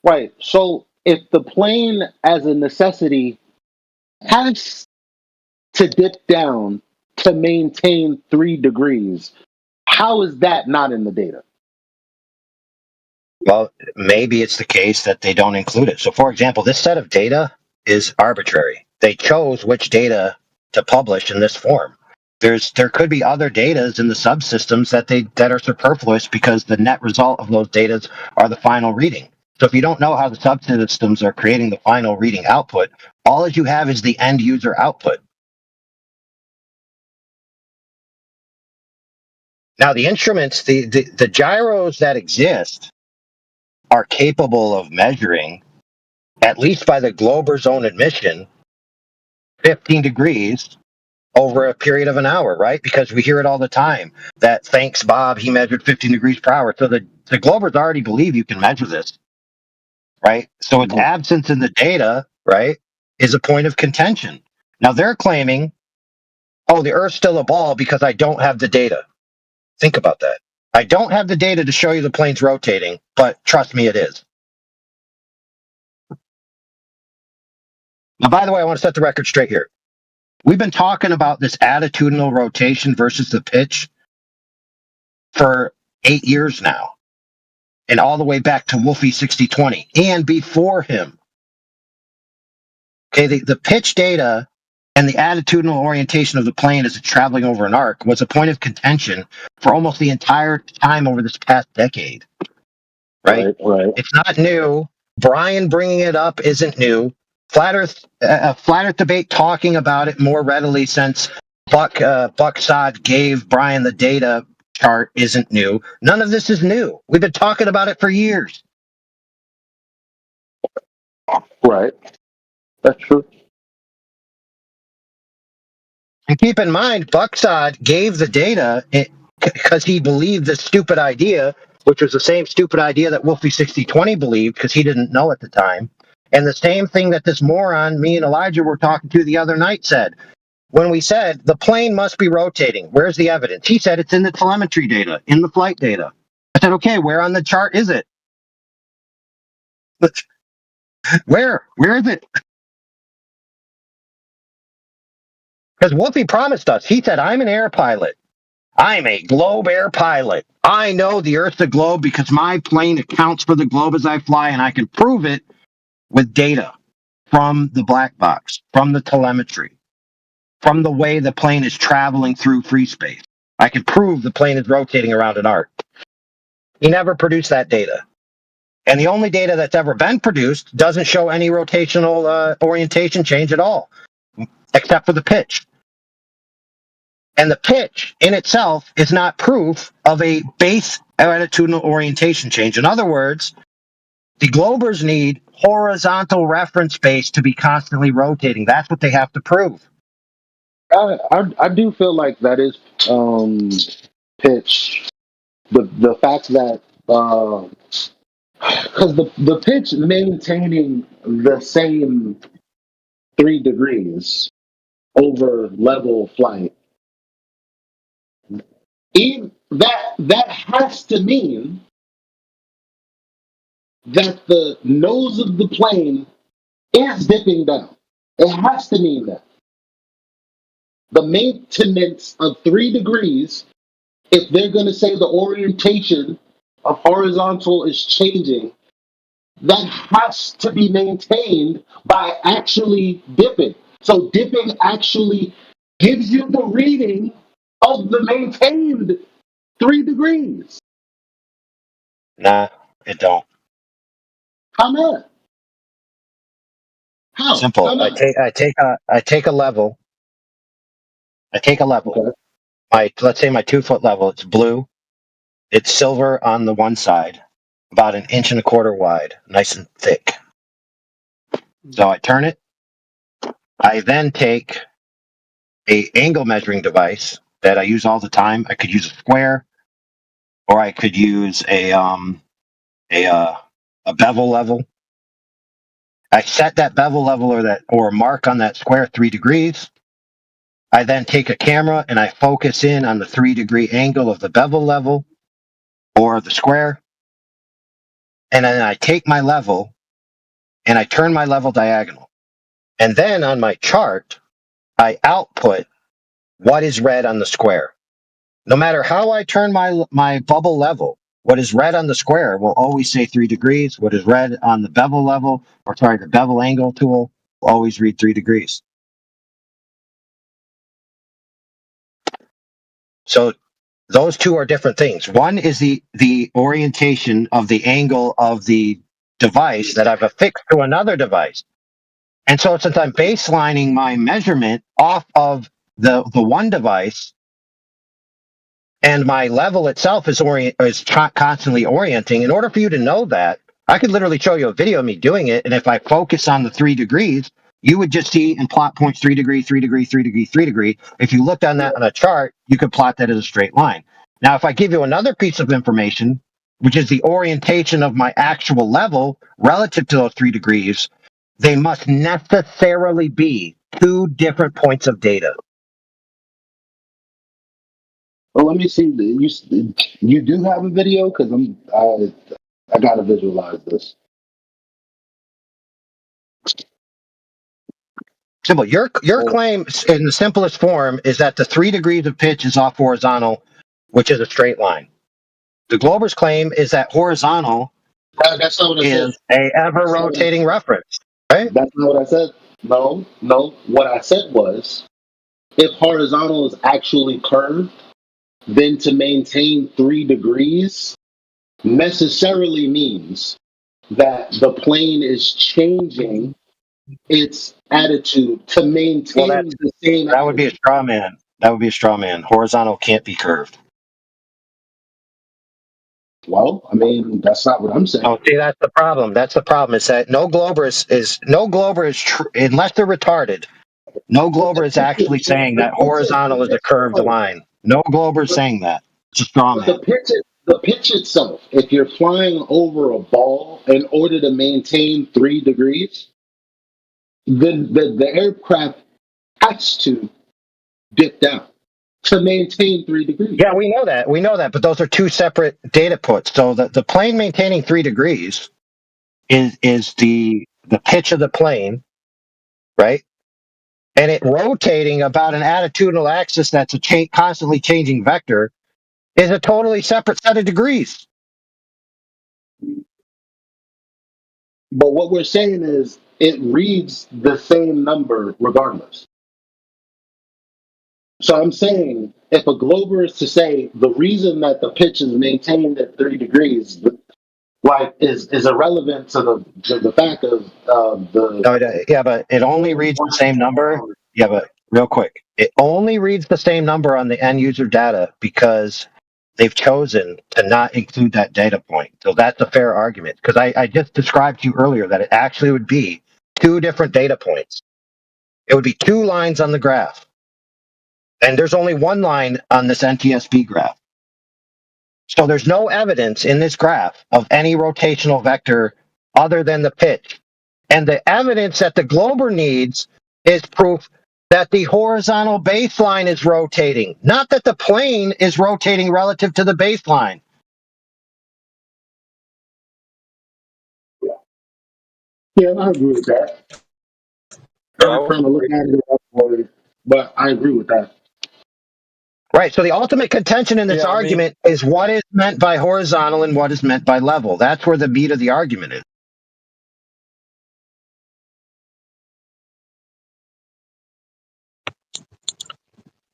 Right. So if the plane as a necessity has to dip down to maintain 3 degrees, how is that not in the data? Well, maybe it's the case that they don't include it. So, for example, this set of data is arbitrary. They chose which data to publish in this form. There could be other datas in the subsystems that are superfluous because the net result of those datas are the final reading. So if you don't know how the subsystems are creating the final reading output, all that you have is the end user output. Now, the instruments, the gyros that exist are capable of measuring at least by the Glober's own admission, 15 degrees over a period of an hour, right? Because we hear it all the time that thanks Bob, he measured 15 degrees per hour. So the Globers already believe you can measure this, right? So its absence in the data, right, is a point of contention. Now they're claiming, oh, the Earth's still a ball because I don't have the data. Think about that. I don't have the data to show you the plane's rotating, but trust me, it is. Now, by the way, I want to set the record straight here. We've been talking about this attitudinal rotation versus the pitch for 8 years now, and all the way back to Wolfie 6020 and before him. Okay, the pitch data and the attitudinal orientation of the plane as it's traveling over an arc was a point of contention for almost the entire time over this past decade. Right? It's not new. Brian bringing it up isn't new. Flat Earth debate talking about it more readily since Buck Sod gave Brian the data chart isn't new. None of this is new. We've been talking about it for years. Right. That's true. And keep in mind, Bucksod gave the data because he believed this stupid idea, which was the same stupid idea that Wolfie 6020 believed because he didn't know at the time. And the same thing that this moron, me and Elijah were talking to the other night, said. When we said the plane must be rotating, where's the evidence? He said it's in the telemetry data, in the flight data. I said, okay, where on the chart is it? Where is it? Because Wolfie promised us. He said, I'm an air pilot. I'm a globe air pilot. I know the Earth's a globe because my plane accounts for the globe as I fly, and I can prove it with data from the black box, from the telemetry, from the way the plane is traveling through free space. I can prove the plane is rotating around an arc. He never produced that data. And the only data that's ever been produced doesn't show any rotational orientation change at all, except for the pitch. And the pitch in itself is not proof of a base attitudinal orientation change. In other words, the Globers need horizontal reference base to be constantly rotating. That's what they have to prove. I do feel like that is pitch. The fact that because the pitch maintaining the same 3 degrees over level flight, that has to mean that the nose of the plane is dipping down. It has to mean that. The maintenance of 3 degrees, if they're going to say the orientation of horizontal is changing, that has to be maintained by actually dipping. So dipping actually gives you the reading of the maintained 3 degrees. Nah, it don't. How not? How? Simple. How not? I take a level. Okay. Let's say my 2-foot level. It's blue. It's silver on the one side, about 1.25 inches wide, nice and thick. So I turn it. I then take a angle measuring device that I use all the time. I could use a square, or I could use a bevel level. I set that bevel level or mark on that square 3 degrees. I then take a camera and I focus in on the 3-degree angle of the bevel level or the square. And then I take my level and I turn my level diagonal. And then on my chart, I output what is red on the square. No matter how I turn my bubble level, what is red on the square will always say 3 degrees. What is red on the bevel level, the bevel angle tool, will always read 3 degrees. So those two are different things. One is the orientation of the angle of the device that I've affixed to another device. And so since I'm baselining my measurement off of the one device, and my level itself is constantly orienting, in order for you to know that, I could literally show you a video of me doing it, and if I focus on the 3 degrees, you would just see and plot points 3 degree, 3 degree, 3 degree, 3 degree. If you looked on that on a chart, you could plot that as a straight line. Now, if I give you another piece of information, which is the orientation of my actual level relative to those 3 degrees, they must necessarily be 2 different points of data. Well, let me see. You do have a video because I gotta visualize this. Simple. Your claim in the simplest form is that the 3 degrees of pitch is off horizontal, which is a straight line. The Glober's claim is that horizontal That's not what I is said. a ever rotating reference, right? That's not what I said. No. What I said was, if horizontal is actually curved, then to maintain 3 degrees necessarily means that the plane is changing its attitude to maintain the same. That would be a straw man. That would be a straw man. Horizontal can't be curved. Well, I mean, that's not what I'm saying. Oh, see, that's the problem. That's the problem. Is that no Glober is unless they're retarded. No Glober is actually saying that horizontal is a curved line. No Glober is saying that. It's a straw man. The pitch itself, if you're flying over a ball in order to maintain 3 degrees, then the aircraft has to dip down to maintain 3 degrees. Yeah, we know that. We know that. But those are 2 separate data puts. So the plane maintaining 3 degrees is the pitch of the plane, right? And it rotating about an attitudinal axis that's a constantly changing vector is a totally separate set of degrees. But what we're saying is it reads the same number regardless. So I'm saying if a Glober is to say the reason that the pitch is maintained at 3 degrees, like is irrelevant to the fact of the. Yeah, but it only reads the same number. Yeah, but real quick, it only reads the same number on the end user data because they've chosen to not include that data point. So that's a fair argument because I just described to you earlier that it actually would be 2 different data points. It would be 2 lines on the graph. And there's only 1 line on this NTSB graph. So there's no evidence in this graph of any rotational vector other than the pitch. And the evidence that the Glober needs is proof that the horizontal baseline is rotating, not that the plane is rotating relative to the baseline. Yeah, I agree with that. I'm trying to look at it, but I agree with that. Right. So the ultimate contention in this argument is what is meant by horizontal and what is meant by level. That's where the meat of the argument is.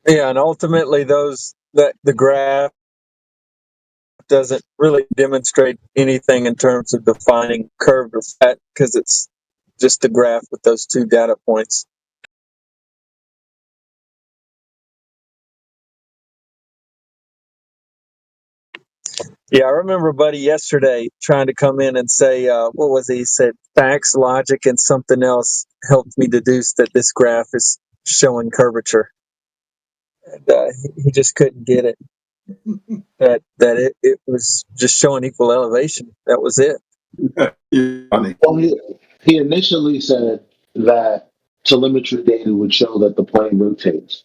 Yeah, and ultimately the graph doesn't really demonstrate anything in terms of defining curved or flat because it's just a graph with those 2 data points. Yeah, I remember a buddy yesterday trying to come in and say, what was he? He said, facts, logic, and something else helped me deduce that this graph is showing curvature. And he just couldn't get it. that it was just showing equal elevation. That was it. Well, he initially said that telemetry data would show that the plane rotates.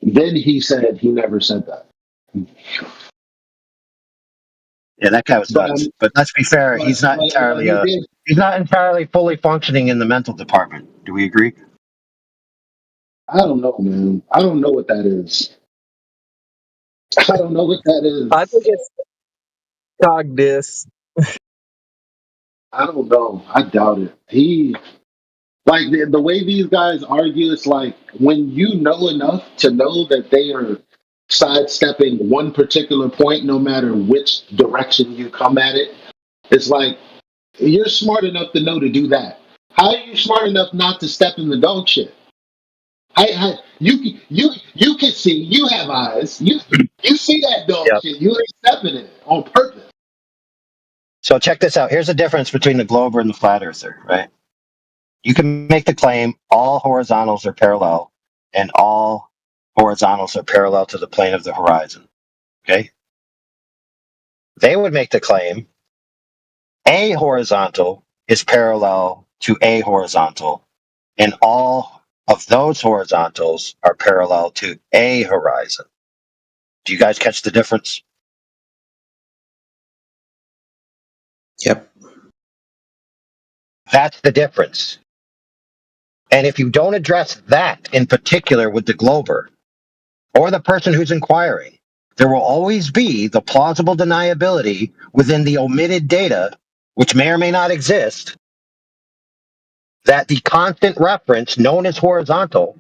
Then he said he never said that. Yeah, that guy was nuts. But let's be fair, he's not entirely fully functioning in the mental department. Do we agree? I don't know, man. I don't know what that is. I don't know what that is. I think it's cogniz. I don't know. I doubt it. Like the way these guys argue, it's like when you know enough to know that they are sidestepping one particular point, no matter which direction you come at it. It's like you're smart enough to know to do that. How are you smart enough not to step in the dog shit? You can see. You have eyes. You see that dog shit. You ain't stepping in it on purpose. So check this out. Here's the difference between the glober and the flat earther, right? You can make the claim all horizontals are parallel and all horizontals are parallel to the plane of the horizon. Okay? They would make the claim a horizontal is parallel to a horizontal, and all of those horizontals are parallel to a horizon. Do you guys catch the difference? Yep. That's the difference. And if you don't address that in particular with the glober or the person who's inquiring, there will always be the plausible deniability within the omitted data, which may or may not exist, that the constant reference known as horizontal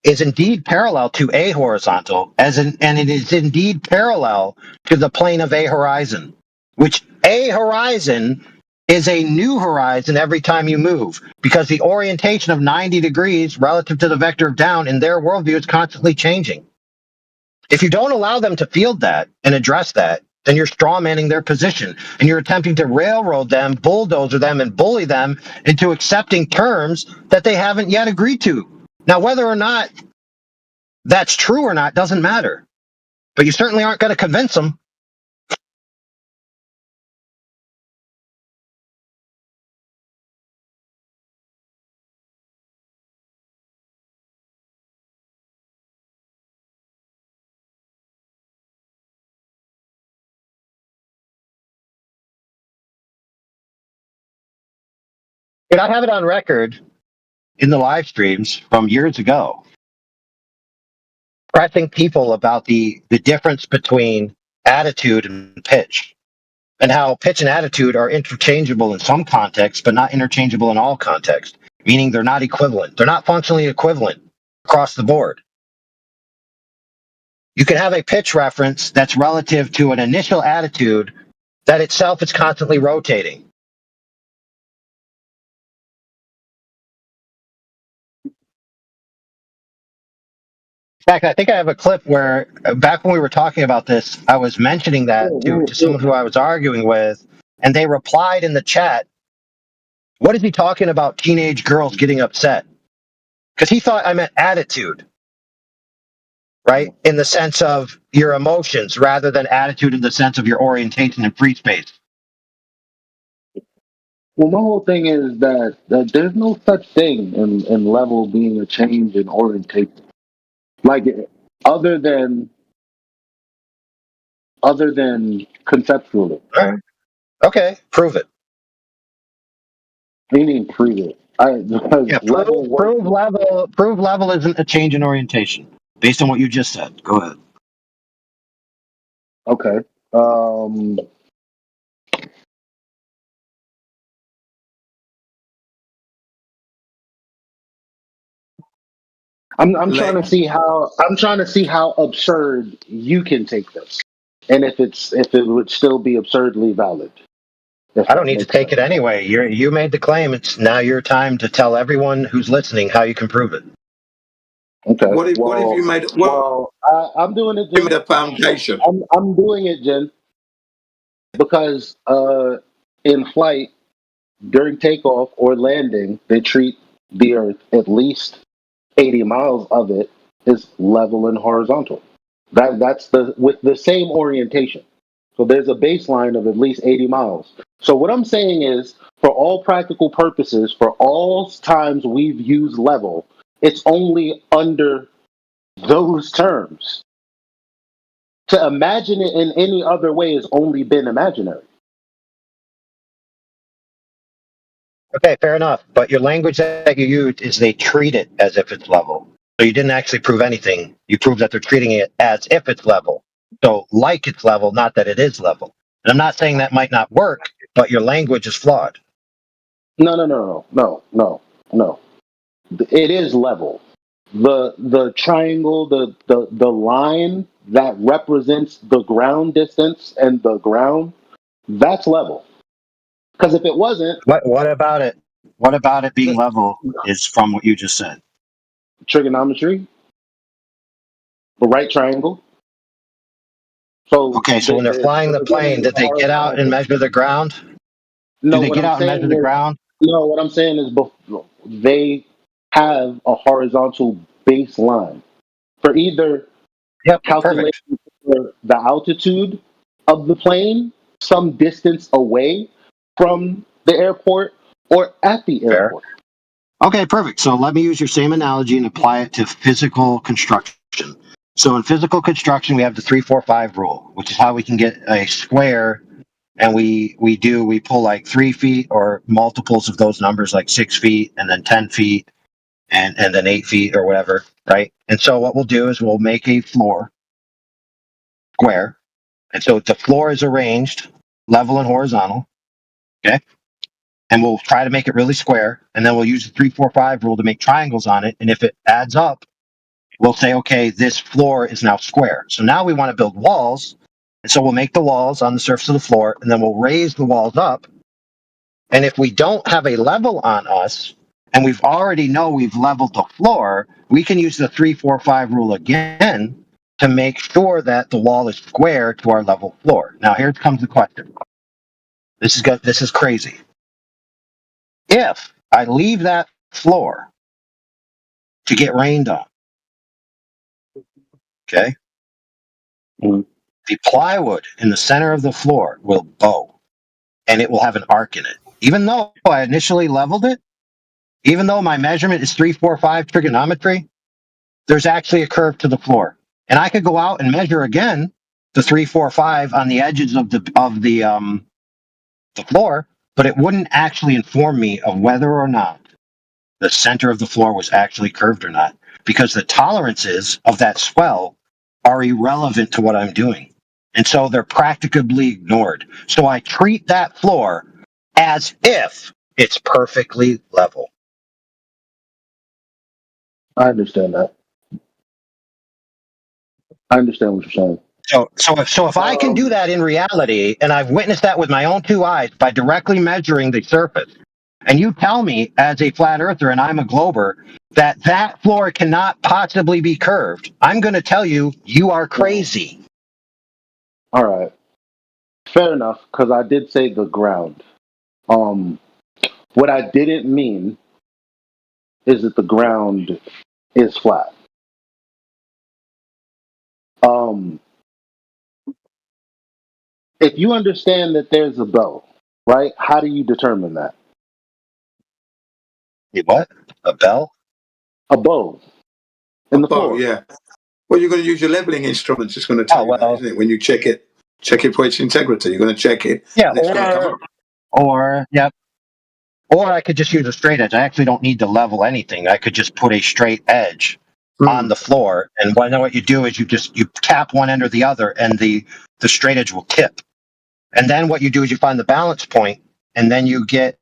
is indeed parallel to a horizontal, and it is indeed parallel to the plane of a horizon, which a horizon is a new horizon every time you move, because the orientation of 90 degrees relative to the vector of down in their worldview is constantly changing. If you don't allow them to field that and address that, then you're strawmanning their position, and you're attempting to railroad them, bulldozer them, and bully them into accepting terms that they haven't yet agreed to. Now, whether or not that's true or not doesn't matter, but you certainly aren't going to convince them. And I have it on record in the live streams from years ago, pressing people about the difference between attitude and pitch, and how pitch and attitude are interchangeable in some contexts, but not interchangeable in all contexts, meaning they're not equivalent. They're not functionally equivalent across the board. You can have a pitch reference that's relative to an initial attitude that itself is constantly rotating. In fact, I think I have a clip where back when we were talking about this, I was mentioning that to someone who I was arguing with, and they replied in the chat, "What is he talking about teenage girls getting upset?" Because he thought I meant attitude, right? In the sense of your emotions rather than attitude in the sense of your orientation in free space. Well, my whole thing is that there's no such thing in level being a change in orientation. Like other than conceptually. All right. Okay, prove it. Meaning prove it. Prove level isn't a change in orientation based on what you just said. Go ahead. Okay. I'm trying to see how absurd you can take this, and if it would still be absurdly valid. I don't need to take it anyway. You made the claim. It's now your time to tell everyone who's listening how you can prove it. Okay. What if you made? I'm doing it. You made a foundation. I'm doing it, Jen, because in flight during takeoff or landing, they treat the Earth at least 80 miles of it is level and horizontal. That's with the same orientation. So there's a baseline of at least 80 miles. So what I'm saying is, for all practical purposes, for all times we've used level, it's only under those terms. To imagine it in any other way has only been imaginary. Okay, fair enough. But your language that you used is they treat it as if it's level. So you didn't actually prove anything. You proved that they're treating it as if it's level. So like it's level, not that it is level. And I'm not saying that might not work, but your language is flawed. No. It is level. The triangle, the line that represents the ground distance and the ground, that's level. Because if it wasn't, What about it? What about it being level is from what you just said? Trigonometry, the right triangle. So Okay, so when they're flying the plane, did they get out and measure the ground? No, Do they what get I'm out and saying measure the is ground? no. What I'm saying is they have a horizontal baseline for either Yep, calculation perfect. for the altitude of the plane, some distance away from the airport, or at the Fair. airport. Okay, perfect. So let me use your same analogy and apply it to physical construction. So in physical construction, we have the 3-4-5 rule, which is how we can get a square, and we pull like 3 feet or multiples of those numbers, like 6 feet and then 10 feet and then 8 feet or whatever, right? And so what we'll do is we'll make a floor square, and so the floor is arranged level and horizontal, okay? And we'll try to make it really square, and then we'll use the 3-4-5 rule to make triangles on it. And if it adds up, we'll say, okay, this floor is now square. So now we want to build walls, and so we'll make the walls on the surface of the floor, and then we'll raise the walls up. And if we don't have a level on us, and we've leveled the floor, we can use the 3-4-5 rule again to make sure that the wall is square to our level floor. Now here comes the question. This is crazy. If I leave that floor to get rained on, okay, the plywood in the center of the floor will bow, and it will have an arc in it. Even though I initially leveled it, even though my measurement is 3-4-5 trigonometry, there's actually a curve to the floor. And I could go out and measure again the 3-4-5 on the edges of the floor, but it wouldn't actually inform me of whether or not the center of the floor was actually curved or not, because the tolerances of that swell are irrelevant to what I'm doing. And so they're practically ignored. So I treat that floor as if it's perfectly level. I understand that. I understand what you're saying. So if I can do that in reality, and I've witnessed that with my own 2 eyes by directly measuring the surface, and you tell me as a flat earther and I'm a glober that that floor cannot possibly be curved, I'm going to tell you, you are crazy. All right. Fair enough, because I did say the ground. What I didn't mean is that the ground is flat. If you understand that there's a bow, right? How do you determine that? What? A bell? A bow in the floor. Yeah. Well, you're going to use your leveling instruments. It's going to tell you that, isn't it? When you check it for its integrity. You're going to check it. Yeah, and it's going to come up. Or I could just use a straight edge. I actually don't need to level anything. I could just put a straight edge on the floor, and what you do is you tap one end or the other, and the straight edge will tip. And then what you do is you find the balance point, and then you get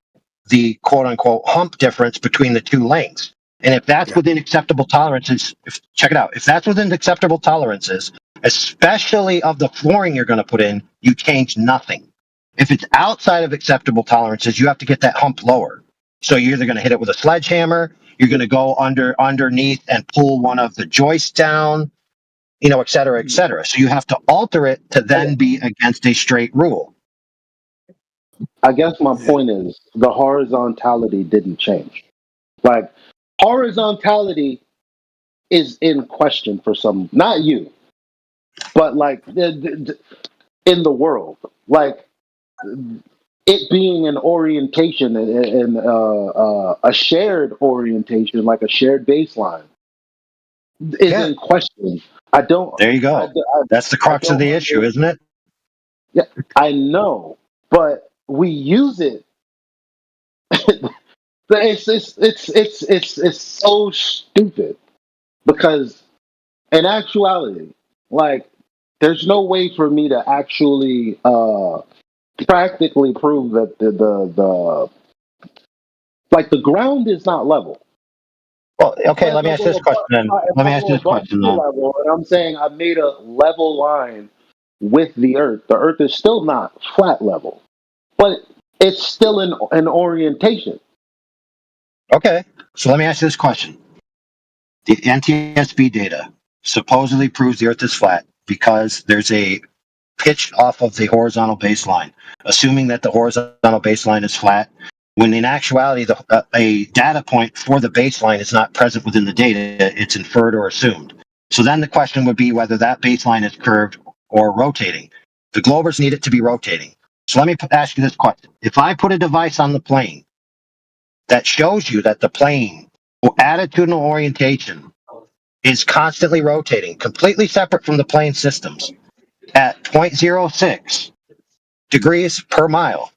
the quote unquote hump difference between the two lengths. And if that's within acceptable tolerances, check it out. If that's within acceptable tolerances, especially of the flooring you're going to put in, you change nothing. If it's outside of acceptable tolerances, you have to get that hump lower. So you're either going to hit it with a sledgehammer, you're going to go underneath and pull one of the joists down, et cetera, et cetera. So you have to alter it to then be against a straight rule. I guess my point is the horizontality didn't change. Like, horizontality is in question for some, not you, but like in the world. Like, it being an orientation and a shared orientation, like a shared baseline, is in question. I don't. There you go. That's the crux of the issue, isn't it? Yeah, I know, but we use it. It's so stupid because in actuality, like, there's no way for me to actually practically prove that the the ground is not level. Well, okay, let me ask this question then. Level, and I'm saying I made a level line with the earth. The earth is still not flat level, but it's still an orientation. Okay, so let me ask you this question. The NTSB data supposedly proves the earth is flat because there's a pitched off of the horizontal baseline, assuming that the horizontal baseline is flat, when in actuality, a data point for the baseline is not present within the data, it's inferred or assumed. So then the question would be whether that baseline is curved or rotating. The globers need it to be rotating. So let me ask you this question. If I put a device on the plane that shows you that the plane attitudinal orientation is constantly rotating, completely separate from the plane systems, at 0.06 degrees per mile,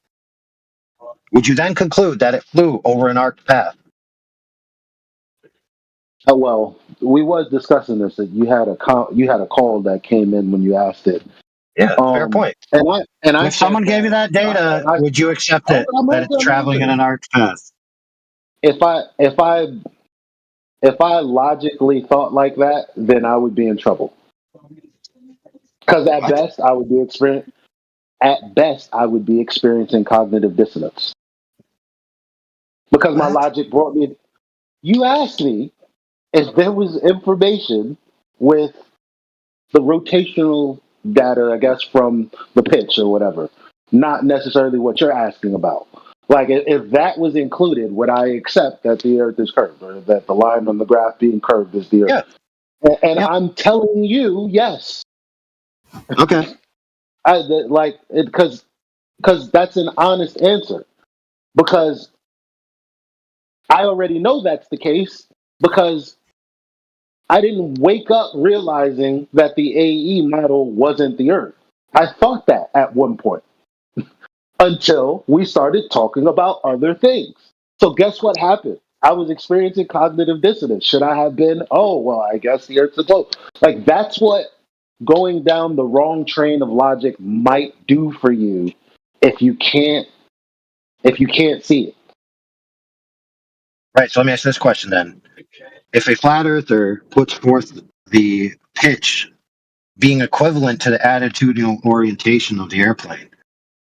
would you then conclude that it flew over an arced path? Oh, well, we was discussing this. That you had a call that came in when you asked it. Yeah, fair point. And I if someone gave you that data, would you accept it that it's traveling in an arced path? If I logically thought like that, then I would be in trouble. Because at best, I would be experiencing cognitive dissonance. Because my logic brought me. You asked me if there was information with the rotational data, I guess, from the pitch or whatever, not necessarily what you're asking about. Like, if that was included, would I accept that the Earth is curved, or that the line on the graph being curved is the Earth? Yeah. And I'm telling you, yes. Okay. Because that's an honest answer. Because I already know that's the case, because I didn't wake up realizing that the AE model wasn't the Earth. I thought that at one point until we started talking about other things. So guess what happened? I was experiencing cognitive dissonance. Should I have been, oh, well, I guess the Earth's a globe. Like, that's what going down the wrong train of logic might do for you if you can't see it. Right, so let me ask this question then. If a flat earther puts forth the pitch being equivalent to the attitudinal orientation of the airplane,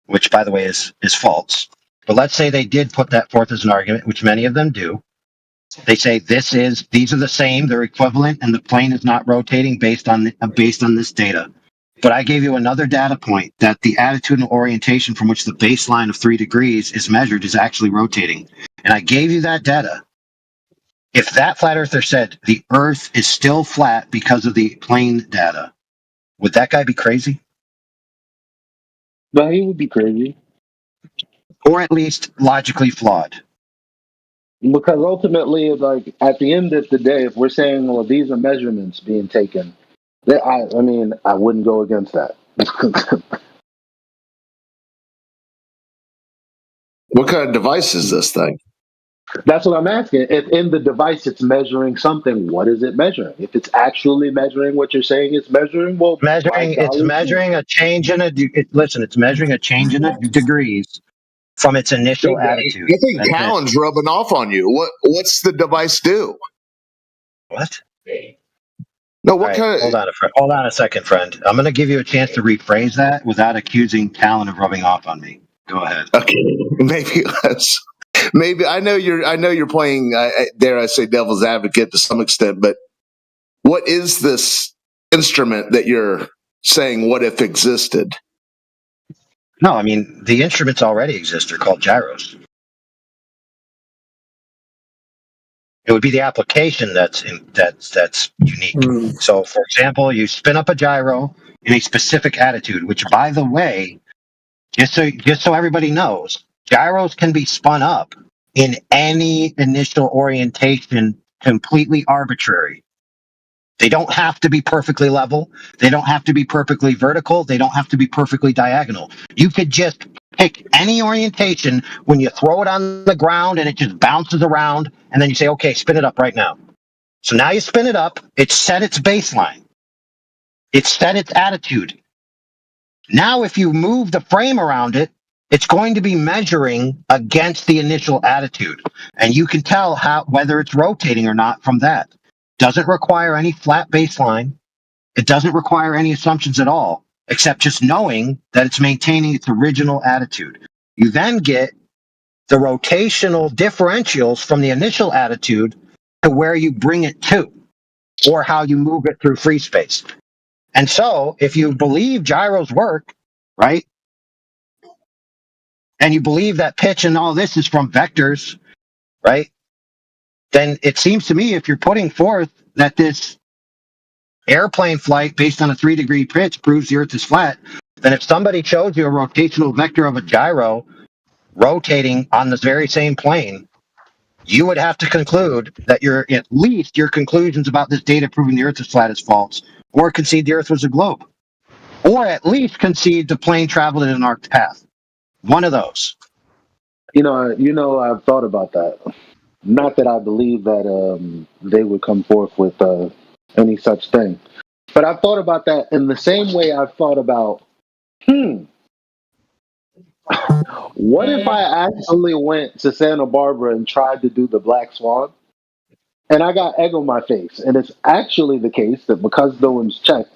which, by the way, is false, but let's say they did put that forth as an argument, which many of them do. They say these are the same, they're equivalent, and the plane is not rotating based on this data. But I gave you another data point that the attitudinal orientation from which the baseline of 3 degrees is measured is actually rotating. And I gave you that data. If that flat earther said the Earth is still flat because of the plane data, would that guy be crazy? No, he would be crazy. Or at least logically flawed. Because ultimately, like, at the end of the day, if we're saying, well, these are measurements being taken, I wouldn't go against that. What kind of device is this thing? That's what I'm asking. If in the device it's measuring something, what is it measuring? If it's actually measuring what you're saying it's measuring, well, it's measuring a change in it's measuring a change in degrees from its initial attitude. I think Callan's rubbing off on you. What's the device do? What? No, what kind of... Hold on a second, friend. I'm going to give you a chance to rephrase that without accusing Callan of rubbing off on me. Go ahead. Okay, maybe I know you're playing. Dare I say, devil's advocate to some extent, but what is this instrument that you're saying? What if existed? No, I mean the instruments already exist. They're called gyros. It would be the application that's unique. So, for example, you spin up a gyro in a specific attitude, which, by the way, just so everybody knows, gyros can be spun up in any initial orientation, completely arbitrary. They don't have to be perfectly level. They don't have to be perfectly vertical. They don't have to be perfectly diagonal. You could just pick any orientation when you throw it on the ground and it just bounces around, and then you say, okay, spin it up right now. So now you spin it up. It's set its baseline. It's set its attitude. Now, if you move the frame around it, it's going to be measuring against the initial attitude. And you can tell whether it's rotating or not from that. Doesn't require any flat baseline. It doesn't require any assumptions at all, except just knowing that it's maintaining its original attitude. You then get the rotational differentials from the initial attitude to where you bring it to, or how you move it through free space. And so, if you believe gyros work, right, and you believe that pitch and all this is from vectors, right, then it seems to me if you're putting forth that this airplane flight based on a 3-degree pitch proves the Earth is flat, then if somebody shows you a rotational vector of a gyro rotating on this very same plane, you would have to conclude that at least your conclusions about this data proving the Earth is flat is false, or concede the Earth was a globe, or at least concede the plane traveled in an arc path. One of those. I've thought about that. Not that I believe that they would come forth with any such thing, but I've thought about that in the same way I've thought about, what if I actually went to Santa Barbara and tried to do the Black Swan, and I got egg on my face, and it's actually the case that because no one's checked,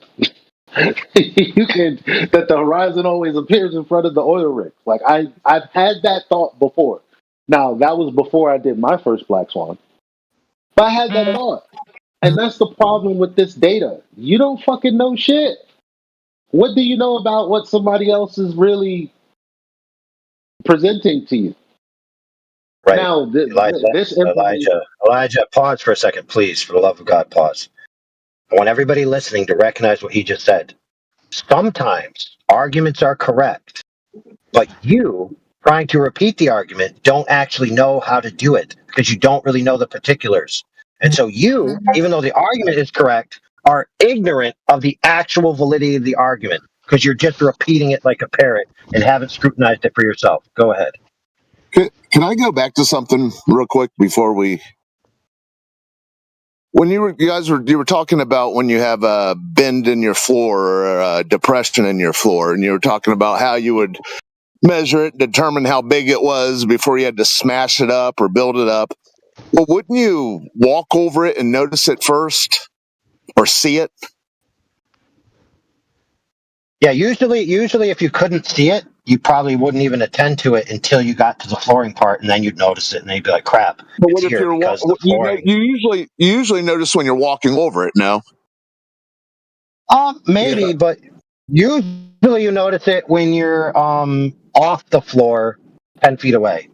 that the horizon always appears in front of the oil rig. Like I've had that thought before. Now that was before I did my first Black Swan, but I had that thought, and that's the problem with this data. You don't fucking know shit. What do you know about what somebody else is really presenting to you? Right. Now, Elijah, pause for a second, please. For the love of God, pause. I want everybody listening to recognize what he just said. Sometimes arguments are correct, but you trying to repeat the argument don't actually know how to do it because you don't really know the particulars. And so you, even though the argument is correct, are ignorant of the actual validity of the argument because you're just repeating it like a parrot and haven't scrutinized it for yourself. Go ahead. Can I go back to something real quick before we? When you were talking about when you have a bend in your floor or a depression in your floor, and you were talking about how you would measure it, determine how big it was before you had to smash it up or build it up. Well, wouldn't you walk over it and notice it first, or see it? Yeah, usually if you couldn't see it, you probably wouldn't even attend to it until you got to the flooring part, and then you'd notice it, and then you'd be like, "Crap, But it's what if here you're because the flooring." you usually notice when you're walking over it? No. Maybe, but usually you notice it when you're off the floor 10 feet away.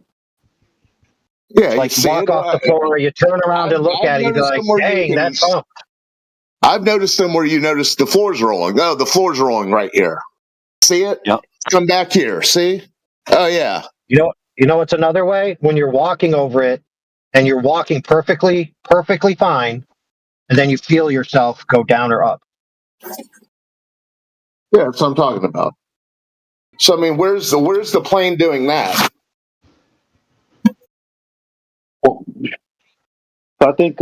Yeah, It's like you see walk it. off the floor, you turn around and look at it, you go like, "Dang, that's humped." I've noticed them where you notice the floor's rolling. Oh, the floor's rolling right here. See it? Yep. Come back here. See? Oh yeah. You know what's another way? When you're walking over it and you're walking perfectly fine, and then you feel yourself go down or up. Yeah, that's what I'm talking about. So I mean, where's the plane doing that? Well, I think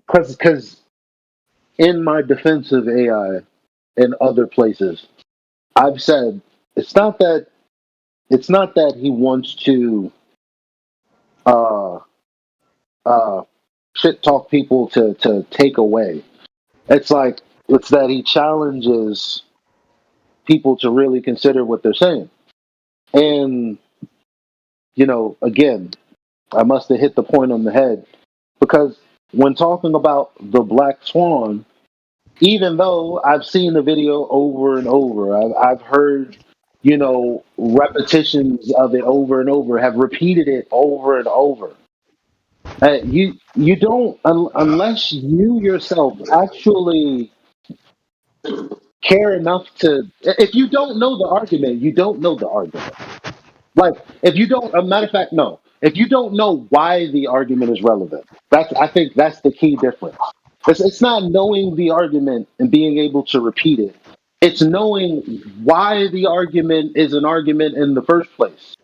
because in my defense of AI and other places, I've said it's not that he wants to shit talk people to take away. It's that he challenges people to really consider what they're saying. And again, I must have hit the point on the head, because when talking about the Black Swan, even though I've seen the video over and over, I've heard repetitions of it over and over, have repeated it over and over. You don't, unless you yourself actually care enough to. If you don't know the argument, you don't know the argument. Like, if you don't, a matter of fact, no. If you don't know why the argument is relevant, I think that's the key difference. It's not knowing the argument and being able to repeat it. It's knowing why the argument is an argument in the first place.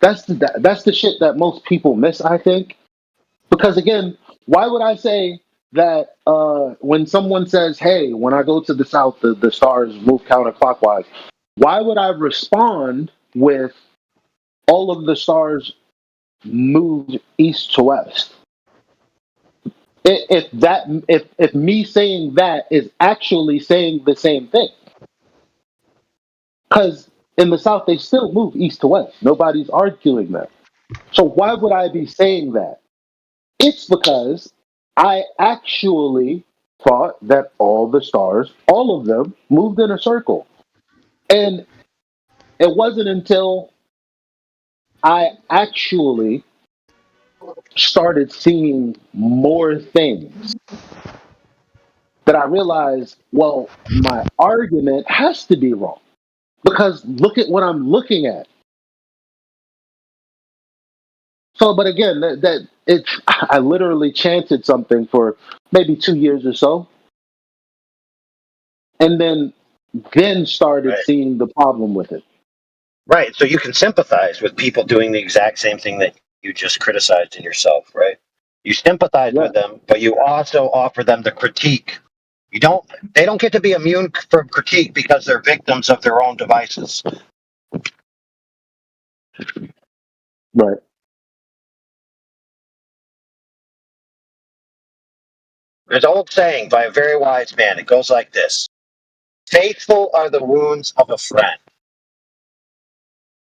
That's the shit that most people miss, I think. Because again, why would I say that when someone says, "Hey, when I go to the south, the stars move counterclockwise"? Why would I respond with all of the stars move east to west? If me saying that is actually saying the same thing, because in the south they still move east to west. Nobody's arguing that. So why would I be saying that? It's because I actually thought that all the stars, all of them, moved in a circle. And it wasn't until I actually started seeing more things that I realized, well, my argument has to be wrong. Because look at what I'm looking at. So, but again, I literally chanted something for maybe 2 years or so, and then started Right. seeing the problem with it. Right. So you can sympathize with people doing the exact same thing that you just criticized in yourself, right? You sympathize with them, but you also offer them the critique. They don't get to be immune from critique because they're victims of their own devices. Right. There's an old saying by a very wise man. It goes like this: faithful are the wounds of a friend,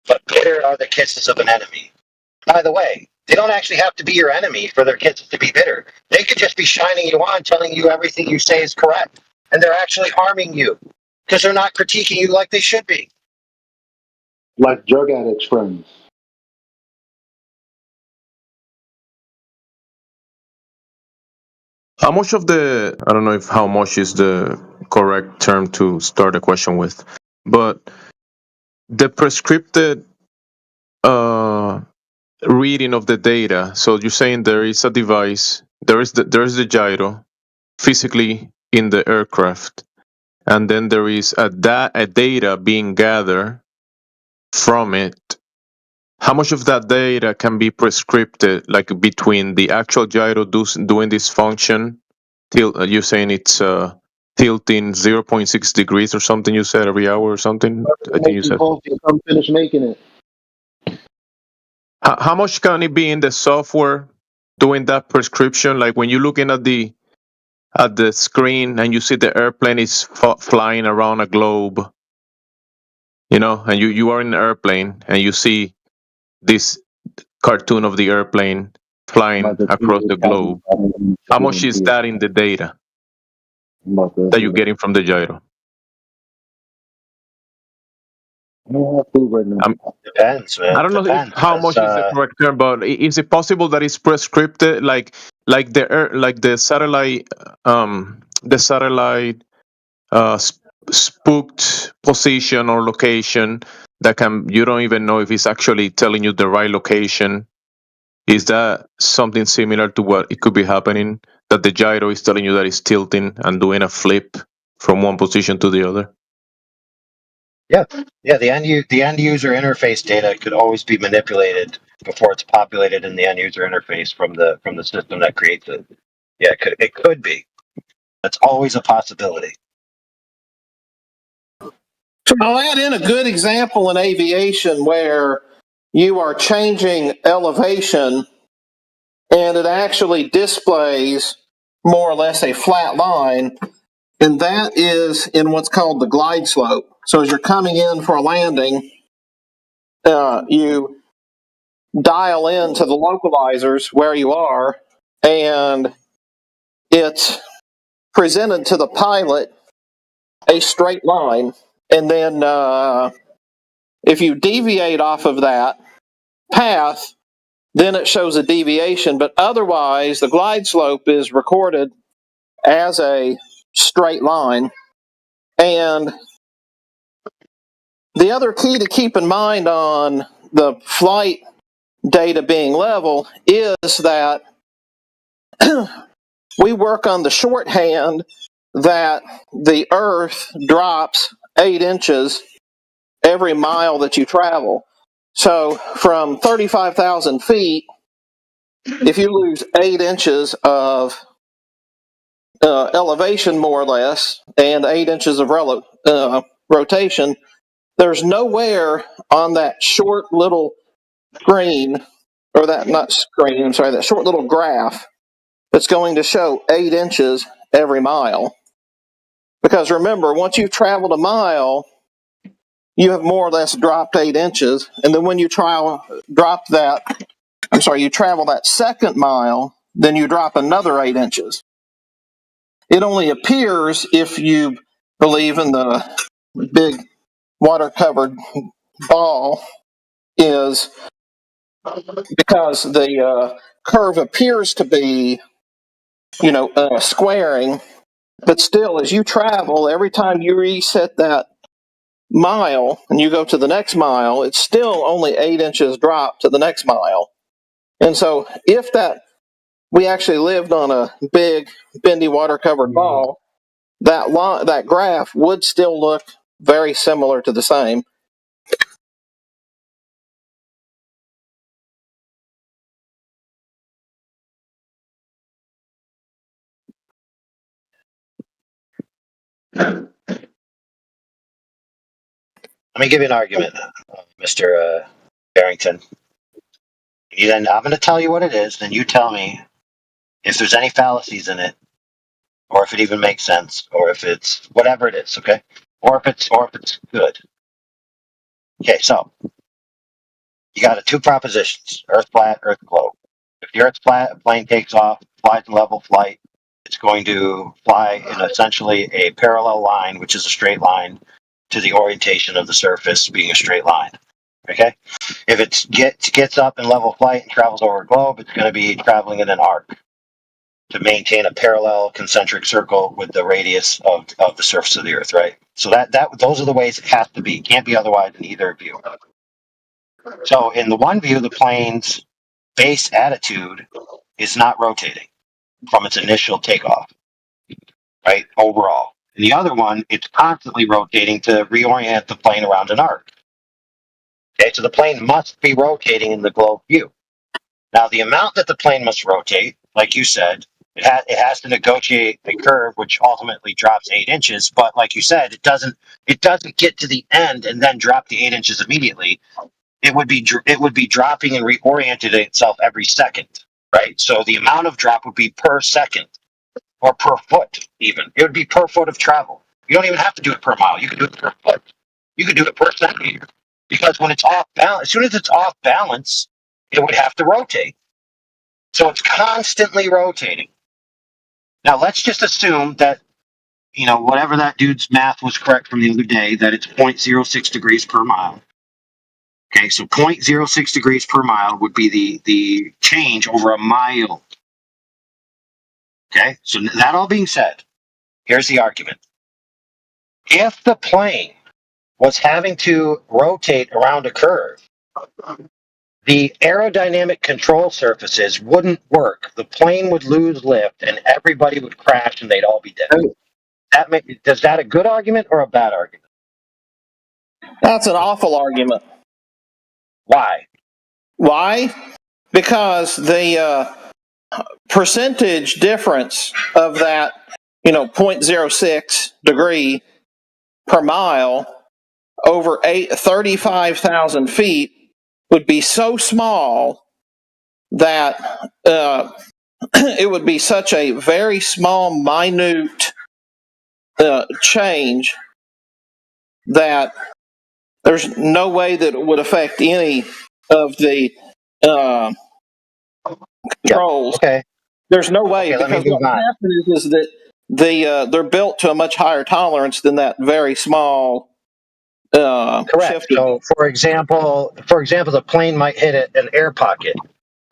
but bitter are the kisses of an enemy. By the way, they don't actually have to be your enemy for their kisses to be bitter. They could just be shining you on, telling you everything you say is correct. And they're actually harming you because they're not critiquing you like they should be. Like drug addicts' friends. How much of the, I don't know if how much is the correct term to start a question with, but the prescripted reading of the data. So you're saying there is a device, there's the gyro physically in the aircraft, and then there is a data being gathered from it. How much of that data can be prescripted, like between the actual gyro doing this function? You're saying it's tilting 0.6 degrees or something. You said every hour or something. I think you said. Come finish making it. How much can it be in the software doing that prescription? Like when you're looking at the screen and you see the airplane is flying around a globe, and you are in an airplane and you see this cartoon of the airplane flying across the globe. How much is that in the data that you're getting from the gyro? Depends, man. I don't know how much is the correct term, but is it possible that it's prescripted, like the satellite, spooked position or location that you don't even know if it's actually telling you the right location? Is that something similar to what it could be happening, that the gyro is telling you that it's tilting and doing a flip from one position to the other? Yeah. The end user interface data could always be manipulated before it's populated in the end user interface from the system that creates it. Yeah, it could be. That's always a possibility. So I'll add in a good example in aviation where you are changing elevation and it actually displays more or less a flat line, and that is in what's called the glide slope. So as you're coming in for a landing, you dial into the localizers where you are, and it's presented to the pilot a straight line, and then if you deviate off of that path, then it shows a deviation, but otherwise the glide slope is recorded as a straight line. And the other key to keep in mind on the flight data being level is that we work on the shorthand that the Earth drops 8 inches every mile that you travel. So from 35,000 feet, if you lose 8 inches of elevation, more or less, and 8 inches of rotation, there's nowhere on that short little screen, or that short little graph that's going to show 8 inches every mile. Because remember, once you've traveled a mile, you have more or less dropped 8 inches, and then when you travel that second mile, then you drop another 8 inches. It only appears, if you believe in the big water-covered ball, is because the curve appears to be, squaring, but still, as you travel, every time you reset that mile and you go to the next mile, it's still only 8 inches drop to the next mile. And so, if we actually lived on a big, bendy, water-covered ball, that graph would still look very similar to the same. Let me give you an argument, Mr. Barrington. I'm going to tell you what it is, then you tell me if there's any fallacies in it, or if it even makes sense, or if it's whatever it is, okay? Or if it's good. Okay, so you got two propositions: Earth flat, Earth globe. If the Earth's flat, a plane takes off, flies in level flight. It's going to fly in essentially a parallel line, which is a straight line, to the orientation of the surface being a straight line. Okay? If it gets up in level flight and travels over a globe, it's going to be traveling in an arc to maintain a parallel concentric circle with the radius of the surface of the Earth, right? So those are the ways it has to be. It can't be otherwise in either view. So in the one view, the plane's base attitude is not rotating from its initial takeoff, right? Overall. In the other one, it's constantly rotating to reorient the plane around an arc. Okay, so the plane must be rotating in the globe view. Now, the amount that the plane must rotate, like you said, it has to negotiate a curve which ultimately drops 8 inches. But like you said, it doesn't get to the end and then drop the 8 inches immediately. It would be dropping and reorienting itself every second, right? So the amount of drop would be per second or per foot, even. It would be per foot of travel. You don't even have to do it per mile. You can do it per foot. You can do it per centimeter. Because when it's off balance, as soon as it's off balance, it would have to rotate. So it's constantly rotating. Now let's just assume that, whatever that dude's math was correct from the other day, that it's 0.06 degrees per mile. Okay, so 0.06 degrees per mile would be the change over a mile. Okay, so that all being said, here's the argument. If the plane was having to rotate around a curve, the aerodynamic control surfaces wouldn't work. The plane would lose lift and everybody would crash and they'd all be dead. Is that a good argument or a bad argument? That's an awful argument. Why? Why? Because the percentage difference of that, 0.06 degree per mile over 35,000 feet would be so small that it would be such a very small, minute change that there's no way that it would affect any of the controls. Okay. There's no way, Okay, because what happens is that they're built to a much higher tolerance than that very small correct. So for example, the plane might hit an air pocket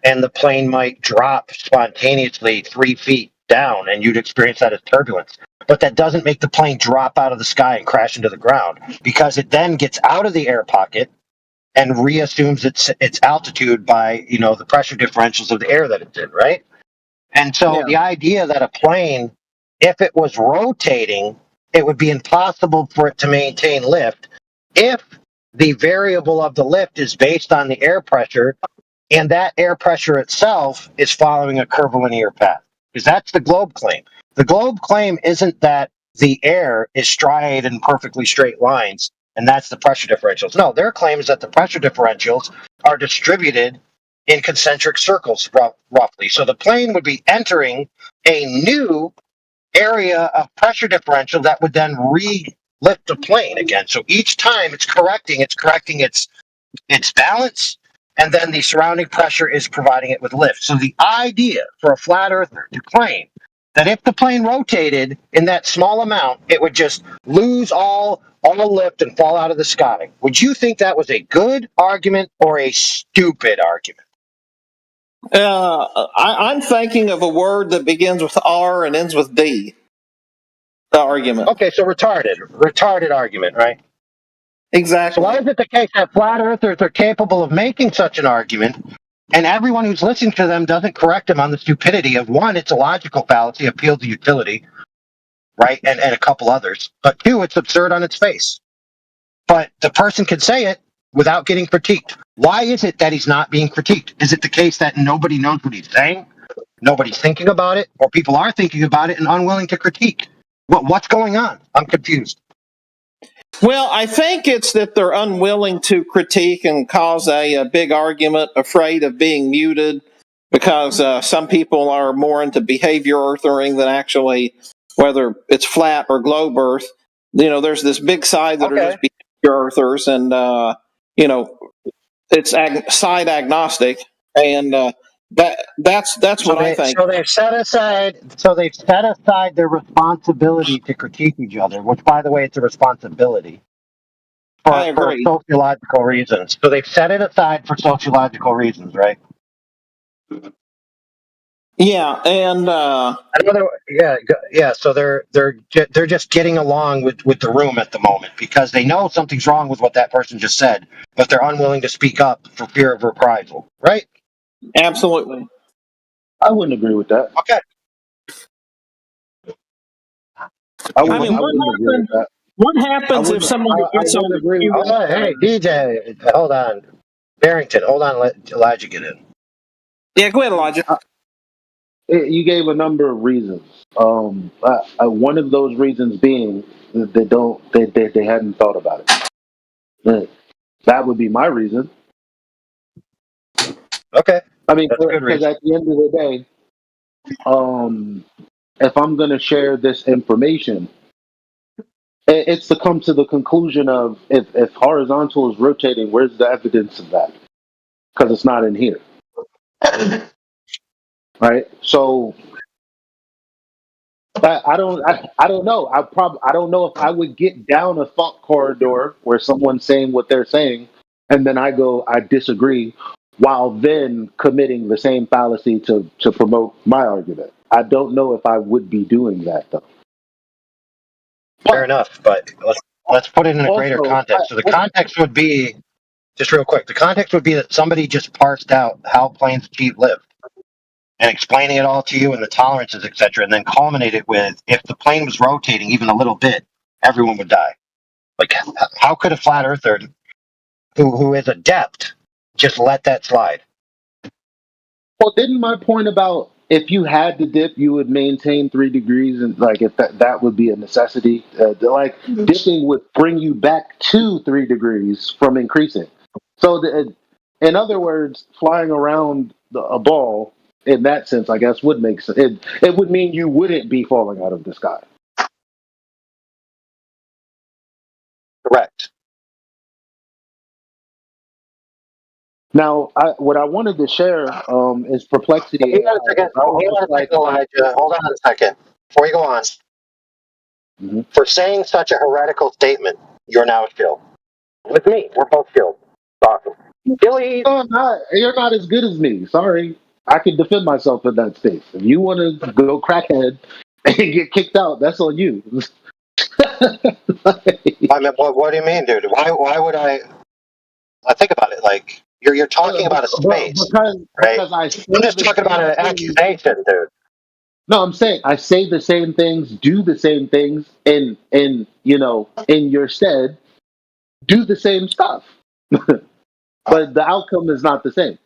and the plane might drop spontaneously 3 feet down and you'd experience that as turbulence. But that doesn't make the plane drop out of the sky and crash into the ground, because it then gets out of the air pocket and reassumes its altitude by, the pressure differentials of the air that it's in, right? And so the idea that a plane, if it was rotating, it would be impossible for it to maintain lift if the variable of the lift is based on the air pressure, and that air pressure itself is following a curvilinear path. Because that's the globe claim. The globe claim isn't that the air is striated in perfectly straight lines, and that's the pressure differentials. No, their claim is that the pressure differentials are distributed in concentric circles, roughly. So the plane would be entering a new area of pressure differential that would then re-lift the plane again. So each time it's correcting its balance, and then the surrounding pressure is providing it with lift. So the idea for a flat earther to claim that if the plane rotated in that small amount, it would just lose all lift and fall out of the sky. Would you think that was a good argument or a stupid argument? I'm thinking of a word that begins with R and ends with D. The argument. Okay, so retarded argument, right? Exactly. So why is it the case that flat earthers are capable of making such an argument, and everyone who's listening to them doesn't correct them on the stupidity of, one, it's a logical fallacy, appeal to utility, right, and a couple others, but two, it's absurd on its face. But the person can say it without getting critiqued. Why is it that he's not being critiqued? Is it the case that nobody knows what he's saying, nobody's thinking about it, or people are thinking about it and unwilling to critique? What's going on? I'm confused. Well, I think it's that they're unwilling to critique and cause a big argument, afraid of being muted, because some people are more into behavior earthing than actually whether it's flat or globe Earth. You know, there's this big side that are just behavior earthers, and it's side agnostic, and that's what I think. So they've set aside their responsibility to critique each other, which, by the way, it's a responsibility for sociological reasons. So they've set it aside for sociological reasons, right? Yeah, and So they're just getting along with the room at the moment because they know something's wrong with what that person just said, but they're unwilling to speak up for fear of reprisal, right? Absolutely. I wouldn't agree with that. Okay. What happens if someone gets over? Hey, DJ, hold on. Barrington, hold on, let Elijah get in. Yeah, go ahead, Elijah. You gave a number of reasons. One of those reasons being that they hadn't thought about it. That would be my reason. Okay. I mean, because at the end of the day, if I'm going to share this information, it's to come to the conclusion of if horizontal is rotating, where's the evidence of that? Because it's not in here. Right? So I don't know. I don't know if I would get down a thought corridor where someone's saying what they're saying, and then I disagree, while then committing the same fallacy to promote my argument. I don't know if I would be doing that though. Fair enough, but let's put it in a greater context. So the context would be, just real quick, the context would be that somebody just parsed out how planes achieve lift and explaining it all to you and the tolerances, etc., and then culminate it with, if the plane was rotating even a little bit, everyone would die. Like, how could a flat earther who is adept just let that slide? Well, didn't my point about if you had to dip, you would maintain 3 degrees, and like if that would be a necessity, dipping would bring you back to 3 degrees from increasing. So, in other words, flying around a ball in that sense, I guess, would make sense. It would mean you wouldn't be falling out of the sky. Correct. Now, what I wanted to share is perplexity. Hold on a second. Before you go on, for saying such a heretical statement, you're now killed. With me, we're both killed. Awesome. Gilly. No, you're not as good as me. Sorry. I can defend myself in that space. If you want to go crackhead and get kicked out, that's on you. What do you mean, dude? Why would I think about it like you're talking about a space, right? I'm just talking about an accusation, dude. No, I'm saying I say the same things, do the same things, and in your stead, do the same stuff. But the outcome is not the same.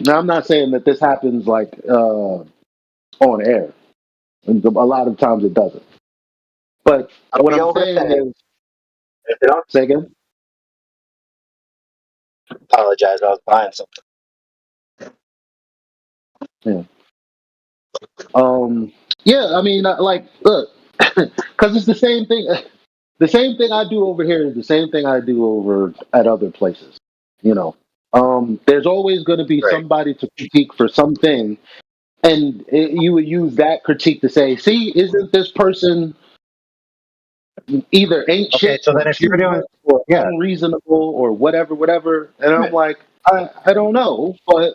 Now, I'm not saying that this happens like on air. And a lot of times it doesn't. But what I'm saying is, say again. Apologize, I was buying something. Yeah. Yeah. I mean, look, because it's the same thing. The same thing I do over here is the same thing I do over at other places. There's always going to be somebody to critique for something, and you would use that critique to say, "See, isn't this person either ain't shit so or then if you're doing, or unreasonable or whatever?" And I'm like, I don't know, but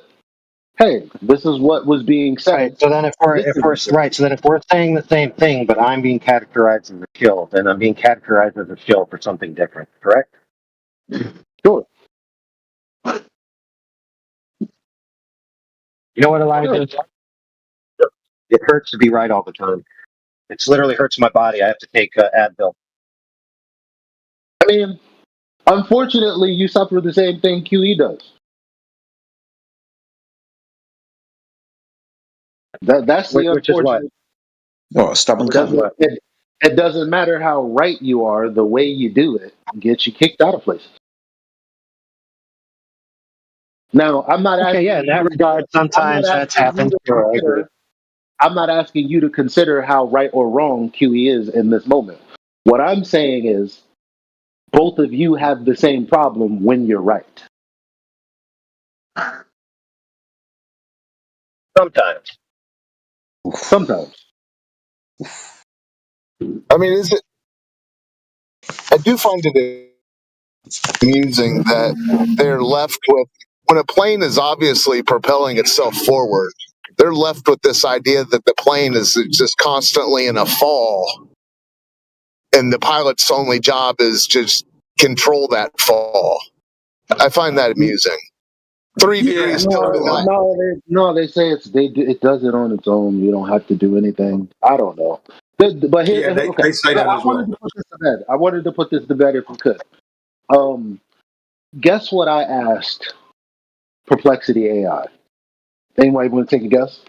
hey, this is what was being said. Right. So then if we're saying the same thing, but I'm being categorized as a shill, then I'm being categorized as a shill for something different, correct? Sure. You know what, Elijah? It hurts to be right all the time. It literally hurts my body. I have to take Advil. I mean, unfortunately, you suffer the same thing QE does. That's the Which is what? unfortunate. Oh, a stubborn cunt. It doesn't matter how right you are, the way you do it gets you kicked out of places. Now, I'm not asking. Yeah, in that regard, sometimes that's happened. I'm not asking you to consider how right or wrong QE is in this moment. What I'm saying is, both of you have the same problem when you're right. Sometimes. I mean, I do find it amusing that they're left with, when a plane is obviously propelling itself forward, they're left with this idea that the plane is just constantly in a fall, and the pilot's only job is just control that fall. I find that amusing. 3 degrees turbulent. No, they say it does it on its own. You don't have to do anything. I don't know. But here, they say that as well. I wanted to put this to bed if we could. Guess what I asked Perplexity AI? Anybody want to take a guess?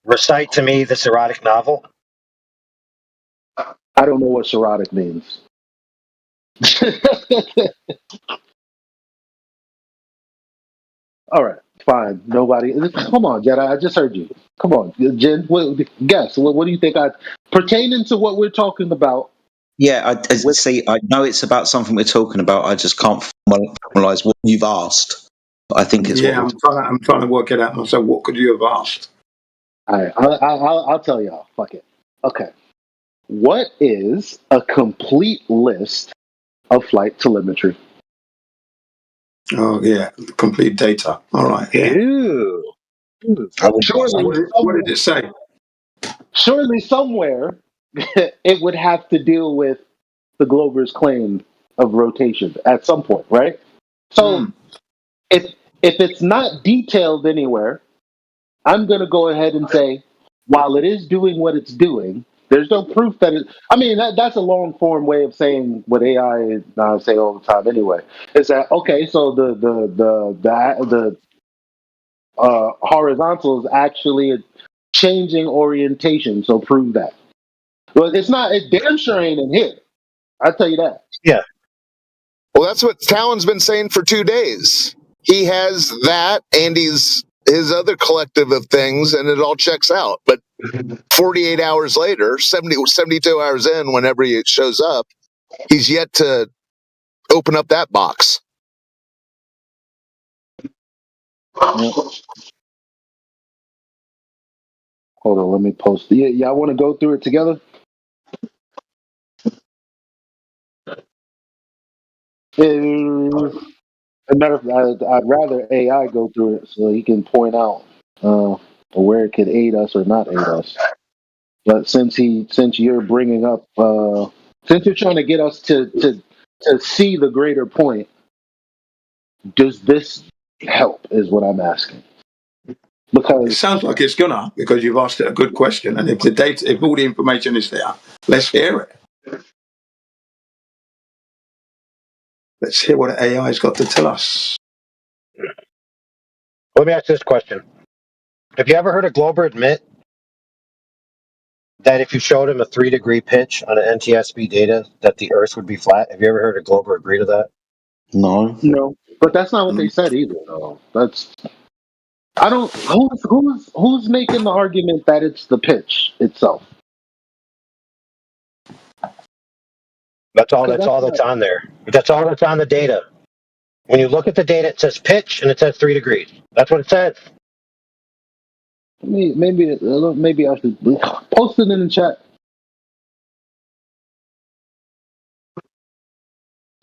Recite to me this erotic novel. I don't know what erotic means. All right, fine. Nobody. Come on, Jedi. I just heard you. Come on, Jen. Guess. What do you think? Pertaining to what we're talking about. Yeah, I know it's about something we're talking about. I just can't formalize what you've asked. But I think it's I'm trying to work it out myself. What could you have asked? All right, I'll tell y'all. Fuck it. Okay. What is a complete list of flight telemetry? Oh yeah, complete data. All right. Yeah. Ooh. What did it say? Surely somewhere it would have to deal with the Glover's claim of rotation at some point, right? So if it's not detailed anywhere, I'm going to go ahead and say, while it is doing what it's doing, there's no proof that it. I mean, that's a long form way of saying what AI say all the time. Anyway, is that okay? So the horizontal is actually changing orientation. So prove that. Well, it's not. It damn sure ain't in here. I'll tell you that. Yeah. Well, that's what Talon's been saying for 2 days. He has that and his other collective of things, and it all checks out. But 48 hours later, 72 hours in, whenever it shows up, he's yet to open up that box. Hold on, let me post. Y'all want to go through it together? As a matter of fact, I'd rather AI go through it so he can point out where it could aid us or not aid us. But since you're bringing up, since you're trying to get us to see the greater point, does this help? Is what I'm asking. Because it sounds like it's gonna, because you've asked it a good question, and if the data, if all the information is there, let's hear it. Let's hear what AI's got to tell us. Let me ask this question. Have you ever heard a Glober admit that if you showed him a 3-degree pitch on an NTSB data, that the Earth would be flat? Have you ever heard a Glober agree to that? No. But that's not what they said either. Though. I don't. Who's making the argument that it's the pitch itself? That's all that's on there. That's all that's on the data. When you look at the data, it says pitch and it says 3 degrees. That's what it says. Maybe I should post it in the chat.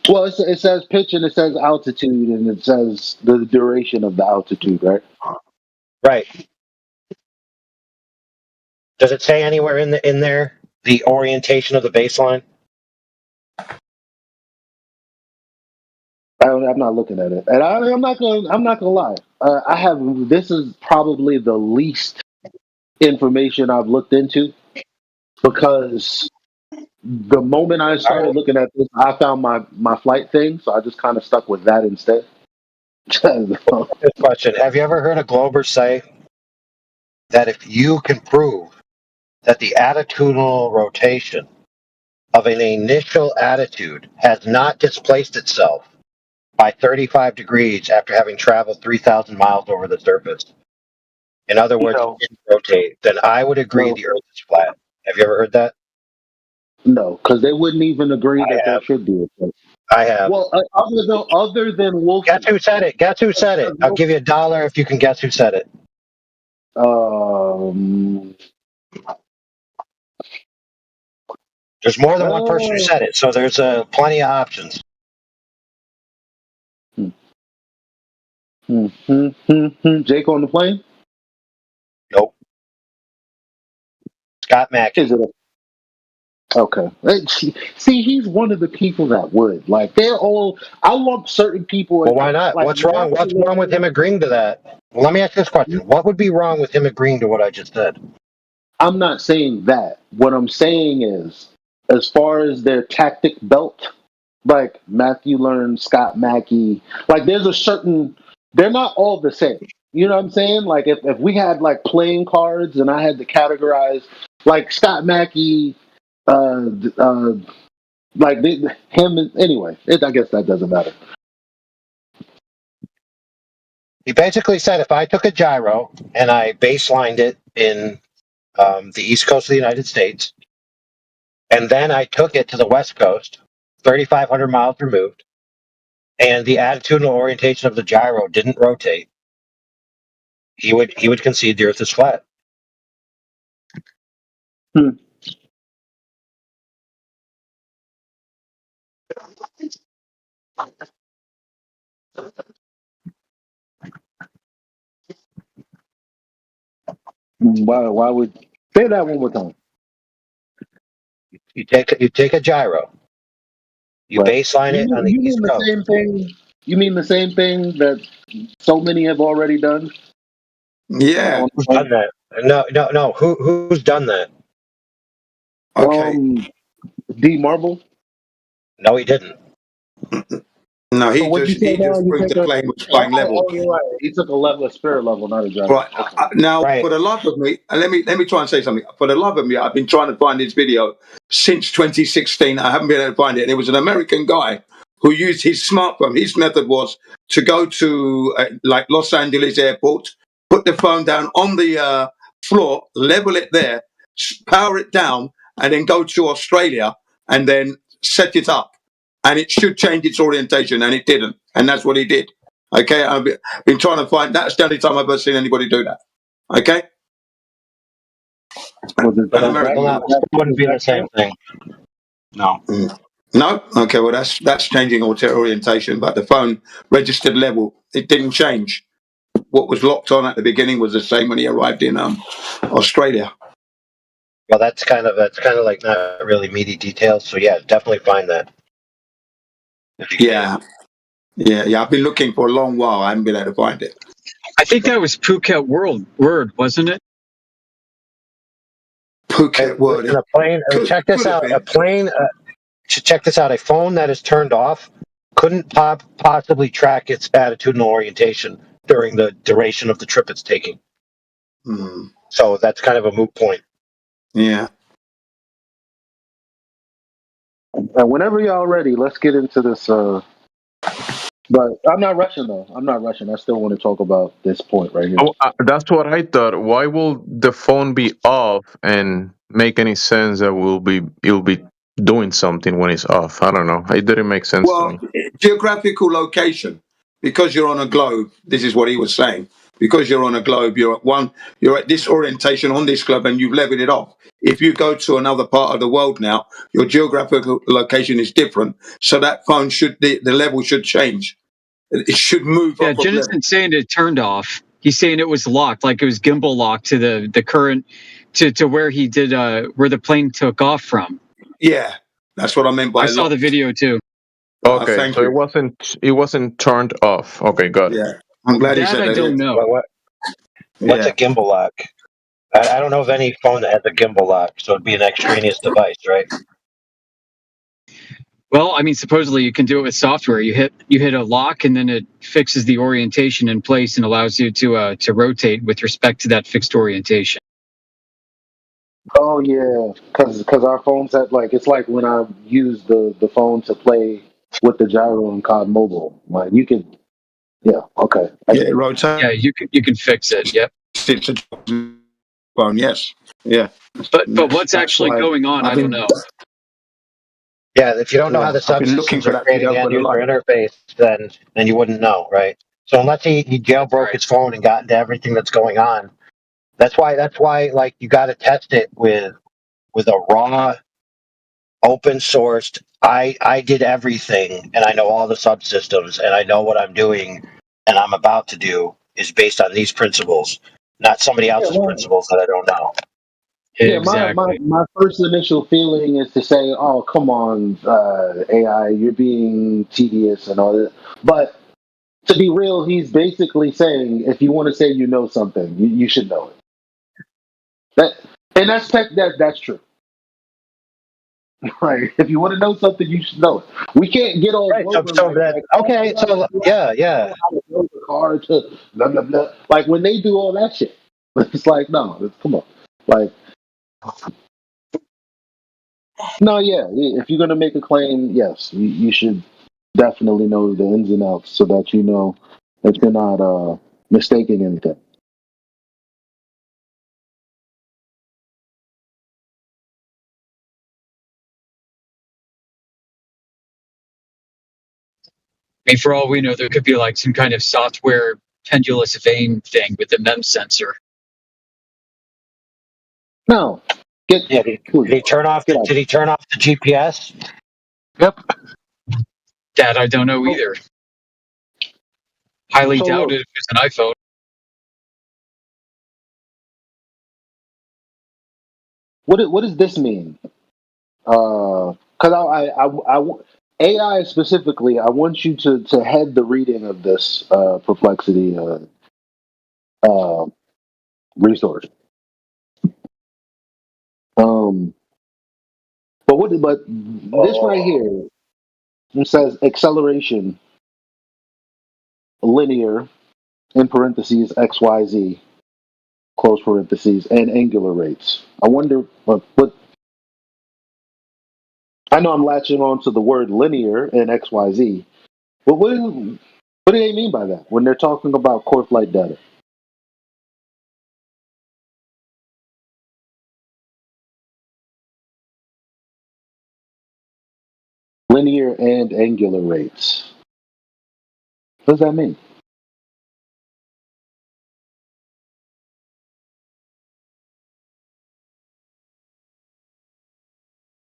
Well, it says pitch and it says altitude and it says the duration of the altitude, right? Right. Does it say anywhere in there the orientation of the baseline? I'm not looking at it, and I'm not gonna lie. This is probably the least information I've looked into because the moment I started looking at this, I found my flight thing, so I just kind of stuck with that instead. Good question. Have you ever heard a Glober say that if you can prove that the attitudinal rotation of an initial attitude has not displaced itself by 35 degrees after having traveled 3,000 miles over the surface, in other words, it didn't rotate, then I would agree the Earth is flat. Have you ever heard that? No, because they wouldn't even agree that there should be a place. I have. Well, other than Wolfson. Guess who said it? Guess who said it? I'll give you $1 if you can guess who said it. There's more than one person who said it, so there's plenty of options. Jake on the plane? Nope. Scott Mackey. Is it okay. See, he's one of the people that would. Like, they're all. I lump certain people. Well, why not? Like, What's wrong? What's wrong with him agreeing to that? Well, let me ask you this question. What would be wrong with him agreeing to what I just said? I'm not saying that. What I'm saying is, as far as their tactic belt, like Matthew Learn, Scott Mackey, like there's a certain. They're not all the same. You know what I'm saying? Like if we had like playing cards and I had to categorize, like Scott Mackey, like him. Anyway, I guess that doesn't matter. He basically said if I took a gyro and I baselined it in the east coast of the United States, and then I took it to the west coast, 3,500 miles removed, and the attitudinal orientation of the gyro didn't rotate, he would concede the Earth is flat. Why would say that one more time? You take a gyro, you baseline it on the east coast. Same thing. You mean the same thing that so many have already done? Yeah. Who's done that? No. Who's done that? Okay. D Marble? No, he didn't. No, he So what just you say now? You proved take the claim was flying level. Oh, you're right. He took a spirit level, not a gyro. Right. Now, for the love of me, let me try and say something. For the love of me, I've been trying to find this video since 2016. I haven't been able to find it. And it was an American guy who used his smartphone. His method was to go to like Los Angeles airport, put the phone down on the floor, level it there, power it down, and then go to Australia and then set it up. And it should change its orientation, and it didn't. And that's what he did. Okay, I've been trying to find. That's the only time I've ever seen anybody do that. Okay. That wouldn't be the same thing. No. No. Okay. Well, that's changing orientation, but the phone registered level, it didn't change. What was locked on at the beginning was the same when he arrived in Australia. Well, that's kind of like not really meaty details. So yeah, definitely find that. Yeah. I've been looking for a long while. I haven't been able to find it. I think that was Phuket Word, wasn't it? Phuket Word. In a plane. Check this out. A plane. Check this out. A phone that is turned off couldn't possibly track its attitudinal orientation during the duration of the trip it's taking. So that's kind of a moot point. Yeah. Whenever y'all ready, let's get into this. But I'm not rushing though. I still want to talk about this point right here. Oh, that's what I thought. Why will the phone be off and make any sense that it'll be doing something when it's off. I don't know. It didn't make sense to Well, me. geographical location, because you're on a globe. This is what he was saying. Because you're on a globe, you're at this orientation on this globe, and you've leveled it off. If you go to another part of the world now, your geographical location is different. So that phone the level should change. It should move Yeah, off of Jen level. isn't saying it turned off. He's saying it was locked, like it was gimbal locked to the current to where he did where the plane took off from. Yeah, that's what I meant by I saw the locked. video too. Okay, Thank so you. it wasn't turned off. Okay, got it. Yeah, I'm glad he That said I that. don't know. What's Yeah. a gimbal lock? I don't know of any phone that has a gimbal lock, so it'd be an extraneous device, right? Well, I mean, supposedly you can do it with software. You hit a lock, and then it fixes the orientation in place and allows you to rotate with respect to that fixed orientation. Oh yeah, because our phones have it's like when I use the phone to play with the gyro in COD Mobile. Like you could, yeah, okay. Yeah, rotate. Yeah, you can fix it. Yep. It's a phone. Yes. Yeah. But what's That's actually why going on? I've I don't been. know. Yeah, if you don't know how the I've been looking subsystems for are that creating video the for end the user life. interface, then you wouldn't know, right? So unless he jailbroke his phone and got into everything that's going on, that's why like you got to test it with a raw, open sourced. I did everything, and I know all the subsystems, and I know what I'm doing, and I'm about to do is based on these principles, not somebody else's principles that I don't know. Yeah, my first initial feeling is to say, "Oh, come on, AI, you're being tedious and all that." But to be real, he's basically saying, if you want to say you know something, you should know it. That's true. Right? If you want to know something, you should know it. We can't get all over okay. So yeah. The car to blah blah blah. Like when they do all that shit, it's like no, come on, like. No, yeah. If you're gonna make a claim, yes, you should definitely know the ins and outs so that you know that you're not mistaking anything. I mean, for all we know, there could be like some kind of software pendulous vein thing with the MEMS sensor. No. Did he turn off? Did he turn off the GPS? Yep. That I don't know either. Highly doubt it if it's an iPhone. What does this mean? Because AI specifically, I want you to head the reading of this perplexity resource. But this right here, it says acceleration linear in parentheses XYZ close parentheses and angular rates. I wonder what I know I'm latching on to the word linear and XYZ. But what do they mean by that when they're talking about core flight data? Linear and angular rates. What does that mean?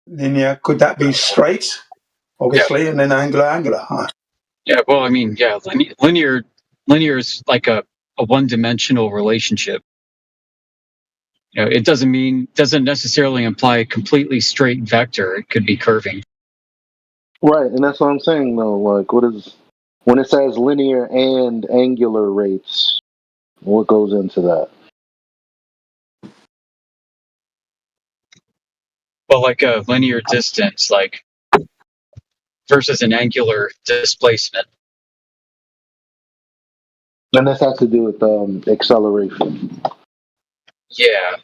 Linear, could that be straight? Obviously, and then angular. Huh? Yeah, well, I mean, yeah, linear is like a one-dimensional relationship. You know, it doesn't necessarily imply a completely straight vector. It could be curving. Right, and that's what I'm saying though. Like, when it says linear and angular rates? What goes into that? Well, like a linear distance, like versus an angular displacement. And this has to do with acceleration. Yeah.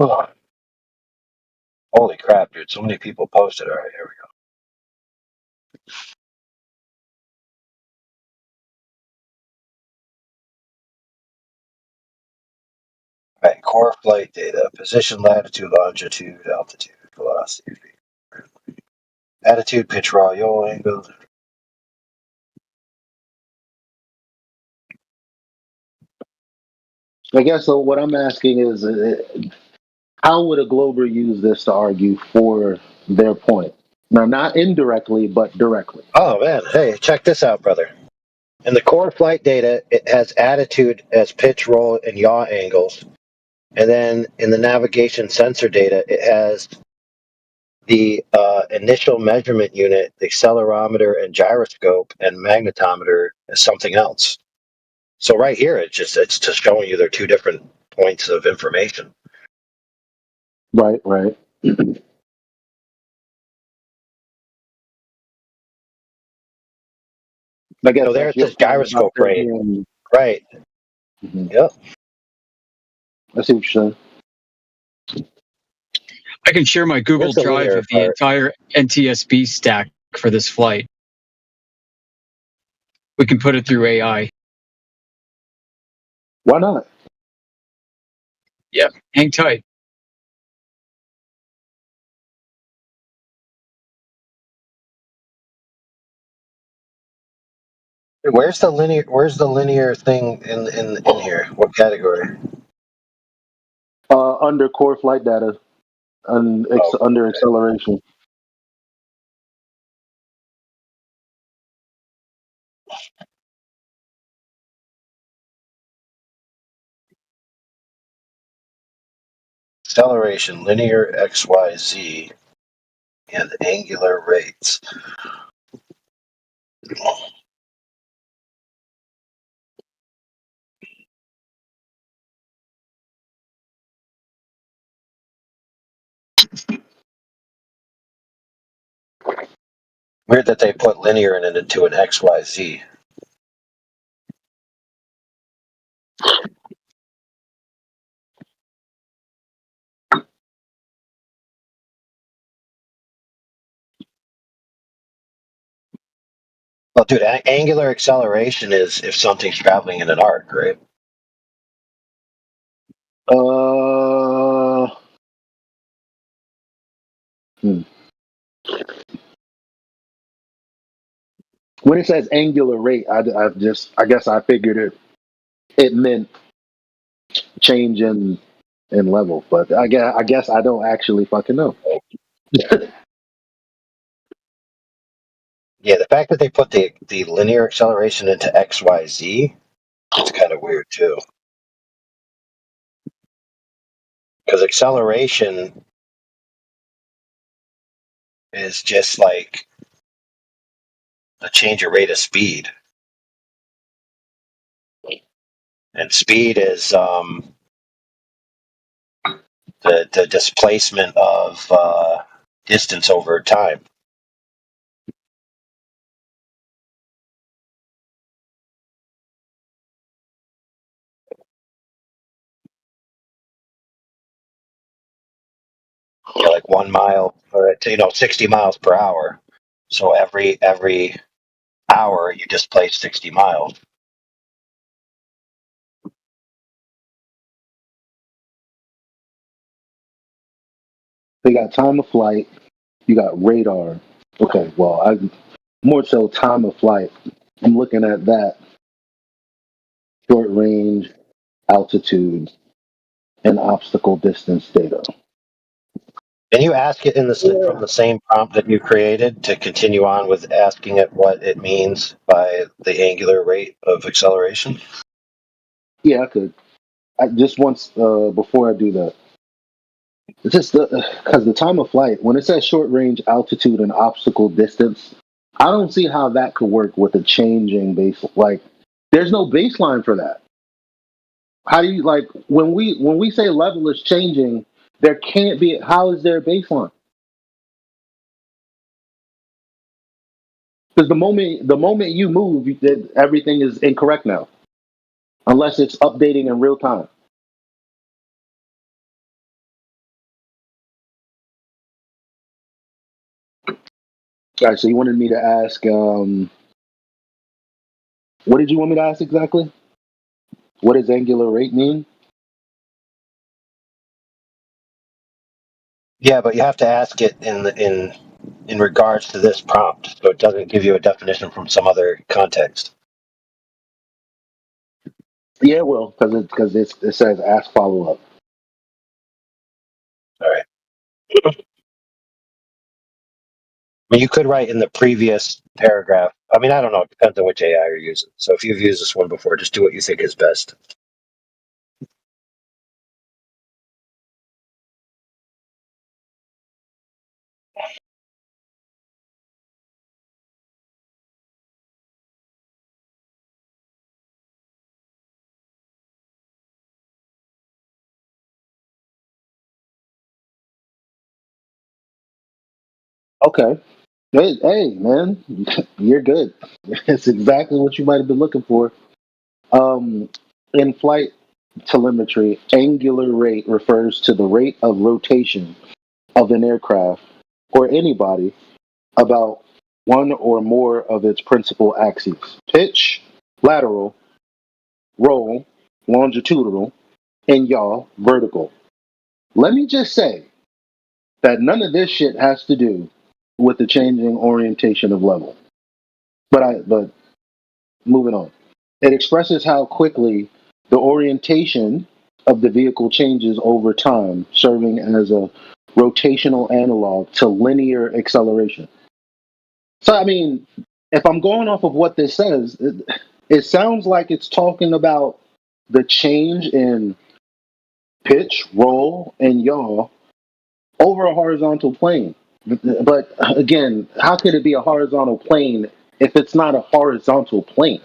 Ugh. Holy crap, dude! So many people posted. All right, here we go. Right, core flight data, position, latitude, longitude, altitude, velocity, attitude, pitch, raw, yaw angle. I guess so. What I'm asking is, how would a Glober use this to argue for their point? Now, not indirectly, but directly. Oh man, hey, check this out, brother. In the core flight data, it has attitude as pitch, roll, and yaw angles. And then in the navigation sensor data, it has the initial measurement unit, the accelerometer and gyroscope, and magnetometer as something else. So right here, it's just showing you they're two different points of information. Right, right. I guess so there it says gyroscope rate. Right. Mm-hmm. Yep. I see what you're saying. I can share my Google Drive of the entire NTSB stack for this flight. We can put it through AI. Why not? Yeah, hang tight. Where's the linear thing in here? What category? Under core flight data, under acceleration. Acceleration, linear XYZ, and angular rates. Weird that they put linear in it into an XYZ. Well, dude, angular acceleration is if something's traveling in an arc, right? When it says angular rate, I guess I figured it meant change in level, but I guess I don't actually fucking know. Yeah, the fact that they put the linear acceleration into XYZ, it's kind of weird too. Because acceleration is just like a change of rate of speed. And speed is the displacement of distance over time. Like 1 mile, or 60 miles per hour. So every hour you displace 60 miles. They got time of flight. You got radar. Okay, well, I more so time of flight. I'm looking at that. Short range, altitude, and obstacle distance data. Can you ask it from the same prompt that you created to continue on with asking it what it means by the angular rate of acceleration? Yeah, I could. I just once before I do that. It's just because the time of flight, when it says short range, altitude, and obstacle distance, I don't see how that could work with a changing base. Like, there's no baseline for that. How do you when we say level is changing? There can't be. How is there a baseline? Because the moment you move, everything is incorrect now, unless it's updating in real time. All right. So you wanted me to ask. What did you want me to ask exactly? What does angular rate mean? Yeah, but you have to ask it in regards to this prompt, so it doesn't give you a definition from some other context. Yeah, it will, because it says ask follow up. All right. I mean, you could write in the previous paragraph. I mean, I don't know. It depends on which AI you're using. So if you've used this one before, just do what you think is best. Okay. Hey, man, you're good. It's exactly what you might have been looking for. In flight telemetry, angular rate refers to the rate of rotation of an aircraft or any body about one or more of its principal axes: pitch, lateral, roll, longitudinal, and yaw, vertical. Let me just say that none of this shit has to do with the changing orientation of level. But moving on. It expresses how quickly the orientation of the vehicle changes over time, serving as a rotational analog to linear acceleration. So, I mean, if I'm going off of what this says, it sounds like it's talking about the change in pitch, roll, and yaw over a horizontal plane. But again, how could it be a horizontal plane if it's not a horizontal plane?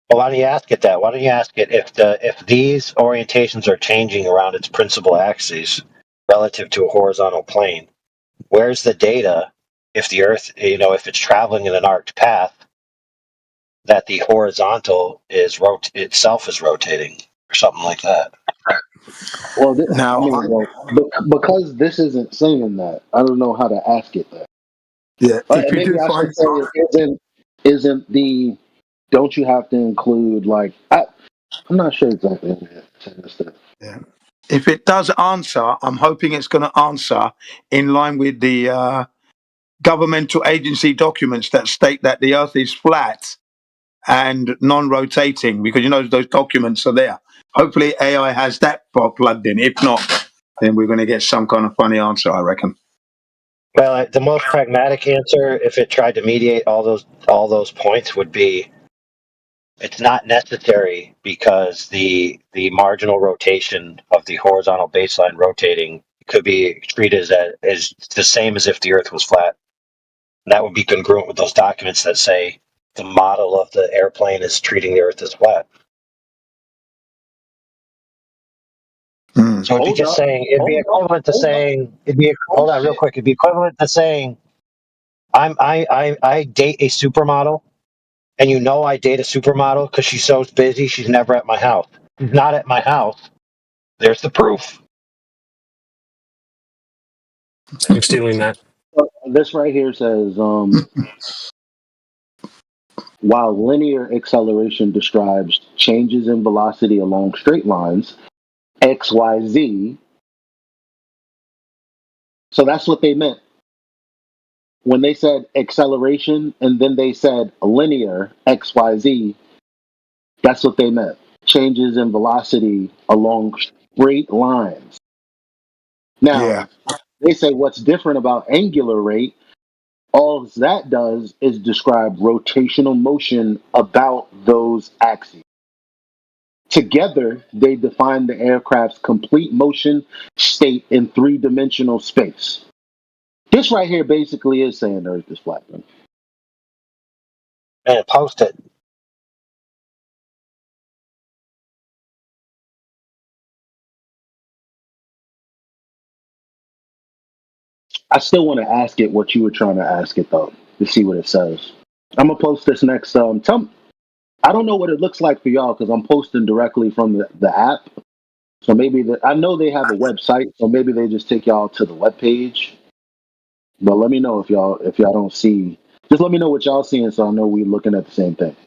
Well, why don't you ask it that? Why don't you ask it if these orientations are changing around its principal axis relative to a horizontal plane? Where's the data if the Earth, if it's traveling in an arced path, that the horizontal itself is rotating or something like that? Well, Now, because this isn't saying that, I don't know how to ask it that. yeah, if you Maybe do I find should say, isn't the, don't you have to include, like, I'm not sure exactly how to say this. yeah. If it does answer, I'm hoping it's going to answer in line with the governmental agency documents that state that the Earth is flat and non-rotating, because those documents are there. Hopefully AI has that plugged in. If not, then we're going to get some kind of funny answer, I reckon. Well, the most pragmatic answer, if it tried to mediate all those points, would be it's not necessary because the marginal rotation of the horizontal baseline rotating could be treated as the same as if the Earth was flat. And that would be congruent with those documents that say the model of the airplane is treating the Earth as flat. So it'd be just saying, it'd be equivalent to saying, hold on real quick, it'd be equivalent to saying, I date a supermodel, and I date a supermodel because she's so busy, she's never at my house. She's not at my house. There's the proof. I'm stealing that. This right here says, while linear acceleration describes changes in velocity along straight lines, X, Y, Z. So that's what they meant when they said acceleration, and then they said linear X, Y, Z. That's what they meant. Changes in velocity along straight lines. Now, they say what's different about angular rate, all that does is describe rotational motion about those axes. Together, they define the aircraft's complete motion state in three-dimensional space. This right here basically is saying Earth is flat. Man, post it. I still want to ask it what you were trying to ask it, though, to see what it says. I'm going to post this next. I don't know what it looks like for y'all because I'm posting directly from the app. So maybe I know they have a website, so maybe they just take y'all to the webpage. But let me know if y'all don't see. Just let me know what y'all seeing, so I know we're looking at the same thing.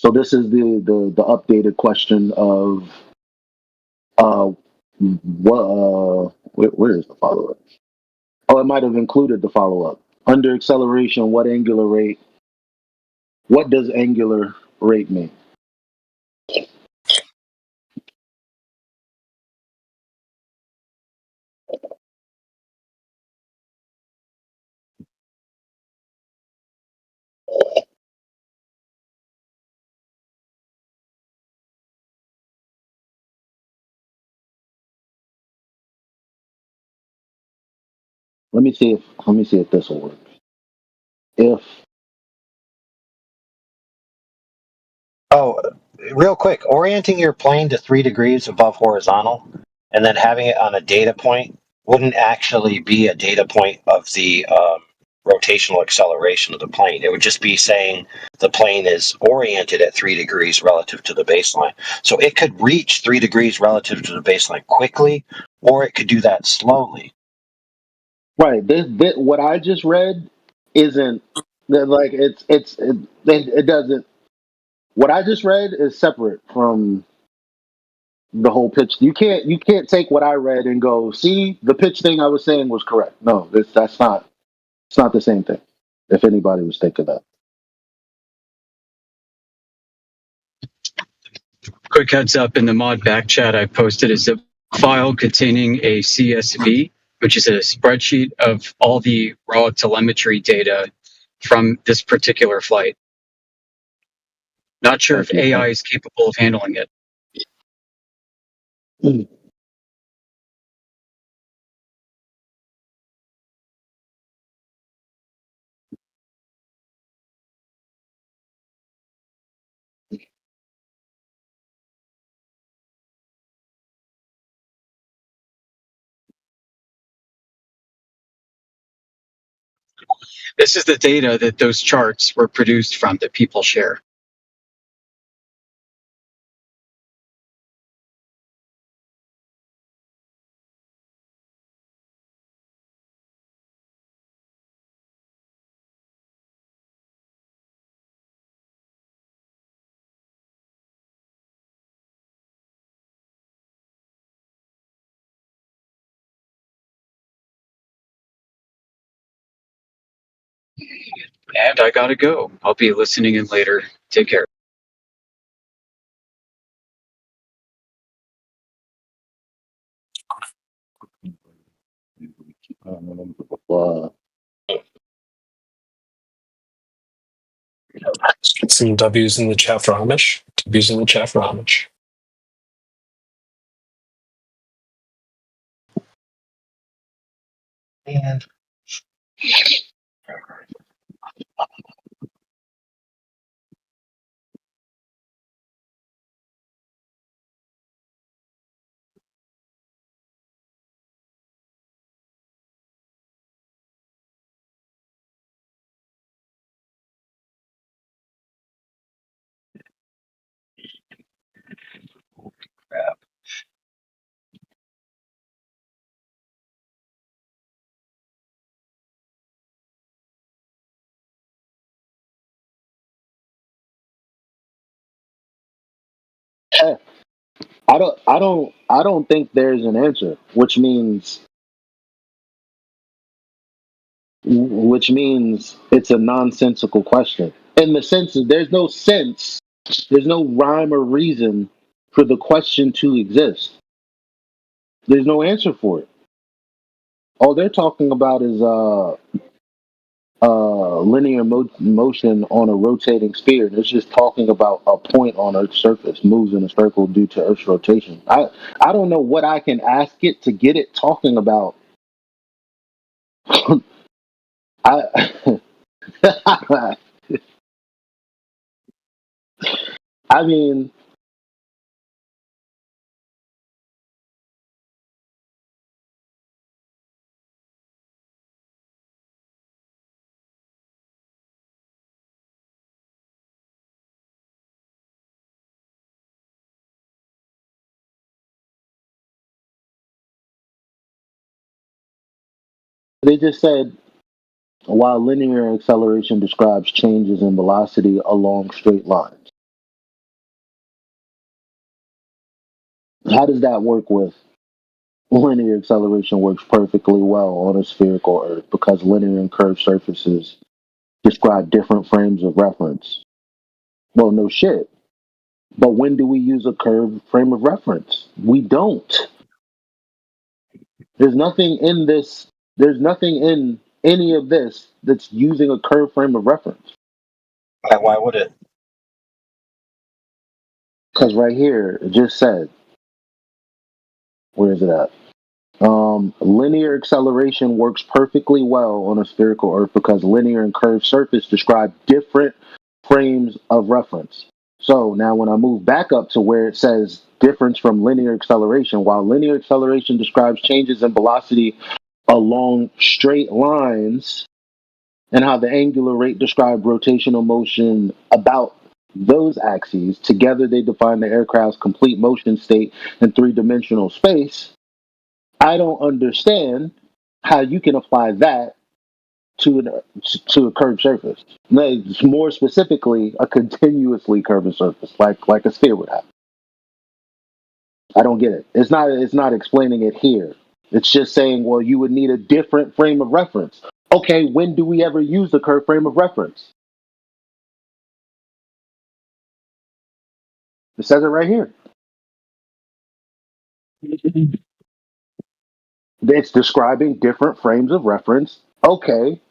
So this is the updated question of where is the follow up? Oh, it might have included the follow up. Under acceleration, what does angular rate mean? Let me see if this will work. If Oh, real quick, orienting your plane to 3 degrees above horizontal and then having it on a data point wouldn't actually be a data point of the rotational acceleration of the plane. It would just be saying the plane is oriented at 3 degrees relative to the baseline. So it could reach 3 degrees relative to the baseline quickly, or it could do that slowly. right, this what I just read isn't like it doesn't. What I just read is separate from the whole pitch. You can't take what I read and go, see, the pitch thing I was saying was correct. No, that's not. It's not the same thing. If anybody was thinking that. Quick heads up, in the mod back chat, I posted a zip file containing a CSV, which is a spreadsheet of all the raw telemetry data from this particular flight. Not sure if AI is capable of handling it. This is the data that those charts were produced from that people share. And I gotta go. I'll be listening in later. Take care. Some W's in the chat for Amish. W's in the chat for Amish. And crap. I don't think there's an answer, which means it's a nonsensical question. In the sense that there's no rhyme or reason for the question to exist. There's no answer for it. All they're talking about is linear motion on a rotating sphere. It's just talking about a point on Earth's surface moves in a circle due to Earth's rotation. I don't know what I can ask it to get it talking about. I I mean, they just said while linear acceleration describes changes in velocity along straight lines. How does that work with linear acceleration? Works perfectly well on a spherical Earth because linear and curved surfaces describe different frames of reference. Well, no shit. But when do we use a curved frame of reference? We don't. There's nothing in this, there's nothing in any of this that's using a curved frame of reference. Why would it? Because right here, it just said, where is it at? Linear acceleration works perfectly well on a spherical Earth because linear and curved surface describe different frames of reference. So now when I move back up to where it says difference from linear acceleration, while linear acceleration describes changes in velocity along straight lines and how the angular rate describes rotational motion about those axes, together they define the aircraft's complete motion state in three-dimensional space. I don't understand how you can apply that to a curved surface. No, more specifically, a continuously curved surface, like a sphere would have. I don't get it. It's not explaining it here. It's just saying, well, you would need a different frame of reference. Okay, when do we ever use the curved frame of reference? It says it right here. It's describing different frames of reference. Okay,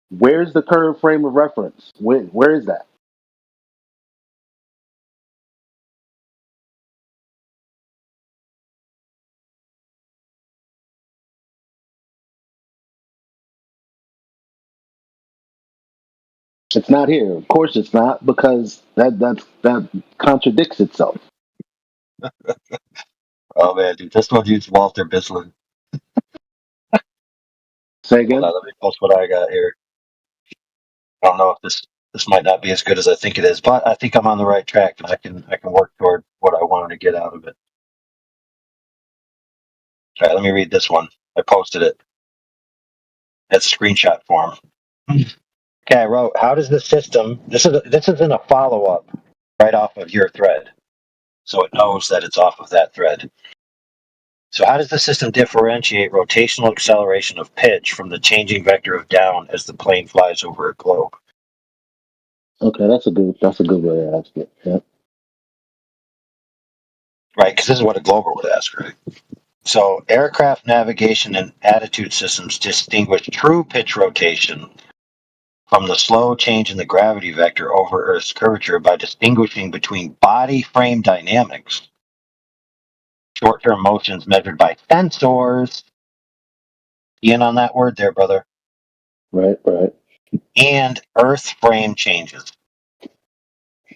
where's the curved frame of reference? Where is that? It's not here. Of course, it's not because that contradicts itself. Oh man, dude, this one used Walter Bislin. Say again. Hold on, let me post what I got here. I don't know if this might not be as good as I think it is, but I think I'm on the right track and I can work toward what I wanted to get out of it. All right, let me read this one. I posted it. That's screenshot form. Okay, I wrote, how does the system, this is in a follow-up right off of your thread. So it knows that it's off of that thread. So how does the system differentiate rotational acceleration of pitch from the changing vector of down as the plane flies over a globe? Okay, that's a good way to ask it. Yeah. Right, because this is what a glober would ask, right? So aircraft navigation and attitude systems distinguish true pitch rotation from the slow change in the gravity vector over Earth's curvature by distinguishing between body frame dynamics, short-term motions measured by sensors. You in on that word there, brother? Right. And Earth frame changes.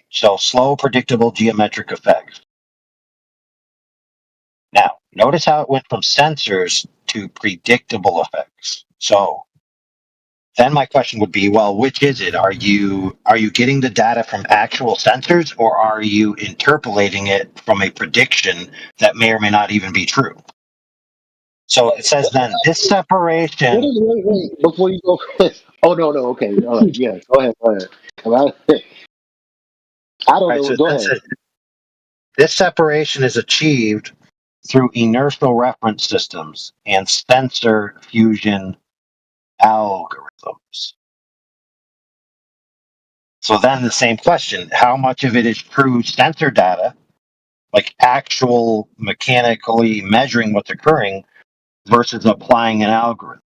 So slow, predictable geometric effects. Now, notice how it went from sensors to predictable effects. So then my question would be, well, which is it? Are you getting the data from actual sensors, or are you interpolating it from a prediction that may or may not even be true? So it says then this separation. Wait, before you go. Oh no, okay, all right, yeah, go ahead. I don't Right, know. so Go ahead. this separation is achieved through inertial reference systems and sensor fusion algorithms. So then the same question, how much of it is true sensor data, like actual mechanically measuring what's occurring, versus applying an algorithm?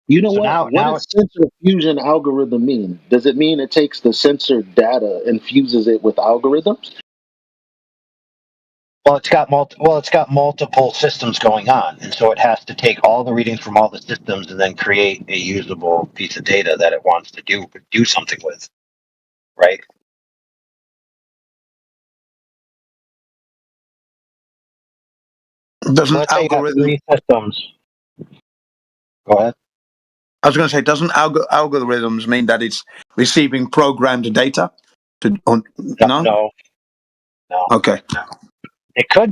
You know So what? now Does sensor fusion algorithm mean? Does it mean it takes the sensor data and fuses it with algorithms? Well, it's got multiple systems going on, and so it has to take all the readings from all the systems and then create a usable piece of data that it wants to do something with, right? Doesn't algorithm? Three systems. Go ahead. I was going to say, doesn't algorithms mean that it's receiving programmed data? No. Okay. It could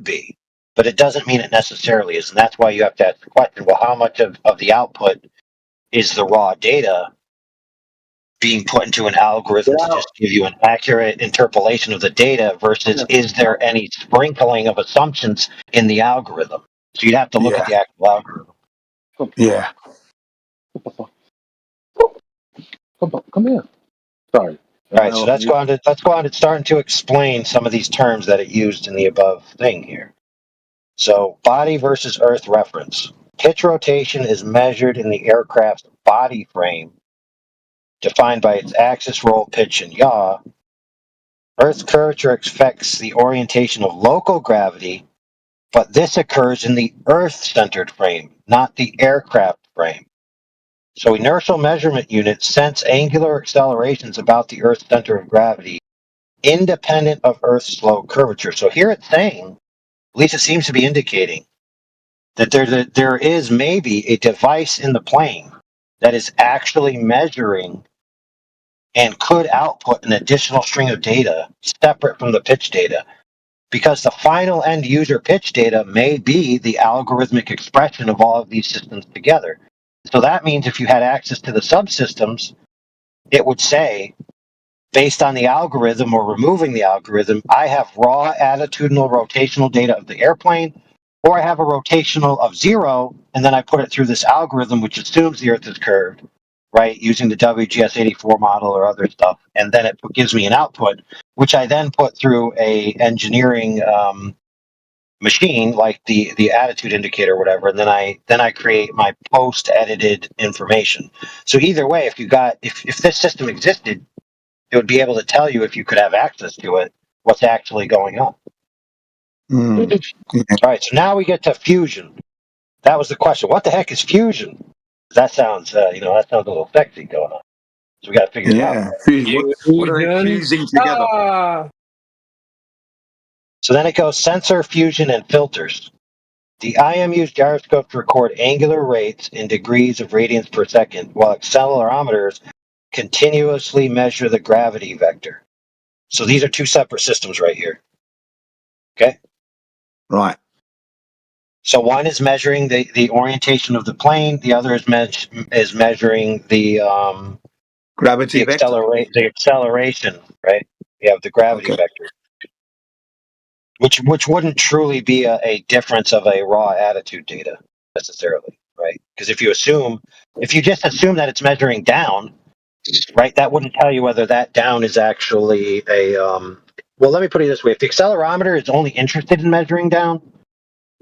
be, but it doesn't mean it necessarily is, and that's why you have to ask the question: well, how much of the output is the raw data being put into an algorithm to just give you an accurate interpolation of the data versus is there any sprinkling of assumptions in the algorithm? So you'd have to look at the actual algorithm. Yeah. Come here. Sorry. All right, so let's go on to starting to explain some of these terms that it used in the above thing here. So body versus earth reference. Pitch rotation is measured in the aircraft's body frame, defined by its axis, roll, pitch, and yaw. Earth's curvature affects the orientation of local gravity, but this occurs in the Earth-centered frame, not the aircraft frame. So inertial measurement units sense angular accelerations about the Earth's center of gravity, independent of Earth's slow curvature. So here it's saying, at least it seems to be indicating, that there is maybe a device in the plane that is actually measuring and could output an additional string of data separate from the pitch data, because the final end user pitch data may be the algorithmic expression of all of these systems together. So that means if you had access to the subsystems, it would say, based on the algorithm or removing the algorithm, I have raw attitudinal rotational data of the airplane, or I have a rotational of 0, and then I put it through this algorithm, which assumes the Earth is curved, right, using the WGS84 model or other stuff, and then it gives me an output, which I then put through a engineering machine, like the attitude indicator or whatever, and then I create my post-edited information. So either way, if this system existed, it would be able to tell you, if you could have access to it, what's actually going on. All right, so now we get to fusion. That was the question. What the heck is fusion? That sounds, that sounds a little sexy going on. So we got to figure it out. Yeah. What are they fusing together? So then it goes sensor, fusion, and filters. The IMU's gyroscopes record angular rates in degrees of radians per second, while accelerometers continuously measure the gravity vector. So these are two separate systems right here. Okay? Right. So one is measuring the orientation of the plane. The other is measuring the gravity vector. The acceleration, right? You have the gravity vector, which wouldn't truly be a difference of a raw attitude data necessarily, right? Because if you just assume that it's measuring down, right, that wouldn't tell you whether that down is actually a well, let me put it this way: if the accelerometer is only interested in measuring down,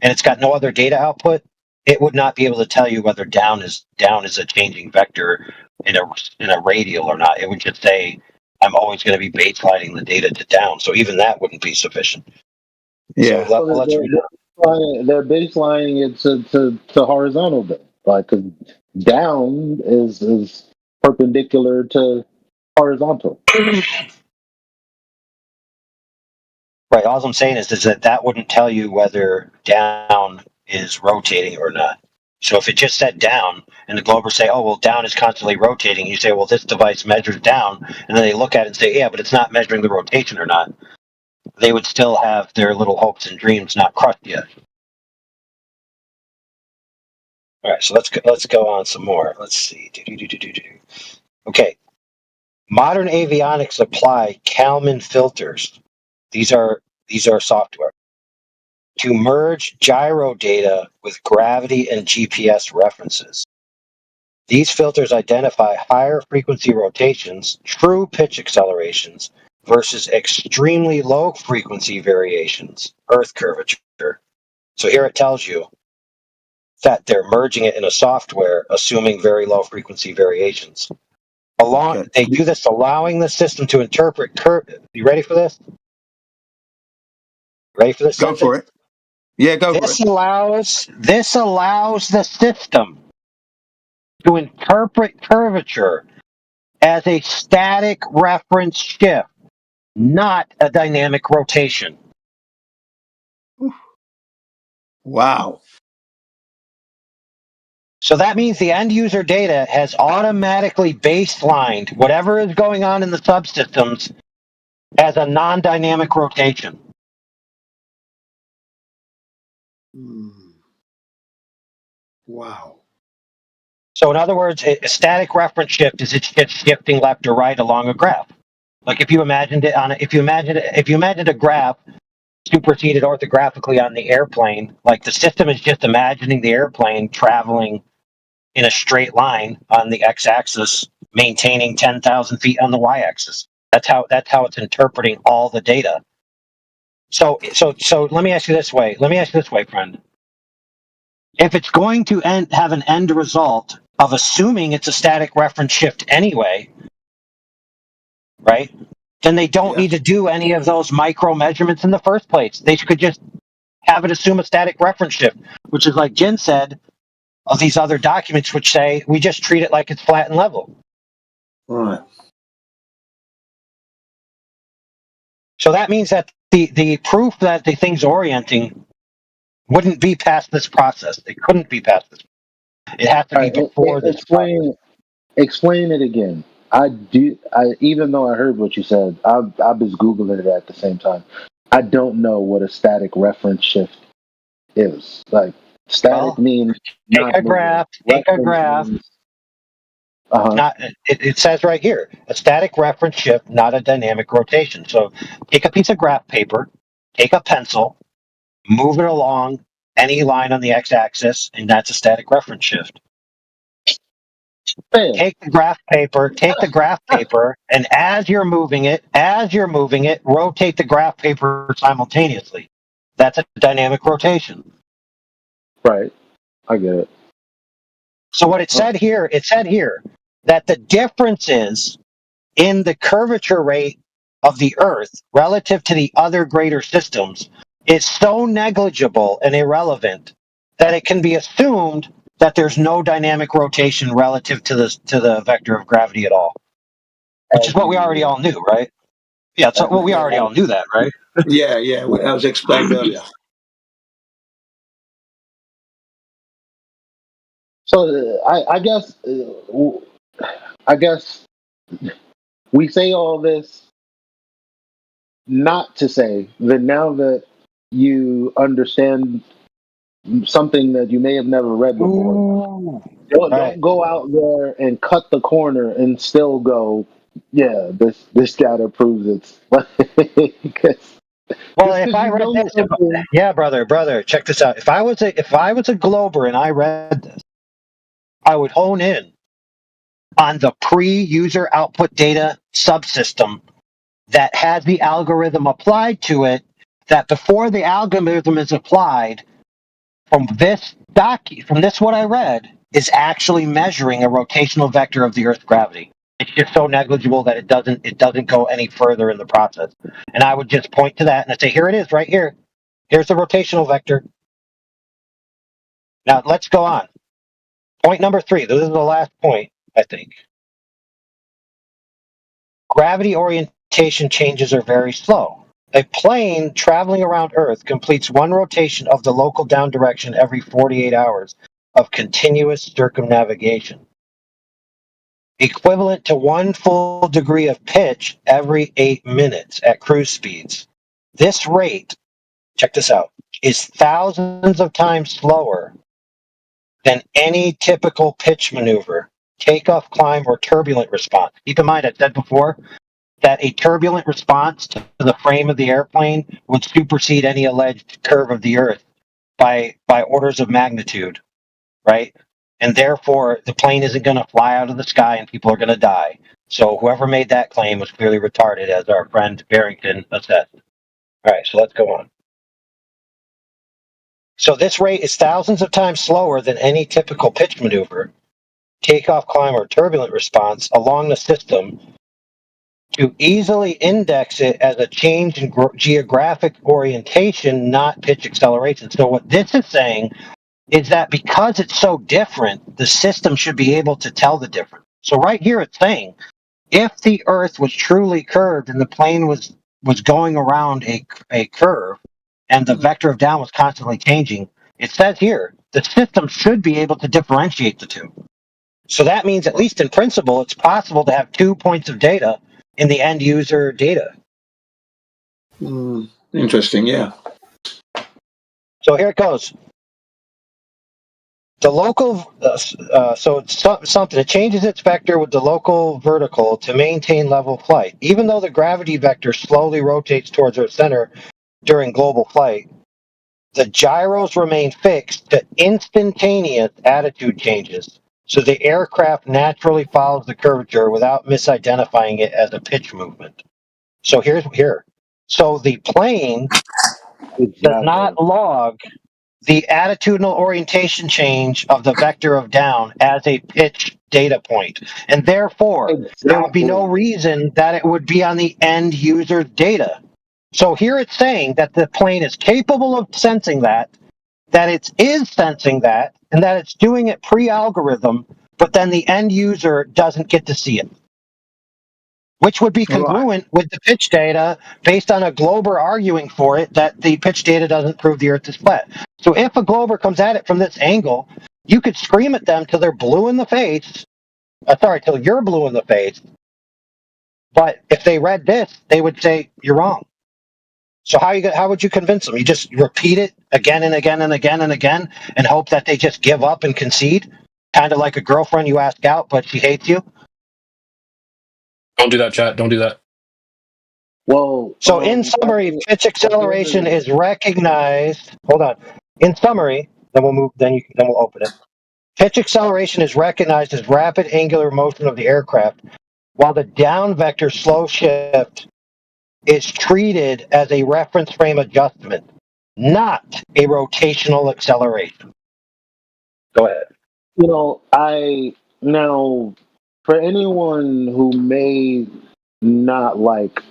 and it's got no other data output, it would not be able to tell you whether down is a changing vector in a radial or not. It would just say, I'm always going to be baselining the data to down. So even that wouldn't be sufficient. Yeah. So let's read it. They're baselining it to horizontal, then, like, 'cause down is perpendicular to horizontal. Right. All I'm saying is that wouldn't tell you whether down is rotating or not. So if it just said down, and the Globers say, oh, well, down is constantly rotating, you say, well, this device measures down, and then they look at it and say, yeah, but it's not measuring the rotation or not. They would still have their little hopes and dreams not crushed yet. All right, so let's go on some more. Let's see. Okay. Modern avionics apply Kalman filters. These are software to merge gyro data with gravity and GPS references. These filters identify higher frequency rotations, true pitch accelerations, versus extremely low frequency variations, Earth curvature. So here it tells you that they're merging it in a software, assuming very low frequency variations. They do this, allowing the system to interpret You ready for this? Ready for this? Go for it. Yeah, go for it. This allows the system to interpret curvature as a static reference shift, not a dynamic rotation. Wow. So that means the end user data has automatically baselined whatever is going on in the subsystems as a non-dynamic rotation. Wow. So in other words, a static reference shift is it's just shifting left or right along a graph. Like if you imagined a graph superseded orthographically on the airplane, like the system is just imagining the airplane traveling in a straight line on the x-axis, maintaining 10,000 feet on the y-axis. That's how it's interpreting all the data. So let me ask you this way. Friend. If it's going to have an end result of assuming it's a static reference shift anyway, right? Then they don't need to do any of those micro measurements in the first place. They could just have it assume a static reference shift, which is like Jen said, of these other documents which say we just treat it like it's flat and level. Right. So that means that the proof that the thing's orienting wouldn't be past this process. It couldn't be past this. It has to be before this. Explain it again. Even though I heard what you said, I was Googling it at the same time. I don't know what a static reference shift is. Like static means take a graph. It says right here, a static reference shift, not a dynamic rotation. So take a piece of graph paper, take a pencil, move it along any line on the x-axis, and that's a static reference shift. Take the graph paper, and as you're moving it, rotate the graph paper simultaneously. That's a dynamic rotation. Right. I get it. So what it said here that the difference is in the curvature rate of the Earth relative to the other greater systems is so negligible and irrelevant that it can be assumed that there's no dynamic rotation relative to the vector of gravity at all. Which is what we already all knew, right? Yeah, so we already all knew that, right? Yeah, that was explained earlier. So I guess we say all this not to say that now that you understand something that you may have never read before, don't go out there and cut the corner and still go, yeah, this data proves it's. Well, if I read this, brother, check this out. If I was a Glober and I read this, I would hone in on the pre-user output data subsystem that has the algorithm applied to it, that before the algorithm is applied, from this what I read, is actually measuring a rotational vector of the Earth's gravity. It's just so negligible that it doesn't go any further in the process. And I would just point to that and I'd say, here it is, right here. Here's the rotational vector. Now let's go on. Point number 3. This is the last point, I think. Gravity orientation changes are very slow. A plane traveling around Earth completes one rotation of the local down direction every 48 hours of continuous circumnavigation, equivalent to 1 full degree of pitch every 8 minutes at cruise speeds. This rate, check this out, is thousands of times slower than any typical pitch maneuver, takeoff, climb, or turbulent response. Keep in mind, I said before that a turbulent response to the frame of the airplane would supersede any alleged curve of the Earth by orders of magnitude, right? And therefore, the plane isn't going to fly out of the sky and people are going to die. So whoever made that claim was clearly retarded, as our friend Barrington assessed. All right, so let's go on. So this rate is thousands of times slower than any typical pitch maneuver, takeoff, climb, or turbulent response along the system. To easily index it as a change in geographic orientation, not pitch acceleration. So what this is saying is that because it's so different, the system should be able to tell the difference. So right here it's saying, if the Earth was truly curved and the plane was going around a curve and the vector of down was constantly changing, it says here, the system should be able to differentiate the two. So that means, at least in principle, it's possible to have 2 points of data in the end user data. Interesting, yeah. So here it goes. The local, so it's something, it changes its vector with the local vertical to maintain level flight. Even though the gravity vector slowly rotates towards Earth center during global flight, the gyros remain fixed to instantaneous attitude changes. So the aircraft naturally follows the curvature without misidentifying it as a pitch movement. So here. So the plane does not log the attitudinal orientation change of the vector of down as a pitch data point. And therefore, there would be no reason that it would be on the end user data. So here it's saying that the plane is capable of sensing that it is sensing that, and that it's doing it pre-algorithm, but then the end user doesn't get to see it, which would be congruent with the pitch data based on a Glober arguing for it that the pitch data doesn't prove the Earth is flat. So if a Glober comes at it from this angle, you could scream at them till they're blue in the face. Till you're blue in the face. But if they read this, they would say, you're wrong. So how would you convince them? You just repeat it again and again and again and again and hope that they just give up and concede? Kind of like a girlfriend you ask out, but she hates you? Don't do that, chat. Don't do that. Well, so in summary, pitch acceleration is recognized. Hold on. In summary, then we'll move. Then we'll open it. Pitch acceleration is recognized as rapid angular motion of the aircraft, while the down vector slow shift is treated as a reference frame adjustment, not a rotational acceleration. Go ahead. Now for anyone who may not like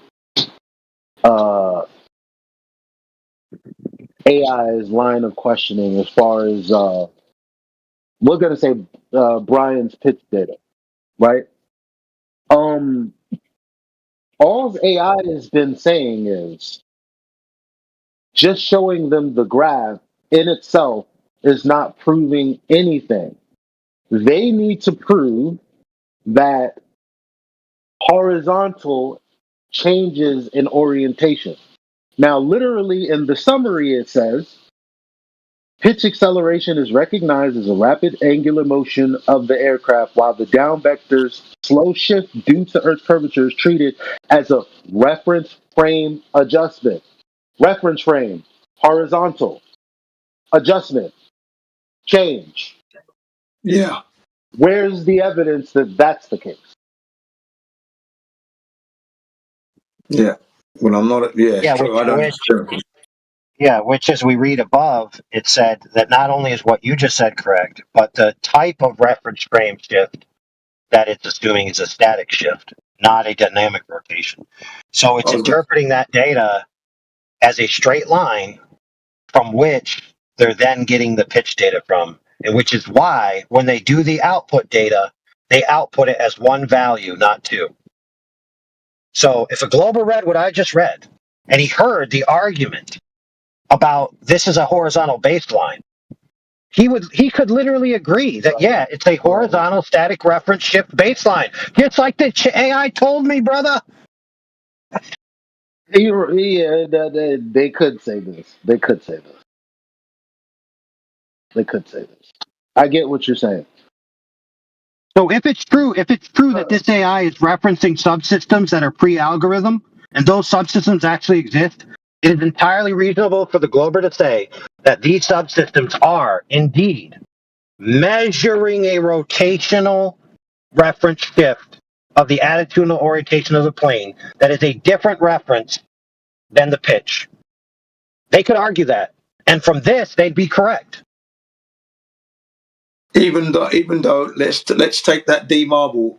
AI's line of questioning as far as we're gonna say Brian's pitch data, right? All AI has been saying is just showing them the graph in itself is not proving anything. They need to prove that horizontal changes in orientation. Now, literally in the summary, it says pitch acceleration is recognized as a rapid angular motion of the aircraft, while the down vector's slow shift due to Earth's curvature is treated as a reference frame adjustment. Reference frame, horizontal, adjustment, change. Yeah. Where's the evidence that that's the case? Yeah. Well, I'm not. Yeah, it's true. I don't. Which as we read above, it said that not only is what you just said correct, but the type of reference frame shift that it's assuming is a static shift, not a dynamic rotation. So it's interpreting that data as a straight line from which they're then getting the pitch data from, and which is why when they do the output data, they output it as one value, not two. So if a Glober read what I just read, and he heard the argument about this is a horizontal baseline, he could literally agree that it's a horizontal static reference shift baseline. It's like the AI told me, brother. Yeah, they could say this. They could say this. I get what you're saying. So if it's true that this AI is referencing subsystems that are pre-algorithm, and those subsystems actually exist, it is entirely reasonable for the Glober to say that these subsystems are indeed measuring a rotational reference shift of the attitudinal orientation of the plane that is a different reference than the pitch. They could argue that, and from this, they'd be correct. Even though, let's take that D Marble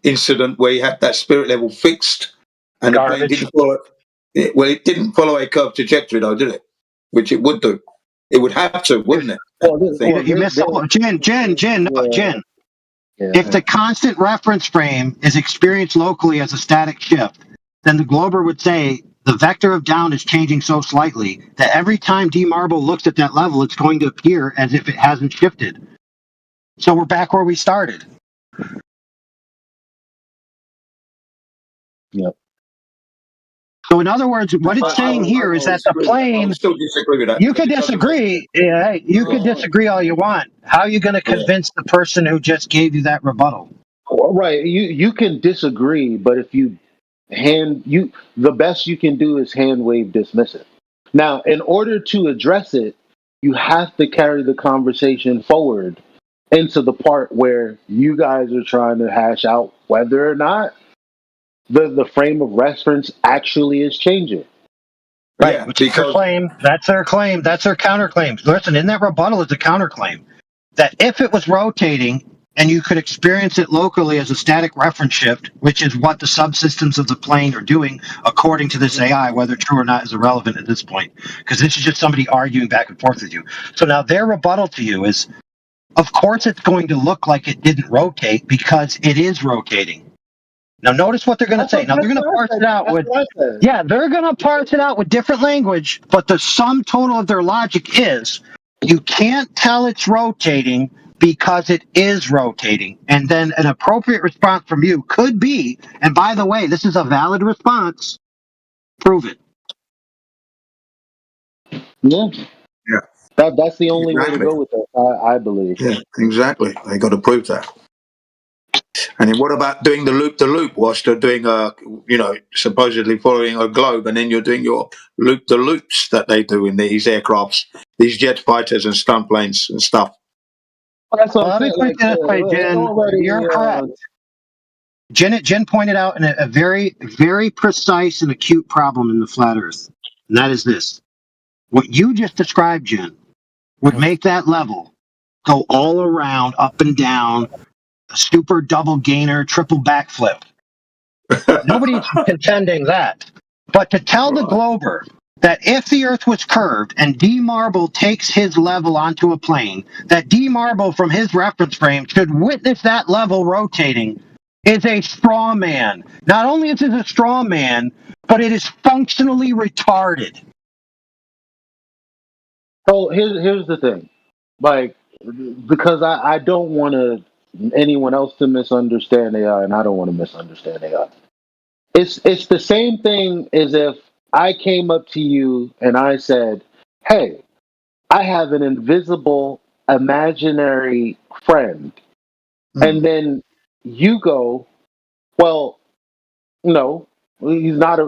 incident where you had that spirit level fixed, and the plane didn't follow. It didn't follow a curved trajectory, though, did it? Which it would do. It would have to, wouldn't it? You missed Jen. If the constant reference frame is experienced locally as a static shift, then the Glober would say the vector of down is changing so slightly that every time D Marble looks at that level, it's going to appear as if it hasn't shifted. So we're back where we started. Yep. So in other words, what it's saying here is that the plane. I would still disagree with that. You could disagree. Yeah, hey, you could disagree all you want. How are you going to convince the person who just gave you that rebuttal? Right. You can disagree, but if the best you can do is hand wave dismiss it. Now, in order to address it, you have to carry the conversation forward into the part where you guys are trying to hash out whether or not the frame of reference actually is changing. Right, Yeah, which is their claim. That's their claim. That's their counterclaim. Listen, in that rebuttal is a counterclaim that if it was rotating and you could experience it locally as a static reference shift, which is what the subsystems of the plane are doing according to this AI, whether true or not is irrelevant at this point, because this is just somebody arguing back and forth with you. So now their rebuttal to you is, of course it's going to look like it didn't rotate because it is rotating. Now, notice what they're going to say. Now, they're going to parse it out with, they're going to parse it out with different language, but the sum total of their logic is you can't tell it's rotating because it is rotating. And then an appropriate response from you could be, and by the way, this is a valid response, prove it. Yeah. Yeah. That's the only way to go with it, I believe. Yeah, exactly. They got to prove that. And then what about doing the loop whilst they're doing supposedly following a globe, and then you're doing your the loops that they do in these aircrafts, these jet fighters and stunt planes and stuff. Well, that's what I'm saying. You're correct. Jen pointed out a very, very precise and acute problem in the flat Earth, and that is this. What you just described, Jen, would make that level go all around, up and down, a super double gainer, triple backflip. Nobody's contending that. But to tell the Glober that if the Earth was curved and D. Marble takes his level onto a plane, that D. Marble from his reference frame should witness that level rotating is a straw man. Not only is it a straw man, but it is functionally retarded. So here's the thing, because I don't want anyone else to misunderstand AI, and I don't want to misunderstand AI. It's the same thing as if I came up to you and I said, "Hey, I have an invisible imaginary friend," and then you go, "Well, no, he's not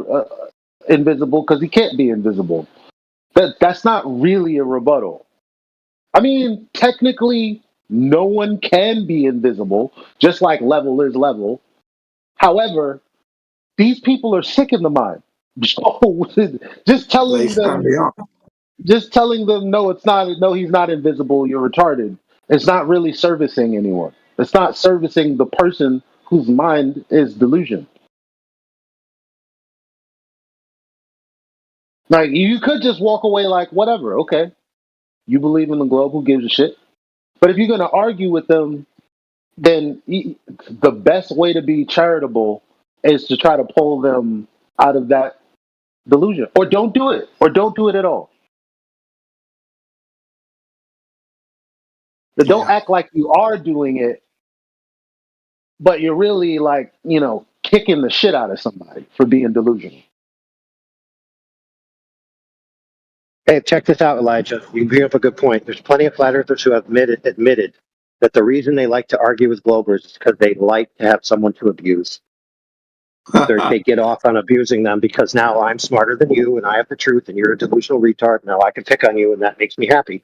invisible because he can't be invisible." That's not really a rebuttal. I mean, technically, no one can be invisible, just like level is level. However, these people are sick in the mind. So just telling them, no, it's not. No, he's not invisible. You're retarded. It's not really servicing anyone. It's not servicing the person whose mind is delusion. Like, you could just walk away like, whatever, okay. You believe in the globe, who gives a shit? But if you're going to argue with them, then the best way to be charitable is to try to pull them out of that delusion. Or don't do it. Or don't do it at all. But don't act like you are doing it, but you're really like, kicking the shit out of somebody for being delusional. Hey, check this out, Elijah. You bring up a good point. There's plenty of flat earthers who have admitted that the reason they like to argue with Globers is because they like to have someone to abuse. They get off on abusing them because now I'm smarter than you and I have the truth and you're a delusional retard. Now I can pick on you and that makes me happy.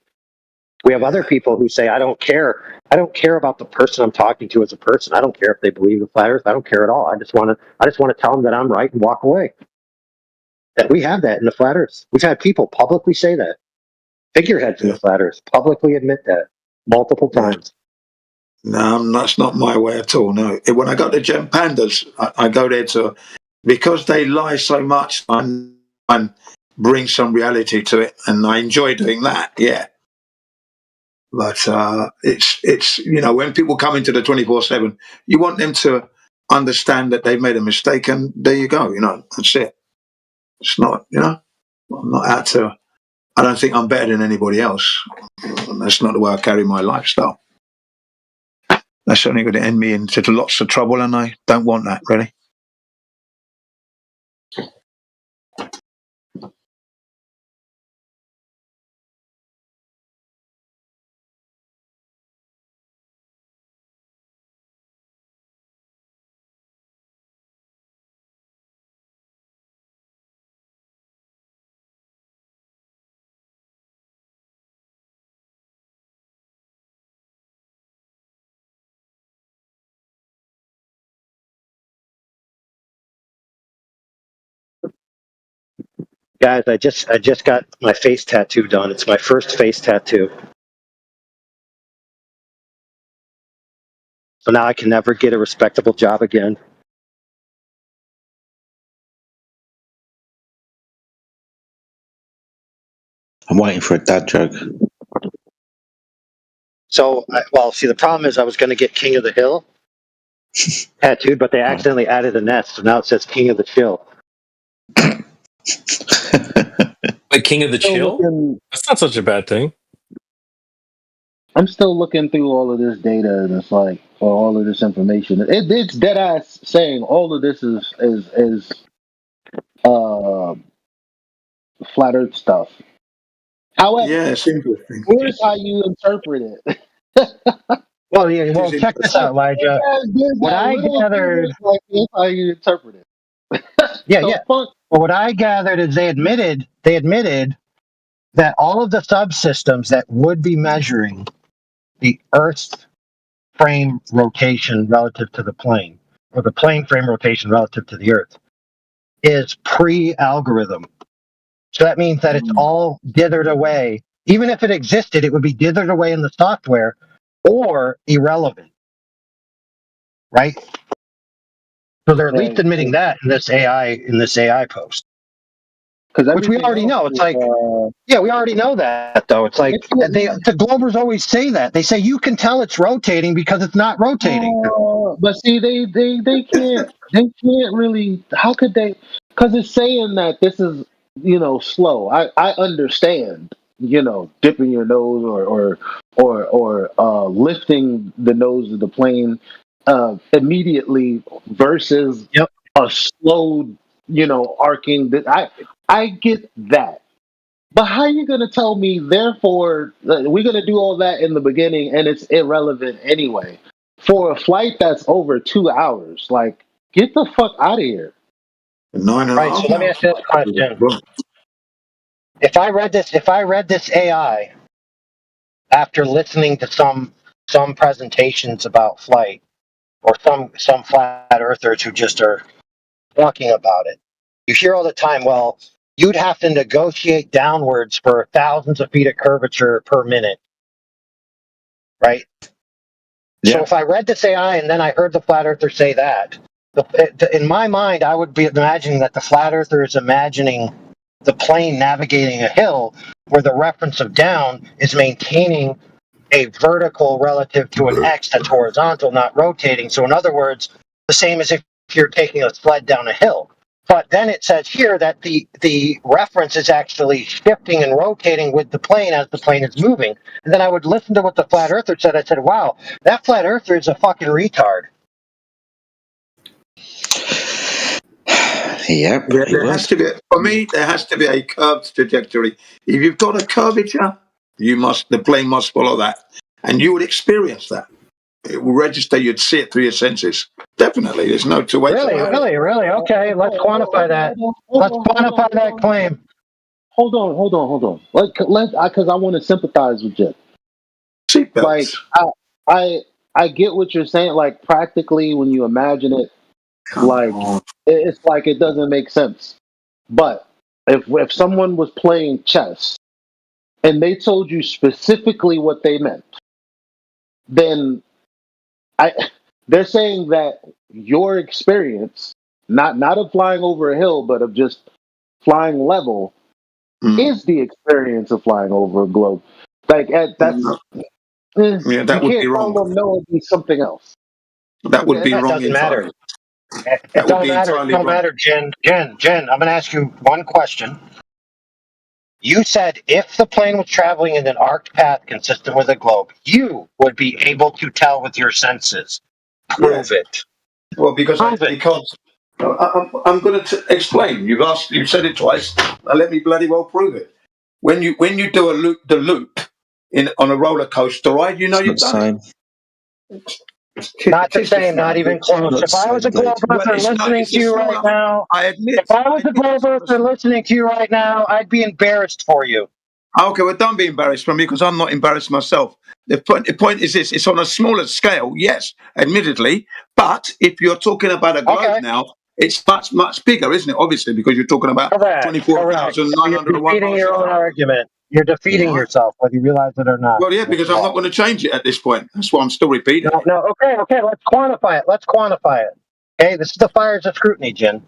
We have other people who say, I don't care. I don't care about the person I'm talking to as a person. I don't care if they believe in flat earth. I don't care at all. I just want to tell them that I'm right and walk away. That we have that in the flat earth. We've had people publicly say that. Figureheads in the flat earth publicly admit that multiple times. No, that's not my way at all. No, when I go to Gem Pandas, I go there because they lie so much and bring some reality to it, and I enjoy doing that. Yeah, but it's when people come into the 24/7, you want them to understand that they've made a mistake, and there you go. That's it. It's not. I'm not out to. I don't think I'm better than anybody else. That's not the way I carry my lifestyle. That's only going to end me into lots of trouble, and I don't want that, really. Guys, I just got my face tattoo done. It's my first face tattoo. So now I can never get a respectable job again. I'm waiting for a dad joke. So, see, the problem is I was going to get King of the Hill tattooed, but they accidentally added an S, so now it says King of the Chill. Wait, King of the Chill? That's not such a bad thing. I'm still looking through all of this data, and it's like, or all of this information. It's dead ass saying all of this is flat Earth stuff. However, yeah, it's interesting. here's how you interpret it. Well, check this out, Elijah. What I gathered, like, here's how you interpret it. Well, what I gathered is they admitted that all of the subsystems that would be measuring the Earth's frame rotation relative to the plane, or the plane frame rotation relative to the Earth, is pre-algorithm. So that means that it's all dithered away. Even if it existed, it would be dithered away in the software or irrelevant. Right? So they're at least admitting that in this AI post. Which we already know. It's like, we already know that, though. It's like the Globers always say that. They say you can tell it's rotating because it's not rotating. But see, they can't really. How could they? Because it's saying that this is slow. I understand dipping your nose or lifting the nose of the plane immediately versus a slow arcing. I get that. But how are you going to tell me, therefore, we're going to do all that in the beginning and it's irrelevant anyway? For a flight that's over 2 hours, like, get the fuck out of here. 9.5 So let me ask you this question. If I read this AI after listening to some presentations about flight, or some flat earthers who just are talking about it, you hear all the time, well, you'd have to negotiate downwards for thousands of feet of curvature per minute, right? Yeah. So if I read this AI and then I heard the flat earther say that, in my mind, I would be imagining that the flat earther is imagining the plane navigating a hill where the reference of down is maintaining a vertical relative to an X that's horizontal, not rotating. So in other words, the same as if you're taking a sled down a hill. But then it says here that the reference is actually shifting and rotating with the plane as the plane is moving. And then I would listen to what the flat earther said. I said, wow, that flat earther is a fucking retard. Yep. There has to be, for me, there has to be a curved trajectory. If you've got a curvature, the plane must follow that. And you would experience that. It will register, you'd see it through your senses. Definitely. There's no two ways about it. Really? Okay, let's quantify that. Let's quantify that claim. Hold on. Because I want to sympathize with you. Seatbelts. Like, I get what you're saying. Like, practically, when you imagine it, it's like it doesn't make sense. But if someone was playing chess and they told you specifically what they meant, then they're saying that your experience, not of flying over a hill, but of just flying level, is the experience of flying over a globe. Like that's yeah, that would be wrong. Them, no, it'd be something else. That would be wrong. Doesn't matter. It don't matter, Jen. I'm going to ask you one question. You said if the plane was traveling in an arced path consistent with a globe, you would be able to tell with your senses. Prove it. Well, because I'm going to explain. You've said it twice. Now let me bloody well prove it. When you do the loop on a roller coaster ride, you know you've done it. Not the same, not even close. If I was a globe earther listening to you right now, if I was a globe earther listening to you right now, I'd be embarrassed for you. Okay, well, don't be embarrassed for me because I'm not embarrassed myself. The point is this: it's on a smaller scale, yes, admittedly. But if you're talking about a globe now, it's much bigger, isn't it? Obviously, because you're talking about Correct. 24,901 You're defeating miles. your own argument. You're defeating yourself, whether you realize it or not. Well, yeah, because I'm not going to change it at this point. That's why I'm still repeating it. No. Okay. Let's quantify it. Okay, this is the fires of scrutiny, Jin.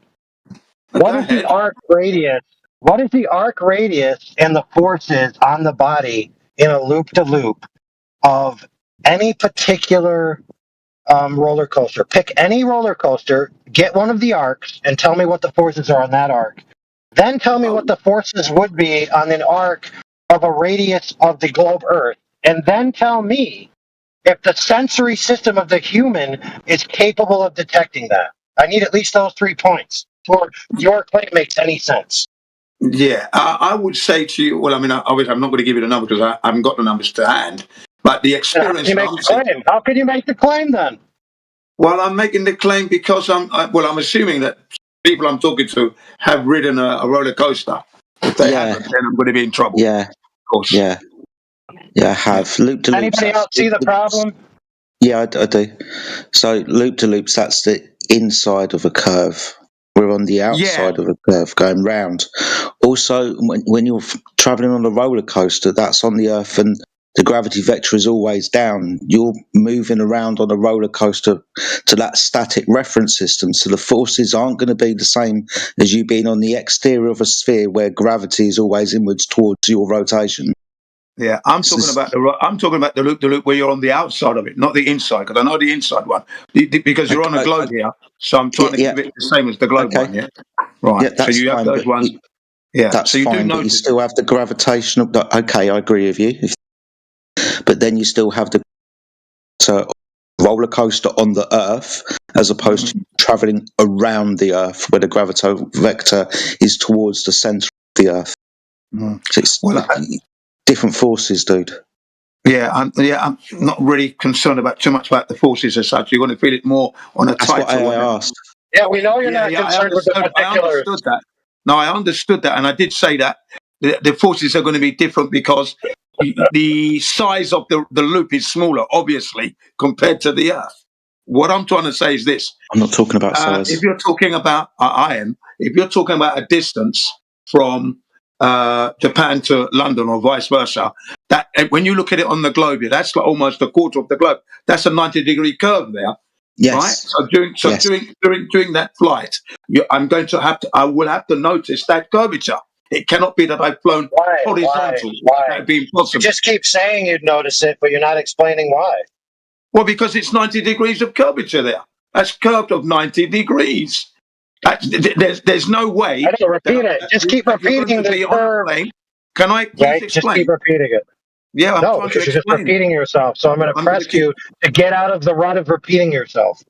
What is the arc radius? What is the arc radius and the forces on the body in a loop-to-loop of any particular roller coaster? Pick any roller coaster, get one of the arcs, and tell me what the forces are on that arc. Then tell me what the forces would be on an arc of a radius of the globe Earth. And then tell me if the sensory system of the human is capable of detecting that. I need at least those 3 points before your claim makes any sense. Yeah, I would say to you, well, I mean, obviously I'm not going to give you the number because I haven't got the numbers to hand, but the experience... How can you make the claim then? Well, I'm making the claim because I'm assuming that people I'm talking to have ridden a roller coaster. If they haven't, then I'm going to be in trouble. Yeah. Of course. Yeah, I have. Loop to loops. Anybody else see the problem? Yeah, I do. So loop to loops, that's the inside of a curve. We're on the outside of a curve going round. Also, when you're traveling on a roller coaster, that's on the Earth and the gravity vector is always down. You're moving around on a roller coaster to that static reference system, so the forces aren't going to be the same as you being on the exterior of a sphere where gravity is always inwards towards your rotation. Yeah, I'm talking about the loop where you're on the outside of it, not the inside, because I know the inside one. Because you're on a globe here, so I'm trying to keep it the same as the globe one. Yeah, right. Yeah, that's so you have those ones. Yeah, that's so you fine, but you still have the gravitational. Okay, I agree with you. But then you still have the roller coaster on the Earth, as opposed to traveling around the Earth, where the gravitational vector is towards the center of the Earth. So it's different forces, dude. Yeah, I'm not really concerned about too much about the forces as such. You're going to feel it more on a That's tighter. That's what I asked. Yeah, we know you're not concerned with the particulars. I understood that. No, I understood that, and I did say that the forces are going to be different because the size of the loop is smaller, obviously, compared to the Earth. What I'm trying to say is this. I'm not talking about size. If you're talking about, if you're talking about a distance from Japan to London or vice versa, that when you look at it on the globe, that's like almost a quarter of the globe. That's a 90-degree curve there. Yes. Right. During that flight, I will have to notice that curvature. It cannot be that I've flown horizontal. Why? That'd be impossible. You just keep saying you'd notice it, but you're not explaining why. Well, because it's 90 degrees of curvature there. That's curved of 90 degrees. There's no way. I don't repeat it. Just keep repeating the curve. Can I please explain? Just keep repeating it. Yeah, I'm no, because you're just repeating yourself. So I'm going to press you to get out of the rut of repeating yourself.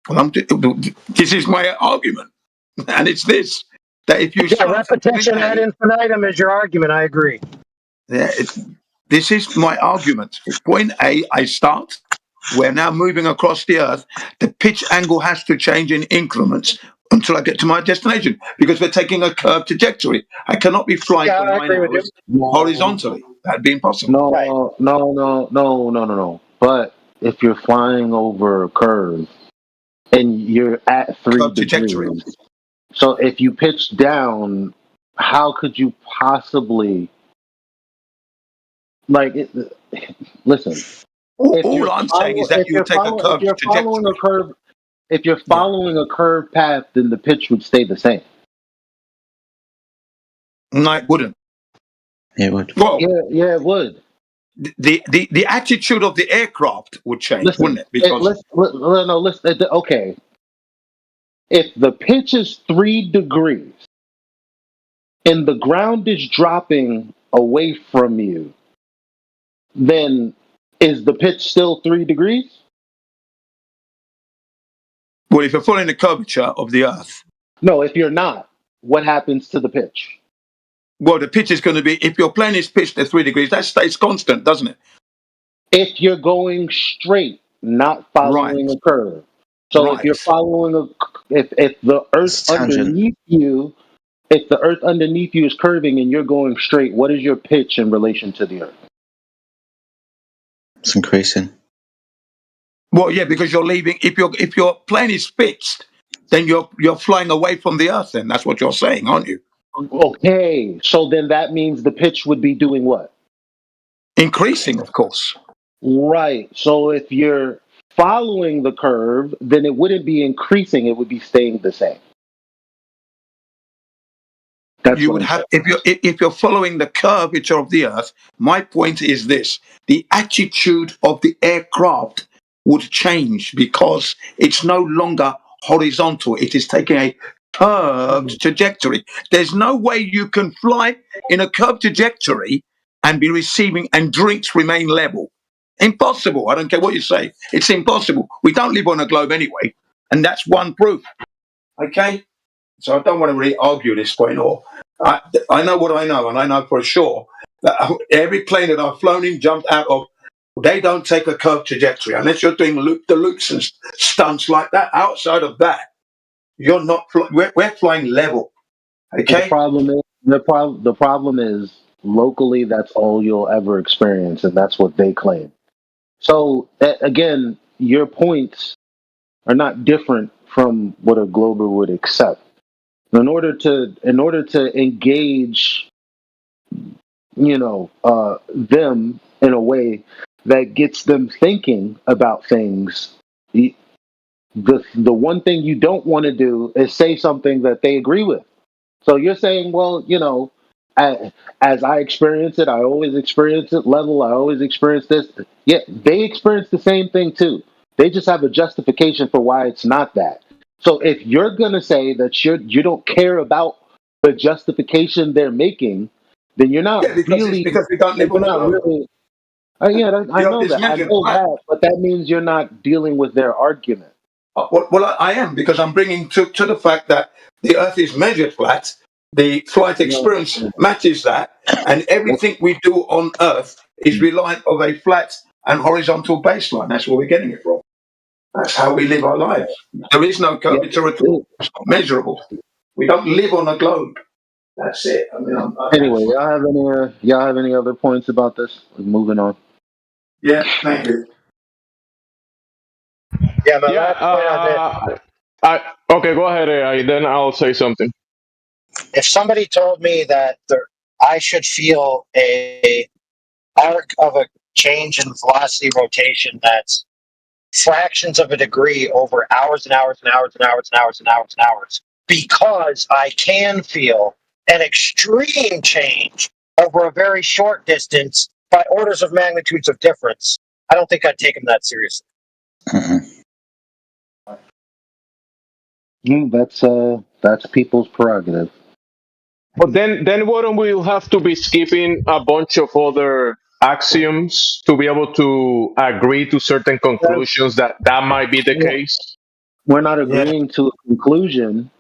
Well, this is my argument, and it's this: that if you repetition ad infinitum is your argument. I agree. Yeah, this is my argument. Point A, I start. We're now moving across the Earth. The pitch angle has to change in increments until I get to my destination because we're taking a curved trajectory. I cannot be flying for 9 hours horizontally. That'd be impossible. No. But if you're flying over a curve and you're at 3 degrees, so if you pitch down, how could you possibly listen? All I'm saying is that you take a curved trajectory. If you're following a curved path, then the pitch would stay the same. No, it wouldn't. It would. Well, yeah, it would. The attitude of the aircraft would change, wouldn't it? Because okay. If the pitch is 3 degrees and the ground is dropping away from you, then is the pitch still 3 degrees? Well, if you're following the curvature of the Earth. No, if you're not, what happens to the pitch? Well, the pitch is going to be, if your plane is pitched at 3 degrees, that stays constant, doesn't it? If you're going straight, not following a curve. So if you're following if the Earth underneath you, if the Earth underneath you is curving and you're going straight, what is your pitch in relation to the Earth? It's increasing. Well, yeah, because you're leaving. If your plane is pitched then you're flying away from the Earth. Then that's what you're saying, aren't you? Okay, so then that means the pitch would be doing what? Increasing, of course. Right. So if you're following the curve, then it wouldn't be increasing; it would be staying the same. That's you what would I'm have saying. if you're following the curvature of the Earth. My point is this: the attitude of the aircraft would change because it's no longer horizontal. It is taking a curved trajectory. There's no way you can fly in a curved trajectory and be receiving and drinks remain level. Impossible. I don't care what you say. It's impossible. We don't live on a globe anyway, and that's one proof. Okay. So I don't want to really argue this point, or I know what I know, and I know for sure that every plane that I've flown in, jumped out of, they don't take a curved trajectory unless you're doing loop-the-loops and stunts like that. Outside of that, you're not. We're flying level. Okay. The problem is locally. That's all you'll ever experience, and that's what they claim. So again, your points are not different from what a glober would accept. In order to engage, them in a way that gets them thinking about things, the one thing you don't want to do is say something that they agree with. So you're saying, well, as I experience it, I always experience it level. I always experience this. Yeah, they experience the same thing too. They just have a justification for why it's not that. So if you're gonna say that you don't care about the justification they're making, then you're not really. Because we don't live You're on a not globe. really. I know that. I know that, but that means you're not dealing with their argument. Well, I am, because I'm bringing to the fact that the Earth is measured flat. The flight experience matches that, and everything we do on Earth is reliant of a flat and horizontal baseline. That's where we're getting it from. That's how we live our lives. There is no curvature at all. It's not measurable. We don't live on a globe. That's it. I mean, Anyway, y'all have any other points about this? Moving on. Yeah, thank you. Yeah, okay, go ahead. Then I'll say something. if somebody told me that I should feel a arc of a change in velocity rotation that's fractions of a degree over hours and hours and hours and hours and hours and hours and hours, because I can feel an extreme change over a very short distance by orders of magnitudes of difference, I don't think I'd take him that seriously. That's people's prerogative. But then wouldn't we have to be skipping a bunch of other axioms to be able to agree to certain conclusions that might be the case? We're not agreeing to a conclusion.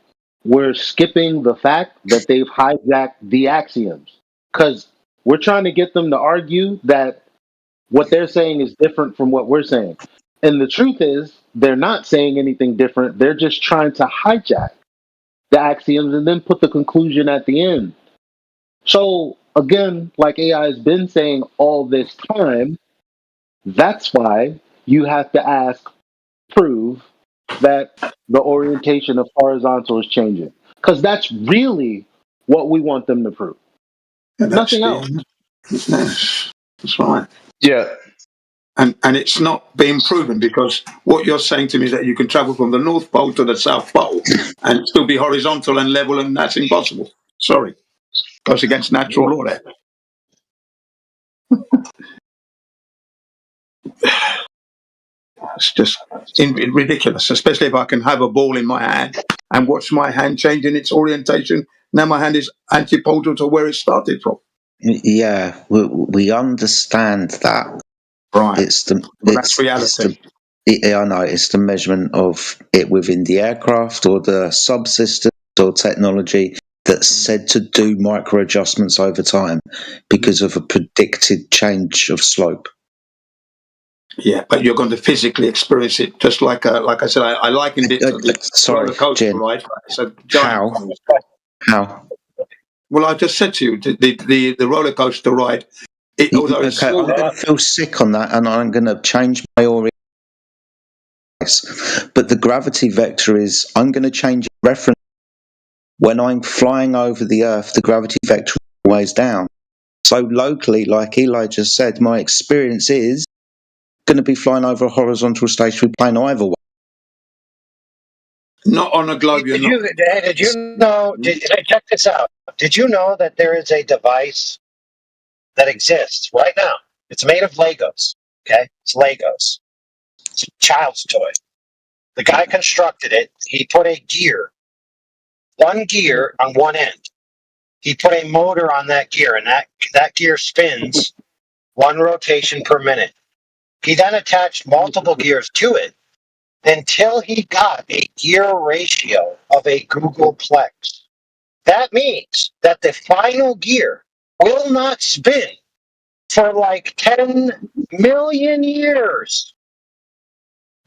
We're skipping the fact that they've hijacked the axioms, because we're trying to get them to argue that what they're saying is different from what we're saying. And the truth is, they're not saying anything different. They're just trying to hijack the axioms and then put the conclusion at the end. So, again, like AI has been saying all this time, that's why you have to prove that the orientation of horizontal is changing. Because that's really what we want them to prove. Nothing else. That's right. Yeah. And it's not being proven, because what you're saying to me is that you can travel from the North Pole to the South Pole and still be horizontal and level, and that's impossible. Sorry. Goes against natural law there. It's just ridiculous, especially if I can have a ball in my hand and watch my hand changing its orientation. Now my hand is antipodal to where it started from. Yeah, we understand that. Right. It's That's reality. I know it's the measurement of it within the aircraft or the subsystem or technology that's said to do micro adjustments over time because of a predicted change of slope. Yeah, but you're going to physically experience it, just like I said. I likened it to the roller coaster Jim. ride. So How? Well, I just said to you, the roller coaster ride. I'm going to feel sick on that, and I'm going to change my orientation But the gravity vector is, I'm going to change reference. When I'm flying over the Earth, the gravity vector is always down. So locally, like Eli just said, my experience is going to be flying over a horizontal stationary plane either way. Not on a globe, you're not. Did you know? Check this out. Did you know that there is a device that exists right now? It's made of Legos. Okay, it's Legos. It's a child's toy. The guy constructed it. He put a gear, one gear on one end. He put a motor on that gear, and that gear spins one rotation per minute. He then attached multiple gears to it until he got a gear ratio of a Googleplex. That means that the final gear will not spin for like 10 million years.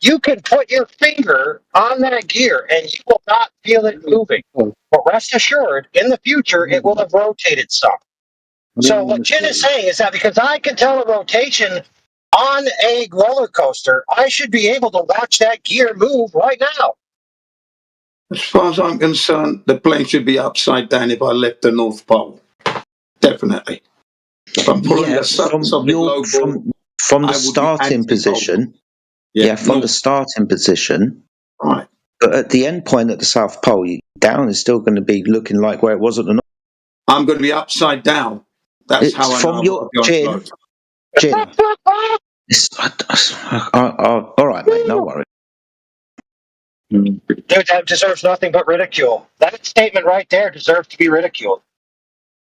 You can put your finger on that gear and you will not feel it moving. But rest assured, in the future, it will have rotated some. So what Jin is saying is that because I can tell a rotation on a roller coaster, I should be able to watch that gear move right now. As far as I'm concerned, the plane should be upside down if I left the North Pole. Definitely. If I'm following the surface of the globe, from the starting position. From the starting position. Right. But at the end point at the South Pole, down is still going to be looking like where it was at the North. I'm going to be upside down. That's how I from know. Your Jin. All right, mate. No worries. Dude, that deserves nothing but ridicule. That statement right there deserves to be ridiculed.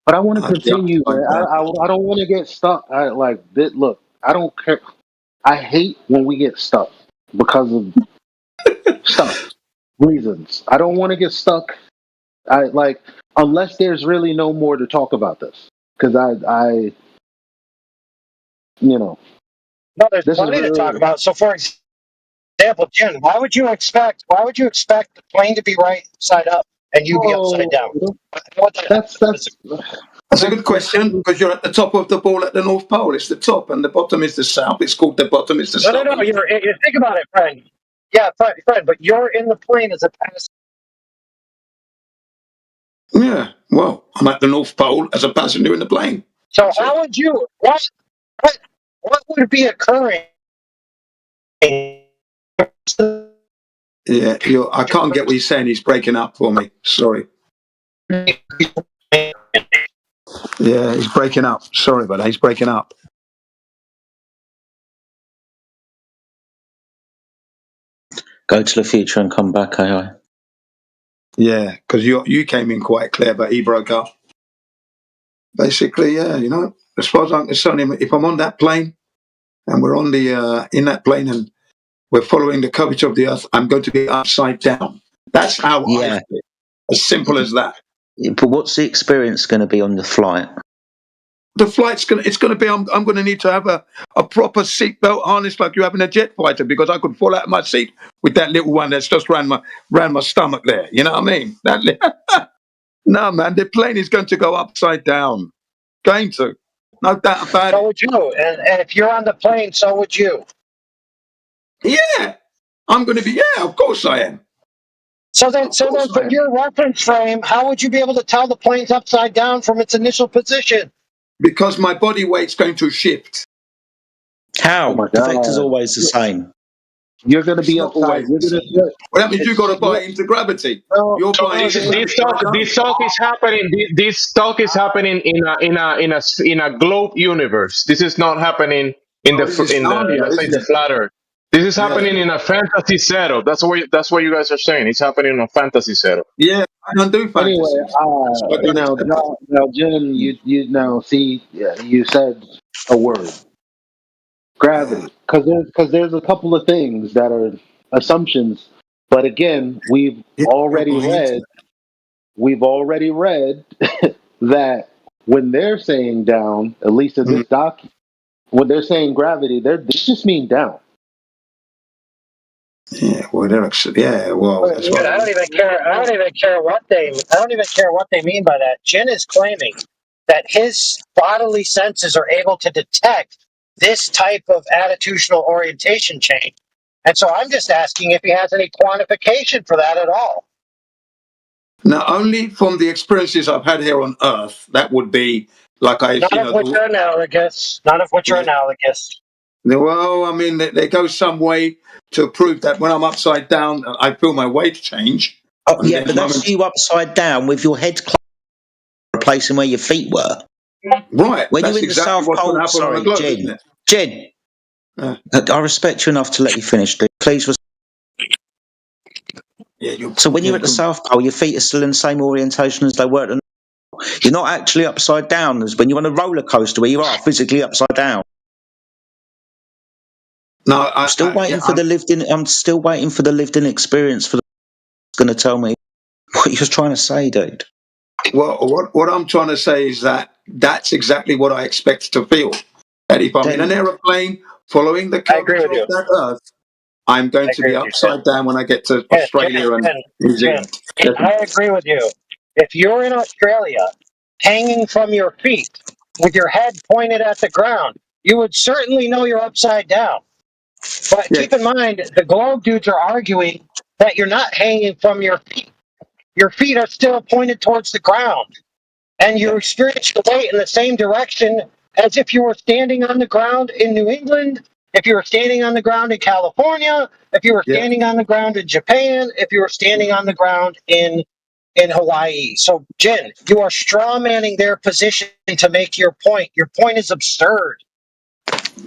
But I want to continue. I don't want to get stuck. Look, I don't care. I hate when we get stuck because of reasons. I don't want to get stuck. Unless there's really no more to talk about this, because I No, there's plenty to talk about. So, for example, Jin, why would you expect the plane to be right side up and you be upside down? That's a good question, because you're at the top of the ball at the North Pole. It's the top, and the bottom is the south. It's called the bottom is the south. No. You think about it, friend. Yeah, friend. But you're in the plane as a passenger. Yeah. Well, I'm at the North Pole as a passenger in the plane. So how would you? What would be occurring? Yeah, I can't get what he's saying. He's breaking up for me. Sorry. Yeah, he's breaking up. Sorry about that. He's breaking up. Go to the future and come back, AI. Yeah, because you came in quite clear, but he broke up. Basically, yeah, as far as I'm concerned, if I'm on that plane and we're on the in that plane and we're following the curvature of the Earth, I'm going to be upside down. That's how I feel. As simple as that. But what's the experience going to be on the flight? The flight's going to be, I'm going to need to have a proper seatbelt harness like you have in a jet fighter, because I could fall out of my seat with that little one that's just around my stomach there. You know what I mean? No, man, the plane is going to go upside down. Going to. No doubt about it. So would you. And if you're on the plane, so would you. Yeah. I'm going to be, of course I am. So then from your reference frame, how would you be able to tell the plane's upside down from its initial position? Because my body weight's going to shift. How? The vector's always the same. You're going to be upside. Well, that means you've got to buy into gravity. You're buying into this talk is happening. This talk is happening in a globe universe. This is not happening in the flat Earth. This is happening in a fantasy setup. That's what you guys are saying. It's happening in a fantasy setup. Yeah, I don't do fantasy. Anyway, now, Jen, you said a word. Gravity, because there's a couple of things that are assumptions, but again, we've already read that when they're saying down, at least in this doc, when they're saying gravity, they just mean down. Yeah, well, that's Dude, I don't even care what they mean by that. Jin is claiming that his bodily senses are able to detect this type of attitudinal orientation change And so I'm just asking if he has any quantification for that at all. Now, only from the experiences I've had here on Earth, that would be like None of which are analogous. None of which are analogous. Well, I mean, they go some way to prove that when I'm upside down, I feel my weight change. Oh, yeah, but that's you upside down with your head replacing where your feet were. Right. When that's you're in exactly the South what's Pole, going to happen on the globe, isn't it? Jen, I respect you enough to let you finish, dude. Please. So when you're at the South Pole, your feet are still in the same orientation as they were at the North. You're not actually upside down as when you're on a roller coaster where you are physically upside down. No, I'm still waiting for the lived-in experience for going to tell me what you're trying to say, dude. Well, what I'm trying to say is that that's exactly what I expect to feel. That if I'm in an aeroplane following the curvature of that Earth, I'm going to be upside down when I get to Australia and New Zealand. I agree with you. If you're in Australia, hanging from your feet, with your head pointed at the ground, you would certainly know you're upside down. But keep in mind, the globe dudes are arguing that you're not hanging from your feet. Your feet are still pointed towards the ground. And you experience your weight in the same direction as if you were standing on the ground in New England, if you were standing on the ground in California, if you were standing on the ground in Japan, if you were standing on the ground in Hawaii. So, Jen, you are strawmanning their position to make your point. Your point is absurd.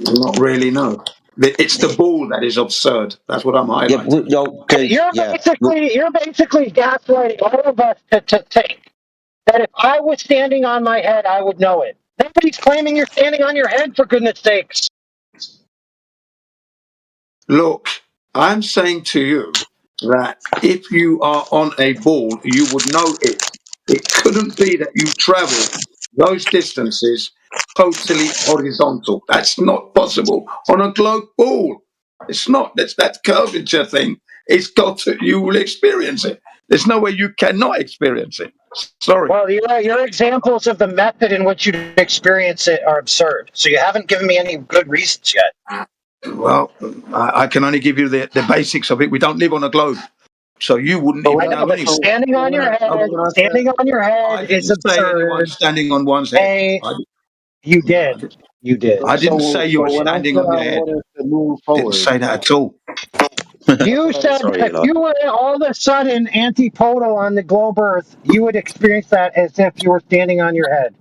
Not really, no. It's the ball that is absurd. That's what I'm highlighting. You're basically gaslighting all of us to think that if I was standing on my head, I would know it. Nobody's claiming you're standing on your head, for goodness sakes. Look, I'm saying to you that if you are on a ball, you would know it. It couldn't be that you travel those distances totally horizontal. That's not possible on a globe ball. It's not. That's that curvature thing. It's got to. You will experience it. There's no way you cannot experience it. Sorry. Well, your examples of the method in which you experience it are absurd. So you haven't given me any good reasons yet. Well, I can only give you the basics of it. We don't live on a globe, so you wouldn't even know anything. Standing on your head is absurd. Standing on one's head. You did. You did. I didn't say you were standing on your head. Didn't say that at all. You said if you were all of a sudden antipodal on the globe Earth, you would experience that as if you were standing on your head.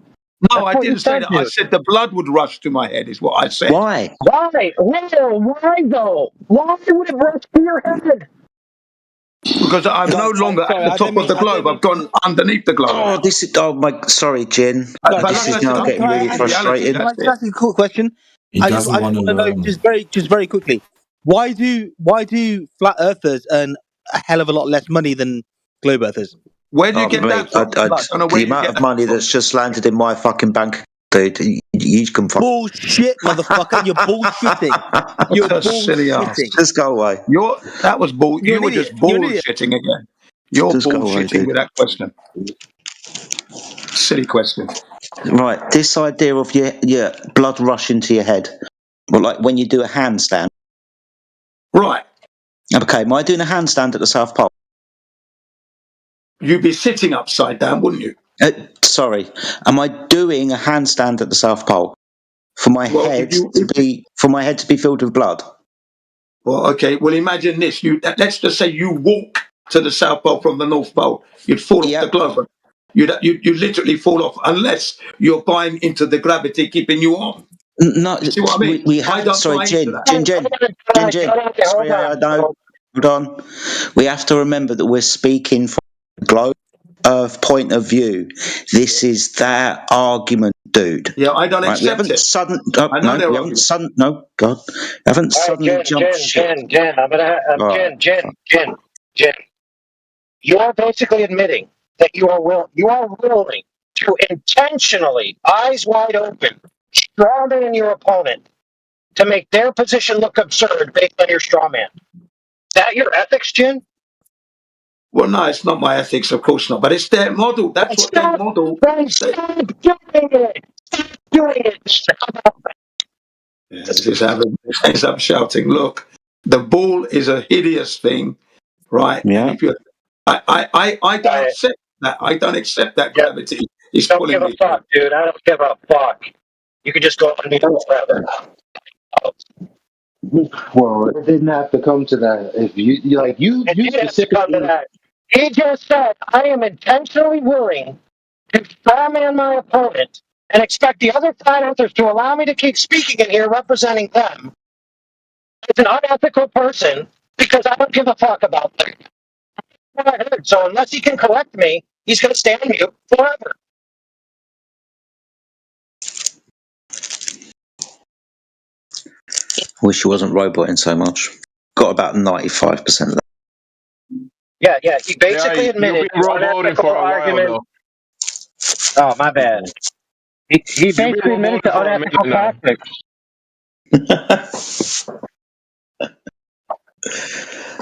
No, I didn't say that. I said the blood would rush to my head, is what I said. Why? Why? Why though? Why would it rush to your head? Because I'm no longer at the top of the globe. I've gone underneath the globe. Oh, this is. Oh my. Sorry, Jen. This is now getting really frustrating. Can I ask you a cool question? I just want to know, just very quickly. Why do flat earthers earn a hell of a lot less money than globe earthers? Where do you get that from? The amount of money that's just landed in my fucking bank, dude. You can bullshit, motherfucker. You're bullshitting. You're bullshitting. Just go away. That was bull. You were just bullshitting again. You're bullshitting with that question. Silly question. Right, this idea of your blood rushing to your head, well, like when you do a handstand. Right. Okay, am I doing a handstand at the South Pole? You'd be sitting upside down, wouldn't you? Sorry, am I doing a handstand at the South Pole for my head to be filled with blood? Well, okay. Well, imagine this. Let's just say you walk to the South Pole from the North Pole. You'd fall off the globe. You literally fall off unless you're buying into the gravity keeping you on. No, you see what I mean? We have. Sorry, Jen. Sorry, I know. Hold on. We have to remember that we're speaking from the globe Earth point of view. This is their argument, dude. Yeah, I don't accept it. We haven't suddenly jumped ship. Jen, Jen. You are basically admitting that you are willing to intentionally, eyes wide open, strawman your opponent to make their position look absurd based on your strawman. Is that your ethics, Jen? Well, no, it's not my ethics, of course not. But it's their model. That's what their model. Stop doing it. Stop doing it. He's up shouting. Look, the ball is a hideous thing, right? Yeah. And if you, I don't accept that. I don't accept that gravity is Don't pulling give a me. fuck, dude. I don't give a fuck. You could just go underneath forever. Well, it didn't have to come to that. If you like, you specifically. He just said, I am intentionally willing to strawman my opponent and expect the other flat earthers to allow me to keep speaking in here representing them as an unethical person because I don't give a fuck about them. That's what I heard. So unless he can correct me, he's going to stay on mute forever. Wish he wasn't roboting so much. Got about 95% of that. Yeah. He basically you've admitted been his roboting unethical for a while argument. now. Oh, my bad. He basically admitted to unethical tactics.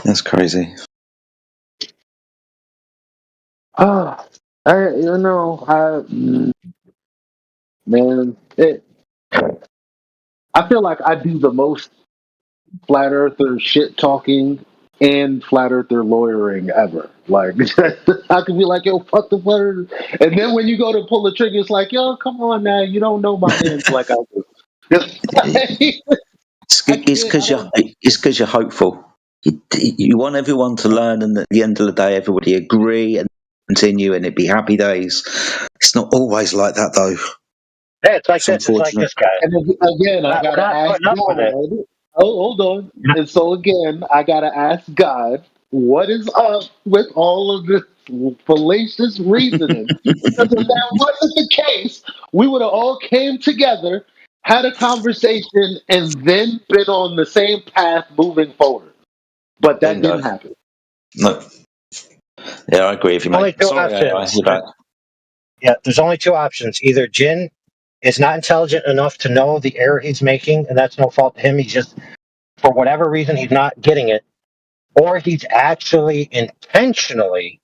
That's crazy. Man, I feel like I do the most flat earther shit talking and flat earther lawyering ever. Like, I could be like, yo, fuck the flat earther. And then when you go to pull the trigger, it's like, yo, come on now, you don't know my hands like I do. It's because you're hopeful. You want everyone to learn, and at the end of the day, everybody agree and continue, and it'd be happy days. It's not always like that, though. Yeah, it's like this. It's like this guy. And again, I gotta ask God. Oh, hold on. And so again, I gotta ask God, what is up with all of this fallacious reasoning? Because if that wasn't the case, we would have all came together, had a conversation, and then been on the same path moving forward. But that didn't happen. No. Yeah, I agree with you, Only mate. two Sorry, options. you're back. Yeah, there's only two options. Either Jin is not intelligent enough to know the error he's making, and that's no fault to him. He's just, for whatever reason, he's not getting it. Or he's actually intentionally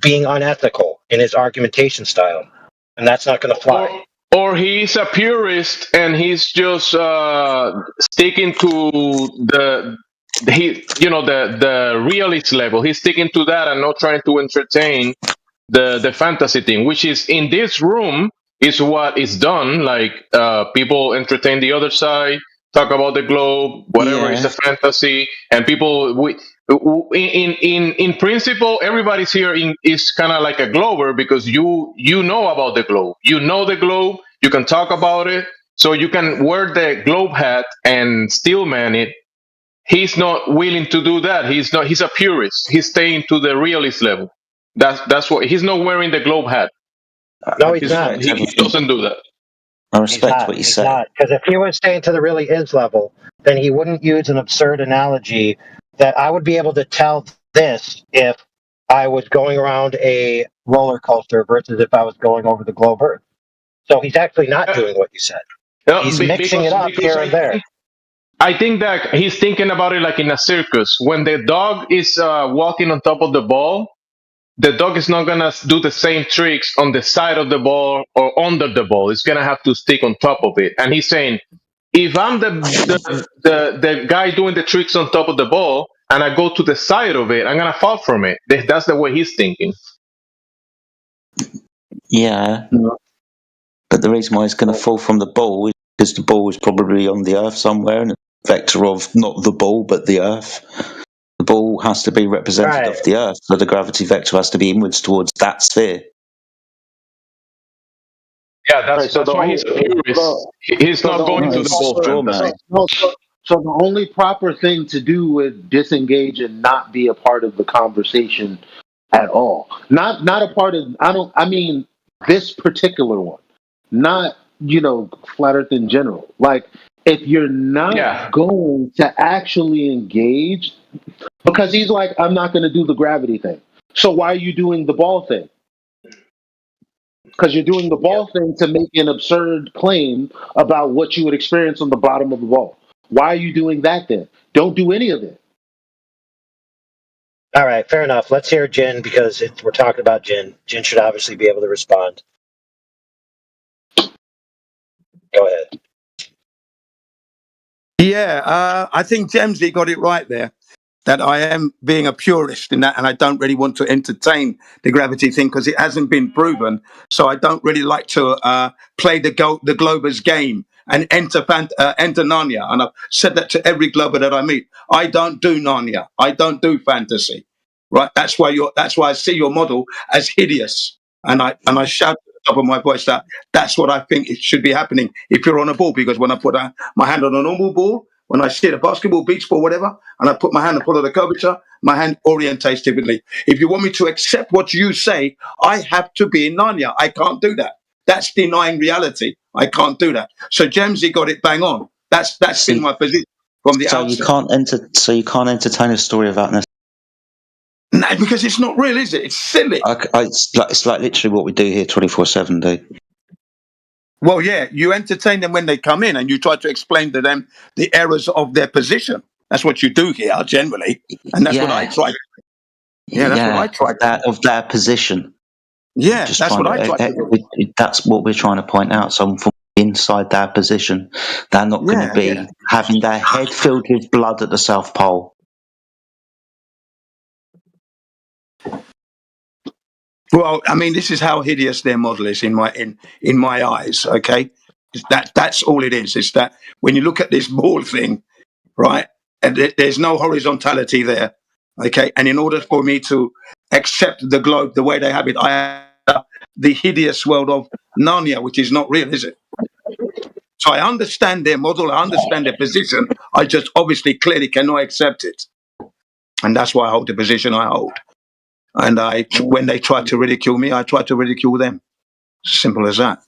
being unethical in his argumentation style. And that's not going to fly. Or he's a purist and he's just sticking to the realist level. He's sticking to that and not trying to entertain the fantasy thing, which is in this room is what is done. Like people entertain the other side, talk about the globe, whatever is the fantasy, and people in principle, everybody's here is kind of like a glober because you know about the globe, you know the globe, you can talk about it, so you can wear the globe hat and still man it. He's not willing to do that. He's a purist. He's staying to the realist level. That's what he's not wearing the globe hat. No, he's not. He doesn't do that. I respect what you said. Because if he was staying to the really is level, then he wouldn't use an absurd analogy that I would be able to tell this if I was going around a roller coaster versus if I was going over the globe Earth. So he's actually not doing what you said. He's mixing it up here and there. I think that he's thinking about it like in a circus. When the dog is walking on top of the ball, the dog is not gonna do the same tricks on the side of the ball or under the ball. It's gonna have to stick on top of it. And he's saying, if I'm the guy doing the tricks on top of the ball and I go to the side of it, I'm gonna fall from it. That's the way he's thinking. Yeah. But the reason why it's going to fall from the ball is because the ball is probably on the Earth somewhere, and a vector of not the ball but the Earth. The ball has to be representative of the Earth, so the gravity vector has to be inwards towards that sphere. Yeah, that's why he's a purist. He's not going to the ball fantasy. So the only proper thing to do would disengage and not be a part of the conversation at all. Not a part of. I mean this particular one. Not flat Earth in general. Like if you're not going to actually engage, because he's like, I'm not going to do the gravity thing. So why are you doing the ball thing? Because you're doing the ball thing to make an absurd claim about what you would experience on the bottom of the ball. Why are you doing that then? Don't do any of it. All right, fair enough. Let's hear Jin because we're talking about Jin. Jin should obviously be able to respond. Go ahead. Yeah, I think Jemsy got it right there. That I am being a purist in that, and I don't really want to entertain the gravity thing because it hasn't been proven. So I don't really like to play the Glober's game and enter Narnia. And I've said that to every Glober that I meet. I don't do Narnia. I don't do fantasy. Right? That's why I see your model as hideous, and I shout at the top of my voice that that's what I think it should be happening if you're on a ball. Because when I put my hand on a normal ball, when I see a basketball, beach ball, whatever, and I put my hand and follow the curvature, my hand orientates differently. If you want me to accept what you say, I have to be in Narnia. I can't do that. That's denying reality. I can't do that. So Jemsy got it bang on. That's been my position from the outset. So you can't entertain a story about this. No, because it's not real, is it? It's silly. It's like literally what we do here 24/7, dude. Well, yeah, you entertain them when they come in and you try to explain to them the errors of their position. That's what you do here, generally. And that's what I try. Yeah, that's what I try. Of their position. Yeah, that's what I try to do. That's what we're trying to point out. So from inside their position, they're not going to be having their head filled with blood at the South Pole. Well, I mean, this is how hideous their model is in my eyes. Okay, that's all it is. It's that when you look at this ball thing, right, and there's no horizontality there. Okay, and in order for me to accept the globe the way they have it, I have the hideous world of Narnia, which is not real, is it? So I understand their model, I understand their position. I just obviously clearly cannot accept it, and that's why I hold the position I hold. And when they try to ridicule me, I try to ridicule them. Simple as that.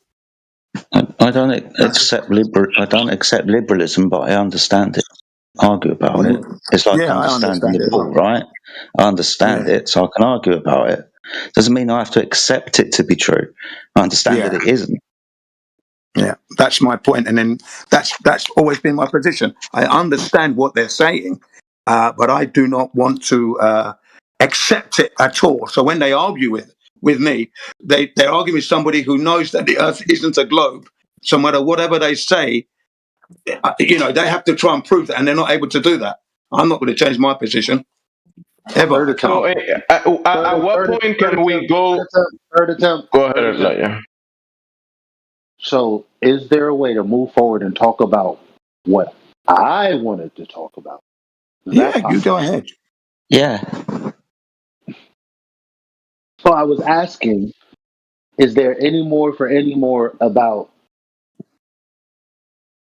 I don't accept liberalism, but I understand it. Argue about it. It's like understanding the ball, right? I understand it, so I can argue about it. Doesn't mean I have to accept it to be true. I understand that it isn't. Yeah, that's my point, and then that's always been my position. I understand what they're saying, but I do not want to accept it at all. So when they argue with me, they're arguing with somebody who knows that the Earth isn't a globe. So no matter whatever they say, they have to try and prove that, and they're not able to do that. I'm not going to change my position ever. So, at what point can we go? Third attempt. Go ahead, Elijah. So, is there a way to move forward and talk about what I wanted to talk about? Yeah, you go ahead. Yeah. So I was asking, is there any more about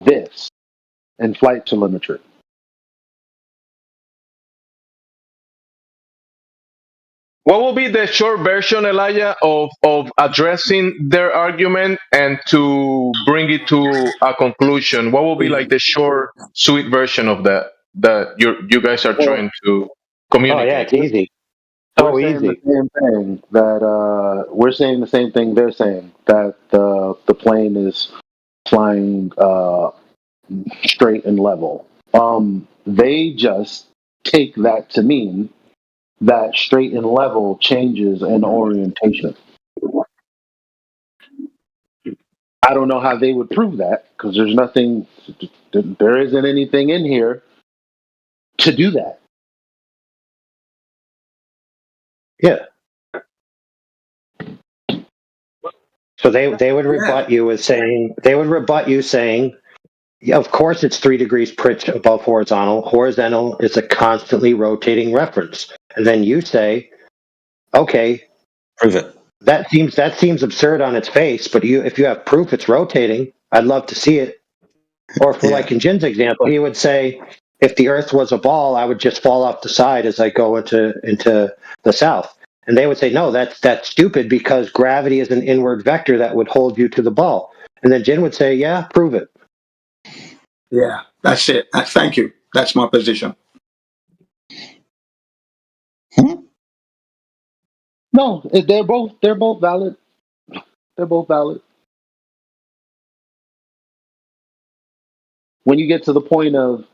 this and flight telemetry? What will be the short version, Elijah, of addressing their argument and to bring it to a conclusion? What will be like the short, sweet version of that you guys are trying to communicate? Oh yeah, it's easy. We're saying the same thing that we're saying the same thing they're saying, that the plane is flying straight and level. They just take that to mean that straight and level changes in orientation. I don't know how they would prove that because there isn't anything in here to do that. Yeah. So they would rebut you with saying, of course it's 3 degrees pitch above horizontal. Horizontal is a constantly rotating reference. And then you say, okay, prove it. That seems absurd on its face, but if you have proof it's rotating, I'd love to see it. Or like in Jin's example, he would say, if the Earth was a ball, I would just fall off the side as I go into the south. And they would say, no, that's stupid because gravity is an inward vector that would hold you to the ball. And then Jin would say, yeah, prove it. Yeah, that's it. Thank you. That's my position. No, they're both valid. They're both valid. When you get to the point of,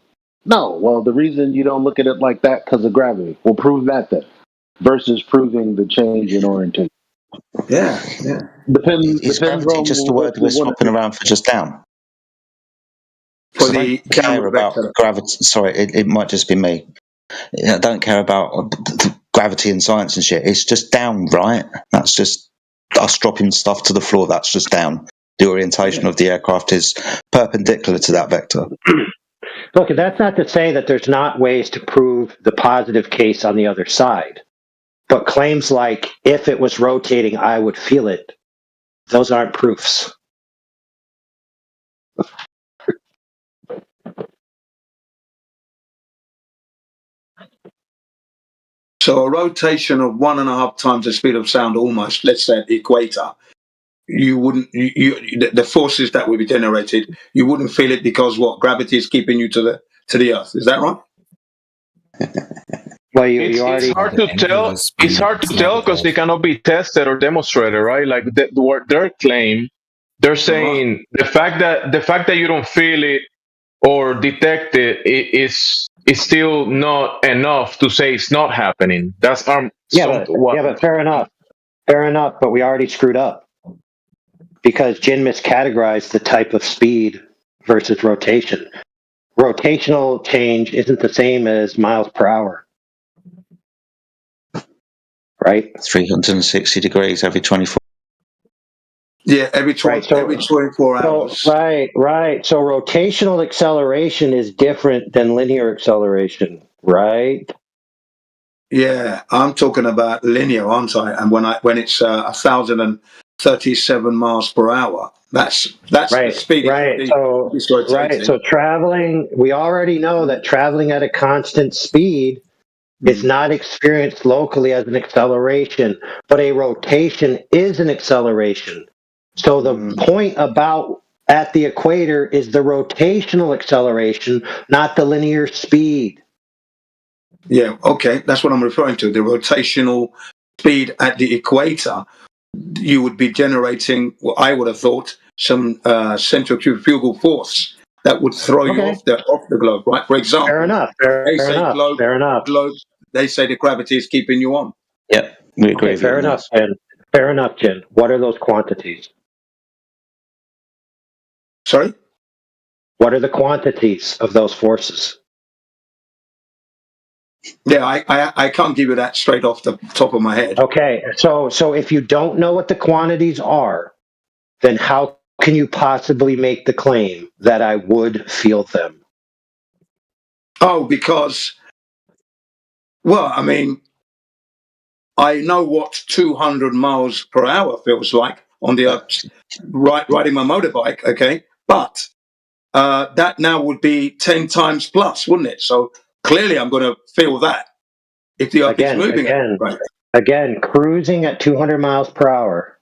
no, well, the reason you don't look at it like that because of gravity, we'll prove that then, versus proving the change in orientation. Yeah. Depends Is gravity on just a word we're swapping around for just down? for the care about gravity. Sorry, it might just be me. I don't care about gravity and science and shit. It's just down, right? That's just us dropping stuff to the floor. That's just down. The orientation of the aircraft is perpendicular to that vector. Look, that's not to say that there's not ways to prove the positive case on the other side. But claims like, if it was rotating, I would feel it, those aren't proofs. So a rotation of 1.5 times the speed of sound, almost, let's say at the equator, you wouldn't, the forces that would be generated, you wouldn't feel it because what, gravity is keeping you to the Earth. Is that right? Well, it's hard to tell. It's hard to tell because it cannot be tested or demonstrated, right? Like their claim, they're saying the fact that you don't feel it or detect it is still not enough to say it's not happening. That's but fair enough. Fair enough, but we already screwed up because Jin miscategorized the type of speed versus rotation. Rotational change isn't the same as miles per hour. Right? 360 degrees every 24. Yeah, every 24 hours. Right. So rotational acceleration is different than linear acceleration, right? Yeah, I'm talking about linear, aren't I? And when it's 1,037 miles per hour, that's the speed. Right. So traveling, we already know that traveling at a constant speed is not experienced locally as an acceleration, but a rotation is an acceleration. So the point about at the equator is the rotational acceleration, not the linear speed. Yeah, okay, that's what I'm referring to. The rotational speed at the equator, you would be generating what I would have thought some centrifugal force that would throw you off the globe, right? For example, fair enough. Globe. They say the gravity is keeping you on. Yep, we agree. Fair enough, Jen. Fair enough, Jen. What are those quantities? Sorry? What are the quantities of those forces? Yeah, I can't give you that straight off the top of my head. Okay, so if you don't know what the quantities are, then how can you possibly make the claim that I would feel them? Oh, because, well, I mean, I know what 200 miles per hour feels like on the riding my motorbike, okay? But that now would be 10 times plus, wouldn't it? So clearly I'm going to feel that if the Earth is moving. Again, cruising at 200 miles per hour,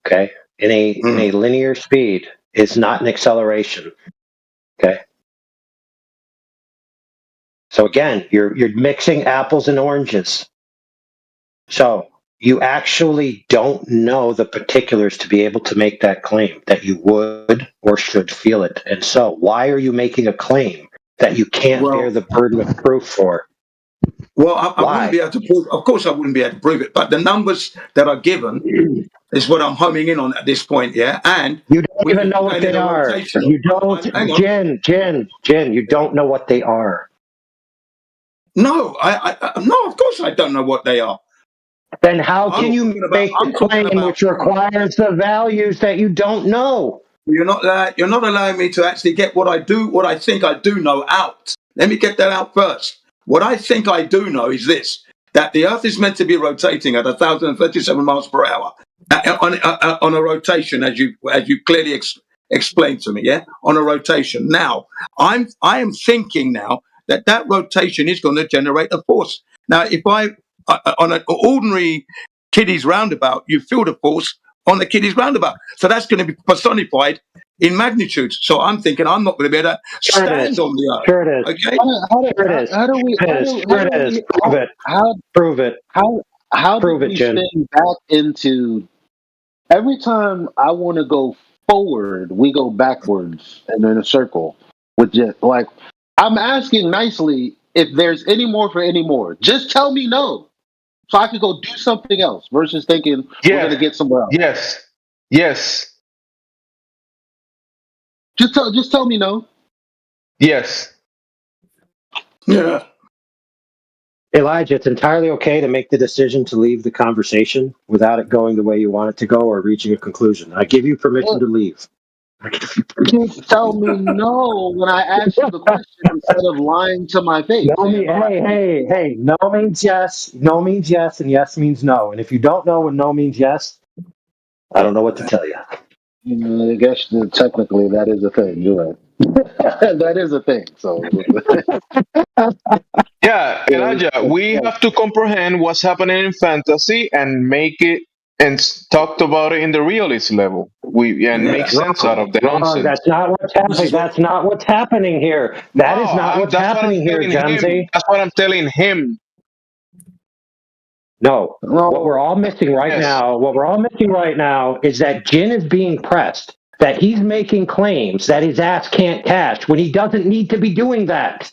okay, in a linear speed is not an acceleration, okay? So again, you're mixing apples and oranges. So you actually don't know the particulars to be able to make that claim that you would or should feel it. And so why are you making a claim that you can't bear the burden of proof for? Well, I wouldn't be able to prove. Of course, I wouldn't be able to prove it. But the numbers that are given is what I'm homing in on at this point. Yeah, and you don't even know what they are. You don't, Jen. You don't know what they are. No, no. Of course, I don't know what they are. Then how can you make the claim which requires the values that you don't know? You're not allowing me to actually get what I think I do know out. Let me get that out first. What I think I do know is this: that the Earth is meant to be rotating at 1,037 miles per hour on a rotation, as you clearly explained to me. Yeah, on a rotation. Now, I am thinking now that rotation is going to generate a force. Now, if I on an ordinary kiddies roundabout, you feel the force on the kiddies roundabout, so that's going to be personified in magnitude. So I'm thinking I'm not going to be able to stand on the Earth. Sure it is. Okay. Prove it. How do we spin back into every time I want to go forward, we go backwards and in a circle with just like I'm asking nicely if there's any more for any more. Just tell me no. So I could go do something else versus thinking we're going to get somewhere else. Yes. Just tell me no. Yes. Yeah. Elijah, it's entirely okay to make the decision to leave the conversation without it going the way you want it to go or reaching a conclusion. I give you permission to leave. You tell me no when I ask you the question instead of lying to my face. No hey. No means yes. No means yes, and yes means no. And if you don't know when no means yes, I don't know what to tell you. I guess technically that is a thing. You're right. That is a thing. So. Yeah, Elijah, we have to comprehend what's happening in fantasy and make it and talk about it in the realist level. Make sense out of the nonsense. That's not what's happening. That's not what's happening here. That is not what's happening here, Jamesy. That's what I'm telling him. No, what we're all missing right now is that Jin is being pressed, that he's making claims that his ass can't cash when he doesn't need to be doing that.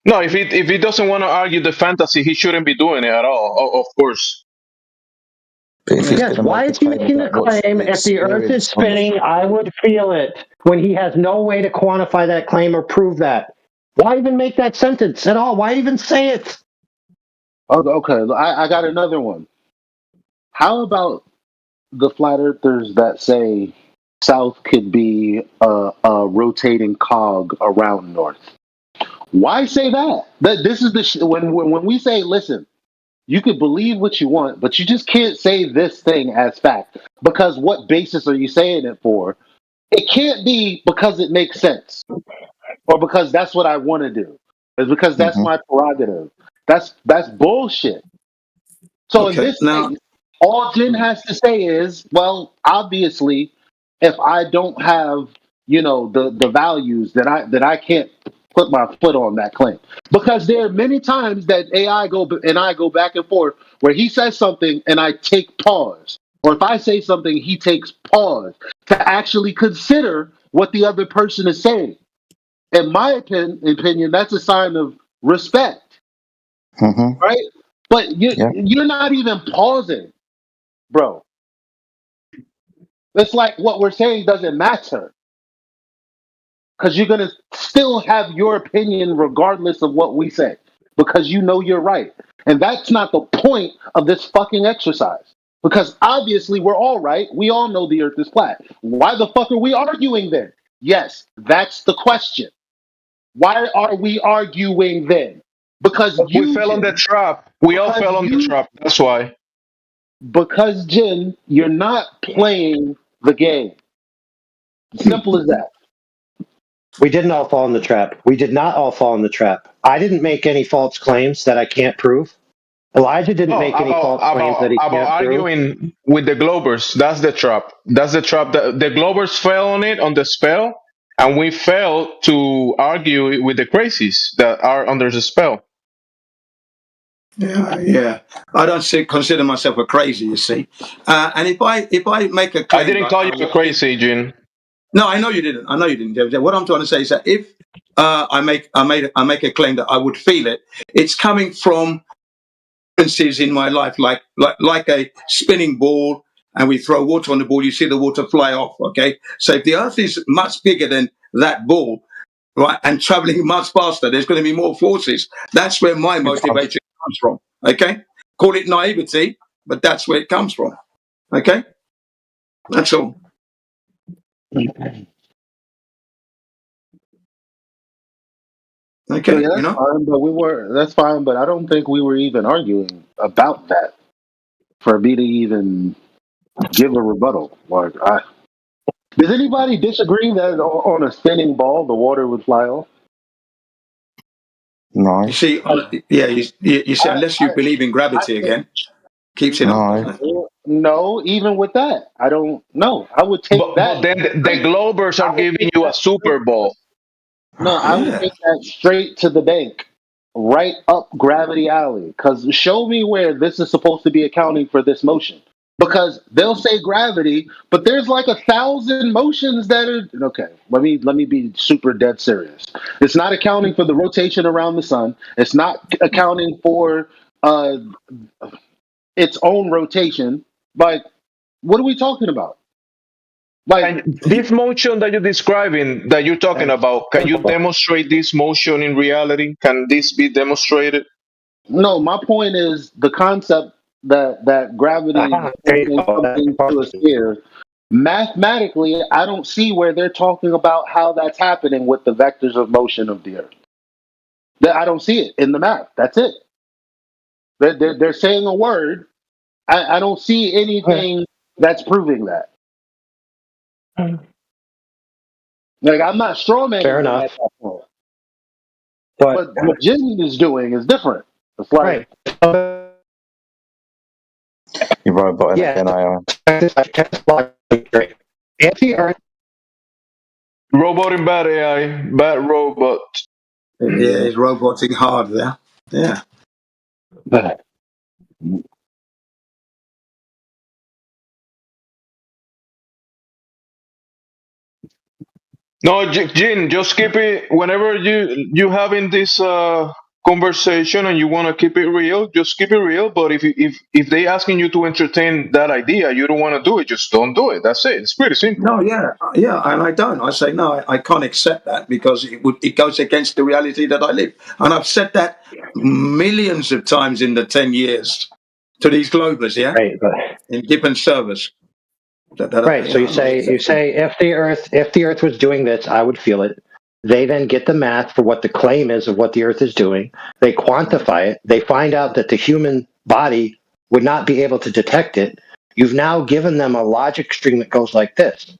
No, if he doesn't want to argue the fantasy, he shouldn't be doing it at all. Of course. Yes, why is he making the claim, if the earth is spinning, I would feel it, when he has no way to quantify that claim or prove that? Why even make that sentence at all? Why even say it? Okay, I got another one. How about the flat earthers that say South could be a rotating cog around North? Why say that? That this is the when we say, listen, you could believe what you want, but you just can't say this thing as fact, because what basis are you saying it for? It can't be because it makes sense or because that's what I want to do. It's because that's my prerogative. That's bullshit. So in this case, all Jin has to say is, well, obviously, if I don't have, the values, that I can't put my foot on that claim. Because there are many times that I go back and forth where he says something and I take pause. Or if I say something, he takes pause to actually consider what the other person is saying. In my opinion, that's a sign of respect, right? But you're not even pausing, bro. It's like what we're saying doesn't matter because you're gonna still have your opinion regardless of what we say because you know you're right, and that's not the point of this fucking exercise. Because obviously we're all right. We all know the Earth is flat. Why the fuck are we arguing then? Yes, that's the question. Why are we arguing then? Because we fell on the trap. We all fell on the trap. That's why. Because Jin, you're not playing the game. Simple as that. We didn't all fall in the trap. We did not all fall in the trap. I didn't make any false claims that I can't prove. Elijah didn't make any false claims that he can't prove. Arguing with the Globers. That's the trap. That's the trap. The Globers fell on it, on the spell, and we failed to argue with the crazies that are under the spell. Yeah. I don't consider myself a crazy, you see. And if I make a claim, I didn't call you a crazy, Jin. No, I know you didn't. What I'm trying to say is that if I make a claim that I would feel it, it's coming from experiences in my life, like a spinning ball, and we throw water on the ball, you see the water fly off. Okay, so if the Earth is much bigger than that ball, right, and traveling much faster, there's going to be more forces. That's where my motivation comes from. Okay, call it naivety, but that's where it comes from. Okay, that's all. Okay, that's fine, but that's fine, but I don't think we were even arguing about that for me to even give a rebuttal. Does anybody disagree that on a spinning ball the water would fly off? No. You see, you see, unless you believe in gravity again, keeps it up. No, even with that, I don't know. I would take that. But then the Globers are giving you a Super Bowl. No, I would take that straight to the bank, right up Gravity Alley. Because show me where this is supposed to be accounting for this motion. Because they'll say gravity, but there's like 1,000 motions that are okay. Let me be super dead serious. It's not accounting for the rotation around the sun. It's not accounting for its own rotation. But what are we talking about? And this motion that you're describing, that you're talking about, can you demonstrate this motion in reality? Can this be demonstrated? No, my point is the concept that gravity forcing something to a sphere. Mathematically, I don't see where they're talking about how that's happening with the vectors of motion of the Earth. I don't see it in the math. That's it. They're saying a word. I don't see anything that's proving that. Like, I'm not strawmanning Fair them enough. at that point. But what Jin is doing is different. It's like You're robot again, AI. If the Earth Robot and bad AI, bad robot. Yeah, he's roboting hard there. Yeah. No, Jin, just keep it whenever you having this conversation and you want to keep it real, just keep it real. But if they asking you to entertain that idea, you don't want to do it, just don't do it. That's it. It's pretty simple. No, yeah, and I don't. I say no, I can't accept that because it goes against the reality that I live, and I've said that millions of times in the 10 years to these Globers, yeah, in different servers. Right. So you say if the Earth was doing this, I would feel it. They then get the math for what the claim is of what the Earth is doing. They quantify it. They find out that the human body would not be able to detect it. You've now given them a logic string that goes like this.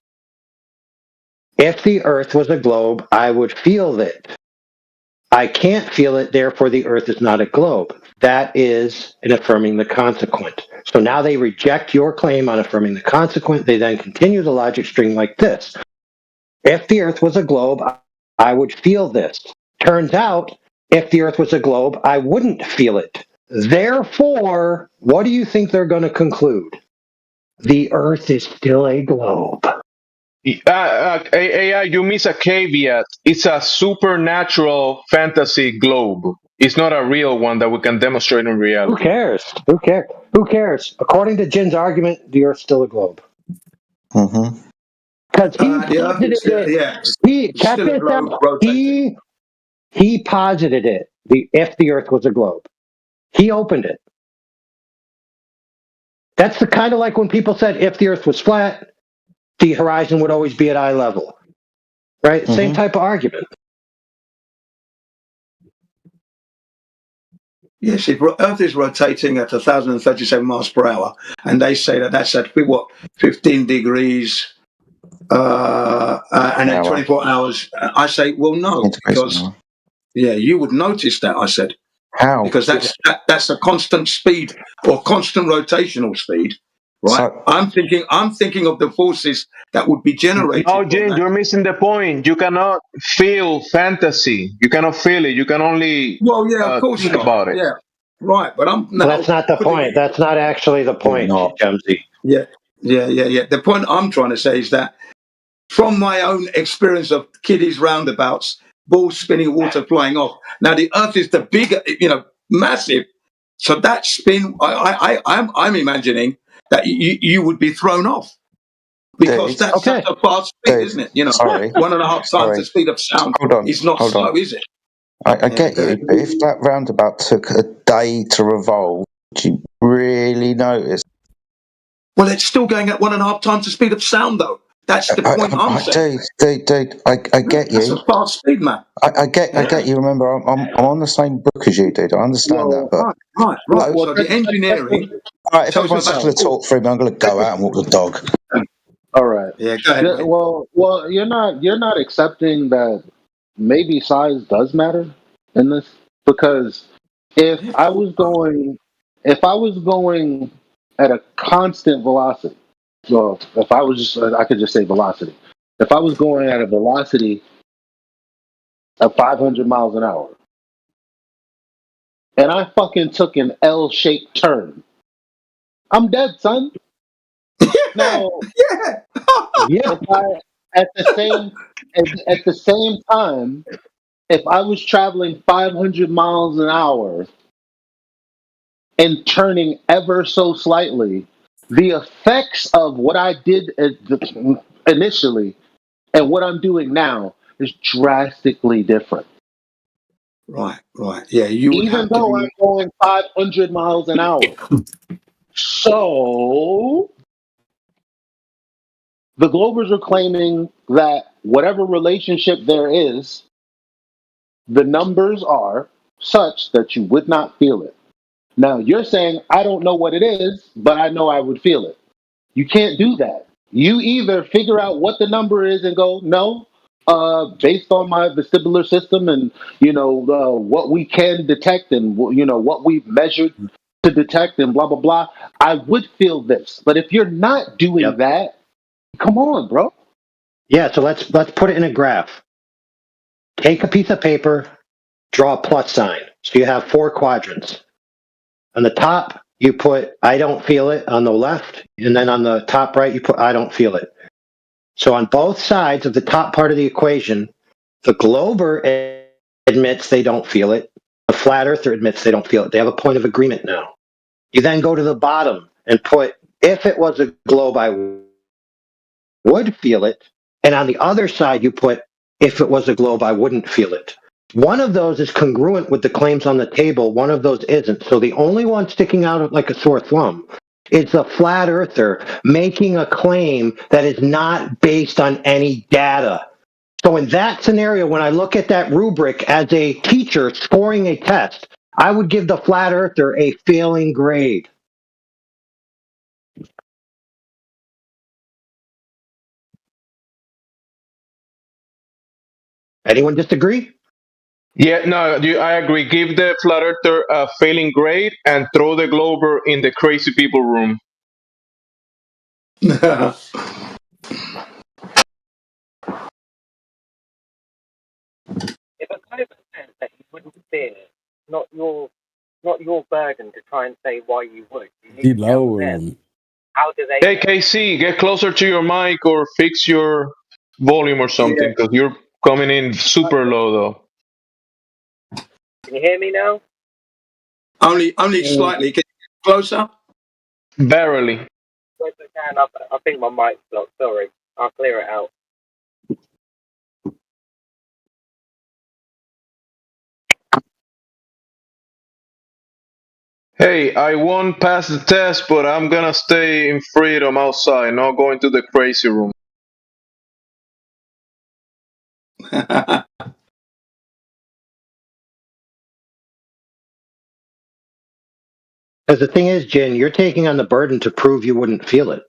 If the Earth was a globe, I would feel it. I can't feel it, therefore the Earth is not a globe. That is in affirming the consequent. So now they reject your claim on affirming the consequent. They then continue the logic string like this. If the Earth was a globe, I would feel this. Turns out, if the Earth was a globe, I wouldn't feel it. Therefore, what do you think they're going to conclude? The Earth is still a globe. AI, you miss a caveat. It's a supernatural fantasy globe. It's not a real one that we can demonstrate in reality. Who cares? Who cares? Who cares? According to Jin's argument, the Earth's still a globe. Mm-hmm. Because he posited it. He posited it. If the Earth was a globe, he opened it. That's the kind of like when people said if the Earth was flat, the horizon would always be at eye level. Right? Mm-hmm. Same type of argument. Yes, Earth is rotating at 1,037 miles per hour, and they say that's at 15 degrees, and at 24 hours. I say, well, no, because you would notice that. I said, how? Because that's a constant speed or constant rotational speed, right? So, I'm thinking of the forces that would be generated. No, Jin, you're missing the point. You cannot feel fantasy. You cannot feel it. You can only of course think not. about it. Yeah, right. But that's not the point. That's not actually the point, Gemsy. Yeah. The point I'm trying to say is that from my own experience of kiddies roundabouts, balls spinning, water flying off. Now the Earth is the bigger, massive. So that spin, I'm imagining that you would be thrown off because that's such a fast speed, isn't it? 1.5 times the speed of sound. It's not slow, is it? I get you, but if that roundabout took a day to revolve, would you really notice? Well, it's still going at 1.5 times the speed of sound, though. That's the point I'm saying. Dude, I get you. That's a fast speed, man. I get you. Remember, I'm on the same book as you, dude. I understand that, but right. So the engineering. All right, if everyone's just going to talk through me, I'm going to go out and walk the dog. All right. Yeah, go ahead. Well, you're not accepting that maybe size does matter in this, because if I was going at a constant velocity, well, if I was I could just say velocity. If I was going at a velocity of 500 miles an hour, and I fucking took an L-shaped turn, I'm dead, son. Now, at the same time, if I was traveling 500 miles an hour and turning ever so slightly, the effects of what I did initially and what I'm doing now is drastically different. Right. Yeah, you would Even have to though I'm be. going 500 miles an hour. So the Globers are claiming that whatever relationship there is, the numbers are such that you would not feel it. Now, you're saying, I don't know what it is, but I know I would feel it. You can't do that. You either figure out what the number is and go, no, based on my vestibular system and, what we can detect and, what we've measured to detect and blah, blah, blah, I would feel this. But if you're not doing that, come on, bro. Yeah, so let's put it in a graph. Take a piece of paper, draw a plus sign. So you have 4 quadrants. On the top, you put I don't feel it on the left, and then on the top right, you put I don't feel it. So on both sides of the top part of the equation, the Glober admits they don't feel it. The flat earther admits they don't feel it. They have a point of agreement now. You then go to the bottom and put if it was a globe, I would feel it. And on the other side, you put if it was a globe, I wouldn't feel it. One of those is congruent with the claims on the table. One of those isn't. So the only one sticking out like a sore thumb is the flat earther making a claim that is not based on any data. So in that scenario, when I look at that rubric as a teacher scoring a test, I would give the flat earther a failing grade. Anyone disagree? Yeah, no, I agree. Give the flat earther a failing grade and throw the Glober in the crazy people room. If a Glober says that you wouldn't fear, not your burden to try and say why you would. You need to tell them. How do they? Hey, KC, get closer to your mic or fix your volume or something because you're coming in super low though. Can you hear me now? Only slightly. Can you get closer? Barely. Yes, I can. I think my mic's blocked. Sorry. I'll clear it out. Hey, I won't pass the test, but I'm gonna stay in freedom outside, not going to the crazy room. Because the thing is, Jin, you're taking on the burden to prove you wouldn't feel it.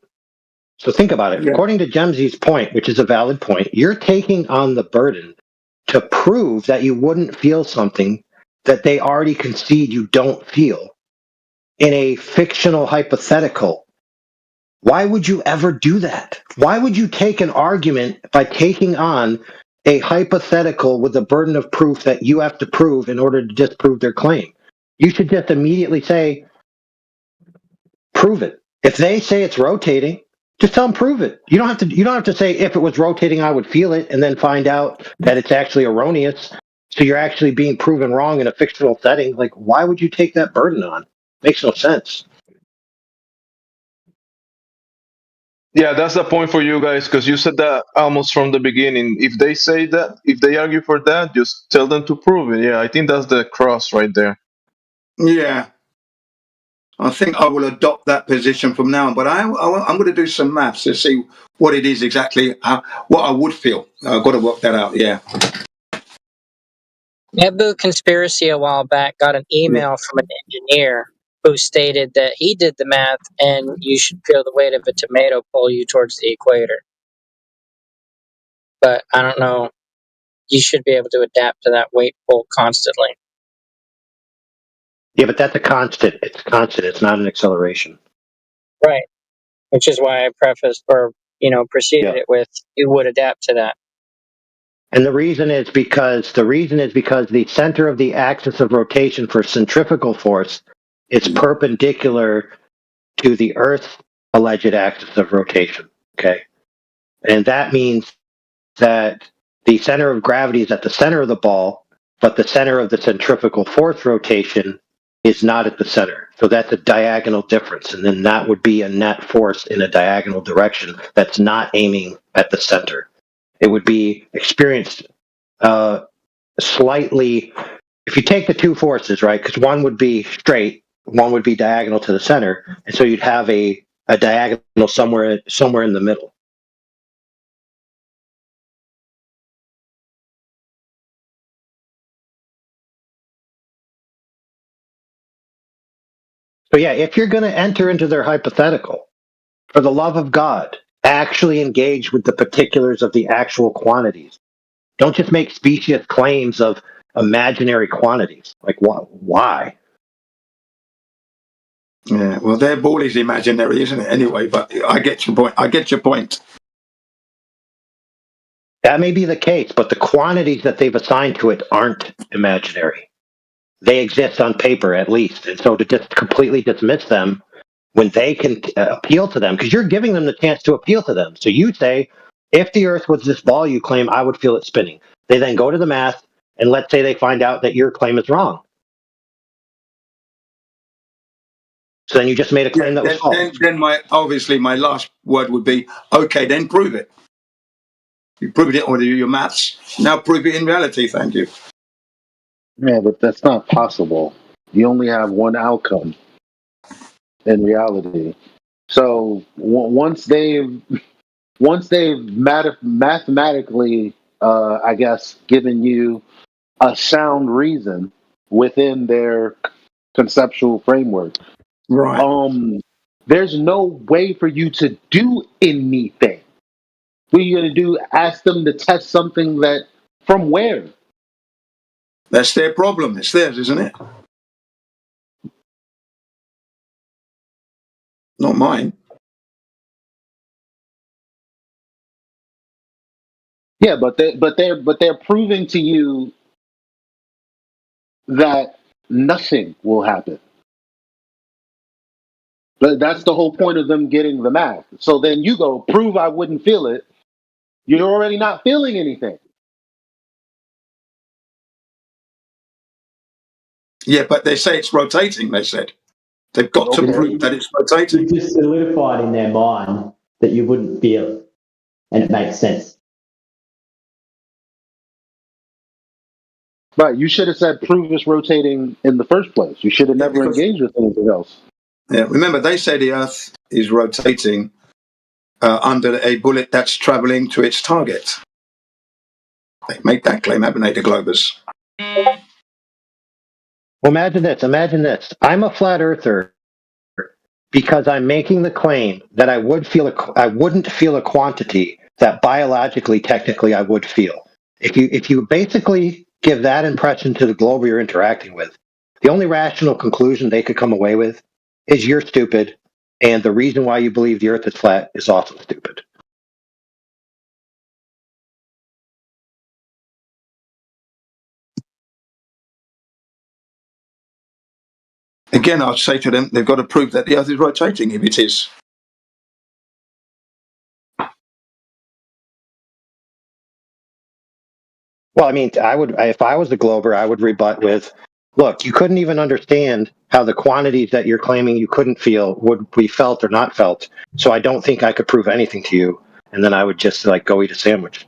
So think about it. Yeah. According to Jemsy's point, which is a valid point, you're taking on the burden to prove that you wouldn't feel something that they already concede you don't feel in a fictional hypothetical. Why would you ever do that? Why would you take an argument by taking on a hypothetical with the burden of proof that you have to prove in order to disprove their claim? You should just immediately say, prove it. If they say it's rotating, just tell them prove it. You don't have to say if it was rotating I would feel it and then find out that it's actually erroneous. So you're actually being proven wrong in a fictional setting. Like, why would you take that burden on? Makes no sense. Yeah, that's the point for you guys because you said that almost from the beginning. If they say that, if they argue for that, just tell them to prove it. Yeah, I think that's the cross right there. Yeah. I think I will adopt that position from now on. But I'm going to do some maths to see what it is exactly, what I would feel. I've got to work that out, yeah. Nebu Conspiracy a while back got an email from an engineer who stated that he did the math and you should feel the weight of a tomato pull you towards the equator. But I don't know. You should be able to adapt to that weight pull constantly. Yeah, but that's a constant. It's constant. It's not an acceleration. Right. Which is why I prefaced or, preceded it with you would adapt to that. And the reason is because the center of the axis of rotation for centrifugal force is perpendicular to the Earth's alleged axis of rotation. Okay. And that means that the center of gravity is at the center of the ball, but the center of the centrifugal force rotation is not at the center. So that's a diagonal difference. And then that would be a net force in a diagonal direction that's not aiming at the center. It would be experienced slightly, if you take the two forces, right, because one would be straight, one would be diagonal to the center, and so you'd have a diagonal somewhere in the middle. So yeah, if you're going to enter into their hypothetical, for the love of God, actually engage with the particulars of the actual quantities. Don't just make specious claims of imaginary quantities. Like, why? Yeah, well, their ball is imaginary, isn't it? Anyway, but I get your point. I get your point. That may be the case, but the quantities that they've assigned to it aren't imaginary. They exist on paper, at least. And so to just completely dismiss them when they can appeal to them, because you're giving them the chance to appeal to them. So you say, if the Earth was this ball you claim, I would feel it spinning. They then go to the math, and let's say they find out that your claim is wrong. So then you just made a claim that was false. Then my last word would be, okay, then prove it. You proved it with your maths. Now prove it in reality. Thank you. Yeah, but that's not possible. You only have one outcome in reality. So once they've mathematically, I guess, given you a sound reason within their conceptual framework, right? There's no way for you to do anything. What are you going to do? Ask them to test something that from where? That's their problem. It's theirs, isn't it? Not mine. Yeah, but they're proving to you that nothing will happen. But that's the whole point of them getting the math. So then you go prove I wouldn't feel it. You're already not feeling anything. Yeah, but they say it's rotating. They said they've got to prove that it's rotating. It's just solidified in their mind that you wouldn't feel it, and it makes sense. Right, you should have said prove it's rotating in the first place. You should have never engaged with anything else. Yeah, remember they say the Earth is rotating under a bullet that's traveling to its target. They make that claim, haven't they, the Globers? Well, imagine this. I'm a flat earther because I'm making the claim that I wouldn't feel a quantity that biologically, technically, I would feel. If you basically give that impression to the globe you're interacting with, the only rational conclusion they could come away with is you're stupid, and the reason why you believe the Earth is flat is also stupid. Again, I'd say to them, they've got to prove that the Earth is rotating if it is. Well, I mean, if I was the Glober, I would rebut with, look, you couldn't even understand how the quantities that you're claiming you couldn't feel would be felt or not felt. So I don't think I could prove anything to you. And then I would just go eat a sandwich.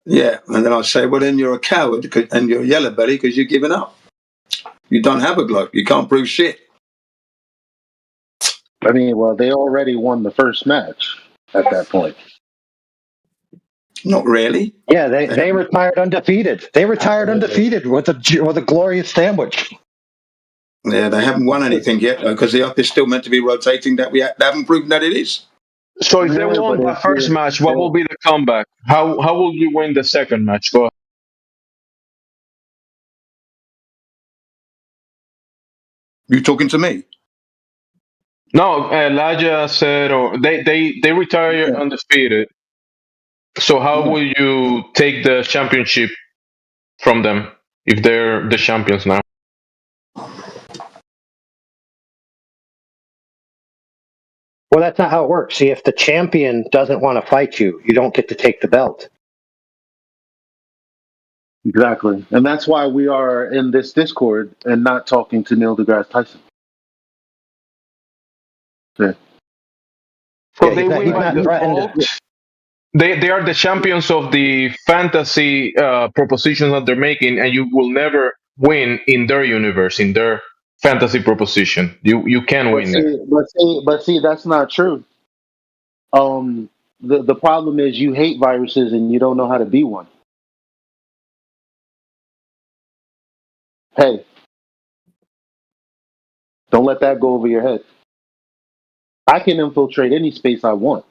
Yeah, and then I'd say, well, then you're a coward and you're a yellow belly because you're giving up. You don't have a globe. You can't prove shit. I mean, well, they already won the first match at that point. Not really. Yeah, they retired undefeated. They retired undefeated with a glorious sandwich. Yeah, they haven't won anything yet because the Earth is still meant to be rotating. They haven't proven that it is. So if they won the first match, what will be the comeback? How will you win the second match? Go ahead. You talking to me? No, Elijah said, or they retire undefeated. So how will you take the championship from them if they're the champions now? Well, that's not how it works. See, if the champion doesn't want to fight you, you don't get to take the belt. Exactly. And that's why we are in this Discord and not talking to Neil deGrasse Tyson. Yeah. So Yeah, they win he's by not threatened. default. They are the champions of the fantasy propositions that they're making, and you will never win in their universe, in their fantasy proposition. You can But win there. see, that's not true. The problem is you hate viruses and you don't know how to be one. Hey, don't let that go over your head. I can infiltrate any space I want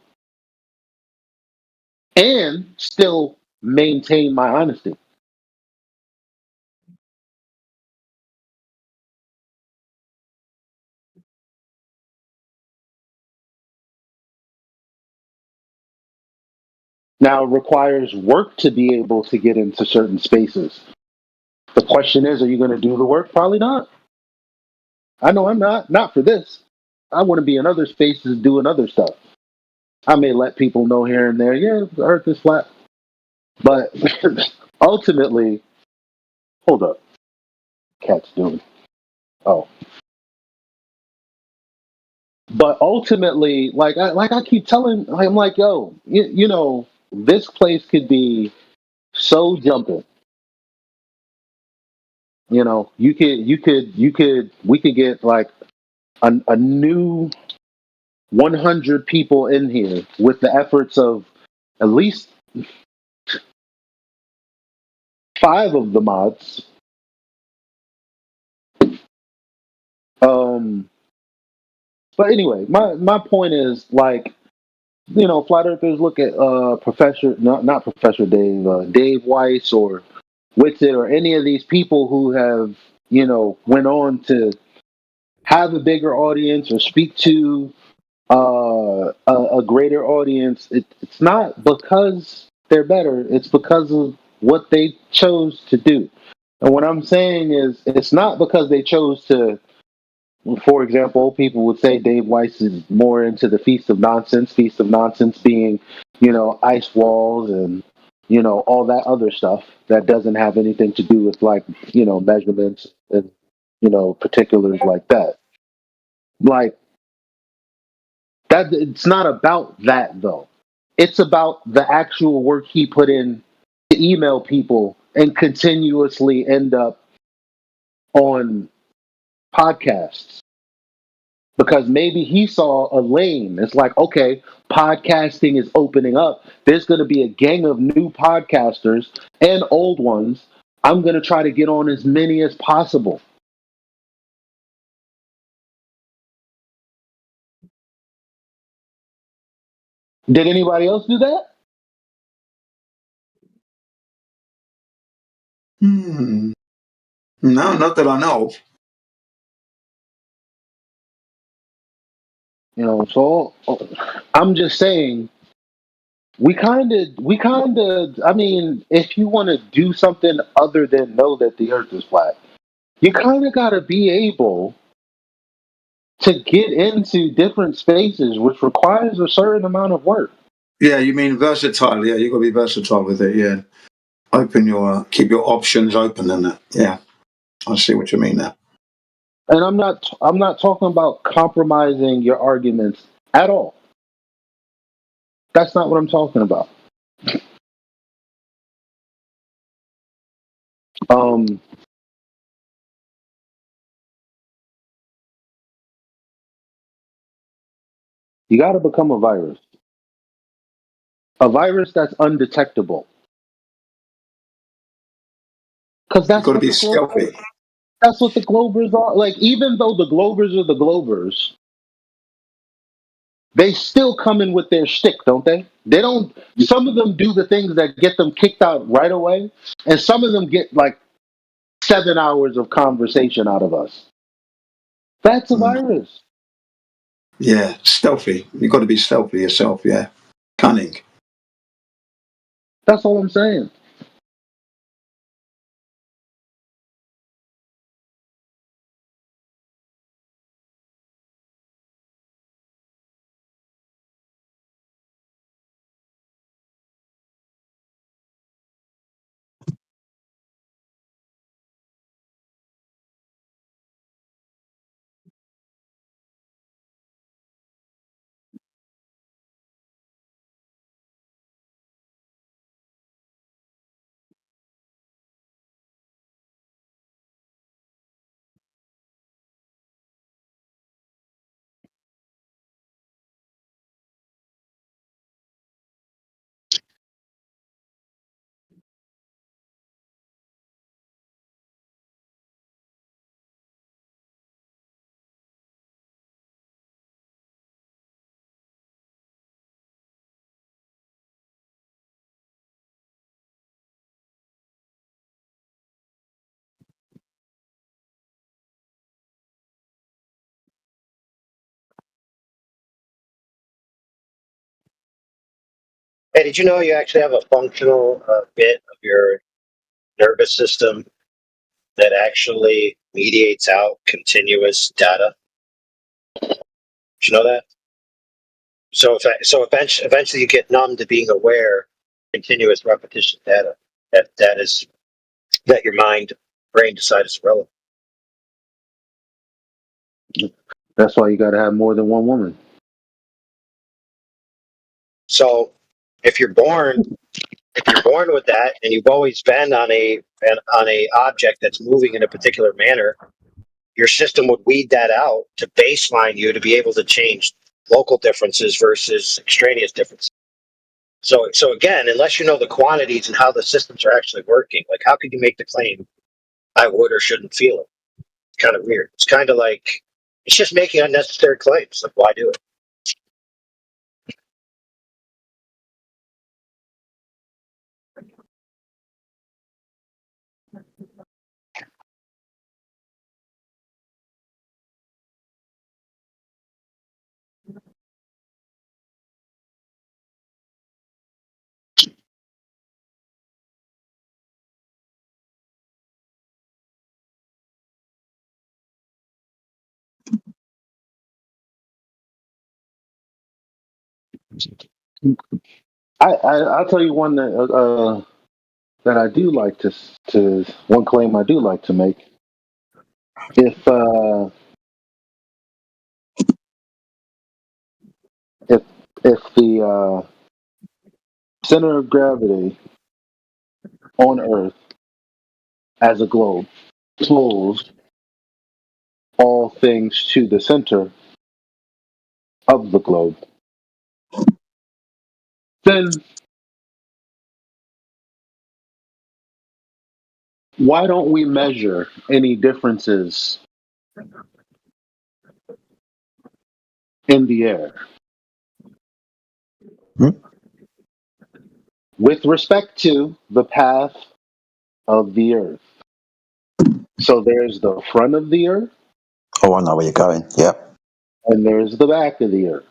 and still maintain my honesty. Now, it requires work to be able to get into certain spaces. The question is, are you going to do the work? Probably not. I know I'm not. Not for this. I want to be in other spaces doing other stuff. I may let people know here and there, yeah, the earth is flat. But ultimately, hold up. Cat's doing. Oh. But ultimately, like I keep telling, I'm like, yo, you know, this place could be so jumping. You know, we could get like a new 100 people in here with the efforts of at least 5 of the mods. But anyway, my point is like, you know, flat earthers look at Professor, not Professor Dave, Dave Weiss or Witsit or any of these people who have, you know, went on to have a bigger audience or speak to a greater audience. It's not because they're better. It's because of what they chose to do. And what I'm saying is, it's not because they chose to. For example, people would say Dave Weiss is more into the Feast of Nonsense. Feast of Nonsense being, you know, ice walls and, you know, all that other stuff that doesn't have anything to do with, like, you know, measurements and, you know, particulars like that. Like that, it's not about that though. It's about the actual work he put in to email people and continuously end up on podcasts. Because maybe he saw a lane. It's like, okay, podcasting is opening up. There's going to be a gang of new podcasters and old ones. I'm going to try to get on as many as possible. Did anybody else do that? No, not that I know of. You know, so I'm just saying, I mean, if you want to do something other than know that the earth is flat, you kind of got to be able to get into different spaces, which requires a certain amount of work. Yeah, you mean versatile? Yeah, you got to be versatile with it. Yeah, keep your options open and that. Yeah, I see what you mean there. And I'm not talking about compromising your arguments at all. That's not what I'm talking about. You got to become a virus that's undetectable, because You got to be stealthy. that's what the Globers are. Like, even though the Globers are the Globers, they still come in with their shtick, don't they? They don't. Some of them do the things that get them kicked out right away, and some of them get like 7 hours of conversation out of us. That's a virus. Yeah, stealthy. You got to be stealthy yourself. Yeah, cunning. That's all I'm saying. Hey, did you know you actually have a functional bit of your nervous system that actually mediates out continuous data? Did you know that? So eventually you get numb to being aware of continuous repetition data that your brain decides is relevant. That's why you got to have more than one woman. So if you're born with that, and you've always been on a object that's moving in a particular manner, your system would weed that out to baseline you to be able to change local differences versus extraneous differences. So again, unless you know the quantities and how the systems are actually working, like how could you make the claim I would or shouldn't feel it? It's kind of weird. It's kind of like it's just making unnecessary claims. Like, why do it? I'll tell you one that I do like to one claim I do like to make. If the center of gravity on Earth as a globe pulls all things to the center of the globe, then why don't we measure any differences in the air? With respect to the path of the Earth. So there's the front of the Earth. Oh, I know where you're going. Yep. And there's the back of the Earth.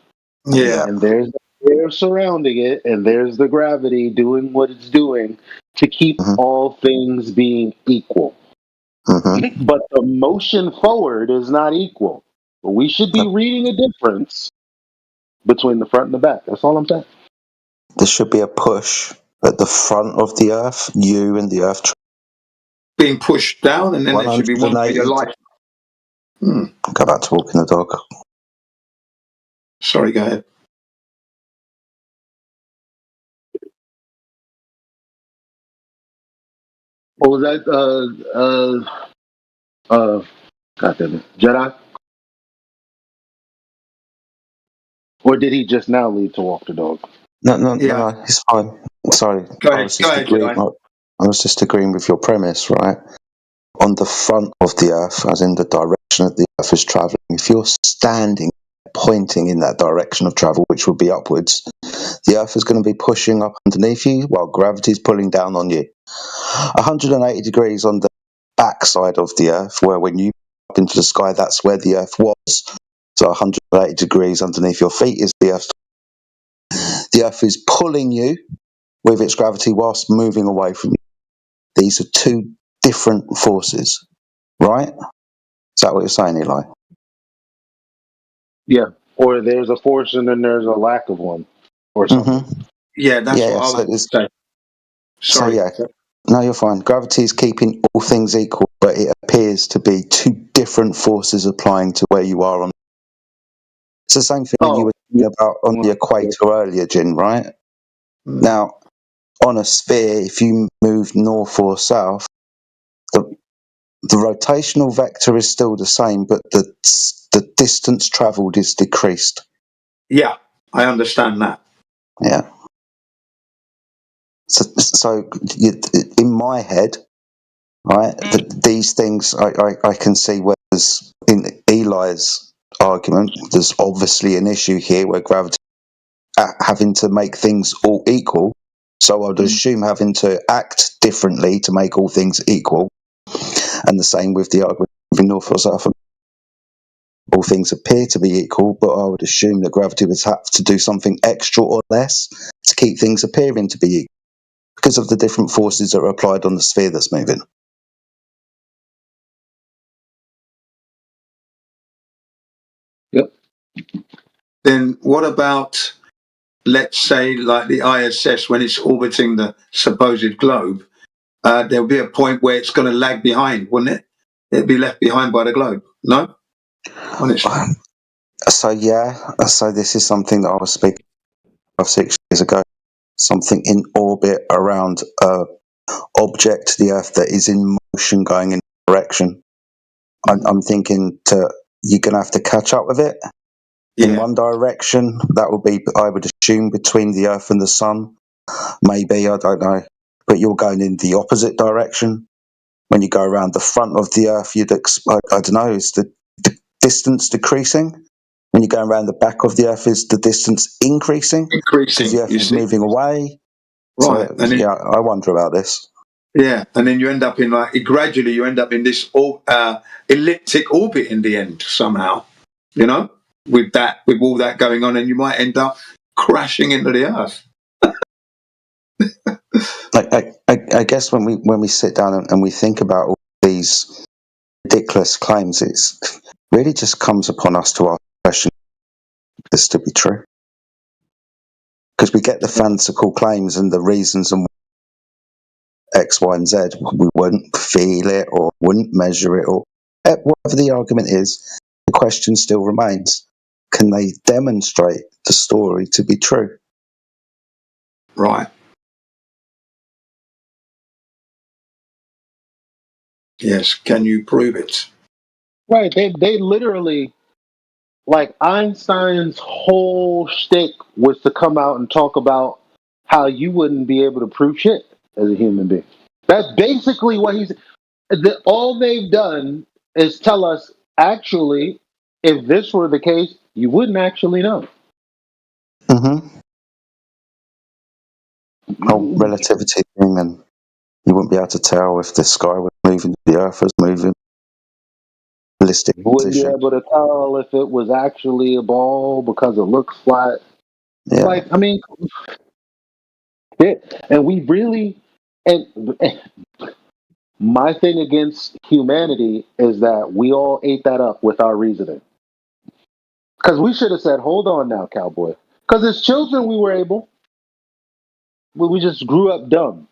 Yeah. And there's the air surrounding it, and there's the gravity doing what it's doing to keep all things being equal. But the motion forward is not equal. We should be reading a difference between the front and the back. That's all I'm saying. There should be a push at the front of the Earth, you and the Earth being pushed down, and then there should be one for your life. Go back to walking the dog. Sorry, go ahead. What was that? God damn it, Jedi? Or did he just now leave to walk the dog? No, it's fine. Sorry. I was just agreeing with your premise, right? On the front of the Earth, as in the direction that the Earth is travelling, if you're standing, pointing in that direction of travel, which would be upwards, the Earth is going to be pushing up underneath you while gravity is pulling down on you. 180 degrees on the backside of the Earth, where when you up into the sky, that's where the Earth was. So 180 degrees underneath your feet is the Earth. The Earth is pulling you with its gravity whilst moving away from you. These are two different forces, right? Is that what you're saying, Eli? Yeah. Or there's a force and then there's a lack of one, or something. Yeah, that's what I like to say. Sorry. So yeah, no, you're fine. Gravity is keeping all things equal, but it appears to be two different forces applying to where you are on. It's the same thing you were talking about on the equator earlier, Jin, right? Now, on a sphere, if you move north or south, the rotational vector is still the same, but the distance travelled is decreased. Yeah, I understand that. Yeah. So in my head, right, these things I can see where there's, in Eli's argument, there's obviously an issue here where gravity having to make things all equal. So I'd assume having to act differently to make all things equal. And the same with the argument of north or south. all things appear to be equal, but I would assume that gravity would have to do something extra or less to keep things appearing to be equal because of the different forces that are applied on the sphere that's moving. Yep. Then what about, let's say, like the ISS when it's orbiting the supposed globe? There'll be a point where it's going to lag behind, wouldn't it? It'd be left behind by the globe. No? Honestly. So this is something that I was speaking of 6 years ago. Something in orbit around a object, the Earth, that is in motion going in a direction. I'm thinking you're going to have to catch up with it in one direction. That would be, I would assume, between the Earth and the Sun. Maybe, I don't know. But you're going in the opposite direction. When you go around the front of the Earth, I don't know, is the distance decreasing? When you go around the back of the Earth, is the distance increasing? Because the Earth is moving away. Right. So, I wonder about this. Yeah, and then you end up in gradually you end up in this elliptic orbit in the end somehow, with all that going on, and you might end up crashing into the Earth. I guess when we sit down and we think about all these ridiculous claims, it's really just comes upon us to ask the question: is this to be true? Because we get the fanciful claims and the reasons and X, Y, and Z, we wouldn't feel it or wouldn't measure it, or whatever the argument is, the question still remains: can they demonstrate the story to be true? Right. Yes. Can you prove it? Right. They literally, like, Einstein's whole shtick was to come out and talk about how you wouldn't be able to prove shit as a human being. That's basically what all they've done is tell us, actually, if this were the case, you wouldn't actually know. Mm-hmm. Whole relativity thing, and you wouldn't be able to tell if the sky was moving, the Earth was moving. Ballistic You wouldn't be position. able to tell if it was actually a ball because it looks flat. Yeah. Like, I mean, yeah. And we really, and my thing against humanity is that we all ate that up with our reasoning. Because we should have said, hold on now, cowboy. Because as children, we were able. We just grew up dumb.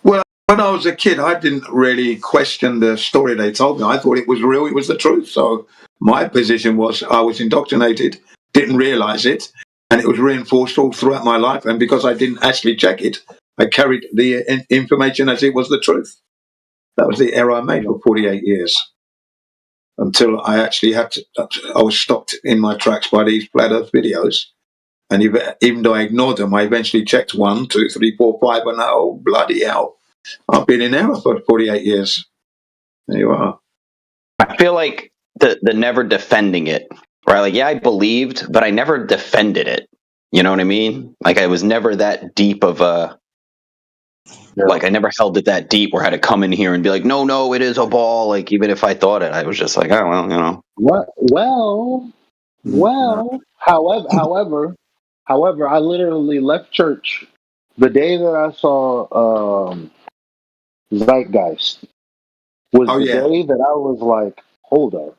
Well, when I was a kid, I didn't really question the story they told me. I thought it was real. It was the truth. So my position was I was indoctrinated, didn't realize it, and it was reinforced all throughout my life. And because I didn't actually check it, I carried the information as it was the truth. That was the error I made for 48 years. Until I actually I was stopped in my tracks by these flat earth videos. And even though I ignored them, I eventually checked 1, 2, 3, 4, 5, and oh, bloody hell. I've been in error for 48 years. There you are. I feel like the never defending it, right? Like, yeah, I believed, but I never defended it. You know what I mean? Like, I was never that deep of a... Like, I never held it that deep where I had to come in here and be like, no, it is a ball. Like, even if I thought it, I was just like, oh, well, What? Well. However, I literally left church the day that I saw Zeitgeist. Was the day that I was like, hold up,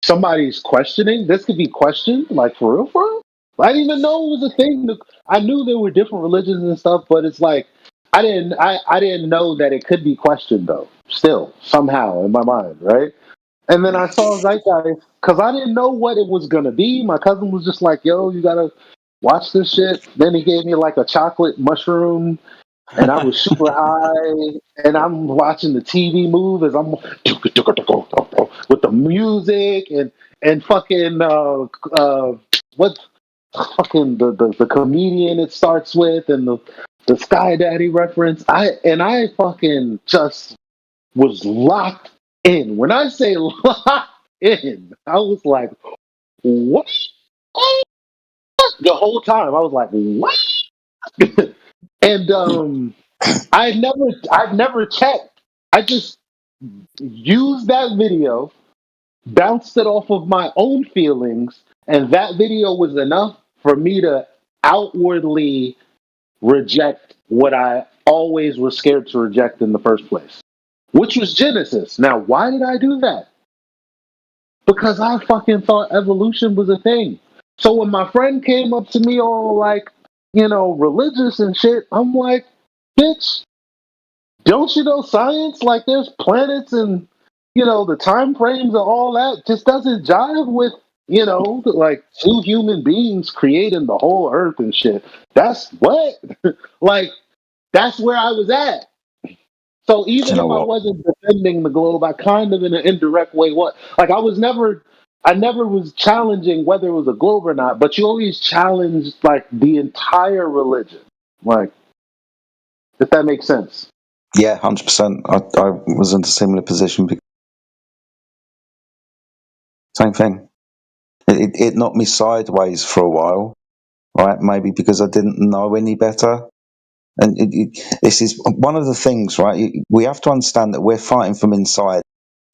somebody's questioning. This could be questioned, like, for real, for real. I didn't even know it was a thing. I knew there were different religions and stuff, but it's like I didn't know that it could be questioned though. Still, somehow in my mind, right? And then I saw Zeitgeist because I didn't know what it was gonna be. My cousin was just like, "Yo, you gotta watch this shit." Then he gave me like a chocolate mushroom, and I was super high. And I'm watching the TV move as I'm with the music and fucking what fucking the comedian it starts with and the Sky Daddy reference. I fucking just was locked in. When I say locked in, I was like, what? The whole time I was like, what? And I've never checked. I just used that video, bounced it off of my own feelings, and that video was enough for me to outwardly reject what I always was scared to reject in the first place, which was Genesis. Now, why did I do that? Because I fucking thought evolution was a thing. So when my friend came up to me all like, religious and shit, I'm like, bitch, don't you know science? Like there's planets and, the time frames and all that just doesn't jive with, like two human beings creating the whole earth and shit. That's what? Like, that's where I was at. So even if I wasn't defending the globe, I kind of in an indirect way like I never was challenging whether it was a globe or not, but you always challenged like the entire religion. Like, if that makes sense. Yeah, 100%. I was in a similar position. Same thing. It knocked me sideways for a while, right? Maybe because I didn't know any better. And this is one of the things, right? We have to understand that we're fighting from inside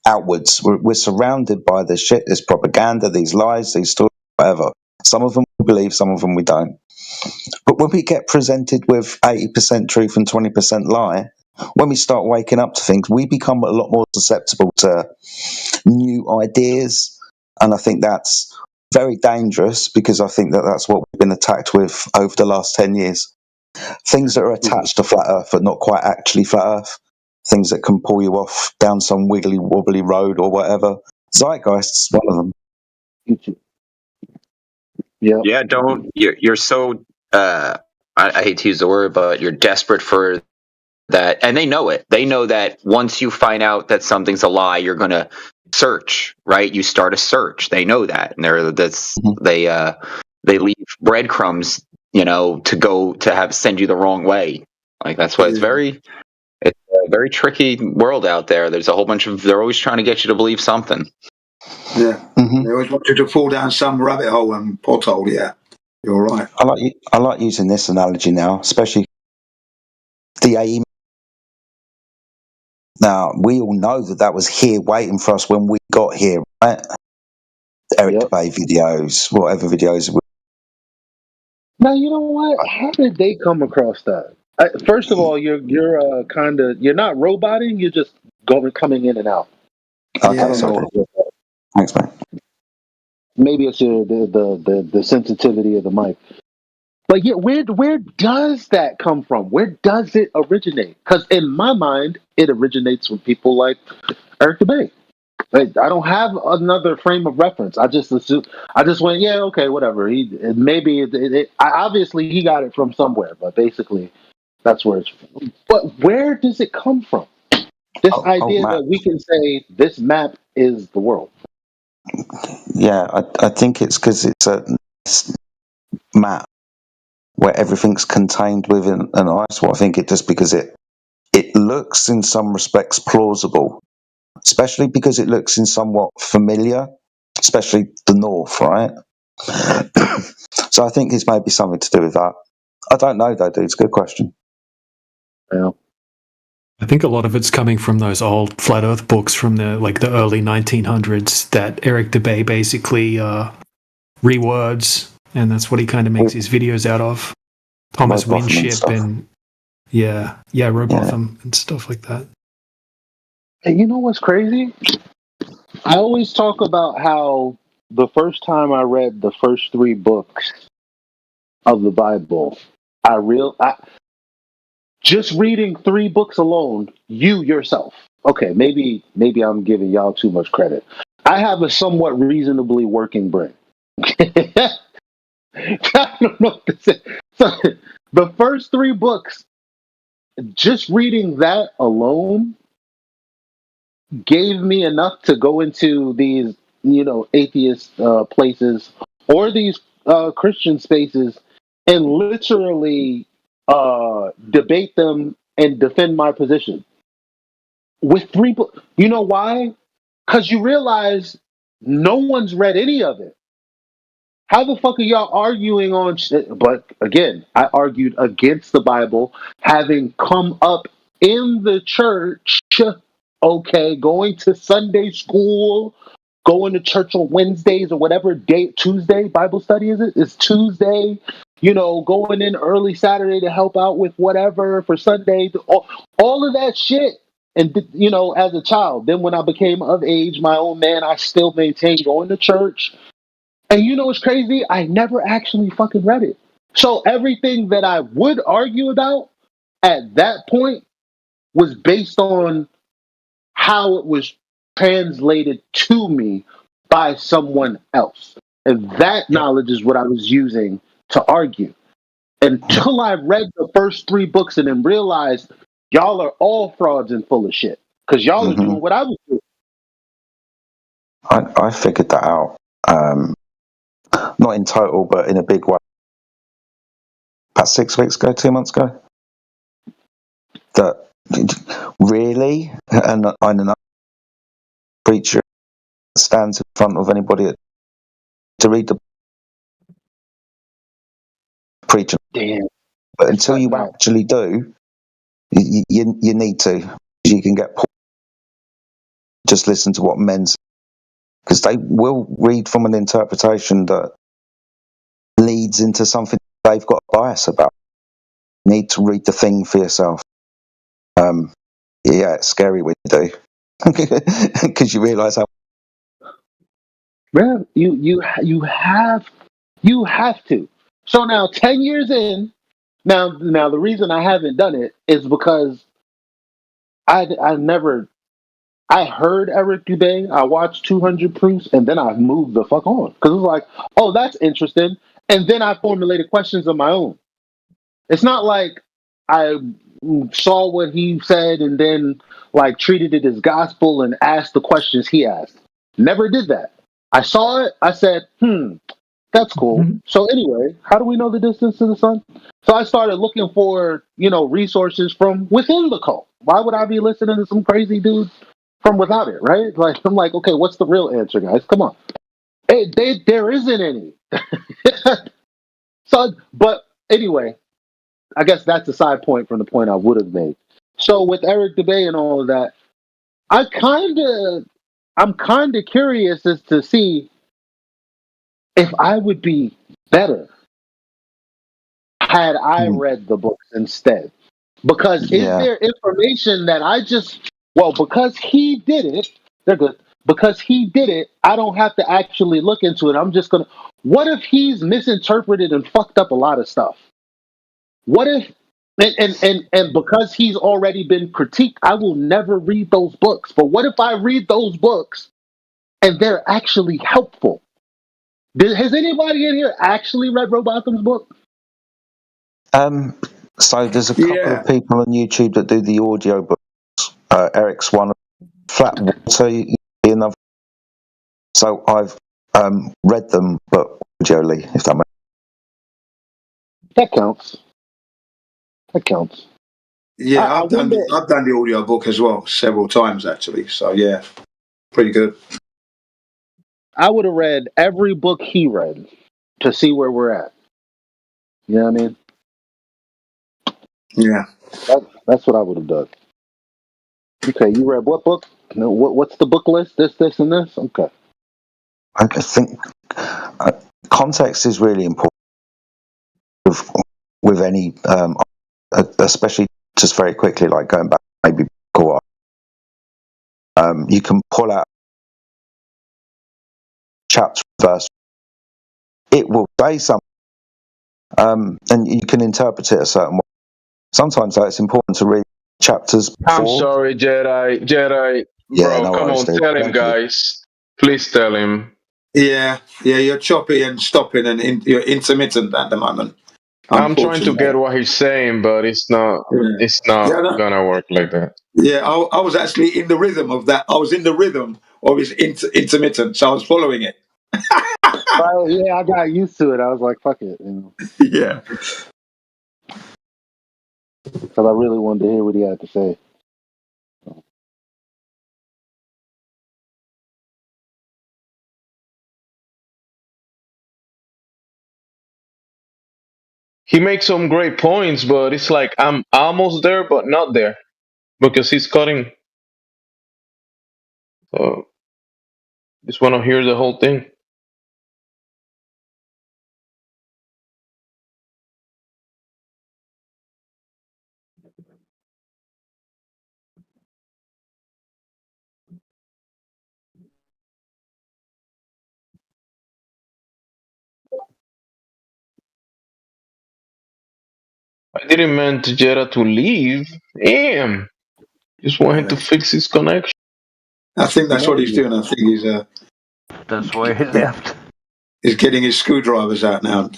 outwards. We're surrounded by this shit, this propaganda, these lies, these stories, whatever. Some of them we believe, some of them we don't. But when we get presented with 80% truth and 20% lie, when we start waking up to things, we become a lot more susceptible to new ideas. And I think that's very dangerous because I think that that's what we've been attacked with over the last 10 years. Things that are attached to flat earth but not quite actually flat earth. Things that can pull you off down some wiggly wobbly road or whatever. Zeitgeist's one of them. Yeah, you're so I hate to use the word, but you're desperate for that, and they know it. They know that once you find out that something's a lie, you're gonna search, right? You start a search. They know that, and they leave breadcrumbs, to go to send you the wrong way. Like that's why it's a very tricky world out there. There's a whole bunch of they're always trying to get you to believe something. Yeah, they always want you to fall down some rabbit hole and pothole. Yeah, you're right. I like using this analogy now, especially the aim. Now we all know that was here waiting for us when we got here, right? Eric Debay videos, whatever videos. Now you know what? How did they come across that? First of all, you're you're not roboting. You're just coming in and out. Okay, I don't know. Thanks, man. Maybe it's the sensitivity of the mic. But yeah, where does that come from? Where does it originate? Because in my mind, it originates from people like Eric Debay. I don't have another frame of reference. I just went, yeah, okay, whatever. Obviously he got it from somewhere, but basically that's where it's from. But where does it come from? This idea that we can say this map is the world. Yeah, I think it's because it's a map where everything's contained within an ice wall. I think it just because it looks in some respects plausible, especially because it looks in somewhat familiar, especially the north, right? So I think it's maybe something to do with that. I don't know though, dude. It's a good question. Yeah. I think a lot of it's coming from those old flat Earth books from the early 1900s that Eric Debay basically rewords, and that's what he kind of makes his videos out of. Thomas Winship and Robotham and stuff like that. And you know what's crazy? I always talk about how the first time I read the first 3 books of the Bible, just reading 3 books alone, you yourself. Okay, maybe I'm giving y'all too much credit. I have a somewhat reasonably working brain. I don't know what to say. So, the first 3 books, just reading that alone gave me enough to go into these, atheist places or these Christian spaces and literally debate them and defend my position with 3 books. You know why? Because you realize no one's read any of it. How the fuck are y'all arguing on shit? But again, I argued against the Bible, having come up in the church okay, going to Sunday school, going to church on Wednesdays or whatever day, Tuesday, Bible study is it? It's Tuesday, going in early Saturday to help out with whatever for Sunday, all of that shit. And, as a child, then when I became of age, my own man, I still maintained going to church. And what's crazy? I never actually fucking read it. So everything that I would argue about at that point was based on how it was translated to me by someone else. And that knowledge is what I was using to argue. Until I read the first 3 books and then realized y'all are all frauds and full of shit. Because y'all are doing what I was doing. I figured that out. Not in total, but in a big way. About 6 weeks ago, 2 months ago. That really, and another preacher stands in front of anybody to read the preacher. Damn. But until you actually do, you need to. You can get just listen to what men say, because they will read from an interpretation that leads into something they've got a bias about. You need to read the thing for yourself. Yeah, it's scary when you do, because you realise how. Man, you have to. So now 10 years in, now the reason I haven't done it is because I heard Eric Dubé, I watched 200 Proofs, and then I moved the fuck on because it was like, oh, that's interesting, and then I formulated questions of my own. It's not like I saw what he said and then like treated it as gospel and asked the questions he asked. Never did that. I saw it. I said, that's cool. So anyway, how do we know the distance to the sun? So I started looking for, resources from within the cult. Why would I be listening to some crazy dudes from without it, right? Like, I'm like, okay, what's the real answer, guys? Come on. There isn't any. So, but anyway, I guess that's a side point from the point I would have made. So with Eric Dubé and all of that, I'm kind of curious as to see if I would be better had I read the books instead. Because is there information that because he did it, they're good. Because he did it, I don't have to actually look into it. I'm just gonna. What if he's misinterpreted and fucked up a lot of stuff? What if and because he's already been critiqued, I will never read those books. But what if I read those books and they're actually helpful? Has anybody in here actually read Robotham's book? So there's a couple of people on YouTube that do the audio books. Eric's one. Flat Water, another. So I've read them, but audially, if that makes. That counts. That counts. Yeah, I've done the audio book as well several times actually. So yeah, pretty good. I would have read every book he read to see where we're at. You know what I mean? Yeah. That's what I would have done. Okay, you read what book? No, what's the book list? This, and this? Okay. I think context is really important with any, especially just very quickly, like going back maybe a while. You can pull out chapter verse. It will say something, and you can interpret it a certain way. Sometimes, though, it's important to read chapters before. I'm sorry, Jedi. Yeah, Bro, no come worries, on, dude. tell him, Thank you. guys. Please tell him. Yeah, you're choppy and stopping, and you're intermittent at the moment. I'm trying to get what he's saying, but it's not. It's not gonna work like that. Yeah, I was actually in the rhythm of that. I was in the rhythm of his intermittent, so I was following it. Yeah, I got used to it. I was like, fuck it. Yeah. Because I really wanted to hear what he had to say. He makes some great points, but it's like I'm almost there, but not there, because he's cutting So just want to hear the whole thing. I didn't mean Jetta to leave. Damn. Just want him to fix his connection. I think that's what he's doing. I think he's That's why he left. he's getting his screwdrivers out now.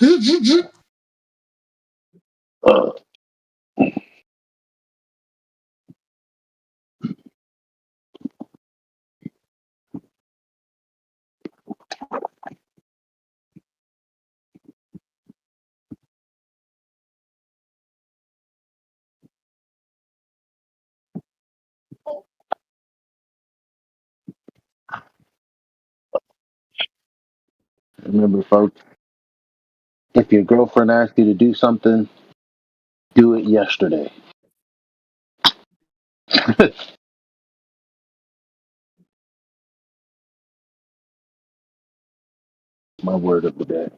Remember, folks, if your girlfriend asks you to do something, do it yesterday. My word of the day.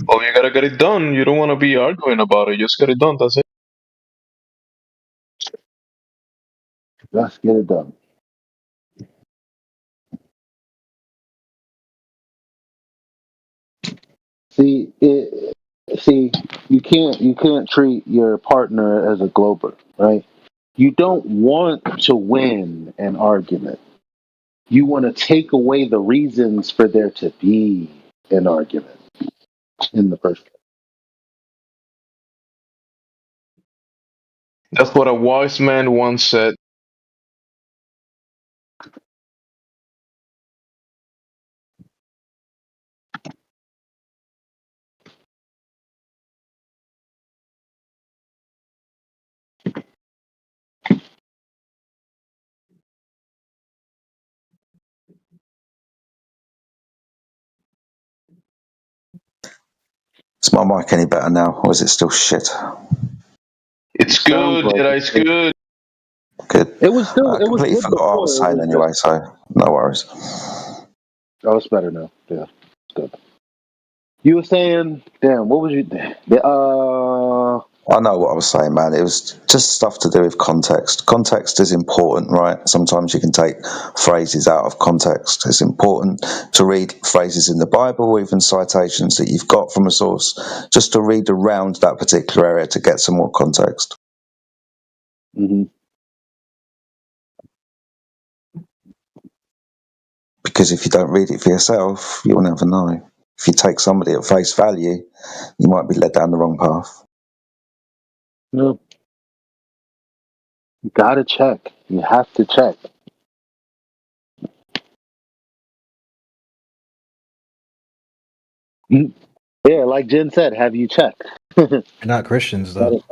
Oh, you gotta get it done. You don't want to be arguing about it. Just get it done. That's it. Let's get it done. See, you can't treat your partner as a glober, right? You don't want to win an argument. You want to take away the reasons for there to be an argument in the first place. That's what a wise man once said. Is my mic any better now, or is it still shit? It's good, it's good. Good. It was still. I completely forgot what I was saying anyway, so no worries. Oh, it's better now. Yeah, it's good. You were saying, damn, what was you? I know what I was saying, man. It was just stuff to do with context. Context is important, right? Sometimes you can take phrases out of context. It's important to read phrases in the Bible, even citations that you've got from a source, just to read around that particular area to get some more context. Mm-hmm. Because if you don't read it for yourself, you'll never know. If you take somebody at face value, you might be led down the wrong path. No. You gotta check. You have to check. Yeah, like Jen said, have you checked? They're not Christians, though.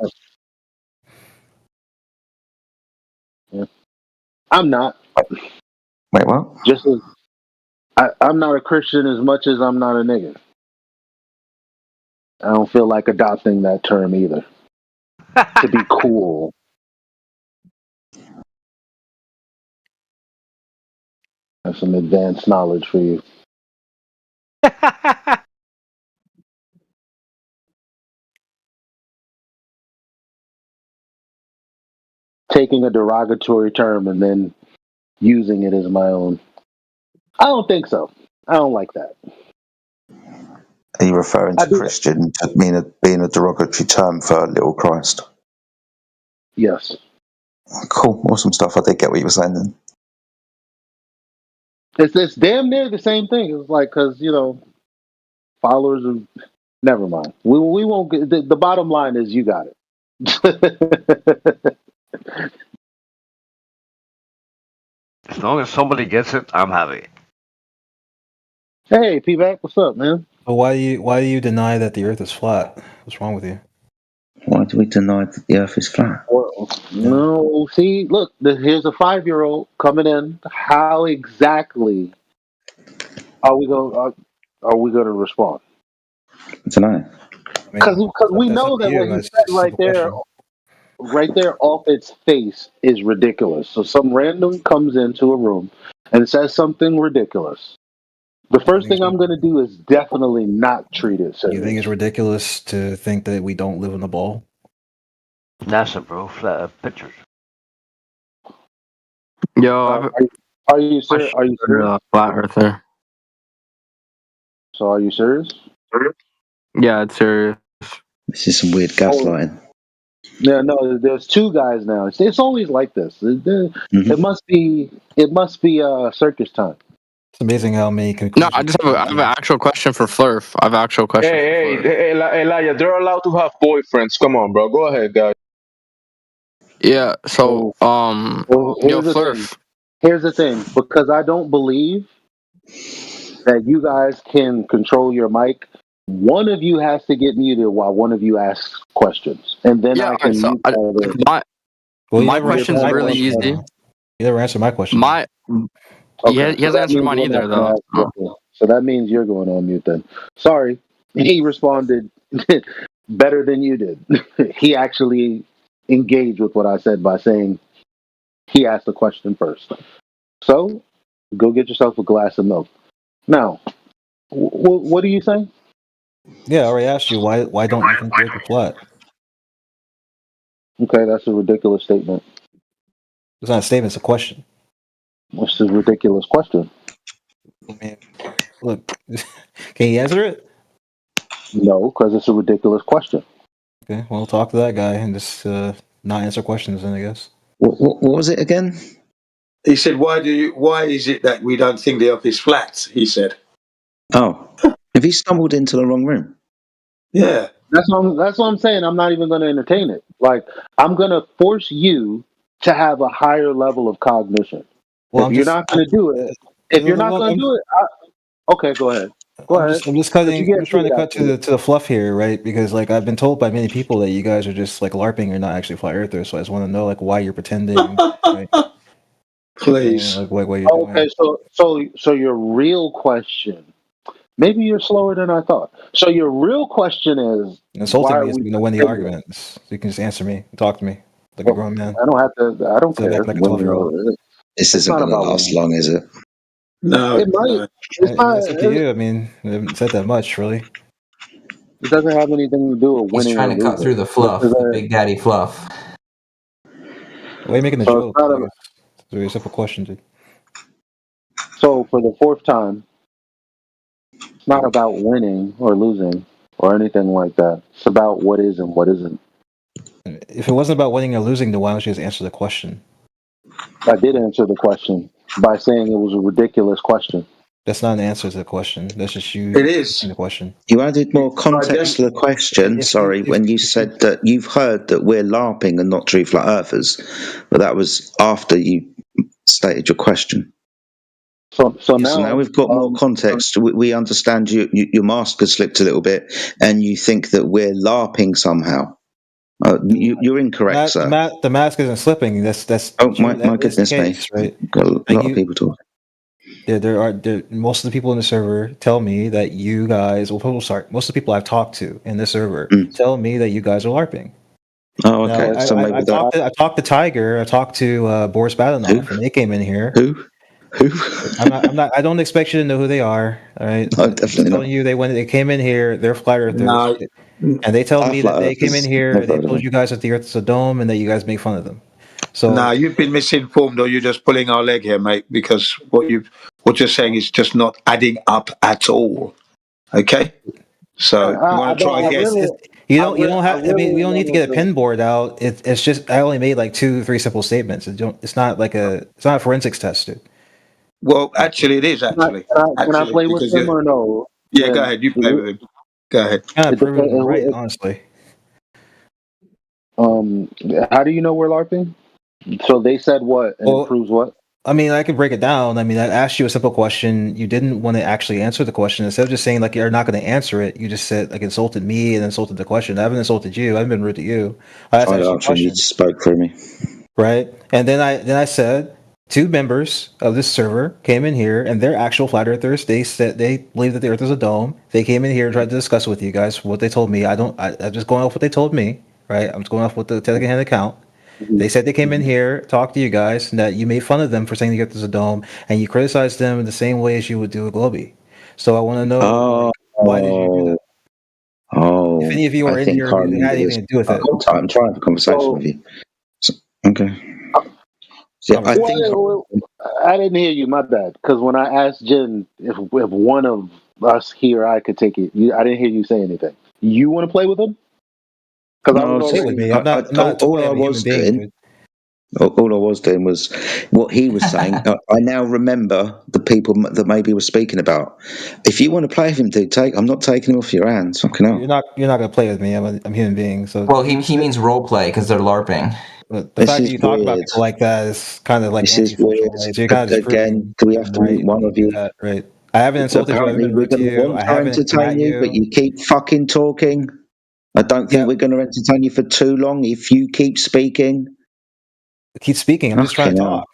Yeah. I'm not. Wait, what? Just as I'm not a Christian as much as I'm not a nigga. I don't feel like adopting that term either. To be cool. That's some advanced knowledge for you. Taking a derogatory term and then using it as my own. I don't think so. I don't like that. Are you referring to Christian to being a derogatory term for little Christ? Yes. Cool. Awesome stuff. I did get what you were saying then. It's damn near the same thing. It's like, because, followers of... Never mind. We won't get... The bottom line is you got it. As long as somebody gets it, I'm happy. Hey, P-Back, what's up, man? But why do you deny that the Earth is flat? What's wrong with you? Why do we deny that the Earth is flat? Well, no, see, look, here's a 5-year-old coming in. How exactly are we going to respond? I don't know. Because we know that what he said right there. right there off its face is ridiculous. So some random comes into a room and says something ridiculous. The first thing I'm going to do is definitely not treat it You think it's serious. ridiculous to think that we don't live in the ball? NASA, bro. Flat pictures. Yo, I have a Are you serious? question Are you for serious? Flat Earther. So are you serious? Yeah, it's serious. This is some weird gaslighting. Yeah, no. There's two guys now. It's always like this. Mm-hmm. It must be. It must be circus time. It's amazing how many No, conclusions. I have an actual question for Flurf. I have an actual question. Hey, Elijah, they're allowed to have boyfriends. Come on, bro. Go ahead, guys. Yeah. So, Well, yo, here's the thing. Flurf. Here's the thing. Because I don't believe that you guys can control your mic. One of you has to get muted while one of you asks questions, and then I can. So my question's really easy. You never answered my question. He hasn't answered mine either, though. So that means you're going on mute then. Sorry, he responded better than you did. He actually engaged with what I said by saying he asked the question first. So go get yourself a glass of milk. Now, what do you say? Yeah, I already asked you why don't you think the Earth is flat? Okay, that's a ridiculous statement. It's not a statement; it's a question. It's a ridiculous question. Look, can you answer it? No, because it's a ridiculous question. Okay, well, talk to that guy and just not answer questions. Then I guess. What was it again? He said, "Why is it that we don't think the Earth is flat?" He said. Oh, have you stumbled into the wrong room? Yeah, that's what I'm saying. I'm not even going to entertain it. Like, I'm going to force you to have a higher level of cognition. Well, if you're not going to do it, okay, go ahead. I'm just cutting. I'm just trying to cut to the fluff here, right? Because like I've been told by many people that you guys are just like LARPing. You're not actually flat earthers. So I just want to know like why you're pretending. Right? Please. Like what you're doing. Okay, so your real question. Maybe you're slower than I thought. So your real question is Insulting me is going to win the argument. So you can just answer me, talk to me like a grown man. I don't have to. I don't care. Like a 12-year-old. This isn't going to last long, is it? No, it might. It's not. It's up to you. I mean, I haven't said that much, really. It doesn't have anything to do with winning. He's trying to cut through the fluff, the Big Daddy fluff. Why are you making a joke? It's a very simple question, dude. So for the fourth time, it's not about winning or losing or anything like that. It's about what is and what isn't. If it wasn't about winning or losing, then why don't you just answer the question? I did answer the question by saying it was a ridiculous question. That's not an answer to the question. That's just you. It is the question. You added more context to the question. When you said that you've heard that we're LARPing and not true flat earthers, but that was after you stated your question. So now we've got more context. We understand your mask has slipped a little bit, and you think that we're LARPing somehow. You're incorrect, sir. The mask isn't slipping. That's my goodness me! Right? Got a lot of people talking. Most of the people in the server tell me that you guys. Most of the people I've talked to in the server tell me that you guys are LARPing. Oh, okay. Now, So maybe I talked to Tiger. I talked to Boris Badenoff, and they came in here. Who? I'm not. I don't expect you to know who they are. All right. No, definitely telling you they came in here. They're flat earthers, and they tell me that they came in here. They told you guys that the Earth is a dome, and that you guys make fun of them. So now you've been misinformed, or you're just pulling our leg here, mate. Because what you're saying is just not adding up at all. Okay. So you want to try again? You don't have. I mean, we don't need to get a pen board out. It's just I only made like 2-3 simple statements. It's not a forensics test, dude. Well, actually, it is actually. Can I play with him or no? Yeah, go ahead. You play with him. Go ahead. Proving them right, honestly. How do you know we're LARPing? So they said what, and it proves what? I mean, I can break it down. I mean, I asked you a simple question. You didn't want to actually answer the question. Instead of just saying like you're not going to answer it, you just said like insulted me and insulted the question. I haven't insulted you. I haven't been rude to you. I actually spoke for me. Right, and then I said 2 members of this server came in here and they're actual flat earthers. They said they believe that the Earth is a dome. They came in here and tried to discuss with you guys what they told me. I'm just going off what they told me. right? I'm just going off what the secondhand account. They said they came in here, talked to you guys, and that you made fun of them for saying they get this a dome, and you criticized them in the same way as you would do a Globey. So I want to know, why did you do that? If any of you were I in think here, I it had remember anything this. to do with it. I'm trying to have a conversation with you. Okay. Yeah, I think I didn't hear you. My bad. Because when I asked Jen if one of us here I could take it, I didn't hear you say anything. You want to play with him? Because I no, was Play with me. I'm not all toying. I I'm a human was being, doing. dude. All I was doing was what he was saying. I now remember the people that maybe was speaking about. If you want to play with him, dude, I'm not taking him off your hands. Fucking hell. You're not gonna play with me. I'm a human being. So Well, he means role play because they're LARPing. But the This fact that is you talk about weird. people like that is kind of like This is antisocial, weird. right? So you're kind of just Again, proving do we have to why mute one you of do you? that, right? I haven't insulted you. I haven't Apparently, been we're rude to going to you. want I to haven't come at entertain you, but you. you keep fucking talking. I don't think we're going to entertain you for too long if you keep speaking. Keep speaking. I'm just trying to talk.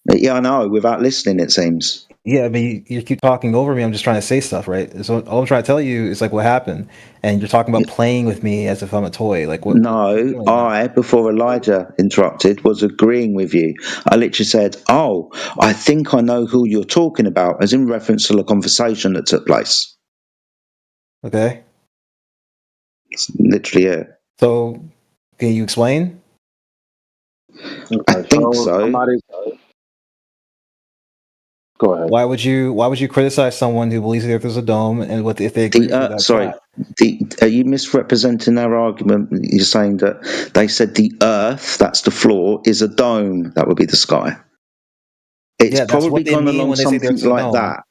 Yeah, I know. Without listening, it seems. Yeah, but you keep talking over me. I'm just trying to say stuff, right? So all I'm trying to tell you is like what happened, and you're talking about playing with me as if I'm a toy. Like what? No, I, before Elijah interrupted, was agreeing with you. I literally said, "Oh, I think I know who you're talking about," as in reference to the conversation that took place. Okay. It's literally it. So, can you explain? I think so. Go ahead. Why would you criticize someone who believes that there's a dome and what if they agree with you that's Sorry, flat? are you misrepresenting their argument? You're saying that they said the Earth, that's the floor, is a dome. That would be the sky. It's Yeah, that's probably what they gone mean along when they say something there's a like dome. that.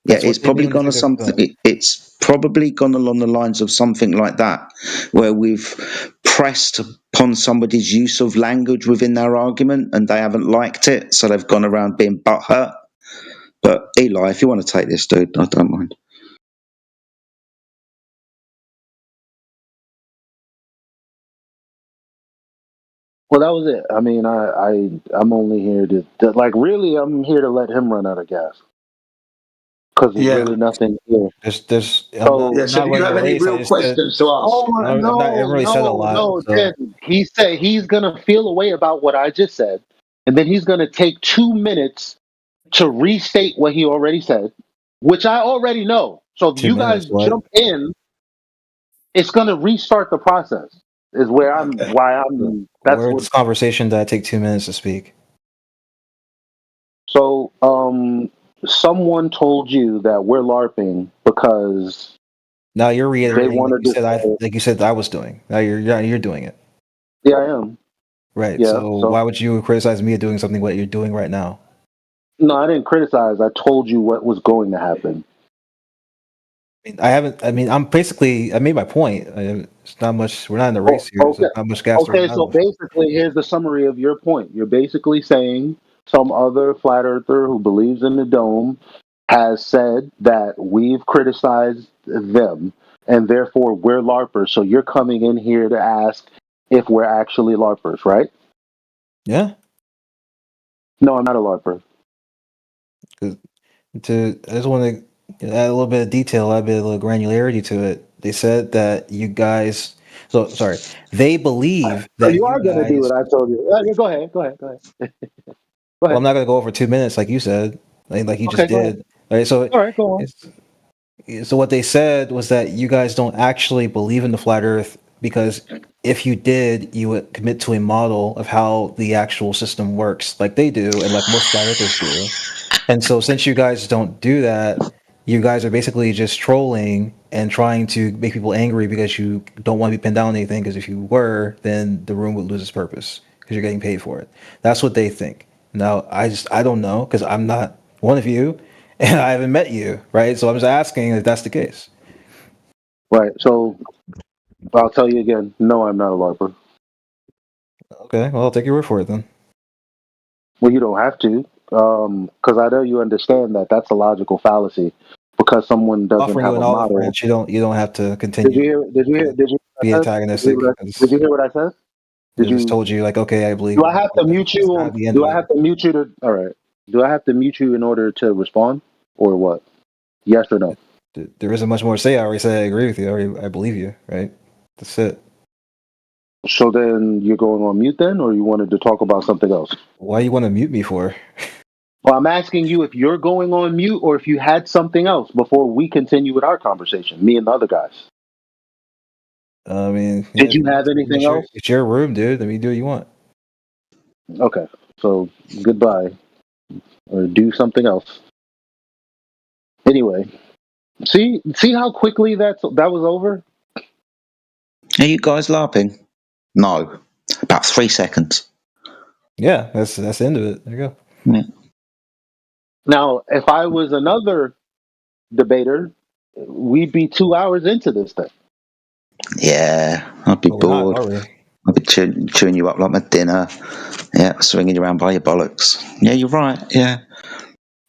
That's Yeah, what it's they mean probably when they gone say on there's a something. dome. It's probably gone along the lines of something like that, where we've pressed upon somebody's use of language within their argument, and they haven't liked it, so they've gone around being butthurt. But Eli, if you want to take this, dude, I don't mind. Well, that was it. I mean, I'm only here to like really. I'm here to let him run out of gas because there's really nothing here. There's. So, So do you have any real questions to ask? Oh my, I haven't really said a lot. no, So. Jen. He said he's gonna feel a way about what I just said, and then he's gonna take 2 minutes to restate what he already said, which I already know. So if 2 you minutes. guys What? jump in, it's gonna restart the process. Is where I'm. Why I'm. That's Where what. this conversation that I take 2 minutes to speak. So, someone told you that we're LARPing because Now you're they reiterating wanted like you said I was doing. Now you're doing it. Yeah, I am. Right. Yeah. So So why would you criticize me doing something what you're doing right now? no, I didn't criticize. I told you what was going to happen. I haven't. I mean, I made my point. It's not much. We're not in the race here. So Okay. not much gas to run Okay. out So of. basically, here's the summary of your point. You're basically saying some other flat earther who believes in the dome has said that we've criticized them and therefore we're LARPers. So you're coming in here to ask if we're actually LARPers, right? Yeah. No, I'm not a LARPer. I just want to add a little bit of detail, add a bit of granularity to it. They said that you guys. So sorry. They believe that You are going to do what I told you. Go ahead. Go ahead. Well, I'm not going to go over 2 minutes like you said, like you just Go ahead. did. Right. So All right, go on. So what they said was that you guys don't actually believe in the flat Earth because if you did, you would commit to a model of how the actual system works, like they do, and like most flat Earthers do. And so, since you guys don't do that, you guys are basically just trolling and trying to make people angry because you don't want to be pinned down on anything. Because if you were, then the room would lose its purpose because you're getting paid for it. That's what they think. Now, I don't know because I'm not one of you and I haven't met you, right? So I'm just asking if that's the case. Right. So I'll tell you again. No, I'm not a LARPer. Okay. Well, I'll take your word for it then. Well, you don't have to, because I know you understand that that's a logical fallacy. Because someone doesn't Offering have you an a olive model. branch, you don't have to continue. Did you be antagonistic? Did you hear what I said? I just told you like, okay, I believe. Do I have to mute you? Do I have to mute you to? All right. Do I have to mute you in order to respond, or what? Yes or no? There isn't much more to say. I already said I agree with you. I believe you. Right. That's it. So then you're going on mute then, or you wanted to talk about something else? Why you want to mute me for? Well, I'm asking you if you're going on mute or if you had something else before we continue with our conversation, me and the other guys. I mean, Did you have anything else? It's your room, dude. Let me do what you want. Okay, so goodbye, or do something else. Anyway, see how quickly that was over. Are you guys LARPing? No, about 3 seconds. Yeah, that's the end of it. There you go. Yeah. Now, if I was another debater, we'd be 2 hours into this thing. Yeah, I'd be bored. Are we? I'd be chewing you up like my dinner. Yeah, swinging you around by your bollocks. Yeah, you're right. Yeah.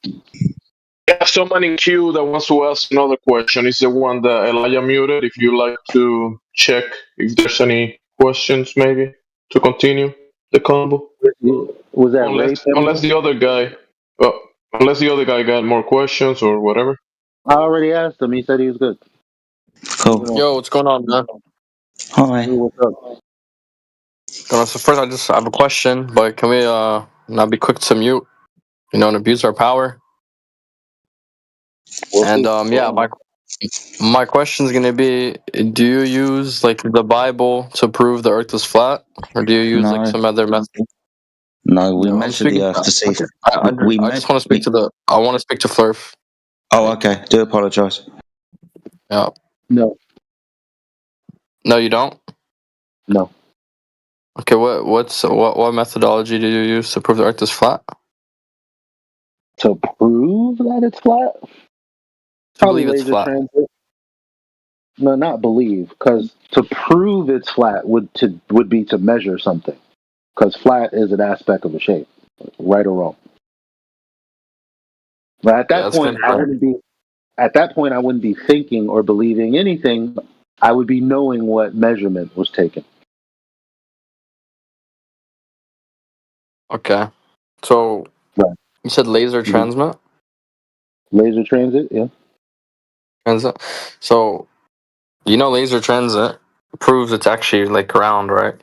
Yeah, someone in queue that wants to ask another question is the one that Elijah muted. If you like to check if there's any questions, maybe to continue the combo. Was that unless the other guy, got more questions or whatever. I already asked him. He said he was good. Cool. Yo, what's going on, man? Hi. What's up? So first, I just have a question, but can we not be quick to mute? You know, and abuse our power. And yeah, my question is gonna be: do you use like the Bible to prove the Earth is flat, or do you use like some other method? No, we measure the Earth to see if I just want to speak to the. I want to speak to Flurf. Oh, okay. Do apologise. Yeah. No. No, you don't. No. Okay. What methodology do you use to prove the Earth is flat? To prove that it's flat? Probably laser transit. No, not believe, because to prove it's flat would be to measure something, because flat is an aspect of a shape, right or wrong. But at that point, I wouldn't be. At that point, I wouldn't be thinking or believing anything. I would be knowing what measurement was taken. Okay. So you said laser transmit? Laser transit, yeah. Transit. So you know laser transit proves it's actually like ground, right?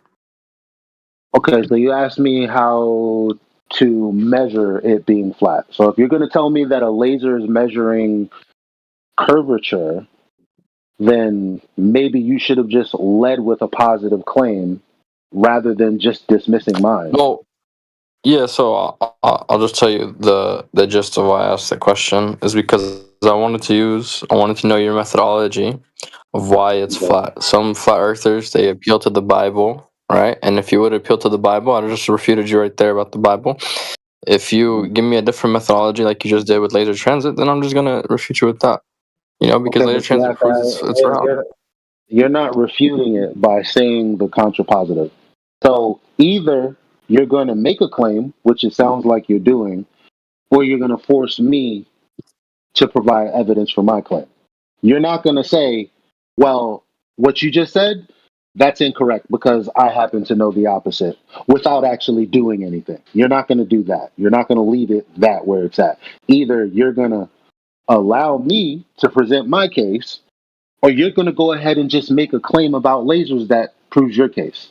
Okay, so you asked me how to measure it being flat. So if you're going to tell me that a laser is measuring curvature, then maybe you should have just led with a positive claim rather than just dismissing mine. No. Yeah, so I'll just tell you the gist of why I asked the question is because I wanted to know your methodology of why it's flat. Some flat earthers, they appeal to the Bible, right? And if you would appeal to the Bible, I'd just refuted you right there about the Bible. If you give me a different methodology like you just did with laser transit, then I'm just gonna refute you with that. You know, because laser transit proves it's round. You're not refuting it by saying the contrapositive. So either you're going to make a claim, which it sounds like you're doing, or you're going to force me to provide evidence for my claim. You're not going to say, well, what you just said, that's incorrect because I happen to know the opposite without actually doing anything. You're not going to do that. You're not going to leave it that where it's at. Either you're going to allow me to present my case, or you're going to go ahead and just make a claim about lasers that proves your case.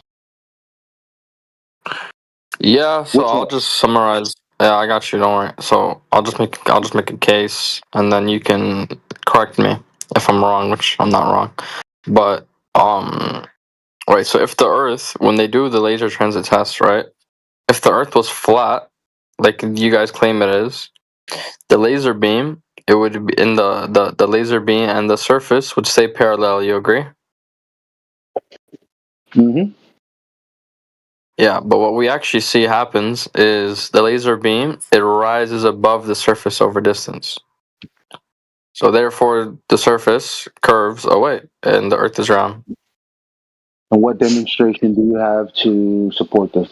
Yeah, so I'll just summarize. Yeah, I got you. Don't worry. So I'll just make a case, and then you can correct me if I'm wrong, which I'm not wrong. But right. So if the Earth, when they do the laser transit test, right, if the Earth was flat, like you guys claim it is, the laser beam, it would be in the laser beam and the surface would stay parallel. You agree? Mm-hmm. Yeah, but what we actually see happens is the laser beam, it rises above the surface over distance. So therefore, the surface curves away, and the Earth is round. And what demonstration do you have to support this?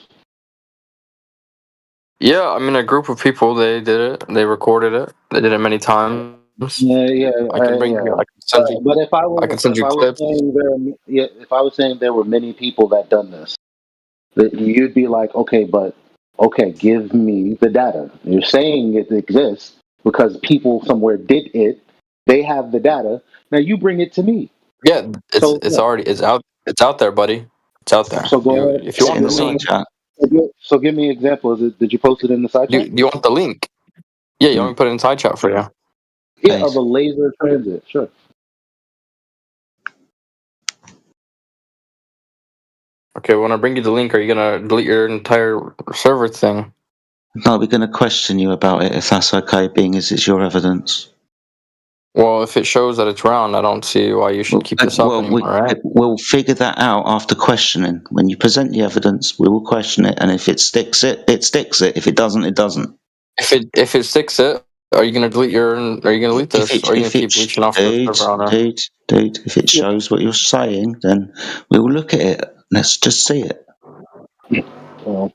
Yeah, I mean, a group of people, they did it. They recorded it. They did it many times. Yeah. I can bring you. I can send you. But if I was, I can send you clips. if I was saying there were many people that done this, that you'd be like, okay, give me the data. You're saying it exists because people somewhere did it. They have the data. Now you bring it to me. Yeah, it's out there, buddy. It's out there. So go ahead. If you Is it want in the the side link, chat? So give me an example. Did you post it in the side do chat? you want the link? Yeah, you want me to put it in side chat for you? Yeah, of a laser transit. Sure. Okay, when I bring you the link, are you gonna delete your entire server thing? No, we're going to question you about it if that's okay, being as it's your evidence. Well, if it shows that it's round, I don't see why you should keep this up anymore, right? We'll figure that out after questioning. When you present the evidence, we will question it, and if it sticks it, it sticks it. If it doesn't, it doesn't. If it sticks it, are you gonna delete this? Or are you gonna keep leeching off the server owner? Dude, if it shows what you're saying, then we will look at it. Let's just see it. Well,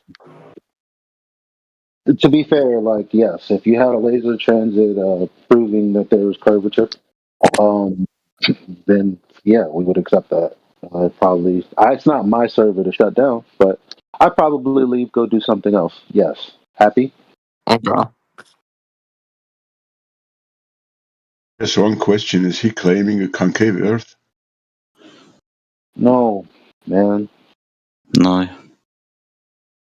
to be fair, like yes, if you had a laser transit proving that there was curvature, then yeah, we would accept that. It's not my server to shut down, but I'd probably leave, go do something else. Yes, happy. Okay. Just one question: is he claiming a concave Earth? No, man. No.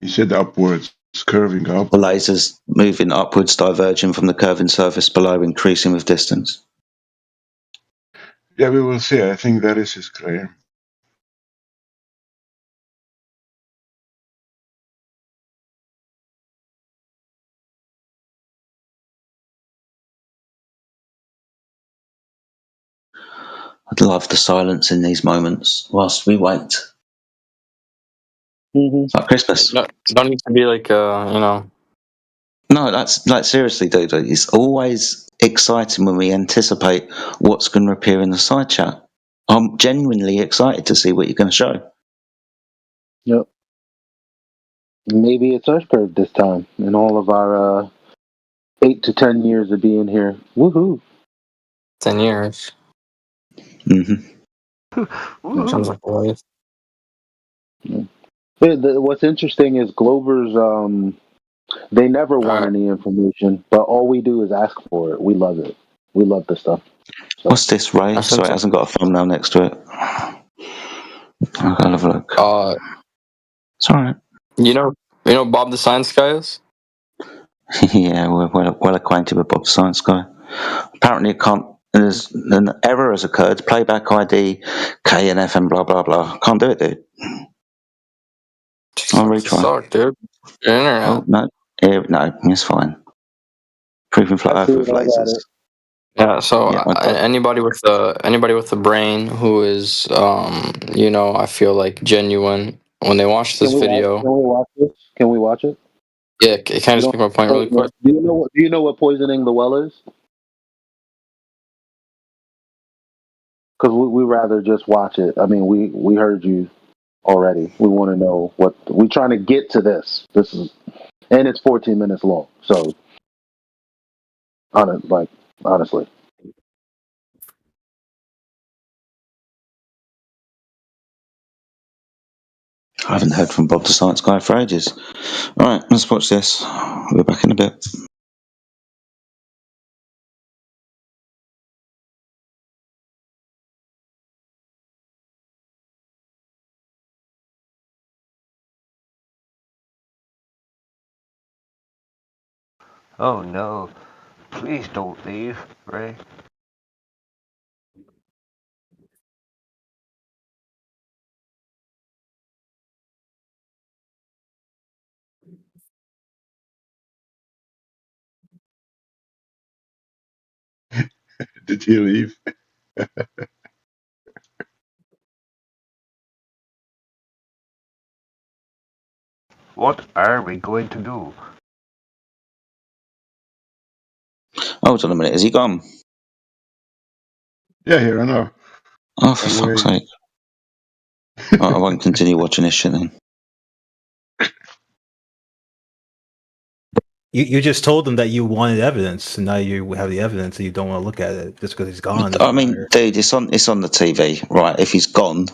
He said upwards, it's curving up. The laser's moving upwards, diverging from the curving surface below, increasing with distance. Yeah, we will see. I think that is his claim. I'd love the silence in these moments whilst we wait. It's like Christmas. No, don't need to be like No, that's like seriously, dude. It's always exciting when we anticipate what's going to appear in the side chat. I'm genuinely excited to see what you're going to show. Yep. Maybe it's Earth curve this time in all of our 8 to 10 years of being here. Woohoo! 10 years. Mm-hmm. Sounds like a waste. What's interesting is Glover's. They never want any information, but all we do is ask for it. We love it. We love the stuff. So. What's this, Ray? Sorry, it hasn't got a thumbnail next to it. I'll have a look. It's alright. You know Bob the Science Guy is? Yeah, we're well acquainted with Bob the Science Guy. Apparently, it can't. There's an error has occurred. Playback ID, KNF, and blah blah blah. Can't do it, dude. I'll retry. Suck, dude. Your internet. Oh, no, it's fine. Proving flat Earth with lasers. Yeah. So anybody with a brain who is I feel like genuine when they watch this video. Can we watch this? Can we watch it? Yeah. Can I just make my point really quick? Do you know what poisoning the well is? Because we rather just watch it. I mean, we heard you already. We want to know what we're trying to get to this. And it's 14 minutes long. So, honestly. I haven't heard from Bob the Science Guy for ages. All right, let's watch this. We'll be back in a bit. Oh no. Please don't leave, Ray. Did he leave? What are we going to do? Hold on a minute, is he gone? Yeah, here, I know. Oh, for fuck's sake. I won't continue watching this shit then. You just told them that you wanted evidence, and now you have the evidence, and you don't want to look at it just because he's gone. I mean, dude, it's on the TV, right? If he's gone,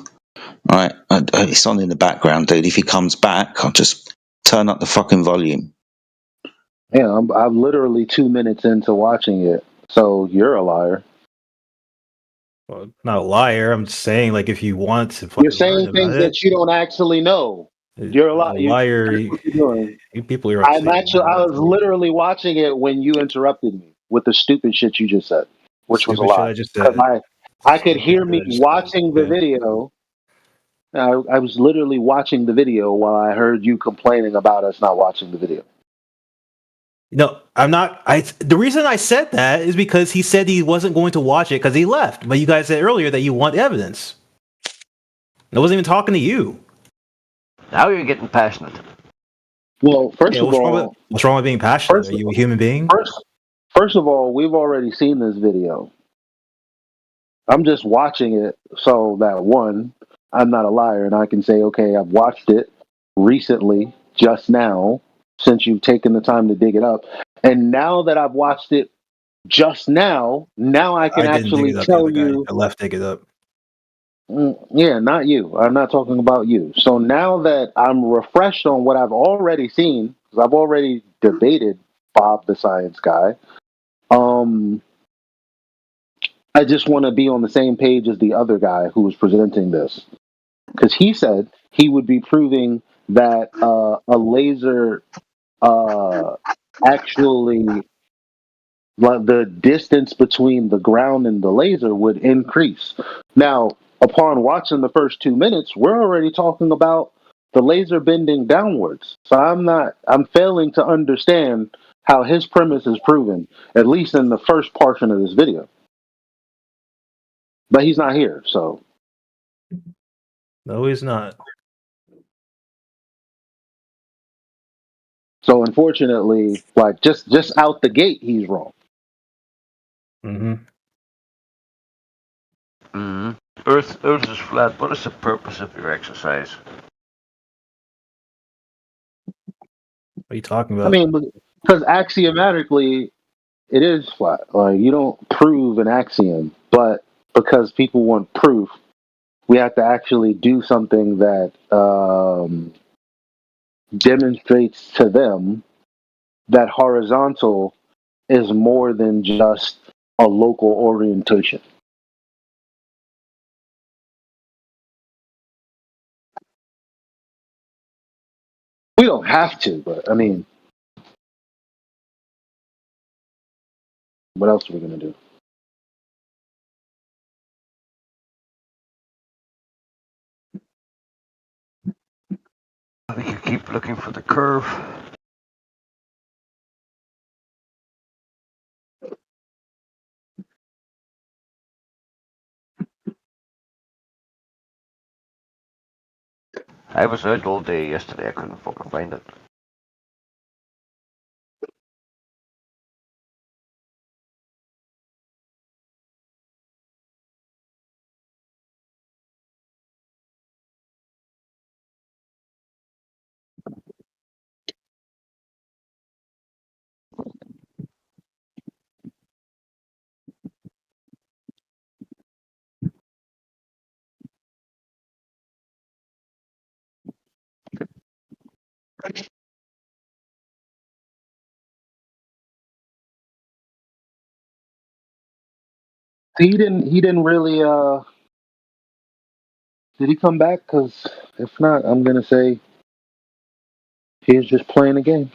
right, it's on in the background, dude. If he comes back, I'll just turn up the fucking volume. Yeah, I'm literally 2 minutes into watching it. So you're a liar. Well, not a liar. I'm just saying, like, if you want to You're fucking learn saying about things it, that you don't actually know. You're a lot. liar. That's what you're doing. You people are I'm upstate. actually. I was literally watching it when you interrupted me with the stupid shit you just said, which was a Stupid shit lie. I just Because said. I could hear Stupid me shit I just watching the okay. video. I was literally watching the video while I heard you complaining about us not watching the video. No, I'm not. The reason I said that is because he said he wasn't going to watch it because he left. But you guys said earlier that you want evidence. I wasn't even talking to you. Now you're getting passionate. Well, first of all, what's wrong with being passionate? Are you a human being? First of all, we've already seen this video. I'm just watching it so that one, I'm not a liar and I can say, okay, I've watched it recently, just now, since you've taken the time to dig it up. And now that I've watched it just now I can actually tell you. I left dig it up. Yeah, not you. I'm not talking about you. So now that I'm refreshed on what I've already seen, because I've already debated Bob the Science Guy, I just want to be on the same page as the other guy who was presenting this. Because he said he would be proving that a laser actually, the distance between the ground and the laser would increase. Now, upon watching the first 2 minutes, we're already talking about the laser bending downwards. So I'm failing to understand how his premise is proven, at least in the first portion of this video. But he's not here, so. No, he's not. So unfortunately, like just out the gate, he's wrong. Earth is flat. What is the purpose of your exercise? What are you talking about? I mean, because axiomatically, it is flat. Like, you don't prove an axiom, but because people want proof, we have to actually do something that demonstrates to them that horizontal is more than just a local orientation. We don't have to, but I mean, what else are we going to do? We can keep looking for the curve. I was out all day yesterday. I couldn't fucking find it. He didn't really. Did he come back? Because if not, I'm gonna say he was just playing a game.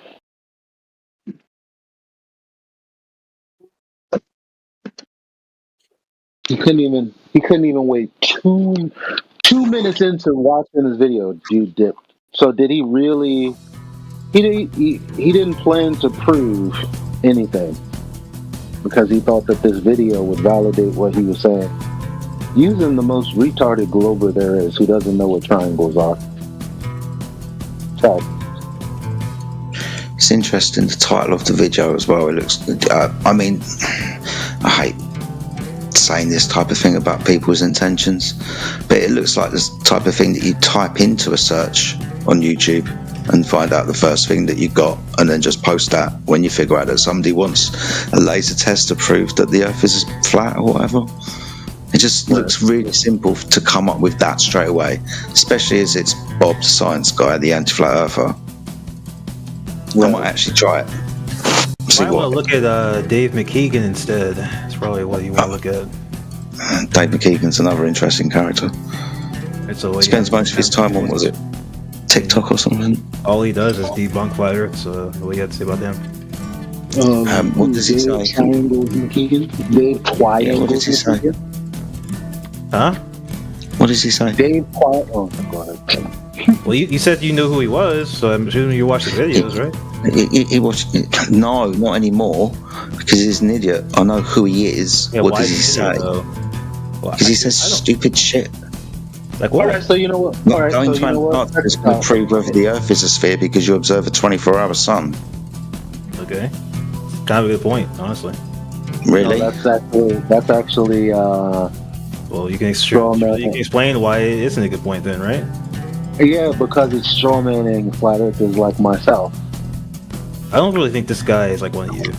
He couldn't even wait two minutes into watching this video. You dipped. So did he really? He didn't plan to prove anything because he thought that this video would validate what he was saying. Using the most retarded Glober there is, who doesn't know what triangles are. It's interesting, the title of the video as well. It looks, I mean, I hate saying this type of thing about people's intentions, but it looks like this type of thing that you type into a search on YouTube and find out the first thing that you got, and then just post that when you figure out that somebody wants a laser test to prove that the Earth is flat or whatever. It just looks really simple to come up with that straight away, especially as it's Bob the Science Guy, the anti-flat earther. I might actually try it. You might want to look at Dave McKeegan instead. That's probably what you want to look at. Dave McKeegan's another interesting character. So spends most of his time on, was it TikTok or something? All he does is debunk flat Earth. So what do you have to say about him? What does he say? Triangles McKeegan? Dave Triangles Yeah, what does he say? Huh? What does he say? Dave Triangles. Oh, go ahead. Well, you said you knew who he was, so I'm assuming you watched his videos, right? He watched. No, not anymore, because he's an idiot. I know who he is. Yeah, what why does he is he an say? idiot, though? Because he says stupid shit. Like what? All right, so you know what? Not All right, going so to you know what? Antarctica is going to prove whether the Earth is a sphere because you observe a 24-hour sun. Okay, kind of a good point, honestly. Really? No, that's actually. Well, you can explain why it isn't a good point then, right? Yeah, because it's strawmanning flat earthers like myself. I don't really think this guy is like one of you.